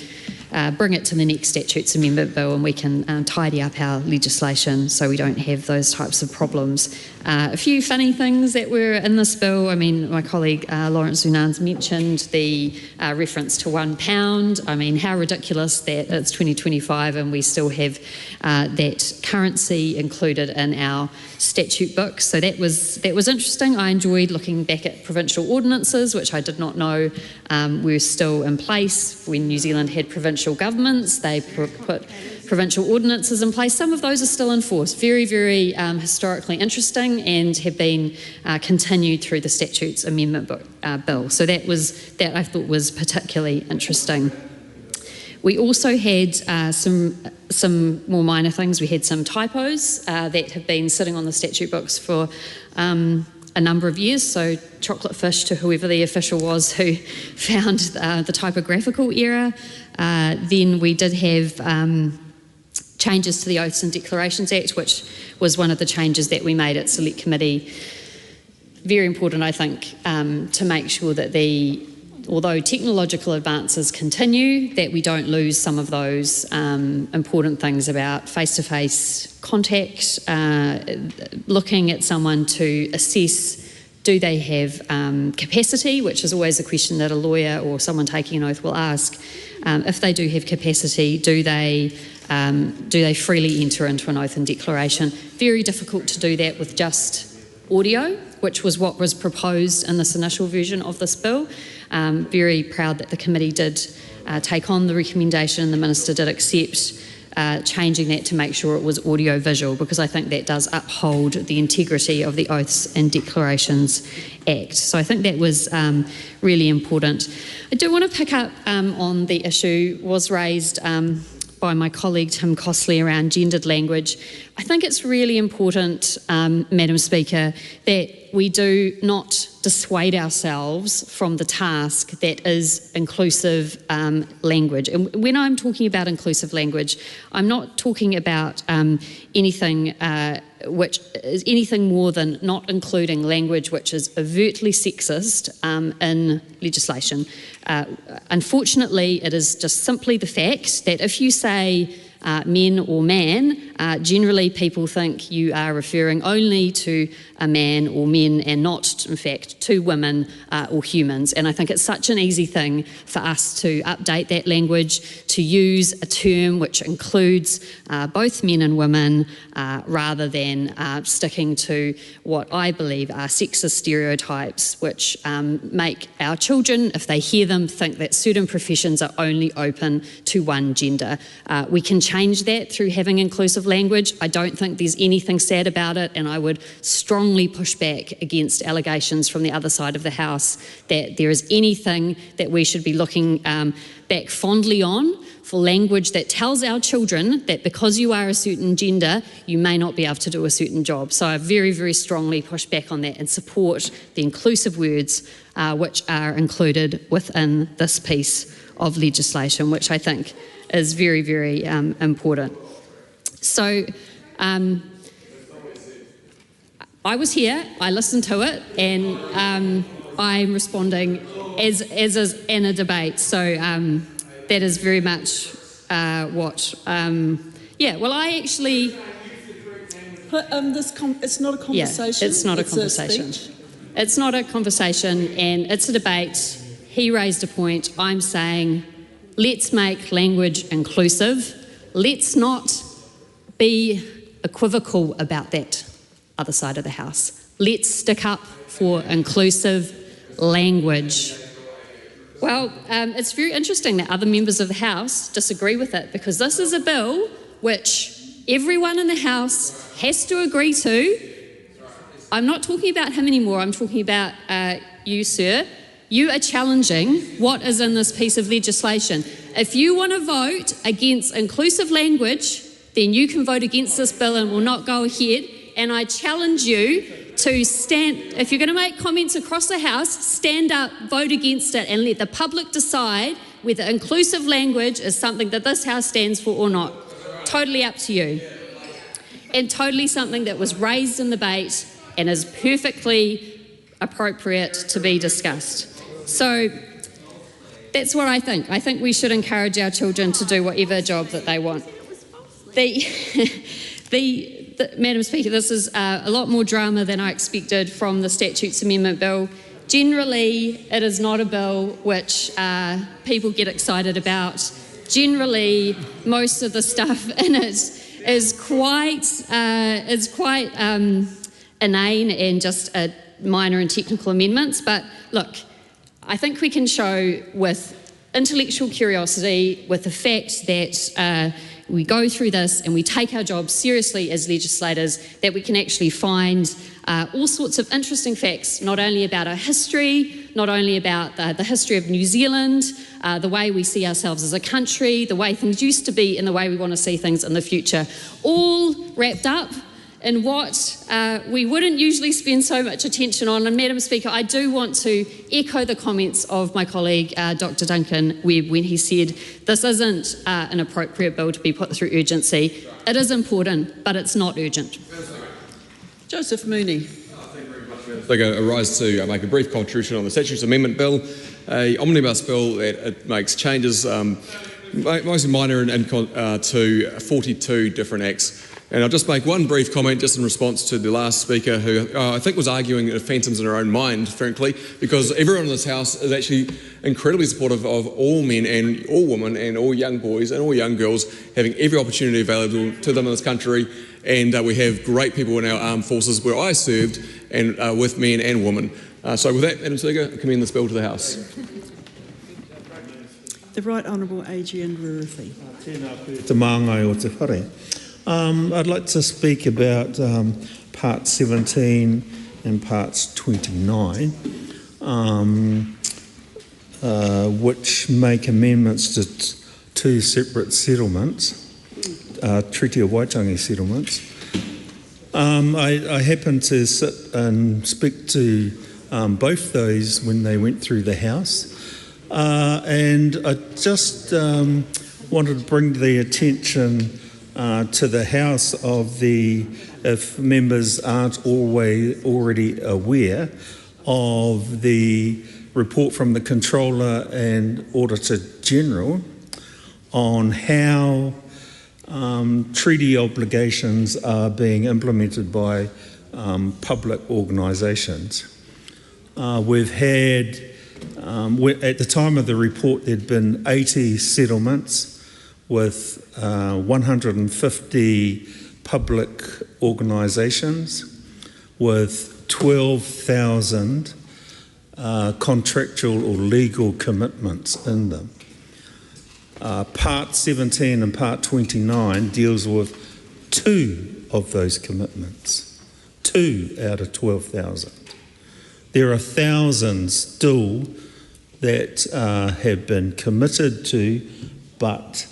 bring it to the next Statutes Amendment Bill, and we can tidy up our legislation so we don't have those types of problems. A few funny things that were in this bill. I mean, my colleague Lawrence Zunan's mentioned the reference to £1. I mean, how ridiculous that it's 2025 and we still have that currency included in our statute book. So that was interesting. I enjoyed looking back at provincial ordinances, which I did not know were still in place when New Zealand had provincial governments. They put provincial ordinances in place. Some of those are still in force. Very, very historically interesting, and have been continued through the Statutes Amendment Bill. So that I thought was particularly interesting. We also had some more minor things. We had some typos that have been sitting on the statute books for a number of years. So chocolate fish to whoever the official was who found the typographical error. Then we did have changes to the Oaths and Declarations Act, which was one of the changes that we made at Select Committee. Very important, I think, to make sure that although technological advances continue, that we don't lose some of those important things about face-to-face contact, looking at someone to assess do they have capacity, which is always a question that a lawyer or someone taking an oath will ask. If they do have capacity, do they freely enter into an oath and declaration? Very difficult to do that with just audio, which was what was proposed in this initial version of this bill. Very proud that the committee did take on the recommendation, and the Minister did accept changing that to make sure it was audio-visual, because I think that does uphold the integrity of the Oaths and Declarations Act. So I think that was really important. I do want to pick up on the issue was raised by my colleague Tim Costley around gendered language. I think it's really important, Madam Speaker, that we do not dissuade ourselves from the task that is inclusive language. And when I'm talking about inclusive language, I'm not talking about anything which is anything more than not including language which is overtly sexist in legislation. Unfortunately, it is just simply the fact that if you say men or man, generally people think you are referring only to a man or men and not, in fact, to women or humans. And I think it's such an easy thing for us to update that language, to use a term which includes both men and women, rather than sticking to what I believe are sexist stereotypes which make our children, if they hear them, think that certain professions are only open to one gender. We can change that through having inclusive language. I don't think there's anything sad about it, and I would strongly push back against allegations from the other side of the House that there is anything that we should be looking back fondly on for language that tells our children that because you are a certain gender, you may not be able to do a certain job. So I very, very strongly push back on that and support the inclusive words which are included within this piece of legislation, which I think is very, very important. So I was here, I listened to it, and I'm responding as is in a debate. So that is very much what. Well, I actually. It's not a conversation. Yeah, it's not a conversation. It's not a conversation, and it's a debate. He raised a point. I'm saying, let's make language inclusive. Let's not be equivocal about that other side of the house. Let's stick up for inclusive language. Well, it's very interesting that other members of the House disagree with it, because this is a bill which everyone in the House has to agree to. I'm not talking about him anymore, I'm talking about you, sir. You are challenging what is in this piece of legislation. If you want to vote against inclusive language, then you can vote against this bill and will not go ahead. And I challenge you to stand, if you're going to make comments across the House, stand up, vote against it, and let the public decide whether inclusive language is something that this House stands for or not. Totally up to you. And totally something that was raised in debate and is perfectly appropriate to be discussed. So that's what I think. I think we should encourage our children to do whatever job that they want. Madam Speaker, this is a lot more drama than I expected from the Statutes Amendment Bill. Generally, it is not a bill which people get excited about. Generally, most of the stuff in it is quite inane and just minor and technical amendments. But look, I think we can show with intellectual curiosity, with the fact that we go through this and we take our jobs seriously as legislators, that we can actually find all sorts of interesting facts, not only about our history, not only about the history of New Zealand, the way we see ourselves as a country, the way things used to be and the way we want to see things in the future, all wrapped up in what we wouldn't usually spend so much attention on. And Madam Speaker, I do want to echo the comments of my colleague, Dr. Duncan Webb, when he said this isn't an appropriate bill to be put through urgency. It is important, but it's not urgent. Joseph Mooney. Thank you very much, Madam Speaker. I rise to make a brief contribution on the Statutes Amendment Bill, an omnibus bill that it makes changes, mostly minor, to 42 different acts. And I'll just make one brief comment just in response to the last speaker, who I think was arguing phantoms in her own mind, frankly, because everyone in this House is actually incredibly supportive of all men and all women and all young boys and all young girls having every opportunity available to them in this country. And we have great people in our armed forces where I served, and with men and women. So with that, Madam Speaker, I commend this bill to the House. The Right Honourable Adrian Ruruthi. Te māngai o te whare. I'd like to speak about Part 17 and Parts 29, which make amendments to two separate settlements, Treaty of Waitangi settlements. I happened to sit and speak to both those when they went through the House, and I just wanted to bring to the attention to the House of if members aren't already aware of the report from the Controller and Auditor General on how treaty obligations are being implemented by public organisations. We've had, at the time of the report, there'd been 80 settlements with 150 public organisations with 12,000 contractual or legal commitments in them. Part 17 and Part 29 deals with 2 of those commitments, 2 out of 12,000. There are thousands still that have been committed to but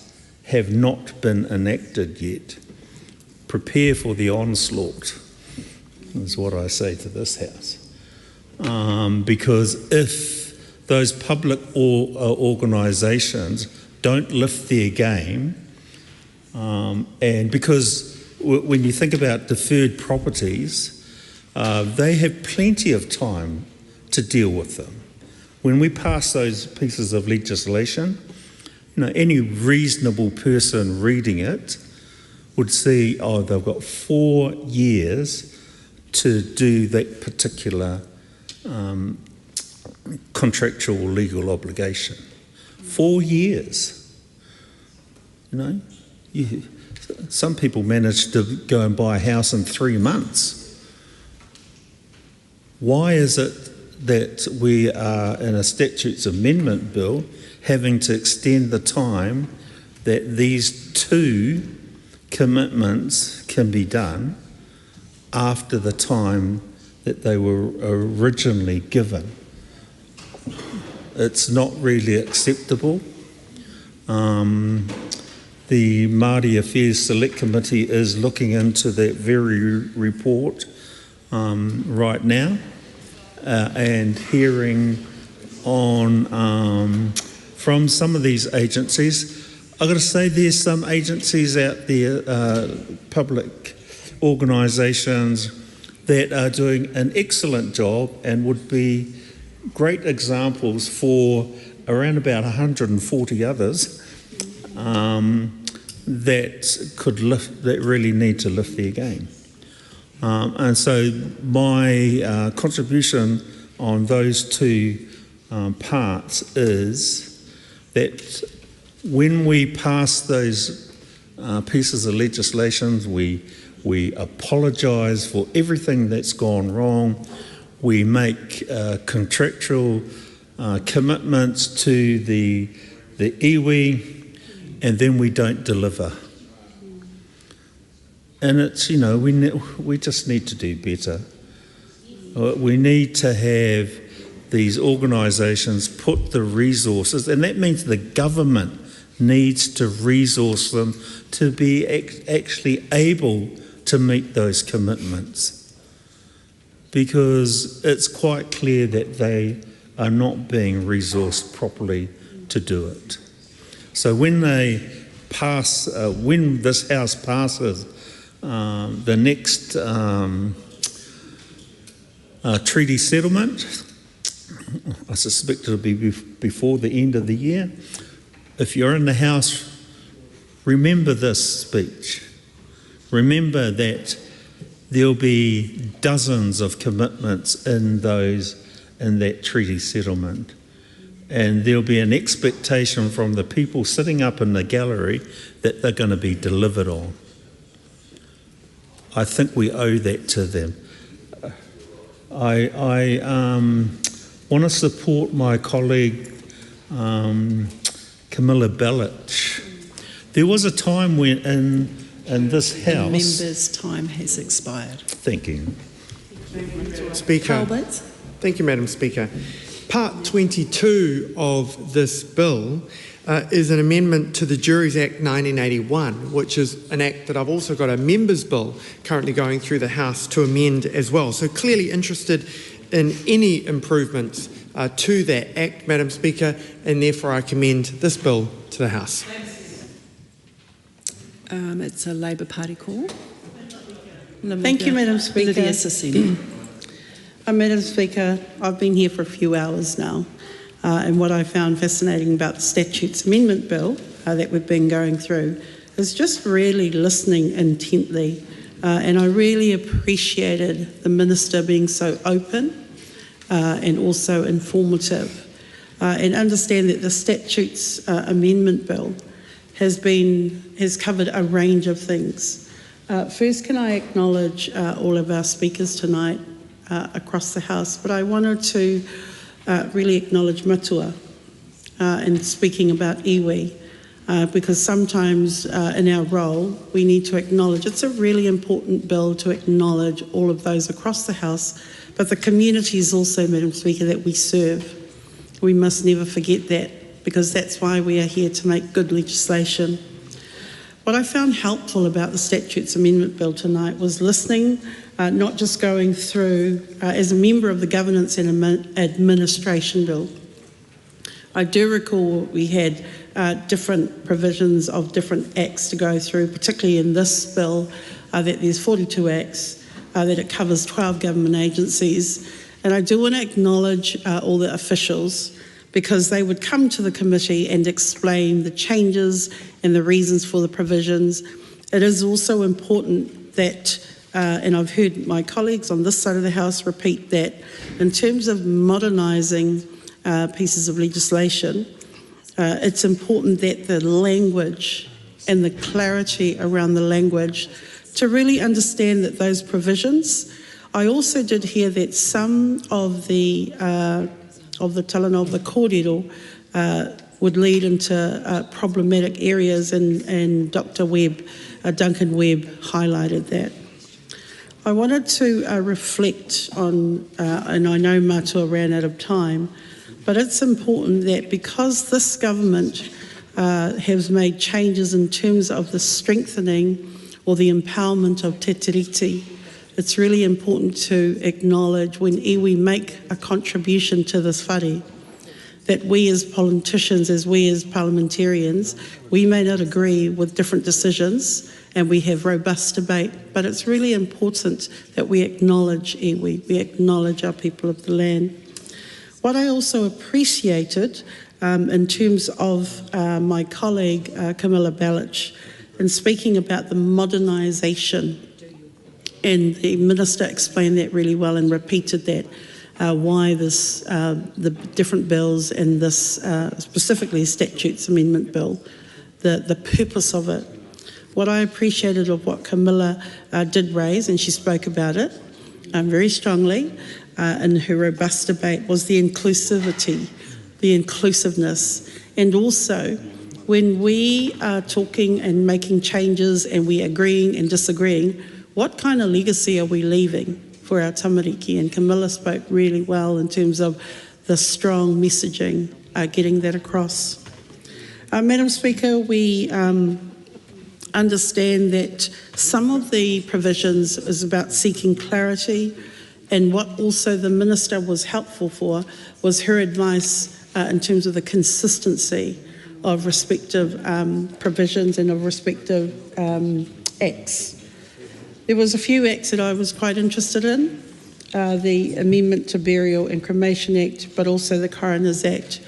have not been enacted yet. Prepare for the onslaught, is what I say to this House. Because if those public organisations don't lift their game, and because when you think about deferred properties, they have plenty of time to deal with them. When we pass those pieces of legislation, any reasonable person reading it would see, they've got 4 years to do that particular contractual legal obligation. 4 years. Some people manage to go and buy a house in 3 months. Why is it that we are in a statutes amendment bill having to extend the time that these 2 commitments can be done after the time that they were originally given? It's not really acceptable. The Māori Affairs Select Committee is looking into that very report right now and hearing on from some of these agencies. I've got to say there's some agencies out there, public organisations, that are doing an excellent job and would be great examples for around about 140 others that really need to lift their game. And so my contribution on those 2 parts is that when we pass those pieces of legislation, we apologise for everything that's gone wrong. We make contractual commitments to the iwi, and then we don't deliver. And it's, we just need to do better. We need to have these organisations put the resources, and that means the government needs to resource them to be actually able to meet those commitments, because it's quite clear that they are not being resourced properly to do it. So when they pass, when this House passes the next treaty settlement, I suspect it'll be before the end of the year. If you're in the House, remember this speech. Remember that there'll be dozens of commitments in that treaty settlement. And there'll be an expectation from the people sitting up in the gallery that they're going to be delivered on. I think we owe that to them. I want to support my colleague Camilla Bellich. There was a time when in this House... The member's time has expired. Thank you. Speaker. Thank you, Madam Speaker. Part 22 of this bill is an amendment to the Juries Act 1981, which is an act that I've also got a members' bill currently going through the House to amend as well. So clearly interested in any improvements to that act, Madam Speaker, and therefore I commend this bill to the House. It's a Labour Party call. Thank you, Madam Speaker. Madam Speaker, I've been here for a few hours now, and what I found fascinating about the Statutes Amendment Bill that we've been going through is just really listening intently, and I really appreciated the Minister being so open and also informative, and understand that the Statutes Amendment Bill has covered a range of things. First, can I acknowledge all of our speakers tonight across the House, but I wanted to really acknowledge Matua in speaking about iwi, because sometimes in our role we need to acknowledge, it's a really important bill to acknowledge all of those across the House, but the communities also, Madam Speaker, that we serve. We must never forget that, because that's why we are here to make good legislation. What I found helpful about the Statutes Amendment Bill tonight was listening, not just going through, as a member of the Governance and Administration Bill. I do recall we had different provisions of different acts to go through, particularly in this bill, that there's 42 acts, that it covers 12 government agencies. And I do want to acknowledge all the officials, because they would come to the committee and explain the changes and the reasons for the provisions. It is also important that, and I've heard my colleagues on this side of the House repeat that, in terms of modernising pieces of legislation, it's important that the language and the clarity around the language to really understand that those provisions. I also did hear that some of the talana of the kōrero would lead into problematic areas, and Dr. Webb, Duncan Webb, highlighted that. I wanted to reflect on, and I know Matua ran out of time, but it's important that because this government has made changes in terms of the strengthening or the empowerment of te tiriti, it's really important to acknowledge when iwi make a contribution to this whare, that we as politicians, as we as parliamentarians, we may not agree with different decisions and we have robust debate, but it's really important that we acknowledge iwi, we acknowledge our people of the land. What I also appreciated in terms of my colleague Camilla Balich in speaking about the modernisation, and the Minister explained that really well and repeated that, why this, the different bills and this specifically Statutes Amendment Bill, the purpose of it. What I appreciated of what Camilla did raise, and she spoke about it very strongly in her robust debate, was the inclusivity, the inclusiveness, and also when we are talking and making changes and we agreeing and disagreeing, what kind of legacy are we leaving for our tamariki? And Camilla spoke really well in terms of the strong messaging, getting that across. Madam Speaker, we understand that some of the provisions is about seeking clarity, and what also the Minister was helpful for was her advice in terms of the consistency of respective provisions and of respective acts. There was a few acts that I was quite interested in, the Amendment to Burial and Cremation Act, but also the Coroner's Act,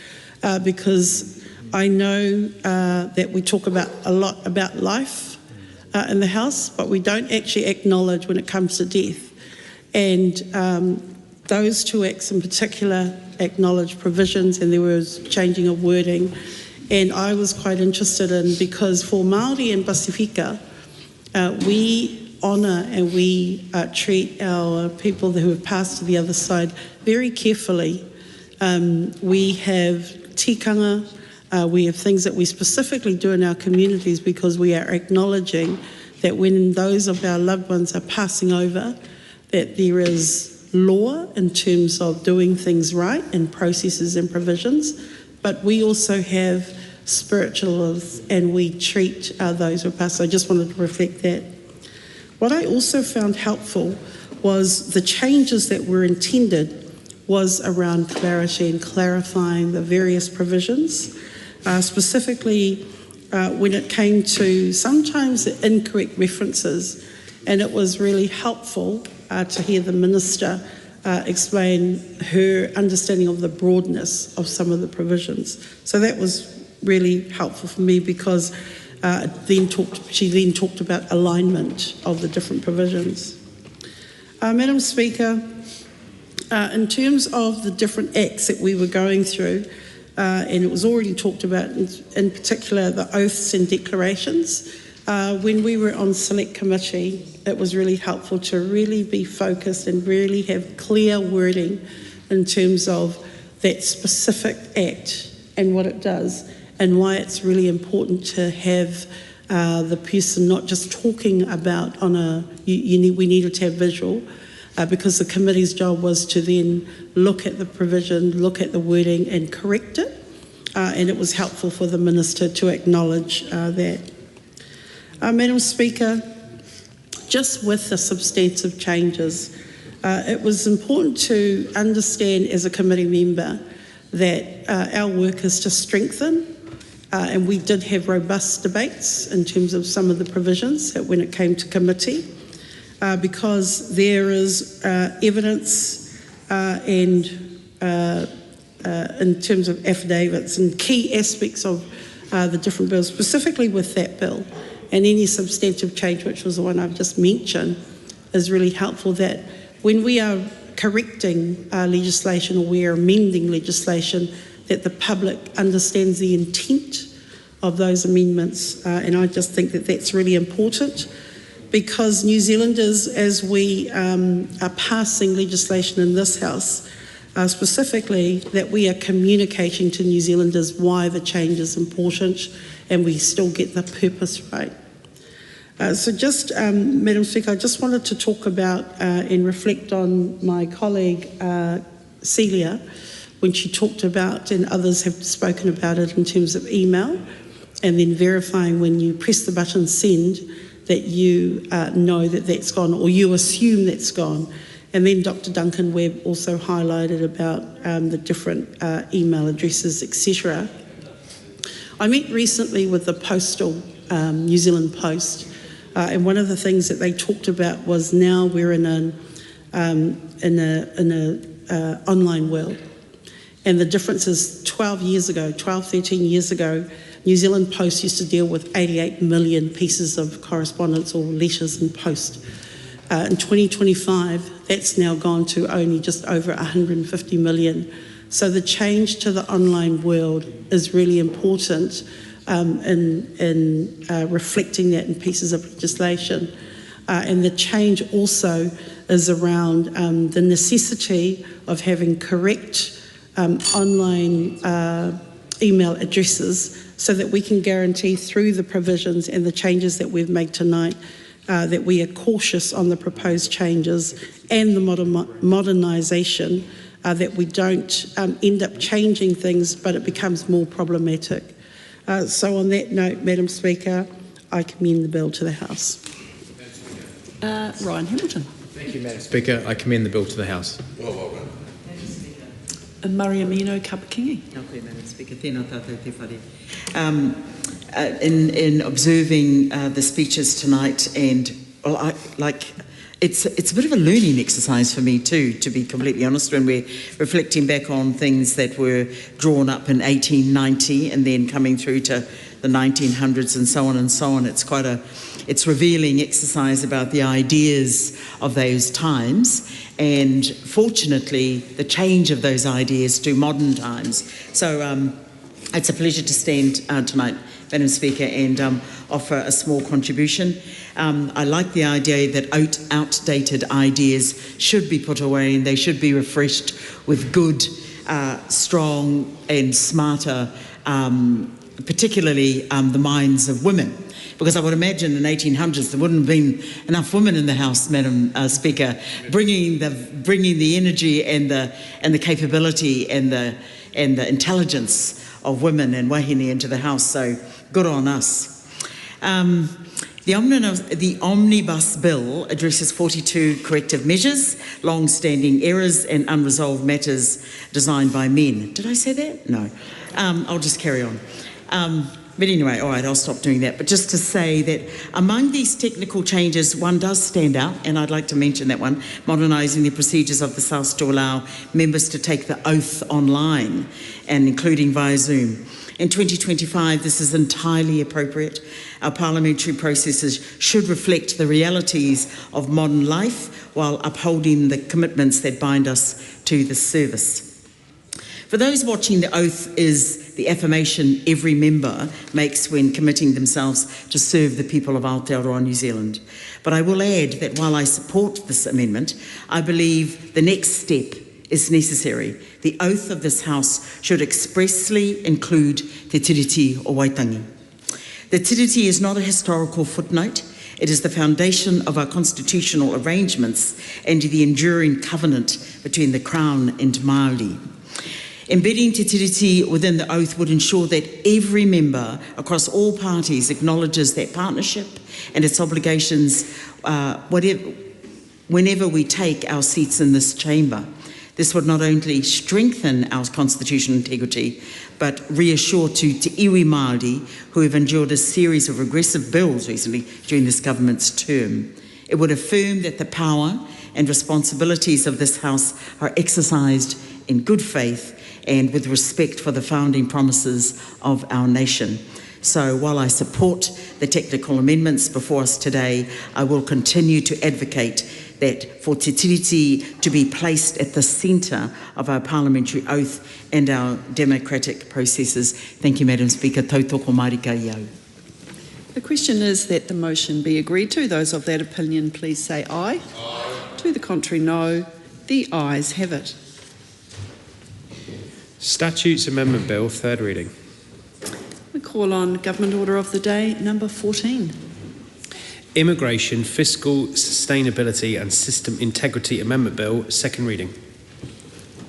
because I know that we talk a lot about life in the House, but we don't actually acknowledge when it comes to death. And those two acts in particular acknowledge provisions, and there was changing of wording. And I was quite interested in, because for Māori and Pasifika, we honour and we treat our people who have passed to the other side very carefully. We have tikanga, we have things that we specifically do in our communities because we are acknowledging that when those of our loved ones are passing over, that there is law in terms of doing things right and processes and provisions, but we also have spirituals and we treat those who are passed. So I just wanted to reflect that. What I also found helpful was the changes that were intended was around clarity and clarifying the various provisions, specifically when it came to sometimes the incorrect references, and it was really helpful to hear the Minister explain her understanding of the broadness of some of the provisions. So that was really helpful for me, because she then talked about alignment of the different provisions. Madam Speaker, in terms of the different acts that we were going through, and it was already talked about, in particular the oaths and declarations, when we were on select committee, it was really helpful to really be focused and really have clear wording in terms of that specific act and what it does, and why it's really important to have the person not just talking about on a, we needed to have visual, because the committee's job was to then look at the provision, look at the wording and correct it, and it was helpful for the Minister to acknowledge that. Madam Speaker, just with the substantive changes, it was important to understand as a committee member that our work is to strengthen, and we did have robust debates in terms of some of the provisions when it came to committee. because there is evidence and in terms of affidavits and key aspects of the different bills, specifically with that bill, and any substantive change, which was the one I've just mentioned, is really helpful, that when we are correcting legislation or we are amending legislation, that the public understands the intent of those amendments. And I just think that that's really important, because New Zealanders, as we are passing legislation in this House, specifically, that we are communicating to New Zealanders why the change is important and we still get the purpose right. So just, Madam Speaker, I just wanted to talk about and reflect on my colleague Celia, when she talked about, and others have spoken about it in terms of email, and then verifying when you press the button send that you know that that's gone, or you assume that's gone. And then Dr. Duncan Webb also highlighted about the different email addresses, etc. I met recently with the Postal, New Zealand Post, and one of the things that they talked about was now we're in an online world. And the difference is 13 years ago, New Zealand Post used to deal with 88 million pieces of correspondence or letters in post. In 2025, that's now gone to only just over 150 million. So the change to the online world is really important in reflecting that in pieces of legislation. And the change also is around the necessity of having correct online email addresses, so that we can guarantee through the provisions and the changes that we've made tonight that we are cautious on the proposed changes and the modernisation, that we don't end up changing things but it becomes more problematic. So on that note, Madam Speaker, I commend the bill to the House. Ryan Hamilton. Thank you, Madam Speaker. I commend the bill to the House. And Mariamino Kapakingi. Madam Speaker. In observing the speeches tonight, and well, it's a bit of a learning exercise for me too, to be completely honest, when we're reflecting back on things that were drawn up in 1890 and then coming through to the 1900s and so on and so on. It's revealing exercise about the ideas of those times, and fortunately the change of those ideas to modern times. So it's a pleasure to stand tonight, Madam Speaker, and offer a small contribution. I like the idea that outdated ideas should be put away and they should be refreshed with good, strong and smarter, particularly the minds of women. Because I would imagine in the 1800s there wouldn't have been enough women in the House, Madam Speaker, bringing the energy and the capability and the intelligence of women and wahine into the House. So good on us. The Omnibus Bill addresses 42 corrective measures, long-standing errors and unresolved matters designed by men. Did I say that? No. I'll just carry on. But anyway, all right, I'll stop doing that. But just to say that among these technical changes, one does stand out, and I'd like to mention that one, modernising the procedures of the South to allow members to take the oath online, and including via Zoom. In 2025, this is entirely appropriate. Our parliamentary processes should reflect the realities of modern life while upholding the commitments that bind us to the service. For those watching, the oath is the affirmation every member makes when committing themselves to serve the people of Aotearoa, New Zealand. But I will add that while I support this amendment, I believe the next step is necessary. The oath of this House should expressly include te tiriti o Waitangi. The tiriti is not a historical footnote. It is the foundation of our constitutional arrangements and the enduring covenant between the Crown and Māori. Embedding te tiriti within the oath would ensure that every member across all parties acknowledges that partnership and its obligations whenever we take our seats in this chamber. This would not only strengthen our constitutional integrity, but reassure to iwi Māori who have endured a series of regressive bills recently during this government's term. It would affirm that the power and responsibilities of this House are exercised in good faith and with respect for the founding promises of our nation. So while I support the technical amendments before us today, I will continue to advocate that for Te Tiriti to be placed at the centre of our parliamentary oath and our democratic processes. Thank you, Madam Speaker. Tautoko marika iau. The question is that the motion be agreed to. Those of that opinion, please say aye. Aye. To the contrary, no. The ayes have it. Statutes Amendment Bill, third reading. We call on Government Order of the Day, number 14. Immigration, Fiscal Sustainability and System Integrity Amendment Bill, second reading.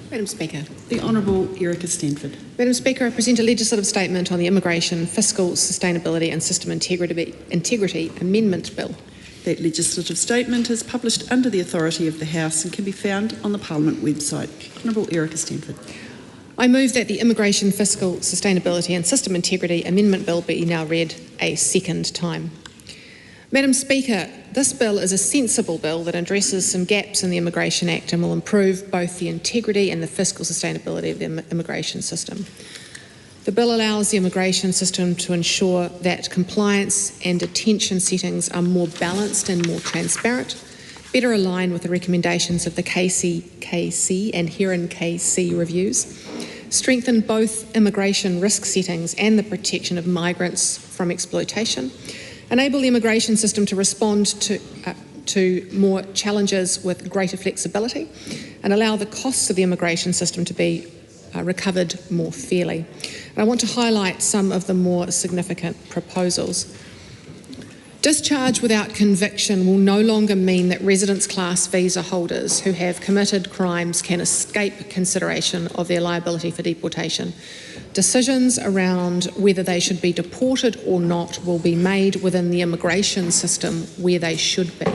Madam Speaker. The Honourable Erica Stanford. Madam Speaker, I present a legislative statement on the Immigration, Fiscal Sustainability and System Integrity Amendment Bill. That legislative statement is published under the authority of the House and can be found on the Parliament website. Honourable Erica Stanford. I move that the Immigration, Fiscal Sustainability and System Integrity Amendment Bill be now read a second time. Madam Speaker, this bill is a sensible bill that addresses some gaps in the Immigration Act and will improve both the integrity and the fiscal sustainability of the immigration system. The bill allows the immigration system to ensure that compliance and detention settings are more balanced and more transparent, better align with the recommendations of the KC and Heron KC reviews, strengthen both immigration risk settings and the protection of migrants from exploitation, enable the immigration system to respond to more challenges with greater flexibility, and allow the costs of the immigration system to be recovered more fairly. And I want to highlight some of the more significant proposals. Discharge without conviction will no longer mean that residence class visa holders who have committed crimes can escape consideration of their liability for deportation. Decisions around whether they should be deported or not will be made within the immigration system where they should be.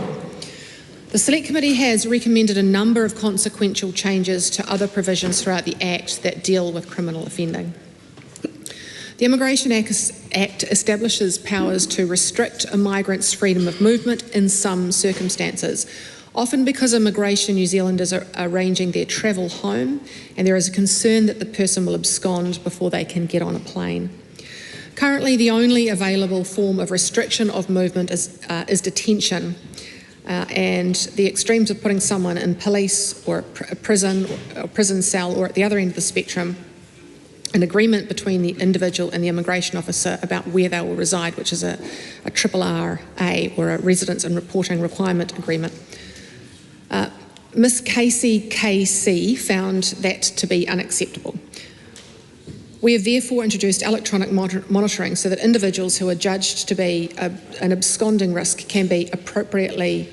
The Select Committee has recommended a number of consequential changes to other provisions throughout the Act that deal with criminal offending. The Immigration Act establishes powers to restrict a migrant's freedom of movement in some circumstances, often because Immigration New Zealanders are arranging their travel home and there is a concern that the person will abscond before they can get on a plane. Currently, the only available form of restriction of movement is detention, and the extremes of putting someone in police or a prison cell, or at the other end of the spectrum, an agreement between the individual and the immigration officer about where they will reside, which is a RRA, or a Residence and Reporting Requirement Agreement. Ms Casey KC found that to be unacceptable. We have therefore introduced electronic monitoring so that individuals who are judged to be an absconding risk can be appropriately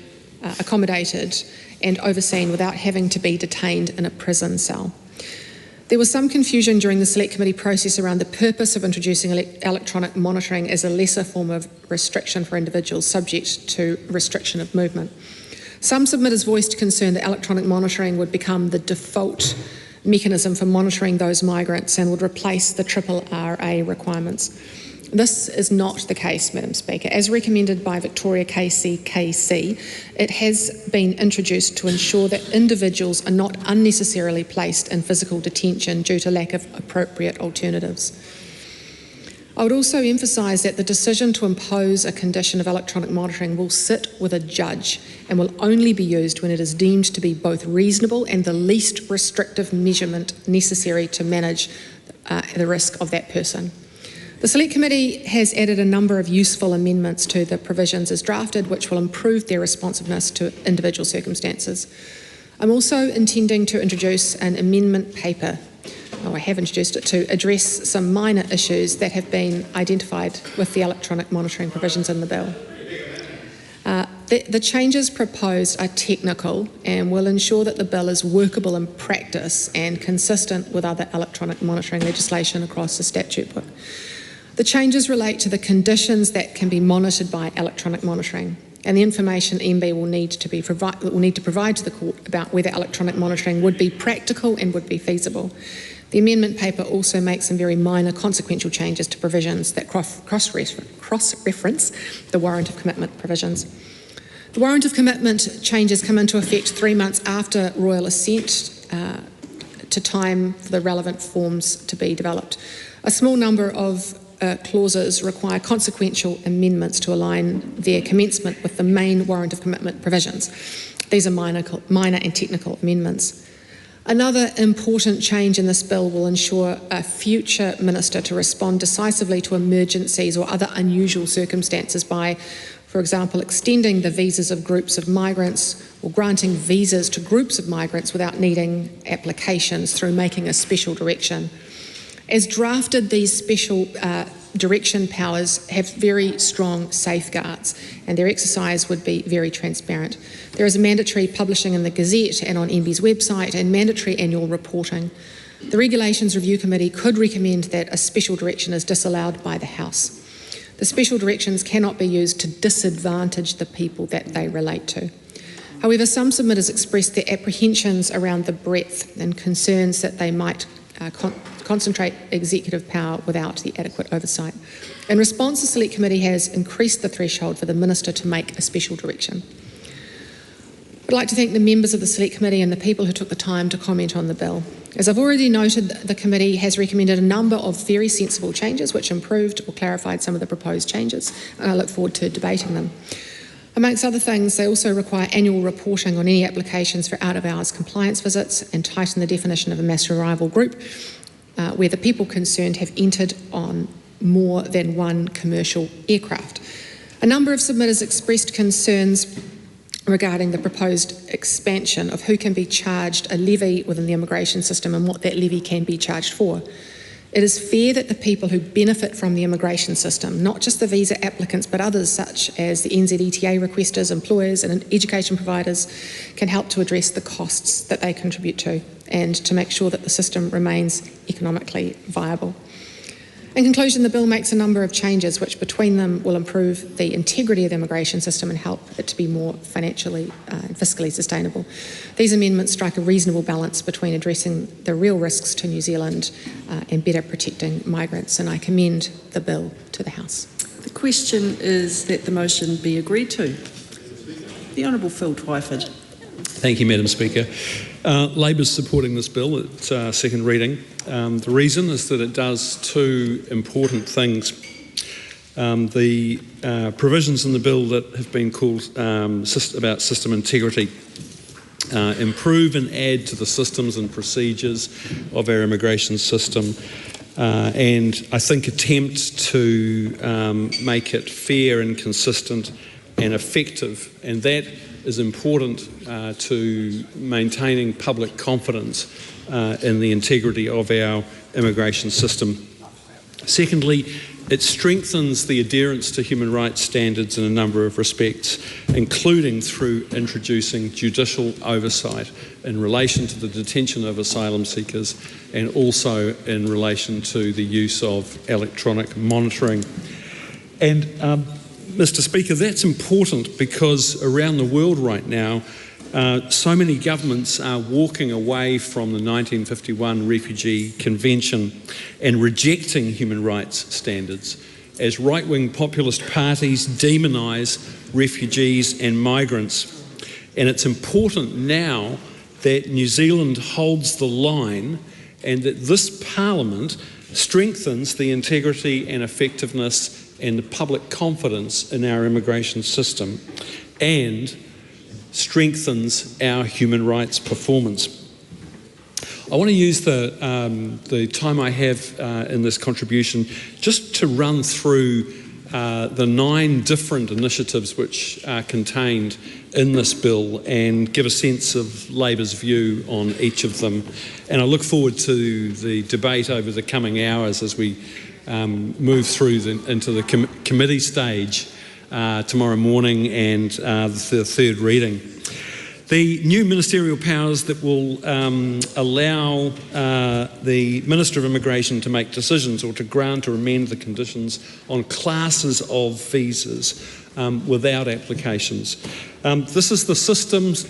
accommodated and overseen without having to be detained in a prison cell. There was some confusion during the Select Committee process around the purpose of introducing electronic monitoring as a lesser form of restriction for individuals subject to restriction of movement. Some submitters voiced concern that electronic monitoring would become the default mechanism for monitoring those migrants and would replace the RRA requirements. This is not the case, Madam Speaker. As recommended by Victoria KC, it has been introduced to ensure that individuals are not unnecessarily placed in physical detention due to lack of appropriate alternatives. I would also emphasise that the decision to impose a condition of electronic monitoring will sit with a judge and will only be used when it is deemed to be both reasonable and the least restrictive measurement necessary to manage the risk of that person. The Select Committee has added a number of useful amendments to the provisions as drafted, which will improve their responsiveness to individual circumstances. I'm also intending to introduce an amendment paper, I have introduced it, to address some minor issues that have been identified with the electronic monitoring provisions in the bill. The changes proposed are technical and will ensure that the bill is workable in practice and consistent with other electronic monitoring legislation across the statute book. The changes relate to the conditions that can be monitored by electronic monitoring, and the information MB will need to provide to the court about whether electronic monitoring would be practical and would be feasible. The amendment paper also makes some very minor consequential changes to provisions that cross-reference the warrant of commitment provisions. The warrant of commitment changes come into effect 3 months after royal assent to time for the relevant forms to be developed. A small number of clauses require consequential amendments to align their commencement with the main warrant of commitment provisions. These are minor and technical amendments. Another important change in this bill will ensure a future minister to respond decisively to emergencies or other unusual circumstances by, for example, extending the visas of groups of migrants or granting visas to groups of migrants without needing applications through making a special direction. As drafted, these special direction powers have very strong safeguards and their exercise would be very transparent. There is a mandatory publishing in the Gazette and on MBIE's website and mandatory annual reporting. The Regulations Review Committee could recommend that a special direction is disallowed by the House. The special directions cannot be used to disadvantage the people that they relate to. However, some submitters expressed their apprehensions around the breadth and concerns that they might concentrate executive power without the adequate oversight. In response, the Select Committee has increased the threshold for the Minister to make a special direction. I'd like to thank the members of the Select Committee and the people who took the time to comment on the bill. As I've already noted, the committee has recommended a number of very sensible changes which improved or clarified some of the proposed changes, and I look forward to debating them. Amongst other things, they also require annual reporting on any applications for out-of-hours compliance visits and tighten the definition of a mass arrival group where the people concerned have entered on more than one commercial aircraft. A number of submitters expressed concerns regarding the proposed expansion of who can be charged a levy within the immigration system and what that levy can be charged for. It is fair that the people who benefit from the immigration system, not just the visa applicants but others such as the NZETA requesters, employers and education providers, can help to address the costs that they contribute to and to make sure that the system remains economically viable. In conclusion, the bill makes a number of changes which between them will improve the integrity of the immigration system and help it to be more financially and fiscally sustainable. These amendments strike a reasonable balance between addressing the real risks to New Zealand and better protecting migrants, and I commend the bill to the House. The question is that the motion be agreed to. The Honourable Phil Twyford. Thank you, Madam Speaker. Labor's supporting this bill at second reading. The reason is that it does two important things. The provisions in the bill that have been called about system integrity improve and add to the systems and procedures of our immigration system and I think attempt to make it fair and consistent and effective, and that is important to maintaining public confidence in the integrity of our immigration system. Secondly, it strengthens the adherence to human rights standards in a number of respects, including through introducing judicial oversight in relation to the detention of asylum seekers and also in relation to the use of electronic monitoring. And Mr. Speaker, that's important because around the world right now, so many governments are walking away from the 1951 Refugee Convention and rejecting human rights standards as right-wing populist parties demonise refugees and migrants. And it's important now that New Zealand holds the line and that this Parliament strengthens the integrity and effectiveness and the public confidence in our immigration system and strengthens our human rights performance. I want to use the time I have in this contribution just to run through the 9 different initiatives which are contained in this bill and give a sense of Labor's view on each of them. And I look forward to the debate over the coming hours as we move through into the committee stage tomorrow morning and the third reading. The new ministerial powers that will allow the Minister of Immigration to make decisions or to grant or amend the conditions on classes of visas without applications. This is the systems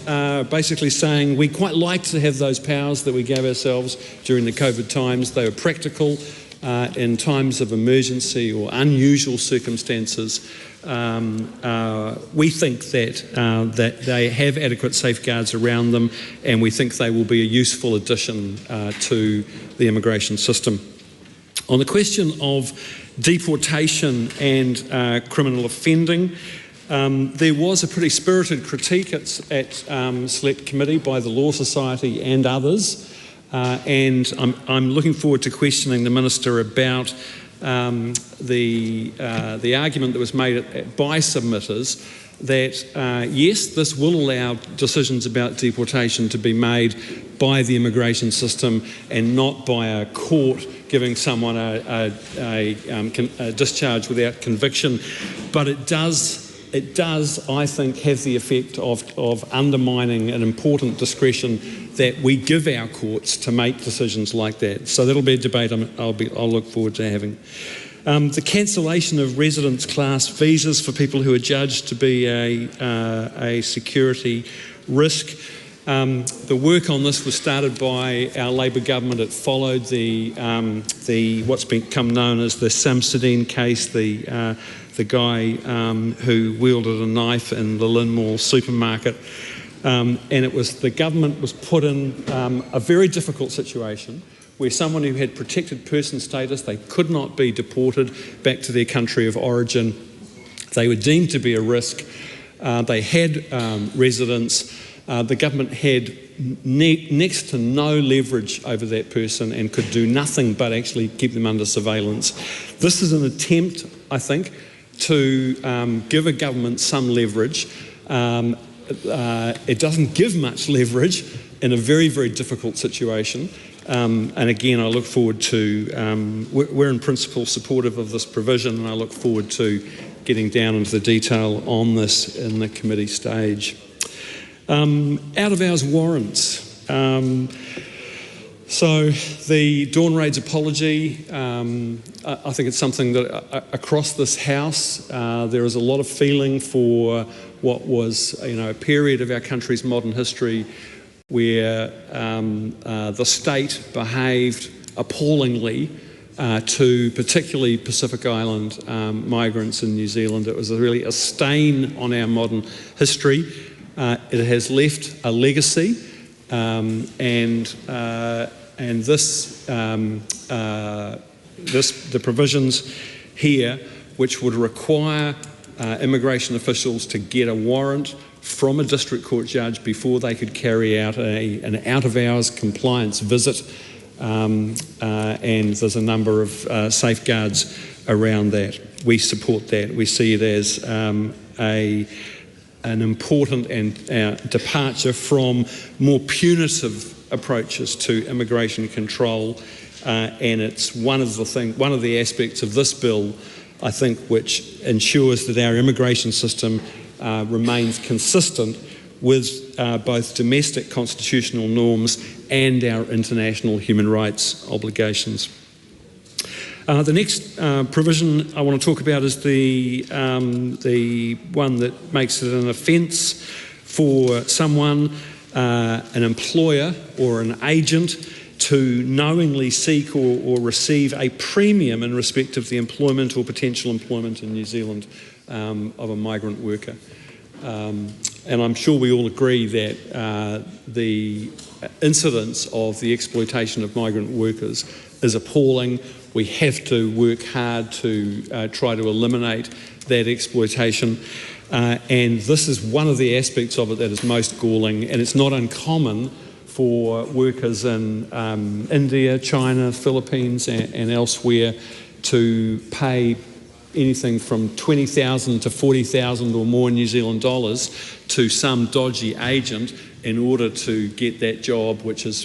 basically saying we quite like to have those powers that we gave ourselves during the COVID times. They were practical in times of emergency or unusual circumstances. we think that they have adequate safeguards around them, and we think they will be a useful addition to the immigration system. On the question of deportation and criminal offending, there was a pretty spirited critique at Select Committee by the Law Society and others, and I'm looking forward to questioning the Minister about the argument that was made by submitters that yes, this will allow decisions about deportation to be made by the immigration system and not by a court giving someone a discharge without conviction, but it does, I think, have the effect of undermining an important discretion that we give our courts to make decisions like that. So that'll be a debate I'll look forward to having. The cancellation of residence class visas for people who are judged to be a security risk. The work on this was started by our Labor government. It followed the what's become known as the Samsudeen case, the guy who wielded a knife in the Lynn Mall supermarket. And it was the government was put in a very difficult situation where someone who had protected person status, they could not be deported back to their country of origin. They were deemed to be a risk. They had residence. The government had next to no leverage over that person and could do nothing but actually keep them under surveillance. This is an attempt, I think, to give a government some leverage. It doesn't give much leverage in a very, very difficult situation. And again, I look forward to, we're in principle supportive of this provision, and I look forward to getting down into the detail on this in the committee stage. Out of hours warrants. So the Dawn Raid's apology, I think it's something that across this House there is a lot of feeling for what was a period of our country's modern history where the state behaved appallingly to particularly Pacific Island migrants in New Zealand. It was really a stain on our modern history. It has left a legacy, and the provisions here, which would require immigration officials to get a warrant from a district court judge before they could carry out an out-of-hours compliance visit, and there's a number of safeguards around that. We support that. We see it as an important departure from more punitive approaches to immigration control, and it's one of the aspects of this bill, I think, which ensures that our immigration system remains consistent with both domestic constitutional norms and our international human rights obligations. The next provision I want to talk about is the one that makes it an offence for someone, an employer or an agent, to knowingly seek or receive a premium in respect of the employment or potential employment in New Zealand of a migrant worker. And I'm sure we all agree that the incidence of the exploitation of migrant workers is appalling. We have to work hard to try to eliminate that exploitation. And this is one of the aspects of it that is most galling, and it's not uncommon for workers in India, China, Philippines and elsewhere to pay anything from 20,000 to 40,000 or more New Zealand dollars to some dodgy agent in order to get that job, which is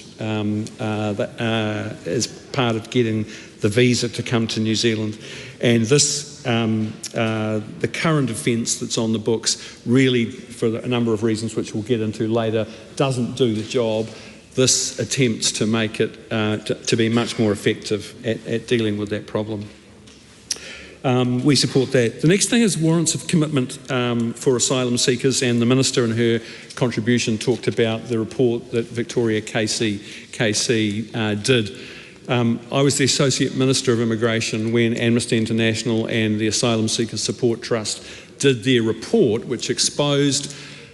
part of getting the visa to come to New Zealand. And this, the current offence that's on the books, really, for a number of reasons which we'll get into later, doesn't do the job. This attempts to make it to be much more effective at dealing with that problem. We support that. The next thing is warrants of commitment for asylum seekers, and the Minister in her contribution talked about the report that Victoria KC did. I was the Associate Minister of Immigration when Amnesty International and the Asylum Seekers Support Trust did their report, which exposed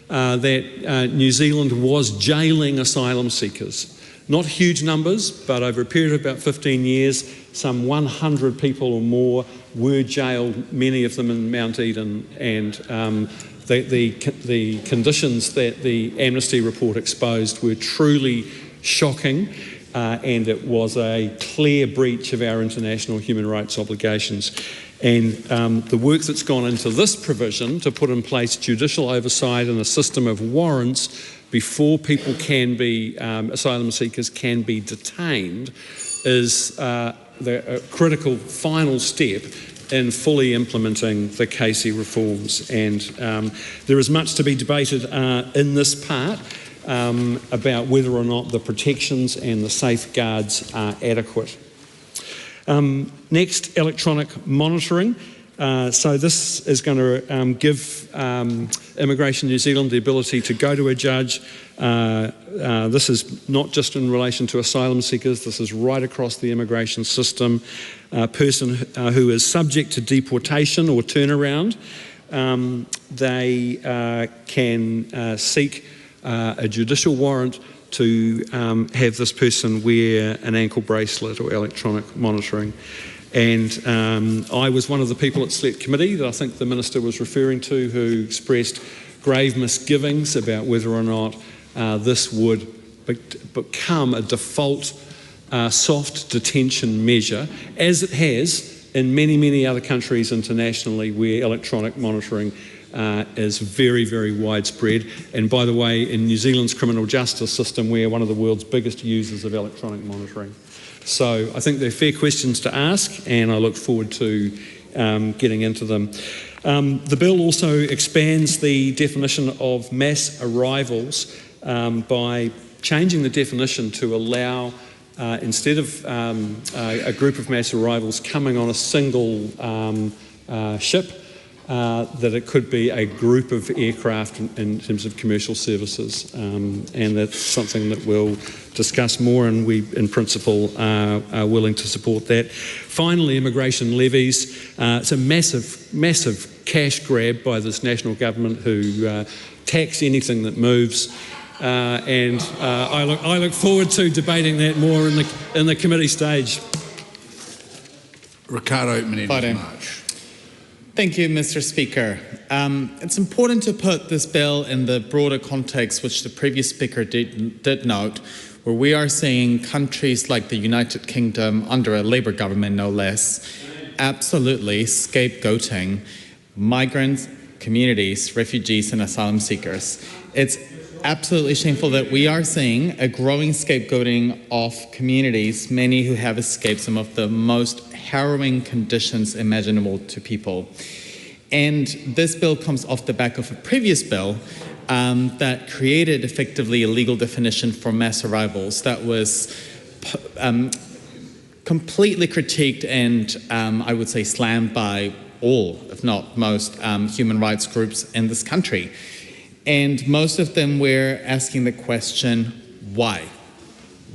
that New Zealand was jailing asylum seekers. Not huge numbers, but over a period of about 15 years, some 100 people or more were jailed, many of them in Mount Eden, and the conditions that the Amnesty report exposed were truly shocking, and it was a clear breach of our international human rights obligations. And the work that's gone into this provision to put in place judicial oversight and a system of warrants before people can be, asylum seekers can be detained, is the critical final step in fully implementing the Casey reforms. And there is much to be debated in this part about whether or not the protections and the safeguards are adequate. Next, electronic monitoring. So this is going to give Immigration New Zealand the ability to go to a judge. This is not just in relation to asylum seekers, this is right across the immigration system. A person who is subject to deportation or turnaround, they can seek a judicial warrant to have this person wear an ankle bracelet or electronic monitoring. And I was one of the people at Select Committee that I think the Minister was referring to who expressed grave misgivings about whether or not this would become a default soft detention measure, as it has in many, many other countries internationally where electronic monitoring is very, very widespread. And by the way, in New Zealand's criminal justice system, we're one of the world's biggest users of electronic monitoring. So I think they're fair questions to ask, and I look forward to getting into them. The bill also expands the definition of mass arrivals by changing the definition to allow, instead of a group of mass arrivals coming on a single ship, that it could be a group of aircraft in terms of commercial services, and that's something that we'll discuss more, and we in principle are willing to support that. Finally, immigration levies. It's a massive cash grab by this national government who tax anything that moves, and I look forward to debating that more in the committee stage. Ricardo Menendez-March. Thank you, Mr. Speaker. It's important to put this bill in the broader context which the previous speaker did note, where we are seeing countries like the United Kingdom, under a Labour government no less, absolutely scapegoating migrants, communities, refugees and asylum seekers. It's absolutely shameful that we are seeing a growing scapegoating of communities, many who have escaped some of the most harrowing conditions imaginable to people. And this bill comes off the back of a previous bill that created effectively a legal definition for mass arrivals that was completely critiqued and I would say slammed by all, if not most, human rights groups in this country. And most of them were asking the question, why?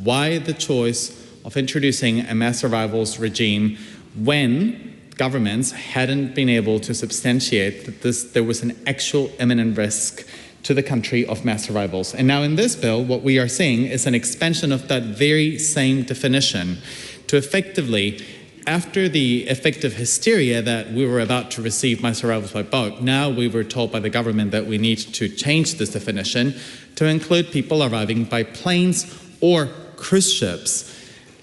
Why the choice of introducing a mass arrivals regime when governments hadn't been able to substantiate that there was an actual imminent risk to the country of mass arrivals? And now in this bill, what we are seeing is an expansion of that very same definition to effectively, after the effective hysteria that we were about to receive mass arrivals by boat, now we were told by the government that we need to change this definition to include people arriving by planes or cruise ships.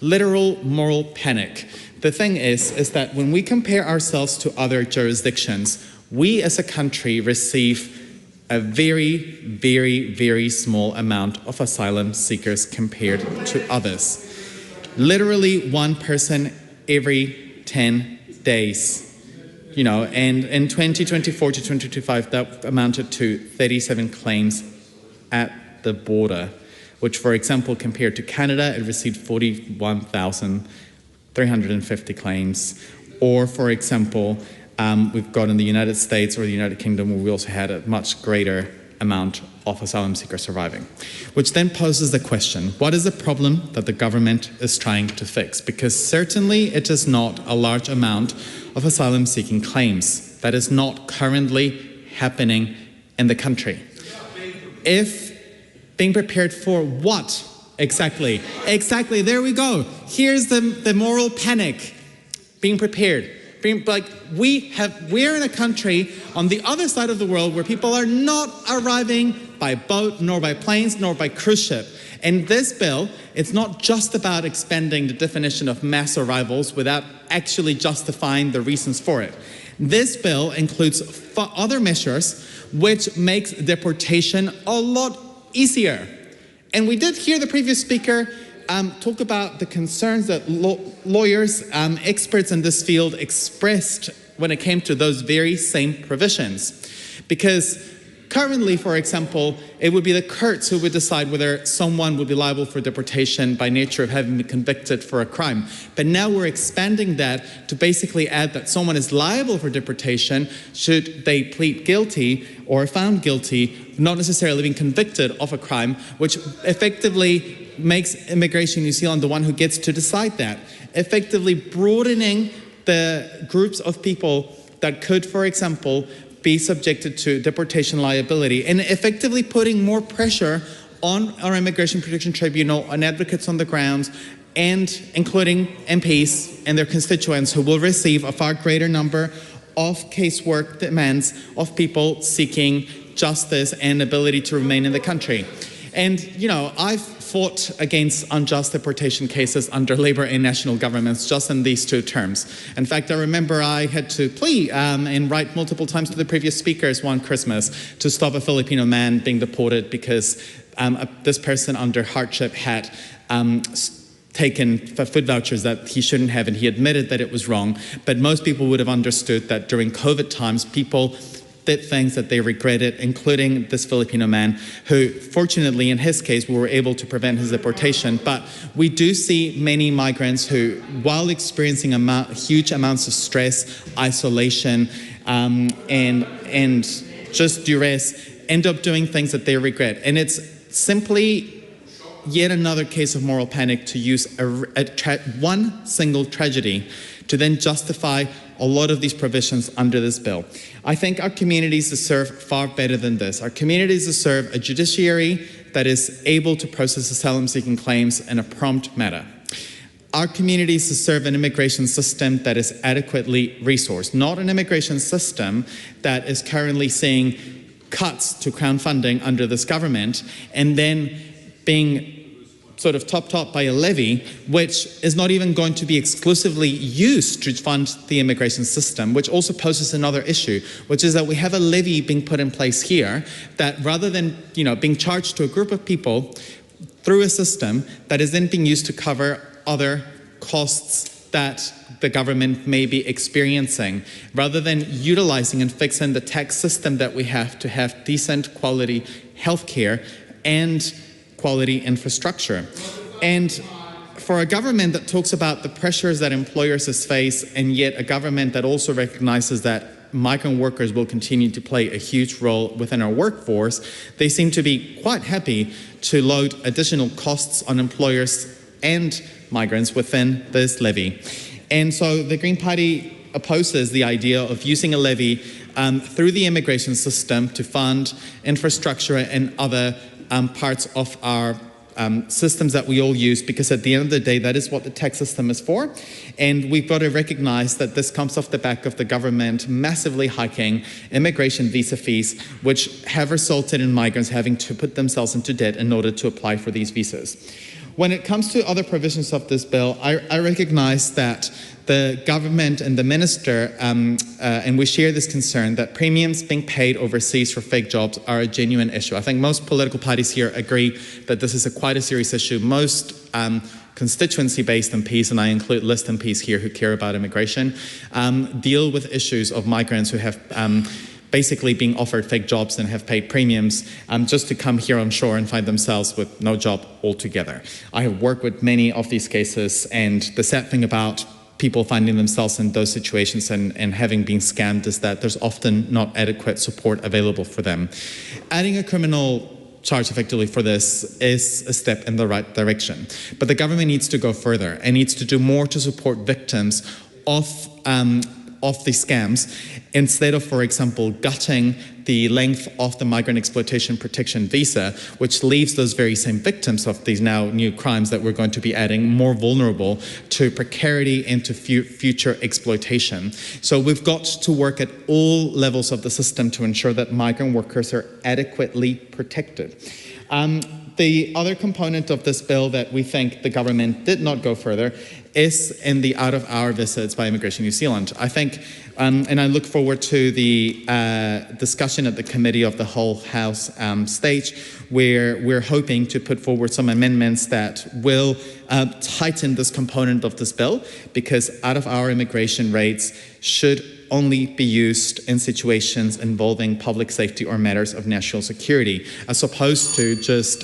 Literal moral panic. The thing is that when we compare ourselves to other jurisdictions, we as a country receive a very, very, very small amount of asylum seekers compared to others. Literally one person every 10 days. You know, and in 2024 to 2025, that amounted to 37 claims at the border, which, for example, compared to Canada, it received 41,350 claims. Or, for example, we've got in the United States or the United Kingdom, where we also had a much greater amount of asylum seekers surviving. Which then poses the question, what is the problem that the government is trying to fix? Because certainly it is not a large amount of asylum seeking claims. That is not currently happening in the country. If being prepared for what? Exactly, there we go. Here's the moral panic. Being prepared. We're in a country on the other side of the world where people are not arriving by boat, nor by planes, nor by cruise ship. And this bill, it's not just about expanding the definition of mass arrivals without actually justifying the reasons for it. This bill includes other measures which makes deportation a lot easier. And we did hear the previous speaker talk about the concerns that lawyers, experts in this field expressed when it came to those very same provisions. Because currently, for example, it would be the courts who would decide whether someone would be liable for deportation by nature of having been convicted for a crime. But now we're expanding that to basically add that someone is liable for deportation should they plead guilty or found guilty, not necessarily being convicted of a crime, which effectively makes Immigration New Zealand the one who gets to decide that, effectively broadening the groups of people that could, for example, be subjected to deportation liability, and effectively putting more pressure on our Immigration Protection Tribunal, on advocates on the ground, and including MPs and their constituents who will receive a far greater number of casework demands of people seeking justice and ability to remain in the country. And, I've fought against unjust deportation cases under Labour and national governments just in these two terms. In fact, I remember I had to plea and write multiple times to the previous speakers one Christmas to stop a Filipino man being deported because this person under hardship had taken food vouchers that he shouldn't have, and he admitted that it was wrong. But most people would have understood that during COVID times, people did things that they regretted, including this Filipino man who, fortunately, in his case, we were able to prevent his deportation. But we do see many migrants who, while experiencing huge amounts of stress, isolation, and just duress, end up doing things that they regret. And it's simply yet another case of moral panic to use one single tragedy to then justify a lot of these provisions under this bill. I think our communities deserve far better than this. Our communities deserve a judiciary that is able to process asylum-seeking claims in a prompt manner. Our communities deserve an immigration system that is adequately resourced, not an immigration system that is currently seeing cuts to Crown funding under this government and then being sort of topped up by a levy, which is not even going to be exclusively used to fund the immigration system, which also poses another issue, which is that we have a levy being put in place here that rather than, being charged to a group of people through a system that is then being used to cover other costs that the government may be experiencing, rather than utilizing and fixing the tax system that we have to have decent quality healthcare and quality infrastructure. And for a government that talks about the pressures that employers face, and yet a government that also recognizes that migrant workers will continue to play a huge role within our workforce, they seem to be quite happy to load additional costs on employers and migrants within this levy. And so the Green Party opposes the idea of using a levy through the immigration system to fund infrastructure and other parts of our systems that we all use, because at the end of the day, that is what the tax system is for. And we've got to recognize that this comes off the back of the government massively hiking immigration visa fees, which have resulted in migrants having to put themselves into debt in order to apply for these visas. When it comes to other provisions of this bill, I recognize that the government and the minister, and we share this concern, that premiums being paid overseas for fake jobs are a genuine issue. I think most political parties here agree that this is quite a serious issue. Most constituency-based MPs, and I include list MPs here who care about immigration, deal with issues of migrants who have basically being offered fake jobs and have paid premiums just to come here on shore and find themselves with no job altogether. I have worked with many of these cases, and the sad thing about people finding themselves in those situations and having been scammed is that there's often not adequate support available for them. Adding a criminal charge effectively for this is a step in the right direction. But the government needs to go further and needs to do more to support victims of of the scams, instead of, for example, gutting the length of the migrant exploitation protection visa, which leaves those very same victims of these now new crimes that we're going to be adding more vulnerable to precarity and to future exploitation. So we've got to work at all levels of the system to ensure that migrant workers are adequately protected. The other component of this bill that we think the government did not go further is in the out-of-hour visits by Immigration New Zealand. I think, and I look forward to the discussion at the Committee of the Whole House stage, where we're hoping to put forward some amendments that will tighten this component of this bill, because out-of-hour immigration rates should only be used in situations involving public safety or matters of national security, as opposed to just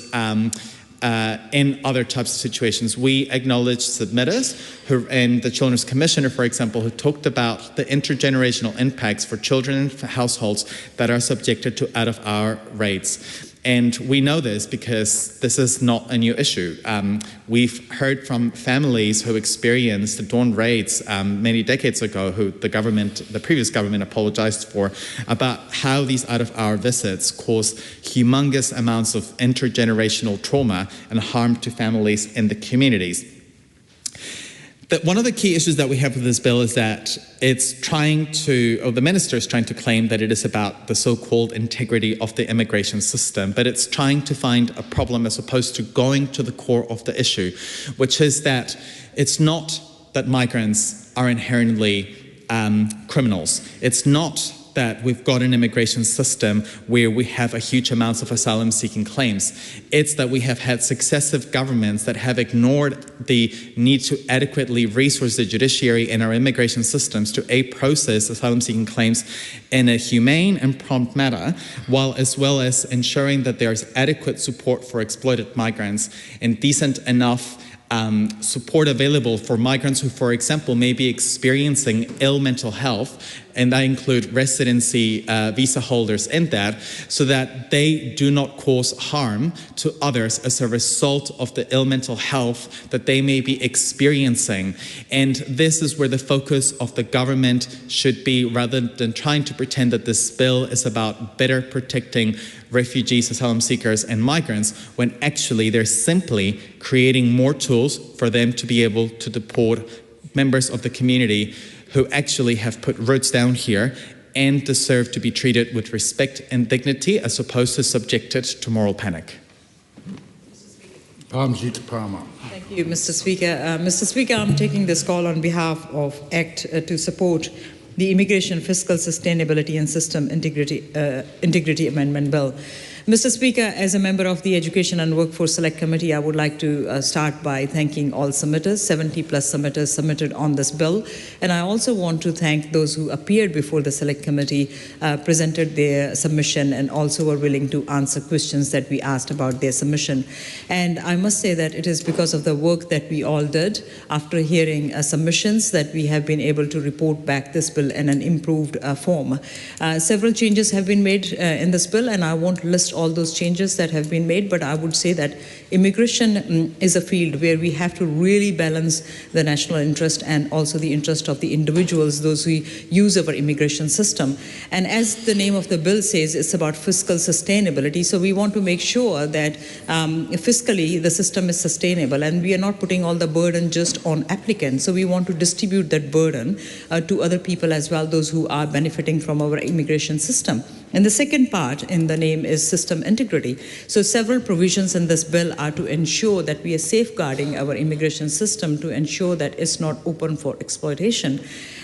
in other types of situations. We acknowledge submitters and the Children's Commissioner, for example, who talked about the intergenerational impacts for children and households that are subjected to out-of-hour rates. And we know this because this is not a new issue. We've heard from families who experienced the dawn raids many decades ago, who the previous government apologized for, about how these out-of-hour visits cause humongous amounts of intergenerational trauma and harm to families in the communities. One of the key issues that we have with this bill is that it's the minister is trying to claim that it is about the so-called integrity of the immigration system, but it's trying to find a problem as opposed to going to the core of the issue, which is that it's not that migrants are inherently criminals. It's not that we've got an immigration system where we have a huge amounts of asylum-seeking claims. It's that we have had successive governments that have ignored the need to adequately resource the judiciary and our immigration systems to process asylum-seeking claims in a humane and prompt manner, as well as ensuring that there's adequate support for exploited migrants and decent enough support available for migrants who, for example, may be experiencing ill mental health, and I include residency visa holders in that, so that they do not cause harm to others as a result of the ill mental health that they may be experiencing. And this is where the focus of the government should be, rather than trying to pretend that this bill is about better protecting refugees, asylum seekers, and migrants, when actually they're simply creating more tools for them to be able to deport members of the community who actually have put roots down here and deserve to be treated with respect and dignity, as opposed to subjected to moral panic. Thank you, Mr. Speaker. Mr. Speaker, I'm taking this call on behalf of ACT to support the Immigration Fiscal Sustainability and System Integrity Amendment Bill. Mr. Speaker, as a member of the Education and Workforce Select Committee, I would like to start by thanking all submitters. 70 plus submitters submitted on this bill. And I also want to thank those who appeared before the Select Committee, presented their submission, and also were willing to answer questions that we asked about their submission. And I must say that it is because of the work that we all did after hearing submissions that we have been able to report back this bill in an improved form. Several changes have been made in this bill, and I won't list all those changes that have been made, but I would say that immigration is a field where we have to really balance the national interest and also the interest of the individuals, those who use our immigration system. And as the name of the bill says, it's about fiscal sustainability. So we want to make sure that fiscally the system is sustainable, and we are not putting all the burden just on applicants. So we want to distribute that burden to other people as well, those who are benefiting from our immigration system. And the second part in the name is system integrity. So several provisions in this bill are to ensure that we are safeguarding our immigration system, to ensure that it's not open for exploitation.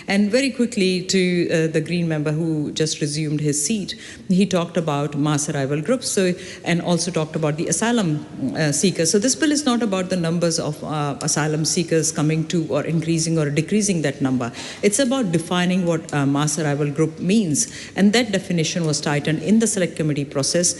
And very quickly to the Green member who just resumed his seat, he talked about mass arrival groups, and also talked about the asylum seekers. So this bill is not about the numbers of asylum seekers coming to or increasing or decreasing that number. It's about defining what mass arrival group means. And that definition was tightened in the Select Committee process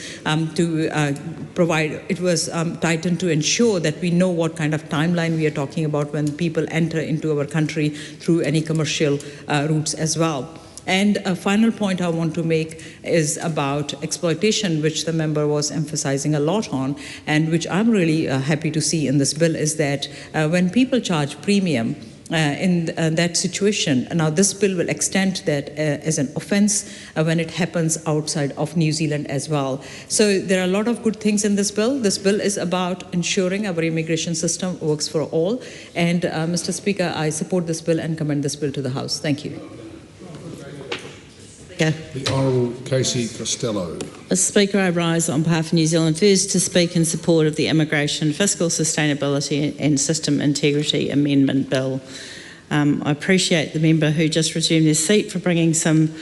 it was tightened to ensure that we know what kind of timeline we are talking about when people enter into our country through any commercial routes as well. And a final point I want to make is about exploitation, which the member was emphasizing a lot on, and which I'm really happy to see in this bill, is that when people charge premium, in that situation. Now, this bill will extend that as an offence when it happens outside of New Zealand as well. So there are a lot of good things in this bill. This bill is about ensuring our immigration system works for all. And Mr. Speaker, I support this bill and commend this bill to the House. Thank you. The Honourable Casey Costello. Mr. Speaker, I rise on behalf of New Zealand First to speak in support of the Immigration, Fiscal Sustainability and System Integrity Amendment Bill. I appreciate the member who just resumed his seat for bringing some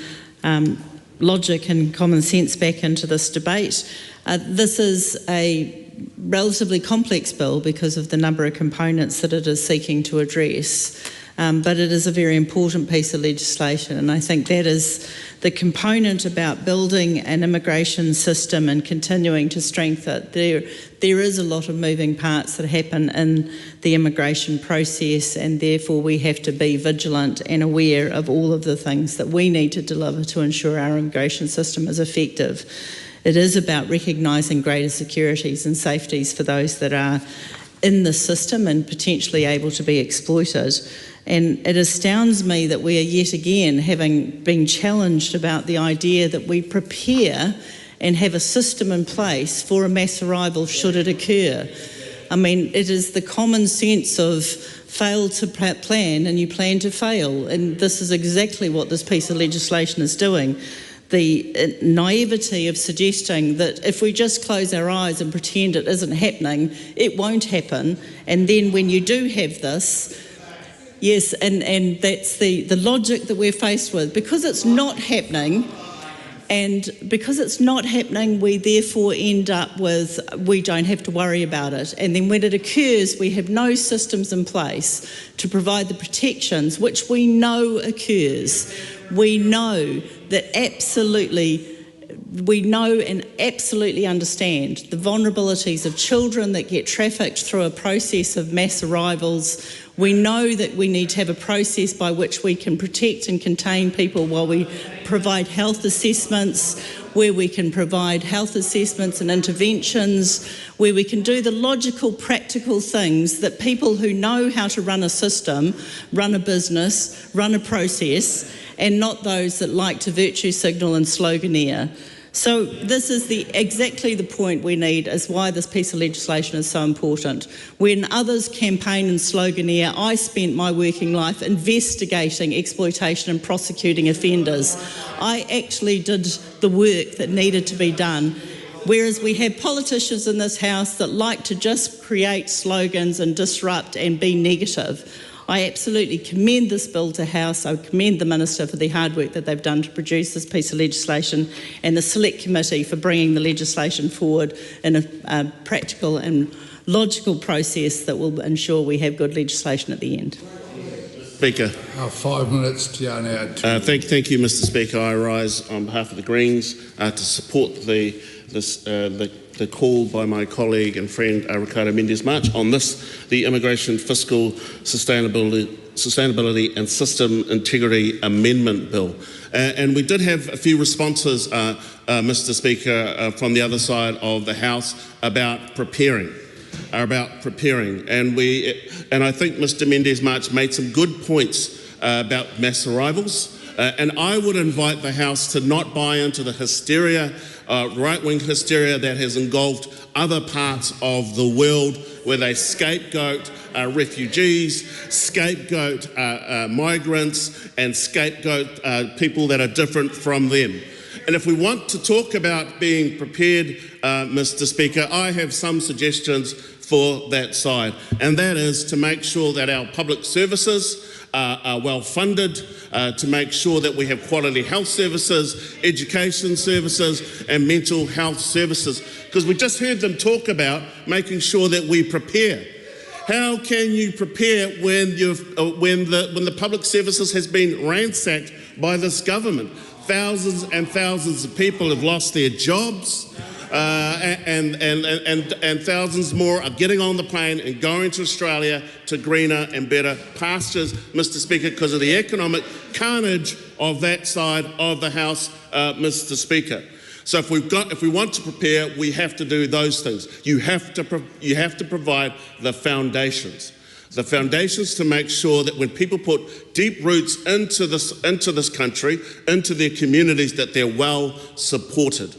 logic and common sense back into this debate. This is a relatively complex bill because of the number of components that it is seeking to address. But it is a very important piece of legislation, and I think that is the component about building an immigration system and continuing to strengthen it. There is a lot of moving parts that happen in the immigration process, and therefore we have to be vigilant and aware of all of the things that we need to deliver to ensure our immigration system is effective. It is about recognising greater securities and safeties for those that are in the system and potentially able to be exploited. And it astounds me that we are yet again having been challenged about the idea that we prepare and have a system in place for a mass arrival should it occur. I mean, it is the common sense of fail to plan and you plan to fail. And this is exactly what this piece of legislation is doing. The naivety of suggesting that if we just close our eyes and pretend it isn't happening, it won't happen. And then when you do have this, yes, and that's the logic that we're faced with. Because it's not happening, and because it's not happening, we therefore end up with, we don't have to worry about it. And then when it occurs, we have no systems in place to provide the protections which we know occurs. We know that we know and absolutely understand the vulnerabilities of children that get trafficked through a process of mass arrivals. We know that we need to have a process by which we can protect and contain people while we provide health assessments, where we can provide health assessments and interventions, where we can do the logical, practical things that people who know how to run a system, run a business, run a process, and not those that like to virtue signal and sloganeer. So this is exactly the point we need, is why this piece of legislation is so important. When others campaign and sloganeer, I spent my working life investigating exploitation and prosecuting offenders. I actually did the work that needed to be done. Whereas we have politicians in this House that like to just create slogans and disrupt and be negative. I absolutely commend this bill to House. I commend the Minister for the hard work that they've done to produce this piece of legislation, and the Select Committee for bringing the legislation forward in a practical and logical process that will ensure we have good legislation at the end. Speaker. 5 minutes to now. Thank you, Mr. Speaker. I rise on behalf of the Greens to support the call by my colleague and friend Ricardo Mendes-March on the Immigration, Fiscal, Sustainability and System Integrity Amendment Bill. And we did have a few responses, Mr. Speaker, from the other side of the House about preparing. And I think Mr. Mendes-March made some good points about mass arrivals. And I would invite the House to not buy into the hysteria, right-wing hysteria that has engulfed other parts of the world, where they scapegoat refugees, scapegoat migrants, and scapegoat people that are different from them. And if we want to talk about being prepared, Mr. Speaker, I have some suggestions for that side, and that is to make sure that our public services are well funded, to make sure that we have quality health services, education services and mental health services, because we just heard them talk about making sure that we prepare. How can you prepare when the public services has been ransacked by this government? Thousands and thousands of people have lost their jobs. And thousands more are getting on the plane and going to Australia to greener and better pastures, Mr. Speaker, because of the economic carnage of that side of the House, Mr. Speaker. So if we want to prepare, we have to do those things. You have to provide the foundations. The foundations to make sure that when people put deep roots into this country, into their communities, that they're well supported,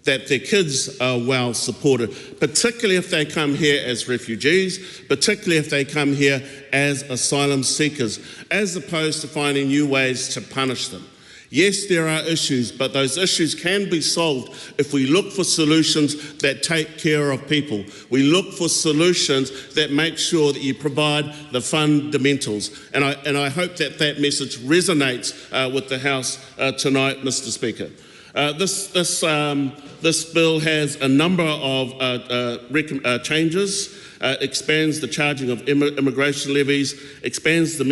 that their kids are well supported, particularly if they come here as refugees, particularly if they come here as asylum seekers, as opposed to finding new ways to punish them. Yes, there are issues, but those issues can be solved if we look for solutions that take care of people. We look for solutions that make sure that you provide the fundamentals. And I hope that that message resonates with the House tonight, Mr. Speaker. This bill has a number of changes. Expands the charging of immigration levies, expands the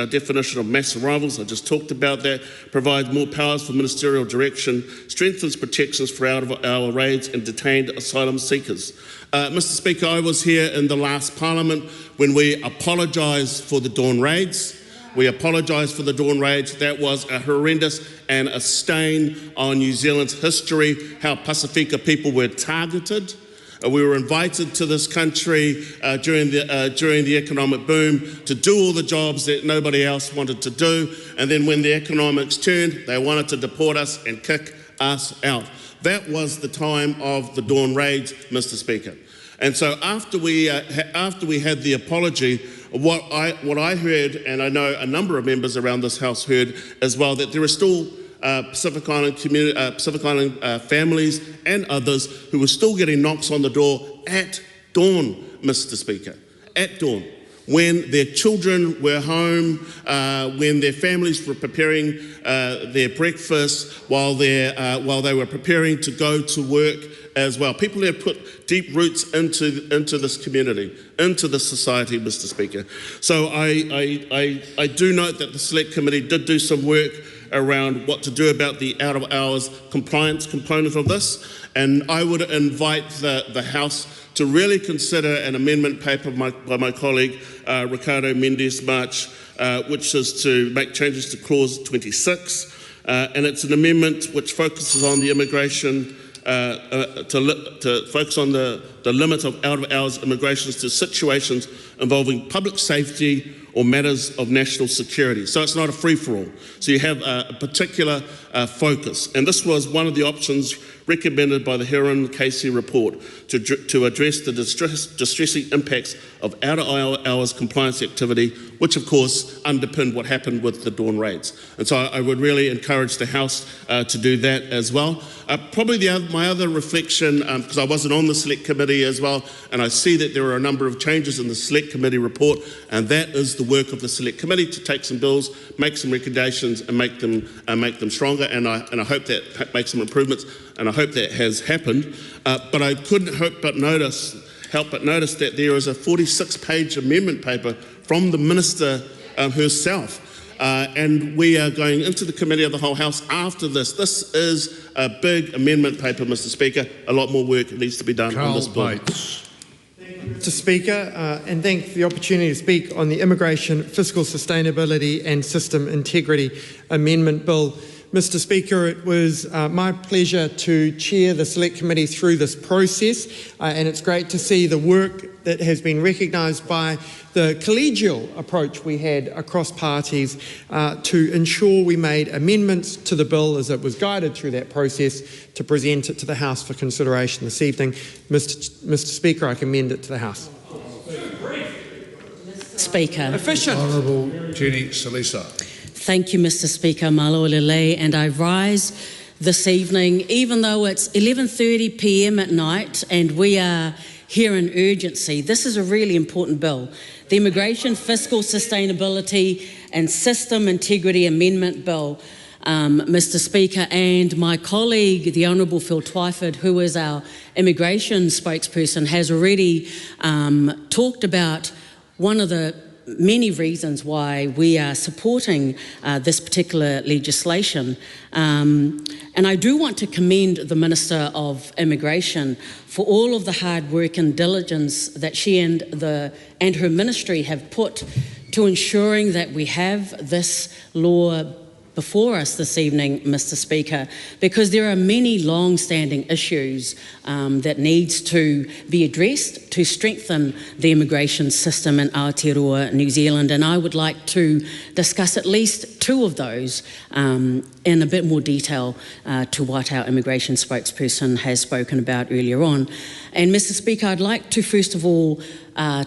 definition of mass arrivals, I just talked about that, provides more powers for ministerial direction, strengthens protections for out-of-hour raids and detained asylum seekers. Mr. Speaker, I was here in the last Parliament when we apologised for the Dawn raids. We apologise for the Dawn raids. That was a horrendous and a stain on New Zealand's history, how Pasifika people were targeted. We were invited to this country during the economic boom to do all the jobs that nobody else wanted to do, and then when the economics turned, they wanted to deport us and kick us out. That was the time of the Dawn raids, Mr. Speaker. And so after we had the apology, what I heard, and I know a number of members around this House heard as well, that there are still Pacific Island families and others who were still getting knocks on the door at dawn, Mr. Speaker, at dawn, when their children were home, when their families were preparing their breakfast, while they were preparing to go to work as well. People have put deep roots into this community, into this society, Mr. Speaker. So I do note that the Select Committee did do some work around what to do about the out-of-hours compliance component of this, and I would invite the House to really consider an amendment paper by my colleague Ricardo Mendes March, which is to make changes to Clause 26, and it's an amendment which focuses on the immigration, to focus on the limit of out-of-hours immigrations to situations involving public safety or matters of national security. So it's not a free-for-all. So you have a particular focus. And this was one of the options recommended by the Heron-Casey report to address the distressing impacts of out-of-hours compliance activity, which of course underpinned what happened with the Dawn raids. And so I would really encourage the House to do that as well. Probably my other reflection, because I wasn't on the Select Committee as well, and I see that there are a number of changes in the Select Committee report, and that is the work of the Select Committee to take some bills, make some recommendations, and make them stronger. And I hope that makes some improvements, and I hope that has happened. But I couldn't help but notice that there is a 46-page amendment paper from the Minister herself. And we are going into the Committee of the Whole House after this. This is a big amendment paper, Mr. Speaker. A lot more work needs to be done on this bill. Mr. Speaker, and thank you for the opportunity to speak on the Immigration, Fiscal Sustainability and System Integrity Amendment Bill. Mr. Speaker, it was my pleasure to chair the Select Committee through this process, and it's great to see the work that has been recognised by the collegial approach we had across parties to ensure we made amendments to the bill as it was guided through that process to present it to the House for consideration this evening. Mr. Speaker, I commend it to the House. Speaker. Efficient. Honourable Jenny Salisa. Thank you, Mr. Speaker, Malolele, and I rise this evening, even though it's 11:30 p.m. at night and we are here in urgency. This is a really important bill. The Immigration, Fiscal Sustainability and System Integrity Amendment Bill, Mr. Speaker, and my colleague, the Honourable Phil Twyford, who is our immigration spokesperson, has already talked about one of the many reasons why we are supporting this particular legislation. And I do want to commend the Minister of Immigration for all of the hard work and diligence that she and her ministry have put to ensuring that we have this law before us this evening, Mr. Speaker, because there are many long-standing issues that needs to be addressed to strengthen the immigration system in Aotearoa, New Zealand, and I would like to discuss at least two of those in a bit more detail to what our immigration spokesperson has spoken about earlier on. And Mr. Speaker, I'd like to first of all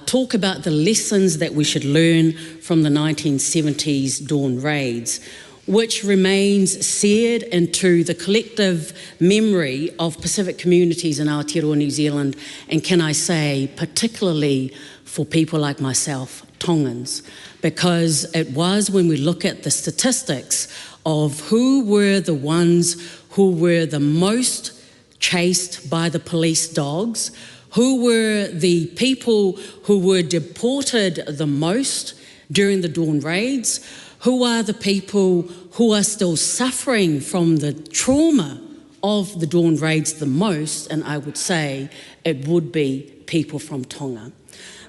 talk about the lessons that we should learn from the 1970s dawn raids, which remains seared into the collective memory of Pacific communities in Aotearoa, New Zealand, and can I say, particularly for people like myself, Tongans, because it was when we look at the statistics of who were the ones who were the most chased by the police dogs, who were the people who were deported the most during the dawn raids, who are the people who are still suffering from the trauma of the dawn raids the most, and I would say it would be people from Tonga.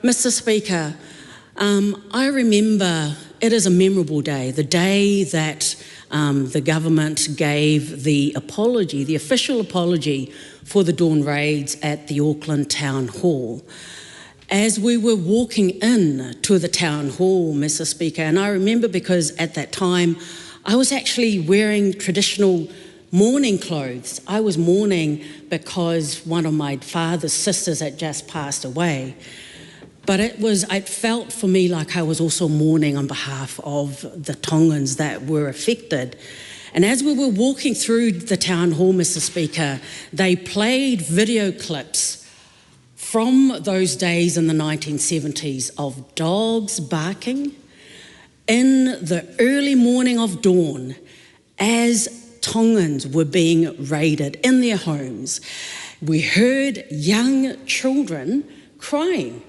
Mr. Speaker, I remember it is a memorable day, the day that the government gave the apology, the official apology for the dawn raids at the Auckland Town Hall. As we were walking in to the town hall, Mr. Speaker, and I remember because at that time I was actually wearing traditional mourning clothes. I was mourning because one of my father's sisters had just passed away. But it felt for me like I was also mourning on behalf of the Tongans that were affected. And as we were walking through the town hall, Mr. Speaker, they played video clips from those days in the 1970s of dogs barking in the early morning of dawn as Tongans were being raided in their homes. We heard young children crying,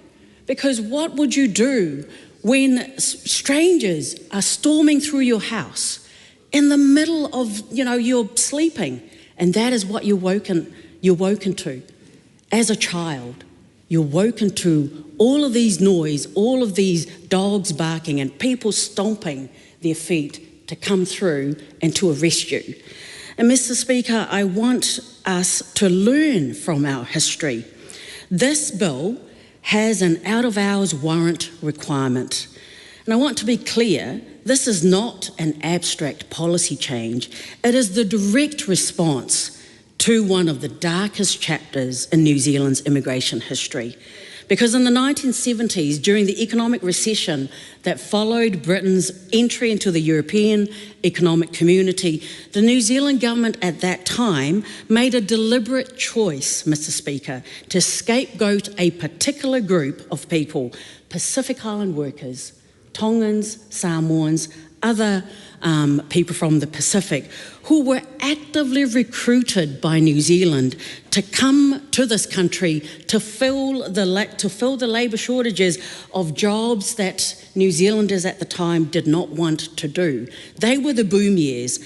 because what would you do when strangers are storming through your house in the middle of, you're sleeping, and that is what you're woken to as a child. You're woken to all of these noise, all of these dogs barking and people stomping their feet to come through and to arrest you. And Mr. Speaker, I want us to learn from our history. This bill has an out-of-hours warrant requirement. And I want to be clear, this is not an abstract policy change. It is the direct response to one of the darkest chapters in New Zealand's immigration history. Because in the 1970s, during the economic recession that followed Britain's entry into the European Economic Community, the New Zealand government at that time made a deliberate choice, Mr. Speaker, to scapegoat a particular group of people, Pacific Island workers, Tongans, Samoans, other people from the Pacific, who were actively recruited by New Zealand to come to this country to fill the labour shortages of jobs that New Zealanders at the time did not want to do. They were the boom years.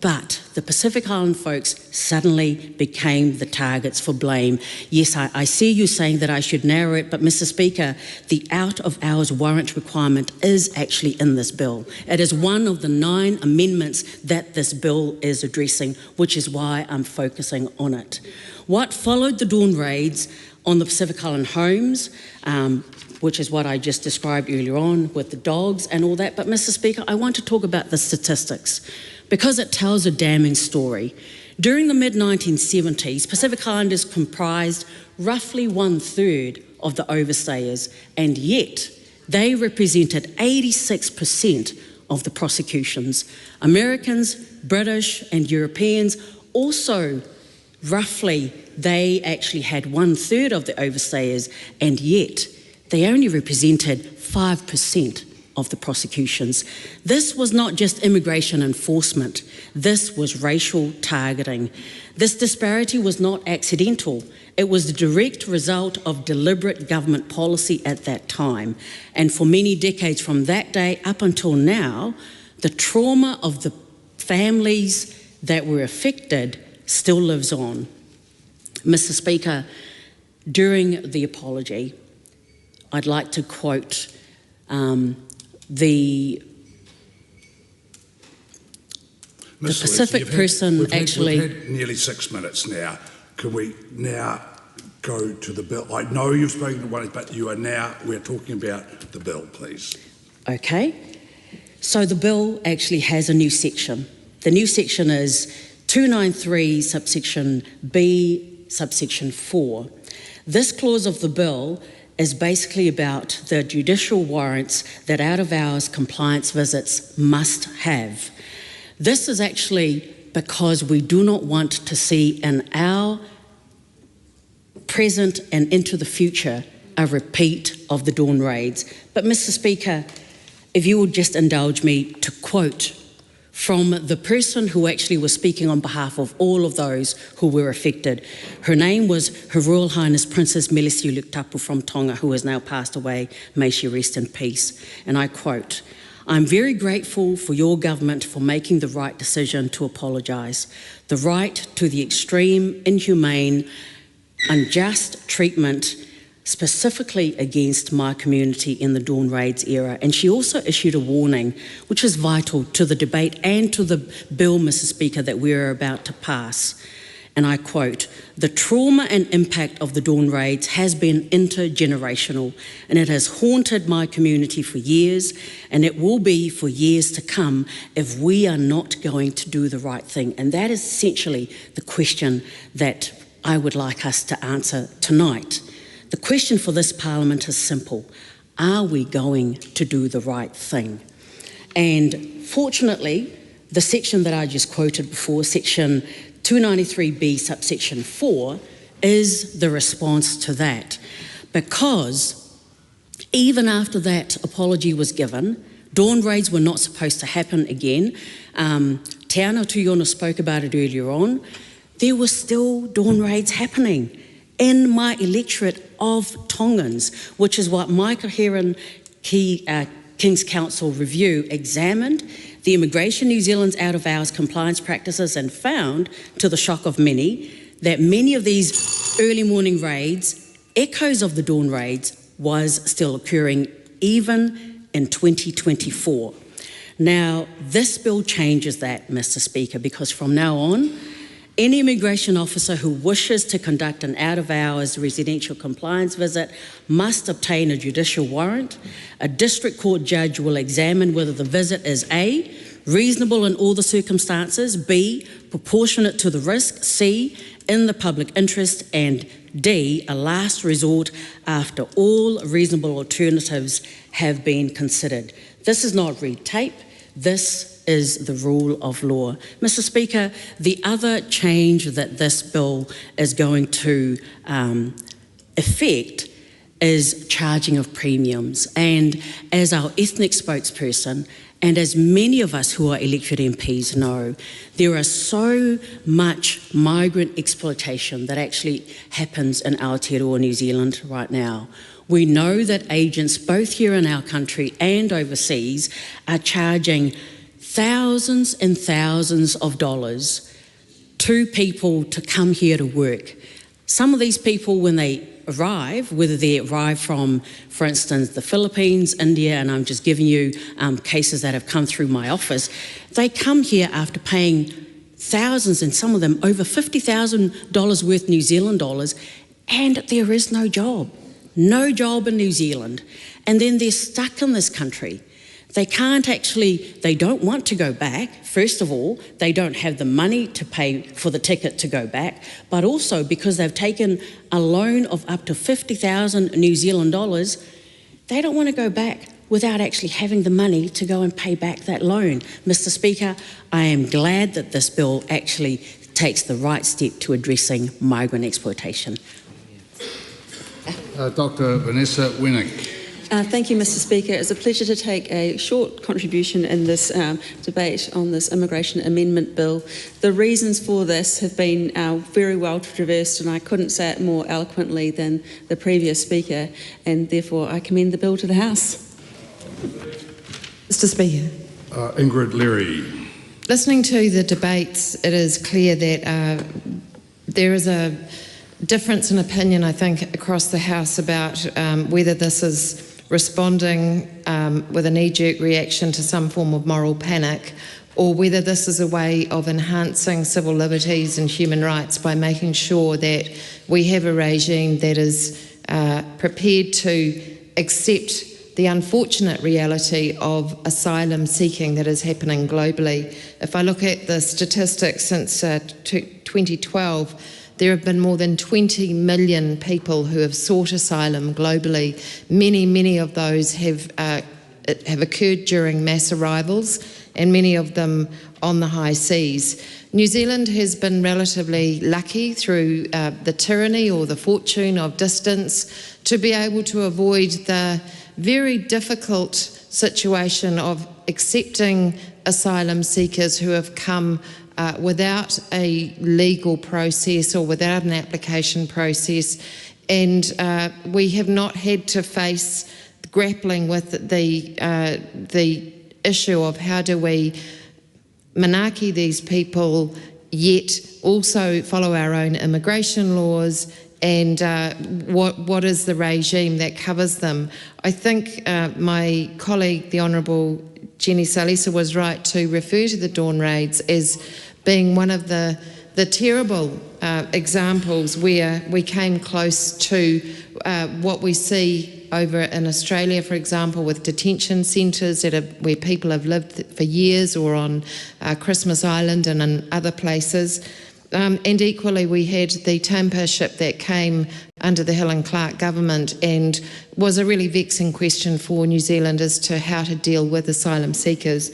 But the Pacific Island folks suddenly became the targets for blame. Yes, I see you saying that I should narrow it, but Mr. Speaker, the out-of-hours warrant requirement is actually in this bill. It is one of the 9 amendments that this bill is addressing, which is why I'm focusing on it. What followed the dawn raids on the Pacific Island homes, which is what I just described earlier on with the dogs and all that, but Mr. Speaker, I want to talk about the statistics, because it tells a damning story. During the mid-1970s, Pacific Islanders comprised roughly 1/3 of the overstayers, and yet they represented 86% of the prosecutions. Americans, British and Europeans also roughly, they actually had 1/3 of the overstayers, and yet they only represented 5% of the prosecutions. This was not just immigration enforcement, this was racial targeting. This disparity was not accidental. It was the direct result of deliberate government policy at that time. And for many decades from that day up until now, the trauma of the families that were affected still lives on. Mr. Speaker, during the apology, I'd like to quote the The Pacific person we've actually... We've had nearly 6 minutes now. Can we now go to the bill? I know you've spoken to one, but we're talking about the bill, please. Okay. So the bill actually has a new section. The new section is 293 subsection B subsection 4. This clause of the bill is basically about the judicial warrants that out-of-hours compliance visits must have. This is actually because we do not want to see in our present and into the future a repeat of the dawn raids. But Mr. Speaker, if you would just indulge me to quote from the person who actually was speaking on behalf of all of those who were affected. Her name was Her Royal Highness Princess Melisi Luktapu from Tonga, who has now passed away. May she rest in peace. And I quote, "I'm very grateful for your government for making the right decision to apologise. The right to the extreme, inhumane, unjust treatment specifically against my community in the Dawn Raids era." And she also issued a warning, which is vital to the debate and to the bill, Mr. Speaker, that we're about to pass. And I quote, "The trauma and impact of the Dawn Raids has been intergenerational, and it has haunted my community for years, and it will be for years to come if we are not going to do the right thing." And that is essentially the question that I would like us to answer tonight. The question for this Parliament is simple. Are we going to do the right thing? And fortunately, the section that I just quoted before, section 293B subsection 4, is the response to that. Because even after that apology was given, dawn raids were not supposed to happen again. Te Ana Tuiona spoke about it earlier on. There were still dawn raids happening in my electorate of Tongans, which is what my Coherent King's Council review examined the Immigration New Zealand's out-of-hours compliance practices and found, to the shock of many, that many of these early morning raids, echoes of the dawn raids, was still occurring even in 2024. Now, this bill changes that, Mr. Speaker, because from now on, any immigration officer who wishes to conduct an out-of-hours residential compliance visit must obtain a judicial warrant. A district court judge will examine whether the visit is A, reasonable in all the circumstances, B, proportionate to the risk, C, in the public interest, and D, a last resort after all reasonable alternatives have been considered. This is not red tape. This is the rule of law. Mr. Speaker, the other change that this bill is going to effect is charging of premiums. And as our ethnic spokesperson, and as many of us who are elected MPs know, there is so much migrant exploitation that actually happens in Aotearoa, New Zealand right now. We know that agents, both here in our country and overseas, are charging thousands and thousands of dollars to people to come here to work. Some of these people, when they arrive, whether they arrive from, for instance, the Philippines, India, and I'm just giving you cases that have come through my office, they come here after paying thousands, and some of them over $50,000 worth New Zealand dollars, and there is no job in New Zealand. And then they're stuck in this country. They don't want to go back. First of all, they don't have the money to pay for the ticket to go back, but also because they've taken a loan of up to 50,000 New Zealand dollars, they don't want to go back without actually having the money to go and pay back that loan. Mr. Speaker, I am glad that this bill actually takes the right step to addressing migrant exploitation. Dr. Vanessa Winnick. Thank you, Mr. Speaker. It's a pleasure to take a short contribution in this debate on this immigration amendment bill. The reasons for this have been very well traversed, and I couldn't say it more eloquently than the previous speaker, and therefore I commend the bill to the House. Mr. Speaker. Ingrid Leary. Listening to the debates, it is clear that there is a difference in opinion, I think, across the House about whether this is responding with a knee-jerk reaction to some form of moral panic or whether this is a way of enhancing civil liberties and human rights by making sure that we have a regime that is prepared to accept the unfortunate reality of asylum seeking that is happening globally. If I look at the statistics since 2012, there have been more than 20 million people who have sought asylum globally. Many of those have occurred during mass arrivals, and many of them on the high seas. New Zealand has been relatively lucky through the tyranny or the fortune of distance to be able to avoid the very difficult situation of accepting asylum seekers who have come without a legal process or without an application process, and we have not had to face grappling with the issue of how do we manaki these people yet also follow our own immigration laws, and what is the regime that covers them. I think my colleague, the Honourable Jenny Salisa, was right to refer to the Dawn raids as being one of the terrible examples where we came close to what we see over in Australia, for example, with detention centres where people have lived for years, or on Christmas Island and in other places. And equally, we had the Tampa ship that came under the Helen Clark government and was a really vexing question for New Zealand as to how to deal with asylum seekers.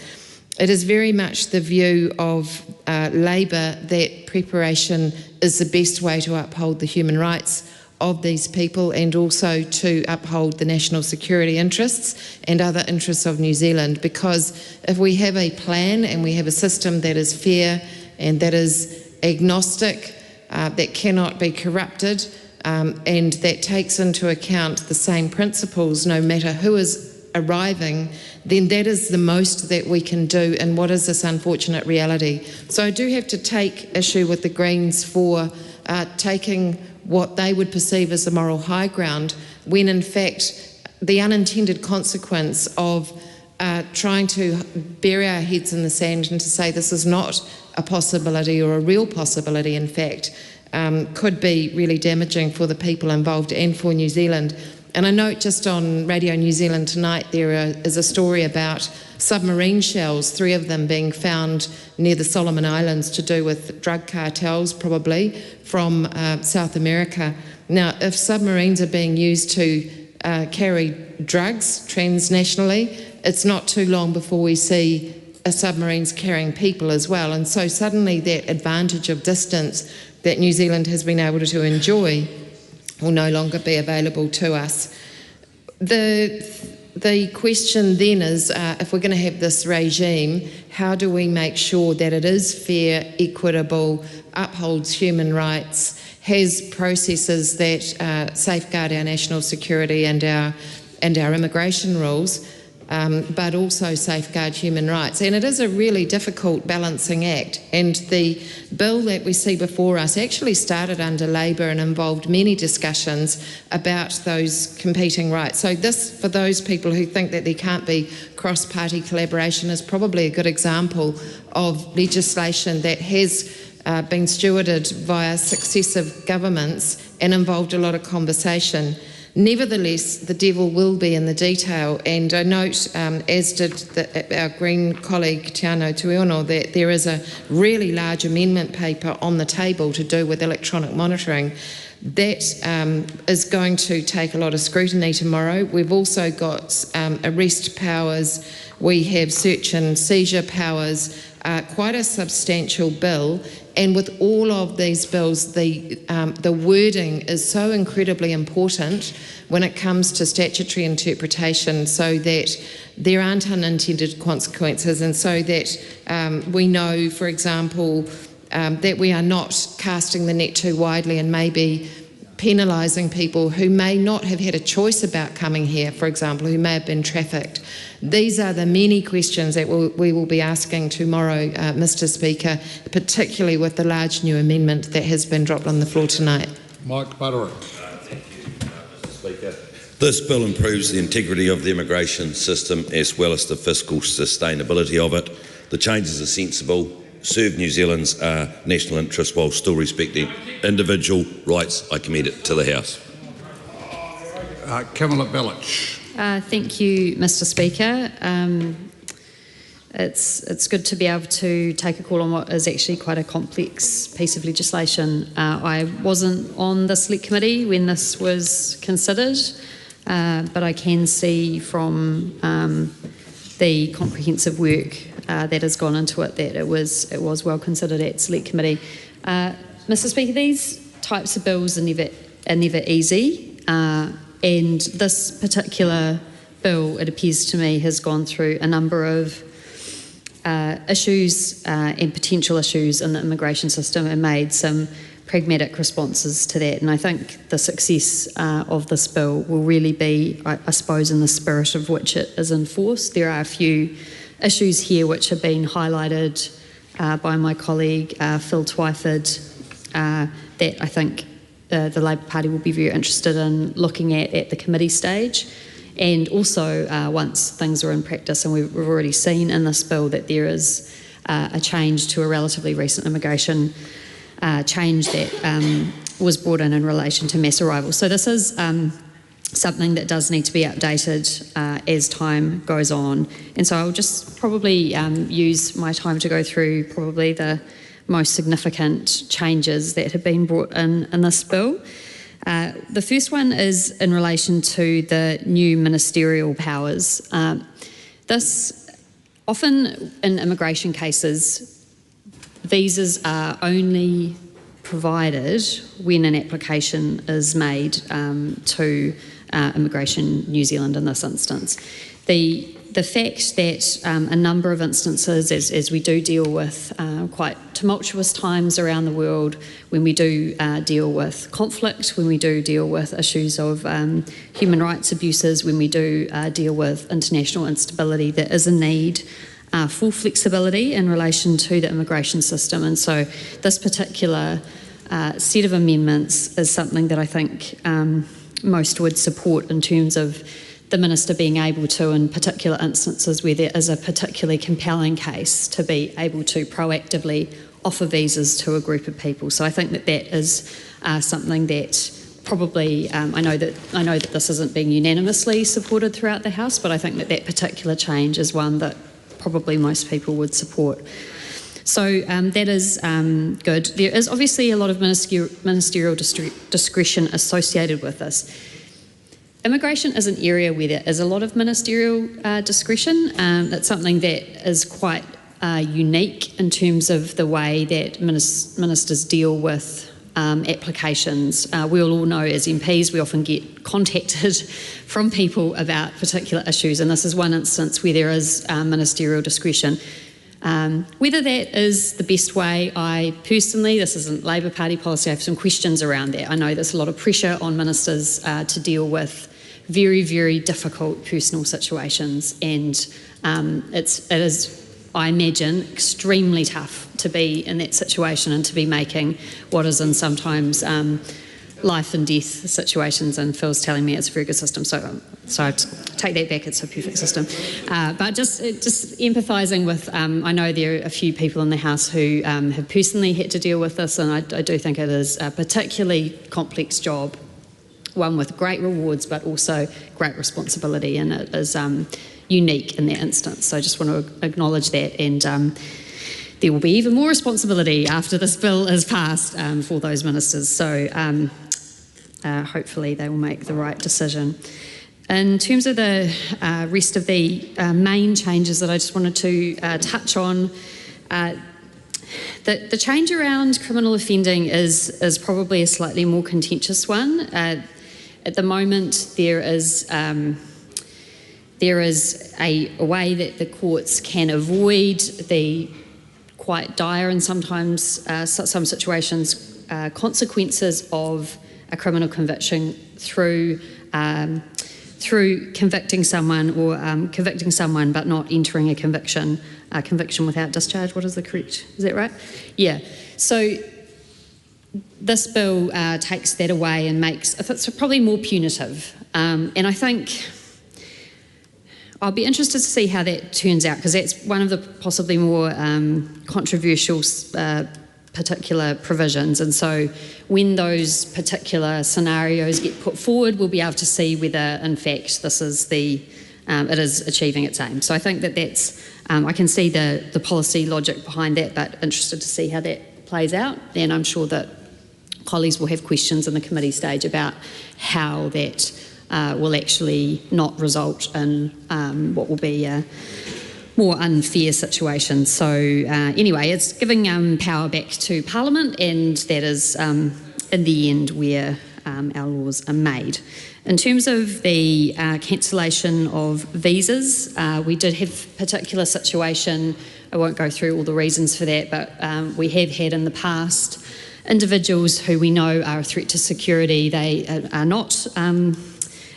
It is very much the view of Labour that preparation is the best way to uphold the human rights of these people, and also to uphold the national security interests and other interests of New Zealand, because if we have a plan and we have a system that is fair and that is agnostic, that cannot be corrupted, and that takes into account the same principles no matter who is arriving, then that is the most that we can do in what is this unfortunate reality. So I do have to take issue with the Greens for taking what they would perceive as the moral high ground, when in fact the unintended consequence of trying to bury our heads in the sand and to say this is not a possibility or a real possibility, in fact, could be really damaging for the people involved and for New Zealand. And I note just on Radio New Zealand tonight there is a story about submarine shells, 3 of them being found near the Solomon Islands, to do with drug cartels, probably from South America. Now, if submarines are being used to carry drugs transnationally, it's not too long before we see submarines carrying people as well. And so suddenly that advantage of distance that New Zealand has been able to enjoy will no longer be available to us. The question then is, if we're going to have this regime, how do we make sure that it is fair, equitable, upholds human rights, has processes that safeguard our national security and our immigration rules, but also safeguard human rights? And it is a really difficult balancing act, and the bill that we see before us actually started under Labour and involved many discussions about those competing rights. So this, for those people who think that there can't be cross-party collaboration, is probably a good example of legislation that has been stewarded via successive governments and involved a lot of conversation. Nevertheless, the devil will be in the detail, and I note, as did our Green colleague Tiano Tuiono, that there is a really large amendment paper on the table to do with electronic monitoring. That is going to take a lot of scrutiny tomorrow. We've also got arrest powers, we have search and seizure powers, quite a substantial bill. And with all of these bills, the wording is so incredibly important when it comes to statutory interpretation, so that there aren't unintended consequences, and so that we know, for example, that we are not casting the net too widely and maybe penalising people who may not have had a choice about coming here, for example, who may have been trafficked. These are the many questions that we will be asking tomorrow, Mr Speaker, particularly with the large new amendment that has been dropped on the floor tonight. Mike Butterick. Thank you, Mr Speaker. This bill improves the integrity of the immigration system as well as the fiscal sustainability of it. The changes are sensible, serve New Zealand's national interest while still respecting individual rights. I commend it to the House. Kamala Belich. Thank you, Mr. Speaker. It's good to be able to take a call on what is actually quite a complex piece of legislation. I wasn't on the Select Committee when this was considered, but I can see from the comprehensive work that has gone into it that it was well considered at Select Committee. Mr. Speaker, these types of bills are never easy, and this particular bill, it appears to me, has gone through a number of issues and potential issues in the immigration system and made some pragmatic responses to that. And I think the success of this bill will really be, I suppose, in the spirit of which it is enforced. There are a few issues here which have been highlighted by my colleague Phil Twyford that I think the Labour Party will be very interested in looking at the committee stage. And also, once things are in practice, and we've already seen in this bill that there is a change to a relatively recent immigration change that was brought in relation to mass arrivals. So this is something that does need to be updated as time goes on. And so I'll just probably use my time to go through probably the most significant changes that have been brought in this bill. The first one is in relation to the new ministerial powers. This, often in immigration cases, visas are only provided when an application is made to Immigration New Zealand in this instance. The fact that a number of instances, as we do deal with quite tumultuous times around the world, when we do deal with conflict, when we do deal with issues of human rights abuses, when we do deal with international instability, there is a need for flexibility in relation to the immigration system. And so this particular set of amendments is something that I think most would support in terms of the Minister being able to, in particular instances where there is a particularly compelling case, to be able to proactively offer visas to a group of people. So I think that that is something that probably, I know that this isn't being unanimously supported throughout the House, but I think that that particular change is one that probably most people would support. So that is good. There is obviously a lot of ministerial discretion associated with this. Immigration is an area where there is a lot of ministerial discretion. That's something that is quite unique in terms of the way that ministers deal with applications. We all know as MPs we often get contacted from people about particular issues, and this is one instance where there is ministerial discretion. Whether that is the best way, I personally, this isn't Labour Party policy, I have some questions around that. I know there's a lot of pressure on ministers to deal with very, very difficult personal situations, and it is, I imagine, extremely tough to be in that situation and to be making what is in sometimes life and death situations, and Phil's telling me it's a very good system, so I take that back, it's a perfect system. But just empathising with, I know there are a few people in the House who have personally had to deal with this, and I do think it is a particularly complex job, one with great rewards but also great responsibility, and it is unique in that instance. So I just want to acknowledge that, and there will be even more responsibility after this bill is passed for those ministers. So hopefully they will make the right decision. In terms of the rest of the main changes that I just wanted to touch on, the change around criminal offending is probably a slightly more contentious one. At the moment, there is a way that the courts can avoid the quite dire and sometimes some situations consequences of a criminal conviction through convicting someone or convicting someone but not entering a conviction without discharge. What is the correct? Is that right? Yeah. So this bill takes that away and makes it's probably more punitive. And I think I'll be interested to see how that turns out, because that's one of the possibly more controversial particular provisions. And so when those particular scenarios get put forward, we'll be able to see whether, in fact, this is it is achieving its aim. So I think that's, I can see the policy logic behind that, but interested to see how that plays out. And I'm sure that colleagues will have questions in the committee stage about how that will actually not result in what will be a more unfair situation. So anyway, it's giving power back to Parliament, and that is in the end where our laws are made. In terms of the cancellation of visas, we did have a particular situation. I won't go through all the reasons for that, but we have had in the past individuals who we know are a threat to security. They are not, in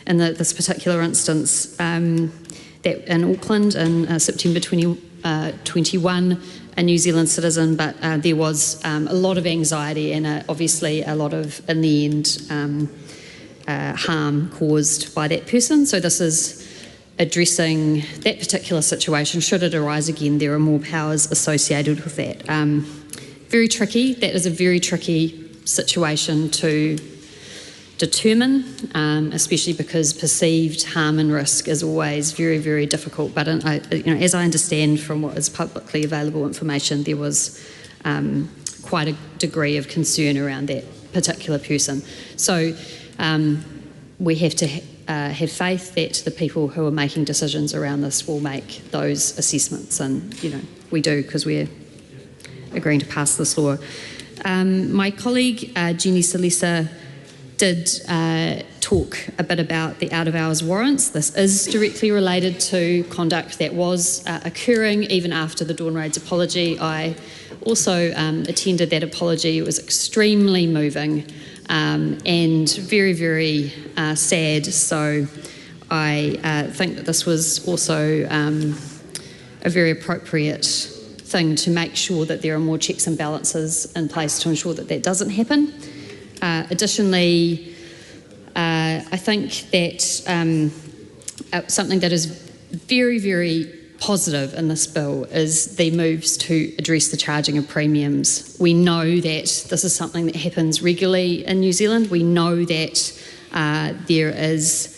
this particular instance, that in Auckland in September 2021, a New Zealand citizen, but there was a lot of anxiety and obviously a lot of, in the end, harm caused by that person. So this is addressing that particular situation. Should it arise again, there are more powers associated with that. Very tricky. That is a very tricky situation to determine, especially because perceived harm and risk is always very, very difficult. But as I understand from what is publicly available information, there was quite a degree of concern around that particular person. So we have to have faith that the people who are making decisions around this will make those assessments, and we do, because we're agreeing to pass this law. My colleague Jenny Salisa did talk a bit about the out-of-hours warrants. This is directly related to conduct that was occurring even after the Dawn Raid's apology. I also attended that apology. It was extremely moving and very, very sad. So I think that this was also a very appropriate thing to make sure that there are more checks and balances in place to ensure that that doesn't happen. Additionally, I think that something that is very, very positive in this bill is the moves to address the charging of premiums. We know that this is something that happens regularly in New Zealand. We know that there is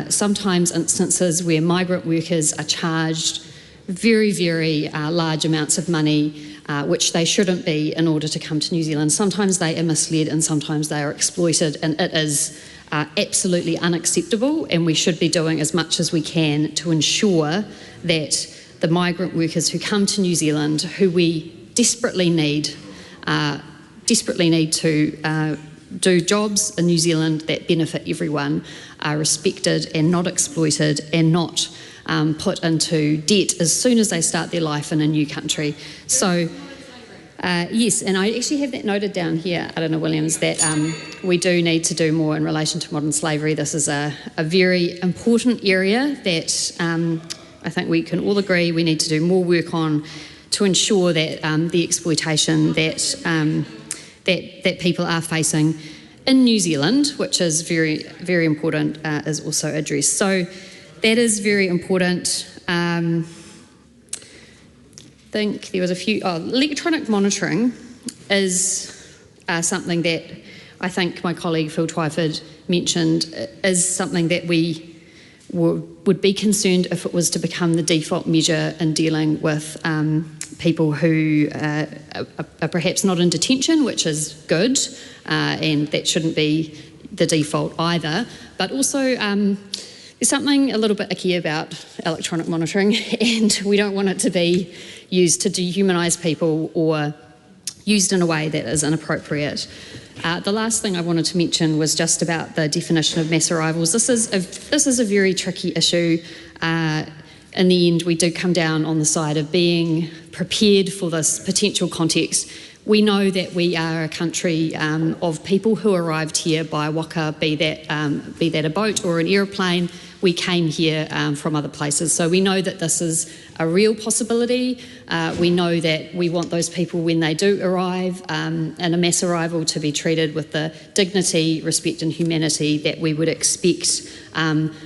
sometimes instances where migrant workers are charged very, very large amounts of money, which they shouldn't be, in order to come to New Zealand. Sometimes they are misled and sometimes they are exploited, and it is absolutely unacceptable, and we should be doing as much as we can to ensure that the migrant workers who come to New Zealand, who we desperately need to do jobs in New Zealand that benefit everyone, are respected and not exploited and not put into debt as soon as they start their life in a new country. So yes, and I actually have that noted down here, Arana Williams, that we do need to do more in relation to modern slavery. This is a very important area that I think we can all agree we need to do more work on to ensure that the exploitation that people are facing in New Zealand, which is very, very important, is also addressed. So that is very important. I think there was a few. Electronic monitoring is something that I think my colleague Phil Twyford mentioned is something that we would be concerned if it was to become the default measure in dealing with people who are perhaps not in detention, which is good, and that shouldn't be the default either. But also, there's something a little bit icky about electronic monitoring, and we don't want it to be used to dehumanise people or used in a way that is inappropriate. The last thing I wanted to mention was just about the definition of mass arrivals. This is a very tricky issue. In the end, we do come down on the side of being prepared for this potential context. We know that we are a country of people who arrived here by waka, be that a boat or an aeroplane. We came here from other places. So we know that this is a real possibility. We know that we want those people, when they do arrive in a mass arrival, to be treated with the dignity, respect and humanity that we would expect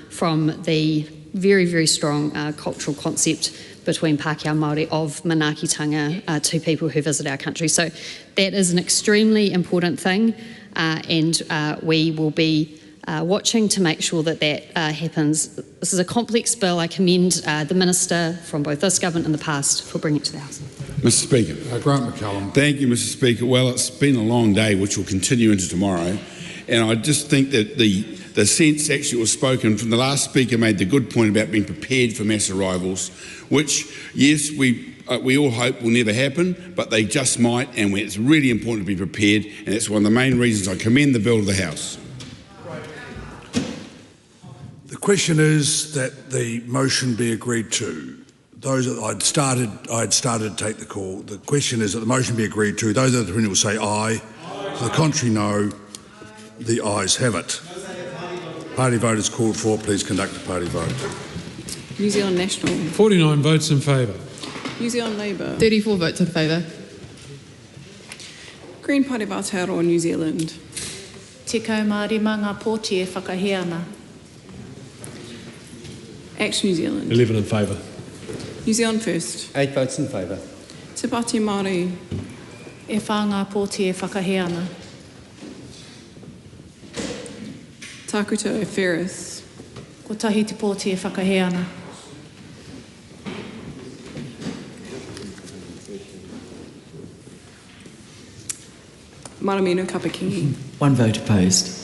from the very, very strong cultural concept between Pākehā Māori of manaakitanga to people who visit our country. So that is an extremely important thing, and we will be watching to make sure that that happens. This is a complex bill. I commend the Minister from both this government and the past for bringing it to the House. Mr Speaker. Grant McCallum. Thank you, Mr Speaker. Well, it's been a long day, which will continue into tomorrow, and I just think that the sense actually was spoken from the last speaker made the good point about being prepared for mass arrivals, which, yes, we all hope will never happen, but they just might, and it's really important to be prepared, and that's one of the main reasons I commend the bill to the House. The question is that the motion be agreed to. Those that I'd started to take the call. The question is that the motion be agreed to. Those that will say aye. To the contrary, no. The ayes have it. Party vote is called for. Please conduct a party vote. New Zealand National. 49 votes in favour. New Zealand Labour. 34 votes in favour. Green Party of Aotearoa, New Zealand. Te kaumārima ngā pōti e whakaheana. Act New Zealand. 11 in favour. New Zealand First. 8 votes in favour. Te Pāti Māori. E whā ngā pōti e whakaheana. Takuto Ferris. Ko tahi te pōti e whakaheana. Maramino Kapakingi. 1 vote opposed.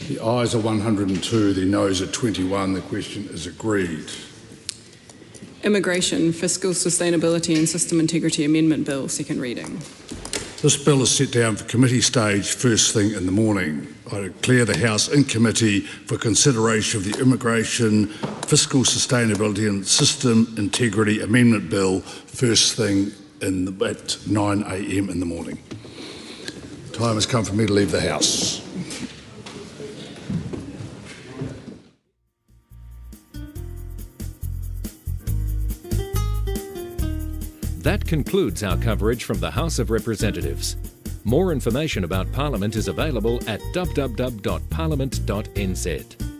The ayes are 102, the noes are 21. The question is agreed. Immigration, Fiscal Sustainability and System Integrity Amendment Bill, second reading. This bill is set down for committee stage first thing in the morning. I declare the House in committee for consideration of the Immigration, Fiscal Sustainability and System Integrity Amendment Bill first thing at 9 a.m. in the morning. Time has come for me to leave the House. That concludes our coverage from the House of Representatives. More information about Parliament is available at www.parliament.nz.